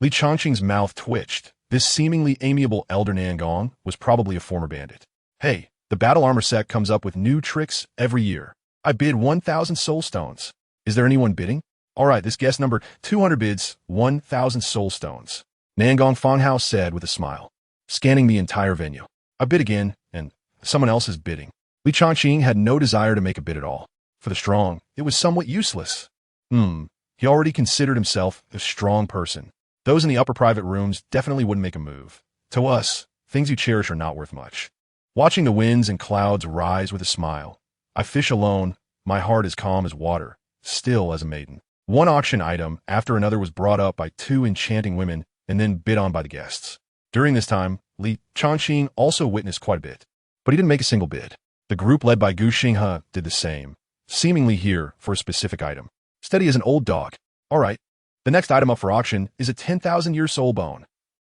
Li Chongqing's mouth twitched. This seemingly amiable Elder Nangong was probably a former bandit. Hey, the Battle Armor Sect comes up with new tricks every year. I bid 1,000 soul stones. Is there anyone bidding? Alright, this guest number 200 bids 1,000 soul stones. Nangong Fanghao said with a smile, scanning the entire venue. I bid again, and someone else is bidding. Li Chongqing had no desire to make a bid at all. For the strong, it was somewhat useless. He already considered himself a strong person. Those in the upper private rooms definitely wouldn't make a move. To us, things you cherish are not worth much. Watching the winds and clouds rise with a smile. I fish alone, my heart is calm as water, still as a maiden. One auction item after another was brought up by 2 enchanting women and then bid on by the guests. During this time, Li Chongqing also witnessed quite a bit, but he didn't make a single bid. The group led by Gu Xinghe did the same, seemingly here for a specific item. Steady as an old dog. Alright, the next item up for auction is a 10,000-year soul bone.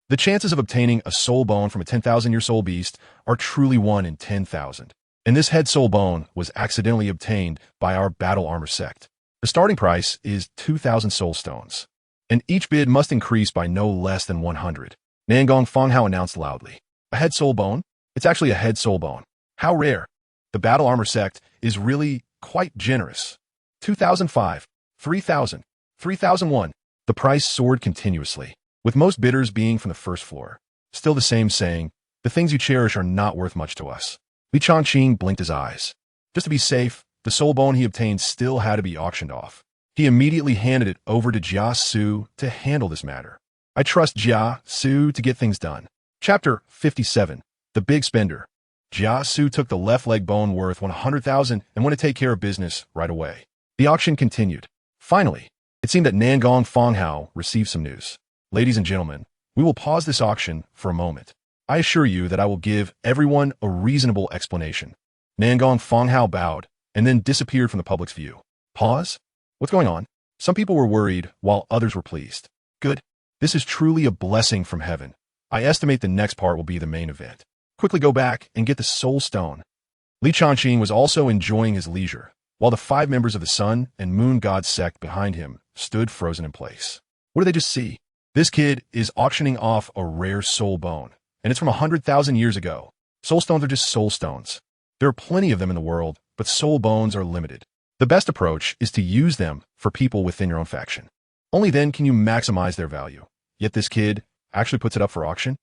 The chances of obtaining a soul bone from a 10,000-year soul beast are truly 1 in 10,000. And this head soul bone was accidentally obtained by our Battle Armor Sect. The starting price is 2,000 soul stones, and each bid must increase by no less than 100. Nangong Fanghao announced loudly. A head soul bone? It's actually a head soul bone. How rare. The Battle Armor Sect is really quite generous. 2,005, 3,000, 3,001. The price soared continuously, with most bidders being from the first floor. Still the same saying, the things you cherish are not worth much to us. Li Chongqing blinked his eyes. Just to be safe, the soul bone he obtained still had to be auctioned off. He immediately handed it over to Jia Su to handle this matter. I trust Jia Su to get things done. Chapter 57. The Big Spender. Jia Su took the left leg bone worth 100,000 and went to take care of business right away. The auction continued. Finally, it seemed that Nangong Fonghao received some news. Ladies and gentlemen, we will pause this auction for a moment. I assure you that I will give everyone a reasonable explanation. Nangong Fonghao bowed and then disappeared from the public's view. Pause? What's going on? Some people were worried while others were pleased. Good. This is truly a blessing from heaven. I estimate the next part will be the main event. Quickly go back and get the soul stone. Li Chongqing was also enjoying his leisure, while the 5 members of the Sun and Moon God sect behind him stood frozen in place. What did they just see? This kid is auctioning off a rare soul bone, and it's from 100,000 years ago. Soul stones are just soul stones. There are plenty of them in the world, but soul bones are limited. The best approach is to use them for people within your own faction. Only then can you maximize their value. Yet this kid actually puts it up for auction?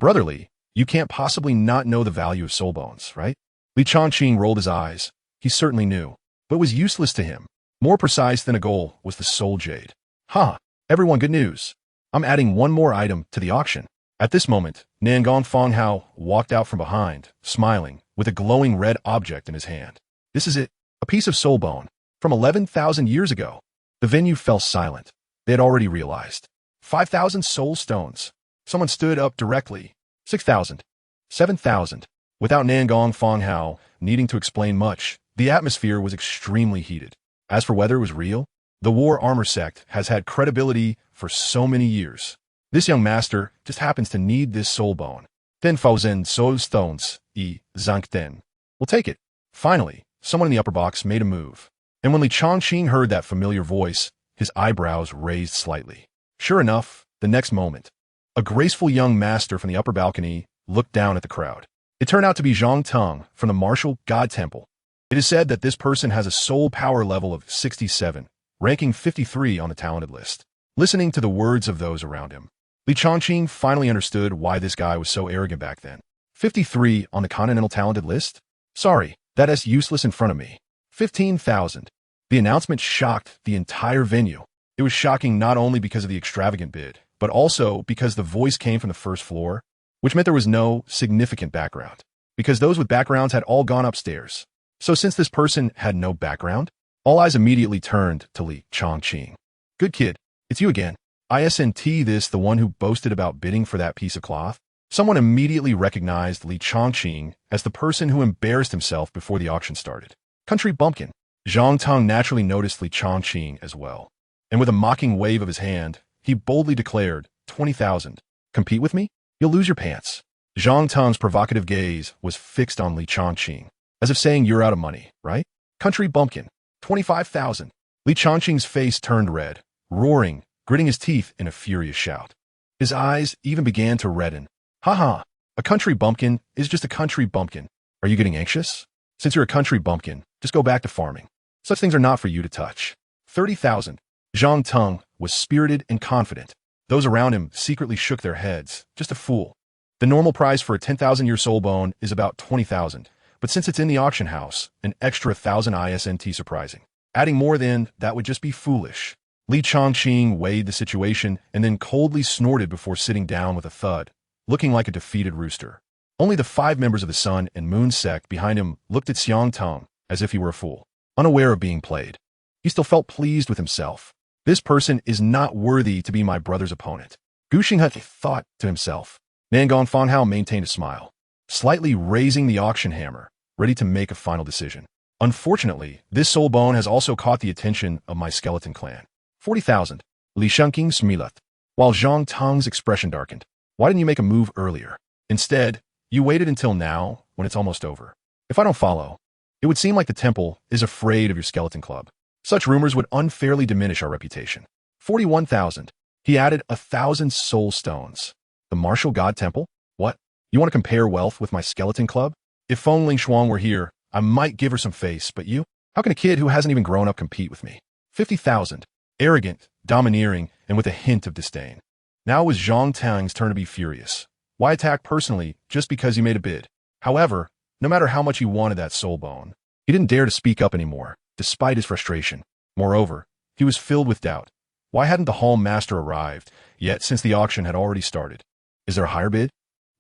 Brotherly, you can't possibly not know the value of soul bones, right? Li Chongqing rolled his eyes. He certainly knew, but it was useless to him. More precise than a goal was the soul jade. Ha! Everyone, good news. I'm adding one more item to the auction. At this moment, Nangong Fonghao walked out from behind, smiling, with a glowing red object in his hand. This is it, a piece of soul bone, from 11,000 years ago. The venue fell silent. They had already realized. 5,000 soul stones. Someone stood up directly. 6,000. 7,000. Without Nangong Fonghao needing to explain much, the atmosphere was extremely heated. As for whether it was real, the War Armor sect has had credibility for so many years. This young master just happens to need this soul bone. 10,000 soul stones, Zhangten. We'll take it. Finally, someone in the upper box made a move. And when Li Chongqing heard that familiar voice, his eyebrows raised slightly. Sure enough, the next moment, a graceful young master from the upper balcony looked down at the crowd. It turned out to be Zhang Teng from the Martial God Temple. It is said that this person has a soul power level of 67, ranking 53 on the talented list. Listening to the words of those around him, Li Chongqing finally understood why this guy was so arrogant back then. 53 on the continental talented list? Sorry, that is useless in front of me. 15,000. The announcement shocked the entire venue. It was shocking not only because of the extravagant bid, but also because the voice came from the first floor, which meant there was no significant background, because those with backgrounds had all gone upstairs. So since this person had no background, all eyes immediately turned to Li Chongqing. Good kid, it's you again. Isn't this the one who boasted about bidding for that piece of cloth? Someone immediately recognized Li Chongqing as the person who embarrassed himself before the auction started. Country bumpkin. Zhang Teng naturally noticed Li Chongqing as well, and with a mocking wave of his hand, he boldly declared, 20,000. Compete with me? You'll lose your pants. Zhang Teng's provocative gaze was fixed on Li Chongqing, as if saying you're out of money, right? Country bumpkin. 25,000. Li Chongqing's face turned red, roaring, gritting his teeth in a furious shout. His eyes even began to redden. Ha! A country bumpkin is just a country bumpkin. Are you getting anxious? Since you're a country bumpkin, just go back to farming. Such things are not for you to touch. 30,000. Zhang Teng was spirited and confident. Those around him secretly shook their heads. Just a fool. The normal price for a 10,000-year soul bone is about 20,000, but since it's in the auction house, an extra 1,000 ISNT surprising. Adding more than that would just be foolish. Li Chongqing weighed the situation and then coldly snorted before sitting down with a thud, looking like a defeated rooster. Only the 5 members of the Sun and Moon sect behind him looked at Xiang Teng as if he were a fool, unaware of being played. He still felt pleased with himself. This person is not worthy to be my brother's opponent. Gu Xinghe thought to himself. Nangong Fonghao maintained a smile, slightly raising the auction hammer, ready to make a final decision. Unfortunately, this soul bone has also caught the attention of my skeleton clan. 40,000. Li Shunqing smiled, while Zhang Teng's expression darkened. Why didn't you make a move earlier? Instead, you waited until now, when it's almost over. If I don't follow, it would seem like the temple is afraid of your skeleton club. Such rumors would unfairly diminish our reputation. 41,000. He added 1,000 soul stones. The Martial God Temple? What? You want to compare wealth with my skeleton club? If Feng Lingshuang were here, I might give her some face, but you? How can a kid who hasn't even grown up compete with me? 50,000. Arrogant, domineering, and with a hint of disdain. Now it was Zhang Tang's turn to be furious. Why attack personally just because he made a bid? However, no matter how much he wanted that soul bone, he didn't dare to speak up anymore, despite his frustration. Moreover, he was filled with doubt. Why hadn't the hall master arrived yet since the auction had already started? Is there a higher bid?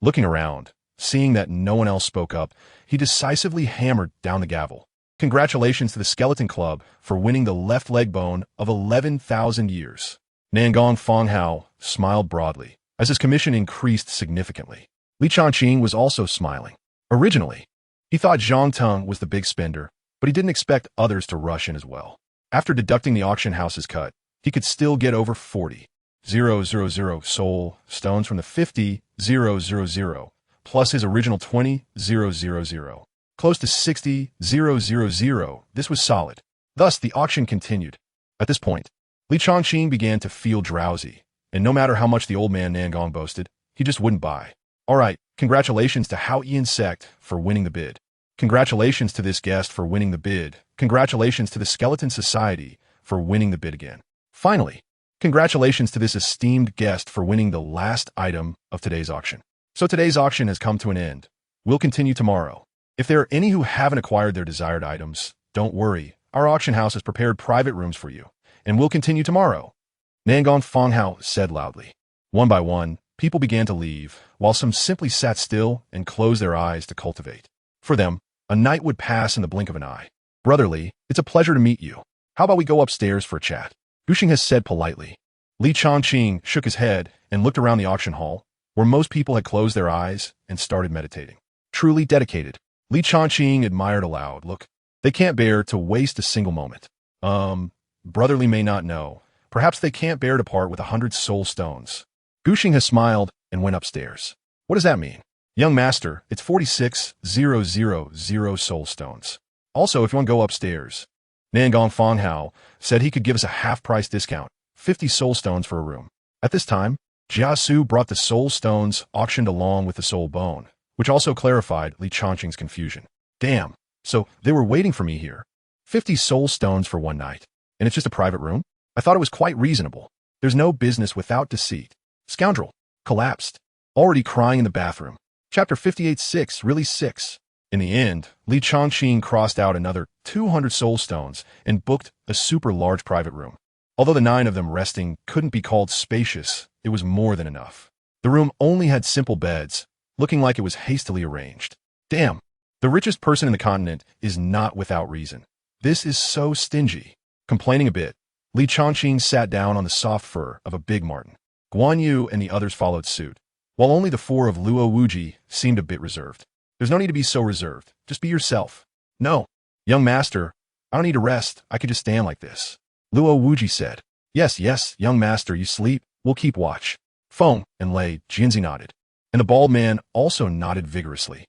Looking around, seeing that no one else spoke up, he decisively hammered down the gavel. Congratulations to the Skeleton Club for winning the left leg bone of 11,000 years. Nangong Fonghao smiled broadly as his commission increased significantly. Li Changqing was also smiling. Originally, he thought Zhang Teng was the big spender, but he didn't expect others to rush in as well. After deducting the auction house's cut, he could still get over 40,000 soul stones from the 50,000, plus his original 20,000. Close to 60,000. This was solid. Thus, the auction continued. At this point, Li Changqing began to feel drowsy, and no matter how much the old man Nangong boasted, he just wouldn't buy. All right, congratulations to Hao Insect for winning the bid. Congratulations to this guest for winning the bid. Congratulations to the Skeleton Society for winning the bid again. Finally, congratulations to this esteemed guest for winning the last item of today's auction. So today's auction has come to an end. We'll continue tomorrow. If there are any who haven't acquired their desired items, don't worry. Our auction house has prepared private rooms for you, and we'll continue tomorrow. Nangong Fonghao said loudly. One by one, people began to leave, while some simply sat still and closed their eyes to cultivate. For them, a night would pass in the blink of an eye. Brotherly, it's a pleasure to meet you. How about we go upstairs for a chat? Gushing has said politely. Li Changqing shook his head and looked around the auction hall, where most people had closed their eyes and started meditating. Truly dedicated. Li Changqing admired aloud. Look, they can't bear to waste a single moment. Brotherly may not know. Perhaps they can't bear to part with 100 soul stones. Gushing has smiled and went upstairs. What does that mean? Young master, it's 46,000 soul stones. Also, if you want to go upstairs, Nangong Fonghao said he could give us a half-price discount, 50 soul stones for a room. At this time, Jiasu brought the soul stones auctioned along with the soul bone, which also clarified Li Changqing's confusion. Damn, so they were waiting for me here. 50 soul stones for one night, and it's just a private room? I thought it was quite reasonable. There's no business without deceit. Scoundrel. Collapsed. Already crying in the bathroom. Chapter 58-6, really 6. In the end, Li Changqing crossed out another 200 soul stones and booked a super large private room. Although the 9 of them resting couldn't be called spacious, it was more than enough. The room only had simple beds, looking like it was hastily arranged. Damn, the richest person in the continent is not without reason. This is so stingy. Complaining a bit, Li Changqing sat down on the soft fur of a big marten. Guan Yu and the others followed suit, while only the 4 of Luo Wuji seemed a bit reserved. There's no need to be so reserved. Just be yourself. No, young master, I don't need to rest. I could just stand like this. Luo Wuji said. Yes, young master, you sleep. We'll keep watch. Feng and Lei Jinzi nodded, and the bald man also nodded vigorously.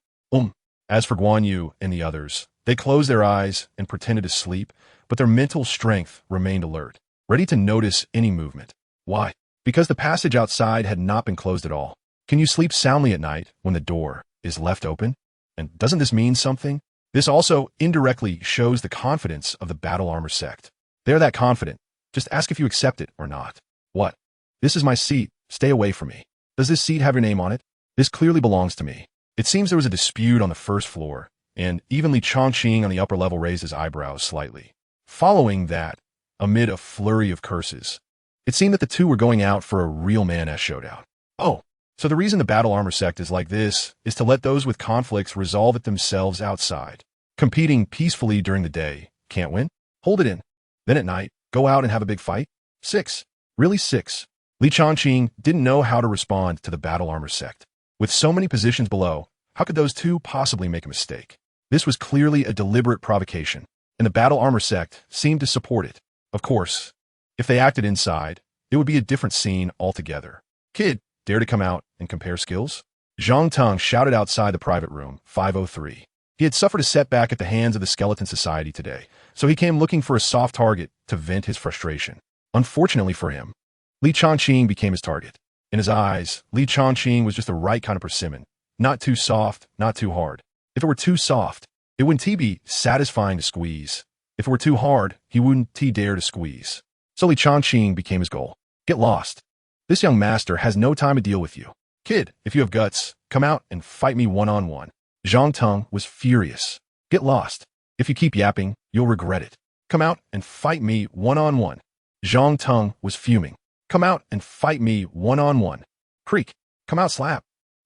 As for Guan Yu and the others, they closed their eyes and pretended to sleep, but their mental strength remained alert, ready to notice any movement. Why? Because the passage outside had not been closed at all. Can you sleep soundly at night when the door is left open? And doesn't this mean something? This also indirectly shows the confidence of the battle armor sect. They're that confident. Just ask if you accept it or not. What? This is my seat. Stay away from me. Does this seat have your name on it? This clearly belongs to me. It seems there was a dispute on the first floor, and even Li Changqing on the upper level raised his eyebrows slightly. Following that, amid a flurry of curses, it seemed that the two were going out for a real man-ass showdown. Oh, so the reason the battle armor sect is like this is to let those with conflicts resolve it themselves outside. Competing peacefully during the day, can't win? Hold it in. Then at night, go out and have a big fight? 6. Really 6. Li Changqing didn't know how to respond to the battle armor sect. With so many positions below, how could those two possibly make a mistake? This was clearly a deliberate provocation, and the battle armor sect seemed to support it. Of course, if they acted inside, it would be a different scene altogether. Kid, dare to come out and compare skills? Zhang Teng shouted outside the private room, 503. He had suffered a setback at the hands of the Skeleton Society today, so he came looking for a soft target to vent his frustration. Unfortunately for him, Li Changqing became his target. In his eyes, Li Changqing was just the right kind of persimmon. Not too soft, not too hard. If it were too soft, it wouldn't be satisfying to squeeze. If it were too hard, he wouldn't dare to squeeze. So Li Chongqing became his goal. Get lost. This young master has no time to deal with you. Kid, if you have guts, come out and fight me one-on-one. Zhang Teng was furious. Get lost. If you keep yapping, you'll regret it. Come out and fight me one-on-one. Zhang Teng was fuming. Come out and fight me one-on-one. Creak. Come out slap.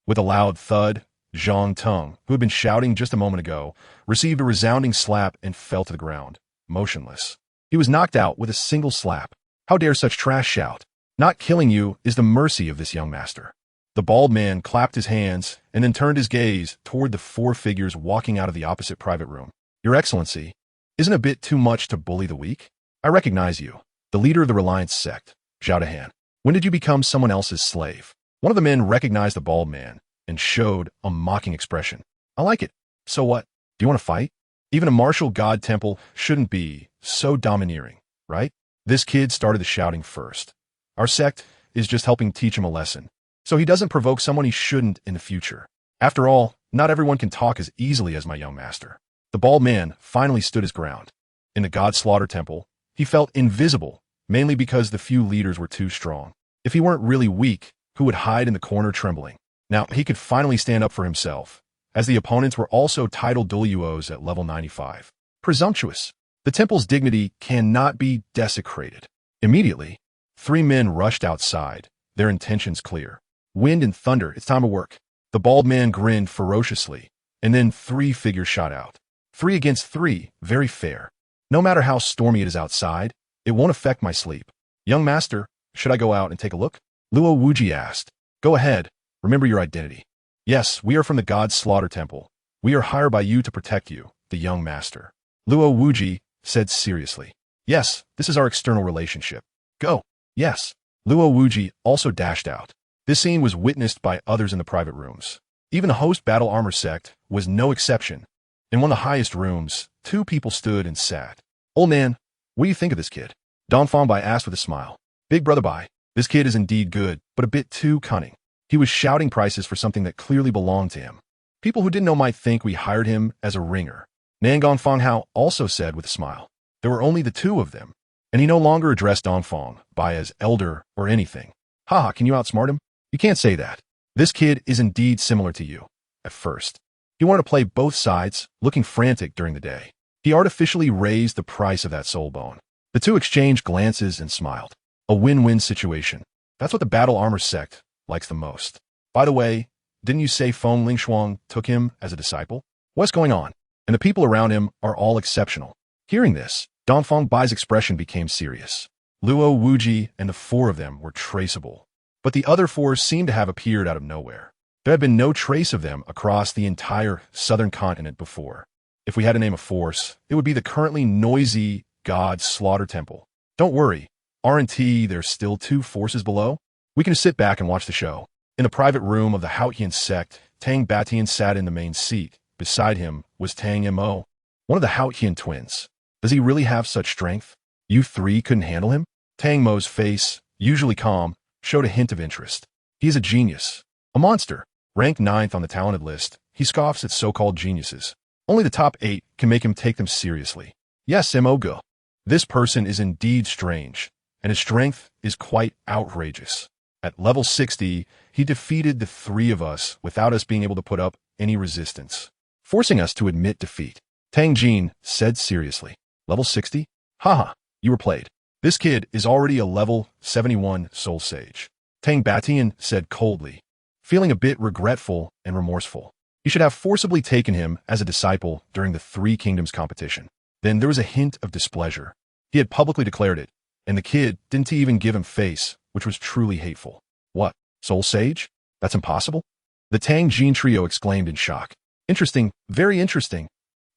With a loud thud, Zhang Teng, who had been shouting just a moment ago, received a resounding slap and fell to the ground, motionless. He was knocked out with a single slap. How dare such trash shout? Not killing you is the mercy of this young master. The bald man clapped his hands and then turned his gaze toward the four figures walking out of the opposite private room. Your Excellency, isn't it a bit too much to bully the weak? I recognize you, the leader of the Reliance sect, Zhao Dahan. When did you become someone else's slave? One of the men recognized the bald man and showed a mocking expression. I like it. So what? Do you want to fight? Even a martial god temple shouldn't be so domineering, right? This kid started the shouting first. Our sect is just helping teach him a lesson, so he doesn't provoke someone he shouldn't in the future. After all, not everyone can talk as easily as my young master. The bald man finally stood his ground. In the god slaughter temple, he felt invisible, mainly because the few leaders were too strong. If he weren't really weak, who would hide in the corner trembling? Now, he could finally stand up for himself, as the opponents were also titled Douluos at level 95. Presumptuous. The temple's dignity cannot be desecrated. Immediately, 3 men rushed outside, their intentions clear. Wind and thunder, it's time to work. The bald man grinned ferociously, and then 3 figures shot out. 3 against 3, very fair. No matter how stormy it is outside, it won't affect my sleep. Young master, should I go out and take a look? Luo Wuji asked. Go ahead. Remember your identity. Yes, we are from the God's Slaughter Temple. We are hired by you to protect you, the young master. Luo Wuji said seriously. Yes, this is our external relationship. Go. Yes. Luo Wuji also dashed out. This scene was witnessed by others in the private rooms. Even the host battle armor sect was no exception. In one of the highest rooms, 2 people stood and sat. Old man, what do you think of this kid? Donfang Bai asked with a smile. Big brother Bai, this kid is indeed good, but a bit too cunning. He was shouting prices for something that clearly belonged to him. People who didn't know might think we hired him as a ringer. Nangon Fanghao also said with a smile. There were only the 2 of them, and he no longer addressed Donfang Bai as elder or anything. Haha, can you outsmart him? You can't say that. This kid is indeed similar to you. At first, he wanted to play both sides, looking frantic during the day. He artificially raised the price of that soul bone. The 2 exchanged glances and smiled. A win-win situation. That's what the battle armor sect likes the most. By the way, didn't you say Feng Lingshuang took him as a disciple? What's going on? And the people around him are all exceptional. Hearing this, Donfang Bai's expression became serious. Luo Wuji and the 4 of them were traceable, but the other 4 seemed to have appeared out of nowhere. There had been no trace of them across the entire southern continent before. If we had to name a force, it would be the currently noisy God Slaughter Temple. Don't worry, aren't there's still 2 forces below? We can sit back and watch the show. In the private room of the Haotian sect, Tang Batian sat in the main seat. Beside him was Tang Mo, one of the Haotian twins. Does he really have such strength? You 3 couldn't handle him? Tang Mo's face, usually calm, showed a hint of interest. He is a genius. A monster. Ranked 9th on the talented list, he scoffs at so-called geniuses. Only the top 8 can make him take them seriously. Yes, Mogo. This person is indeed strange, and his strength is quite outrageous. At level 60, he defeated the 3 of us without us being able to put up any resistance, forcing us to admit defeat. Tang Jin said seriously. Level 60? Haha, you were played. This kid is already a level 71 soul sage. Tang Batian said coldly, feeling a bit regretful and remorseful. He should have forcibly taken him as a disciple during the 3 Kingdoms competition. Then there was a hint of displeasure. He had publicly declared it, and the kid didn't even give him face, which was truly hateful. What? Soul Sage? That's impossible? The Tang Jin trio exclaimed in shock. Interesting, very interesting.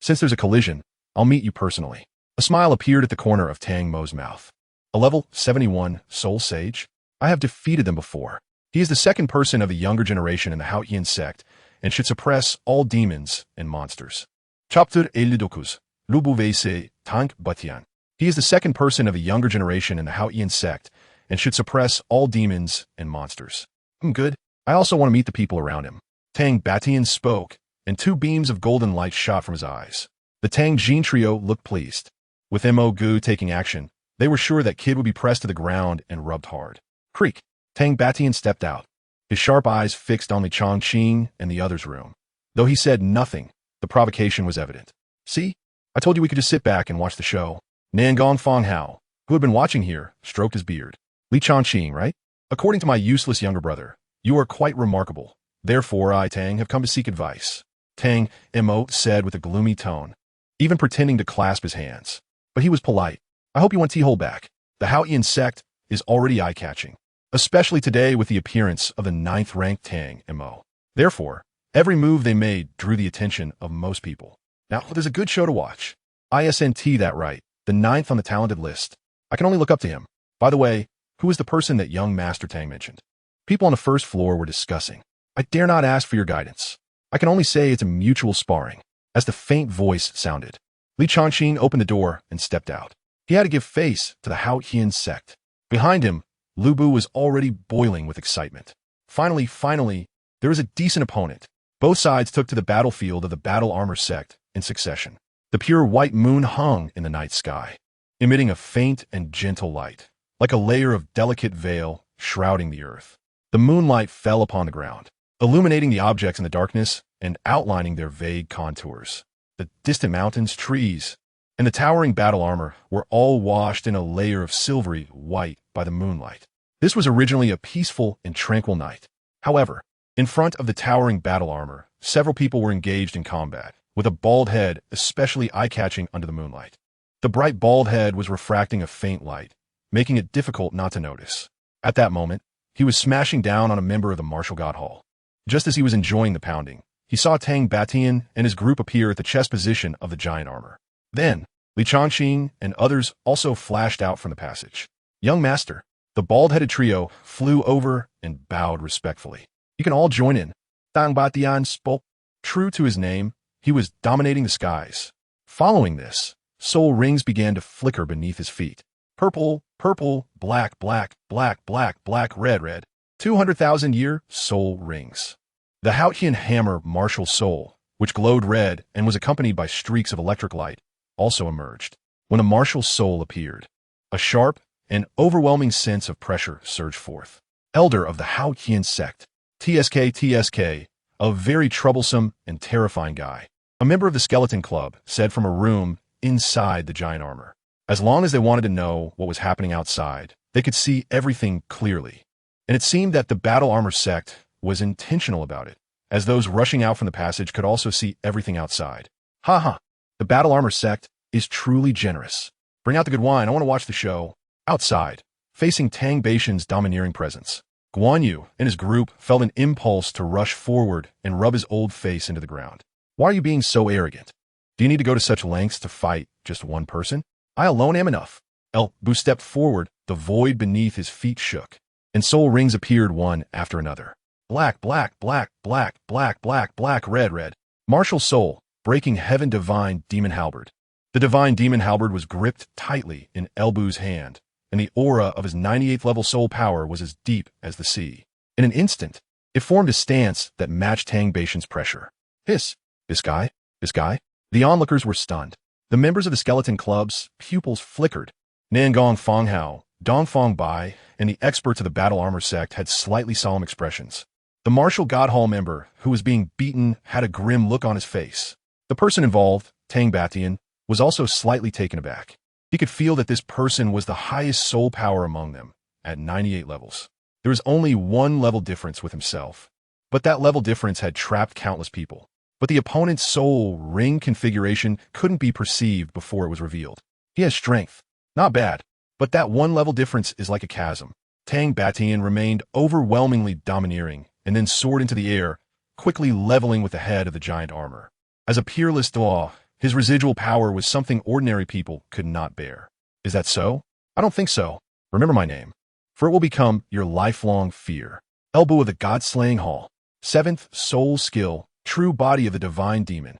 Since there's a collision, I'll meet you personally. A smile appeared at the corner of Tang Mo's mouth. A level 71 Soul Sage? I have defeated them before. He is the 2nd person of the younger generation in the Haotian sect and should suppress all demons and monsters. Chapter 59. Lubu Vese Tank Batian. He is the 2nd person of the younger generation in the Haotian sect and should suppress all demons and monsters. I'm good. I also want to meet the people around him. Tang Batian spoke, and 2 beams of golden light shot from his eyes. The Tang Jin trio looked pleased. With Mo Gu taking action, they were sure that Kid would be pressed to the ground and rubbed hard. Creak. Tang Batian stepped out, his sharp eyes fixed on Li Chongqing and the other's room. Though he said nothing, the provocation was evident. See? I told you we could just sit back and watch the show. Nangong Fonghao, who had been watching here, stroked his beard. Li Chongqing, right? According to my useless younger brother, you are quite remarkable. Therefore, I, Tang, have come to seek advice. Tang, Mo said with a gloomy tone, even pretending to clasp his hands. But he was polite. I hope you want tea hold back. The Haotian sect is already eye-catching, especially today with the appearance of the 9th-ranked Tang, Mo. Therefore, every move they made drew the attention of most people. Now, there's a good show to watch. ISNT that right, the 9th on the talented list. I can only look up to him. By the way, who was the person that young Master Tang mentioned? People on the first floor were discussing. I dare not ask for your guidance. I can only say it's a mutual sparring, as the faint voice sounded. Li Chongqing opened the door and stepped out. He had to give face to the Haotian sect. Behind him, Lu Bu was already boiling with excitement. Finally, there was a decent opponent. Both sides took to the battlefield of the battle armor sect in succession. The pure white moon hung in the night sky, emitting a faint and gentle light, like a layer of delicate veil shrouding the earth. The moonlight fell upon the ground, illuminating the objects in the darkness and outlining their vague contours. The distant mountains, trees, and the towering battle armor were all washed in a layer of silvery white by the moonlight. This was originally a peaceful and tranquil night. However, in front of the towering battle armor, several people were engaged in combat, with a bald head especially eye-catching under the moonlight. The bright bald head was refracting a faint light, making it difficult not to notice. At that moment, he was smashing down on a member of the martial god hall. Just as he was enjoying the pounding, he saw Tang Batian and his group appear at the chest position of the giant armor. Then, Li Chongqing and others also flashed out from the passage. Young Master, the bald-headed trio flew over and bowed respectfully. You can all join in. Tang Batian spoke. True to his name, he was dominating the skies. Following this, soul rings began to flicker beneath his feet. Purple, purple, black, black, black, black, black, red, red. 200,000-year soul rings. The Haotian hammer martial soul, which glowed red and was accompanied by streaks of electric light, also emerged. When a martial soul appeared, a sharp and overwhelming sense of pressure surged forth. Elder of the Haotian sect, TSK, a very troublesome and terrifying guy. A member of the skeleton club said from a room inside the giant armor. As long as they wanted to know what was happening outside, they could see everything clearly. And it seemed that the battle armor sect was intentional about it, as those rushing out from the passage could also see everything outside. Ha! The battle armor sect is truly generous. Bring out the good wine, I want to watch the show. Outside, facing Tang Batian's domineering presence, Guan Yu and his group felt an impulse to rush forward and rub his old face into the ground. Why are you being so arrogant? Do you need to go to such lengths to fight just one person? I alone am enough. El Bu stepped forward, the void beneath his feet shook, and soul rings appeared one after another. Black, black, black, black, black, black, black, red, red. Martial soul, breaking heaven divine demon halberd. The divine demon halberd was gripped tightly in El Bu's hand, and the aura of his 98th level soul power was as deep as the sea. In an instant, it formed a stance that matched Tang Batian's pressure. Hiss! This guy? The onlookers were stunned. The members of the skeleton club's pupils flickered. Nangong Fonghao, Dongfong Bai, and the experts of the battle armor sect had slightly solemn expressions. The martial god hall member, who was being beaten, had a grim look on his face. The person involved, Tang Batian, was also slightly taken aback. He could feel that this person was the highest soul power among them, at 98 levels. There was only one level difference with himself, but that level difference had trapped countless people. But the opponent's soul ring configuration couldn't be perceived before it was revealed. He has strength. Not bad, but that one level difference is like a chasm. Tang Batian remained overwhelmingly domineering and then soared into the air, quickly leveling with the head of the giant armor. As a peerless Douluo, his residual power was something ordinary people could not bear. Is that so? I don't think so. Remember my name, for it will become your lifelong fear. Elbow of the God-slaying hall. 7th soul skill, true body of the divine demon.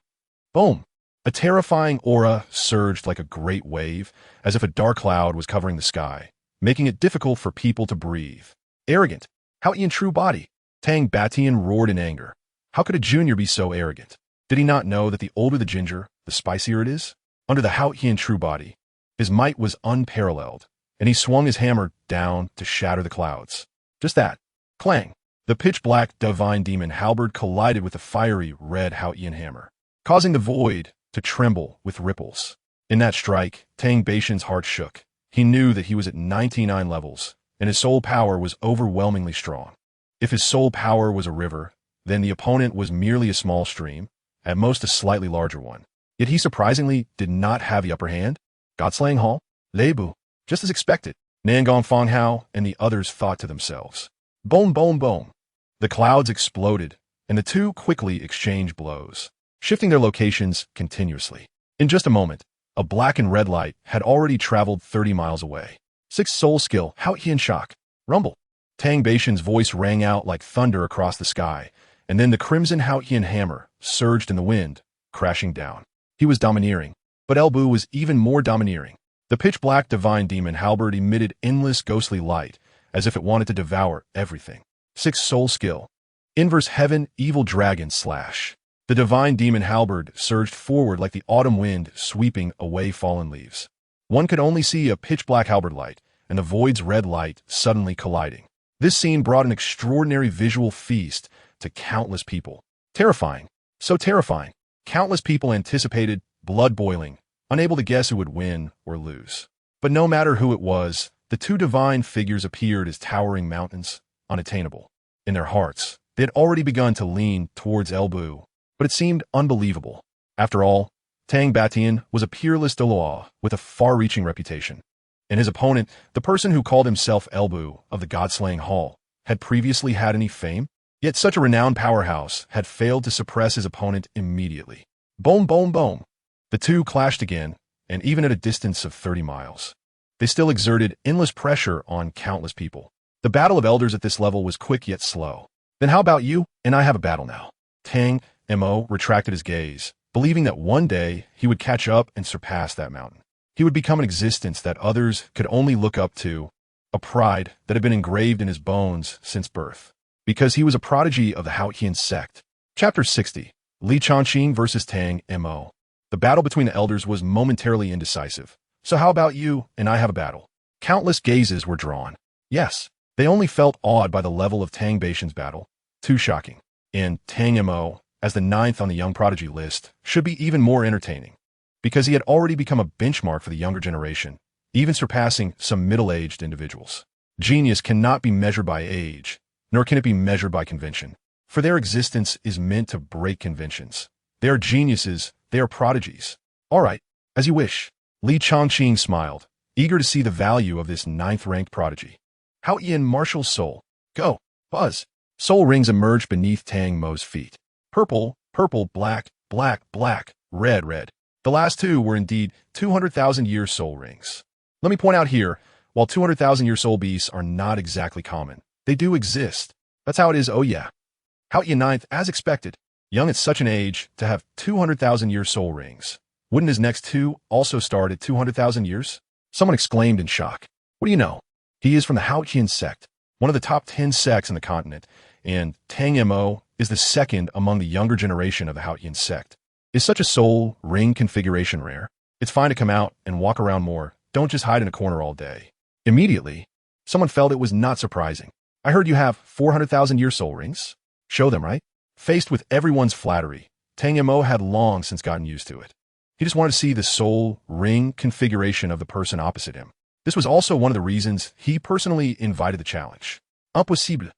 Boom! A terrifying aura surged like a great wave, as if a dark cloud was covering the sky, making it difficult for people to breathe. Arrogant! Haotian true body! Tang Batian roared in anger. How could a junior be so arrogant? Did he not know that the older the ginger, the spicier it is? Under the Haotian true body, His might was unparalleled, and he swung his hammer down to shatter the clouds. Just that. Clang! The pitch-black divine demon halberd collided with the fiery red Haotian hammer, causing the void to tremble with ripples. In that strike, Tang Beishan's heart shook. He knew that he was at 99 levels, and his soul power was overwhelmingly strong. If his soul power was a river, then the opponent was merely a small stream, at most a slightly larger one. Yet he surprisingly did not have the upper hand. Godslaying Hall? Leibu. Just as expected, Nangong Fonghao and the others thought to themselves. Boom, boom, boom. The clouds exploded, and the two quickly exchanged blows, shifting their locations continuously. In just a moment, a black and red light had already traveled 30 miles away. 6 soul skill, Haotian shock. Rumble. Tang Beishan's voice rang out like thunder across the sky, and then the crimson Haotian hammer surged in the wind, crashing down. He was domineering, but Elbu was even more domineering. The pitch-black divine demon halberd emitted endless ghostly light, as if it wanted to devour everything. 6 soul skill. Inverse heaven, evil dragon slash. The divine demon halberd surged forward like the autumn wind sweeping away fallen leaves. One could only see a pitch-black halberd light, and the void's red light suddenly colliding. This scene brought an extraordinary visual feast to countless people. Terrifying. So terrifying. Countless people anticipated, blood boiling, unable to guess who would win or lose. But no matter who it was, the two divine figures appeared as towering mountains, unattainable. In their hearts, they had already begun to lean towards Elbu, but it seemed unbelievable. After all, Tang Batian was a peerless Douluo with a far-reaching reputation. And his opponent, the person who called himself Elbu of the God-slaying Hall, had previously had any fame? Yet such a renowned powerhouse had failed to suppress his opponent immediately. Boom, boom, boom. The two clashed again, and even at a distance of 30 miles. They still exerted endless pressure on countless people. The battle of elders at this level was quick yet slow. Then how about you and I have a battle now? Tang Mo retracted his gaze, believing that one day he would catch up and surpass that mountain. He would become an existence that others could only look up to, a pride that had been engraved in his bones since birth. Because he was a prodigy of the Haotian sect. Chapter 60. Li Chongqing versus Tang Mo. The battle between the elders was momentarily indecisive. So how about you and I have a battle? Countless gazes were drawn. Yes, they only felt awed by the level of Tang Beishan's battle. Too shocking. And Tang Mo, as the 9th on the young prodigy list, should be even more entertaining. Because he had already become a benchmark for the younger generation, even surpassing some middle-aged individuals. Genius cannot be measured by age, nor can it be measured by convention. For their existence is meant to break conventions. They are geniuses, they are prodigies. All right, as you wish. Li Chongqing smiled, eager to see the value of this 9th-ranked prodigy. Haotian martial soul. Go. Buzz. Soul rings emerged beneath Tang Mo's feet. Purple, purple, black, black, black, red, red. The last two were indeed 200,000-year soul rings. Let me point out here, while 200,000-year soul beasts are not exactly common, they do exist. That's how it is, oh yeah. Haotian 9th, as expected, young at such an age to have 200,000-year soul rings. Wouldn't his next two also start at 200,000 years? Someone exclaimed in shock. What do you know? He is from the Haotian sect, one of the top 10 sects in the continent, and Tang Mo is the second among the younger generation of the Haotian sect. Is such a soul ring configuration rare? It's fine to come out and walk around more. Don't just hide in a corner all day. Immediately, someone felt it was not surprising. I heard you have 400,000-year soul rings. Show them, right? Faced with everyone's flattery, Tang Mo had long since gotten used to it. He just wanted to see the soul ring configuration of the person opposite him. This was also one of the reasons he personally invited the challenge. Impossible.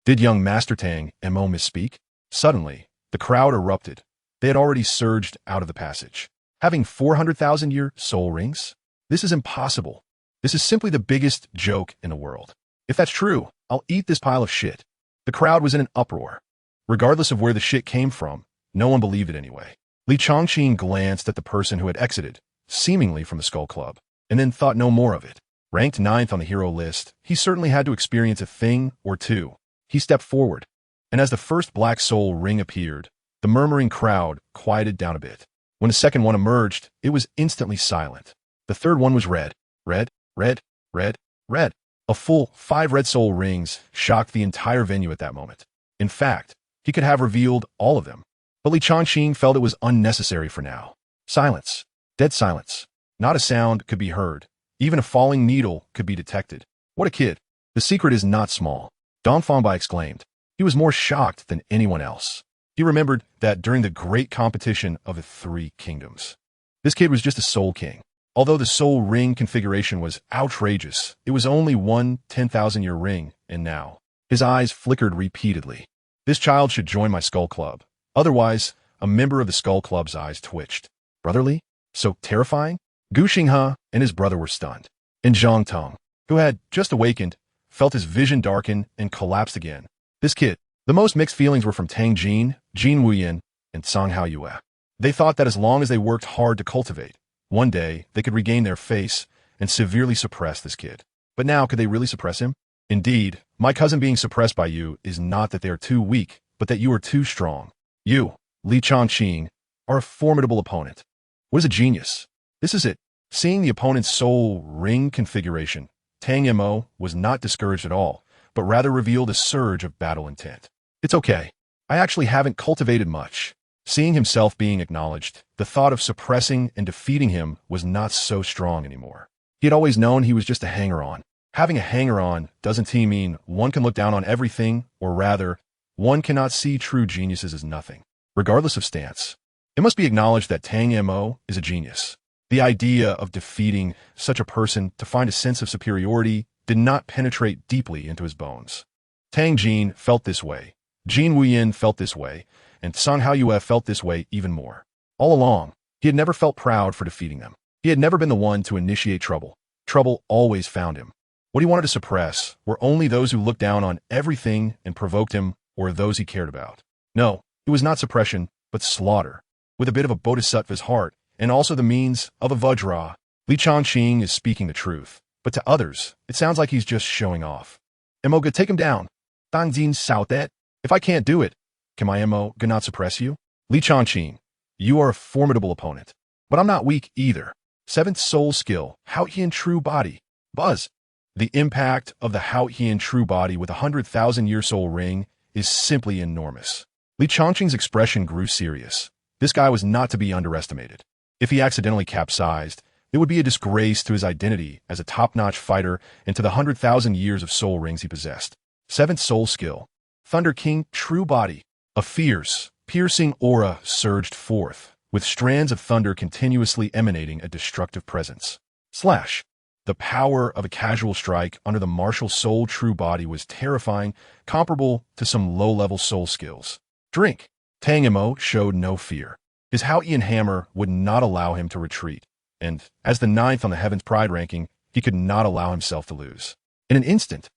Did young Master Tang Mo misspeak? Suddenly, the crowd erupted. They had already surged out of the passage. Having 400,000-year soul rings? This is impossible. This is simply the biggest joke in the world. If that's true, I'll eat this pile of shit. The crowd was in an uproar. Regardless of where the shit came from, no one believed it anyway. Li Chongqing glanced at the person who had exited, seemingly from the Skull Club, and then thought no more of it. Ranked 9th on the hero list, he certainly had to experience a thing or two. He stepped forward, and as the first black soul ring appeared, the murmuring crowd quieted down a bit. When the second one emerged, it was instantly silent. The third one was red. Red, red, red, red. A full 5 red soul rings shocked the entire venue at that moment. In fact, he could have revealed all of them. But Li Chongqing felt it was unnecessary for now. Silence. Dead silence. Not a sound could be heard. Even a falling needle could be detected. What a kid. The secret is not small. Dong Fangbai exclaimed. He was more shocked than anyone else. He remembered that during the great competition of the three kingdoms, this kid was just a soul king. Although the soul ring configuration was outrageous, it was only one 10,000-year ring, and now his eyes flickered repeatedly. This child should join my skull club. Otherwise, a member of the skull club's eyes twitched. Brotherly? So terrifying? Gu Xinghe and his brother were stunned. And Zhang Tong, who had just awakened, felt his vision darken and collapsed again. This kid. The most mixed feelings were from Tang Jin, Jin Wuyan, and Song Haoyue. They thought that as long as they worked hard to cultivate, one day they could regain their face and severely suppress this kid. But now, could they really suppress him? Indeed, my cousin being suppressed by you is not that they are too weak, but that you are too strong. You, Li Changqing, are a formidable opponent. What is a genius? This is it. Seeing the opponent's soul ring configuration, Tang Mo was not discouraged at all, but rather revealed a surge of battle intent. It's okay. I actually haven't cultivated much. Seeing himself being acknowledged, the thought of suppressing and defeating him was not so strong anymore. He had always known he was just a hanger-on. Having a hanger-on doesn't mean one can look down on everything, or rather, one cannot see true geniuses as nothing, regardless of stance. It must be acknowledged that Tang Mo is a genius. The idea of defeating such a person to find a sense of superiority did not penetrate deeply into his bones. Tang Jin felt this way, Jin Wuyan felt this way, and Song Haoyue felt this way even more. All along, he had never felt proud for defeating them. He had never been the one to initiate trouble. Trouble always found him. What he wanted to suppress were only those who looked down on everything and provoked him, or those he cared about. No, it was not suppression, but slaughter, with a bit of a bodhisattva's heart, and also the means of a Vajra. Li Changqing is speaking the truth, but to others, it sounds like he's just showing off. Emoga, take him down. Dang Jin sao that. If I can't do it, can my Emoga not suppress you? Li Changqing, you are a formidable opponent, but I'm not weak either. Seventh soul skill, Haotian true body. Buzz. The impact of the Haotian true body with a 100,000-year soul ring is simply enormous. Li Changqing's expression grew serious. This guy was not to be underestimated. If he accidentally capsized, it would be a disgrace to his identity as a top-notch fighter and to the 100,000 years of soul rings he possessed. Seventh soul skill, Thunder King true body. A fierce, piercing aura surged forth, with strands of thunder continuously emanating a destructive presence. Slash. The power of a casual strike under the martial soul true body was terrifying, comparable to some low-level soul skills. Drink. Tang Mo showed no fear. His Haotian hammer would not allow him to retreat, and, as the ninth on the Heaven's Pride ranking, he could not allow himself to lose. In an instant,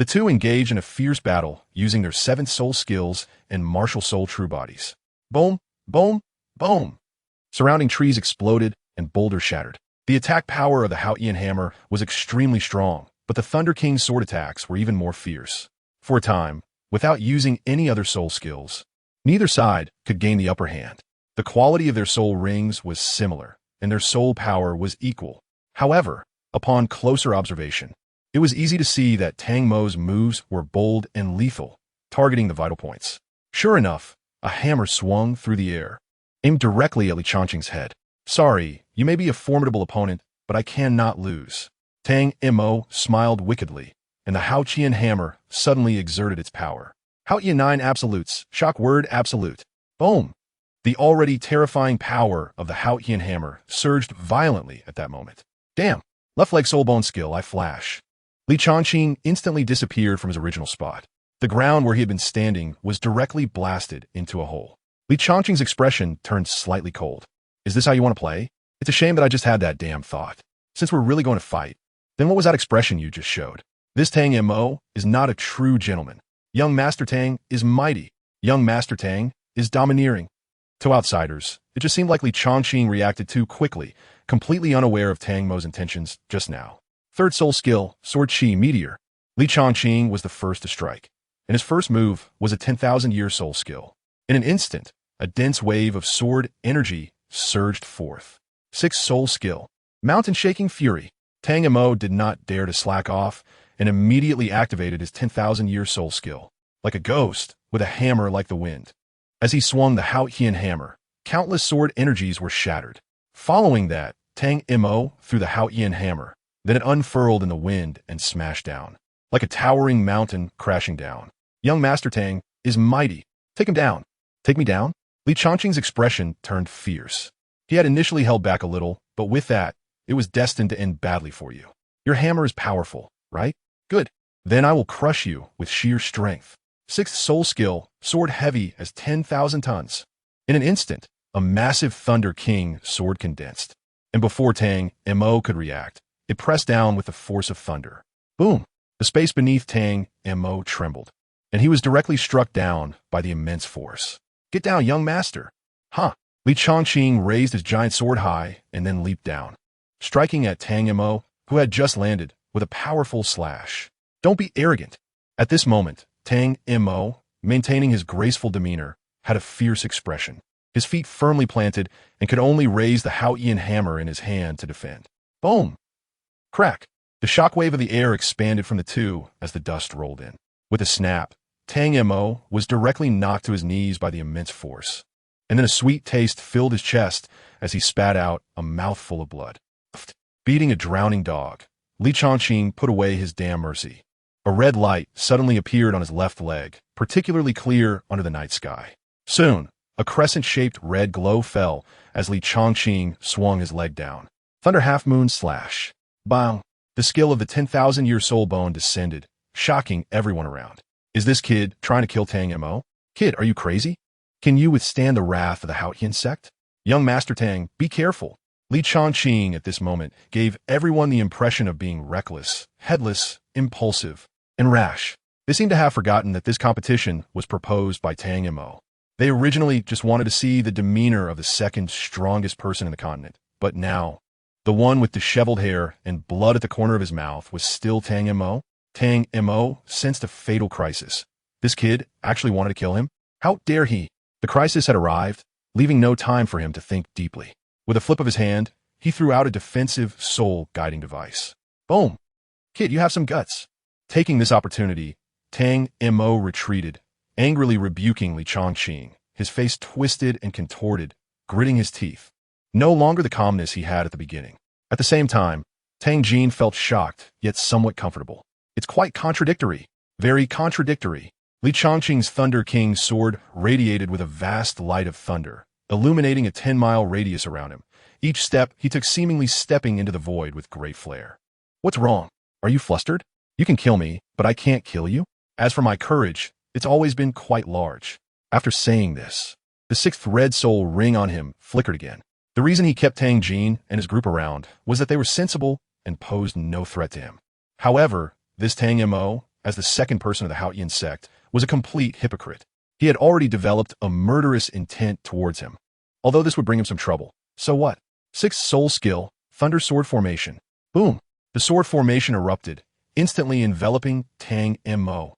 the two engaged in a fierce battle using their seventh soul skills and martial soul true bodies. Boom, boom, boom. Surrounding trees exploded and boulders shattered. The attack power of the Haotian hammer was extremely strong, but the Thunder King's sword attacks were even more fierce. For a time, without using any other soul skills, neither side could gain the upper hand. The quality of their soul rings was similar, and their soul power was equal. However, upon closer observation, it was easy to see that Tang Mo's moves were bold and lethal, targeting the vital points. Sure enough, a hammer swung through the air, aimed directly at Li Changqing's head. Sorry, you may be a formidable opponent, but I cannot lose. Tang Mo smiled wickedly, and the Haotian hammer suddenly exerted its power. Haotian 9 absolutes, shock word absolute. Boom! The already terrifying power of the Haotian hammer surged violently at that moment. Damn! Left leg soul bone skill, I flash. Li Changqing instantly disappeared from his original spot. The ground where he had been standing was directly blasted into a hole. Li Changqing's expression turned slightly cold. Is this how you want to play? It's a shame that I just had that damn thought. Since we're really going to fight, then what was that expression you just showed? This Tang Mo is not a true gentleman. Young Master Tang is mighty. Young Master Tang is domineering. To outsiders, it just seemed like Li Changqing reacted too quickly, completely unaware of Tang Mo's intentions just now. Third soul skill, Sword Chi Meteor. Li Changqing was the first to strike, and his first move was a 10,000-year soul skill. In an instant, a dense wave of sword energy surged forth. Sixth soul skill, Mountain Shaking Fury. Tang Mo did not dare to slack off and immediately activated his 10,000-year soul skill, like a ghost with a hammer like the wind. As he swung the Haotian hammer, countless sword energies were shattered. Following that, Tang Mo threw the Haotian hammer. Then it unfurled in the wind and smashed down, like a towering mountain crashing down. Young Master Tang is mighty. Take him down. Take me down? Li Chongqing's expression turned fierce. He had initially held back a little, but with that, it was destined to end badly for you. Your hammer is powerful, right? Good. Then I will crush you with sheer strength. Sixth soul skill, sword heavy as 10,000 tons. In an instant, a massive Thunder King sword condensed. And before Tang Mo could react, it pressed down with the force of thunder. Boom! The space beneath Tang Mo trembled, and he was directly struck down by the immense force. Get down, young master! Huh! Li Chongqing raised his giant sword high and then leaped down, striking at Tang Mo, who had just landed, with a powerful slash. Don't be arrogant. At this moment, Tang Mo, maintaining his graceful demeanor, had a fierce expression, his feet firmly planted, and could only raise the Haotian hammer in his hand to defend. Boom! Crack! The shockwave of the air expanded from the two as the dust rolled in. With a snap, Tang Mo was directly knocked to his knees by the immense force. And then a sweet taste filled his chest as he spat out a mouthful of blood. Beating a drowning dog, Li Chongqing put away his damn mercy. A red light suddenly appeared on his left leg, particularly clear under the night sky. Soon, a crescent-shaped red glow fell as Li Chongqing swung his leg down. Thunder half-moon slash. Bang! The skill of the 10,000-year soul bone descended, shocking everyone around. Is this kid trying to kill Tang Mo? Kid, are you crazy? Can you withstand the wrath of the Haotian sect? Young Master Tang, be careful. Li Chongqing at this moment gave everyone the impression of being reckless, headless, impulsive, and rash. They seemed to have forgotten that this competition was proposed by Tang Mo. They originally just wanted to see the demeanor of the second strongest person in the continent, but now, the one with disheveled hair and blood at the corner of his mouth was still Tang Mo. Tang Mo sensed a fatal crisis. This kid actually wanted to kill him? How dare he? The crisis had arrived, leaving no time for him to think deeply. With a flip of his hand, he threw out a defensive soul-guiding device. Boom! Kid, you have some guts. Taking this opportunity, Tang Mo retreated, angrily rebuking Li Chongqing, his face twisted and contorted, gritting his teeth. No longer the calmness he had at the beginning. At the same time, Tang Jin felt shocked, yet somewhat comfortable. It's quite contradictory. Very contradictory. Li Chongqing's Thunder King sword radiated with a vast light of thunder, illuminating a 10-mile radius around him. Each step he took seemingly stepping into the void with great flair. What's wrong? Are you flustered? You can kill me, but I can't kill you. As for my courage, it's always been quite large. After saying this, the sixth red soul ring on him flickered again. The reason he kept Tang Jin and his group around was that they were sensible and posed no threat to him. However, this Tang Mo, as the second person of the Haotian sect, was a complete hypocrite. He had already developed a murderous intent towards him. Although this would bring him some trouble. So what? Sixth soul skill, Thunder Sword Formation. Boom! The sword formation erupted, instantly enveloping Tang Mo.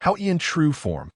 Haotian true form.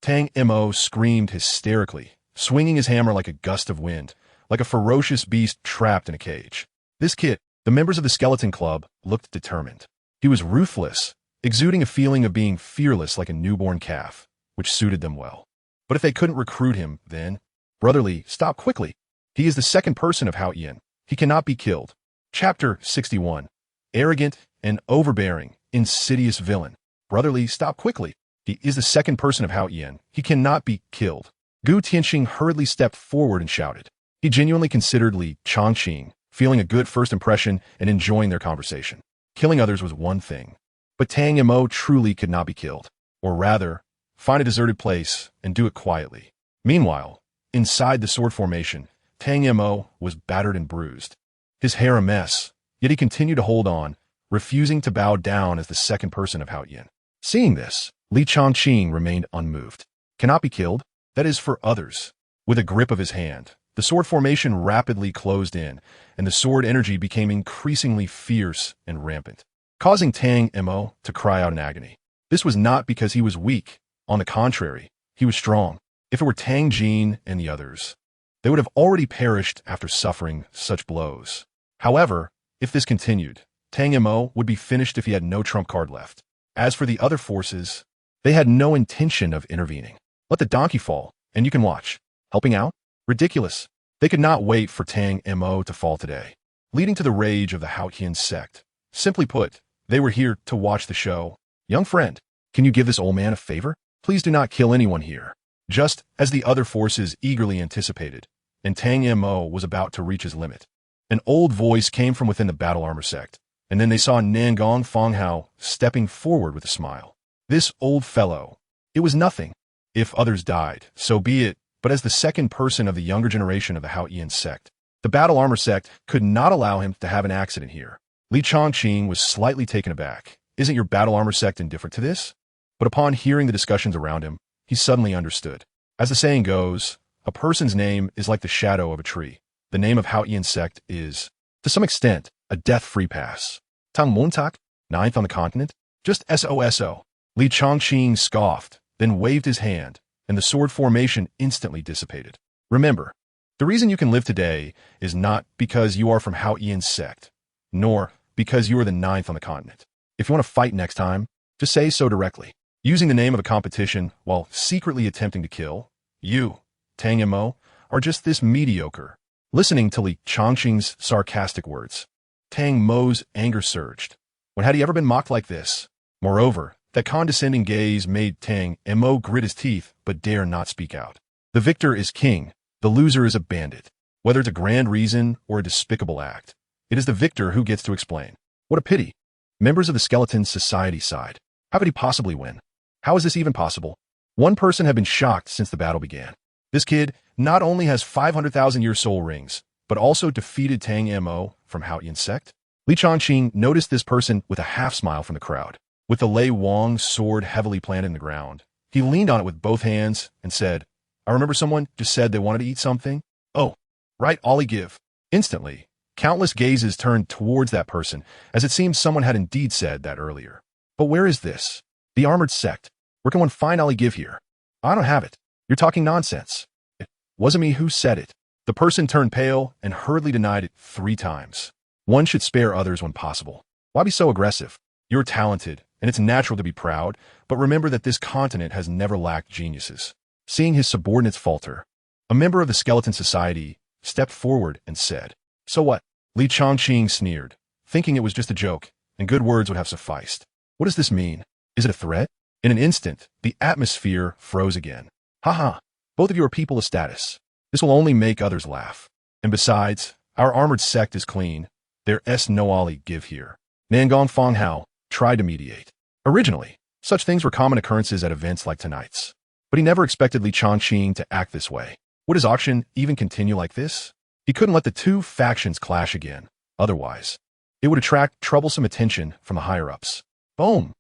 Tang Mo screamed hysterically, swinging his hammer like a gust of wind, like a ferocious beast trapped in a cage. This kid, the members of the Skeleton Club, looked determined. He was ruthless, exuding a feeling of being fearless like a newborn calf, which suited them well. But if they couldn't recruit him, then, brotherly, stop quickly. He is the second person of Haotian. He cannot be killed. Chapter 61. Arrogant and overbearing, insidious villain. Brotherly, stop quickly. He is the second person of Haotian. He cannot be killed. Gu Tianxing hurriedly stepped forward and shouted. He genuinely considered Li Chongqing, feeling a good first impression and enjoying their conversation. Killing others was one thing, but Tang Mo truly could not be killed. Or rather, find a deserted place and do it quietly. Meanwhile, inside the sword formation, Tang Mo was battered and bruised. His hair a mess, yet he continued to hold on, refusing to bow down as the second person of Haotian. Seeing this, Li Chongqing remained unmoved. Cannot be killed? That is for others. With a grip of his hand, the sword formation rapidly closed in, and the sword energy became increasingly fierce and rampant, causing Tang Mo to cry out in agony. This was not because he was weak. On the contrary, he was strong. If it were Tang Jin and the others, they would have already perished after suffering such blows. However, if this continued, Tang Mo would be finished if he had no trump card left. As for the other forces, they had no intention of intervening. Let the donkey fall, and you can watch. Helping out? Ridiculous. They could not wait for Tang Mo to fall today. leading to the rage of the Haotian sect. Simply put, they were here to watch the show. Young friend, can you give this old man a favor? Please do not kill anyone here. Just as the other forces eagerly anticipated, and Tang Mo was about to reach his limit. An old voice came from within the battle armor sect, and then they saw Nangong Fonghao stepping forward with a smile. This old fellow. It was nothing. If others died, so be it, but as the second person of the younger generation of the Haotian sect, the battle armor sect could not allow him to have an accident here. Li Chongqing was slightly taken aback. Isn't your battle armor sect indifferent to this? But upon hearing the discussions around him, he suddenly understood. As the saying goes, a person's name is like the shadow of a tree. The name of Haotian sect is, to some extent, a death-free pass. Tang Montak, ninth on the continent? Just SOSO. Li Chongqing scoffed, then waved his hand, and the sword formation instantly dissipated. Remember, the reason you can live today is not because you are from Haotian's sect, nor because you are the ninth on the continent. If you want to fight next time, just say so directly. Using the name of a competition while secretly attempting to kill, you, Tang Mo, are just this mediocre. Listening to Li Chongqing's sarcastic words, Tang Mo's anger surged. When had he ever been mocked like this? Moreover, that condescending gaze made Tang Mo grit his teeth but dare not speak out. The victor is king. The loser is a bandit. Whether it's a grand reason or a despicable act, it is the victor who gets to explain. What a pity. Members of the Skeleton Society sighed. How could he possibly win? How is this even possible? One person had been shocked since the battle began. This kid not only has 500,000-year soul rings, but also defeated Tang Mo from Haotian sect. Li Chongqing noticed this person with a half-smile from the crowd. With the Lei Wang sword heavily planted in the ground, he leaned on it with both hands and said, I remember someone just said they wanted to eat something. Oh, right, Ollie give. Instantly, countless gazes turned towards that person, as it seemed someone had indeed said that earlier. But where is this? The armored sect. Where can one find Ollie give here? I don't have it. You're talking nonsense. It wasn't me who said it. The person turned pale and hurriedly denied it 3 times. One should spare others when possible. Why be so aggressive? You're talented, and it's natural to be proud, but remember that this continent has never lacked geniuses. Seeing his subordinates falter, a member of the Skeleton Society stepped forward and said, So what? Li Chongqing sneered, thinking it was just a joke, and good words would have sufficed. What does this mean? Is it a threat? In an instant, the atmosphere froze again. Haha, both of you are people of status. This will only make others laugh. And besides, our armored sect is clean. There's no Ollie give here. Nangong Fonghao tried to mediate. Originally, such things were common occurrences at events like tonight's. But he never expected Li Chongqing to act this way. Would his auction even continue like this? He couldn't let the two factions clash again. Otherwise, it would attract troublesome attention from the higher-ups. Boom!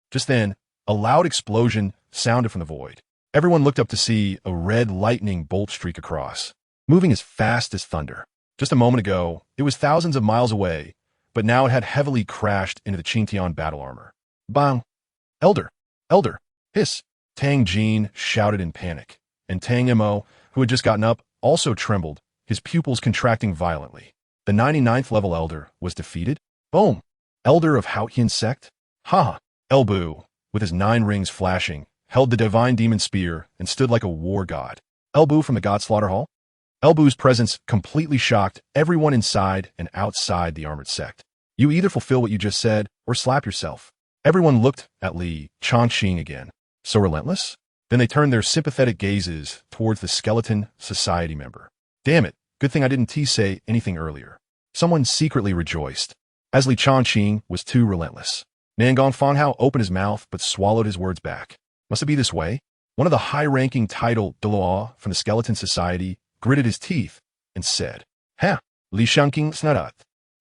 Just then, a loud explosion sounded from the void. Everyone looked up to see a red lightning bolt streak across, moving as fast as thunder. Just a moment ago, it was thousands of miles away, but now it had heavily crashed into the Qingtian battle armor. Bang! Elder! Elder! Hiss! Tang Jin shouted in panic, and Tang Mo, who had just gotten up, also trembled, his pupils contracting violently. The 99th level Elder was defeated? Boom! Elder of Haotian sect? Ha! Elbu, with his 9 rings flashing, held the divine demon spear and stood like a war god. Elbu from the God Slaughter Hall? Elbu's presence completely shocked everyone inside and outside the armored sect. You either fulfill what you just said or slap yourself. Everyone looked at Li Chongqing again. So relentless? Then they turned their sympathetic gazes towards the Skeleton Society member. Damn it, good thing I didn't say anything earlier. Someone secretly rejoiced, as Li Chongqing was too relentless. Nangong Fonghao opened his mouth but swallowed his words back. Must it be this way? One of the high-ranking title Douluo from the Skeleton Society gritted his teeth and said, Ha! Li Chongqing snarat.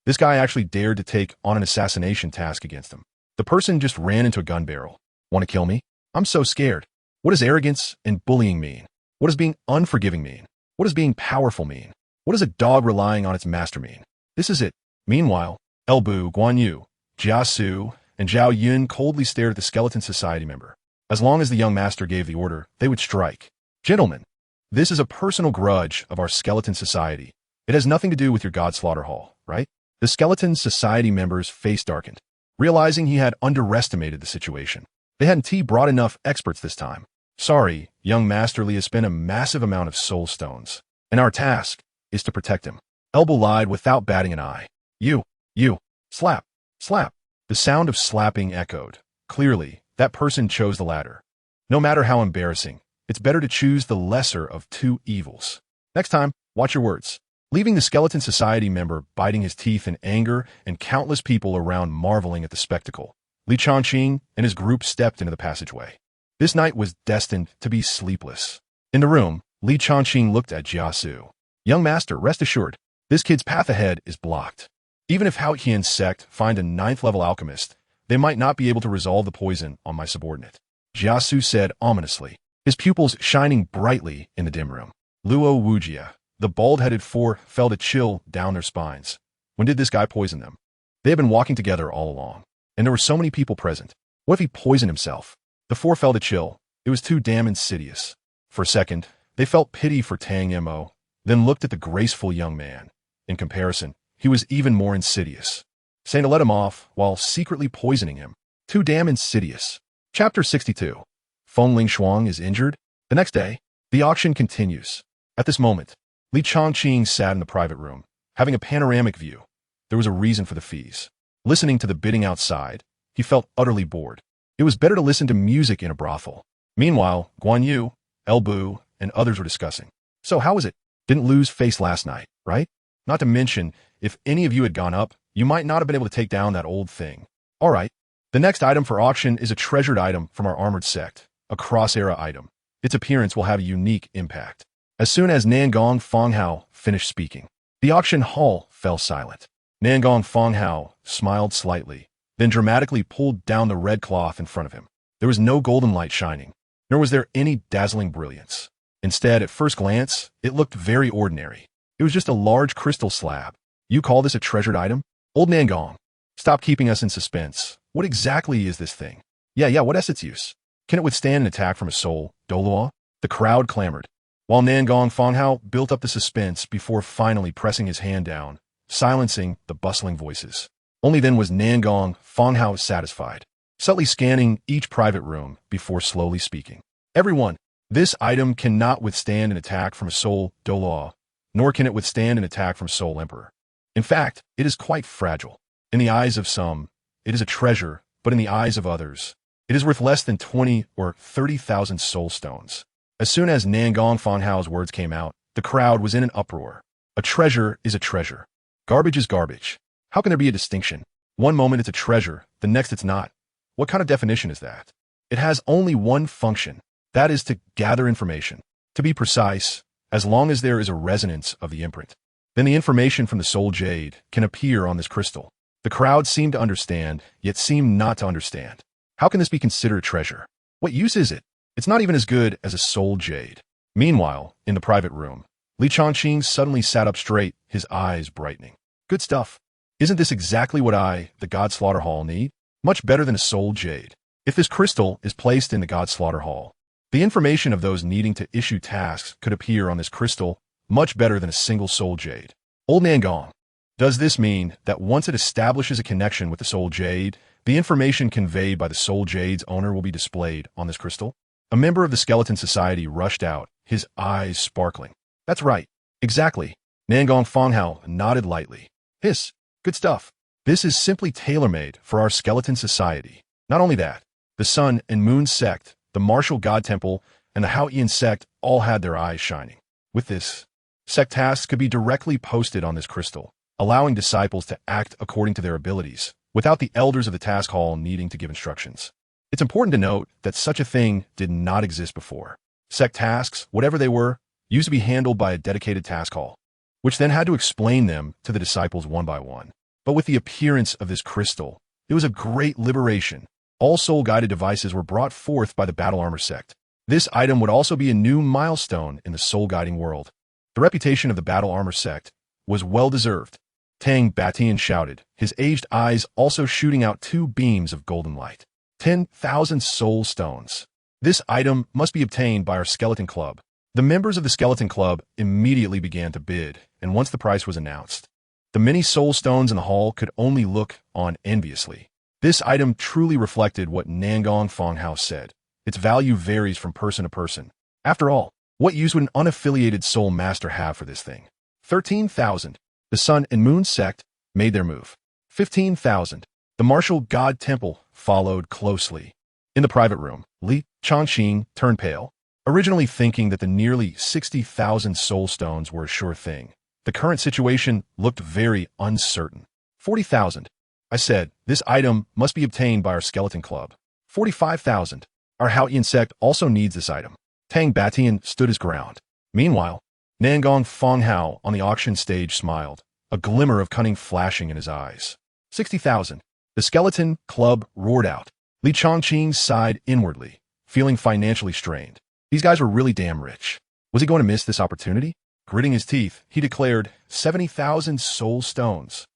This guy actually dared to take on an assassination task against him. The person just ran into a gun barrel. Want to kill me? I'm so scared. What does arrogance and bullying mean? What does being unforgiving mean? What does being powerful mean? What does a dog relying on its master mean? This is it. Meanwhile, Elbu, Guan Yu, Jia Su, and Zhao Yun coldly stared at the Skeleton Society member. As long as the young master gave the order, they would strike. Gentlemen, this is a personal grudge of our Skeleton Society. It has nothing to do with your God Slaughter Hall, right? The Skeleton Society member's face darkened, realizing he had underestimated the situation. They hadn't brought enough experts this time. Sorry, young Master Li has spent a massive amount of soul stones, and our task is to protect him. Elbu lied without batting an eye. You, you, slap, slap. The sound of slapping echoed. Clearly, that person chose the latter. No matter how embarrassing, it's better to choose the lesser of two evils. Next time, watch your words. Leaving the Skeleton Society member biting his teeth in anger and countless people around marveling at the spectacle, Li Chongqing and his group stepped into the passageway. This night was destined to be sleepless. In the room, Li Chongqing looked at Jiasu. Young master, rest assured, this kid's path ahead is blocked. Even if Hao Qian's sect find a 9th-level alchemist, they might not be able to resolve the poison on my subordinate. Jiasu said ominously, his pupils shining brightly in the dim room. Luo Wujia, the bald-headed four, felt a chill down their spines. When did this guy poison them? They had been walking together all along, and there were so many people present. What if he poisoned himself? The four felt a chill. It was too damn insidious. For a second, they felt pity for Tang Mo, then looked at the graceful young man. In comparison, he was even more insidious. Saying to let him off while secretly poisoning him. Too damn insidious. Chapter 62. Feng Lingshuang is injured. The next day, the auction continues. At this moment, Li Chongqing sat in the private room, having a panoramic view. There was a reason for the fees. Listening to the bidding outside, he felt utterly bored. It was better to listen to music in a brothel. Meanwhile, Guan Yu, El Bu, and others were discussing. So how was it? Didn't lose face last night, right? Not to mention, if any of you had gone up, you might not have been able to take down that old thing. All right. The next item for auction is a treasured item from our armored sect, a cross-era item. Its appearance will have a unique impact. As soon as Nangong Fonghao finished speaking, the auction hall fell silent. Nangong Fonghao smiled slightly, then dramatically pulled down the red cloth in front of him. There was no golden light shining, nor was there any dazzling brilliance. Instead, at first glance, it looked very ordinary. It was just a large crystal slab. You call this a treasured item? Old Nangong, stop keeping us in suspense. What exactly is this thing? Yeah, what is its use? Can it withstand an attack from a soul, Douluo? The crowd clamored, while Nangong Fonghao built up the suspense before finally pressing his hand down, silencing the bustling voices. Only then was Nangong Fonghao satisfied, subtly scanning each private room before slowly speaking. Everyone, this item cannot withstand an attack from a soul, Douluo, nor can it withstand an attack from Soul Emperor. In fact, it is quite fragile. In the eyes of some, it is a treasure, but in the eyes of others, it is worth less than 20 or 30,000 soul stones. As soon as Nangong Fonghao's words came out, the crowd was in an uproar. A treasure is a treasure. Garbage is garbage. How can there be a distinction? One moment it's a treasure, the next it's not. What kind of definition is that? It has only one function. That is to gather information. To be precise, as long as there is a resonance of the imprint, then the information from the soul jade can appear on this crystal. The crowd seemed to understand, yet seemed not to understand. How can this be considered a treasure? What use is it? It's not even as good as a soul jade. Meanwhile, in the private room, Li Chongqing suddenly sat up straight, his eyes brightening. Good stuff. Isn't this exactly what I, the God Slaughter Hall, need? Much better than a soul jade. If this crystal is placed in the God Slaughter Hall, the information of those needing to issue tasks could appear on this crystal much better than a single soul jade. Old Nangong, does this mean that once it establishes a connection with the soul jade, the information conveyed by the soul jade's owner will be displayed on this crystal? A member of the Skeleton Society rushed out, his eyes sparkling. That's right. Exactly. Nangong Fonghao nodded lightly. Hiss. Good stuff. This is simply tailor-made for our Skeleton Society. Not only that, the Sun and Moon sect, the Martial God Temple, and the Haotian sect all had their eyes shining. With this, sect tasks could be directly posted on this crystal, allowing disciples to act according to their abilities, without the elders of the task hall needing to give instructions. It's important to note that such a thing did not exist before. Sect tasks, whatever they were, used to be handled by a dedicated task hall, which then had to explain them to the disciples one by one. But with the appearance of this crystal, it was a great liberation. All soul-guided devices were brought forth by the Battle Armor sect. This item would also be a new milestone in the soul-guiding world. The reputation of the Battle Armor sect was well-deserved. Tang Batian shouted, his aged eyes also shooting out two beams of golden light. 10,000 soul stones. This item must be obtained by our Skeleton Club. The members of the Skeleton Club immediately began to bid, and once the price was announced, the many soul stones in the hall could only look on enviously. This item truly reflected what Nangong Fonghao said. Its value varies from person to person. After all, what use would an unaffiliated soul master have for this thing? 13,000. The Sun and Moon sect, made their move. 15,000. The martial god temple followed closely. In the private room, Li Changqing turned pale, originally thinking that the nearly 60,000 soul stones were a sure thing. The current situation looked very uncertain. 40,000. I said, this item must be obtained by our skeleton club. 45,000. Our Haotian sect also needs this item. Tang Batian stood his ground. Meanwhile, Nangong Fonghao on the auction stage smiled, a glimmer of cunning flashing in his eyes. 60,000. The skeleton club roared out. Li Changqing sighed inwardly, feeling financially strained. These guys were really damn rich. Was he going to miss this opportunity? Gritting his teeth, he declared 70,000 soul stones.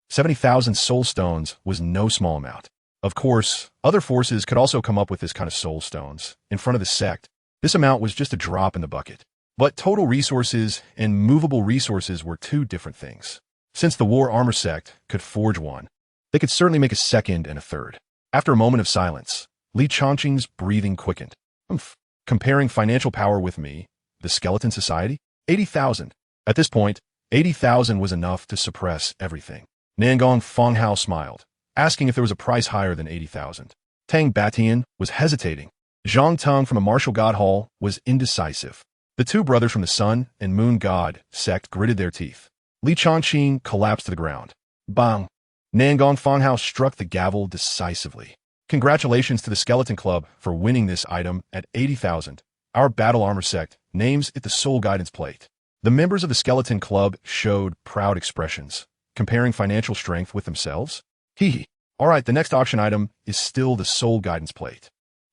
70,000 soul stones was no small amount. Of course, other forces could also come up with this kind of soul stones. In front of the sect, this amount was just a drop in the bucket. But total resources and movable resources were two different things. Since the War Armor sect could forge one, they could certainly make a second and a third. After a moment of silence, Li Changqing's breathing quickened. Comparing financial power with me, the Skeleton Society? 80,000. At this point, 80,000 was enough to suppress everything. Nangong Fonghao smiled, asking if there was a price higher than 80,000. Tang Batian was hesitating. Zhang Teng from a martial god hall was indecisive. The two brothers from the Sun and Moon God sect gritted their teeth. Li Changqing collapsed to the ground. Bang! Nangong Fonghao struck the gavel decisively. Congratulations to the Skeleton Club for winning this item at 80,000. Our Battle Armor sect names it the Soul Guidance Plate. The members of the Skeleton Club showed proud expressions, comparing financial strength with themselves. Hee. All right, the next auction item is still the Soul Guidance Plate.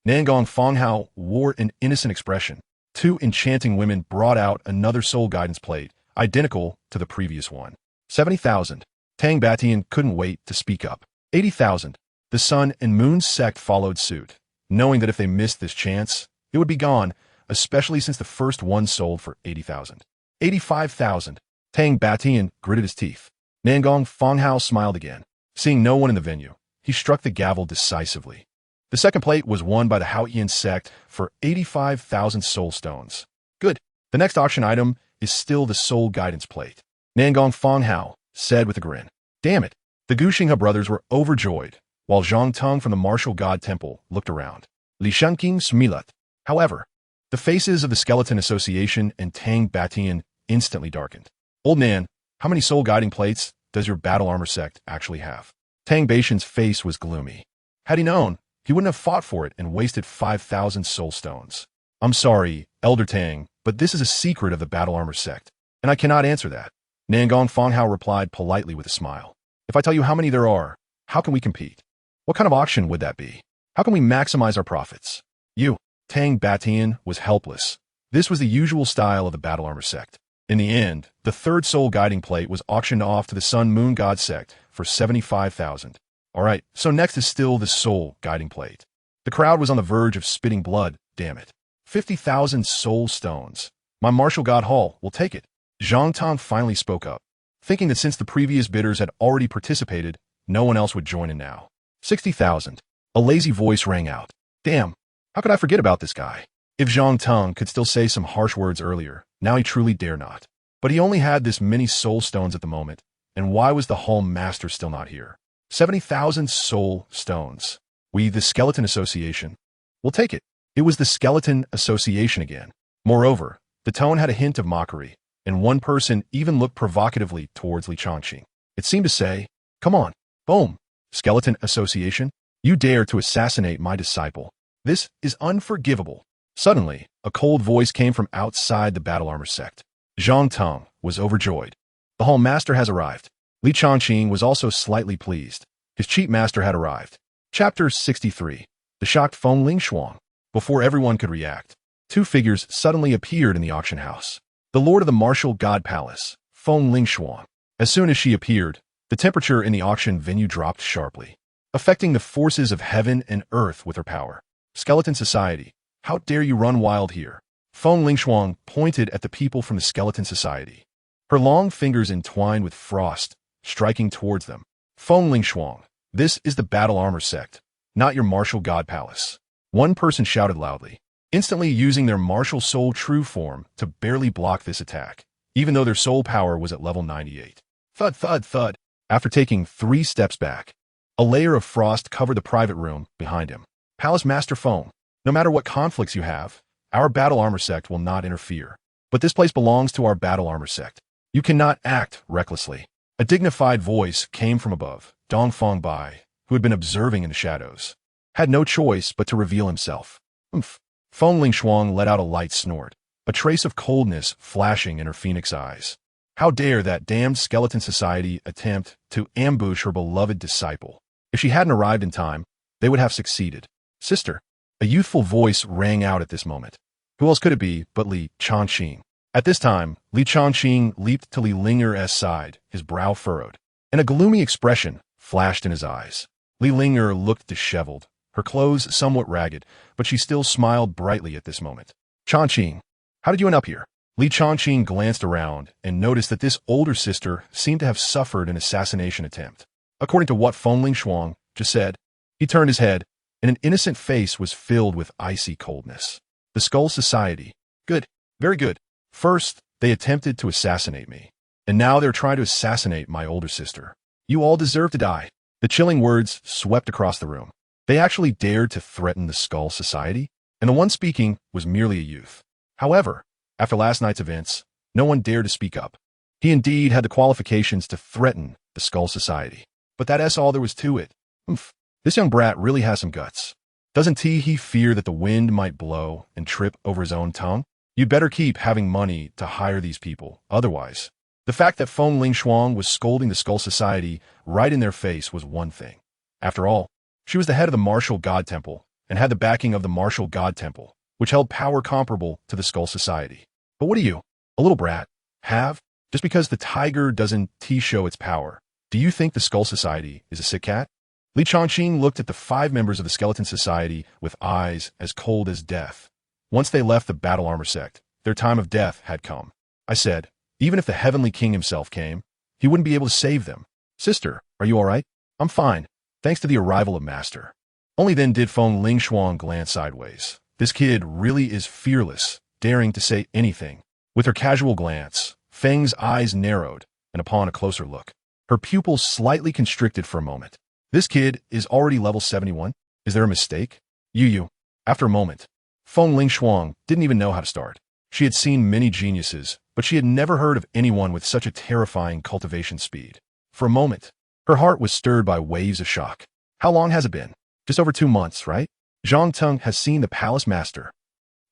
Nangong Fonghao wore an innocent expression. Two enchanting women brought out another Soul Guidance Plate, identical to the previous one. 70,000. Tang Batian couldn't wait to speak up. 80,000. The Sun and Moon sect followed suit, knowing that if they missed this chance, it would be gone, especially since the first one sold for 80,000. 85,000. Tang Batian gritted his teeth. Nangong Fonghao smiled again. Seeing no one in the venue, he struck the gavel decisively. The second plate was won by the Haotian sect for 85,000 soul stones. Good. The next auction item is still the Soul Guidance Plate. Nangong Fonghao said with a grin. Damn it. The Guxinghe brothers were overjoyed, while Zhang Teng from the Martial God Temple looked around. Li Shanqing smiled. However, the faces of the Skeleton Association and Tang Batian instantly darkened. Old man, how many soul guiding plates does your battle armor sect actually have? Tang Batian's face was gloomy. Had he known, he wouldn't have fought for it and wasted 5,000 soul stones. I'm sorry, Elder Tang, but this is a secret of the battle armor sect, and I cannot answer that. Nangong Fonghao replied politely with a smile. If I tell you how many there are, how can we compete? What kind of auction would that be? How can we maximize our profits? You, Tang Batian, was helpless. This was the usual style of the battle armor sect. In the end, the third soul guiding plate was auctioned off to the Sun Moon God sect for 75,000. All right, so next is still the soul guiding plate. The crowd was on the verge of spitting blood, damn it. 50,000 soul stones. My martial god hall will take it. Zhang Teng finally spoke up, thinking that since the previous bidders had already participated, no one else would join in now. 60,000. A lazy voice rang out. Damn, how could I forget about this guy? If Zhang Teng could still say some harsh words earlier, now he truly dare not. But he only had this many soul stones at the moment, and why was the Hall Master still not here? 70,000 soul stones. We, the Skeleton Association, will take it. It was the Skeleton Association again. Moreover, the tone had a hint of mockery, and one person even looked provocatively towards Li Changqing. It seemed to say, come on, boom, Skeleton Association, you dare to assassinate my disciple. This is unforgivable. Suddenly, a cold voice came from outside the battle armor sect. Zhang Teng was overjoyed. The Hall Master has arrived. Li Changqing was also slightly pleased. His cheat master had arrived. Chapter 63. The shocked Feng Lingshuang. Before everyone could react, two figures suddenly appeared in the auction house. The Lord of the Martial God Palace, Feng Lingshuang. As soon as she appeared, the temperature in the auction venue dropped sharply, affecting the forces of heaven and earth with her power. Skeleton Society, how dare you run wild here? Feng Lingshuang pointed at the people from the Skeleton Society. Her long fingers entwined with frost, striking towards them. Feng Lingshuang, this is the Battle Armor sect, not your Martial God Palace. One person shouted loudly, instantly using their martial soul true form to barely block this attack, even though their soul power was at level 98. Thud, thud, thud. After taking 3 steps back, a layer of frost covered the private room behind him. Palace Master Phone, no matter what conflicts you have, our battle armor sect will not interfere. But this place belongs to our battle armor sect. You cannot act recklessly. A dignified voice came from above. Dongfeng Bai, who had been observing in the shadows, had no choice but to reveal himself. Oomph. Feng Lingshuang let out a light snort, a trace of coldness flashing in her phoenix eyes. How dare that damned skeleton society attempt to ambush her beloved disciple? If she hadn't arrived in time, they would have succeeded. Sister, a youthful voice rang out at this moment. Who else could it be but Li Changqing? At this time, Li Changqing leaped to Li Linger's side, his brow furrowed, and a gloomy expression flashed in his eyes. Li Linger looked disheveled, her clothes somewhat ragged, but she still smiled brightly at this moment. Changqing, how did you end up here? Li Changqing glanced around and noticed that this older sister seemed to have suffered an assassination attempt. According to what Feng Lingshuang just said, he turned his head, and an innocent face was filled with icy coldness. The Skull Society. Good. Very good. First, they attempted to assassinate me, and now they're trying to assassinate my older sister. You all deserve to die. The chilling words swept across the room. They actually dared to threaten the Skull Society, and the one speaking was merely a youth. However, after last night's events, no one dared to speak up. He indeed had the qualifications to threaten the Skull Society. But that's all there was to it. Oomph. This young brat really has some guts. Doesn't he fear that the wind might blow and trip over his own tongue? You'd better keep having money to hire these people, otherwise. The fact that Feng Lingshuang was scolding the Skull Society right in their face was one thing. After all, she was the head of the Martial God Temple and had the backing of the Martial God Temple, which held power comparable to the Skull Society. But what do you, a little brat, have? Just because the tiger doesn't show its power, do you think the Skull Society is a sick cat? Li Changqing looked at the 5 members of the Skeleton Society with eyes as cold as death. Once they left the Battle Armor Sect, their time of death had come. I said, even if the Heavenly King himself came, he wouldn't be able to save them. Sister, are you all right? I'm fine, thanks to the arrival of Master. Only then did Feng Lingshuang glance sideways. This kid really is fearless, daring to say anything. With her casual glance, Feng's eyes narrowed, and upon a closer look, her pupils slightly constricted for a moment. This kid is already level 71. Is there a mistake? You. After a moment, Feng Lingshuang didn't even know how to start. She had seen many geniuses, but she had never heard of anyone with such a terrifying cultivation speed. For a moment, her heart was stirred by waves of shock. How long has it been? Just over 2 months, right? Zhang Teng has seen the Palace Master.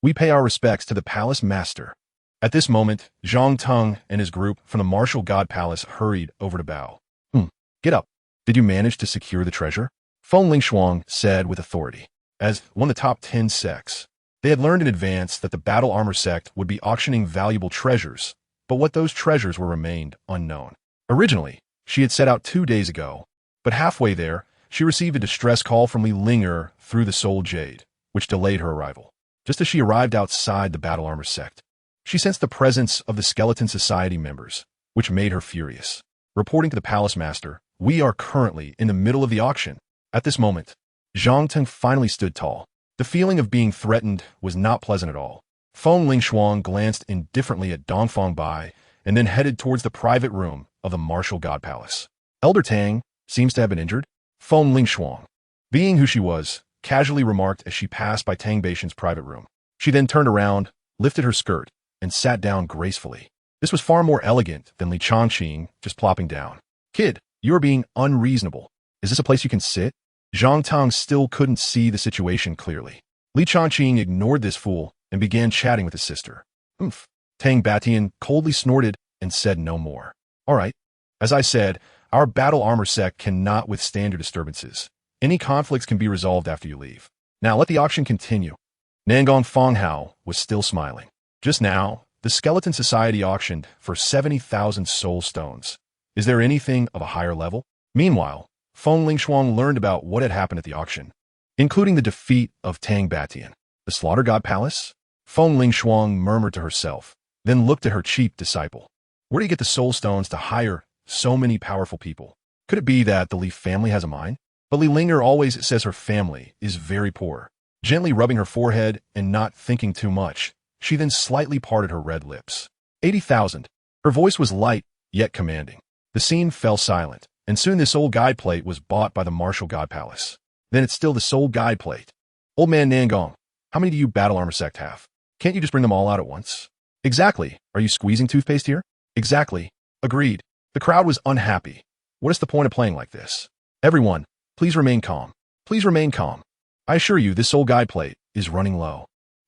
We pay our respects to the Palace Master. At this moment, Zhang Teng and his group from the Martial God Palace hurried over to bow. Get up. Did you manage to secure the treasure? Feng Lingshuang said with authority. As one of the top 10 sects, they had learned in advance that the Battle Armor Sect would be auctioning valuable treasures, but what those treasures were remained unknown. Originally, she had set out 2 days ago, but halfway there, she received a distress call from Li Linger through the Soul Jade, which delayed her arrival. Just as she arrived outside the Battle Armor Sect, she sensed the presence of the Skeleton Society members, which made her furious. Reporting to the Palace Master, we are currently in the middle of the auction. At this moment, Zhang Teng finally stood tall. The feeling of being threatened was not pleasant at all. Feng Lingshuang glanced indifferently at Dongfeng Bai and then headed towards the private room of the Martial God Palace. Elder Tang seems to have been injured. Feng Lingshuang, being who she was, casually remarked as she passed by Tang Beishan's private room. She then turned around, lifted her skirt, and sat down gracefully. This was far more elegant than Li Changqing just plopping down. Kid, you are being unreasonable. Is this a place you can sit? Zhang Tang still couldn't see the situation clearly. Li Changqing ignored this fool and began chatting with his sister. Oomph. Tang Batian coldly snorted and said no more. All right. As I said, our battle armor sect cannot withstand your disturbances. Any conflicts can be resolved after you leave. Now let the auction continue. Nangong Fonghao was still smiling. Just now, the Skeleton Society auctioned for 70,000 soul stones. Is there anything of a higher level? Meanwhile, Feng Lingshuang learned about what had happened at the auction, including the defeat of Tang Batian. The Slaughter God Palace? Feng Lingshuang murmured to herself, then looked at her cheap disciple. Where do you get the soul stones to hire so many powerful people? Could it be that the Li family has a mine? But Li Linger always says her family is very poor. Gently rubbing her forehead and not thinking too much, she then slightly parted her red lips. 80,000. Her voice was light, yet commanding. The scene fell silent, And soon this old guide plate was bought by the martial god palace. Then it's still this old guide plate. Old man Nangong, how many do you battle armor sect have? Can't you just bring them all out at once? Exactly. Are you squeezing toothpaste here? Exactly. Agreed. The crowd was unhappy. What is the point of playing like this? Everyone, please remain calm. Please remain calm. I assure you, this old guide plate is running low.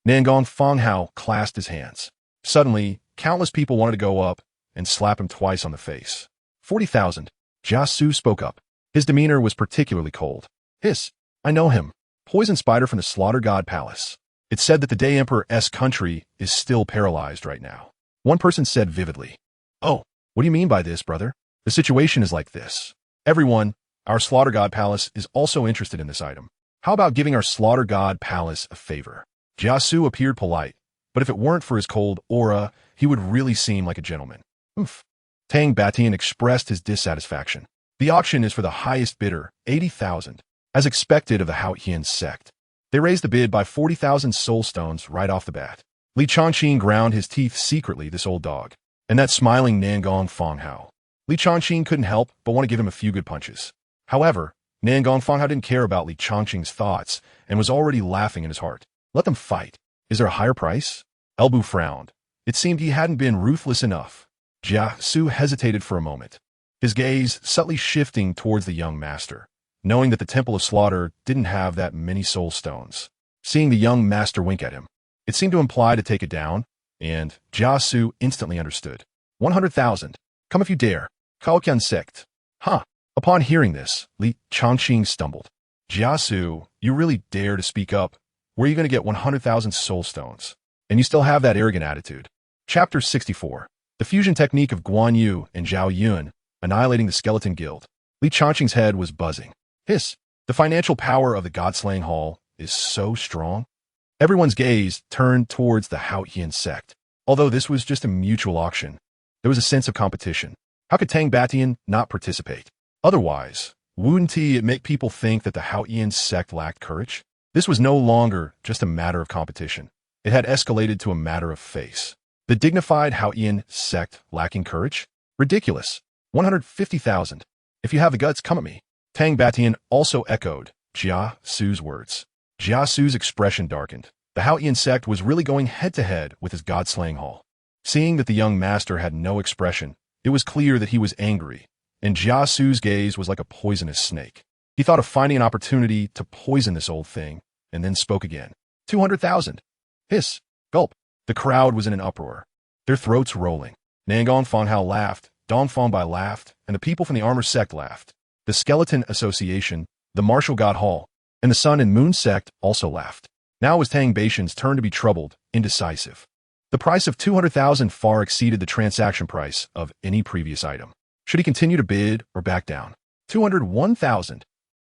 Nangong Fanghao clasped his hands. Suddenly, countless people wanted to go up and slap him twice on the face. 40,000. Jia Su spoke up. His demeanor was particularly cold. Hiss. I know him. Poison Spider from the Slaughter God Palace. It's said that the Day Emperor's country is still paralyzed right now. One person said vividly. Oh, what do you mean by this, brother? The situation is like this. Everyone, our Slaughter God Palace is also interested in this item. How about giving our Slaughter God Palace a favor? Jia Su appeared polite, but if it weren't for his cold aura, he would really seem like a gentleman. Oof. Tang Batian expressed his dissatisfaction. The auction is for the highest bidder, 80,000, as expected of the Haotian sect. They raised the bid by 40,000 soul stones right off the bat. Li Chongqing ground his teeth secretly, this old dog. And that smiling Nangong Fanghao. Li Chongqing couldn't help but want to give him a few good punches. However, Nangong Fanghao didn't care about Li Chongqing's thoughts and was already laughing in his heart. Let them fight. Is there a higher price? Elbu frowned. It seemed he hadn't been ruthless enough. Jia Su hesitated for a moment, his gaze subtly shifting towards the young master, knowing that the Temple of Slaughter didn't have that many soul stones. Seeing the young master wink at him, it seemed to imply to take it down, and Jia Su instantly understood. 100,000. Come if you dare. Kaoqian sect. Huh. Upon hearing this, Li Chongqing stumbled. Jia Su, you really dare to speak up? Where are you going to get 100,000 soul stones? And you still have that arrogant attitude. Chapter 64. The fusion technique of Guan Yu and Zhao Yun, annihilating the skeleton guild. Li Chongqing's head was buzzing. Hiss. The financial power of the God-slaying hall is so strong. Everyone's gaze turned towards the Haotian sect. Although this was just a mutual auction, there was a sense of competition. How could Tang Batian not participate? Otherwise, wouldn't it make people think that the Haotian sect lacked courage? This was no longer just a matter of competition. It had escalated to a matter of face. The dignified Haotian sect lacking courage? Ridiculous. 150,000. If you have the guts, come at me. Tang Batian also echoed Jia Su's words. Jia Su's expression darkened. The Haotian sect was really going head-to-head with his god-slaying hall. Seeing that the young master had no expression, it was clear that he was angry, and Jia Su's gaze was like a poisonous snake. He thought of finding an opportunity to poison this old thing, and then spoke again. 200,000. Hiss. Gulp. The crowd was in an uproar, their throats rolling. Nangong Fanghao laughed, Dongfang Bai laughed, and the people from the armor sect laughed. The Skeleton Association, the Martial God Hall, and the Sun and Moon sect also laughed. Now it was Tang Batian's turn to be troubled, indecisive. The price of 200,000 far exceeded the transaction price of any previous item. Should he continue to bid or back down? 201,000.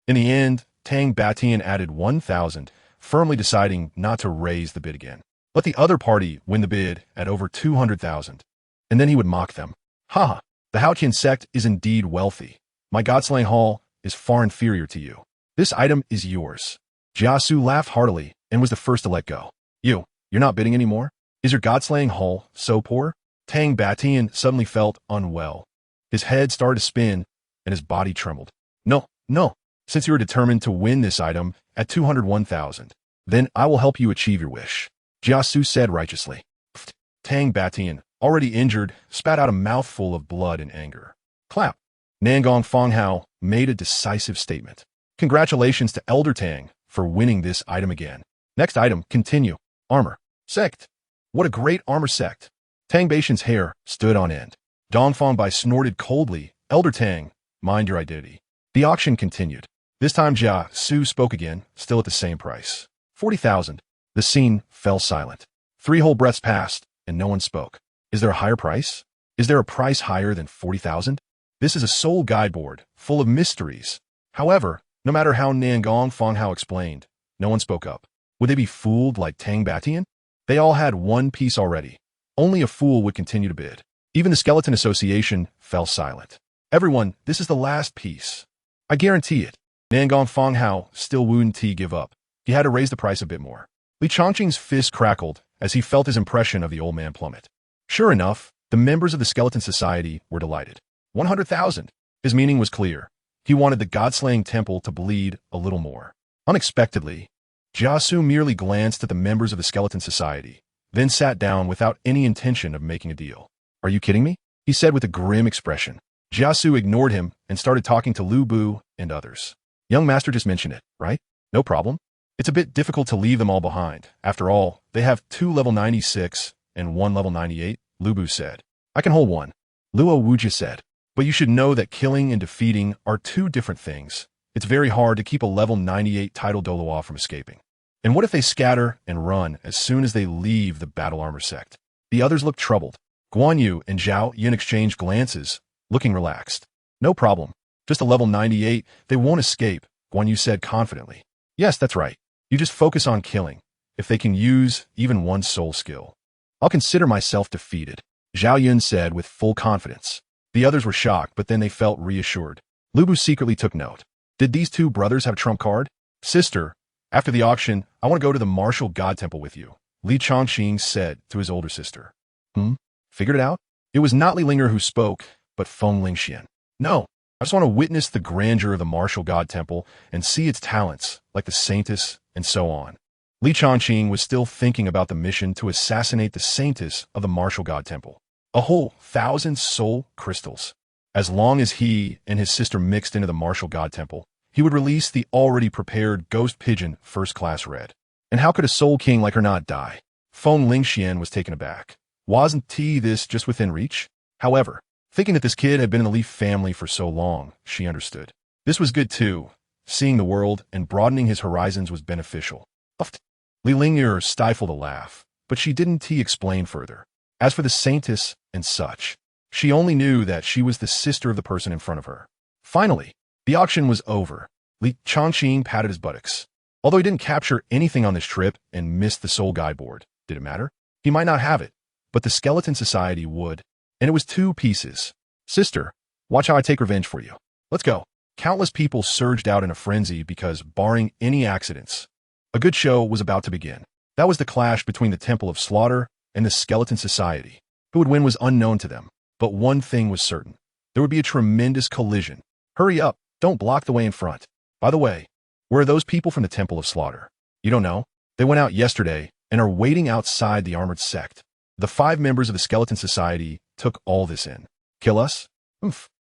In the end, Tang Batian added 1,000, firmly deciding not to raise the bid again. Let the other party win the bid at over 200,000, and then he would mock them. Ha! The Haotian sect is indeed wealthy. My God-slaying hall is far inferior to you. This item is yours. Jia Su laughed heartily and was the first to let go. You're not bidding anymore? Is your God-slaying hall so poor? Tang Batian suddenly felt unwell. His head started to spin, and his body trembled. No. Since you are determined to win this item at 201,000, then I will help you achieve your wish. Jia Su said righteously. Tang Batian, already injured, spat out a mouthful of blood in anger. Clap. Nangong Fanghao made a decisive statement. Congratulations to Elder Tang for winning this item again. Next item, continue. Armor. Sect. What a great armor sect. Tang Batian's hair stood on end. Dongfang Bai snorted coldly. Elder Tang, mind your identity. The auction continued. This time Jia Su spoke again, still at the same price. 40,000. The scene fell silent. 3 whole breaths passed, and no one spoke. Is there a higher price? Is there a price higher than 40,000? This is a soul guide board, full of mysteries. However, no matter how Nangong Fanghao explained, no one spoke up. Would they be fooled like Tang Batian? They all had one piece already. Only a fool would continue to bid. Even the Skeleton Association fell silent. Everyone, this is the last piece. I guarantee it. Nangong Fanghao still wouldn't give up. He had to raise the price a bit more. Li Chongqing's fist crackled as he felt his impression of the old man plummet. Sure enough, the members of the Skeleton Society were delighted. 100,000. His meaning was clear. He wanted the god-slaying temple to bleed a little more. Unexpectedly, Jiasu merely glanced at the members of the Skeleton Society, then sat down without any intention of making a deal. "Are you kidding me?" he said with a grim expression. Jiasu ignored him and started talking to Lu Bu and others. "Young master just mentioned it, right? No problem. It's a bit difficult to leave them all behind. After all, they have 2 level 96 and 1 level 98, Lu Bu said. "I can hold one," Luo Wuji said. "But you should know that killing and defeating are 2 different things. It's very hard to keep a level 98 title Douluo from escaping. And what if they scatter and run as soon as they leave the battle armor sect?" The others looked troubled. Guan Yu and Zhao Yun exchanged glances, looking relaxed. "No problem. Just a level 98, they won't escape," Guan Yu said confidently. "Yes, that's right. You just focus on killing. If they can use even one soul skill, I'll consider myself defeated," Zhao Yun said with full confidence. The others were shocked, but then they felt reassured. Lu Bu secretly took note. Did these 2 brothers have a trump card? "Sister, after the auction, I want to go to the martial god temple with you," Li Chongqing said to his older sister. Figured it out? It was not Li Linger who spoke, but Feng Lingxian. "No, I just want to witness the grandeur of the martial god temple and see its talents, like the Saintess and so on." Li Chongqing was still thinking about the mission to assassinate the Saintess of the martial god temple. A whole 1,000 soul crystals. As long as he and his sister mixed into the martial god temple, he would release the already prepared ghost pigeon first-class red. And how could a soul king like her not die? Feng Lingxian was taken aback. Wasn't this just within reach? However, thinking that this kid had been in the Li family for so long, she understood. This was good too. Seeing the world and broadening his horizons was beneficial. Li Linger stifled a laugh, but she didn't explain further. As for the Saintess and such, she only knew that she was the sister of the person in front of her. Finally, the auction was over. Li Chongqing patted his buttocks. Although he didn't capture anything on this trip and missed the soul guide board, did it matter? He might not have it, but the Skeleton Society would. And it was 2 pieces. "Sister, watch how I take revenge for you. Let's go." Countless people surged out in a frenzy because, barring any accidents, a good show was about to begin. That was the clash between the Temple of Slaughter and the Skeleton Society. Who would win was unknown to them, but one thing was certain. There would be a tremendous collision. "Hurry up, don't block the way in front. By the way, where are those people from the Temple of Slaughter?" "You don't know? They went out yesterday and are waiting outside the armored sect." The 5 members of the Skeleton Society took all this in. "Kill us?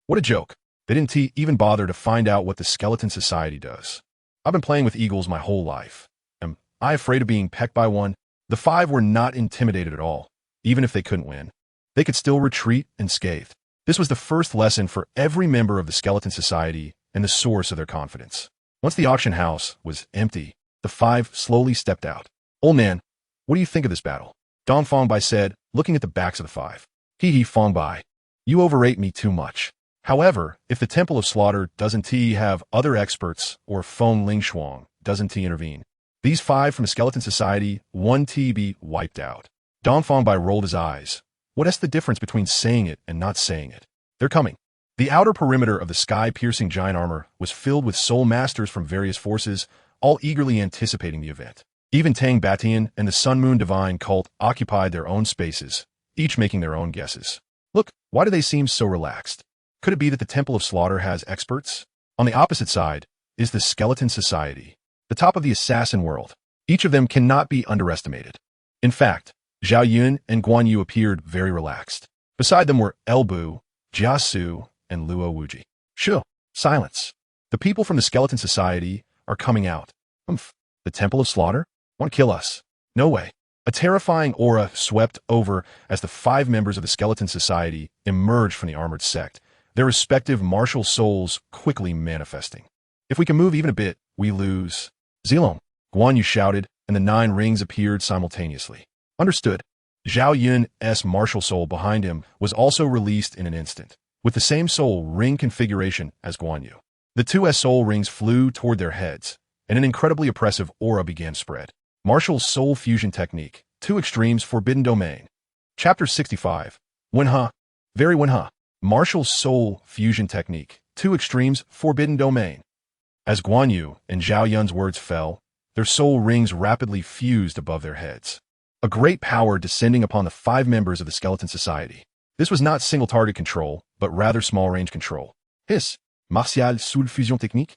What a joke. They didn't even bother to find out what the Skeleton Society does. I've been playing with eagles my whole life. Am I afraid of being pecked by one?" The 5 were not intimidated at all. Even if they couldn't win, they could still retreat unscathed. This was the first lesson for every member of the Skeleton Society and the source of their confidence. Once the auction house was empty, the 5 slowly stepped out. "Old man, what do you think of this battle?" Dong Fangbai said, looking at the backs of the 5. "Hee Fangbai, you overrate me too much. However, if the Temple of Slaughter doesn't have other experts or Feng Lingshuang doesn't intervene, these 5 from the Skeleton Society won't be wiped out." Dong Fangbai rolled his eyes. What's the difference between saying it and not saying it? "They're coming." The outer perimeter of the sky-piercing giant armor was filled with soul masters from various forces, all eagerly anticipating the event. Even Tang Batian and the Sun Moon Divine cult occupied their own spaces, each making their own guesses. "Look, why do they seem so relaxed? Could it be that the Temple of Slaughter has experts?" On the opposite side is the Skeleton Society, the top of the assassin world. Each of them cannot be underestimated. In fact, Zhao Yun and Guan Yu appeared very relaxed. Beside them were Elbu, Jiasu, and Luo Wuji. "Shoo, silence. The people from the Skeleton Society are coming out." "The Temple of Slaughter? Want to kill us?" "No way." A terrifying aura swept over as the 5 members of the Skeleton Society emerged from the armored sect, their respective martial souls quickly manifesting. "If we can move even a bit, we lose." "Zilong," Guan Yu shouted, and the 9 rings appeared simultaneously. "Understood." Zhao Yun's martial soul behind him was also released in an instant, with the same soul ring configuration as Guan Yu. The 2 soul rings flew toward their heads, and an incredibly oppressive aura began to spread. Martial Soul Fusion Technique, 2 Extremes Forbidden Domain. Chapter 65. Wenha. Very Wenha. Martial Soul Fusion Technique, 2 Extremes Forbidden Domain. As Guan Yu and Zhao Yun's words fell, their soul rings rapidly fused above their heads. A great power descending upon the 5 members of the Skeleton Society. This was not single target control, but rather small range control. Hiss. Martial sous fusion technique?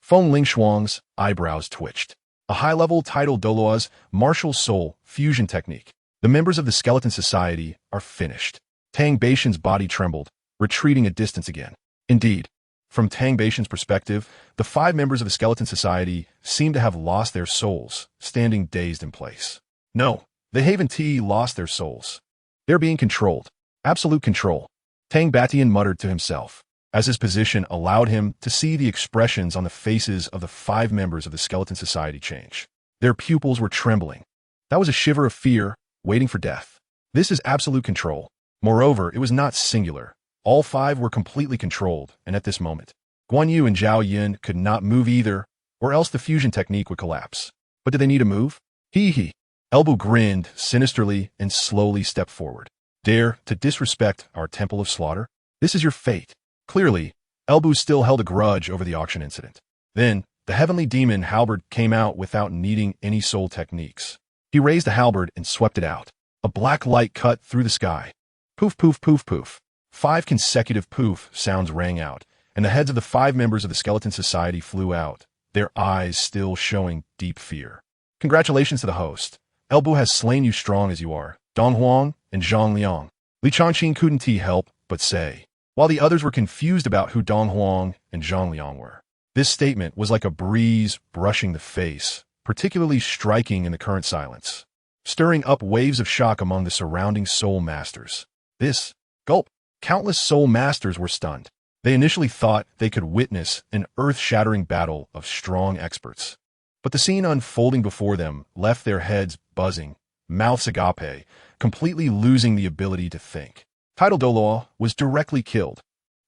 Feng Lingshuang's eyebrows twitched. A high-level title Douluo's martial soul fusion technique. The members of the Skeleton Society are finished. Tang Beishan's body trembled, retreating a distance again. Indeed, from Tang Beishan's perspective, the 5 members of the Skeleton Society seem to have lost their souls, standing dazed in place. No, they haven't lost their souls. They're being controlled. Absolute control. Tang Batian muttered to himself, as his position allowed him to see the expressions on the faces of the 5 members of the Skeleton Society change. Their pupils were trembling. That was a shiver of fear, waiting for death. This is absolute control. Moreover, it was not singular. All 5 were completely controlled, and at this moment, Guan Yu and Zhao Yin could not move either, or else the fusion technique would collapse. But did they need a move? Hee. Elbu grinned sinisterly and slowly stepped forward. Dare to disrespect our Temple of Slaughter? This is your fate. Clearly, Elbu still held a grudge over the auction incident. Then, the heavenly demon halberd came out without needing any soul techniques. He raised the halberd and swept it out. A black light cut through the sky. Poof, poof, poof, poof. 5 consecutive poof sounds rang out, and the heads of the 5 members of the Skeleton Society flew out, their eyes still showing deep fear. Congratulations to the host. Elbu has slain you strong as you are, Dong Huang and Zhang Liang. Li Changqing couldn't help but say, while the others were confused about who Dong Huang and Zhang Liang were. This statement was like a breeze brushing the face, particularly striking in the current silence, stirring up waves of shock among the surrounding soul masters. This, gulp, countless soul masters were stunned. They initially thought they could witness an earth-shattering battle of strong experts. But the scene unfolding before them left their heads buzzing, mouths agape, completely losing the ability to think. Title Douluo was directly killed.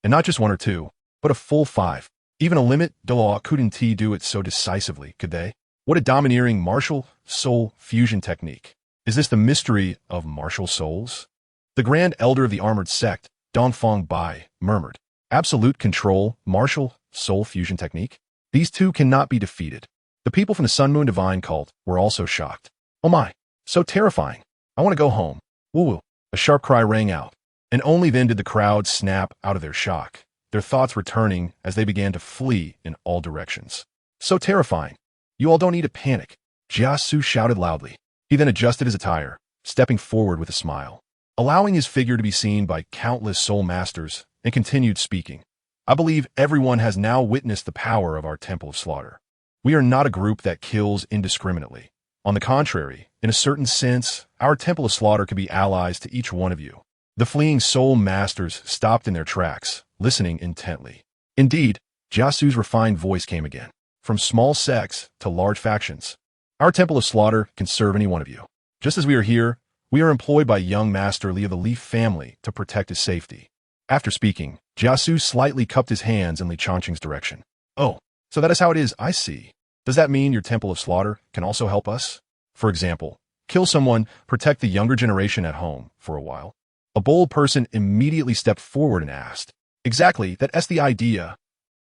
And not just 1 or 2, but a full 5. Even a limit Douluo couldn't do it so decisively, could they? What a domineering martial soul fusion technique. Is this the mystery of martial souls? The Grand Elder of the Armored Sect, Dongfang Bai, murmured. Absolute control, martial soul fusion technique? These 2 cannot be defeated. The people from the Sun Moon Divine cult were also shocked. Oh my, so terrifying. I want to go home. Woo-woo. A sharp cry rang out. And only then did the crowd snap out of their shock, their thoughts returning as they began to flee in all directions. So terrifying. You all don't need to panic. Jia Su shouted loudly. He then adjusted his attire, stepping forward with a smile, allowing his figure to be seen by countless soul masters, and continued speaking. I believe everyone has now witnessed the power of our Temple of Slaughter. We are not a group that kills indiscriminately. On the contrary, in a certain sense, our Temple of Slaughter could be allies to each one of you. The fleeing soul masters stopped in their tracks, listening intently. Indeed, Jiasu's refined voice came again. From small sects to large factions, our Temple of Slaughter can serve any one of you. Just as we are here, we are employed by young Master Li of the Leaf family to protect his safety. After speaking, Jiasu slightly cupped his hands in Li Changqing's direction. Oh, so that is how it is, I see. Does that mean your Temple of Slaughter can also help us? For example, kill someone, protect the younger generation at home for a while. A bold person immediately stepped forward and asked, Exactly, that's the idea.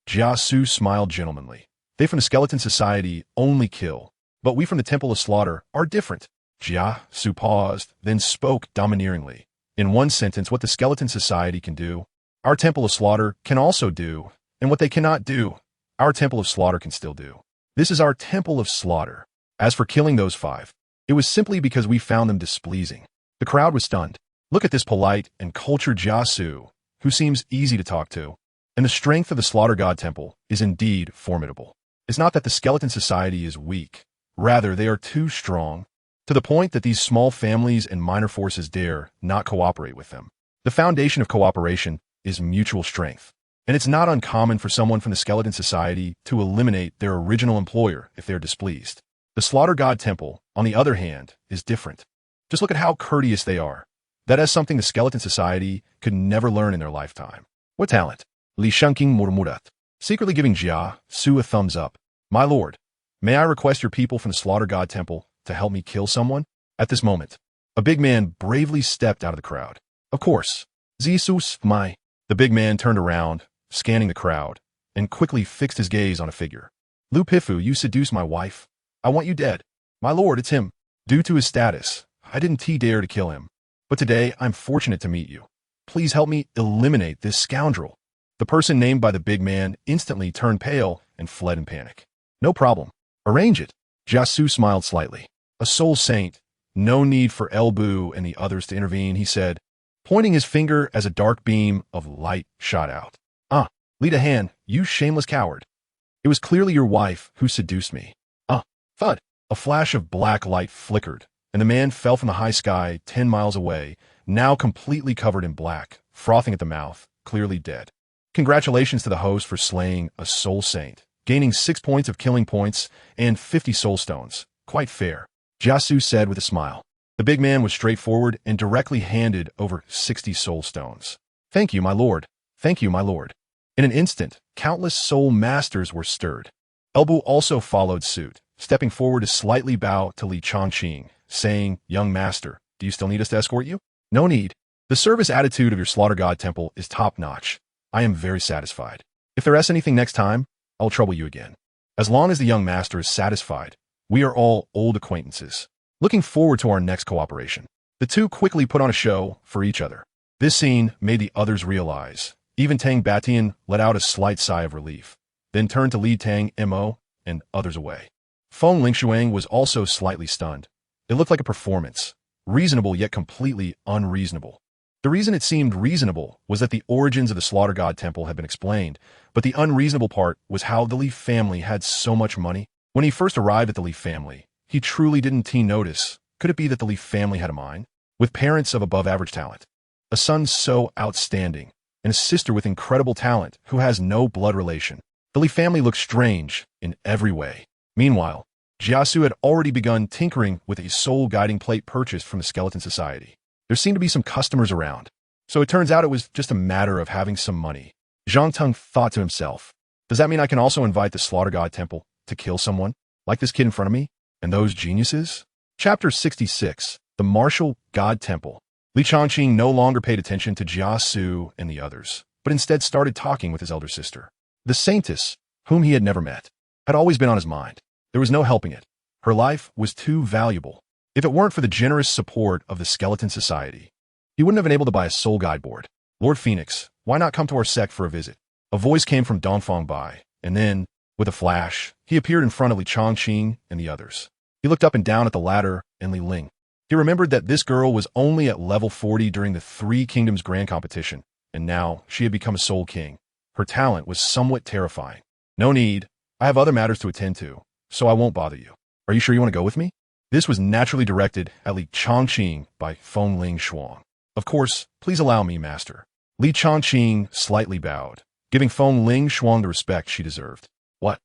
Jiasu smiled gentlemanly. They from the Skeleton Society only kill, but we from the Temple of Slaughter are different. Jiasu paused, then spoke domineeringly. In one sentence, what the Skeleton Society can do, our Temple of Slaughter can also do, and what they cannot do, our Temple of Slaughter can still do. This is our Temple of Slaughter. As for killing those 5, it was simply because we found them displeasing. The crowd was stunned. Look at this polite and cultured Jiasu, who seems easy to talk to. And the strength of the Slaughter God Temple is indeed formidable. It's not that the Skeleton Society is weak. Rather, they are too strong, to the point that these small families and minor forces dare not cooperate with them. The foundation of cooperation is mutual strength. And it's not uncommon for someone from the Skeleton Society to eliminate their original employer if they're displeased. The Slaughter God Temple, on the other hand, is different. Just look at how courteous they are. That is something the Skeleton Society could never learn in their lifetime. What talent? Li Shangqing murmurat, secretly giving Jia Su a thumbs up. My lord, may I request your people from the Slaughter God Temple to help me kill someone? At this moment, a big man bravely stepped out of the crowd. Of course. Zisus, my. The big man turned around, scanning the crowd, and quickly fixed his gaze on a figure. Lu Pifu, you seduced my wife. I want you dead. My lord, it's him. Due to his status, I didn't dare to kill him. But today, I'm fortunate to meet you. Please help me eliminate this scoundrel. The person named by the big man instantly turned pale and fled in panic. No problem. Arrange it. Jiasu smiled slightly. A soul saint. No need for Elbu and the others to intervene, he said, pointing his finger as a dark beam of light shot out. Ah, lead a hand, you shameless coward. It was clearly your wife who seduced me. Ah, thud. A flash of black light flickered, and the man fell from the high sky 10 miles away, now completely covered in black, frothing at the mouth, clearly dead. Congratulations to the host for slaying a soul saint, gaining 6 points of killing points and 50 soul stones. Quite fair, Jiasu said with a smile. The big man was straightforward and directly handed over 60 soul stones. Thank you, my lord. Thank you, my lord. In an instant, countless soul masters were stirred. Elbu also followed suit, stepping forward to slightly bow to Li Chongqing, saying, Young master, do you still need us to escort you? No need. The service attitude of your slaughter god temple is top-notch. I am very satisfied. If there is anything next time, I'll trouble you again. As long as the young master is satisfied, we are all old acquaintances. Looking forward to our next cooperation. The two quickly put on a show for each other. This scene made the others realize. Even Tang Batian let out a slight sigh of relief, then turned to lead Tang Mo and others away. Feng Lingshuang was also slightly stunned. It looked like a performance, reasonable yet completely unreasonable. The reason it seemed reasonable was that the origins of the Slaughter God Temple had been explained, but the unreasonable part was how the Li family had so much money. When he first arrived at the Li family, he truly didn't notice. Could it be that the Li family had a mind? With parents of above-average talent, a son so outstanding, and a sister with incredible talent who has no blood relation. The Li family looked strange in every way. Meanwhile, Jiasu had already begun tinkering with a soul guiding plate purchased from the Skeleton Society. There seemed to be some customers around, so it turns out it was just a matter of having some money. Zhang Teng thought to himself, does that mean I can also invite the Slaughter God Temple to kill someone, like this kid in front of me, and those geniuses? Chapter 66, The Martial God Temple. Li Chongqing no longer paid attention to Jiasu and the others, but instead started talking with his elder sister. The saintess, whom he had never met, had always been on his mind. There was no helping it. Her life was too valuable. If it weren't for the generous support of the Skeleton Society, he wouldn't have been able to buy a soul guide board. Lord Phoenix, why not come to our sect for a visit? A voice came from Dongfang Bai, and then, with a flash, he appeared in front of Li Chongqing and the others. He looked up and down at the latter and Li Ling. He remembered that this girl was only at level 40 during the Three Kingdoms Grand Competition, and now she had become a soul king. Her talent was somewhat terrifying. No need. I have other matters to attend to, so I won't bother you. Are you sure you want to go with me? This was naturally directed at Li Chongqing by Feng Lingshuang. Of course, please allow me, master. Li Chongqing slightly bowed, giving Feng Lingshuang the respect she deserved. What?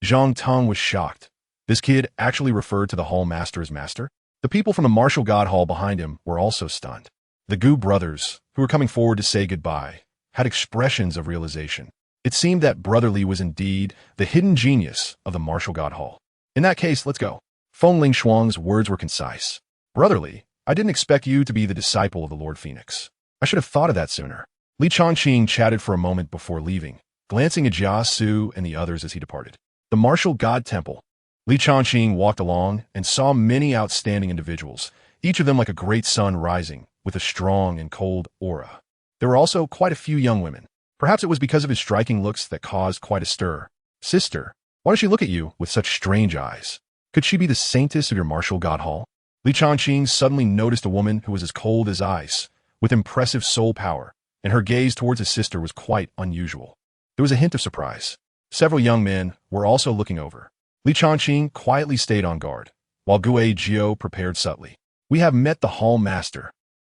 Zhang Teng was shocked. This kid actually referred to the hall master as master? The people from the martial god hall behind him were also stunned. The Gu brothers, who were coming forward to say goodbye, had expressions of realization. It seemed that Brother Li was indeed the hidden genius of the martial god hall. In that case, let's go. Feng Lingshuang's words were concise. Brother Li, I didn't expect you to be the disciple of the Lord Phoenix. I should have thought of that sooner. Li Chongqing chatted for a moment before leaving, glancing at Jiasu and the others as he departed. The martial god temple. Li Chongqing walked along and saw many outstanding individuals, each of them like a great sun rising, with a strong and cold aura. There were also quite a few young women. Perhaps it was because of his striking looks that caused quite a stir. Sister, why does she look at you with such strange eyes? Could she be the saintess of your martial god hall? Li Chongqing suddenly noticed a woman who was as cold as ice, with impressive soul power, and her gaze towards his sister was quite unusual. There was a hint of surprise. Several young men were also looking over. Li Chongqing quietly stayed on guard, while Gue Jiao prepared subtly. We have met the hall master.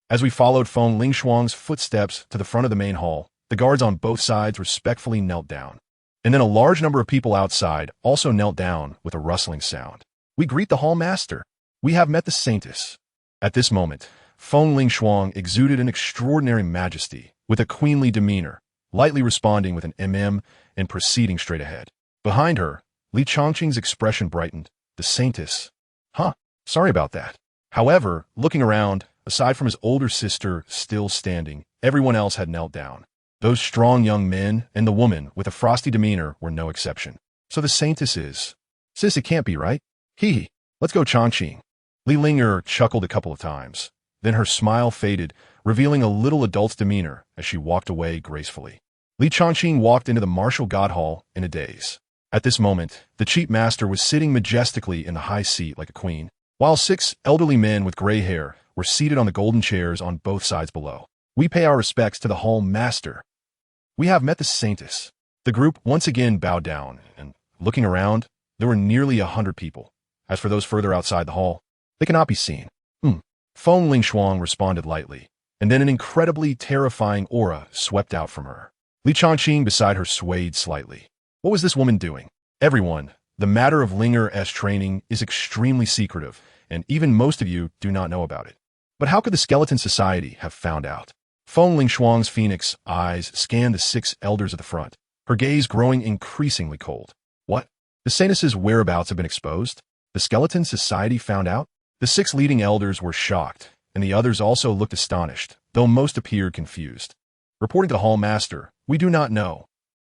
As we followed Feng Lingshuang's footsteps to the front of the main hall, the guards on both sides respectfully knelt down. And then a large number of people outside also knelt down with a rustling sound. We greet the hall master. We have met the saintess. At this moment, Feng Lingshuang exuded an extraordinary majesty, with a queenly demeanor, lightly responding with an and proceeding straight ahead. Behind her, Li Chongqing's expression brightened. The saintess. Huh, sorry about that. However, looking around, aside from his older sister still standing, everyone else had knelt down. Those strong young men and the woman with a frosty demeanor were no exception. So the saintess is. Sis, it can't be, right? Hee. Let's go, Chongqing. Li Linger chuckled a couple of times. Then her smile faded, revealing a little adult's demeanor as she walked away gracefully. Li Chongqing walked into the martial god hall in a daze. At this moment, the chief master was sitting majestically in the high seat like a queen, while 6 elderly men with gray hair were seated on the golden chairs on both sides below. We pay our respects to the hall master. We have met the saintess. The group once again bowed down, and looking around, there were nearly 100 people. As for those further outside the hall, they cannot be seen. Feng Lingshuang responded lightly, and then an incredibly terrifying aura swept out from her. Li Chongqing beside her swayed slightly. What was this woman doing? Everyone, the matter of Linger's training is extremely secretive, and even most of you do not know about it. But how could the Skeleton Society have found out? Feng Lingshuang's phoenix eyes scanned the 6 elders at the front, her gaze growing increasingly cold. What? The saintess's whereabouts have been exposed? The Skeleton Society found out? The 6 leading elders were shocked, and the others also looked astonished, though most appeared confused. Reporting to the hall master, we do not know.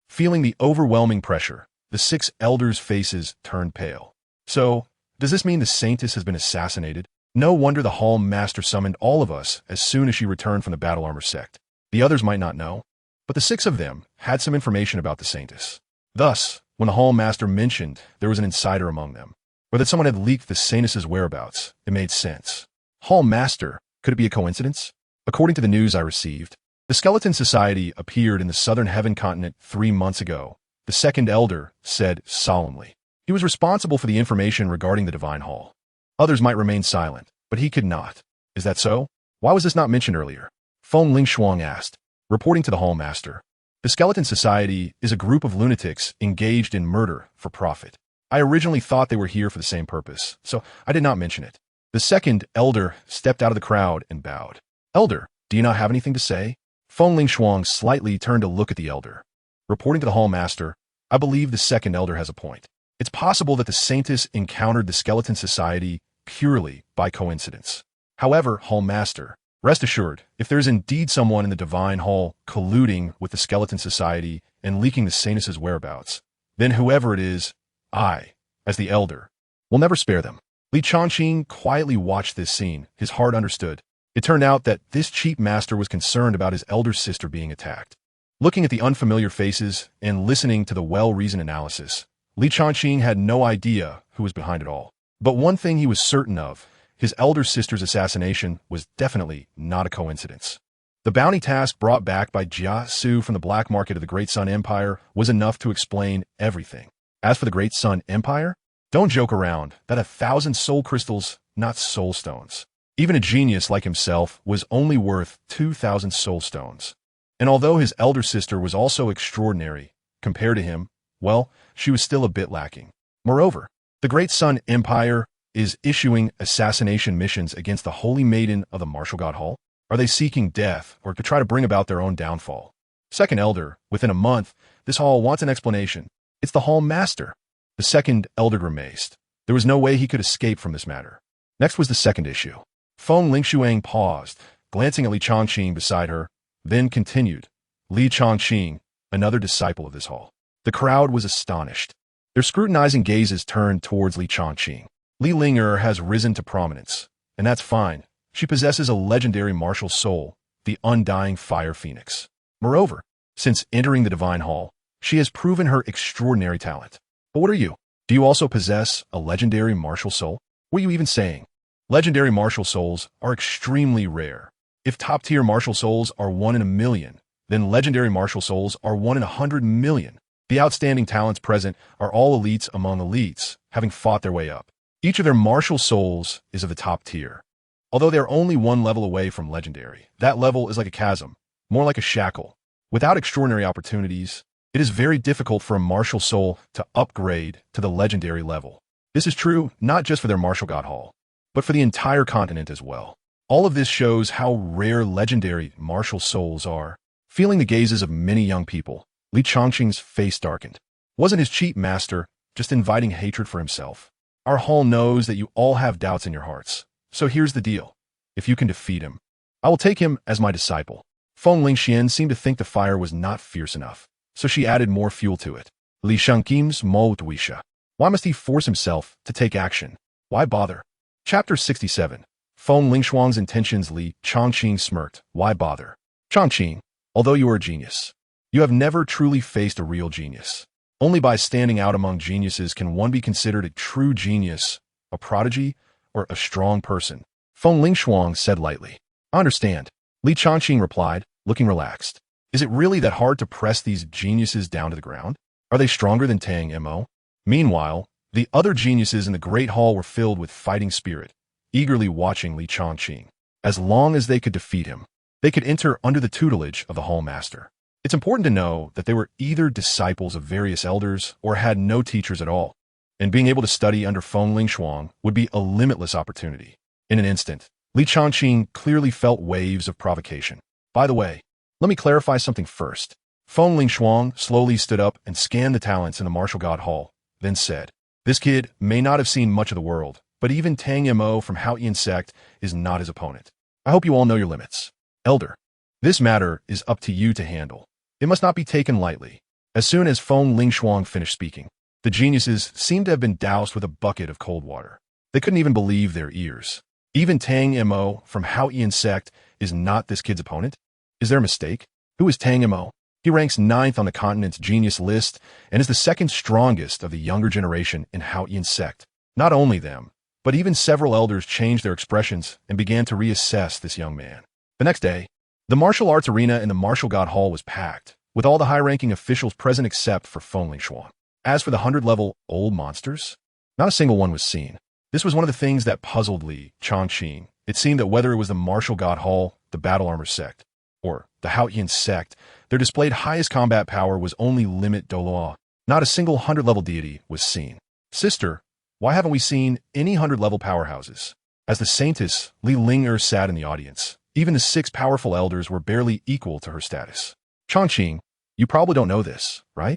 Feeling the overwhelming pressure, the 6 elders' faces turned pale. So, does this mean the saintess has been assassinated? No wonder the hall master summoned all of us as soon as she returned from the battle armor sect. The others might not know, but the 6 of them had some information about the saintess. Thus, when the hall master mentioned there was an insider among them, or that someone had leaked the saintess's whereabouts, it made sense. Hall master, could it be a coincidence? According to the news I received, the Skeleton Society appeared in the Southern Heaven continent 3 months ago, the 2nd elder said solemnly. He was responsible for the information regarding the Divine Hall. Others might remain silent, but he could not. Is that so? Why was this not mentioned earlier? Feng Lingshuang asked, reporting to the hall master. The Skeleton Society is a group of lunatics engaged in murder for profit. I originally thought they were here for the same purpose, so I did not mention it. The 2nd elder stepped out of the crowd and bowed. Elder, do you not have anything to say? Feng Lingshuang slightly turned to look at the elder. Reporting to the hall master, I believe the 2nd elder has a point. It's possible that the saintess encountered the Skeleton Society purely by coincidence. However, hall master, rest assured, if there is indeed someone in the Divine Hall colluding with the Skeleton Society and leaking the saintess's whereabouts, then whoever it is, I, as the elder, will never spare them. Li Chongqing quietly watched this scene, his heart understood. It turned out that this chief master was concerned about his elder sister being attacked. Looking at the unfamiliar faces and listening to the well-reasoned analysis, Li Chongqing had no idea who was behind it all. But one thing he was certain of, his elder sister's assassination was definitely not a coincidence. The bounty task brought back by Jia Su from the black market of the Great Sun Empire was enough to explain everything. As for the Great Sun Empire, don't joke around. That 1,000 soul crystals, not soul stones. Even a genius like himself was only worth 2,000 soul stones. And although his elder sister was also extraordinary, compared to him, well, she was still a bit lacking. Moreover, the Great Sun Empire is issuing assassination missions against the Holy Maiden of the Martial God Hall. Are they seeking death or to try to bring about their own downfall? 2nd elder, within a month, this hall wants an explanation. It's the hall master. The 2nd elder grimaced. There was no way he could escape from this matter. Next was the 2nd issue. Feng Lingshuang paused, glancing at Li Chongqing beside her, then continued. Li Chongqing, another disciple of this hall. The crowd was astonished. Their scrutinizing gazes turned towards Li Chongqing. Li Linger has risen to prominence, and that's fine. She possesses a legendary martial soul, the undying fire phoenix. Moreover, since entering the Divine Hall, she has proven her extraordinary talent. But what are you? Do you also possess a legendary martial soul? What are you even saying? Legendary martial souls are extremely rare. If top-tier martial souls are 1 in a million, then legendary martial souls are 1 in 100 million. The outstanding talents present are all elites among elites, having fought their way up. Each of their martial souls is of the top tier. Although they are only 1 level away from legendary, that level is like a chasm, more like a shackle. Without extraordinary opportunities, it is very difficult for a martial soul to upgrade to the legendary level. This is true not just for their Martial God Hall, but for the entire continent as well. All of this shows how rare legendary martial souls are. Feeling the gazes of many young people, Li Chongqing's face darkened. Wasn't his cheat master just inviting hatred for himself? Our hall knows that you all have doubts in your hearts. So here's the deal. If you can defeat him, I will take him as my disciple. Feng Lingxian seemed to think the fire was not fierce enough, so she added more fuel to it. Li Shangqing's Mo Duisha. Why must he force himself to take action? Why bother? Chapter 67. Feng Lingshuang's intentions. Li Chongqing smirked. Why bother? Chongqing, although you are a genius, You have never truly faced a real genius. Only by standing out among geniuses can one be considered a true genius, a prodigy, or a strong person. Feng Lingshuang said lightly. I understand. Li Changqing replied, looking relaxed. Is it really that hard to press these geniuses down to the ground? Are they stronger than Tang Mo? Meanwhile, the other geniuses in the Great Hall were filled with fighting spirit, eagerly watching Li Changqing. As long as they could defeat him, they could enter under the tutelage of the Hall Master. It's important to know that they were either disciples of various elders or had no teachers at all, and being able to study under Feng Lingshuang would be a limitless opportunity. In an instant, Li Changqing clearly felt waves of provocation. By the way, let me clarify something first. Feng Lingshuang slowly stood up and scanned the talents in the Martial God Hall, then said, This kid may not have seen much of the world, but even Tang Mo from Haotian sect is not his opponent. I hope you all know your limits. Elder, this matter is up to you to handle. It must not be taken lightly. As soon as Feng Lingshuang finished speaking, the geniuses seemed to have been doused with a bucket of cold water. They couldn't even believe their ears. Even Tang Mo from Haotian sect is not this kid's opponent? Is there a mistake? Who is Tang Mo? He ranks 9th on the continent's genius list and is the second strongest of the younger generation in Haotian sect. Not only them, but even several elders changed their expressions and began to reassess this young man. The next day, the martial arts arena in the Martial God Hall was packed, with all the high-ranking officials present except for Feng Lingshuang. As for the 100-level old monsters, not a single one was seen. This was one of the things that puzzled Li Changqing. It seemed that whether it was the Martial God Hall, the Battle Armor sect, or the Haotian sect, their displayed highest combat power was only limit Douluo. Not a single 100-level deity was seen. Sister, why haven't we seen any 100-level powerhouses? As the saintess, Li Ling'er sat in the audience. Even the 6 powerful elders were barely equal to her status. Changqing, you probably don't know this, right?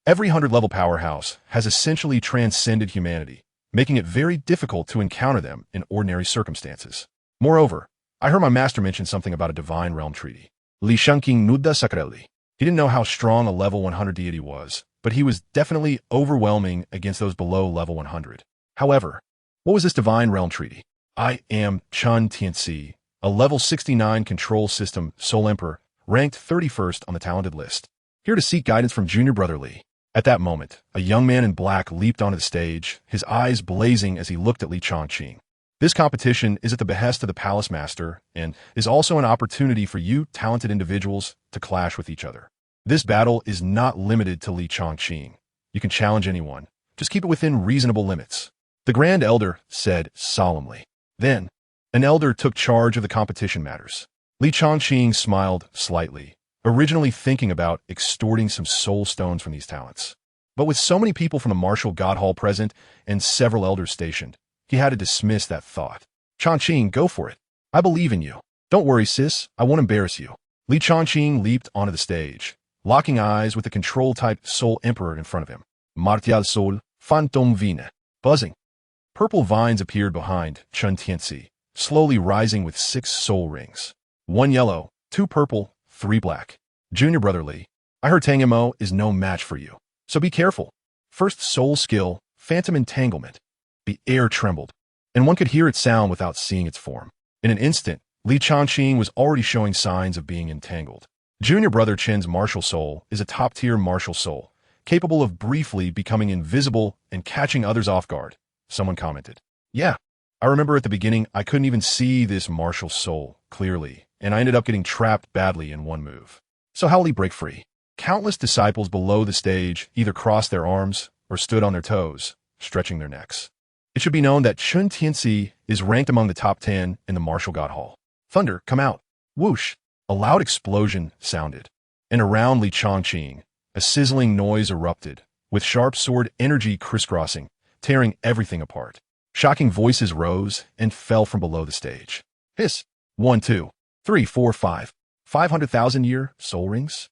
Every 100-level powerhouse has essentially transcended humanity, making it very difficult to encounter them in ordinary circumstances. Moreover, I heard my master mention something about a divine realm treaty. Li Changqing nudda sakareli. He didn't know how strong a level 100 deity was, but he was definitely overwhelming against those below level 100. However, what was this divine realm treaty? I am Chun Tianxi, a level 69 control system Soul Emperor, ranked 31st on the talented list. Here to seek guidance from Junior Brother Li. At that moment, a young man in black leaped onto the stage, his eyes blazing as he looked at Li Changqing. This competition is at the behest of the Palace Master and is also an opportunity for you talented individuals to clash with each other. This battle is not limited to Li Changqing. You can challenge anyone. Just keep it within reasonable limits. The Grand Elder said solemnly. Then, an elder took charge of the competition matters. Li Changqing smiled slightly, originally thinking about extorting some soul stones from these talents. But with so many people from the Martial God Hall present and several elders stationed, he had to dismiss that thought. Changqing, go for it. I believe in you. Don't worry, sis, I won't embarrass you. Li Changqing leaped onto the stage, locking eyes with the control-type Soul Emperor in front of him. Martial Sol, Phantom Vine. Buzzing. Purple vines appeared behind Chun Tianxi, slowly rising with 6 soul rings. 1 yellow, 2 purple, 3 black. Junior Brother Li, I heard Tang Mo is no match for you, so be careful. First soul skill, Phantom Entanglement. The air trembled, and one could hear its sound without seeing its form. In an instant, Li Changqing was already showing signs of being entangled. Junior Brother Chen's martial soul is a top-tier martial soul, capable of briefly becoming invisible and catching others off guard. Someone commented. Yeah, I remember at the beginning I couldn't even see this martial soul clearly, and I ended up getting trapped badly in one move. So how will he break free? Countless disciples below the stage either crossed their arms or stood on their toes, stretching their necks. It should be known that Chun Tianxi is ranked among the top 10 in the Martial God Hall. Thunder, come out. Whoosh! A loud explosion sounded, and around Li Changqing, a sizzling noise erupted, with sharp sword energy crisscrossing, tearing everything apart. Shocking voices rose and fell from below the stage. Hiss! 1, 2, 3, 4, 5. 500,000-year soul rings?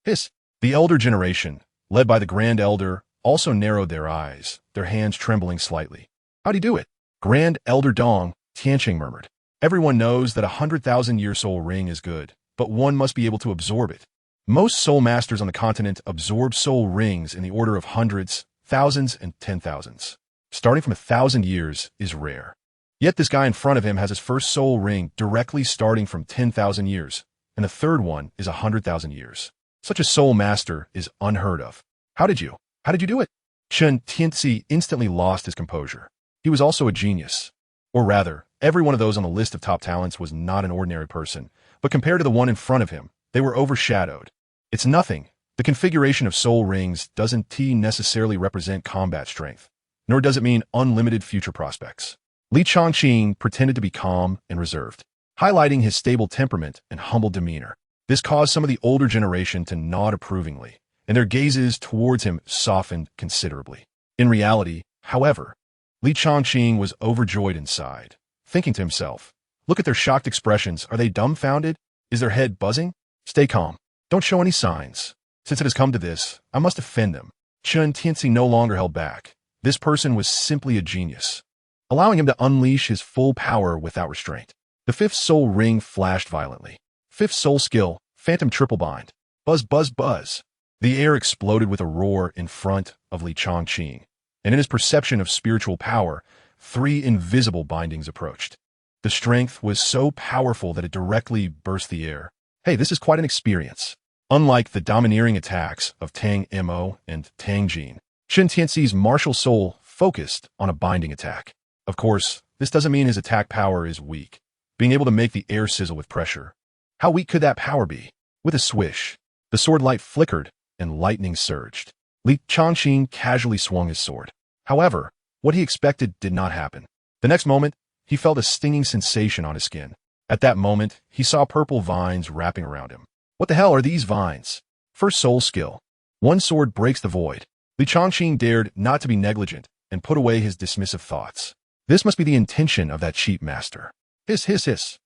Hiss! The elder generation, led by the Grand Elder, also narrowed their eyes, their hands trembling slightly. How'd he do it? Grand Elder Dong, Tianqing murmured. Everyone knows that a 100,000-year soul ring is good, but one must be able to absorb it. Most soul masters on the continent absorb soul rings in the order of hundreds, thousands, and 10,000s. Starting from 1,000 years is rare. Yet this guy in front of him has his first soul ring directly starting from 10,000 years, and the third one is 100,000 years. Such a soul master is unheard of. How did you do it? Chen Tianzi instantly lost his composure. He was also a genius. Or rather, every one of those on the list of top talents was not an ordinary person, but compared to the one in front of him, they were overshadowed. It's nothing. The configuration of soul rings doesn't necessarily represent combat strength, nor does it mean unlimited future prospects. Li Chongqing pretended to be calm and reserved, highlighting his stable temperament and humble demeanor. This caused some of the older generation to nod approvingly, and their gazes towards him softened considerably. In reality, however, Li Chongqing was overjoyed inside, thinking to himself, look at their shocked expressions. Are they dumbfounded? Is their head buzzing? Stay calm. Don't show any signs. Since it has come to this, I must offend them. Chen Tianzi no longer held back. This person was simply a genius, allowing him to unleash his full power without restraint. The fifth soul ring flashed violently. Fifth soul skill, Phantom Triple Bind. Buzz, buzz, buzz. The air exploded with a roar in front of Li Chongqing, and in his perception of spiritual power, 3 invisible bindings approached. The strength was so powerful that it directly burst the air. Hey, this is quite an experience. Unlike the domineering attacks of Tang Mo and Tang Jin, Chen Tianzi's martial soul focused on a binding attack. Of course, this doesn't mean his attack power is weak, being able to make the air sizzle with pressure. How weak could that power be? With a swish, the sword light flickered and lightning surged. Li Chongqing casually swung his sword. However, what he expected did not happen. The next moment, he felt a stinging sensation on his skin. At that moment, he saw purple vines wrapping around him. What the hell are these vines? First soul skill. One sword breaks the void. Li Chongqing dared not to be negligent and put away his dismissive thoughts. This must be the intention of that cheap master. Hiss, hiss, hiss.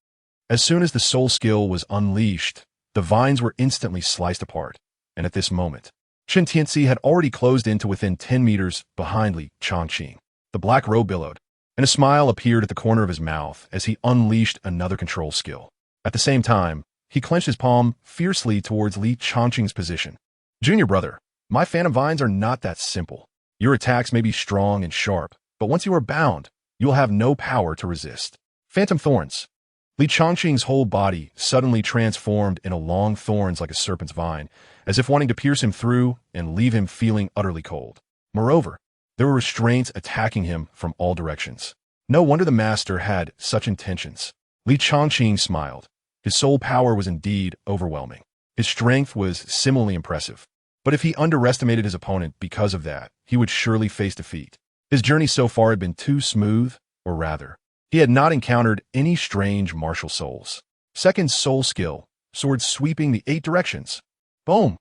As soon as the soul skill was unleashed, the vines were instantly sliced apart. And at this moment, Chen Tianzi had already closed in to within 10 meters behind Li Chongqing. The black robe billowed, and a smile appeared at the corner of his mouth as he unleashed another control skill. At the same time, he clenched his palm fiercely towards Li Chongqing's position. Junior brother, my phantom vines are not that simple. Your attacks may be strong and sharp, but once you are bound, you will have no power to resist. Phantom thorns. Li Chongqing's whole body suddenly transformed into long thorns like a serpent's vine, as if wanting to pierce him through and leave him feeling utterly cold. Moreover, there were restraints attacking him from all directions. No wonder the master had such intentions. Li Chongqing smiled. His soul power was indeed overwhelming. His strength was similarly impressive. But if he underestimated his opponent because of that, he would surely face defeat. His journey so far had been too smooth, or rather, he had not encountered any strange martial souls. Second soul skill, sword sweeping the 8 directions. Boom!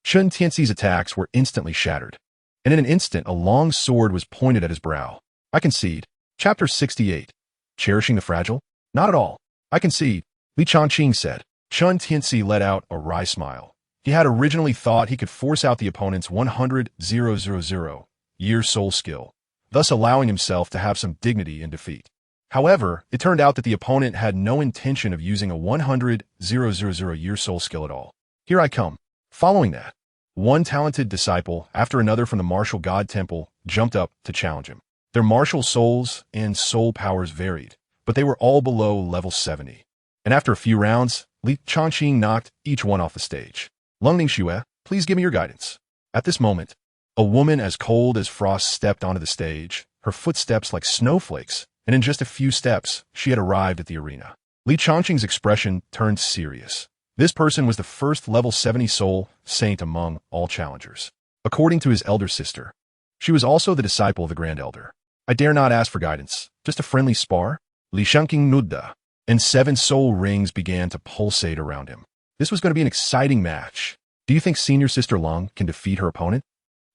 Chen Tianzi's attacks were instantly shattered, and in an instant a long sword was pointed at his brow. I concede. Chapter 68. Cherishing the fragile? Not at all. I concede, Li Chongqing said. Chen Tianzi let out a wry smile. He had originally thought he could force out the opponent's 100,000-year soul skill, thus allowing himself to have some dignity in defeat. However, it turned out that the opponent had no intention of using a 100,000-year soul skill at all. Here I come. Following that, one talented disciple after another from the martial god temple jumped up to challenge him. Their martial souls and soul powers varied, but they were all below level 70. And after a few rounds, Li Chongqing knocked each one off the stage. Lungning Xue, please give me your guidance. At this moment, a woman as cold as frost stepped onto the stage, her footsteps like snowflakes, and in just a few steps, she had arrived at the arena. Li Chongqing's expression turned serious. This person was the first level 70 soul saint among all challengers. According to his elder sister, she was also the disciple of the Grand Elder. I dare not ask for guidance, just a friendly spar. Li Chongqing nudda, and 7 soul rings began to pulsate around him. This was going to be an exciting match. Do you think Senior Sister Lung can defeat her opponent?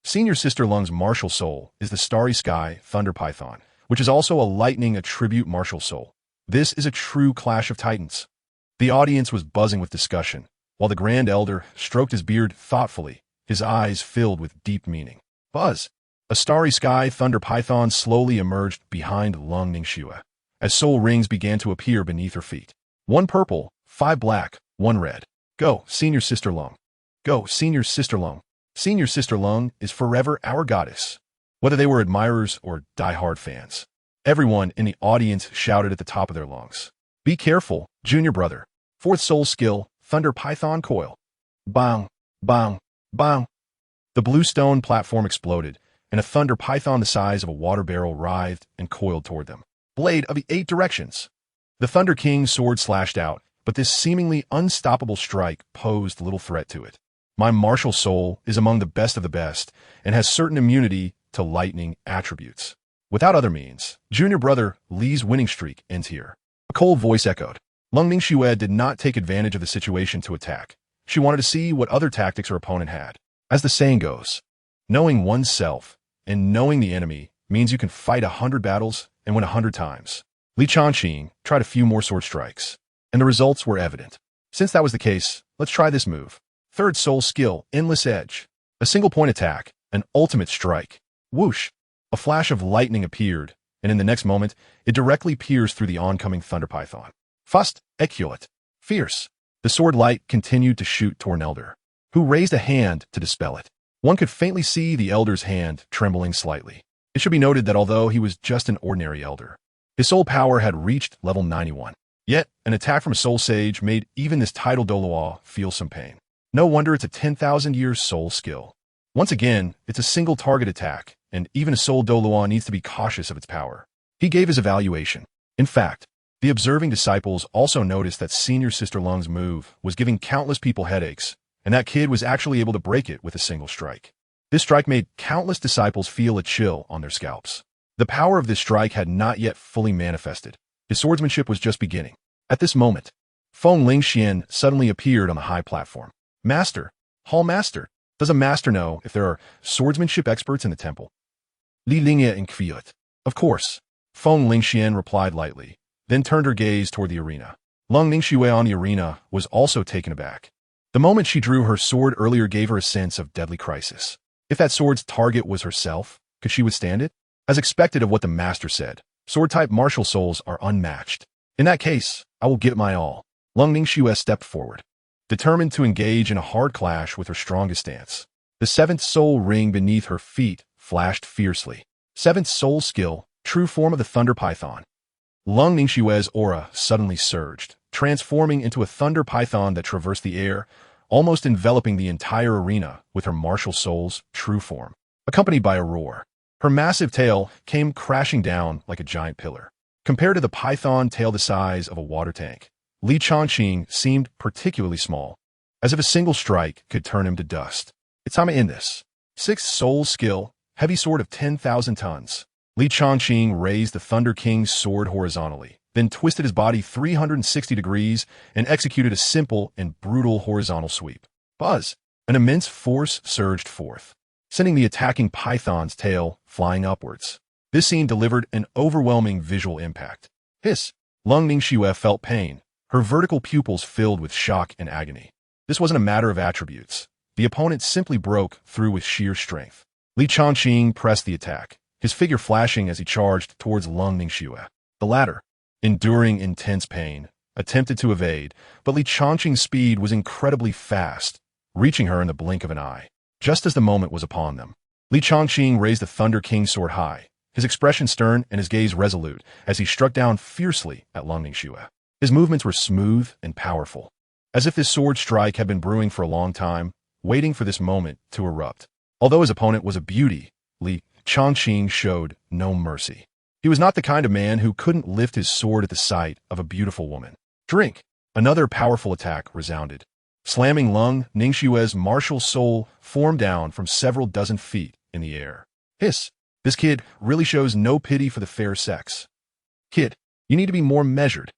Senior Sister Lung's martial soul is the Starry Sky Thunder Python, which is also a lightning attribute martial soul. This is a true clash of titans. The audience was buzzing with discussion, while the Grand Elder stroked his beard thoughtfully, his eyes filled with deep meaning. Buzz! A Starry Sky Thunder Python slowly emerged behind Lung Ningxue, as soul rings began to appear beneath her feet. 1 purple, 5 black, 1 red. Go, Senior Sister Lung. Go, Senior Sister Lung. Senior Sister Lung is forever our goddess. Whether they were admirers or die-hard fans, everyone in the audience shouted at the top of their lungs. Be careful, junior brother. 4th soul skill, Thunder Python Coil. Bang, Bang! Bang! The blue stone platform exploded, and a thunder python the size of a water barrel writhed and coiled toward them. Blade of the 8 directions! The Thunder King's sword slashed out, but this seemingly unstoppable strike posed little threat to it. My martial soul is among the best of the best, and has certain immunity to lightning attributes. Without other means, junior brother Li's winning streak ends here. A cold voice echoed. Lung Ningxue did not take advantage of the situation to attack. She wanted to see what other tactics her opponent had. As the saying goes, knowing oneself and knowing the enemy means you can fight 100 battles and win 100 times. Li Changqing tried a few more sword strikes, and the results were evident. Since that was the case, let's try this move. Third soul skill, Endless Edge. A single point attack, an ultimate strike. Whoosh! A flash of lightning appeared, and in the next moment, it directly pierced through the oncoming thunder python. Fust, Eculet. Fierce. The sword light continued to shoot toward an elder, who raised a hand to dispel it. One could faintly see the elder's hand trembling slightly. It should be noted that although he was just an ordinary elder, his soul power had reached level 91. Yet, an attack from a soul sage made even this titled Douluo feel some pain. No wonder it's a 10,000-year soul skill. Once again, it's a single target attack, and even a soul Douluo needs to be cautious of its power. He gave his evaluation. In fact, the observing disciples also noticed that senior Sister Lung's move was giving countless people headaches, and that kid was actually able to break it with a single strike. This strike made countless disciples feel a chill on their scalps. The power of this strike had not yet fully manifested. His swordsmanship was just beginning. At this moment, Feng Lingxian suddenly appeared on the high platform. Master, Hall Master, does a master know if there are swordsmanship experts in the temple? Li Lingye inquired. Of course, Feng Lingxian replied lightly, then turned her gaze toward the arena. Lung Ningxue on the arena was also taken aback. The moment she drew her sword earlier gave her a sense of deadly crisis. If that sword's target was herself, could she withstand it? As expected of what the master said, sword-type martial souls are unmatched. In that case, I will give it my all. Lung Ningxue stepped forward, determined to engage in a hard clash with her strongest stance. The 7th soul ring beneath her feet flashed fiercely. 7th soul skill, true form of the thunder python. Lung Ningxue's aura suddenly surged, transforming into a thunder python that traversed the air, almost enveloping the entire arena with her martial soul's true form. Accompanied by a roar, her massive tail came crashing down like a giant pillar. Compared to the python tail the size of a water tank, Li Changqing seemed particularly small, as if a single strike could turn him to dust. It's time to end this. 6th soul skill, heavy sword of 10,000 tons. Li Changqing raised the Thunder King's sword horizontally, then twisted his body 360 degrees and executed a simple and brutal horizontal sweep. Buzz! An immense force surged forth, sending the attacking python's tail flying upwards. This scene delivered an overwhelming visual impact. Hiss! Lung Ningxue felt pain, her vertical pupils filled with shock and agony. This wasn't a matter of attributes. The opponent simply broke through with sheer strength. Li Changqing pressed the attack, his figure flashing as he charged towards Lung Ningxue. The latter, enduring intense pain, attempted to evade, but Li Changqing's speed was incredibly fast, reaching her in the blink of an eye. Just as the moment was upon them, Li Changqing raised the Thunder King's sword high, his expression stern and his gaze resolute as he struck down fiercely at Lung Ningxue. His movements were smooth and powerful, as if this sword strike had been brewing for a long time, waiting for this moment to erupt. Although his opponent was a beauty, Li Changqing showed no mercy. He was not the kind of man who couldn't lift his sword at the sight of a beautiful woman. Drink! Another powerful attack resounded, slamming Lung Ningxue's martial soul formed down from several dozen feet in the air. Hiss! This kid really shows no pity for the fair sex. Kid, you need to be more measured.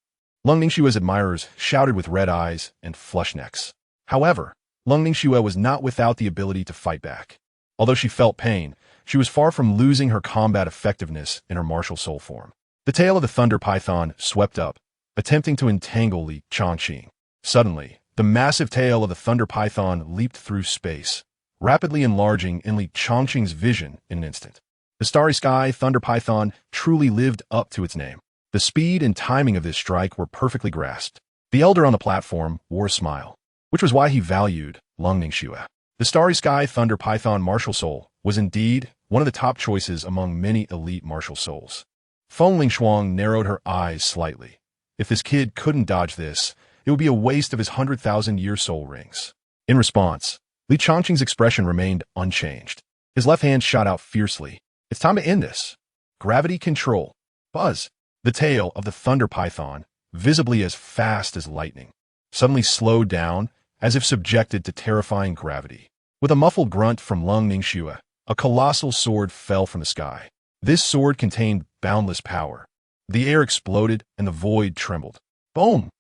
Lung Ningxue's admirers shouted with red eyes and flushed necks. However, Lung Ningxue was not without the ability to fight back. Although she felt pain, she was far from losing her combat effectiveness in her martial soul form. The tail of the thunder python swept up, attempting to entangle Li Changqing. Suddenly, the massive tail of the thunder python leaped through space, rapidly enlarging in Li Changqing's vision in an instant. The starry sky thunder python truly lived up to its name. The speed and timing of this strike were perfectly grasped. The elder on the platform wore a smile, which was why he valued Lung Ningxue. The starry sky thunder python martial soul was indeed one of the top choices among many elite martial souls. Feng Lingshuang narrowed her eyes slightly. If this kid couldn't dodge this, it would be a waste of his 100,000-year soul rings. In response, Li Chongqing's expression remained unchanged. His left hand shot out fiercely. It's time to end this. Gravity control. Buzz. The tail of the thunder python, visibly as fast as lightning, suddenly slowed down as if subjected to terrifying gravity. With a muffled grunt from Lung Ningxue, a colossal sword fell from the sky. This sword contained boundless power. The air exploded and the void trembled. Boom!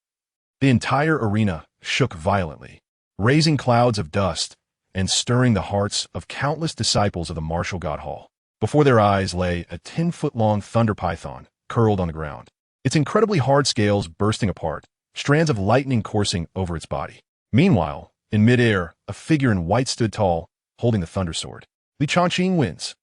The entire arena shook violently, raising clouds of dust and stirring the hearts of countless disciples of the martial god hall. Before their eyes lay a 10-foot-long thunder python, curled on the ground. Its incredibly hard scales bursting apart, strands of lightning coursing over its body. Meanwhile, in midair, a figure in white stood tall, holding the thunder sword. Li Chongqing wins.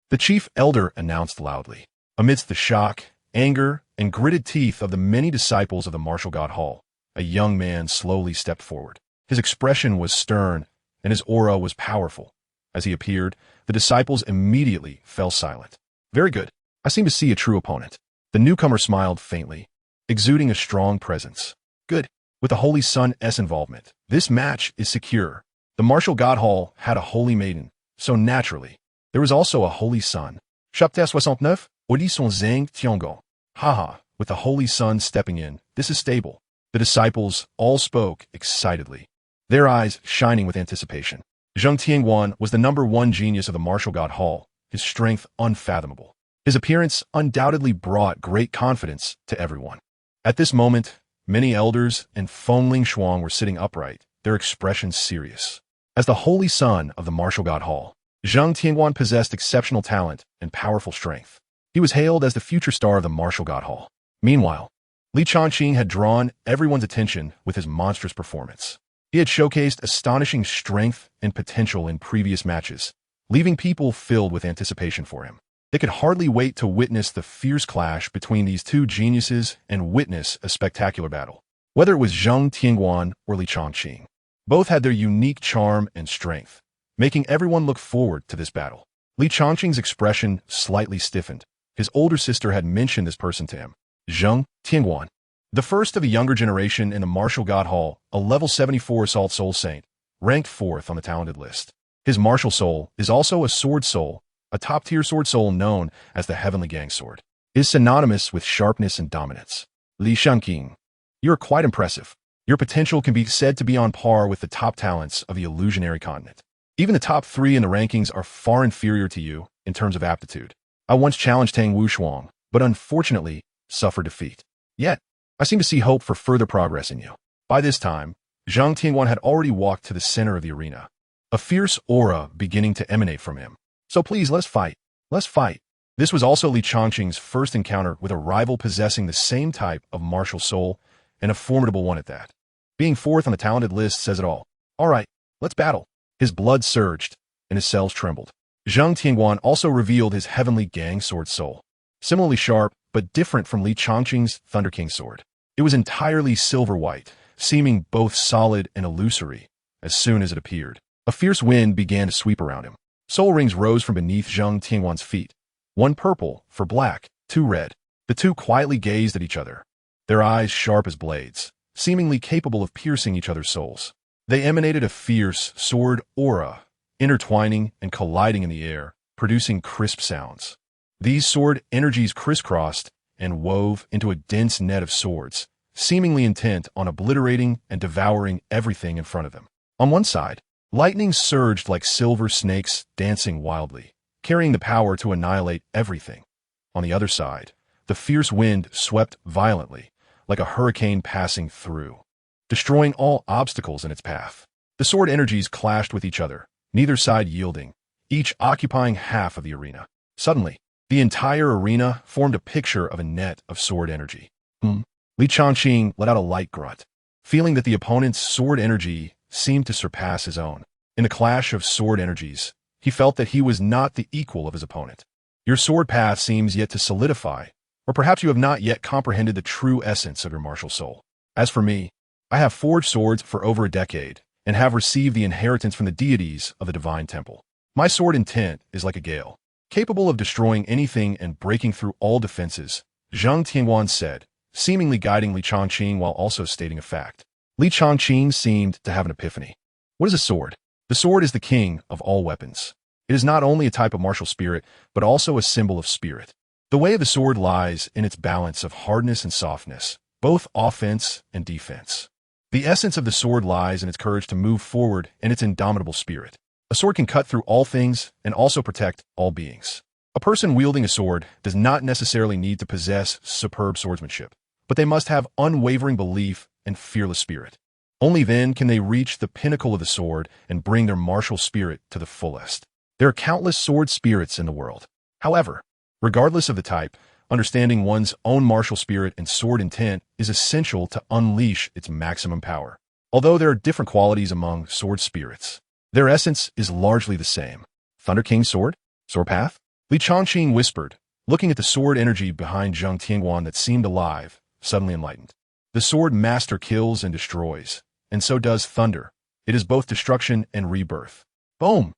The chief elder announced loudly. Amidst the shock, anger, and gritted teeth of the many disciples of the martial god hall, a young man slowly stepped forward. His expression was stern, and his aura was powerful. As he appeared, the disciples immediately fell silent. Very good. I seem to see a true opponent. The newcomer smiled faintly, exuding a strong presence. Good. With the Holy Sun's involvement, this match is secure. The martial god hall had a holy maiden, so naturally, there was also a holy sun. Chapter 69, Audition Zhang Tiangong. Haha, with the holy sun stepping in, this is stable. The disciples all spoke excitedly, their eyes shining with anticipation. Zhang Tianguan was the #1 genius of the martial god hall, his strength unfathomable. His appearance undoubtedly brought great confidence to everyone. At this moment, many elders and Fengling Shuang were sitting upright, their expressions serious. As the holy son of the martial god hall, Zhang Tianguan possessed exceptional talent and powerful strength. He was hailed as the future star of the martial god hall. Meanwhile, Li Chongqing had drawn everyone's attention with his monstrous performance. He had showcased astonishing strength and potential in previous matches, leaving people filled with anticipation for him. They could hardly wait to witness the fierce clash between these two geniuses and witness a spectacular battle. Whether it was Zhang Tianguan or Li Chongqing, both had their unique charm and strength, making everyone look forward to this battle. Li Chongqing's expression slightly stiffened. His older sister had mentioned this person to him, Zhang Tianguan, the first of a younger generation in the martial god hall, a level 74 assault soul saint, ranked 4th on the talented list. His martial soul is also a sword soul, a top-tier sword soul known as the Heavenly Gang Sword, is synonymous with sharpness and dominance. Li Chongqing, you are quite impressive. Your potential can be said to be on par with the top talents of the illusionary continent. Even the top 3 in the rankings are far inferior to you in terms of aptitude. I once challenged Tang Wushuang, but unfortunately suffered defeat. Yet, I seem to see hope for further progress in you. By this time, Zhang Tianguan had already walked to the center of the arena, a fierce aura beginning to emanate from him. So please, let's fight. Let's fight. This was also Li Chongqing's first encounter with a rival possessing the same type of martial soul, and a formidable one at that. Being 4th on the talented list says it all. All right, let's battle. His blood surged, and his cells trembled. Zhang Tianguan also revealed his Heavenly Gang Sword soul. Similarly sharp, but different from Li Chongqing's Thunder King sword. It was entirely silver-white, seeming both solid and illusory. As soon as it appeared, a fierce wind began to sweep around him. Soul rings rose from beneath Zhang Tianguan's feet. One purple, for black, 2 red. The two quietly gazed at each other, their eyes sharp as blades, seemingly capable of piercing each other's souls. They emanated a fierce sword aura, intertwining and colliding in the air, producing crisp sounds. These sword energies crisscrossed and wove into a dense net of swords, seemingly intent on obliterating and devouring everything in front of them. On one side, lightning surged like silver snakes dancing wildly, carrying the power to annihilate everything. On the other side, the fierce wind swept violently, like a hurricane passing through, destroying all obstacles in its path. The sword energies clashed with each other, neither side yielding, each occupying half of the arena. Suddenly, the entire arena formed a picture of a net of sword energy. Li Chongqing let out a light grunt, feeling that the opponent's sword energy seemed to surpass his own. In the clash of sword energies, he felt that he was not the equal of his opponent. Your sword path seems yet to solidify, or perhaps you have not yet comprehended the true essence of your martial soul. As for me, I have forged swords for over a decade, and have received the inheritance from the deities of the Divine Temple. My sword intent is like a gale, capable of destroying anything and breaking through all defenses, Zhang Tianguan said, seemingly guiding Li Chongqing while also stating a fact. Li Chongqing seemed to have an epiphany. What is a sword? The sword is the king of all weapons. It is not only a type of martial spirit, but also a symbol of spirit. The way of the sword lies in its balance of hardness and softness, both offense and defense. The essence of the sword lies in its courage to move forward and its indomitable spirit. A sword can cut through all things and also protect all beings. A person wielding a sword does not necessarily need to possess superb swordsmanship, but they must have unwavering belief and fearless spirit. Only then can they reach the pinnacle of the sword and bring their martial spirit to the fullest. There are countless sword spirits in the world. However, regardless of the type, understanding one's own martial spirit and sword intent is essential to unleash its maximum power. Although there are different qualities among sword spirits, their essence is largely the same. Thunder King's sword? Sword path? Li Chongqing whispered, looking at the sword energy behind Zheng Tianguan that seemed alive, suddenly enlightened. The sword master kills and destroys, and so does thunder. It is both destruction and rebirth. Boom!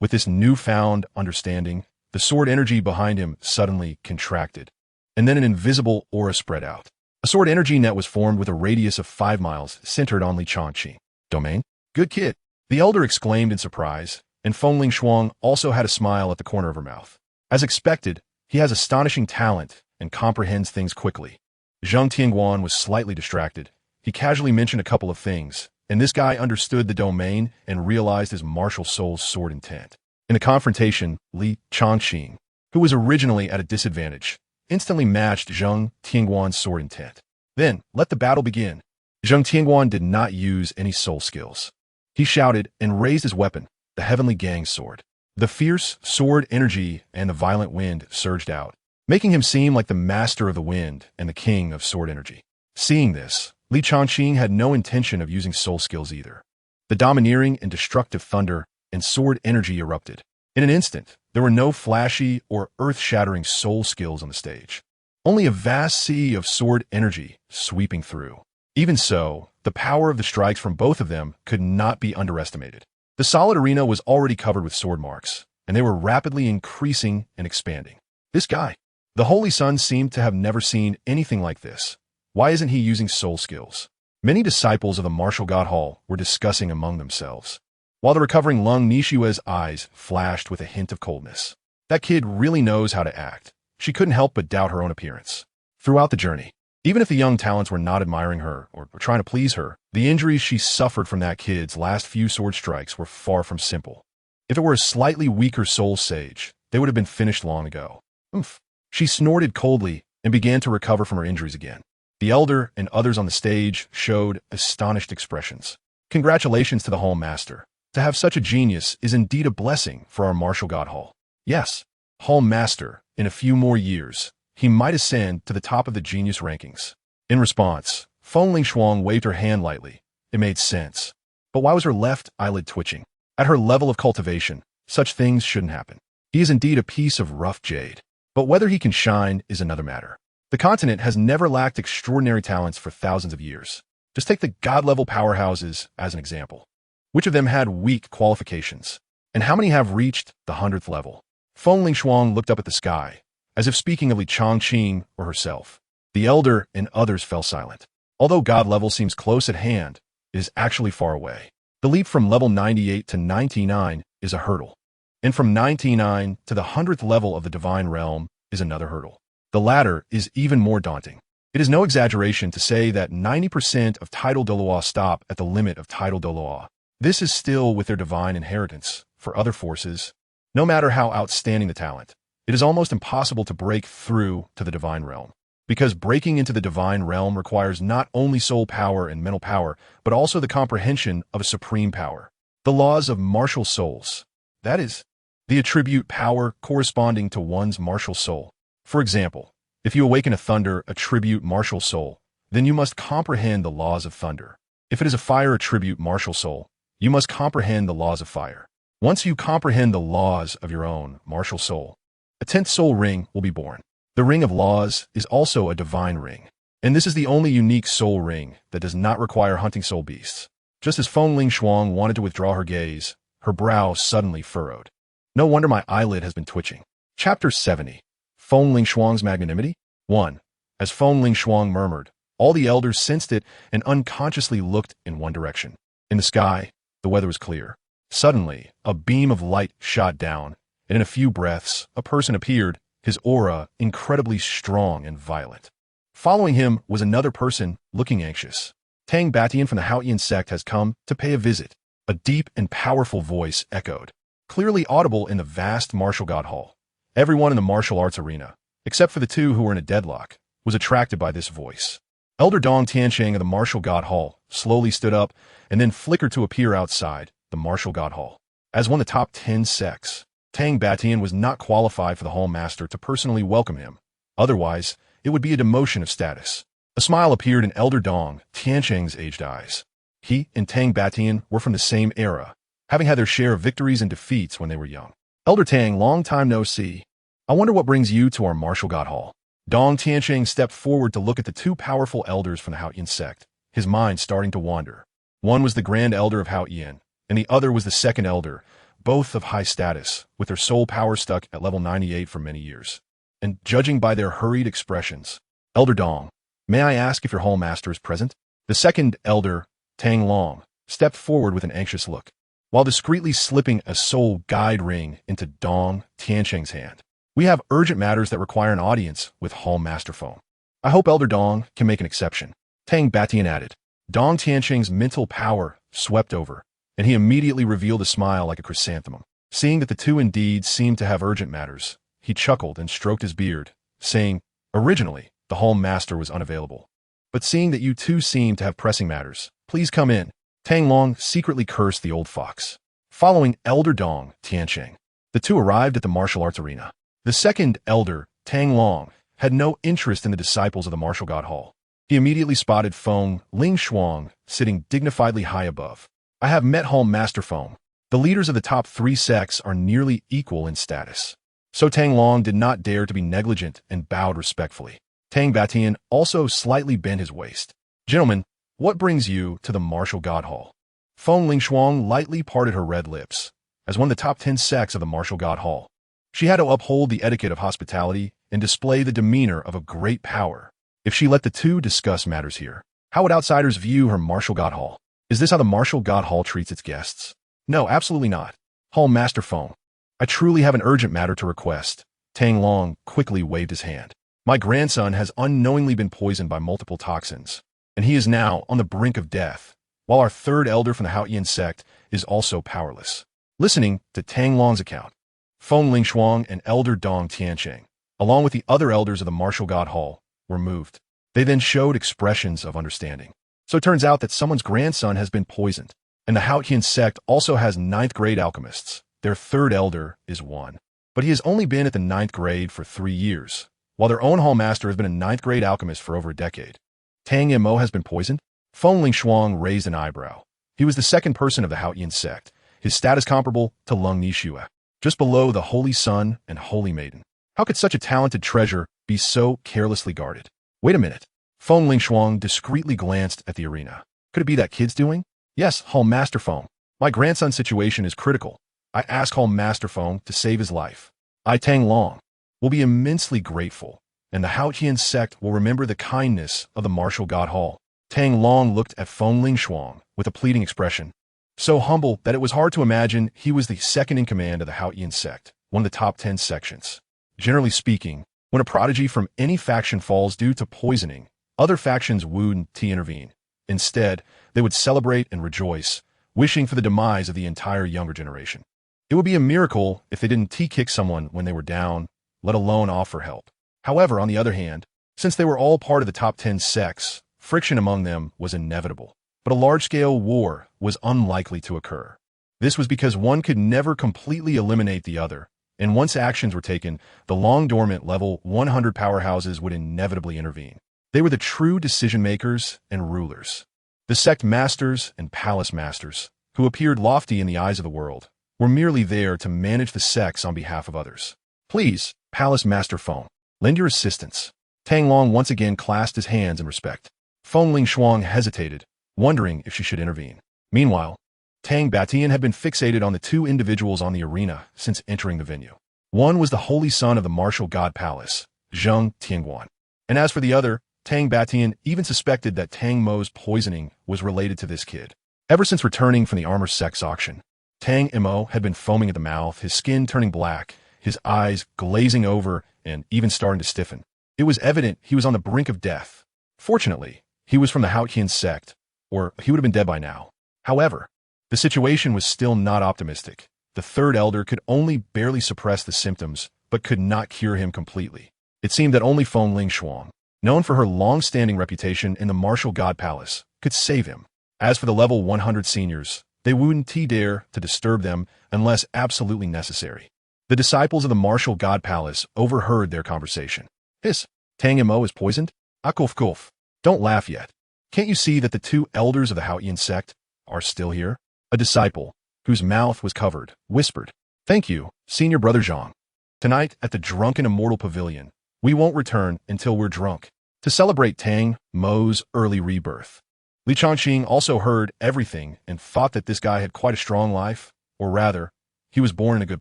With this newfound understanding, the sword energy behind him suddenly contracted, and then an invisible aura spread out. A sword energy net was formed with a radius of 5 miles, centered on Li Chongqing. Domain? Good kid! The elder exclaimed in surprise, and Fengling Shuang also had a smile at the corner of her mouth. As expected, he has astonishing talent and comprehends things quickly. Zheng Tianguan was slightly distracted. He casually mentioned a couple of things, and this guy understood the domain and realized his martial soul's sword intent. In the confrontation, Li Chongqing, who was originally at a disadvantage, instantly matched Zheng Tianguan's sword intent. Then, let the battle begin. Zheng Tianguan did not use any soul skills. He shouted and raised his weapon, the Heavenly Gang sword. The fierce sword energy and the violent wind surged out, making him seem like the master of the wind and the king of sword energy. Seeing this, Li Chongqing had no intention of using soul skills either. The domineering and destructive thunder and sword energy erupted. In an instant, there were no flashy or earth-shattering soul skills on the stage. Only a vast sea of sword energy sweeping through. Even so, the power of the strikes from both of them could not be underestimated. The solid arena was already covered with sword marks, and they were rapidly increasing and expanding. This guy, the Holy Sun, seemed to have never seen anything like this. Why isn't he using soul skills? Many disciples of the martial god hall were discussing among themselves, while the recovering Lung Nishue's eyes flashed with a hint of coldness. That kid really knows how to act. She couldn't help but doubt her own appearance. Throughout the journey, even if the young talents were not admiring her or trying to please her, the injuries she suffered from that kid's last few sword strikes were far from simple. If it were a slightly weaker soul sage, they would have been finished long ago. Oomph. She snorted coldly and began to recover from her injuries again. The elder and others on the stage showed astonished expressions. Congratulations to the Hall Master. To have such a genius is indeed a blessing for our martial god hall. Yes, Hall Master, in a few more years, he might ascend to the top of the genius rankings. In response, Fengling Shuang waved her hand lightly. It made sense. But why was her left eyelid twitching? At her level of cultivation, such things shouldn't happen. He is indeed a piece of rough jade. But whether he can shine is another matter. The continent has never lacked extraordinary talents for thousands of years. Just take the god-level powerhouses as an example. Which of them had weak qualifications? And how many have reached the 100th level? Fengling Shuang looked up at the sky, as if speaking of Li Chongqing or herself. The elder and others fell silent. Although god level seems close at hand, it is actually far away. The leap from level 98 to 99 is a hurdle. And from 99 to the 100th level of the divine realm is another hurdle. The latter is even more daunting. It is no exaggeration to say that 90% of tidal Douluo stop at the limit of tidal Douluo. This is still with their divine inheritance. For other forces, no matter how outstanding the talent, it is almost impossible to break through to the divine realm. Because breaking into the divine realm requires not only soul power and mental power, but also the comprehension of a supreme power. The laws of martial souls. That is, the attribute power corresponding to one's martial soul. For example, if you awaken a thunder attribute martial soul, then you must comprehend the laws of thunder. If it is a fire attribute martial soul, you must comprehend the laws of fire. Once you comprehend the laws of your own martial soul, a 10th soul ring will be born. The ring of laws is also a divine ring, and this is the only unique soul ring that does not require hunting soul beasts. Just as Fengling Shuang wanted to withdraw her gaze, her brow suddenly furrowed. No wonder my eyelid has been twitching. Chapter 70. Fengling Shuang's Magnanimity? 1. As Fengling Shuang murmured, all the elders sensed it and unconsciously looked in one direction. In the sky, the weather was clear. Suddenly, a beam of light shot down, and in a few breaths, a person appeared, his aura incredibly strong and violent. Following him was another person, looking anxious. Tang Batian from the Haotian sect has come to pay a visit. A deep and powerful voice echoed, clearly audible in the vast martial god hall. Everyone in the martial arts arena, except for the two who were in a deadlock, was attracted by this voice. Elder Dong Tiansheng of the martial god hall slowly stood up and then flickered to appear outside the martial god hall. As one of the top 10 sects, Tang Batian was not qualified for the hall master to personally welcome him. Otherwise, it would be a demotion of status. A smile appeared in Elder Dong Tiansheng's aged eyes. He and Tang Batian were from the same era, having had their share of victories and defeats when they were young. Elder Tang, long time no see. I wonder what brings you to our martial god hall. Dong Tiansheng stepped forward to look at the two powerful elders from the Haotian sect, his mind starting to wander. One was the Grand Elder of Haotian, and the other was the Second Elder, both of high status, with their soul power stuck at level 98 for many years. And judging by their hurried expressions, Elder Dong, may I ask if your hall master is present? The Second Elder, Tang Long, stepped forward with an anxious look, while discreetly slipping a soul guide ring into Dong Tiansheng's hand. We have urgent matters that require an audience with hall master Foam. I hope Elder Dong can make an exception. Tang Batian added. Dong Tiansheng's mental power swept over, and he immediately revealed a smile like a chrysanthemum. Seeing that the two indeed seemed to have urgent matters, he chuckled and stroked his beard, saying, originally, the hall master was unavailable. But seeing that you two seem to have pressing matters, please come in. Tang Long secretly cursed the old fox. Following Elder Dong Tiansheng, the two arrived at the martial arts arena. The Second Elder, Tang Long, had no interest in the disciples of the martial god hall. He immediately spotted Feng Ling Shuang sitting dignifiedly high above. I have met Hall Master Feng. The leaders of the top 3 sects are nearly equal in status. So Tang Long did not dare to be negligent and bowed respectfully. Tang Batian also slightly bent his waist. Gentlemen, what brings you to the martial god hall? Feng Ling Shuang lightly parted her red lips. As one of the top 10 sects of the martial god hall, she had to uphold the etiquette of hospitality and display the demeanor of a great power. If she let the two discuss matters here, how would outsiders view her martial god hall? Is this how the martial god hall treats its guests? No, absolutely not. Hall Master Feng, I truly have an urgent matter to request. Tang Long quickly waved his hand. My grandson has unknowingly been poisoned by multiple toxins, and he is now on the brink of death, while our third elder from the Haotian sect is also powerless. Listening to Tang Long's account, Feng Ling Shuang and Elder Dong Tiansheng, along with the other elders of the martial god hall, were moved. They then showed expressions of understanding. So it turns out that someone's grandson has been poisoned, and the Haotian sect also has 9th grade alchemists. Their third elder is one, but he has only been at the 9th grade for 3 years, while their own hall master has been a 9th grade alchemist for over a decade. Tang Mo has been poisoned? Feng Ling Shuang raised an eyebrow. He was the second person of the Haotian sect, his status comparable to Lung Nishua, just below the Holy Sun and Holy Maiden. How could such a talented treasure be so carelessly guarded? Wait a minute. Feng Ling Shuang discreetly glanced at the arena. Could it be that kid's doing? Yes, Hall Master Feng. My grandson's situation is critical. I ask Hall Master Feng to save his life. I, Tang Long, will be immensely grateful, and the Haotian sect will remember the kindness of the martial god hall. Tang Long looked at Feng Ling Shuang with a pleading expression, so humble that it was hard to imagine he was the second in command of the Haotian sect, one of the top 10 sections. Generally speaking, when a prodigy from any faction falls due to poisoning, other factions would intervene. Instead, they would celebrate and rejoice, wishing for the demise of the entire younger generation. It would be a miracle if they didn't kick someone when they were down, let alone offer help. However, on the other hand, since they were all part of the top 10 sects, friction among them was inevitable. But a large-scale war was unlikely to occur. This was because one could never completely eliminate the other, and once actions were taken, the long-dormant level 100 powerhouses would inevitably intervene. They were the true decision-makers and rulers. The sect masters and palace masters, who appeared lofty in the eyes of the world, were merely there to manage the sects on behalf of others. Please, Palace Master Feng, lend your assistance. Tang Long once again clasped his hands in respect. Feng Ling Shuang hesitated, wondering if she should intervene. Meanwhile, Tang Batian had been fixated on the two individuals on the arena since entering the venue. One was the holy son of the martial god palace, Zheng Tianguan. And as for the other, Tang Batian even suspected that Tang Mo's poisoning was related to this kid. Ever since returning from the armor sex auction, Tang Mo had been foaming at the mouth, his skin turning black, his eyes glazing over and even starting to stiffen. It was evident he was on the brink of death. Fortunately, he was from the Haotian sect, or he would have been dead by now. However, the situation was still not optimistic. The third elder could only barely suppress the symptoms, but could not cure him completely. It seemed that only Feng Lingshuang, known for her long-standing reputation in the martial god palace, could save him. As for the level 100 seniors, they wouldn't dare to disturb them unless absolutely necessary. The disciples of the martial god palace overheard their conversation. Hiss, Tang Mo is poisoned? Akulf. Don't laugh yet. Can't you see that the two elders of the Haotian sect are still here? A disciple, whose mouth was covered, whispered, Thank you, senior brother Zhang. Tonight, at the Drunken Immortal Pavilion, we won't return until we're drunk, to celebrate Tang Mo's early rebirth. Li Changqing also heard everything and thought that this guy had quite a strong life, or rather, he was born in a good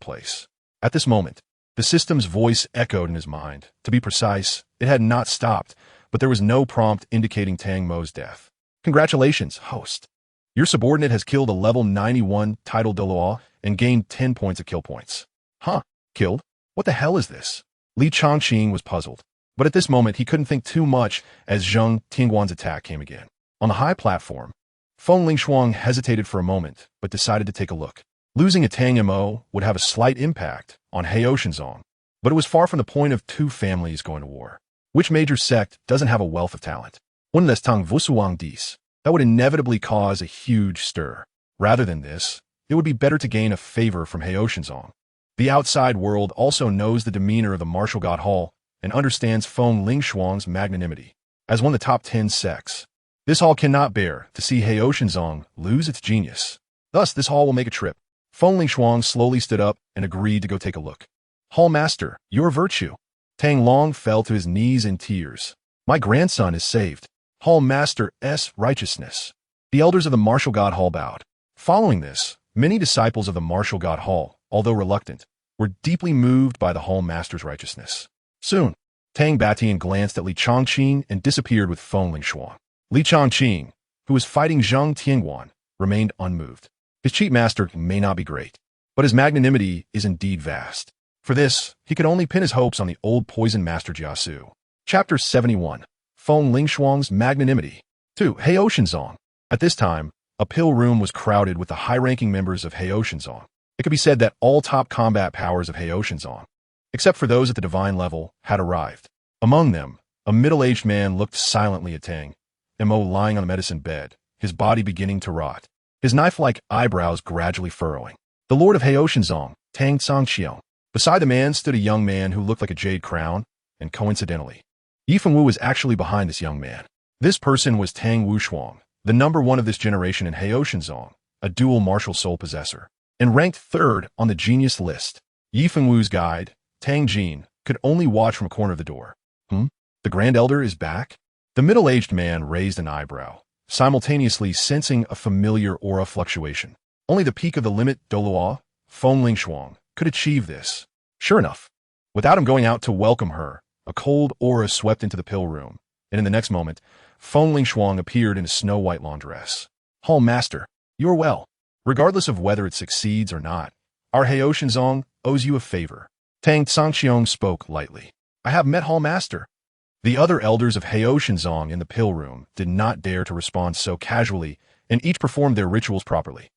place. At this moment, the system's voice echoed in his mind. To be precise, it had not stopped, but there was no prompt indicating Tang Mo's death. Congratulations, host. Your subordinate has killed a level 91 title Douluo and gained 10 points of kill points. Huh? Killed? What the hell is this? Li Changqing was puzzled, but at this moment he couldn't think too much as Zheng Tingguan's attack came again. On the high platform, Feng Lingshuang hesitated for a moment, but decided to take a look. Losing a Tang Mo would have a slight impact on Heao Shinzong, but it was far from the point of two families going to war. Which major sect doesn't have a wealth of talent? Unless Tang Vusuang Dis. That would inevitably cause a huge stir. Rather than this, it would be better to gain a favor from Heao Shinzong. The outside world also knows the demeanor of the martial god hall and understands Feng Lingshuang's magnanimity. As one of the top 10 sects, this hall cannot bear to see Heao Shinzong lose its genius. Thus, this hall will make a trip. Feng Lingshuang slowly stood up and agreed to go take a look. Hall master, your virtue. Tang Long fell to his knees in tears. My grandson is saved. Hall master's righteousness. The elders of the martial god hall bowed. Following this, many disciples of the martial god hall, although reluctant, were deeply moved by the hall master's righteousness. Soon, Tang Batian glanced at Li Changqing and disappeared with Feng Lingshuang. Li Changqing, who was fighting Zheng Tingguan, remained unmoved. His cheat master may not be great, but his magnanimity is indeed vast. For this, he could only pin his hopes on the old poison master Jiasu. Chapter 71. Feng Lingshuang's Magnanimity. 2. Heao Shinzong. At this time, a pill room was crowded with the high-ranking members of Heao Shinzong. It could be said that all top combat powers of Heao Shinzong, except for those at the divine level, had arrived. Among them, a middle-aged man looked silently at Tang Mo lying on the medicine bed, his body beginning to rot, his knife-like eyebrows gradually furrowing. The lord of Heao Shinzong, Tang Sangxiong. Beside the man stood a young man who looked like a jade crown, and coincidentally, Yi Fengwu was actually behind this young man. This person was Tang Wushuang, the number one of this generation in Heao Shinzong, a dual martial soul possessor, and ranked third on the genius list. Yi Fengwu's guide, Tang Jin, could only watch from a corner of the door. The Grand Elder is back? The middle-aged man raised an eyebrow, simultaneously sensing a familiar aura fluctuation. Only the peak of the limit Douluo, Feng Lingshuang, could achieve this. Sure enough, without him going out to welcome her, a cold aura swept into the pill room, and in the next moment, Feng Lingshuang appeared in a snow-white laundress. Hall Master, you're well. Regardless of whether it succeeds or not, our Heao Shinzong owes you a favor. Tang Sangxiong spoke lightly. I have met Hall Master. The other elders of Heao Shinzong in the pill room did not dare to respond so casually, and each performed their rituals properly.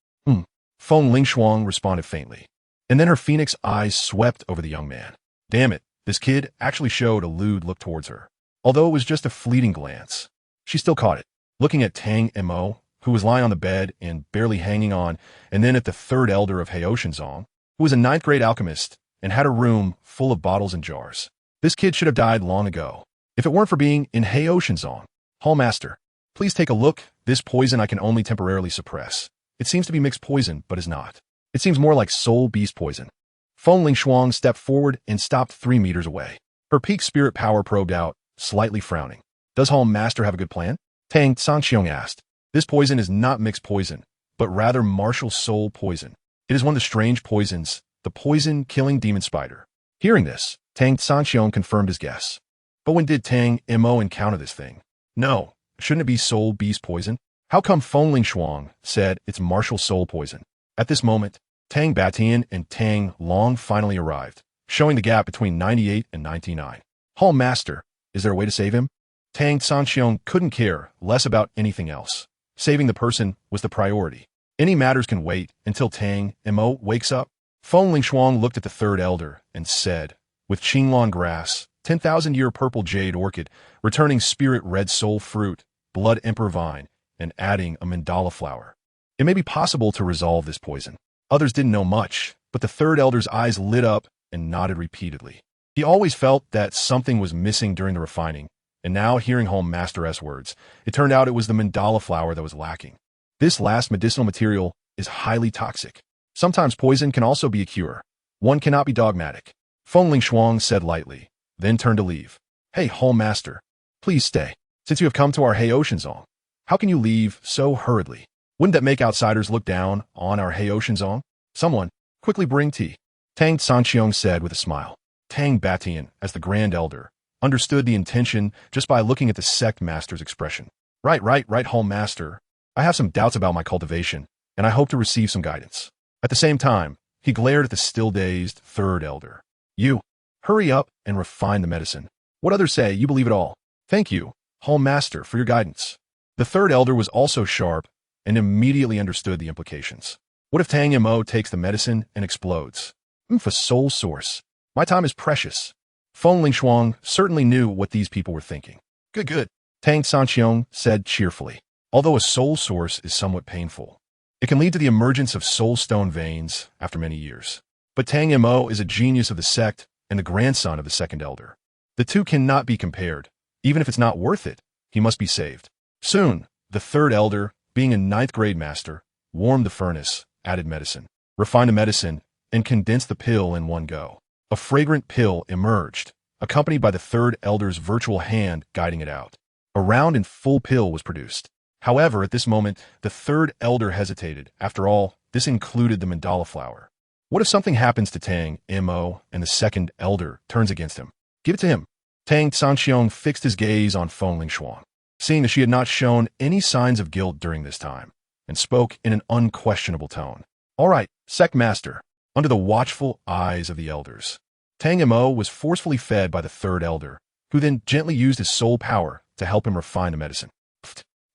Feng Lingshuang responded faintly. And then her phoenix eyes swept over the young man. Damn it, this kid actually showed a lewd look towards her. Although it was just a fleeting glance, she still caught it, looking at Tang Mo, who was lying on the bed and barely hanging on, and then at the third elder of Heao Shinzong, who was a ninth-grade alchemist and had a room full of bottles and jars. This kid should have died long ago, if it weren't for being in Heao Shinzong. Hall Master, please take a look. This poison I can only temporarily suppress. It seems to be mixed poison, but is not. It seems more like soul beast poison. Feng Lingshuang stepped forward and stopped 3 meters away. Her peak spirit power probed out, slightly frowning. Does Hall Master have a good plan? Tang Sangxiong asked. This poison is not mixed poison, but rather martial soul poison. It is one of the strange poisons, the poison-killing demon spider. Hearing this, Tang Sangxiong confirmed his guess. But when did Tang Mo encounter this thing? No, shouldn't it be soul beast poison? How come Feng Lingshuang said it's martial soul poison? At this moment, Tang Batian and Tang Long finally arrived, showing the gap between 98 and 99. Hall Master, is there a way to save him? Tang Sanxiong couldn't care less about anything else. Saving the person was the priority. Any matters can wait until Tang Mo wakes up. Feng Lingshuang looked at the third elder and said, with Qinglong grass, 10,000-year purple jade orchid, returning spirit red soul fruit, blood emperor vine, and adding a mandala flower. It may be possible to resolve this poison. Others didn't know much, but the third elder's eyes lit up and nodded repeatedly. He always felt that something was missing during the refining, and now hearing Home Master's words, it turned out it was the mandala flower that was lacking. This last medicinal material is highly toxic. Sometimes poison can also be a cure. One cannot be dogmatic. Feng Lingshuang said lightly, then turned to leave. Hey, Home Master, please stay. Since you have come to our Heotianzong, how can you leave so hurriedly? Wouldn't that make outsiders look down on our Heotianzong? Someone, quickly bring tea. Tang Sanxiong said with a smile. Tang Batian, as the Grand Elder, understood the intention just by looking at the sect master's expression. Right, Home Master. I have some doubts about my cultivation, and I hope to receive some guidance. At the same time, he glared at the still-dazed third elder. You, hurry up and refine the medicine. What others say, you believe it all. Thank you, Home Master, for your guidance. The third elder was also sharp and immediately understood the implications. What if Tang Mo takes the medicine and explodes? For soul source. My time is precious. Feng Lingshuang certainly knew what these people were thinking. Good. Tang Sanxiong said cheerfully. Although a soul source is somewhat painful, it can lead to the emergence of soul stone veins after many years. But Tang Mo is a genius of the sect and the grandson of the second elder. The two cannot be compared. Even if it's not worth it, he must be saved. Soon, the third elder, being a 9th grade master, warmed the furnace, added medicine, refined the medicine, and condensed the pill in one go. A fragrant pill emerged, accompanied by the third elder's virtual hand guiding it out. A round and full pill was produced. However, at this moment, the third elder hesitated. After all, this included the mandala flower. What if something happens to Tang Mo and the second elder turns against him? Give it to him. Tang Sanxiong fixed his gaze on Feng Lingshuang, seeing that she had not shown any signs of guilt during this time, and spoke in an unquestionable tone. All right, sect master. Under the watchful eyes of the elders, Tang Mo was forcefully fed by the third elder, who then gently used his soul power to help him refine the medicine.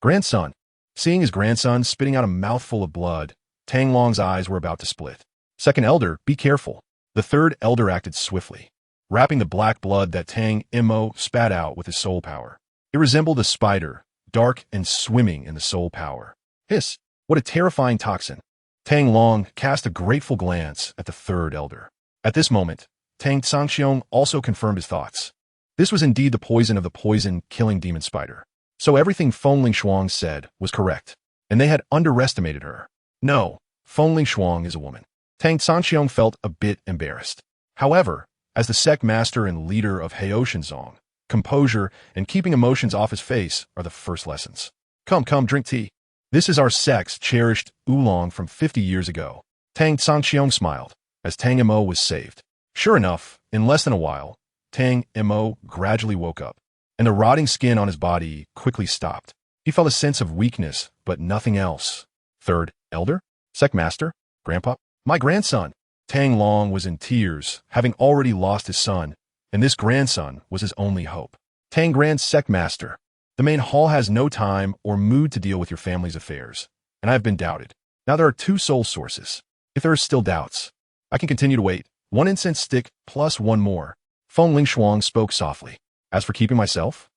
Grandson. Seeing his grandson spitting out a mouthful of blood, Tang Long's eyes were about to split. Second elder, be careful. The third elder acted swiftly, wrapping the black blood that Tang Mo spat out with his soul power. It resembled a spider, dark and swimming in the soul power. Hiss! What a terrifying toxin. Tang Long cast a grateful glance at the third elder. At this moment, Tang Sanxiong also confirmed his thoughts. This was indeed the poison of the poison-killing demon spider. So everything Feng Lingshuang said was correct, and they had underestimated her. No, Feng Lingshuang is a woman. Tang Sanxiong felt a bit embarrassed. However, as the sect master and leader of Heotianzong, composure and keeping emotions off his face are the first lessons. Come, drink tea. This is our sect's cherished oolong from 50 years ago. Tang Sanxiong smiled, as Tang Mo was saved. Sure enough, in less than a while, Tang Mo gradually woke up, and the rotting skin on his body quickly stopped. He felt a sense of weakness, but nothing else. Third elder? Sect master? Grandpa? My grandson! Tang Long was in tears, having already lost his son, and this grandson was his only hope. Tang Grand Sect Master. The main hall has no time or mood to deal with your family's affairs, and I have been doubted. Now there are 2 soul sources. If there are still doubts, I can continue to wait. 1 incense stick plus 1 more. Feng Lingshuang spoke softly. As for keeping myself?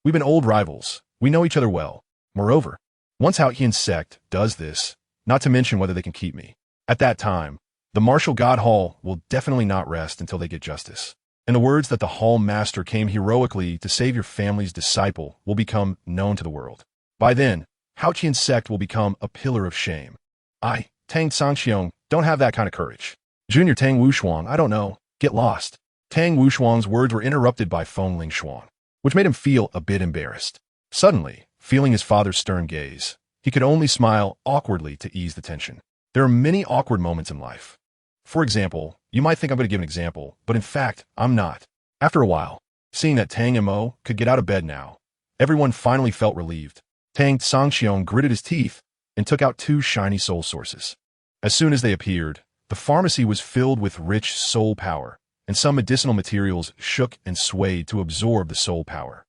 We've been old rivals. We know each other well. Moreover, once Haotian sect does this, not to mention whether they can keep me, at that time, the martial god hall will definitely not rest until they get justice. And the words that the hall master came heroically to save your family's disciple will become known to the world. By then, Haotian sect will become a pillar of shame. I, Tang Sanxiong, don't have that kind of courage. Junior Tang Wushuang, I don't know. Get lost. Tang Wushuang's words were interrupted by Feng Lingshuang, which made him feel a bit embarrassed. Suddenly, feeling his father's stern gaze, he could only smile awkwardly to ease the tension. There are many awkward moments in life. For example, you might think I'm going to give an example, but in fact, I'm not. After a while, seeing that Tang Mo could get out of bed now, everyone finally felt relieved. Tang Sanxiong gritted his teeth and took out 2 shiny soul sources. As soon as they appeared, the pharmacy was filled with rich soul power, and some medicinal materials shook and swayed to absorb the soul power.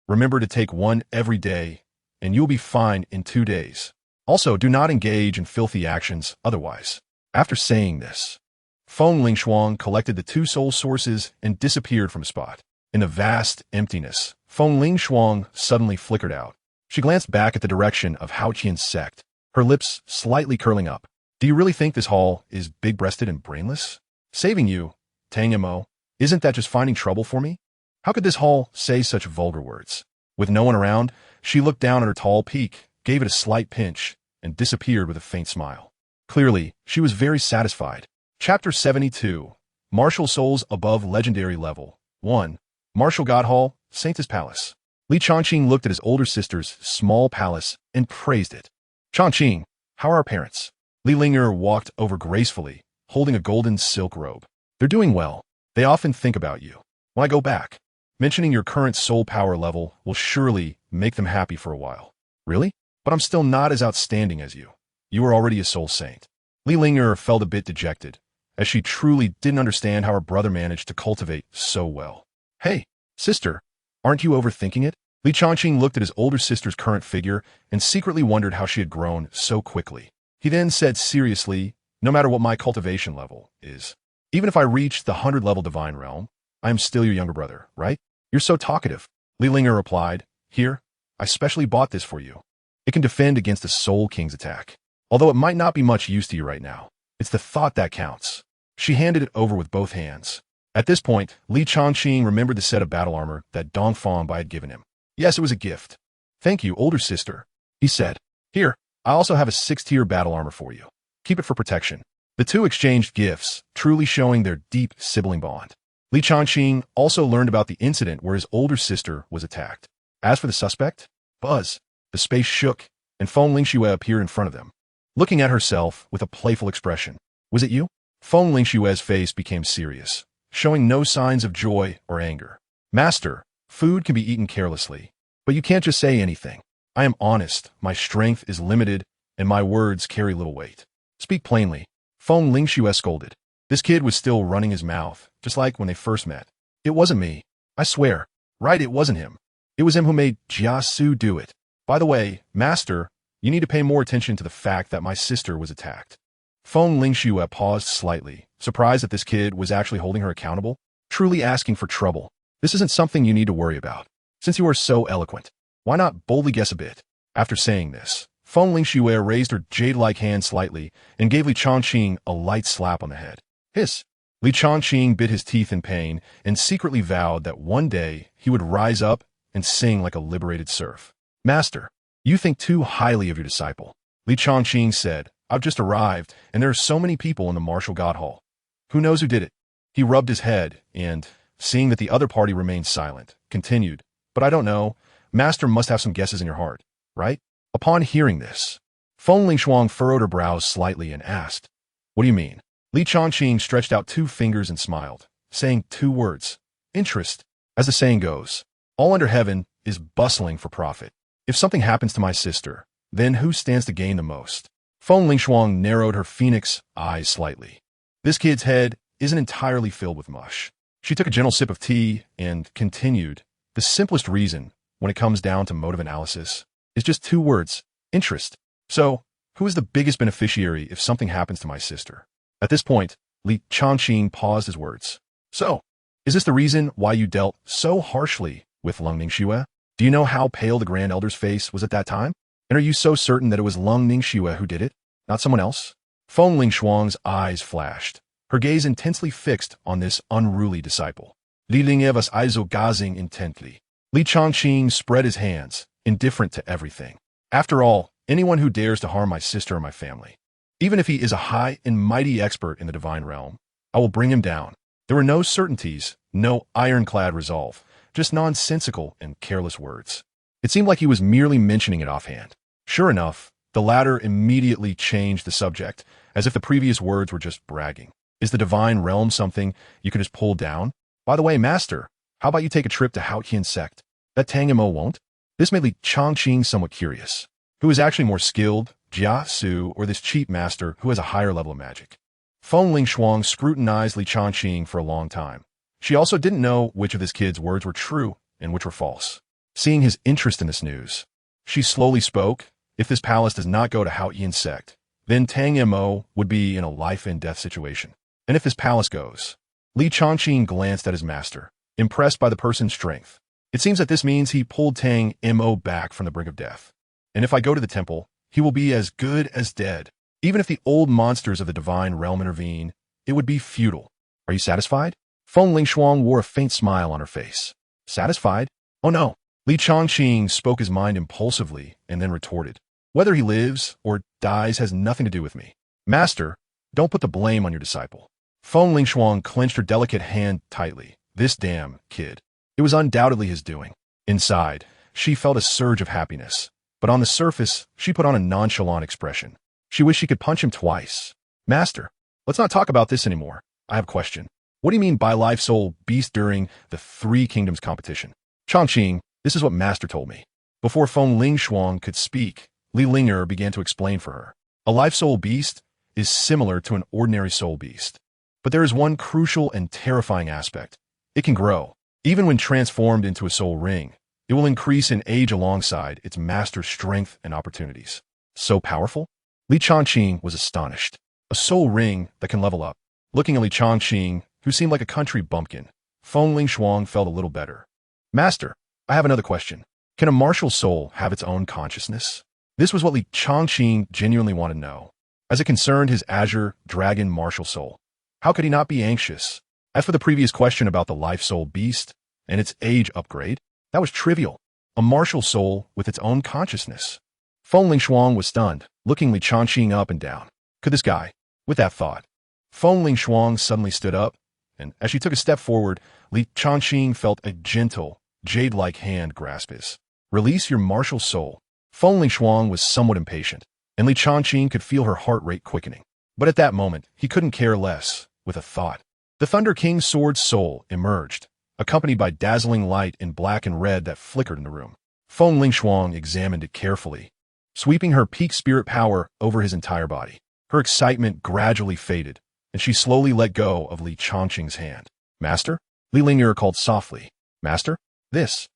Remember to take one every day, and you'll be fine in 2 days. Also, do not engage in filthy actions otherwise. After saying this, Feng Lingshuang collected the 2 soul sources and disappeared from a spot. In the vast emptiness, Feng Lingshuang suddenly flickered out. She glanced back at the direction of Hao Qian's sect, her lips slightly curling up. Do you really think this hall is big-breasted and brainless? Saving you, Tang Mo, isn't that just finding trouble for me? How could this hall say such vulgar words? With no one around, she looked down at her tall peak, gave it a slight pinch, and disappeared with a faint smile. Clearly, she was very satisfied. Chapter 72. Martial Souls Above Legendary Level 1. Martial God Hall, Saint's Palace. Li Chongqing looked at his older sister's small palace and praised it. Chongqing, how are our parents? Li Ling'er walked over gracefully, holding a golden silk robe. They're doing well. They often think about you. When I go back, mentioning your current soul power level will surely make them happy for a while. Really? But I'm still not as outstanding as you. You are already a soul saint. Li Ling'er felt a bit dejected, as she truly didn't understand how her brother managed to cultivate so well. Hey, sister, aren't you overthinking it? Li Chongqing looked at his older sister's current figure and secretly wondered how she had grown so quickly. He then said seriously, no matter what my cultivation level is, even if I reach the 100-level divine realm, I am still your younger brother, right? You're so talkative. Li Ling'er replied, here, I specially bought this for you. It can defend against the Soul King's attack. Although it might not be much use to you right now, it's the thought that counts. She handed it over with both hands. At this point, Li Chongqing remembered the set of battle armor that Dong Fangbai had given him. Yes, it was a gift. Thank you, older sister, he said. Here, I also have a 6-tier battle armor for you. Keep it for protection. The two exchanged gifts, truly showing their deep sibling bond. Li Chongqing also learned about the incident where his older sister was attacked. As for the suspect, Buzz, the space shook, and Feng Lingxue appeared in front of them, looking at herself with a playful expression. Was it you? Feng Lingxue's face became serious, showing no signs of joy or anger. Master, food can be eaten carelessly, but you can't just say anything. I am honest, my strength is limited, and my words carry little weight. Speak plainly. Feng Lingxue scolded. This kid was still running his mouth, just like when they first met. It wasn't me. I swear. Right, it wasn't him. It was him who made Jia Su do it. By the way, Master, you need to pay more attention to the fact that my sister was attacked. Feng Lingxue paused slightly, surprised that this kid was actually holding her accountable, truly asking for trouble. This isn't something you need to worry about. Since you are so eloquent, why not boldly guess a bit? After saying this, Feng Lingxue raised her jade-like hand slightly and gave Li Chongqing a light slap on the head. Hiss! Li Chongqing bit his teeth in pain and secretly vowed that one day he would rise up and sing like a liberated serf. Master, you think too highly of your disciple. Li Chongqing said, I've just arrived, and there are so many people in the Martial God Hall. Who knows who did it? He rubbed his head and, seeing that the other party remained silent, continued, but I don't know. Master must have some guesses in your heart, right? Upon hearing this, Feng Lingshuang furrowed her brows slightly and asked, what do you mean? Li Chongqing stretched out 2 fingers and smiled, saying 2 words. Interest. As the saying goes, all under heaven is bustling for profit. If something happens to my sister, then who stands to gain the most? Feng Lingshuang narrowed her phoenix eyes slightly. This kid's head isn't entirely filled with mush. She took a gentle sip of tea and continued, the simplest reason, when it comes down to motive analysis, is just 2 words, interest. So, who is the biggest beneficiary if something happens to my sister? At this point, Li Chongqing paused his words. So, is this the reason why you dealt so harshly with Lung Ningxue? Do you know how pale the Grand Elder's face was at that time? And are you so certain that it was Lung Ningxue who did it, not someone else? Feng Lingshuang's eyes flashed, her gaze intensely fixed on this unruly disciple. Li Ling'e was also gazing intently. Li Chongqing spread his hands, indifferent to everything. After all, anyone who dares to harm my sister or my family, even if he is a high and mighty expert in the divine realm, I will bring him down. There were no certainties, no ironclad resolve, just nonsensical and careless words. It seemed like he was merely mentioning it offhand. Sure enough, the latter immediately changed the subject, as if the previous words were just bragging. Is the divine realm something you can just pull down? By the way, Master, how about you take a trip to Hao Qian's sect? That Tang Mo won't? This made Li Chongqing somewhat curious. Who is actually more skilled, Jia Su, or this cheap master who has a higher level of magic? Feng Lingshuang scrutinized Li Changqing for a long time. She also didn't know which of his kid's words were true and which were false. Seeing his interest in this news, she slowly spoke. If this palace does not go to Hao Yian sect, then Tang Mo would be in a life-and-death situation. And if this palace goes, Li Changqing glanced at his master, impressed by the person's strength. It seems that this means he pulled Tang Mo back from the brink of death. And if I go to the temple, he will be as good as dead. Even if the old monsters of the divine realm intervene, it would be futile. Are you satisfied? Feng Lingshuang wore a faint smile on her face. Satisfied? Oh no. Li Changqing spoke his mind impulsively and then retorted. Whether he lives or dies has nothing to do with me. Master, don't put the blame on your disciple. Feng Lingshuang clenched her delicate hand tightly. This damn kid. It was undoubtedly his doing. Inside, she felt a surge of happiness, but on the surface, she put on a nonchalant expression. She wished she could punch him twice. Master, let's not talk about this anymore. I have a question. What do you mean by life soul beast during the Three Kingdoms competition? Changqing, this is what Master told me. Before Feng Lingshuang could speak, Li Ling'er began to explain for her. A life soul beast is similar to an ordinary soul beast. But there is one crucial and terrifying aspect. It can grow. Even when transformed into a soul ring, it will increase in age alongside its master's strength and opportunities. So powerful? Li Changqing was astonished. A soul ring that can level up. Looking at Li Changqing, who seemed like a country bumpkin, Feng Lingshuang felt a little better. Master, I have another question. Can a martial soul have its own consciousness? This was what Li Changqing genuinely wanted to know. As it concerned his azure dragon martial soul, how could he not be anxious? As for the previous question about the life soul beast and its age upgrade, that was trivial. A martial soul with its own consciousness. Feng Lingshuang was stunned, looking Li Changqing up and down. Could this guy? With that thought, Feng Lingshuang suddenly stood up, and as she took a step forward, Li Changqing felt a gentle, jade-like hand grasp his. Release your martial soul. Feng Lingshuang was somewhat impatient, and Li Changqing could feel her heart rate quickening. But at that moment, he couldn't care less, with a thought. The Thunder King's sword soul emerged, accompanied by dazzling light in black and red that flickered in the room. Feng Lingshuang examined it carefully, sweeping her peak spirit power over his entire body. Her excitement gradually faded, and she slowly let go of Li Changqing's hand. Master? Li Ling'er called softly. Master? This.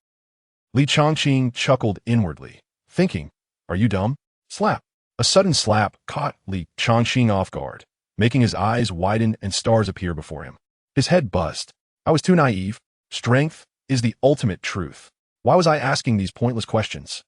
Li Changqing chuckled inwardly, thinking, are you dumb? Slap. A sudden slap caught Li Changqing off guard, making his eyes widen and stars appear before him. His head buzzed. I was too naive. Strength is the ultimate truth. Why was I asking these pointless questions?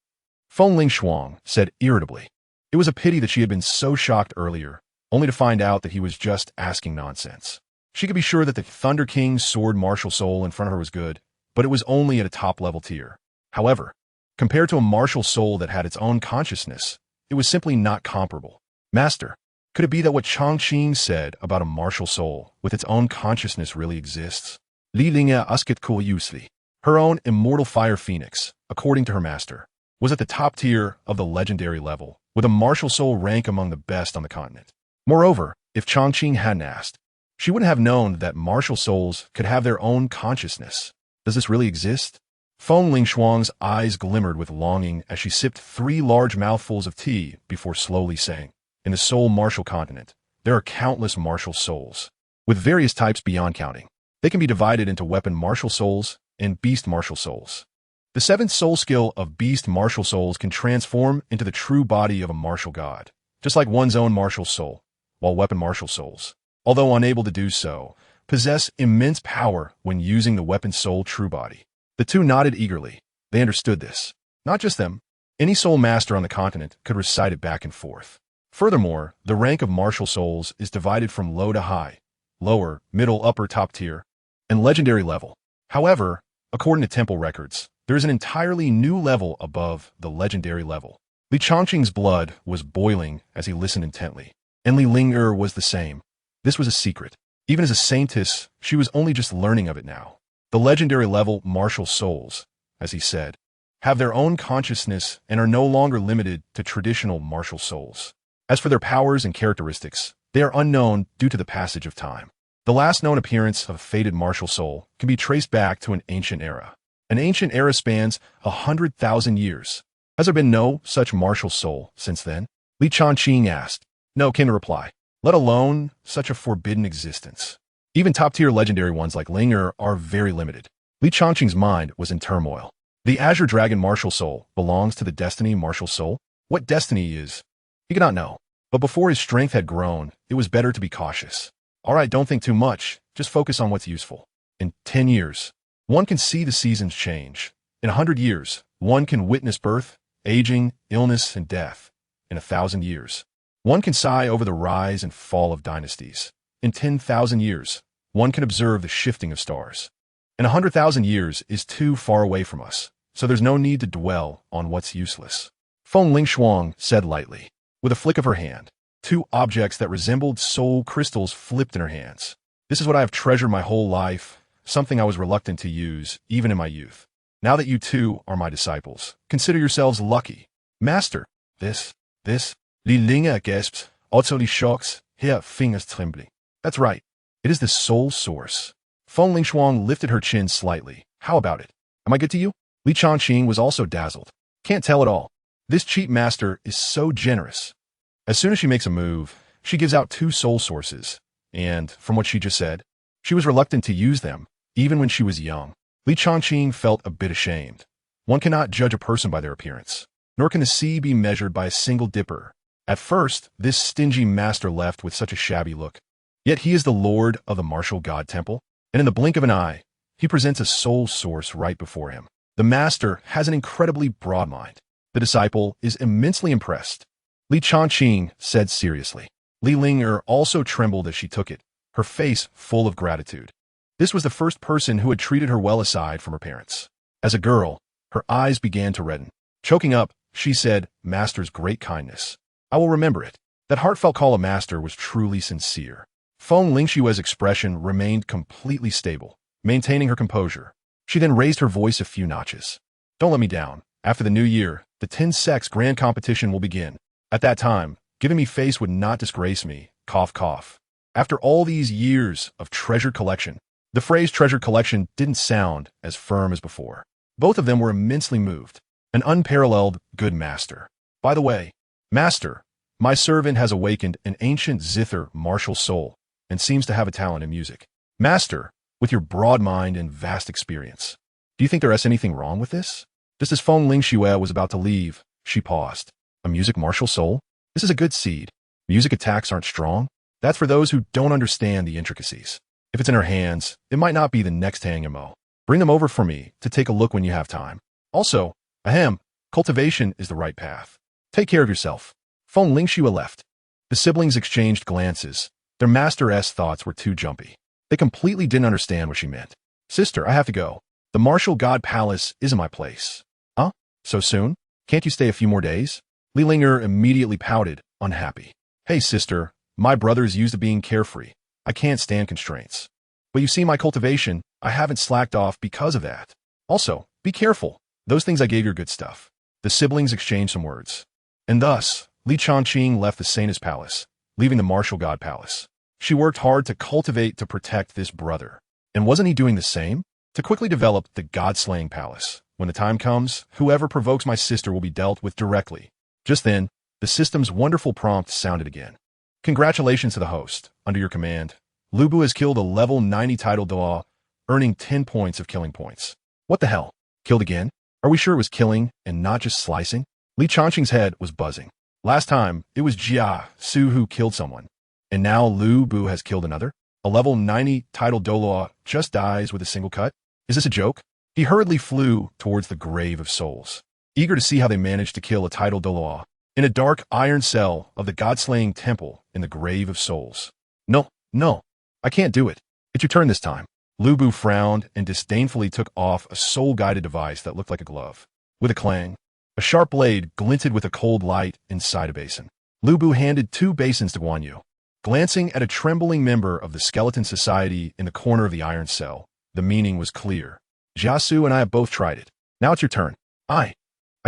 Feng Lingshuang said irritably. It was a pity that she had been so shocked earlier, only to find out that he was just asking nonsense. She could be sure that the Thunder King's sword martial soul in front of her was good, but it was only at a top-level tier. However, compared to a martial soul that had its own consciousness, it was simply not comparable. Master, could it be that what Changqing said about a martial soul with its own consciousness really exists? Li Ling'er asked curiously. Her own immortal fire phoenix, according to her master, was at the top tier of the legendary level, with a martial soul rank among the best on the continent. Moreover, if Changqing hadn't asked, she wouldn't have known that martial souls could have their own consciousness. Does this really exist? Feng Lingshuang's eyes glimmered with longing as she sipped 3 large mouthfuls of tea before slowly saying, in the soul martial continent, there are countless martial souls, with various types beyond counting. They can be divided into weapon martial souls and beast martial souls. The 7th soul skill of beast martial souls can transform into the true body of a martial god, just like one's own martial soul, while weapon martial souls, although unable to do so, possess immense power when using the weapon soul true body. The two nodded eagerly. They understood this. Not just them. Any soul master on the continent could recite it back and forth. Furthermore, the rank of martial souls is divided from low to high, lower, middle, upper, top tier, and legendary level. However, according to temple records, there is an entirely new level above the legendary level. Li Changqing's blood was boiling as he listened intently, and Li Ling'er was the same. This was a secret. Even as a saintess, she was only just learning of it now. The legendary level martial souls, as he said, have their own consciousness and are no longer limited to traditional martial souls. As for their powers and characteristics, they are unknown due to the passage of time. The last known appearance of a fated martial soul can be traced back to an ancient era. An ancient era spans 100,000 years. Has there been no such martial soul since then? Li Changqing asked. No, came the reply. Let alone such a forbidden existence. Even top-tier legendary ones like Linger are very limited. Li Changqing's mind was in turmoil. The Azure Dragon Martial Soul belongs to the Destiny Martial Soul? What Destiny is? He could not know. But before his strength had grown, it was better to be cautious. Alright, don't think too much. Just focus on what's useful. In 10 years, one can see the seasons change. In 100 years, one can witness birth, aging, illness, and death. In 1,000 years, one can sigh over the rise and fall of dynasties. In 10,000 years, one can observe the shifting of stars. And 100,000 years is too far away from us, so there's no need to dwell on what's useless. Feng Lingshuang said lightly. With a flick of her hand, two objects that resembled soul crystals flipped in her hands. This is what I have treasured my whole life, something I was reluctant to use, even in my youth. Now that you two are my disciples, consider yourselves lucky. Master, this, Li Linge gasped, also Li shocks, her fingers trembling. That's right. It is the soul source. Feng Lingshuang lifted her chin slightly. How about it? Am I good to you? Li Changqing was also dazzled. Can't tell at all. This cheap master is so generous. As soon as she makes a move, she gives out two soul sources, and, from what she just said, she was reluctant to use them, even when she was young. Li Changqing felt a bit ashamed. One cannot judge a person by their appearance, nor can the sea be measured by a single dipper. At first, this stingy master left with such a shabby look. Yet he is the lord of the martial god temple, and in the blink of an eye, he presents a soul source right before him. The master has an incredibly broad mind. The disciple is immensely impressed. Li Changqing said seriously. Li Linger also trembled as she took it, her face full of gratitude. This was the first person who had treated her well aside from her parents. As a girl, her eyes began to redden. Choking up, she said, Master's great kindness. I will remember it. That heartfelt call of master was truly sincere. Feng Lingshue's expression remained completely stable, maintaining her composure. She then raised her voice a few notches. Don't let me down. After the new year, the 10 sects grand competition will begin. At that time, giving me face would not disgrace me. Cough, cough. After all these years of treasured collection, the phrase treasured collection didn't sound as firm as before. Both of them were immensely moved. An unparalleled good master. By the way, master, my servant has awakened an ancient zither martial soul and seems to have a talent in music. Master, with your broad mind and vast experience, do you think there is anything wrong with this? Just as Feng Lingxue was about to leave, she paused. A music martial soul? This is a good seed. Music attacks aren't strong. That's for those who don't understand the intricacies. If it's in her hands, it might not be the next Hang Mo. Bring them over for me to take a look when you have time. Also, cultivation is the right path. Take care of yourself. Feng Lingxue left. The siblings exchanged glances. Their master's thoughts were too jumpy. They completely didn't understand what she meant. Sister, I have to go. The martial god palace isn't my place. Huh? So soon? Can't you stay a few more days? Li Linger immediately pouted, unhappy. Hey sister, my brother is used to being carefree. I can't stand constraints. But you see my cultivation, I haven't slacked off because of that. Also, be careful. Those things I gave you are good stuff. The siblings exchanged some words. And thus, Li Changqing left the Saintess Palace, leaving the martial god palace. She worked hard to cultivate to protect this brother. And wasn't he doing the same? To quickly develop the god-slaying palace. When the time comes, whoever provokes my sister will be dealt with directly. Just then, the system's wonderful prompt sounded again. Congratulations to the host. Under your command, Lubu has killed a level 90 title Douluo, earning 10 points of killing points. What the hell? Killed again? Are we sure it was killing and not just slicing? Li Changqing's head was buzzing. Last time, it was Jia Su who killed someone. And now Lu Bu has killed another? A level 90 title Douluo just dies with a single cut? Is this a joke? He hurriedly flew towards the grave of souls, eager to see how they managed to kill a title Douluo in a dark iron cell of the god-slaying temple in the grave of souls. No, I can't do it. It's your turn this time. Lu Bu frowned and disdainfully took off a soul-guided device that looked like a glove. With a clang, a sharp blade glinted with a cold light inside a basin. Lu Bu handed 2 basins to Guan Yu. Glancing at a trembling member of the skeleton society in the corner of the iron cell, the meaning was clear. Jiasu and I have both tried it. Now it's your turn. I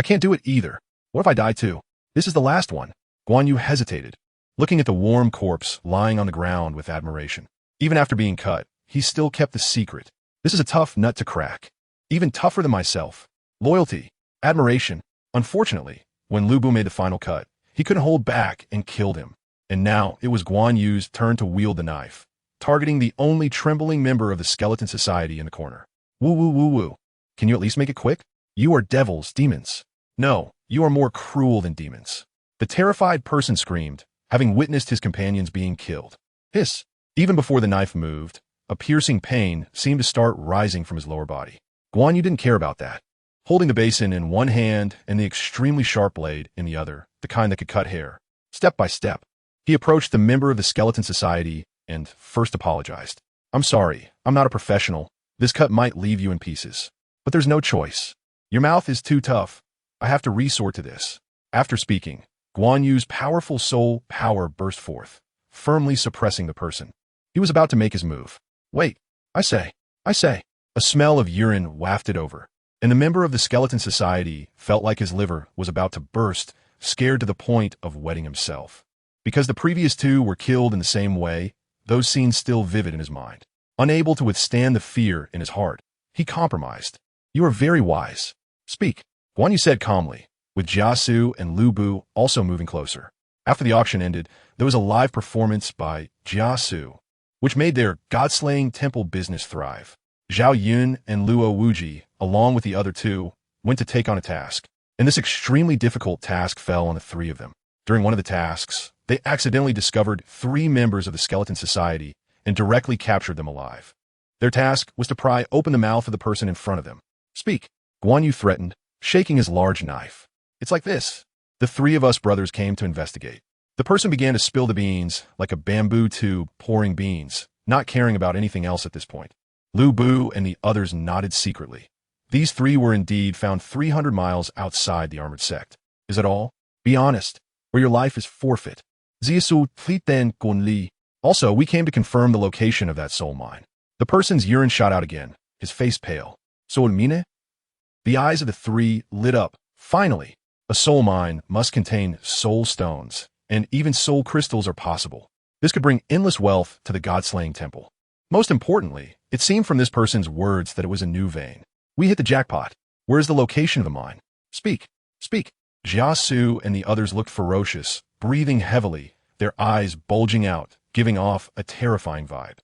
can't do it either. What if I die too? This is the last one. Guan Yu hesitated, looking at the warm corpse lying on the ground with admiration. Even after being cut, he still kept the secret. This is a tough nut to crack. Even tougher than myself. Loyalty. Admiration. Unfortunately, when Lu Bu made the final cut, He couldn't hold back and killed him. And now it was Guan Yu's turn to wield the knife, targeting the only trembling member of the Skeleton Society in the corner. Woo woo woo woo. Can you at least make it quick? You are devils, demons. No, you are more cruel than demons. The terrified person screamed, having witnessed his companions being killed. Hiss. Even before the knife moved, a piercing pain seemed to start rising from his lower body. Guan Yu didn't care about that. Holding the basin in one hand and the extremely sharp blade in the other, the kind that could cut hair, step by step, he approached the member of the Skeleton Society and first apologized. I'm sorry, I'm not a professional. This cut might leave you in pieces. But there's no choice. Your mouth is too tough. I have to resort to this. After speaking, Guan Yu's powerful soul power burst forth, firmly suppressing the person. He was about to make his move. Wait, I say. A smell of urine wafted over, and the member of the Skeleton Society felt like his liver was about to burst, scared to the point of wetting himself. Because the previous two were killed in the same way, those scenes still vivid in his mind. Unable to withstand the fear in his heart, he compromised. You are very wise. Speak, Guan Yu said calmly, with Jiasu and Lu Bu also moving closer. After the auction ended, there was a live performance by Jiasu, which made their god-slaying temple business thrive. Zhao Yun and Luo Wuji, along with the other two, went to take on a task, and this extremely difficult task fell on the three of them. During one of the tasks, they accidentally discovered 3 members of the Skeleton Society and directly captured them alive. Their task was to pry open the mouth of the person in front of them. Speak, Guan Yu threatened, shaking his large knife. It's like this. The 3 of us brothers came to investigate. The person began to spill the beans like a bamboo tube pouring beans, not caring about anything else at this point. Lu Bu and the others nodded secretly. These 3 were indeed found 300 miles outside the armored sect. Is it all? Be honest, or your life is forfeit. Ziasu Tliten Gunli. Also, we came to confirm the location of that soul mine. The person's urine shot out again, his face pale. Soul mine? The eyes of the 3 lit up. Finally, a soul mine must contain soul stones, and even soul crystals are possible. This could bring endless wealth to the god-slaying temple. Most importantly, it seemed from this person's words that it was a new vein. We hit the jackpot. Where is the location of the mine? Speak. Jiasu and the others looked ferocious, breathing heavily, their eyes bulging out, giving off a terrifying vibe.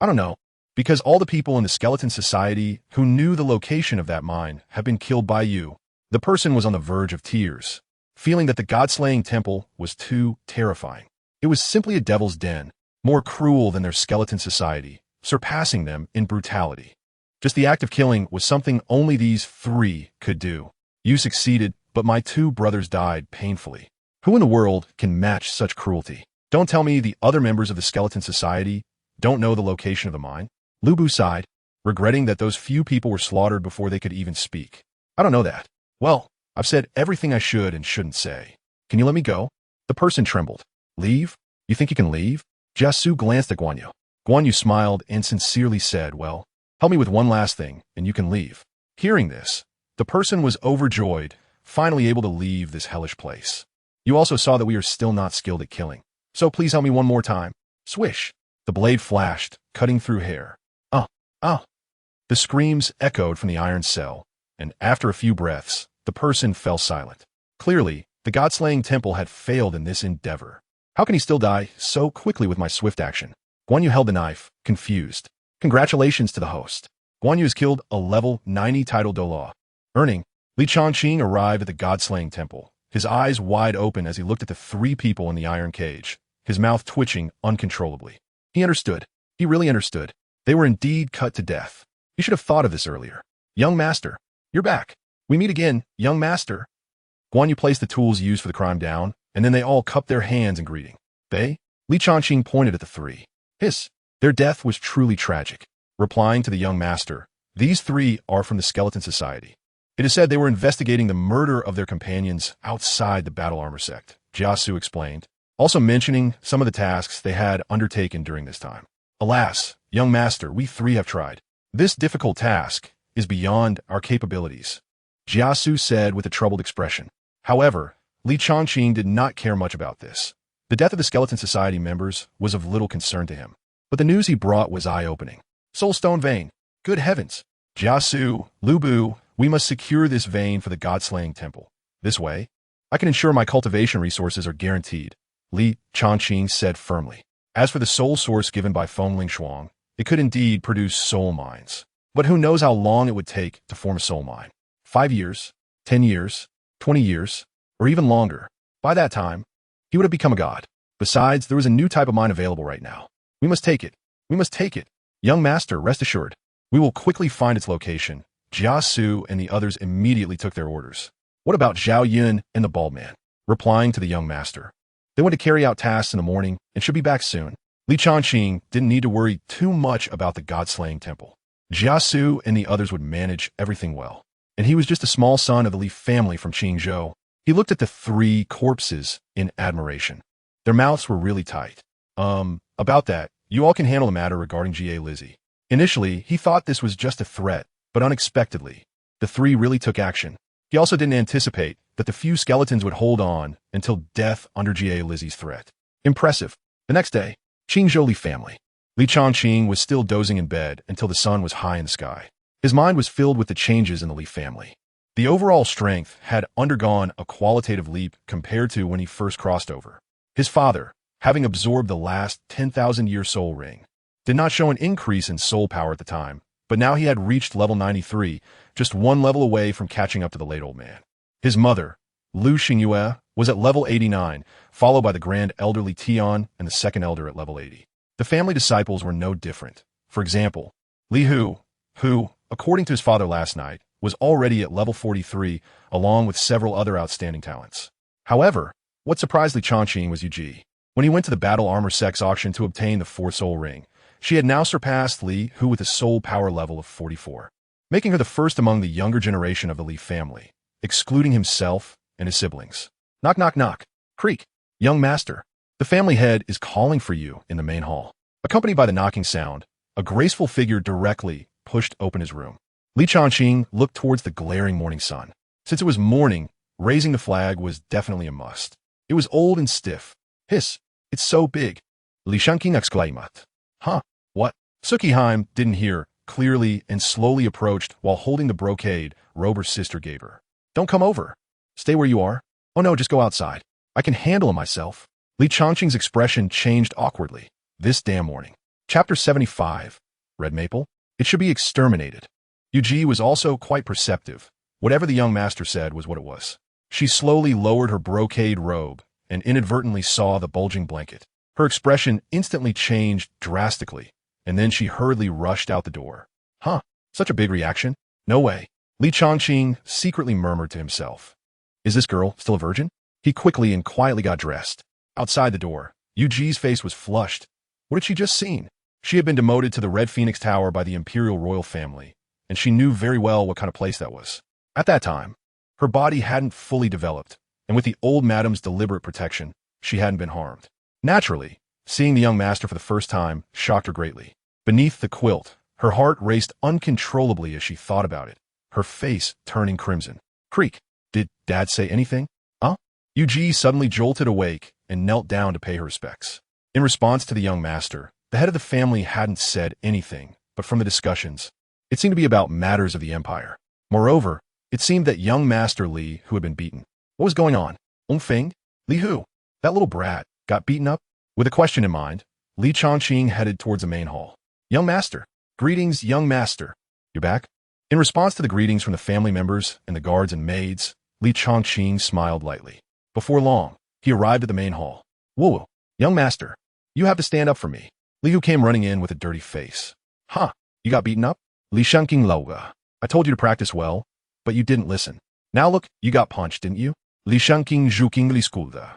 I don't know, because all the people in the Skeleton Society who knew the location of that mine have been killed by you. The person was on the verge of tears, feeling that the god-slaying temple was too terrifying. It was simply a devil's den, more cruel than their Skeleton Society, surpassing them in brutality. Just the act of killing was something only these 3 could do. You succeeded, but my 2 brothers died painfully. Who in the world can match such cruelty? Don't tell me the other members of the Skeleton Society don't know the location of the mine. Lu Bu sighed, regretting that those few people were slaughtered before they could even speak. I don't know that. Well, I've said everything I should and shouldn't say. Can you let me go? The person trembled. Leave? You think you can leave? Jiasu glanced at Guan Yu. Guan Yu smiled and sincerely said, well, help me with one last thing, and you can leave. Hearing this, the person was overjoyed, finally able to leave this hellish place. You also saw that we are still not skilled at killing. So please help me one more time. Swish. The blade flashed, cutting through hair. The screams echoed from the iron cell, and after a few breaths, the person fell silent. Clearly, the god-slaying temple had failed in this endeavor. How can he still die so quickly with my swift action? Guan Yu held the knife, confused. Congratulations to the host. Guan Yu has killed a level 90 title Douluo. Earning, Li Changqing arrived at the god-slaying temple, his eyes wide open as he looked at the 3 people in the iron cage, his mouth twitching uncontrollably. He understood. He really understood. They were indeed cut to death. He should have thought of this earlier. Young master, you're back. We meet again, young master. Guan Yu placed the tools used for the crime down, and then they all cupped their hands in greeting. They? Li Changqing pointed at the 3. Hiss. Their death was truly tragic. Replying to the young master, these 3 are from the Skeleton Society. It is said they were investigating the murder of their companions outside the battle armor sect, Jiasu explained, also mentioning some of the tasks they had undertaken during this time. Alas, young master, we 3 have tried. This difficult task is beyond our capabilities, Jiasu said with a troubled expression. However, Li Changqing did not care much about this. The death of the Skeleton Society members was of little concern to him, but the news he brought was eye-opening. Soulstone vein. Good heavens. Jiasu, Lu Bu, we must secure this vein for the god-slaying temple. This way, I can ensure my cultivation resources are guaranteed, Li Changqing said firmly. As for the soul source given by Fengling Shuang, it could indeed produce soul mines. But who knows how long it would take to form a soul mine? 5 years, 10 years, 20 years, or even longer. By that time, he would have become a god. Besides, there was a new type of mine available right now. We must take it. We must take it. Young master, rest assured. We will quickly find its location. Jia Su and the others immediately took their orders. What about Zhao Yun and the bald man? Replying to the young master. They went to carry out tasks in the morning and should be back soon. Li Changqing didn't need to worry too much about the god-slaying temple. Jia Su and the others would manage everything well. And he was just a small son of the Li family from Qingzhou. He looked at the 3 corpses in admiration. Their mouths were really tight. About that, you all can handle the matter regarding G.A. Lizzie. Initially, he thought this was just a threat, but unexpectedly, the 3 really took action. He also didn't anticipate that the few skeletons would hold on until death under G.A. Lizzie's threat. Impressive. The next day, Qingzhou Li family. Li Changqing was still dozing in bed until the sun was high in the sky. His mind was filled with the changes in the Li family. The overall strength had undergone a qualitative leap compared to when he first crossed over. His father, having absorbed the last 10,000-year soul ring, did not show an increase in soul power at the time, but now he had reached level 93, just 1 level away from catching up to the late old man. His mother, Lu Xingyue, was at level 89, followed by the grand elderly Tian and the second elder at level 80. The family disciples were no different. For example, Li Hu, who, according to his father last night, was already at level 43, along with several other outstanding talents. However, what surprised Li Changqing was Yuji. When he went to the battle armor sex auction to obtain the 4 soul ring, she had now surpassed Li Hu with a soul power level of 44, making her the first among the younger generation of the Li family, excluding himself and his siblings. Knock, knock, knock. Creak. Young master, the family head is calling for you in the main hall. Accompanied by the knocking sound, a graceful figure directly pushed open his room. Li Changqing looked towards the glaring morning sun. Since it was morning, raising the flag was definitely a must. It was old and stiff. Hiss, it's so big. Li Changqing exclaimed. Huh, what? Sukiheim didn't hear clearly and slowly approached while holding the brocade robe her sister gave her. Don't come over. Stay where you are. Oh no, just go outside. I can handle it myself. Li Changqing's expression changed awkwardly. This damn morning. Chapter 75. Red Maple? It should be exterminated. Yuji was also quite perceptive. Whatever the young master said was what it was. She slowly lowered her brocade robe and inadvertently saw the bulging blanket. Her expression instantly changed drastically, and then she hurriedly rushed out the door. Huh, such a big reaction? No way. Li Changqing secretly murmured to himself. Is this girl still a virgin? He quickly and quietly got dressed. Outside the door, Yuji's face was flushed. What had she just seen? She had been demoted to the Red Phoenix Tower by the Imperial Royal Family, and she knew very well what kind of place that was. At that time, her body hadn't fully developed, and with the old madam's deliberate protection, she hadn't been harmed. Naturally, seeing the young master for the first time shocked her greatly. Beneath the quilt, her heart raced uncontrollably as she thought about it, her face turning crimson. Creak. Did Dad say anything? Huh? Yuji suddenly jolted awake and knelt down to pay her respects. In response to the young master, the head of the family hadn't said anything, but from the discussions, it seemed to be about matters of the empire. Moreover, it seemed that young Master Li, who had been beaten. What was going on? Feng? Li Hu? That little brat got beaten up? With a question in mind, Li Changqing headed towards the main hall. Young master. Greetings, young master. You're back? In response to the greetings from the family members and the guards and maids, Li Changqing smiled lightly. Before long, he arrived at the main hall. Whoa, young master, you have to stand up for me. Li Hu came running in with a dirty face. Huh, you got beaten up? Li Changqing Loga. I told you to practice well, but you didn't listen. Now look, you got punched, didn't you? Li Changqing Zhuqing Li Skulda.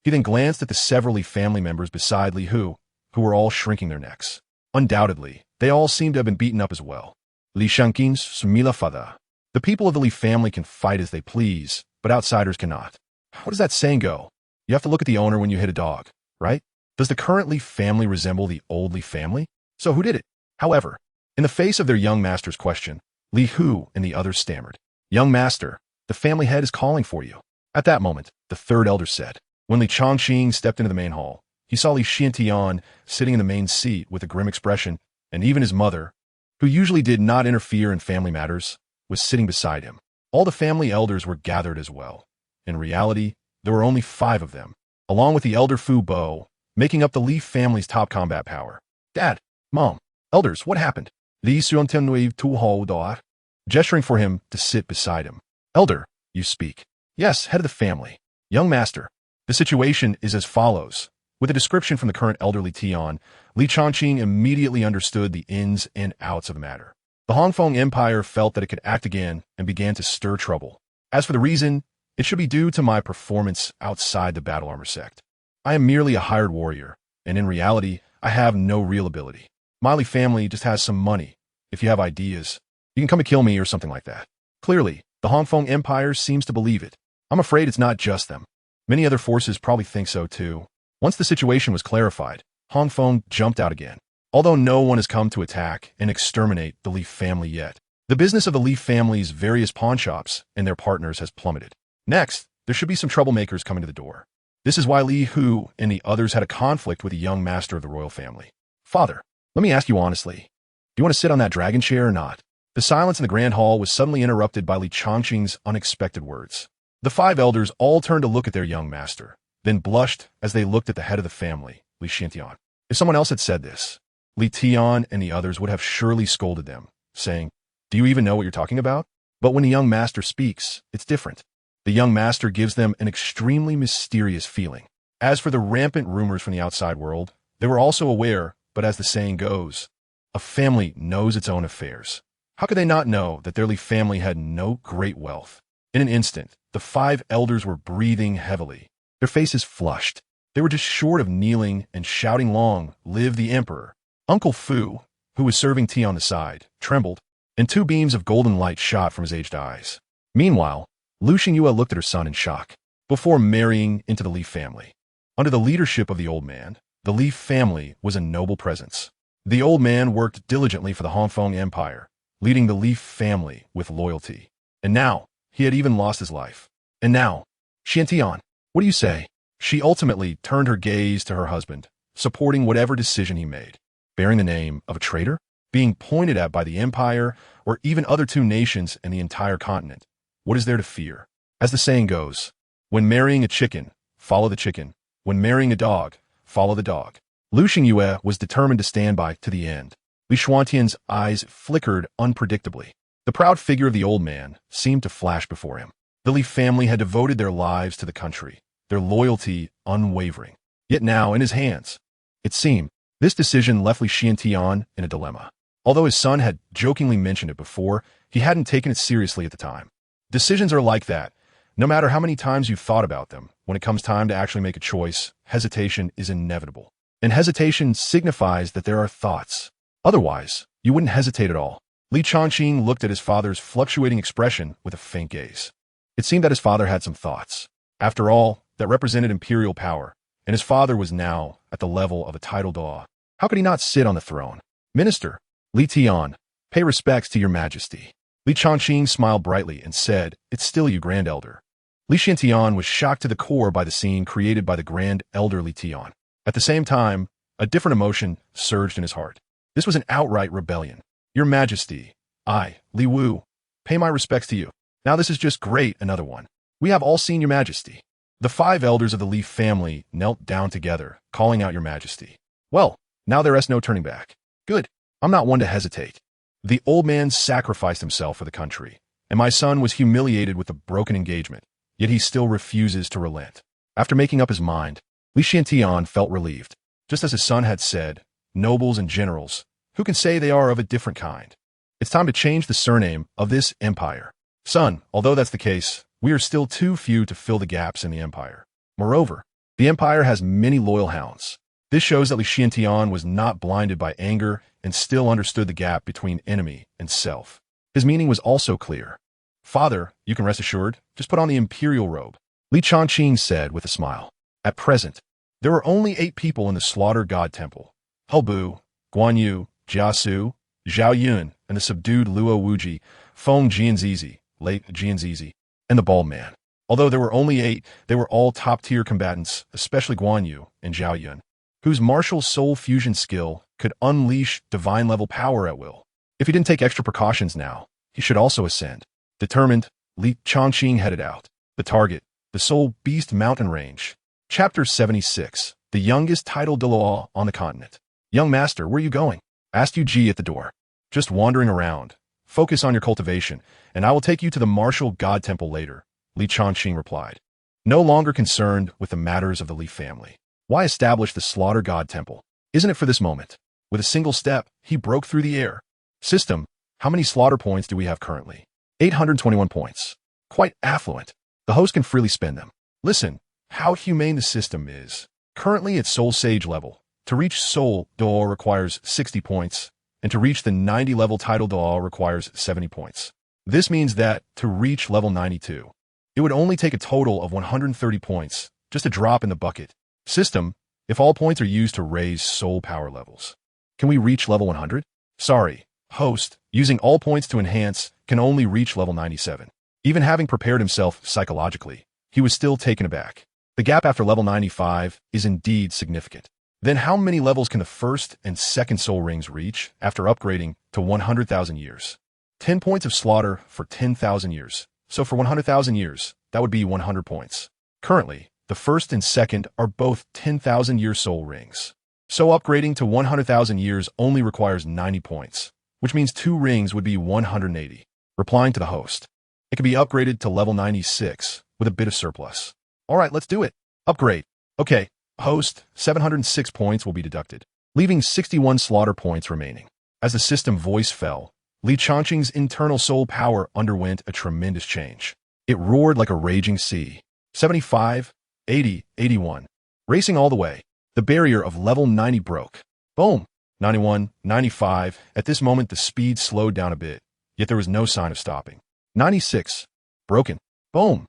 He then glanced at the several Li family members beside Li Hu, who were all shrinking their necks. Undoubtedly, they all seemed to have been beaten up as well. Li Changqing's Sumila Fada. The people of the Li family can fight as they please, but outsiders cannot. What does that saying go? You have to look at the owner when you hit a dog, right? Does the current Li family resemble the old Li family? So who did it? However, in the face of their young master's question, Li Hu and the others stammered. Young master, the family head is calling for you. At that moment, the third elder said. When Li Changqing stepped into the main hall, he saw Li Xiantian sitting in the main seat with a grim expression, and even his mother, who usually did not interfere in family matters, was sitting beside him. All the family elders were gathered as well, In reality, there were only 5 of them, along with the elder Fu Bo, making up the Li family's top combat power. Dad, Mom, elders, what happened? Li Xuantenui Tu Ho Doa, gesturing for him to sit beside him. Elder, you speak. Yes, head of the family. Young master. The situation is as follows. With a description from the current elderly Tian, Li Chongqing immediately understood the ins and outs of the matter. The Hongfeng Empire felt that it could act again and began to stir trouble. As for the reason, it should be due to my performance outside the battle armor sect. I am merely a hired warrior, and in reality, I have no real ability. My Li family just has some money. If you have ideas, you can come and kill me or something like that. Clearly, the Hongfeng Empire seems to believe it. I'm afraid it's not just them. Many other forces probably think so too. Once the situation was clarified, Hongfeng jumped out again. Although no one has come to attack and exterminate the Li family yet, the business of the Li family's various pawnshops and their partners has plummeted. Next, there should be some troublemakers coming to the door. This is why Li Hu and the others had a conflict with the young master of the royal family. Father, let me ask you honestly, do you want to sit on that dragon chair or not? The silence in the grand hall was suddenly interrupted by Li Chongqing's unexpected words. The 5 elders all turned to look at their young master, then blushed as they looked at the head of the family, Li Xiantian. If someone else had said this, Li Tian and the others would have surely scolded them, saying, "Do you even know what you're talking about?" But when the young master speaks, it's different. The young master gives them an extremely mysterious feeling. As for the rampant rumors from the outside world, they were also aware, but as the saying goes, a family knows its own affairs. How could they not know that their Li family had no great wealth? In an instant, the 5 elders were breathing heavily, their faces flushed. They were just short of kneeling and shouting long, "Live the Emperor." Uncle Fu, who was serving tea on the side, trembled, and 2 beams of golden light shot from his aged eyes. Meanwhile, Lu Xingyue looked at her son in shock. Before marrying into the Li family, under the leadership of the old man, the Li family was a noble presence. The old man worked diligently for the Hongfeng Empire, leading the Li family with loyalty. And now, he had even lost his life. And now, Xiantian, what do you say? She ultimately turned her gaze to her husband, supporting whatever decision he made. Bearing the name of a traitor? Being pointed at by the empire, or even other 2 nations and the entire continent? What is there to fear? As the saying goes, when marrying a chicken, follow the chicken. When marrying a dog, follow the dog. Lu Xingyue was determined to stand by to the end. Li Xuantian's eyes flickered unpredictably. The proud figure of the old man seemed to flash before him. The Li family had devoted their lives to the country, their loyalty unwavering. Yet now, in his hands, it seemed, this decision left Li Xiantian in a dilemma. Although his son had jokingly mentioned it before, he hadn't taken it seriously at the time. Decisions are like that. No matter how many times you've thought about them, when it comes time to actually make a choice, hesitation is inevitable. And hesitation signifies that there are thoughts. Otherwise, you wouldn't hesitate at all. Li Chongqing looked at his father's fluctuating expression with a faint gaze. It seemed that his father had some thoughts. After all, that represented imperial power, and his father was now at the level of a title daw. How could he not sit on the throne? Minister, Li Tian, pay respects to your majesty. Li Chongqing smiled brightly and said, "It's still you, Grand Elder." Li Xiantian was shocked to the core by the scene created by the Grand Elder Li Tian. At the same time, a different emotion surged in his heart. This was an outright rebellion. Your Majesty, I, Li Wu, pay my respects to you. Now this is just great, another one. We have all seen your Majesty. The 5 elders of the Li family knelt down together, calling out your Majesty. Well, now there is no turning back. Good. I'm not one to hesitate. The old man sacrificed himself for the country, and my son was humiliated with the broken engagement, yet he still refuses to relent. After making up his mind, Li Xiantian felt relieved. Just as his son had said, nobles and generals, who can say they are of a different kind? It's time to change the surname of this empire. Son, although that's the case, we are still too few to fill the gaps in the empire. Moreover, the empire has many loyal hounds. This shows that Li Xiantian was not blinded by anger and still understood the gap between enemy and self. His meaning was also clear. Father, you can rest assured, just put on the imperial robe, Li Chongqing said with a smile. At present, there were only 8 people in the Slaughter God Temple. Helbu, Guan Yu, Jiasu, Zhao Yun, and the subdued Luo Wuji, Feng Jianzizi, late Jianzizi, and the Bald Man. Although there were only 8, they were all top-tier combatants, especially Guan Yu and Zhao Yun, whose martial soul fusion skill could unleash divine-level power at will. If he didn't take extra precautions now, he should also ascend. Determined, Li Chongqing headed out. The target, The Soul Beast Mountain Range. Chapter 76. The youngest titled Douluo on the continent. Young master, where are you going? Asked Yu at the door. Just wandering around. Focus on your cultivation, and I will take you to the martial god temple later, Li Changqing replied. No longer concerned with the matters of the Li family. Why establish the slaughter god temple? Isn't it for this moment? With a single step, he broke through the air. System, how many slaughter points do we have currently? 821 points. Quite affluent. The host can freely spend them. Listen, how humane the system is. Currently at Soul Sage level, to reach Soul Douluo requires 60 points, and to reach the 90 level title Douluo requires 70 points. This means that, to reach level 92, it would only take a total of 130 points, just a drop in the bucket. System, if all points are used to raise soul power levels. Can we reach level 100? Sorry, host, using all points to enhance, can only reach level 97. Even having prepared himself psychologically, he was still taken aback. The gap after level 95 is indeed significant. Then how many levels can the first and second soul rings reach after upgrading to 100,000 years? 10 points of slaughter for 10,000 years. So for 100,000 years, that would be 100 points. Currently, the first and second are both 10,000 year soul rings. So upgrading to 100,000 years only requires 90 points, which means 2 rings would be 180. Replying to the host. It can be upgraded to level 96 with a bit of surplus. Alright, let's do it. Upgrade. Okay, host, 706 points will be deducted, leaving 61 slaughter points remaining. As the system voice fell, Li Changqing's internal soul power underwent a tremendous change. It roared like a raging sea. 75, 80, 81. Racing all the way. The barrier of level 90 broke. Boom. 91, 95. At this moment, the speed slowed down a bit, yet there was no sign of stopping. 96. Broken. Boom.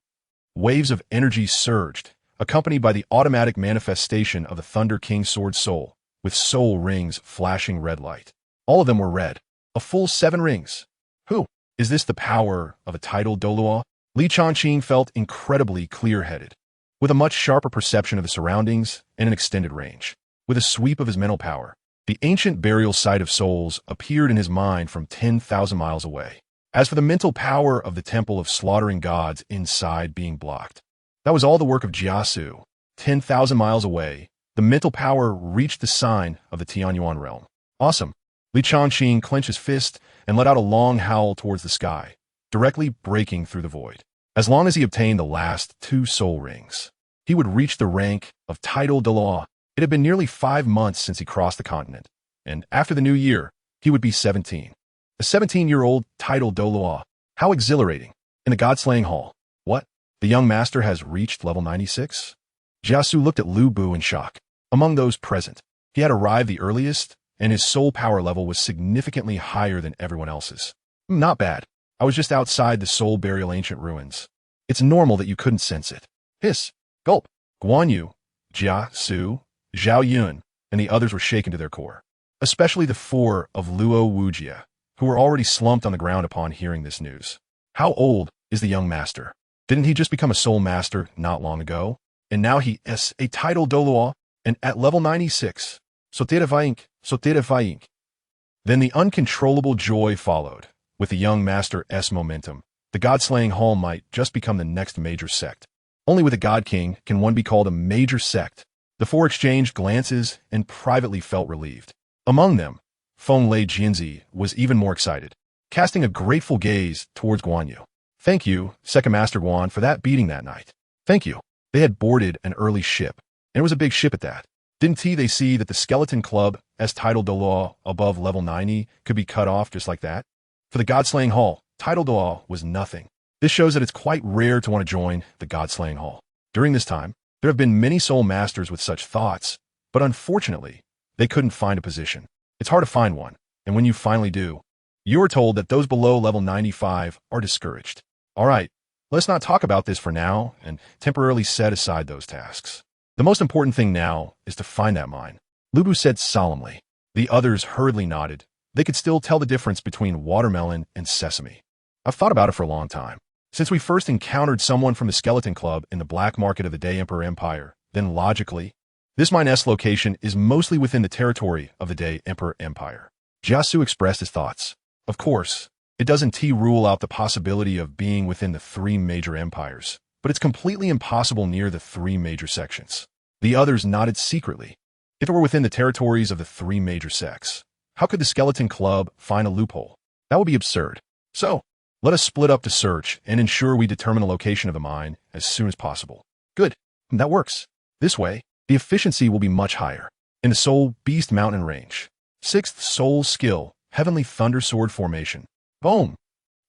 Waves of energy surged, accompanied by the automatic manifestation of the Thunder King Sword Soul, with soul rings flashing red light. All of them were red. A full 7 rings. Who? Is this the power of a titled Douluo? Li Changqing felt incredibly clear-headed, with a much sharper perception of the surroundings and an extended range. With a sweep of his mental power, the ancient burial site of souls appeared in his mind from 10,000 miles away. As for the mental power of the temple of slaughtering gods inside being blocked, that was all the work of Jiasu. 10,000 miles away, the mental power reached the sign of the Tianyuan realm. Awesome. Li Changqing clenched his fist and let out a long howl towards the sky, directly breaking through the void. As long as he obtained the last 2 soul rings, he would reach the rank of title Douluo. It had been nearly 5 months since he crossed the continent, and after the new year, he would be 17. A 17-year-old titled Douluo. How exhilarating. In the God-slaying hall. What? The young master has reached level 96? Jiasu looked at Lu Bu in shock. Among those present, he had arrived the earliest, and his soul power level was significantly higher than everyone else's. Not bad. I was just outside the soul burial ancient ruins. It's normal that you couldn't sense it. Hiss. Gulp. Guan Yu, Jia Su, Zhao Yun, and the others were shaken to their core. Especially the 4 of Luo Wujia, who were already slumped on the ground upon hearing this news. How old is the young master? Didn't he just become a soul master not long ago? And now he is a title Douluo, and at level 96. Sotira Vaink. Then the uncontrollable joy followed. With the young master's momentum, the God-slaying hall might just become the next major sect. Only with a God King can one be called a major sect. The 4 exchanged glances and privately felt relieved. Among them, Feng Lei Jianzi was even more excited, casting a grateful gaze towards Guan Yu. Thank you, Second Master Guan, for that beating that night. Thank you. They had boarded an early ship, and it was a big ship at that. Didn't they see that the Skeleton Club, as titled Douluo above level 90, could be cut off just like that? For the God-slaying hall, title Douluo was nothing. This shows that it's quite rare to want to join the God-slaying hall. During this time, there have been many soul masters with such thoughts, but unfortunately, they couldn't find a position. It's hard to find one, and when you finally do, you are told that those below level 95 are discouraged. Alright, let's not talk about this for now and temporarily set aside those tasks. The most important thing now is to find that mine. Lu Bu said solemnly. The others hurriedly nodded. They could still tell the difference between watermelon and sesame. I've thought about it for a long time. Since we first encountered someone from the Skeleton Club in the black market of the Day Emperor Empire, then logically, this mine's location is mostly within the territory of the Day Emperor Empire. Jiasu expressed his thoughts. Of course, it doesn't rule out the possibility of being within the 3 major empires, but it's completely impossible near the three major sections. The others nodded secretly. If it were within the territories of the three major sects, how could the Skeleton Club find a loophole? That would be absurd. So, let us split up to search and ensure we determine the location of the mine as soon as possible. Good. That works. This way, the efficiency will be much higher. In the Soul Beast Mountain Range. 6th Soul Skill, Heavenly Thunder Sword Formation. Boom!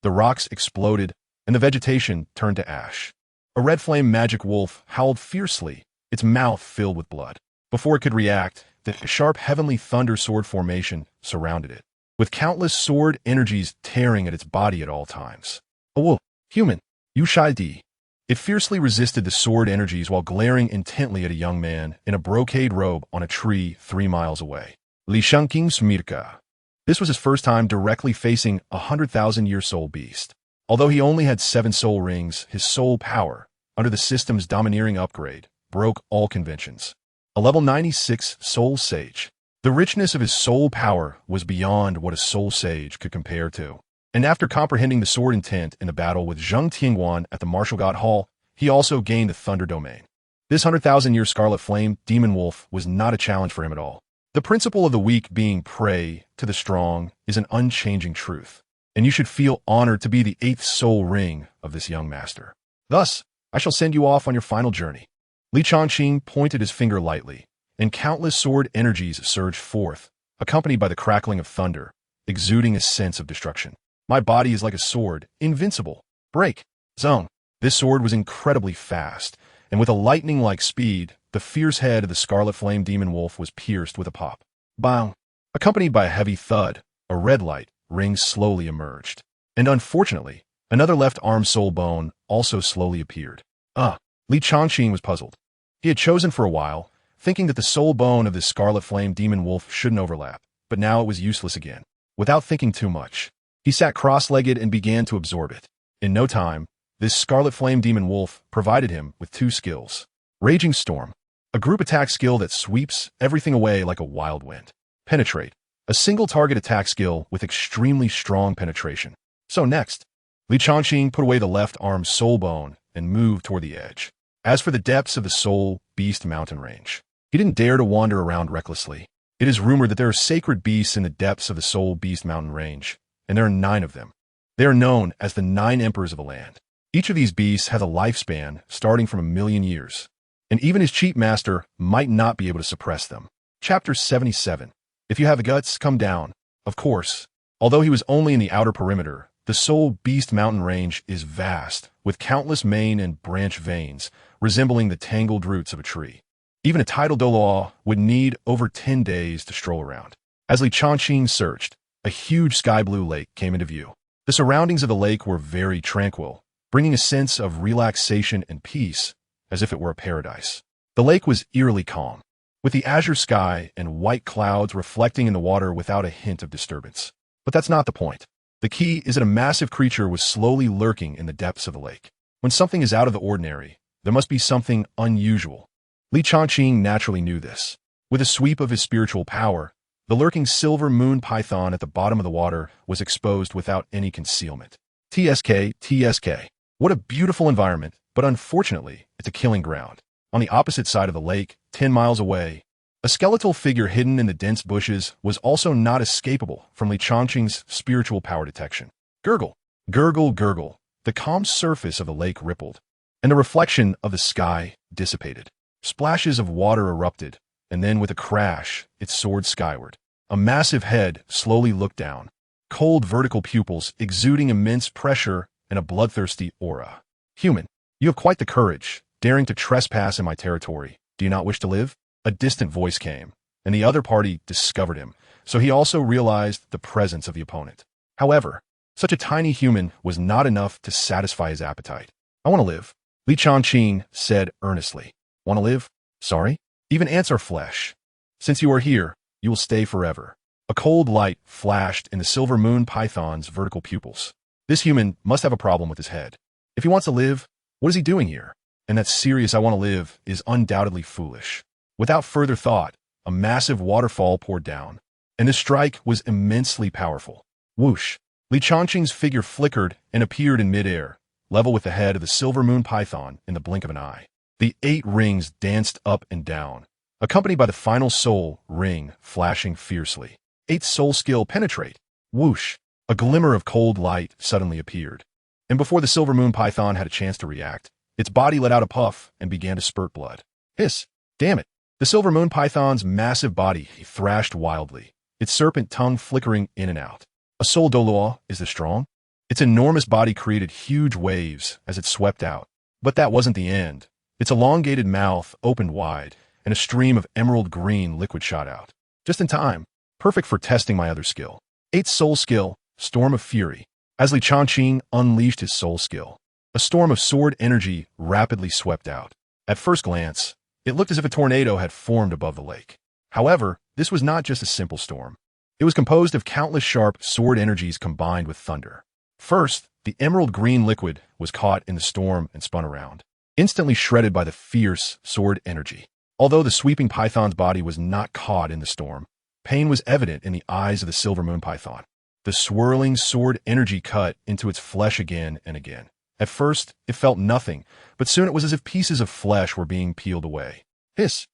The rocks exploded, and the vegetation turned to ash. A red flame magic wolf howled fiercely, its mouth filled with blood. Before it could react, the sharp Heavenly Thunder Sword Formation surrounded it, with countless sword energies tearing at its body at all times. A wolf, human, you shy D. It fiercely resisted the sword energies while glaring intently at a young man in a brocade robe on a tree 3 miles away. Li Transmigrated. This was his first time directly facing a 100,000-year soul beast. Although he only had 7 soul rings, his soul power, under the system's domineering upgrade, broke all conventions. A level 96 soul sage. The richness of his soul power was beyond what a soul sage could compare to. And after comprehending the sword intent in the battle with Zheng Tianguan at the Martial God Hall, he also gained the Thunder Domain. This 100,000-year Scarlet Flame Demon Wolf was not a challenge for him at all. The principle of the weak being prey to the strong is an unchanging truth, and you should feel honored to be the 8th soul ring of this young master. Thus, I shall send you off on your final journey. Li Changqing pointed his finger lightly, and countless sword energies surged forth, accompanied by the crackling of thunder, exuding a sense of destruction. My body is like a sword, invincible. Break. Zone. This sword was incredibly fast, and with a lightning-like speed, the fierce head of the Scarlet Flame Demon Wolf was pierced with a pop. Bang. Accompanied by a heavy thud, a red light ring slowly emerged. And unfortunately, another left arm soul bone also slowly appeared. Li Changqing was puzzled. He had chosen for a while, thinking that the soul bone of this Scarlet Flame Demon Wolf shouldn't overlap, but now it was useless again. Without thinking too much, he sat cross-legged and began to absorb it. In no time, this Scarlet Flame Demon Wolf provided him with 2 skills. Raging Storm, a group attack skill that sweeps everything away like a wild wind. Penetrate, a single target attack skill with extremely strong penetration. So next, Li Changqing put away the left arm soul bone and moved toward the edge. As for the depths of the Soul Beast Mountain Range, he didn't dare to wander around recklessly. It is rumored that there are sacred beasts in the depths of the Soul Beast Mountain Range, and there are 9 of them. They are known as the 9 Emperors of the land. Each of these beasts has a lifespan starting from 1,000,000 years, and even his cheat master might not be able to suppress them. Chapter 77. If you have the guts, come down. Of course, although he was only in the outer perimeter, the Soul Beast Mountain Range is vast, with countless main and branch veins resembling the tangled roots of a tree. Even a tidal Douluo would need over 10 days to stroll around. As Li Changqing searched, a huge sky-blue lake came into view. The surroundings of the lake were very tranquil, bringing a sense of relaxation and peace, as if it were a paradise. The lake was eerily calm, with the azure sky and white clouds reflecting in the water without a hint of disturbance. But that's not the point. The key is that a massive creature was slowly lurking in the depths of the lake. When something is out of the ordinary, there must be something unusual. Li Changqing naturally knew this. With a sweep of his spiritual power, the lurking silver moon python at the bottom of the water was exposed without any concealment. TSK. What a beautiful environment, but unfortunately, it's a killing ground. On the opposite side of the lake, 10 miles away, a skeletal figure hidden in the dense bushes was also not escapable from Li Changqing's spiritual power detection. Gurgle. Gurgle, gurgle. The calm surface of the lake rippled, and the reflection of the sky dissipated. Splashes of water erupted, and then with a crash, it soared skyward. A massive head slowly looked down, cold vertical pupils exuding immense pressure and a bloodthirsty aura. Human, you have quite the courage, daring to trespass in my territory. Do you not wish to live? A distant voice came, and the other party discovered him, so he also realized the presence of the opponent. However, such a tiny human was not enough to satisfy his appetite. I want to live, Li Changqing said earnestly. Want to live? Sorry? Even ants are flesh. Since you are here, you will stay forever. A cold light flashed in the silver moon python's vertical pupils. This human must have a problem with his head. If he wants to live, what is he doing here? And that serious I want to live is undoubtedly foolish. Without further thought, a massive waterfall poured down, and the strike was immensely powerful. Whoosh! Li Changqing's figure flickered and appeared in midair, level with the head of the silver moon python in the blink of an eye. The 8 rings danced up and down, accompanied by the final soul ring flashing fiercely. 8 soul skill penetrate. Whoosh! A glimmer of cold light suddenly appeared. And before the silver moon python had a chance to react, its body let out a puff and began to spurt blood. Hiss! Damn it! The silver moon python's massive body thrashed wildly, its serpent tongue flickering in and out. A soul Douluo, is this strong? Its enormous body created huge waves as it swept out. But that wasn't the end. Its elongated mouth opened wide, and a stream of emerald green liquid shot out. Just in time. Perfect for testing my other skill. 8 soul skill, Storm of Fury. As Li Changqing unleashed his soul skill, a storm of sword energy rapidly swept out. At first glance, it looked as if a tornado had formed above the lake. However, this was not just a simple storm. It was composed of countless sharp sword energies combined with thunder. First, the emerald green liquid was caught in the storm and spun around, instantly shredded by the fierce sword energy. Although the sweeping python's body was not caught in the storm, pain was evident in the eyes of the silver moon python. The swirling sword energy cut into its flesh again and again. At first, it felt nothing, but soon it was as if pieces of flesh were being peeled away. Hiss!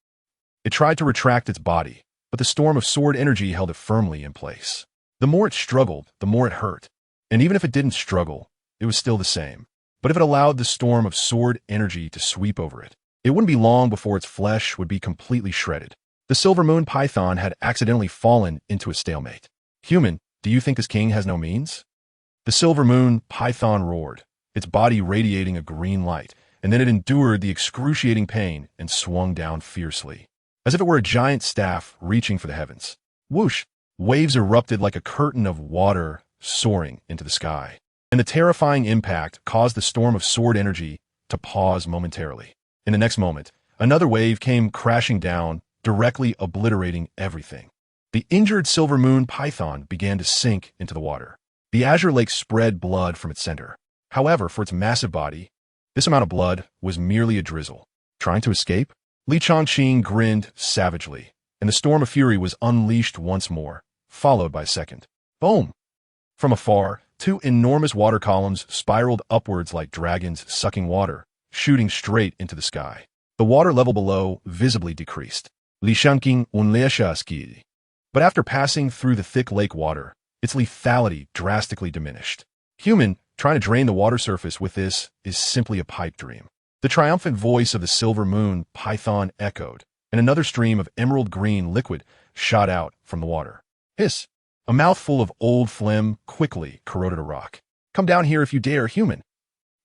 It tried to retract its body, but the storm of sword energy held it firmly in place. The more it struggled, the more it hurt. And even if it didn't struggle, it was still the same. But if it allowed the storm of sword energy to sweep over it, it wouldn't be long before its flesh would be completely shredded. The silver moon python had accidentally fallen into a stalemate. Human, do you think this king has no means? The silver moon python roared, its body radiating a green light, and then it endured the excruciating pain and swung down fiercely, as if it were a giant staff reaching for the heavens. Whoosh! Waves erupted like a curtain of water soaring into the sky, and the terrifying impact caused the storm of sword energy to pause momentarily. In the next moment, another wave came crashing down, directly obliterating everything. The injured silver moon python began to sink into the water. The azure lake spread blood from its center. However, for its massive body, this amount of blood was merely a drizzle. Trying to escape? Li Changqing grinned savagely, and the storm of fury was unleashed once more, followed by a second. Boom! From afar, 2 enormous water columns spiraled upwards like dragons sucking water, shooting straight into the sky. The water level below visibly decreased. Li Changqing unleasha ski. But after passing through the thick lake water, its lethality drastically diminished. Human, trying to drain the water surface with this is simply a pipe dream. The triumphant voice of the silver moon python echoed, and another stream of emerald green liquid shot out from the water. Hiss! A mouthful of old phlegm quickly corroded a rock. Come down here if you dare, human.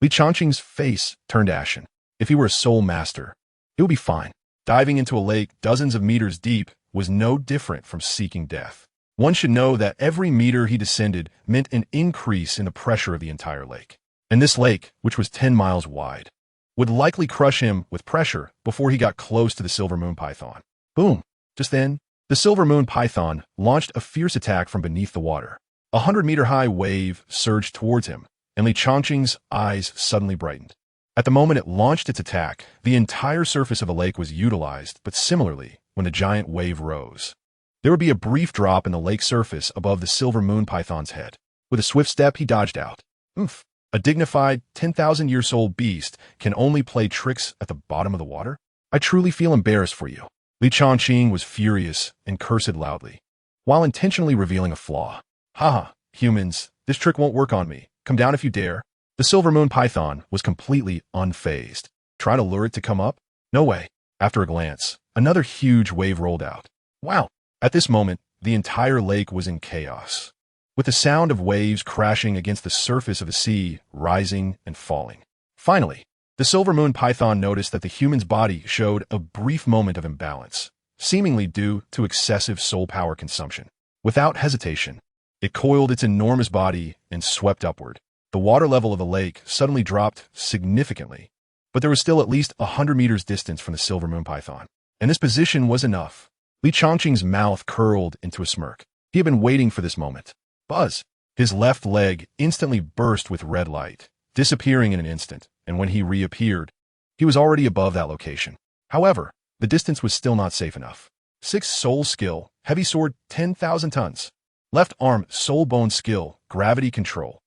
Li Changqing's face turned ashen. If he were a soul master, it would be fine. Diving into a lake dozens of meters deep was no different from seeking death. One should know that every meter he descended meant an increase in the pressure of the entire lake. And this lake, which was 10 miles wide, would likely crush him with pressure before he got close to the silver moon python. Boom! Just then, the silver moon python launched a fierce attack from beneath the water. A 100-meter-high wave surged towards him, and Li Changqing's eyes suddenly brightened. At the moment it launched its attack, the entire surface of the lake was utilized, but similarly, when the giant wave rose, there would be a brief drop in the lake surface above the silver moon python's head. With a swift step, he dodged out. Oomph! A dignified, 10,000-year-old beast can only play tricks at the bottom of the water? I truly feel embarrassed for you. Li Changqing was furious and cursed loudly, while intentionally revealing a flaw. Haha, humans, this trick won't work on me. Come down if you dare. The silver moon python was completely unfazed. Try to lure it to come up? No way. After a glance, another huge wave rolled out. Wow! At this moment, the entire lake was in chaos, with the sound of waves crashing against the surface of the sea, rising and falling. Finally, the silver moon python noticed that the human's body showed a brief moment of imbalance, seemingly due to excessive soul power consumption. Without hesitation, it coiled its enormous body and swept upward. The water level of the lake suddenly dropped significantly, but there was still at least 100 meters distance from the silver moon python. And this position was enough. Li Changqing's mouth curled into a smirk. He had been waiting for this moment. Buzz! His left leg instantly burst with red light, disappearing in an instant, and when he reappeared, he was already above that location. However, the distance was still not safe enough. 6 soul skill, heavy sword 10,000 tons. Left arm soul bone skill, gravity control.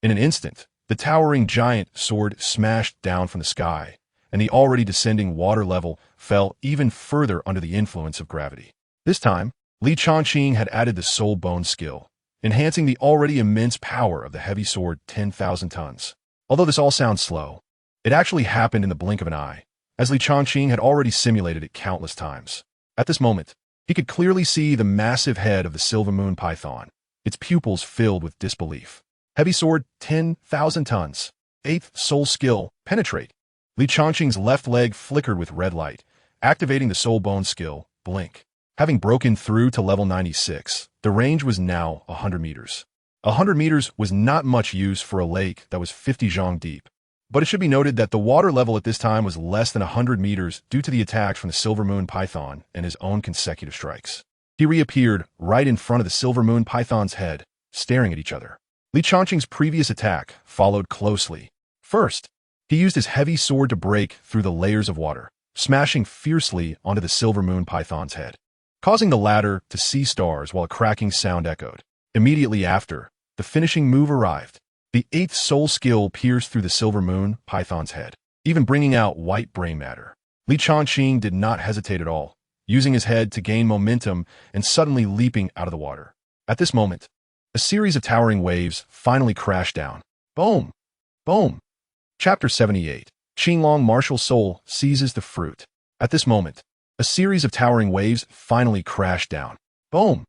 In an instant, The towering giant sword smashed down from the sky, and the already descending water level fell even further under the influence of gravity. This time, Li Chongqing had added the soul bone skill, enhancing the already immense power of the heavy sword 10,000 tons. Although this all sounds slow, it actually happened in the blink of an eye, as Li Chongqing had already simulated it countless times. At this moment, he could clearly see the massive head of the silver moon python, its pupils filled with disbelief. Heavy sword, 10,000 tons. 8th soul skill, penetrate. Li Chongqing's left leg flickered with red light, activating the soul bone skill, blink. Having broken through to level 96, the range was now 100 meters. 100 meters was not much use for a lake that was 50 zhang deep. But it should be noted that the water level at this time was less than 100 meters due to the attacks from the silver moon python and his own consecutive strikes. He reappeared right in front of the silver moon python's head, staring at each other. Li Chongqing's previous attack followed closely. First, he used his heavy sword to break through the layers of water, smashing fiercely onto the silver moon python's head, causing the latter to see stars while a cracking sound echoed. Immediately after, the finishing move arrived. The 8th soul skill pierced through the silver moon python's head, even bringing out white brain matter. Li Chongqing did not hesitate at all, using his head to gain momentum and suddenly leaping out of the water. At this moment, a series of towering waves finally crashed down. Boom! Boom! Chapter 78. Qinglong Martial Soul seizes the fruit. At this moment, a series of towering waves finally crashed down. Boom!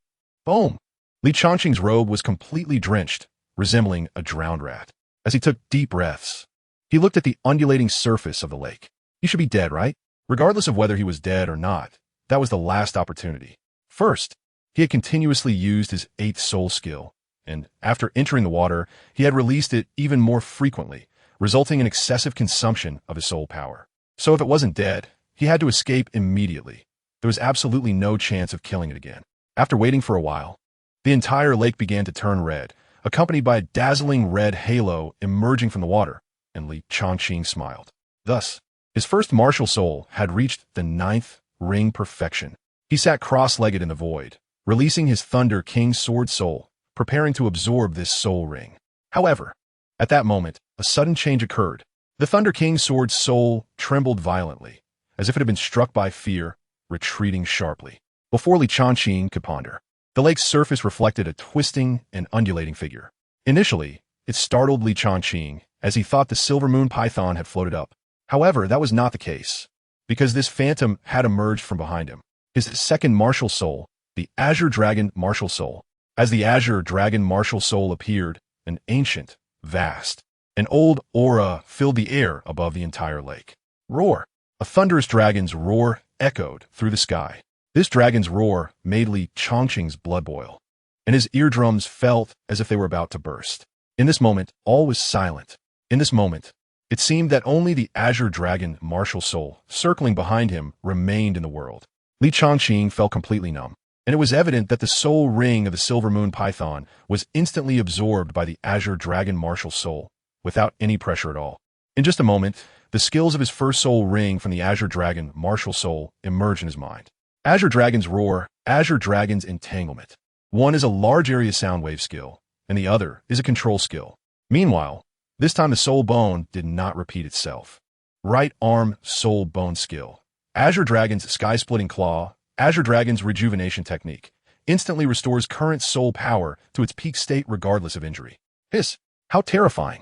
Boom! Li Chongqing's robe was completely drenched, resembling a drowned rat. As he took deep breaths, he looked at the undulating surface of the lake. He should be dead, right? Regardless of whether he was dead or not, that was the last opportunity. First, he had continuously used his 8th soul skill, and after entering the water, he had released it even more frequently, resulting in excessive consumption of his soul power. So if it wasn't dead, he had to escape immediately. There was absolutely no chance of killing it again. After waiting for a while, the entire lake began to turn red, accompanied by a dazzling red halo emerging from the water, and Li Chongqing smiled. Thus, his first martial soul had reached the 9th ring perfection. He sat cross-legged in the void, releasing his Thunder King sword soul, preparing to absorb this soul ring. However, at that moment, a sudden change occurred. The Thunder King sword soul trembled violently, as if it had been struck by fear, retreating sharply. Before Li Chongqing could ponder, the lake's surface reflected a twisting and undulating figure. Initially, it startled Li Chongqing, as he thought the silver moon python had floated up. However, that was not the case, because this phantom had emerged from behind him. His second martial soul, the Azure Dragon Martial Soul. As the Azure Dragon Martial Soul appeared, an ancient, vast, and old aura filled the air above the entire lake. Roar! A thunderous dragon's roar echoed through the sky. This dragon's roar made Li Chongqing's blood boil, and his eardrums felt as if they were about to burst. In this moment, all was silent. In this moment, it seemed that only the Azure Dragon Martial Soul, circling behind him, remained in the world. Li Chongqing felt completely numb, and it was evident that the soul ring of the Silver Moon Python was instantly absorbed by the Azure Dragon Martial Soul, without any pressure at all. In just a moment, the skills of his first soul ring from the Azure Dragon Martial Soul emerged in his mind. Azure Dragon's Roar, Azure Dragon's Entanglement. One is a large area sound wave skill, and the other is a control skill. Meanwhile, this time the soul bone did not repeat itself. Right arm soul bone skill. Azure Dragon's Sky-Splitting Claw, Azure Dragon's Rejuvenation Technique, instantly restores current soul power to its peak state regardless of injury. Hiss, how terrifying.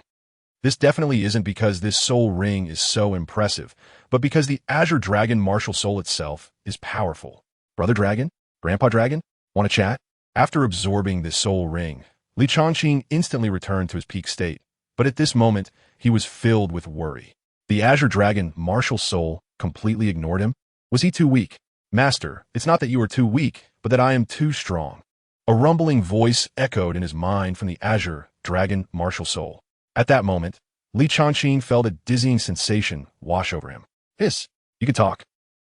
This definitely isn't because this soul ring is so impressive, but because the Azure Dragon Martial Soul itself is powerful. Brother Dragon? Grandpa Dragon? Want to chat? After absorbing this soul ring, Li Chongqing instantly returned to his peak state, but at this moment, he was filled with worry. The Azure Dragon Martial Soul completely ignored him? Was he too weak? Master, it's not that you are too weak, but that I am too strong. A rumbling voice echoed in his mind from the Azure Dragon Martial Soul. At that moment, Li Chongqing felt a dizzying sensation wash over him. Hiss, you can talk.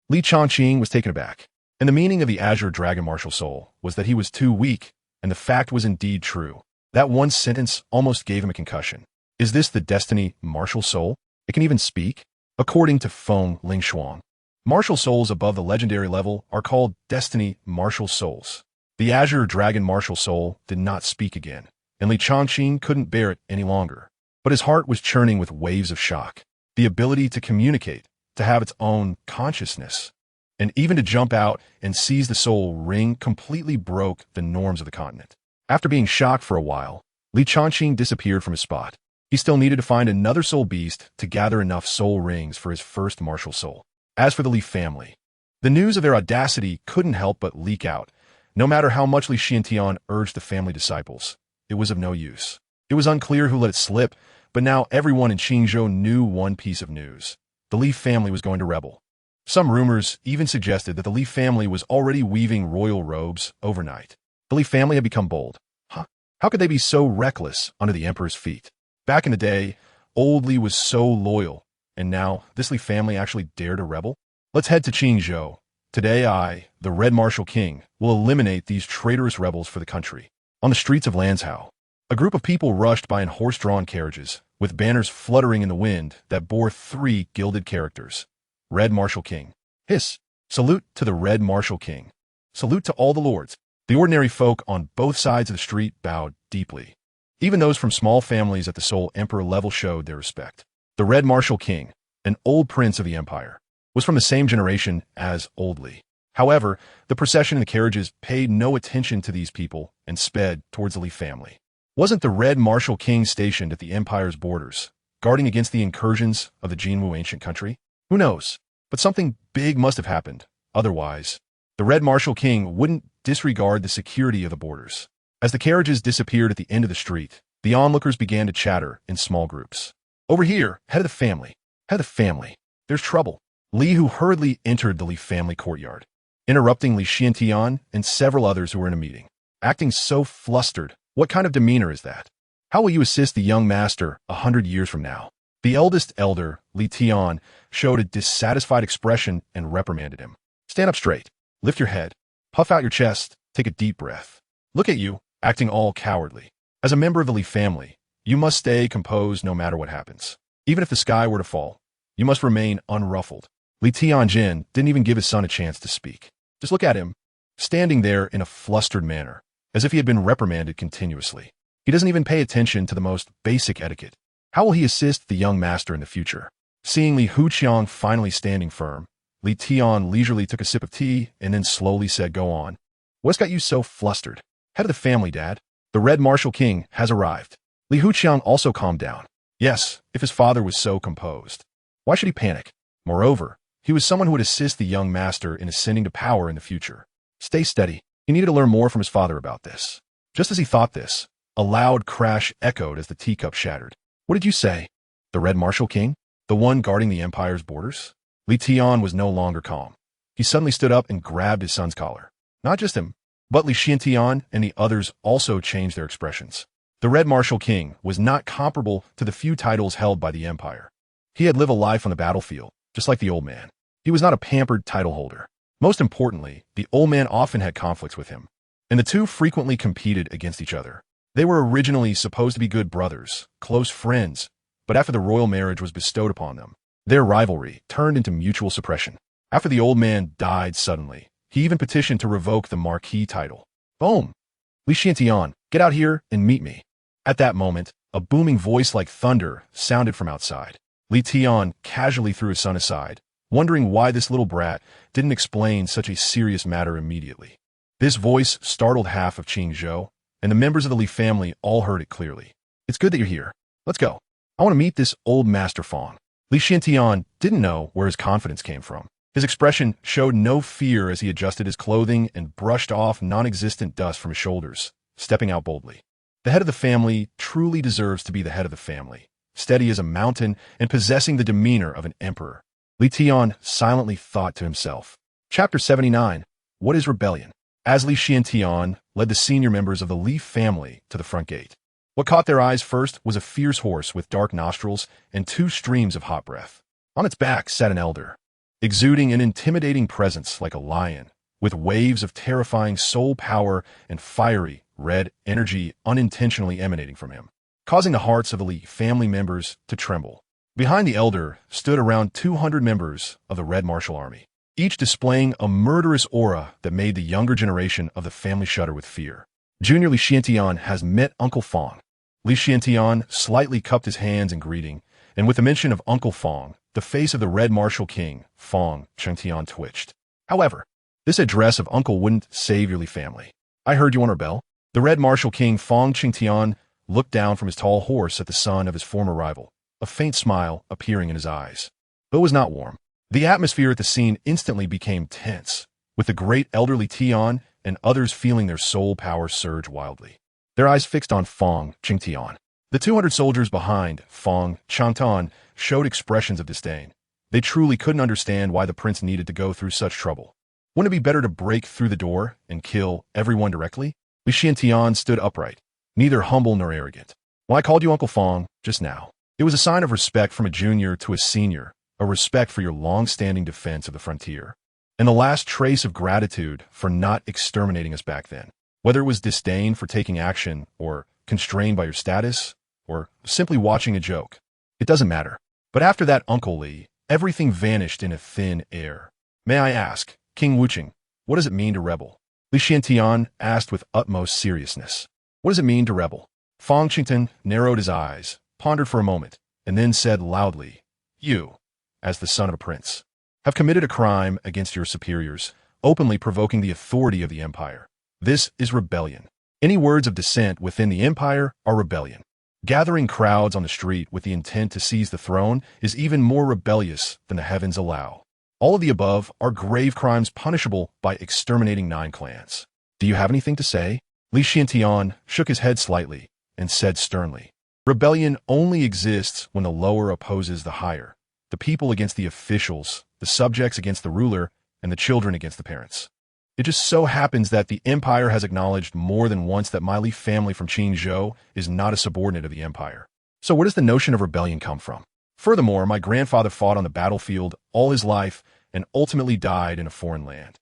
Li Chongqing was taken aback, and the meaning of the Azure Dragon Martial Soul was that he was too weak, and the fact was indeed true. That one sentence almost gave him a concussion. Is this the Destiny Martial Soul? It can even speak? According to Feng Lingshuang, martial souls above the legendary level are called Destiny Martial Souls. The Azure Dragon Martial Soul did not speak again, and Li Chongqing couldn't bear it any longer. but his heart was churning with waves of shock. The ability to communicate, to have its own consciousness, and even to jump out and seize the soul ring completely broke the norms of the continent. After being shocked for a while, Li Changqing disappeared from his spot. He still needed to find another soul beast to gather enough soul rings for his first martial soul. As for the Li family, the news of their audacity couldn't help but leak out. No matter how much Li Xiantian urged the family disciples, it was of no use. It was unclear who let it slip, but now everyone in Qingzhou knew one piece of news. The Li family was going to rebel. Some rumors even suggested that the Li family was already weaving royal robes overnight. The Li family had become bold. How could they be so reckless under the emperor's feet? Back in the day, old Li was so loyal, and now this Li family actually dared to rebel? Let's head to Qingzhou. Today I, the Red Martial King, will eliminate these traitorous rebels for the country. On the streets of Lanzhou, a group of people rushed by in horse-drawn carriages, with banners fluttering in the wind that bore 3 gilded characters. Red Martial King. Hiss! Salute to the Red Martial King. Salute to all the lords. The ordinary folk on both sides of the street bowed deeply. Even those from small families at the Soul Emperor level showed their respect. The Red Martial King, an old prince of the empire, was from the same generation as Old Li. However, the procession in the carriages paid no attention to these people and sped towards the Li family. Wasn't the Red Martial King stationed at the empire's borders, guarding against the incursions of the Jinwu ancient country? Who knows? But something big must have happened. Otherwise, the Red Martial King wouldn't disregard the security of the borders. As the carriages disappeared at the end of the street, the onlookers began to chatter in small groups. Over here, head of the family. Head of the family. There's trouble. Li Hu hurriedly entered the Li family courtyard, interrupting Li Xiantian and several others who were in a meeting. Acting so flustered, what kind of demeanor is that? How will you assist the young master 100 years from now? The eldest elder, Li Tian, showed a dissatisfied expression and reprimanded him. Stand up straight. Lift your head. Puff out your chest. Take a deep breath. Look at you, acting all cowardly. As a member of the Li family, you must stay composed no matter what happens. Even if the sky were to fall, you must remain unruffled. Li Tianjin didn't even give his son a chance to speak. Just look at him, standing there in a flustered manner, as if he had been reprimanded continuously. He doesn't even pay attention to the most basic etiquette. How will he assist the young master in the future? Seeing Li Huqiang finally standing firm, Li Tian leisurely took a sip of tea and then slowly said, "Go on. What's got you so flustered? Head of the family, Dad. The Red Martial King has arrived." Li Huqiang also calmed down. Yes, if his father was so composed, why should he panic? Moreover, he was someone who would assist the young master in ascending to power in the future. Stay steady. He needed to learn more from his father about this. Just as he thought this, a loud crash echoed as the teacup shattered. What did you say? The Red Martial King? The one guarding the empire's borders? Li Tian was no longer calm. He suddenly stood up and grabbed his son's collar. Not just him, but Li Xiantian and the others also changed their expressions. The Red Martial King was not comparable to the few titles held by the empire. He had lived a life on the battlefield, just like the old man. He was not a pampered title holder. Most importantly, the old man often had conflicts with him, and the two frequently competed against each other. They were originally supposed to be good brothers, close friends, but after the royal marriage was bestowed upon them, their rivalry turned into mutual suppression. After the old man died suddenly, he even petitioned to revoke the Marquis title. Boom! Li Xiantian, get out here and meet me. At that moment, a booming voice like thunder sounded from outside. Li Tian casually threw his son aside, wondering why this little brat didn't explain such a serious matter immediately. This voice startled half of Qingzhou, and the members of the Li family all heard it clearly. It's good that you're here. Let's go. I want to meet this old master fawn. Li Xiantian didn't know where his confidence came from. His expression showed no fear as he adjusted his clothing and brushed off non-existent dust from his shoulders, stepping out boldly. The head of the family truly deserves to be the head of the family, steady as a mountain and possessing the demeanor of an emperor. Li Tian silently thought to himself. Chapter 79. What is rebellion? As Li Xiantian led the senior members of the Li family to the front gate. What caught their eyes first was a fierce horse with dark nostrils and 2 streams of hot breath. On its back sat an elder, exuding an intimidating presence like a lion, with waves of terrifying soul power and fiery, red energy unintentionally emanating from him, causing the hearts of the Li family members to tremble. Behind the elder stood around 200 members of the Red Martial Army, each displaying a murderous aura that made the younger generation of the family shudder with fear. Junior Li Xiantian has met Uncle Fong. Li Xiantian slightly cupped his hands in greeting, and with the mention of Uncle Fong, the face of the Red Martial King, Fong Chengtian, twitched. However, this address of uncle wouldn't save your Li family. I heard you want to rebel? The Red Martial King, Fong Chengtian, looked down from his tall horse at the son of his former rival, a faint smile appearing in his eyes. But it was not warm. The atmosphere at the scene instantly became tense, with the great elderly Tian and others feeling their soul power surge wildly. Their eyes fixed on Fong Chengtian. The 200 soldiers behind Fong Changtan showed expressions of disdain. They truly couldn't understand why the prince needed to go through such trouble. Wouldn't it be better to break through the door and kill everyone directly? Li Xiantian stood upright, neither humble nor arrogant. When I called you Uncle Fong just now, it was a sign of respect from a junior to a senior, a respect for your long-standing defense of the frontier, and the last trace of gratitude for not exterminating us back then. Whether it was disdain for taking action, or constrained by your status, or simply watching a joke, it doesn't matter. But after that, Uncle Li, everything vanished in a thin air. May I ask, King Wucheng, what does it mean to rebel? Li Xiantian asked with utmost seriousness. What does it mean to rebel? Fong Chengtian narrowed his eyes, pondered for a moment, and then said loudly, You, as the son of a prince, have committed a crime against your superiors, openly provoking the authority of the empire. This is rebellion. Any words of dissent within the empire are rebellion. Gathering crowds on the street with the intent to seize the throne is even more rebellious than the heavens allow. All of the above are grave crimes punishable by exterminating 9 clans. Do you have anything to say? Li Xiantian shook his head slightly and said sternly, Rebellion only exists when the lower opposes the higher, the people against the officials, the subjects against the ruler, and the children against the parents. It just so happens that the empire has acknowledged more than once that my Li family from Qinzhou is not a subordinate of the empire. So where does the notion of rebellion come from? Furthermore, my grandfather fought on the battlefield all his life and ultimately died in a foreign land.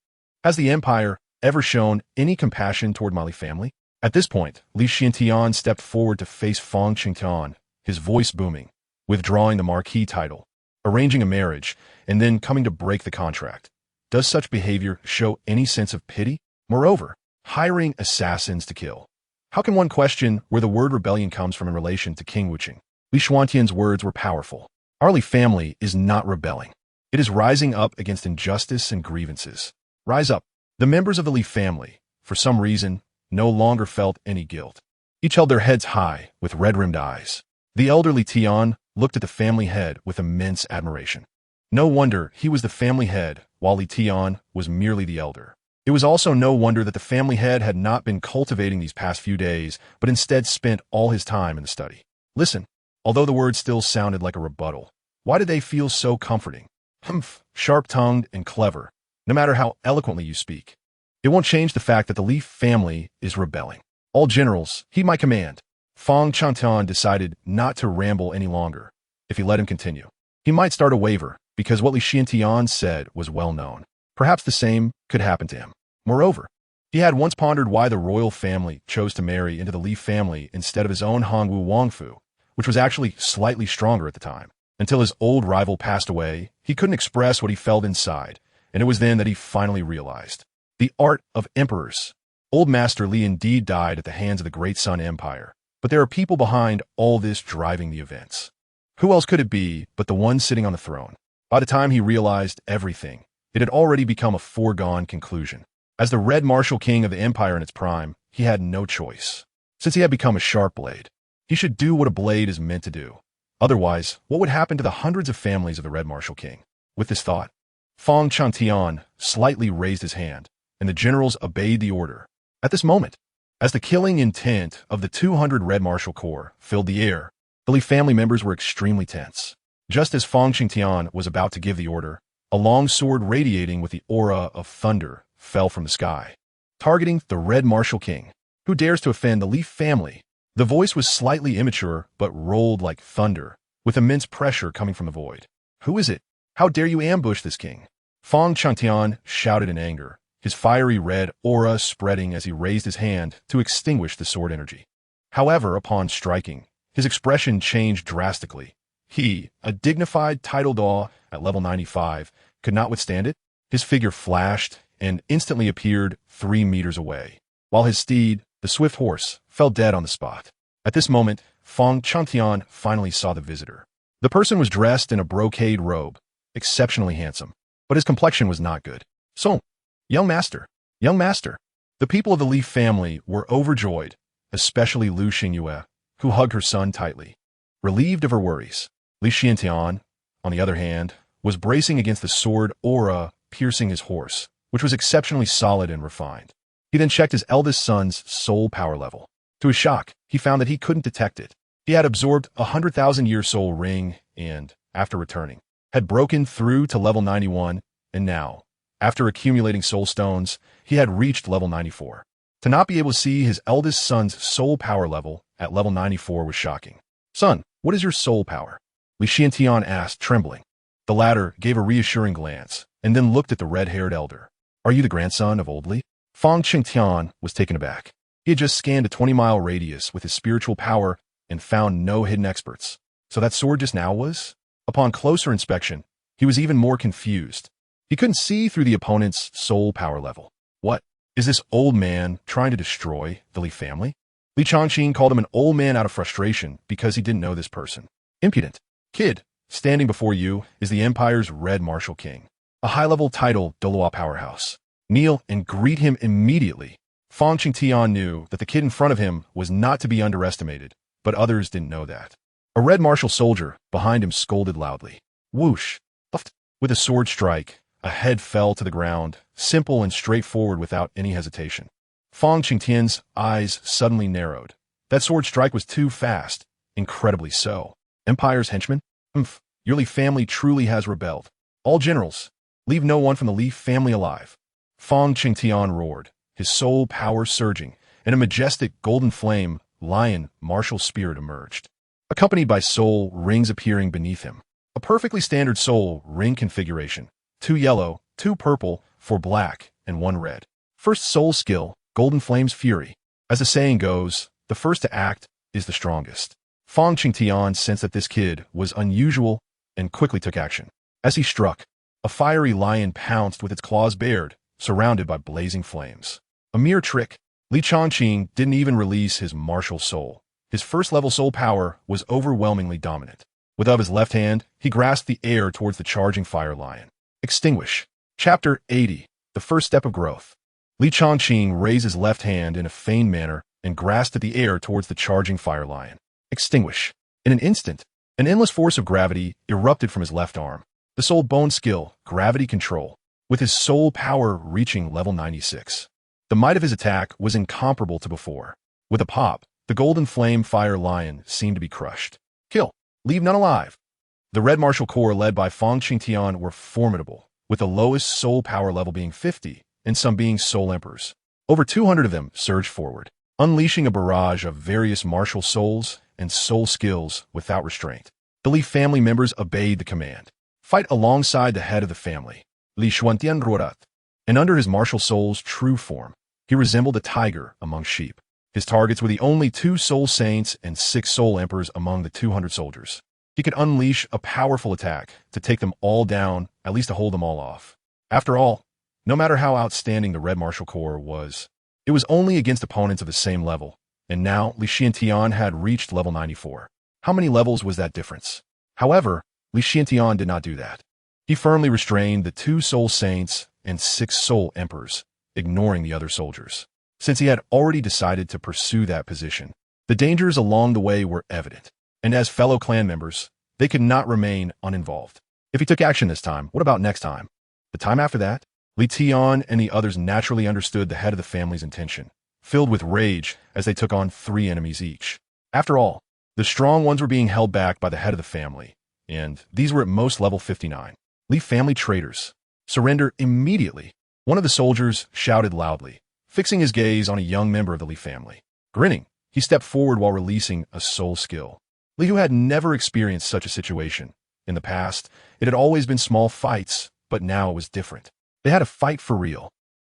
Has the empire ever shown any compassion toward my Li family? At this point, Li Xiantian stepped forward to face Fong Chengtian, his voice booming, withdrawing the marquis title, arranging a marriage, and then coming to break the contract. Does such behavior show any sense of pity? Moreover, hiring assassins to kill. How can one question where the word rebellion comes from in relation to King Wucheng? Li Xuantian's words were powerful. Our Li family is not rebelling. It is rising up against injustice and grievances. Rise up. The members of the Li family, for some reason, no longer felt any guilt. Each held their heads high, with red-rimmed eyes. The elderly Tian looked at the family head with immense admiration. No wonder he was the family head, while Li Tian was merely the elder. It was also no wonder that the family head had not been cultivating these past few days, but instead spent all his time in the study. Listen, although the words still sounded like a rebuttal, why did they feel so comforting? Humph, sharp-tongued and clever, no matter how eloquently you speak. It won't change the fact that the Li family is rebelling. All generals, heed my command. Fong Changtan decided not to ramble any longer. If he let him continue, he might start a waver, because what Li Xiantian said was well known. Perhaps the same could happen to him. Moreover, he had once pondered why the royal family chose to marry into the Li family instead of his own Hongwu Wangfu, which was actually slightly stronger at the time. Until his old rival passed away, he couldn't express what he felt inside, and it was then that he finally realized. The art of emperors. Old Master Li indeed died at the hands of the Great Sun Empire, but there are people behind all this driving the events. Who else could it be but the one sitting on the throne? By the time he realized everything, it had already become a foregone conclusion. As the Red Martial King of the Empire in its prime, he had no choice. Since he had become a sharp blade, he should do what a blade is meant to do. Otherwise, what would happen to the hundreds of families of the Red Martial King? With this thought, Fong Changtian slightly raised his hand, and the generals obeyed the order. At this moment, as the killing intent of the 200 Red Martial Corps filled the air, the Li family members were extremely tense. Just as Fong Changtian was about to give the order, a long sword radiating with the aura of thunder fell from the sky, targeting the Red Martial King. Who dares to offend the Li family? The voice was slightly immature, but rolled like thunder, with immense pressure coming from the void. Who is it? How dare you ambush this king? Fong Changtian shouted in anger, his fiery red aura spreading as he raised his hand to extinguish the sword energy. However, upon striking, his expression changed drastically. He, a dignified title daw at level 95, could not withstand it. His figure flashed and instantly appeared 3 meters away, while his steed, the swift horse, fell dead on the spot. At this moment, Fong Changtian finally saw the visitor. The person was dressed in a brocade robe, exceptionally handsome, but his complexion was not good. So, young master, young master. The people of the Li family were overjoyed, especially Lu Xingyue, who hugged her son tightly. Relieved of her worries, Li Xiantian, on the other hand, was bracing against the sword aura piercing his horse, which was exceptionally solid and refined. He then checked his eldest son's soul power level. To his shock, he found that he couldn't detect it. He had absorbed a 100,000-year soul ring and, after returning, had broken through to level 91, and now, after accumulating soul stones, he had reached level 94. To not be able to see his eldest son's soul power level at level 94 was shocking. Son, what is your soul power? Li Xiantian asked, trembling. The latter gave a reassuring glance, and then looked at the red-haired elder. Are you the grandson of old Li? Fong Changtian was taken aback. He had just scanned a 20-mile radius with his spiritual power and found no hidden experts. So that sword just now was? Upon closer inspection, he was even more confused. He couldn't see through the opponent's soul power level. What? Is this old man trying to destroy the Li family? Li Changqing called him an old man out of frustration because he didn't know this person. Impudent. Kid, standing before you is the Empire's Red Martial King, a high-level title Douluo powerhouse. Kneel and greet him immediately. Fong Qingtian knew that the kid in front of him was not to be underestimated, but others didn't know that. A red martial soldier behind him scolded loudly. Whoosh! With a sword strike, a head fell to the ground, simple and straightforward without any hesitation. Fong Qingtian's eyes suddenly narrowed. That sword strike was too fast, incredibly so. Empire's henchman? Your Li family truly has rebelled. All generals, leave no one from the Li family alive. Fong Qingtian roared, his soul power surging, and a majestic golden flame lion martial spirit emerged, accompanied by soul rings appearing beneath him. A perfectly standard soul ring configuration, 2 yellow, 2 purple, 4 black, and 1 red. First soul skill, Golden Flame's Fury. As the saying goes, the first to act is the strongest. Fong Qingtian sensed that this kid was unusual and quickly took action. As he struck, a fiery lion pounced with its claws bared, surrounded by blazing flames. A mere trick, Li Changqing didn't even release his martial soul. His first-level soul power was overwhelmingly dominant. With his left hand, he grasped the air towards the charging fire lion. Extinguish. Chapter 80. The First Step of Growth. Li Changqing raised his left hand in a feigned manner and grasped at the air towards the charging fire lion. Extinguish. In an instant, an endless force of gravity erupted from his left arm. The soul bone skill, Gravity Control, with his soul power reaching level 96. The might of his attack was incomparable to before. With a pop, the golden flame fire lion seemed to be crushed. Kill. Leave none alive. The Red Martial Corps led by Fong Qingtian were formidable, with the lowest soul power level being 50, and some being soul emperors. Over 200 of them surged forward, unleashing a barrage of various martial souls and soul skills without restraint. The Li family members obeyed the command. Fight alongside the head of the family, Li Xuantian Ruodat, and under his martial soul's true form, he resembled a tiger among sheep. His targets were the only 2 soul saints and 6 soul emperors among the 200 soldiers. He could unleash a powerful attack to take them all down, at least to hold them all off. After all, no matter how outstanding the Red Martial Corps was, it was only against opponents of the same level, and now Li Xiantian had reached level 94. How many levels was that difference? However, Li Xiantian did not do that. He firmly restrained the 2 soul saints and 6 soul emperors, ignoring the other soldiers. Since he had already decided to pursue that position, the dangers along the way were evident, and as fellow clan members, they could not remain uninvolved. If he took action this time, what about next time? The time after that? Li Tian and the others naturally understood the head of the family's intention, filled with rage as they took on 3 enemies each. After all, the strong ones were being held back by the head of the family, and these were at most level 59. Li family traitors. Surrender immediately. One of the soldiers shouted loudly, fixing his gaze on a young member of the Li family. Grinning, he stepped forward while releasing a soul skill. Li Hu had never experienced such a situation. In the past, it had always been small fights, but now it was different. They had to fight for real.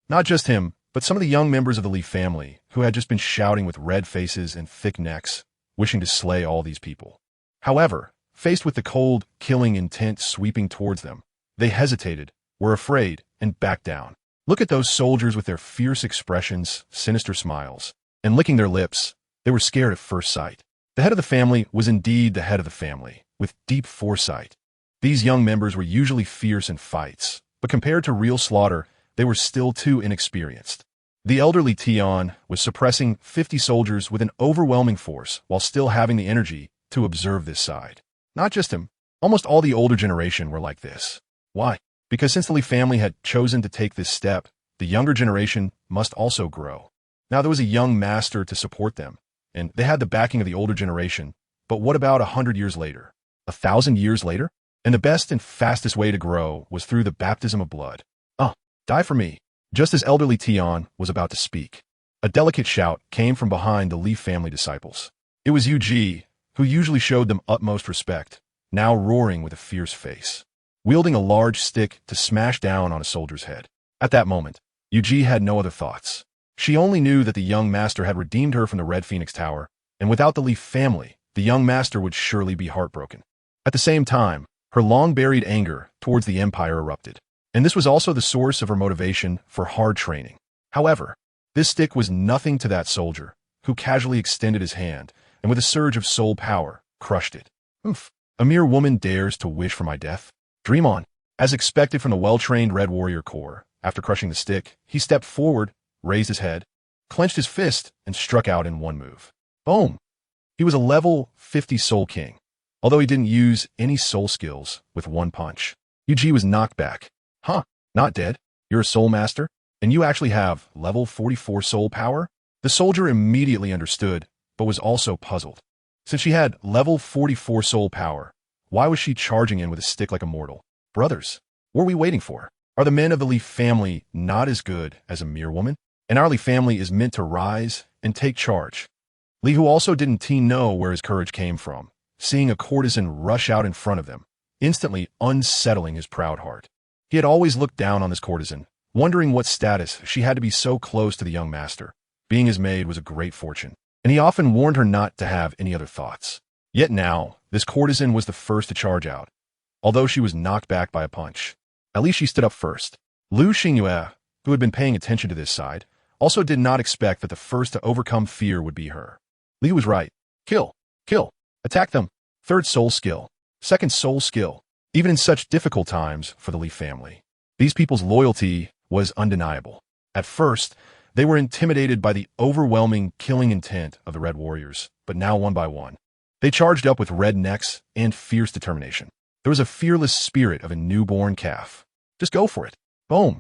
Not just him, but some of the young members of the Li family, who had just been shouting with red faces and thick necks, wishing to slay all these people. However, faced with the cold, killing intent sweeping towards them, they hesitated, were afraid, and backed down. Look at those soldiers with their fierce expressions, sinister smiles, and licking their lips. They were scared at first sight. The head of the family was indeed the head of the family, with deep foresight. These young members were usually fierce in fights, but compared to real slaughter, they were still too inexperienced. The elderly Tian was suppressing 50 soldiers with an overwhelming force while still having the energy to observe this side. Not just him, almost all the older generation were like this. Why? Because since the Li family had chosen to take this step, the younger generation must also grow. Now there was a young master to support them, and they had the backing of the older generation. But what about 100 years later? 1,000 years later? And the best and fastest way to grow was through the baptism of blood. Die for me. Just as elderly Tian was about to speak, a delicate shout came from behind the Li family disciples. It was Yu Ji, who usually showed them utmost respect, now roaring with a fierce face, wielding a large stick to smash down on a soldier's head. At that moment, Yu Ji had no other thoughts. She only knew that the young master had redeemed her from the Red Phoenix Tower, and without the Li family, the young master would surely be heartbroken. At the same time, her long-buried anger towards the Empire erupted, and this was also the source of her motivation for hard training. However, this stick was nothing to that soldier, who casually extended his hand, and with a surge of soul power, crushed it. Oof! A mere woman dares to wish for my death? Dream on. As expected from the well-trained Red Warrior Corps, after crushing the stick, he stepped forward, raised his head, clenched his fist, and struck out in one move. Boom! He was a level 50 Soul King, although he didn't use any soul skills with one punch. Yu Ji was knocked back. Huh, not dead? You're a soul master? And you actually have level 44 soul power? The soldier immediately understood, but was also puzzled. Since she had level 44 soul power, why was she charging in with a stick like a mortal? Brothers, what are we waiting for? Are the men of the Li family not as good as a mere woman? And our Li family is meant to rise and take charge. Li, who also didn't know where his courage came from, seeing a courtesan rush out in front of them, instantly unsettling his proud heart. He had always looked down on this courtesan, wondering what status she had to be so close to the young master. Being his maid was a great fortune, and he often warned her not to have any other thoughts. Yet now, this courtesan was the first to charge out, although she was knocked back by a punch. At least she stood up first. Lu Xingyue, who had been paying attention to this side, also did not expect that the first to overcome fear would be her. Li was right. Kill. Kill. Attack them. Third soul skill. Second soul skill. Even in such difficult times for the Li family, these people's loyalty was undeniable. At first, they were intimidated by the overwhelming killing intent of the Red Warriors, but now one by one, they charged up with red necks and fierce determination. There was a fearless spirit of a newborn calf. Just go for it. Boom.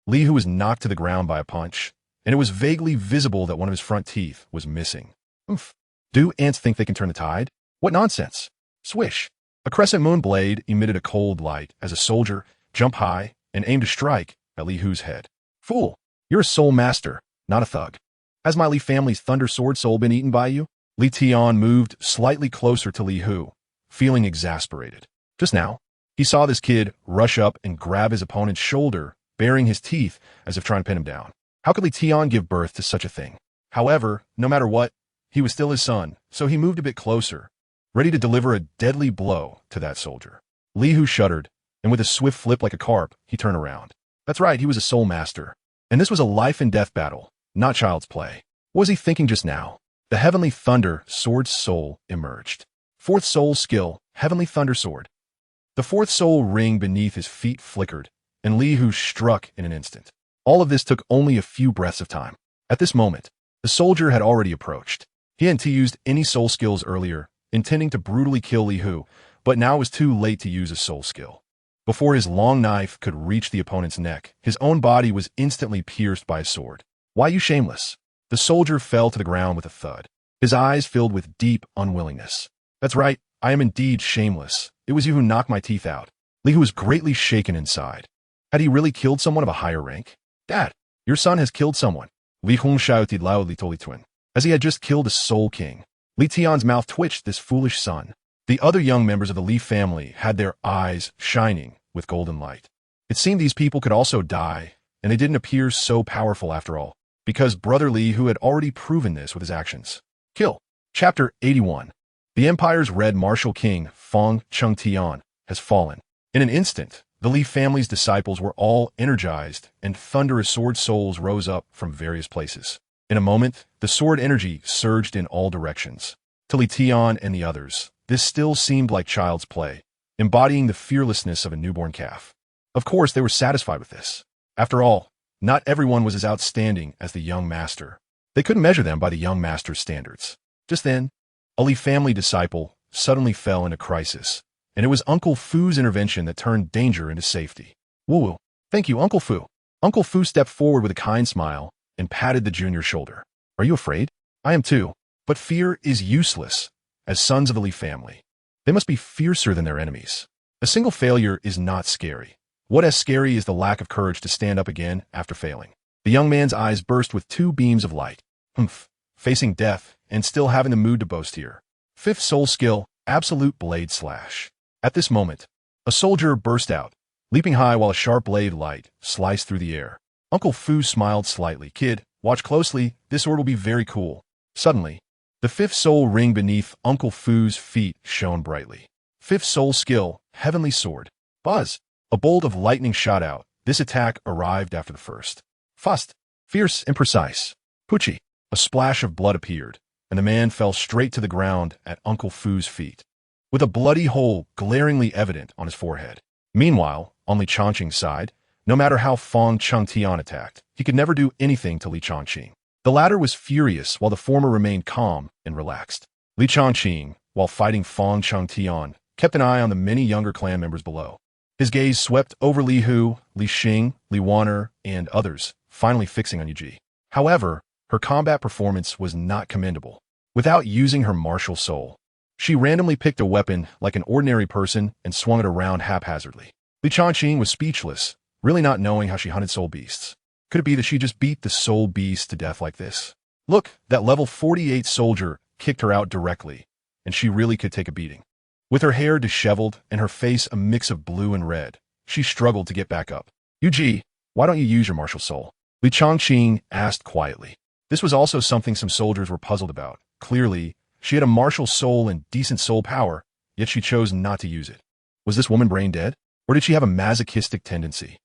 Li, who was knocked to the ground by a punch, and it was vaguely visible that one of his front teeth was missing. Oof. Do ants think they can turn the tide? What nonsense. Swish. A crescent moon blade emitted a cold light as a soldier jumped high and aimed to strike at Li Hu's head. Fool, you're a soul master, not a thug. Has my Li family's thunder sword soul been eaten by you? Li Tian moved slightly closer to Li Hu, feeling exasperated. Just now, he saw this kid rush up and grab his opponent's shoulder, baring his teeth as if trying to pin him down. How could Li Tian give birth to such a thing? However, no matter what, he was still his son, so he moved a bit closer, ready to deliver a deadly blow to that soldier. Li Hu shuddered, and with a swift flip like a carp, he turned around. That's right, he was a soul master. And this was a life and death battle, not child's play. What was he thinking just now? The Heavenly Thunder Sword Soul emerged. Fourth soul skill, Heavenly Thunder Sword. The fourth soul ring beneath his feet flickered, and Li Hu struck in an instant. All of this took only a few breaths of time. At this moment, the soldier had already approached. He hadn't used any soul skills earlier, intending to brutally kill Li Hu, but now it was too late to use a soul skill. Before his long knife could reach the opponent's neck, his own body was instantly pierced by a sword. Why, you shameless? The soldier fell to the ground with a thud, his eyes filled with deep unwillingness. That's right, I am indeed shameless. It was you who knocked my teeth out. Li Hu was greatly shaken inside. Had he really killed someone of a higher rank? Dad, your son has killed someone. Li Hong shouted loudly to Li Tuan, as he had just killed a soul king. Li Tian's mouth twitched this foolish son. The other young members of the Li family had their eyes shining with golden light. It seemed these people could also die, and they didn't appear so powerful after all, because Brother Li, who had already proven this with his actions. Kill. Chapter 81. The Empire's Red Martial King, Feng Chengtian, has fallen. In an instant, the Li family's disciples were all energized, and thunderous sword souls rose up from various places. In a moment, the sword energy surged in all directions. To Li Tian and the others, this still seemed like child's play, embodying the fearlessness of a newborn calf. Of course, they were satisfied with this. After all, not everyone was as outstanding as the young master. They couldn't measure them by the young master's standards. Just then, a Li family disciple suddenly fell into crisis, and it was Uncle Fu's intervention that turned danger into safety. Woo! Thank you, Uncle Fu. Uncle Fu stepped forward with a kind smile and patted the junior's shoulder. Are you afraid? I am too. But fear is useless. As sons of the Li family, they must be fiercer than their enemies. A single failure is not scary. What is scary is the lack of courage to stand up again after failing. The young man's eyes burst with two beams of light. Humph. Facing death and still having the mood to boast here. Fifth soul skill, absolute blade slash. At this moment, a soldier burst out, leaping high while a sharp blade light sliced through the air. Uncle Fu smiled slightly. Kid, watch closely, this sword will be very cool. Suddenly, the fifth soul ring beneath Uncle Fu's feet shone brightly. Fifth soul skill, heavenly sword. Buzz! A bolt of lightning shot out. This attack arrived after the first. Fast, fierce and precise. Pucci! A splash of blood appeared, and the man fell straight to the ground at Uncle Fu's feet, with a bloody hole glaringly evident on his forehead. Meanwhile, on Li Chongqing's side, no matter how Fang Chengtian attacked, he could never do anything to Li Chongqing. The latter was furious while the former remained calm and relaxed. Li Chongqing, while fighting Fang Chengtian, kept an eye on the many younger clan members below. His gaze swept over Li Hu, Li Xing, Li Wan'er, and others, finally fixing on Yuji. However, her combat performance was not commendable. Without using her martial soul, she randomly picked a weapon like an ordinary person and swung it around haphazardly. Li Chongqing was speechless, really not knowing how she hunted soul beasts. Could it be that she just beat the soul beast to death like this? Look, that level 48 soldier kicked her out directly, and she really could take a beating. With her hair disheveled and her face a mix of blue and red, she struggled to get back up. Yuji, why don't you use your martial soul? Li Chongqing asked quietly. This was also something some soldiers were puzzled about. Clearly, she had a martial soul and decent soul power, yet she chose not to use it. Was this woman brain dead? Or did she have a masochistic tendency?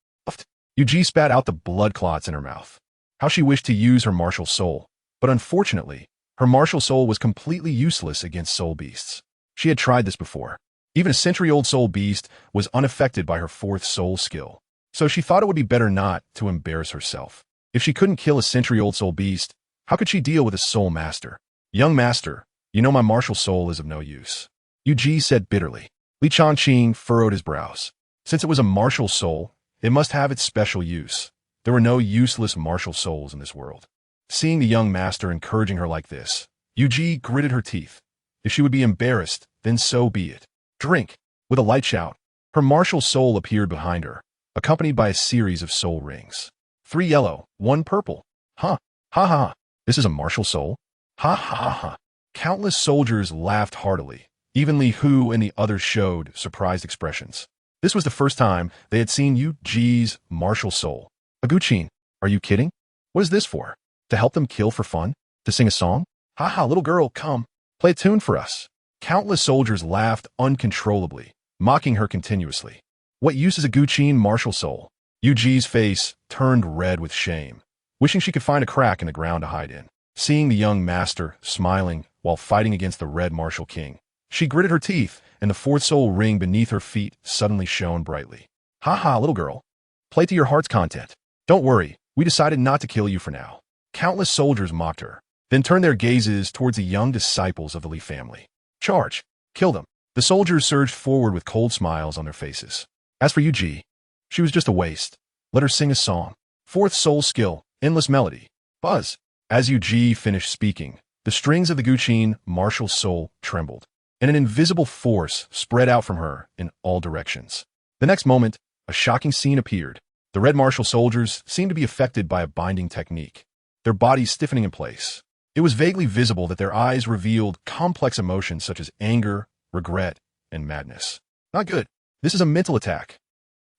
Yuji spat out the blood clots in her mouth. How she wished to use her martial soul, but unfortunately, her martial soul was completely useless against soul beasts. She had tried this before. Even a century-old soul beast was unaffected by her fourth soul skill. So she thought it would be better not to embarrass herself. If she couldn't kill a century-old soul beast, how could she deal with a soul master? Young master, you know my martial soul is of no use. Yuji said bitterly. Li Chongqing furrowed his brows. Since it was a martial soul, it must have its special use. There were no useless martial souls in this world. Seeing the young master encouraging her like this, Yuji gritted her teeth. If she would be embarrassed, then so be it. Drink! With a light shout, her martial soul appeared behind her, accompanied by a series of soul rings. 3 yellow, 1 purple. Ha! Ha ha! This is a martial soul? Ha ha ha! Countless soldiers laughed heartily. Even Li Hu and the others showed surprised expressions. This was the first time they had seen Yuji's martial soul. Aguchin, are you kidding? What is this for? To help them kill for fun? To sing a song? Ha ha, little girl, come. Play a tune for us. Countless soldiers laughed uncontrollably, mocking her continuously. What use is a Guqin martial soul? Yuji's face turned red with shame, wishing she could find a crack in the ground to hide in. Seeing the young master smiling while fighting against the red martial king, she gritted her teeth, and the fourth soul ring beneath her feet suddenly shone brightly. Ha ha, little girl. Play to your heart's content. Don't worry, we decided not to kill you for now. Countless soldiers mocked her, then turned their gazes towards the young disciples of the Li family. Charge! Kill them! The soldiers surged forward with cold smiles on their faces. As for Yuji, she was just a waste. Let her sing a song. Fourth soul skill, endless melody. Buzz! As Yuji finished speaking, the strings of the Guqin martial soul trembled, and an invisible force spread out from her in all directions. The next moment, a shocking scene appeared. The red martial soldiers seemed to be affected by a binding technique, their bodies stiffening in place. It was vaguely visible that their eyes revealed complex emotions such as anger, regret, and madness. Not good. This is a mental attack.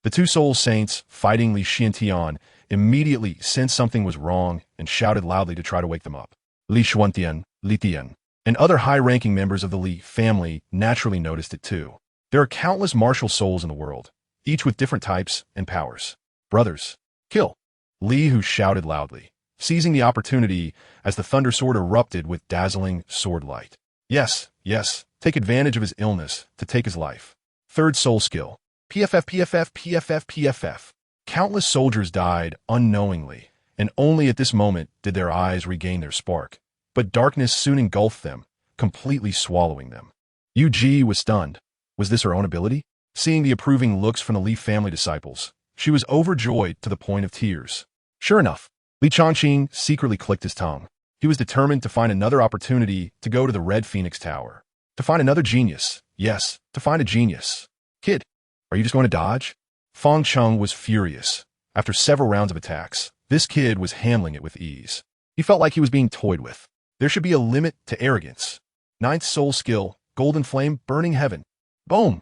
The 2 soul saints, fighting Li Xiantian, immediately sensed something was wrong and shouted loudly to try to wake them up. Li Xuantian, Li Tian, and other high-ranking members of the Li family naturally noticed it too. There are countless martial souls in the world, each with different types and powers. Brothers, kill! Li Hu shouted loudly, seizing the opportunity as the thunder sword erupted with dazzling sword light. Yes, yes, take advantage of his illness to take his life. Third soul skill. PFF, PFF, PFF, PFF. Countless soldiers died unknowingly, and only at this moment did their eyes regain their spark. But darkness soon engulfed them, completely swallowing them. UG was stunned. Was this her own ability? Seeing the approving looks from the Li family disciples, she was overjoyed to the point of tears. Sure enough, Li Changqing secretly clicked his tongue. He was determined to find another opportunity to go to the Red Phoenix Tower. To find another genius. Yes, to find a genius. Kid, are you just going to dodge? Feng Cheng was furious. After several rounds of attacks, this kid was handling it with ease. He felt like he was being toyed with. There should be a limit to arrogance. Ninth soul skill, golden flame, burning heaven. Boom!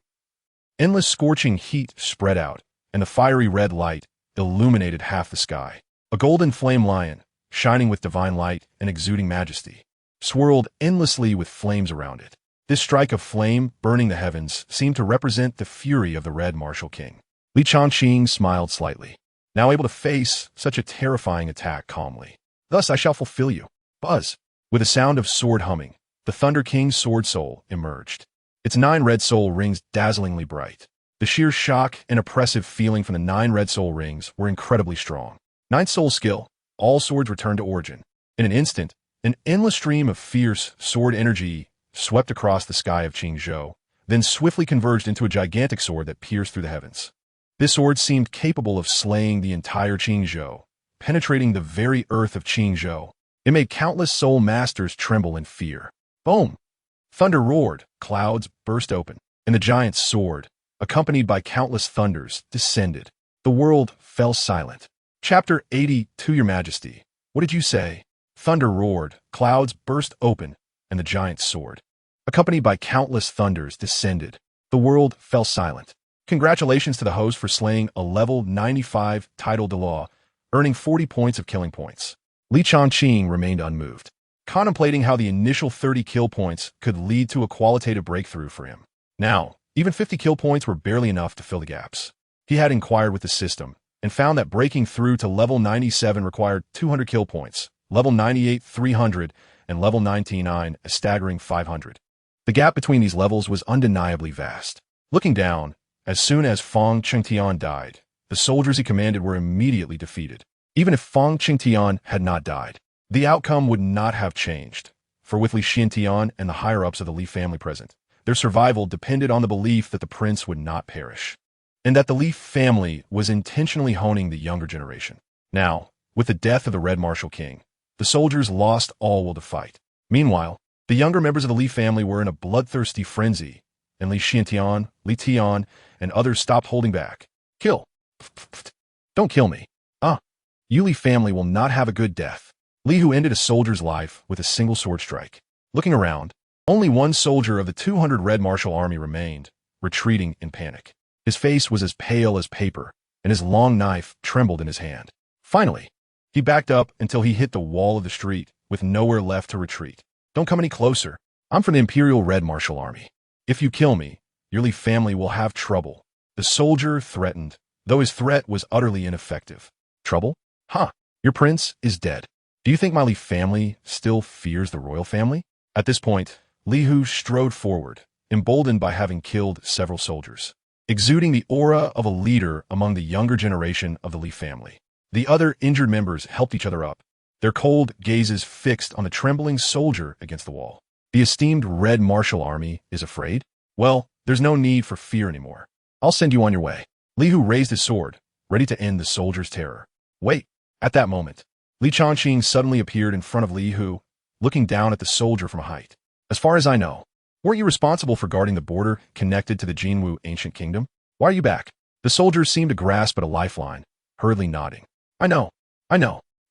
Endless scorching heat spread out, and the fiery red light illuminated half the sky. A golden flame lion, shining with divine light and exuding majesty, swirled endlessly with flames around it. This strike of flame burning the heavens seemed to represent the fury of the Red Martial King. Li Changqing smiled slightly, now able to face such a terrifying attack calmly. Thus I shall fulfill you. Buzz! With a sound of sword humming, the Thunder King's sword soul emerged. Its 9 red soul rings dazzlingly bright. The sheer shock and oppressive feeling from the 9 red soul rings were incredibly strong. 9th soul skill, all swords returned to origin. In an instant, an endless stream of fierce sword energy swept across the sky of Qingzhou, then swiftly converged into a gigantic sword that pierced through the heavens. This sword seemed capable of slaying the entire Qingzhou, penetrating the very earth of Qingzhou. It made countless soul masters tremble in fear. Boom! Thunder roared, clouds burst open, and the giant's sword, accompanied by countless thunders, descended. The world fell silent. Chapter 80, To Your Majesty. What did you say? Thunder roared, clouds burst open, and the giant's sword, accompanied by countless thunders, descended. The world fell silent. Congratulations to the host for slaying a level 95 title Douluo, earning 40 points of killing points. Li Changqing remained unmoved, contemplating how the initial 30 kill points could lead to a qualitative breakthrough for him. Now, even 50 kill points were barely enough to fill the gaps. He had inquired with the system, and found that breaking through to level 97 required 200 kill points, level 98 300, and level 99 a staggering 500. The gap between these levels was undeniably vast. Looking down, as soon as Feng Qingtian died, the soldiers he commanded were immediately defeated. Even if Feng Qingtian had not died, the outcome would not have changed, for with Li Xiantian and the higher-ups of the Li family present, their survival depended on the belief that the prince would not perish, and that the Li family was intentionally honing the younger generation. Now, with the death of the Red Martial King, the soldiers lost all will to fight. Meanwhile, the younger members of the Li family were in a bloodthirsty frenzy, and Li Xiantian, Li Tian, and others stopped holding back. Kill! Don't kill me. You Li family will not have a good death. Li Hu ended a soldier's life with a single sword strike. Looking around, only one soldier of the 200 Red Martial Army remained, retreating in panic. His face was as pale as paper, and his long knife trembled in his hand. Finally, he backed up until he hit the wall of the street, with nowhere left to retreat. Don't come any closer. I'm from the Imperial Red Martial Army. If you kill me, your Li family will have trouble. The soldier threatened, though his threat was utterly ineffective. Trouble? Your prince is dead. Do you think my Li family still fears the royal family? At this point, Li Hu strode forward, emboldened by having killed several soldiers, exuding the aura of a leader among the younger generation of the Li family. The other injured members helped each other up, their cold gazes fixed on the trembling soldier against the wall. The esteemed Red Martial Army is afraid? Well, there's no need for fear anymore. I'll send you on your way. Li Hu raised his sword, ready to end the soldier's terror. Wait! At that moment, Li Changqing suddenly appeared in front of Li Hu, looking down at the soldier from a height. As far as I know, weren't you responsible for guarding the border connected to the Jinwu ancient kingdom? Why are you back? The soldier seemed to grasp at a lifeline, hurriedly nodding. I know.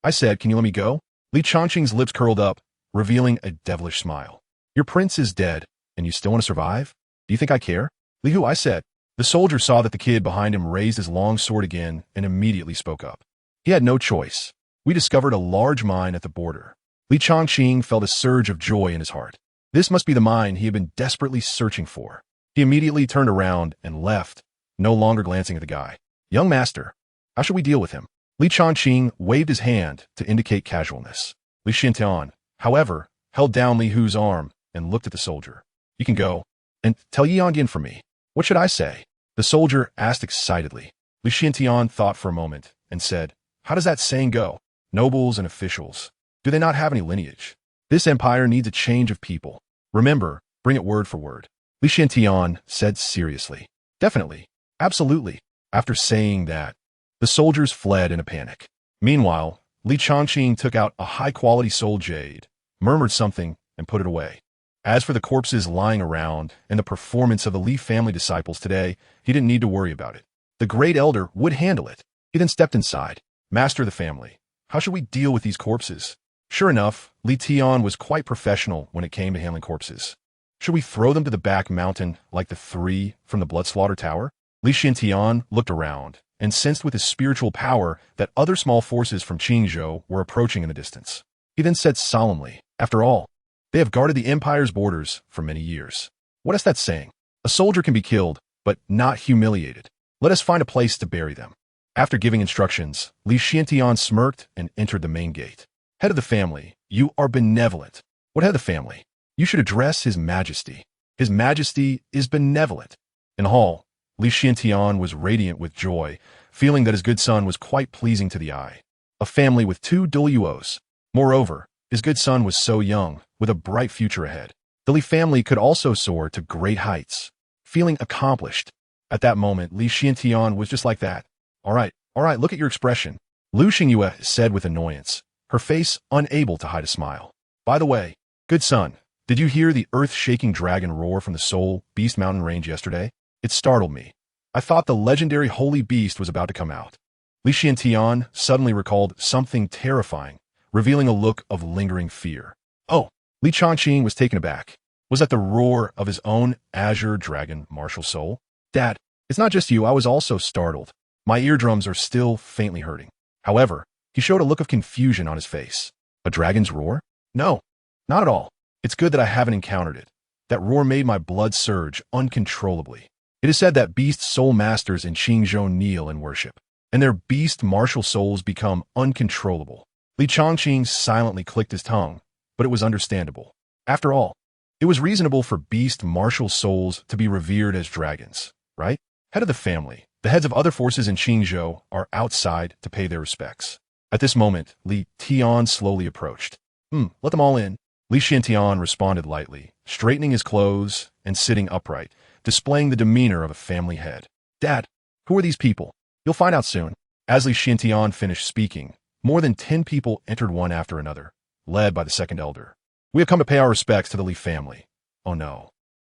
I said, can you let me go? Li Changqing's lips curled up, revealing a devilish smile. Your prince is dead, and you still want to survive? Do you think I care? Li Hu, I said. The soldier saw that the kid behind him raised his long sword again and immediately spoke up. He had no choice. We discovered a large mine at the border. Li Changqing felt a surge of joy in his heart. This must be the mine he had been desperately searching for. He immediately turned around and left, no longer glancing at the guy. Young master, how should we deal with him? Li Changqing waved his hand to indicate casualness. Li Xintian, however, held down Li Hu's arm, and looked at the soldier. You can go and tell Yi Yandian for me. What should I say? The soldier asked excitedly. Li Xiantian thought for a moment and said, how does that saying go? Nobles and officials, do they not have any lineage? This empire needs a change of people. Remember, bring it word for word. Li Xiantian said seriously. Definitely. Absolutely. After saying that, the soldiers fled in a panic. Meanwhile, Li Changqing took out a high-quality soul jade, murmured something, and put it away. As for the corpses lying around and the performance of the Li family disciples today, he didn't need to worry about it. The great elder would handle it. He then stepped inside. Master of the family, how should we deal with these corpses? Sure enough, Li Tian was quite professional when it came to handling corpses. Should we throw them to the back mountain like the three from the Blood Slaughter Tower? Li Xiantian looked around and sensed with his spiritual power that other small forces from Qingzhou were approaching in the distance. He then said solemnly, after all, they have guarded the empire's borders for many years. What is that saying? A soldier can be killed, but not humiliated. Let us find a place to bury them. After giving instructions, Li Xiantian smirked and entered the main gate. Head of the family, you are benevolent. What head of the family? You should address His Majesty. His Majesty is benevolent. In the hall, Li Xiantian was radiant with joy, feeling that his good son was quite pleasing to the eye. A family with 2 Douluos. Moreover, his good son was so young, with a bright future ahead. The Li family could also soar to great heights. Feeling accomplished. At that moment, Li Xiantian was just like that. All right, look at your expression. Lu Xingyue said with annoyance, her face unable to hide a smile. By the way, good son, did you hear the earth-shaking dragon roar from the Soul Beast Mountain Range yesterday? It startled me. I thought the legendary holy beast was about to come out. Li Xiantian suddenly recalled something terrifying, revealing a look of lingering fear. Oh, Li Changqing was taken aback. Was that the roar of his own azure dragon martial soul? Dad, it's not just you, I was also startled. My eardrums are still faintly hurting. However, he showed a look of confusion on his face. A dragon's roar? No, not at all. It's good that I haven't encountered it. That roar made my blood surge uncontrollably. It is said that beast soul masters in Qingzhou kneel and worship, and their beast martial souls become uncontrollable. Li Changqing silently clicked his tongue, but it was understandable. After all, it was reasonable for beast martial souls to be revered as dragons, right? Head of the family, the heads of other forces in Qingzhou are outside to pay their respects. At this moment, Li Tian slowly approached. Let them all in. Li Xiantian responded lightly, straightening his clothes and sitting upright, displaying the demeanor of a family head. Dad, who are these people? You'll find out soon. As Li Xiantian finished speaking, more than 10 people entered one after another, led by the second elder. We have come to pay our respects to the Li family. Oh no.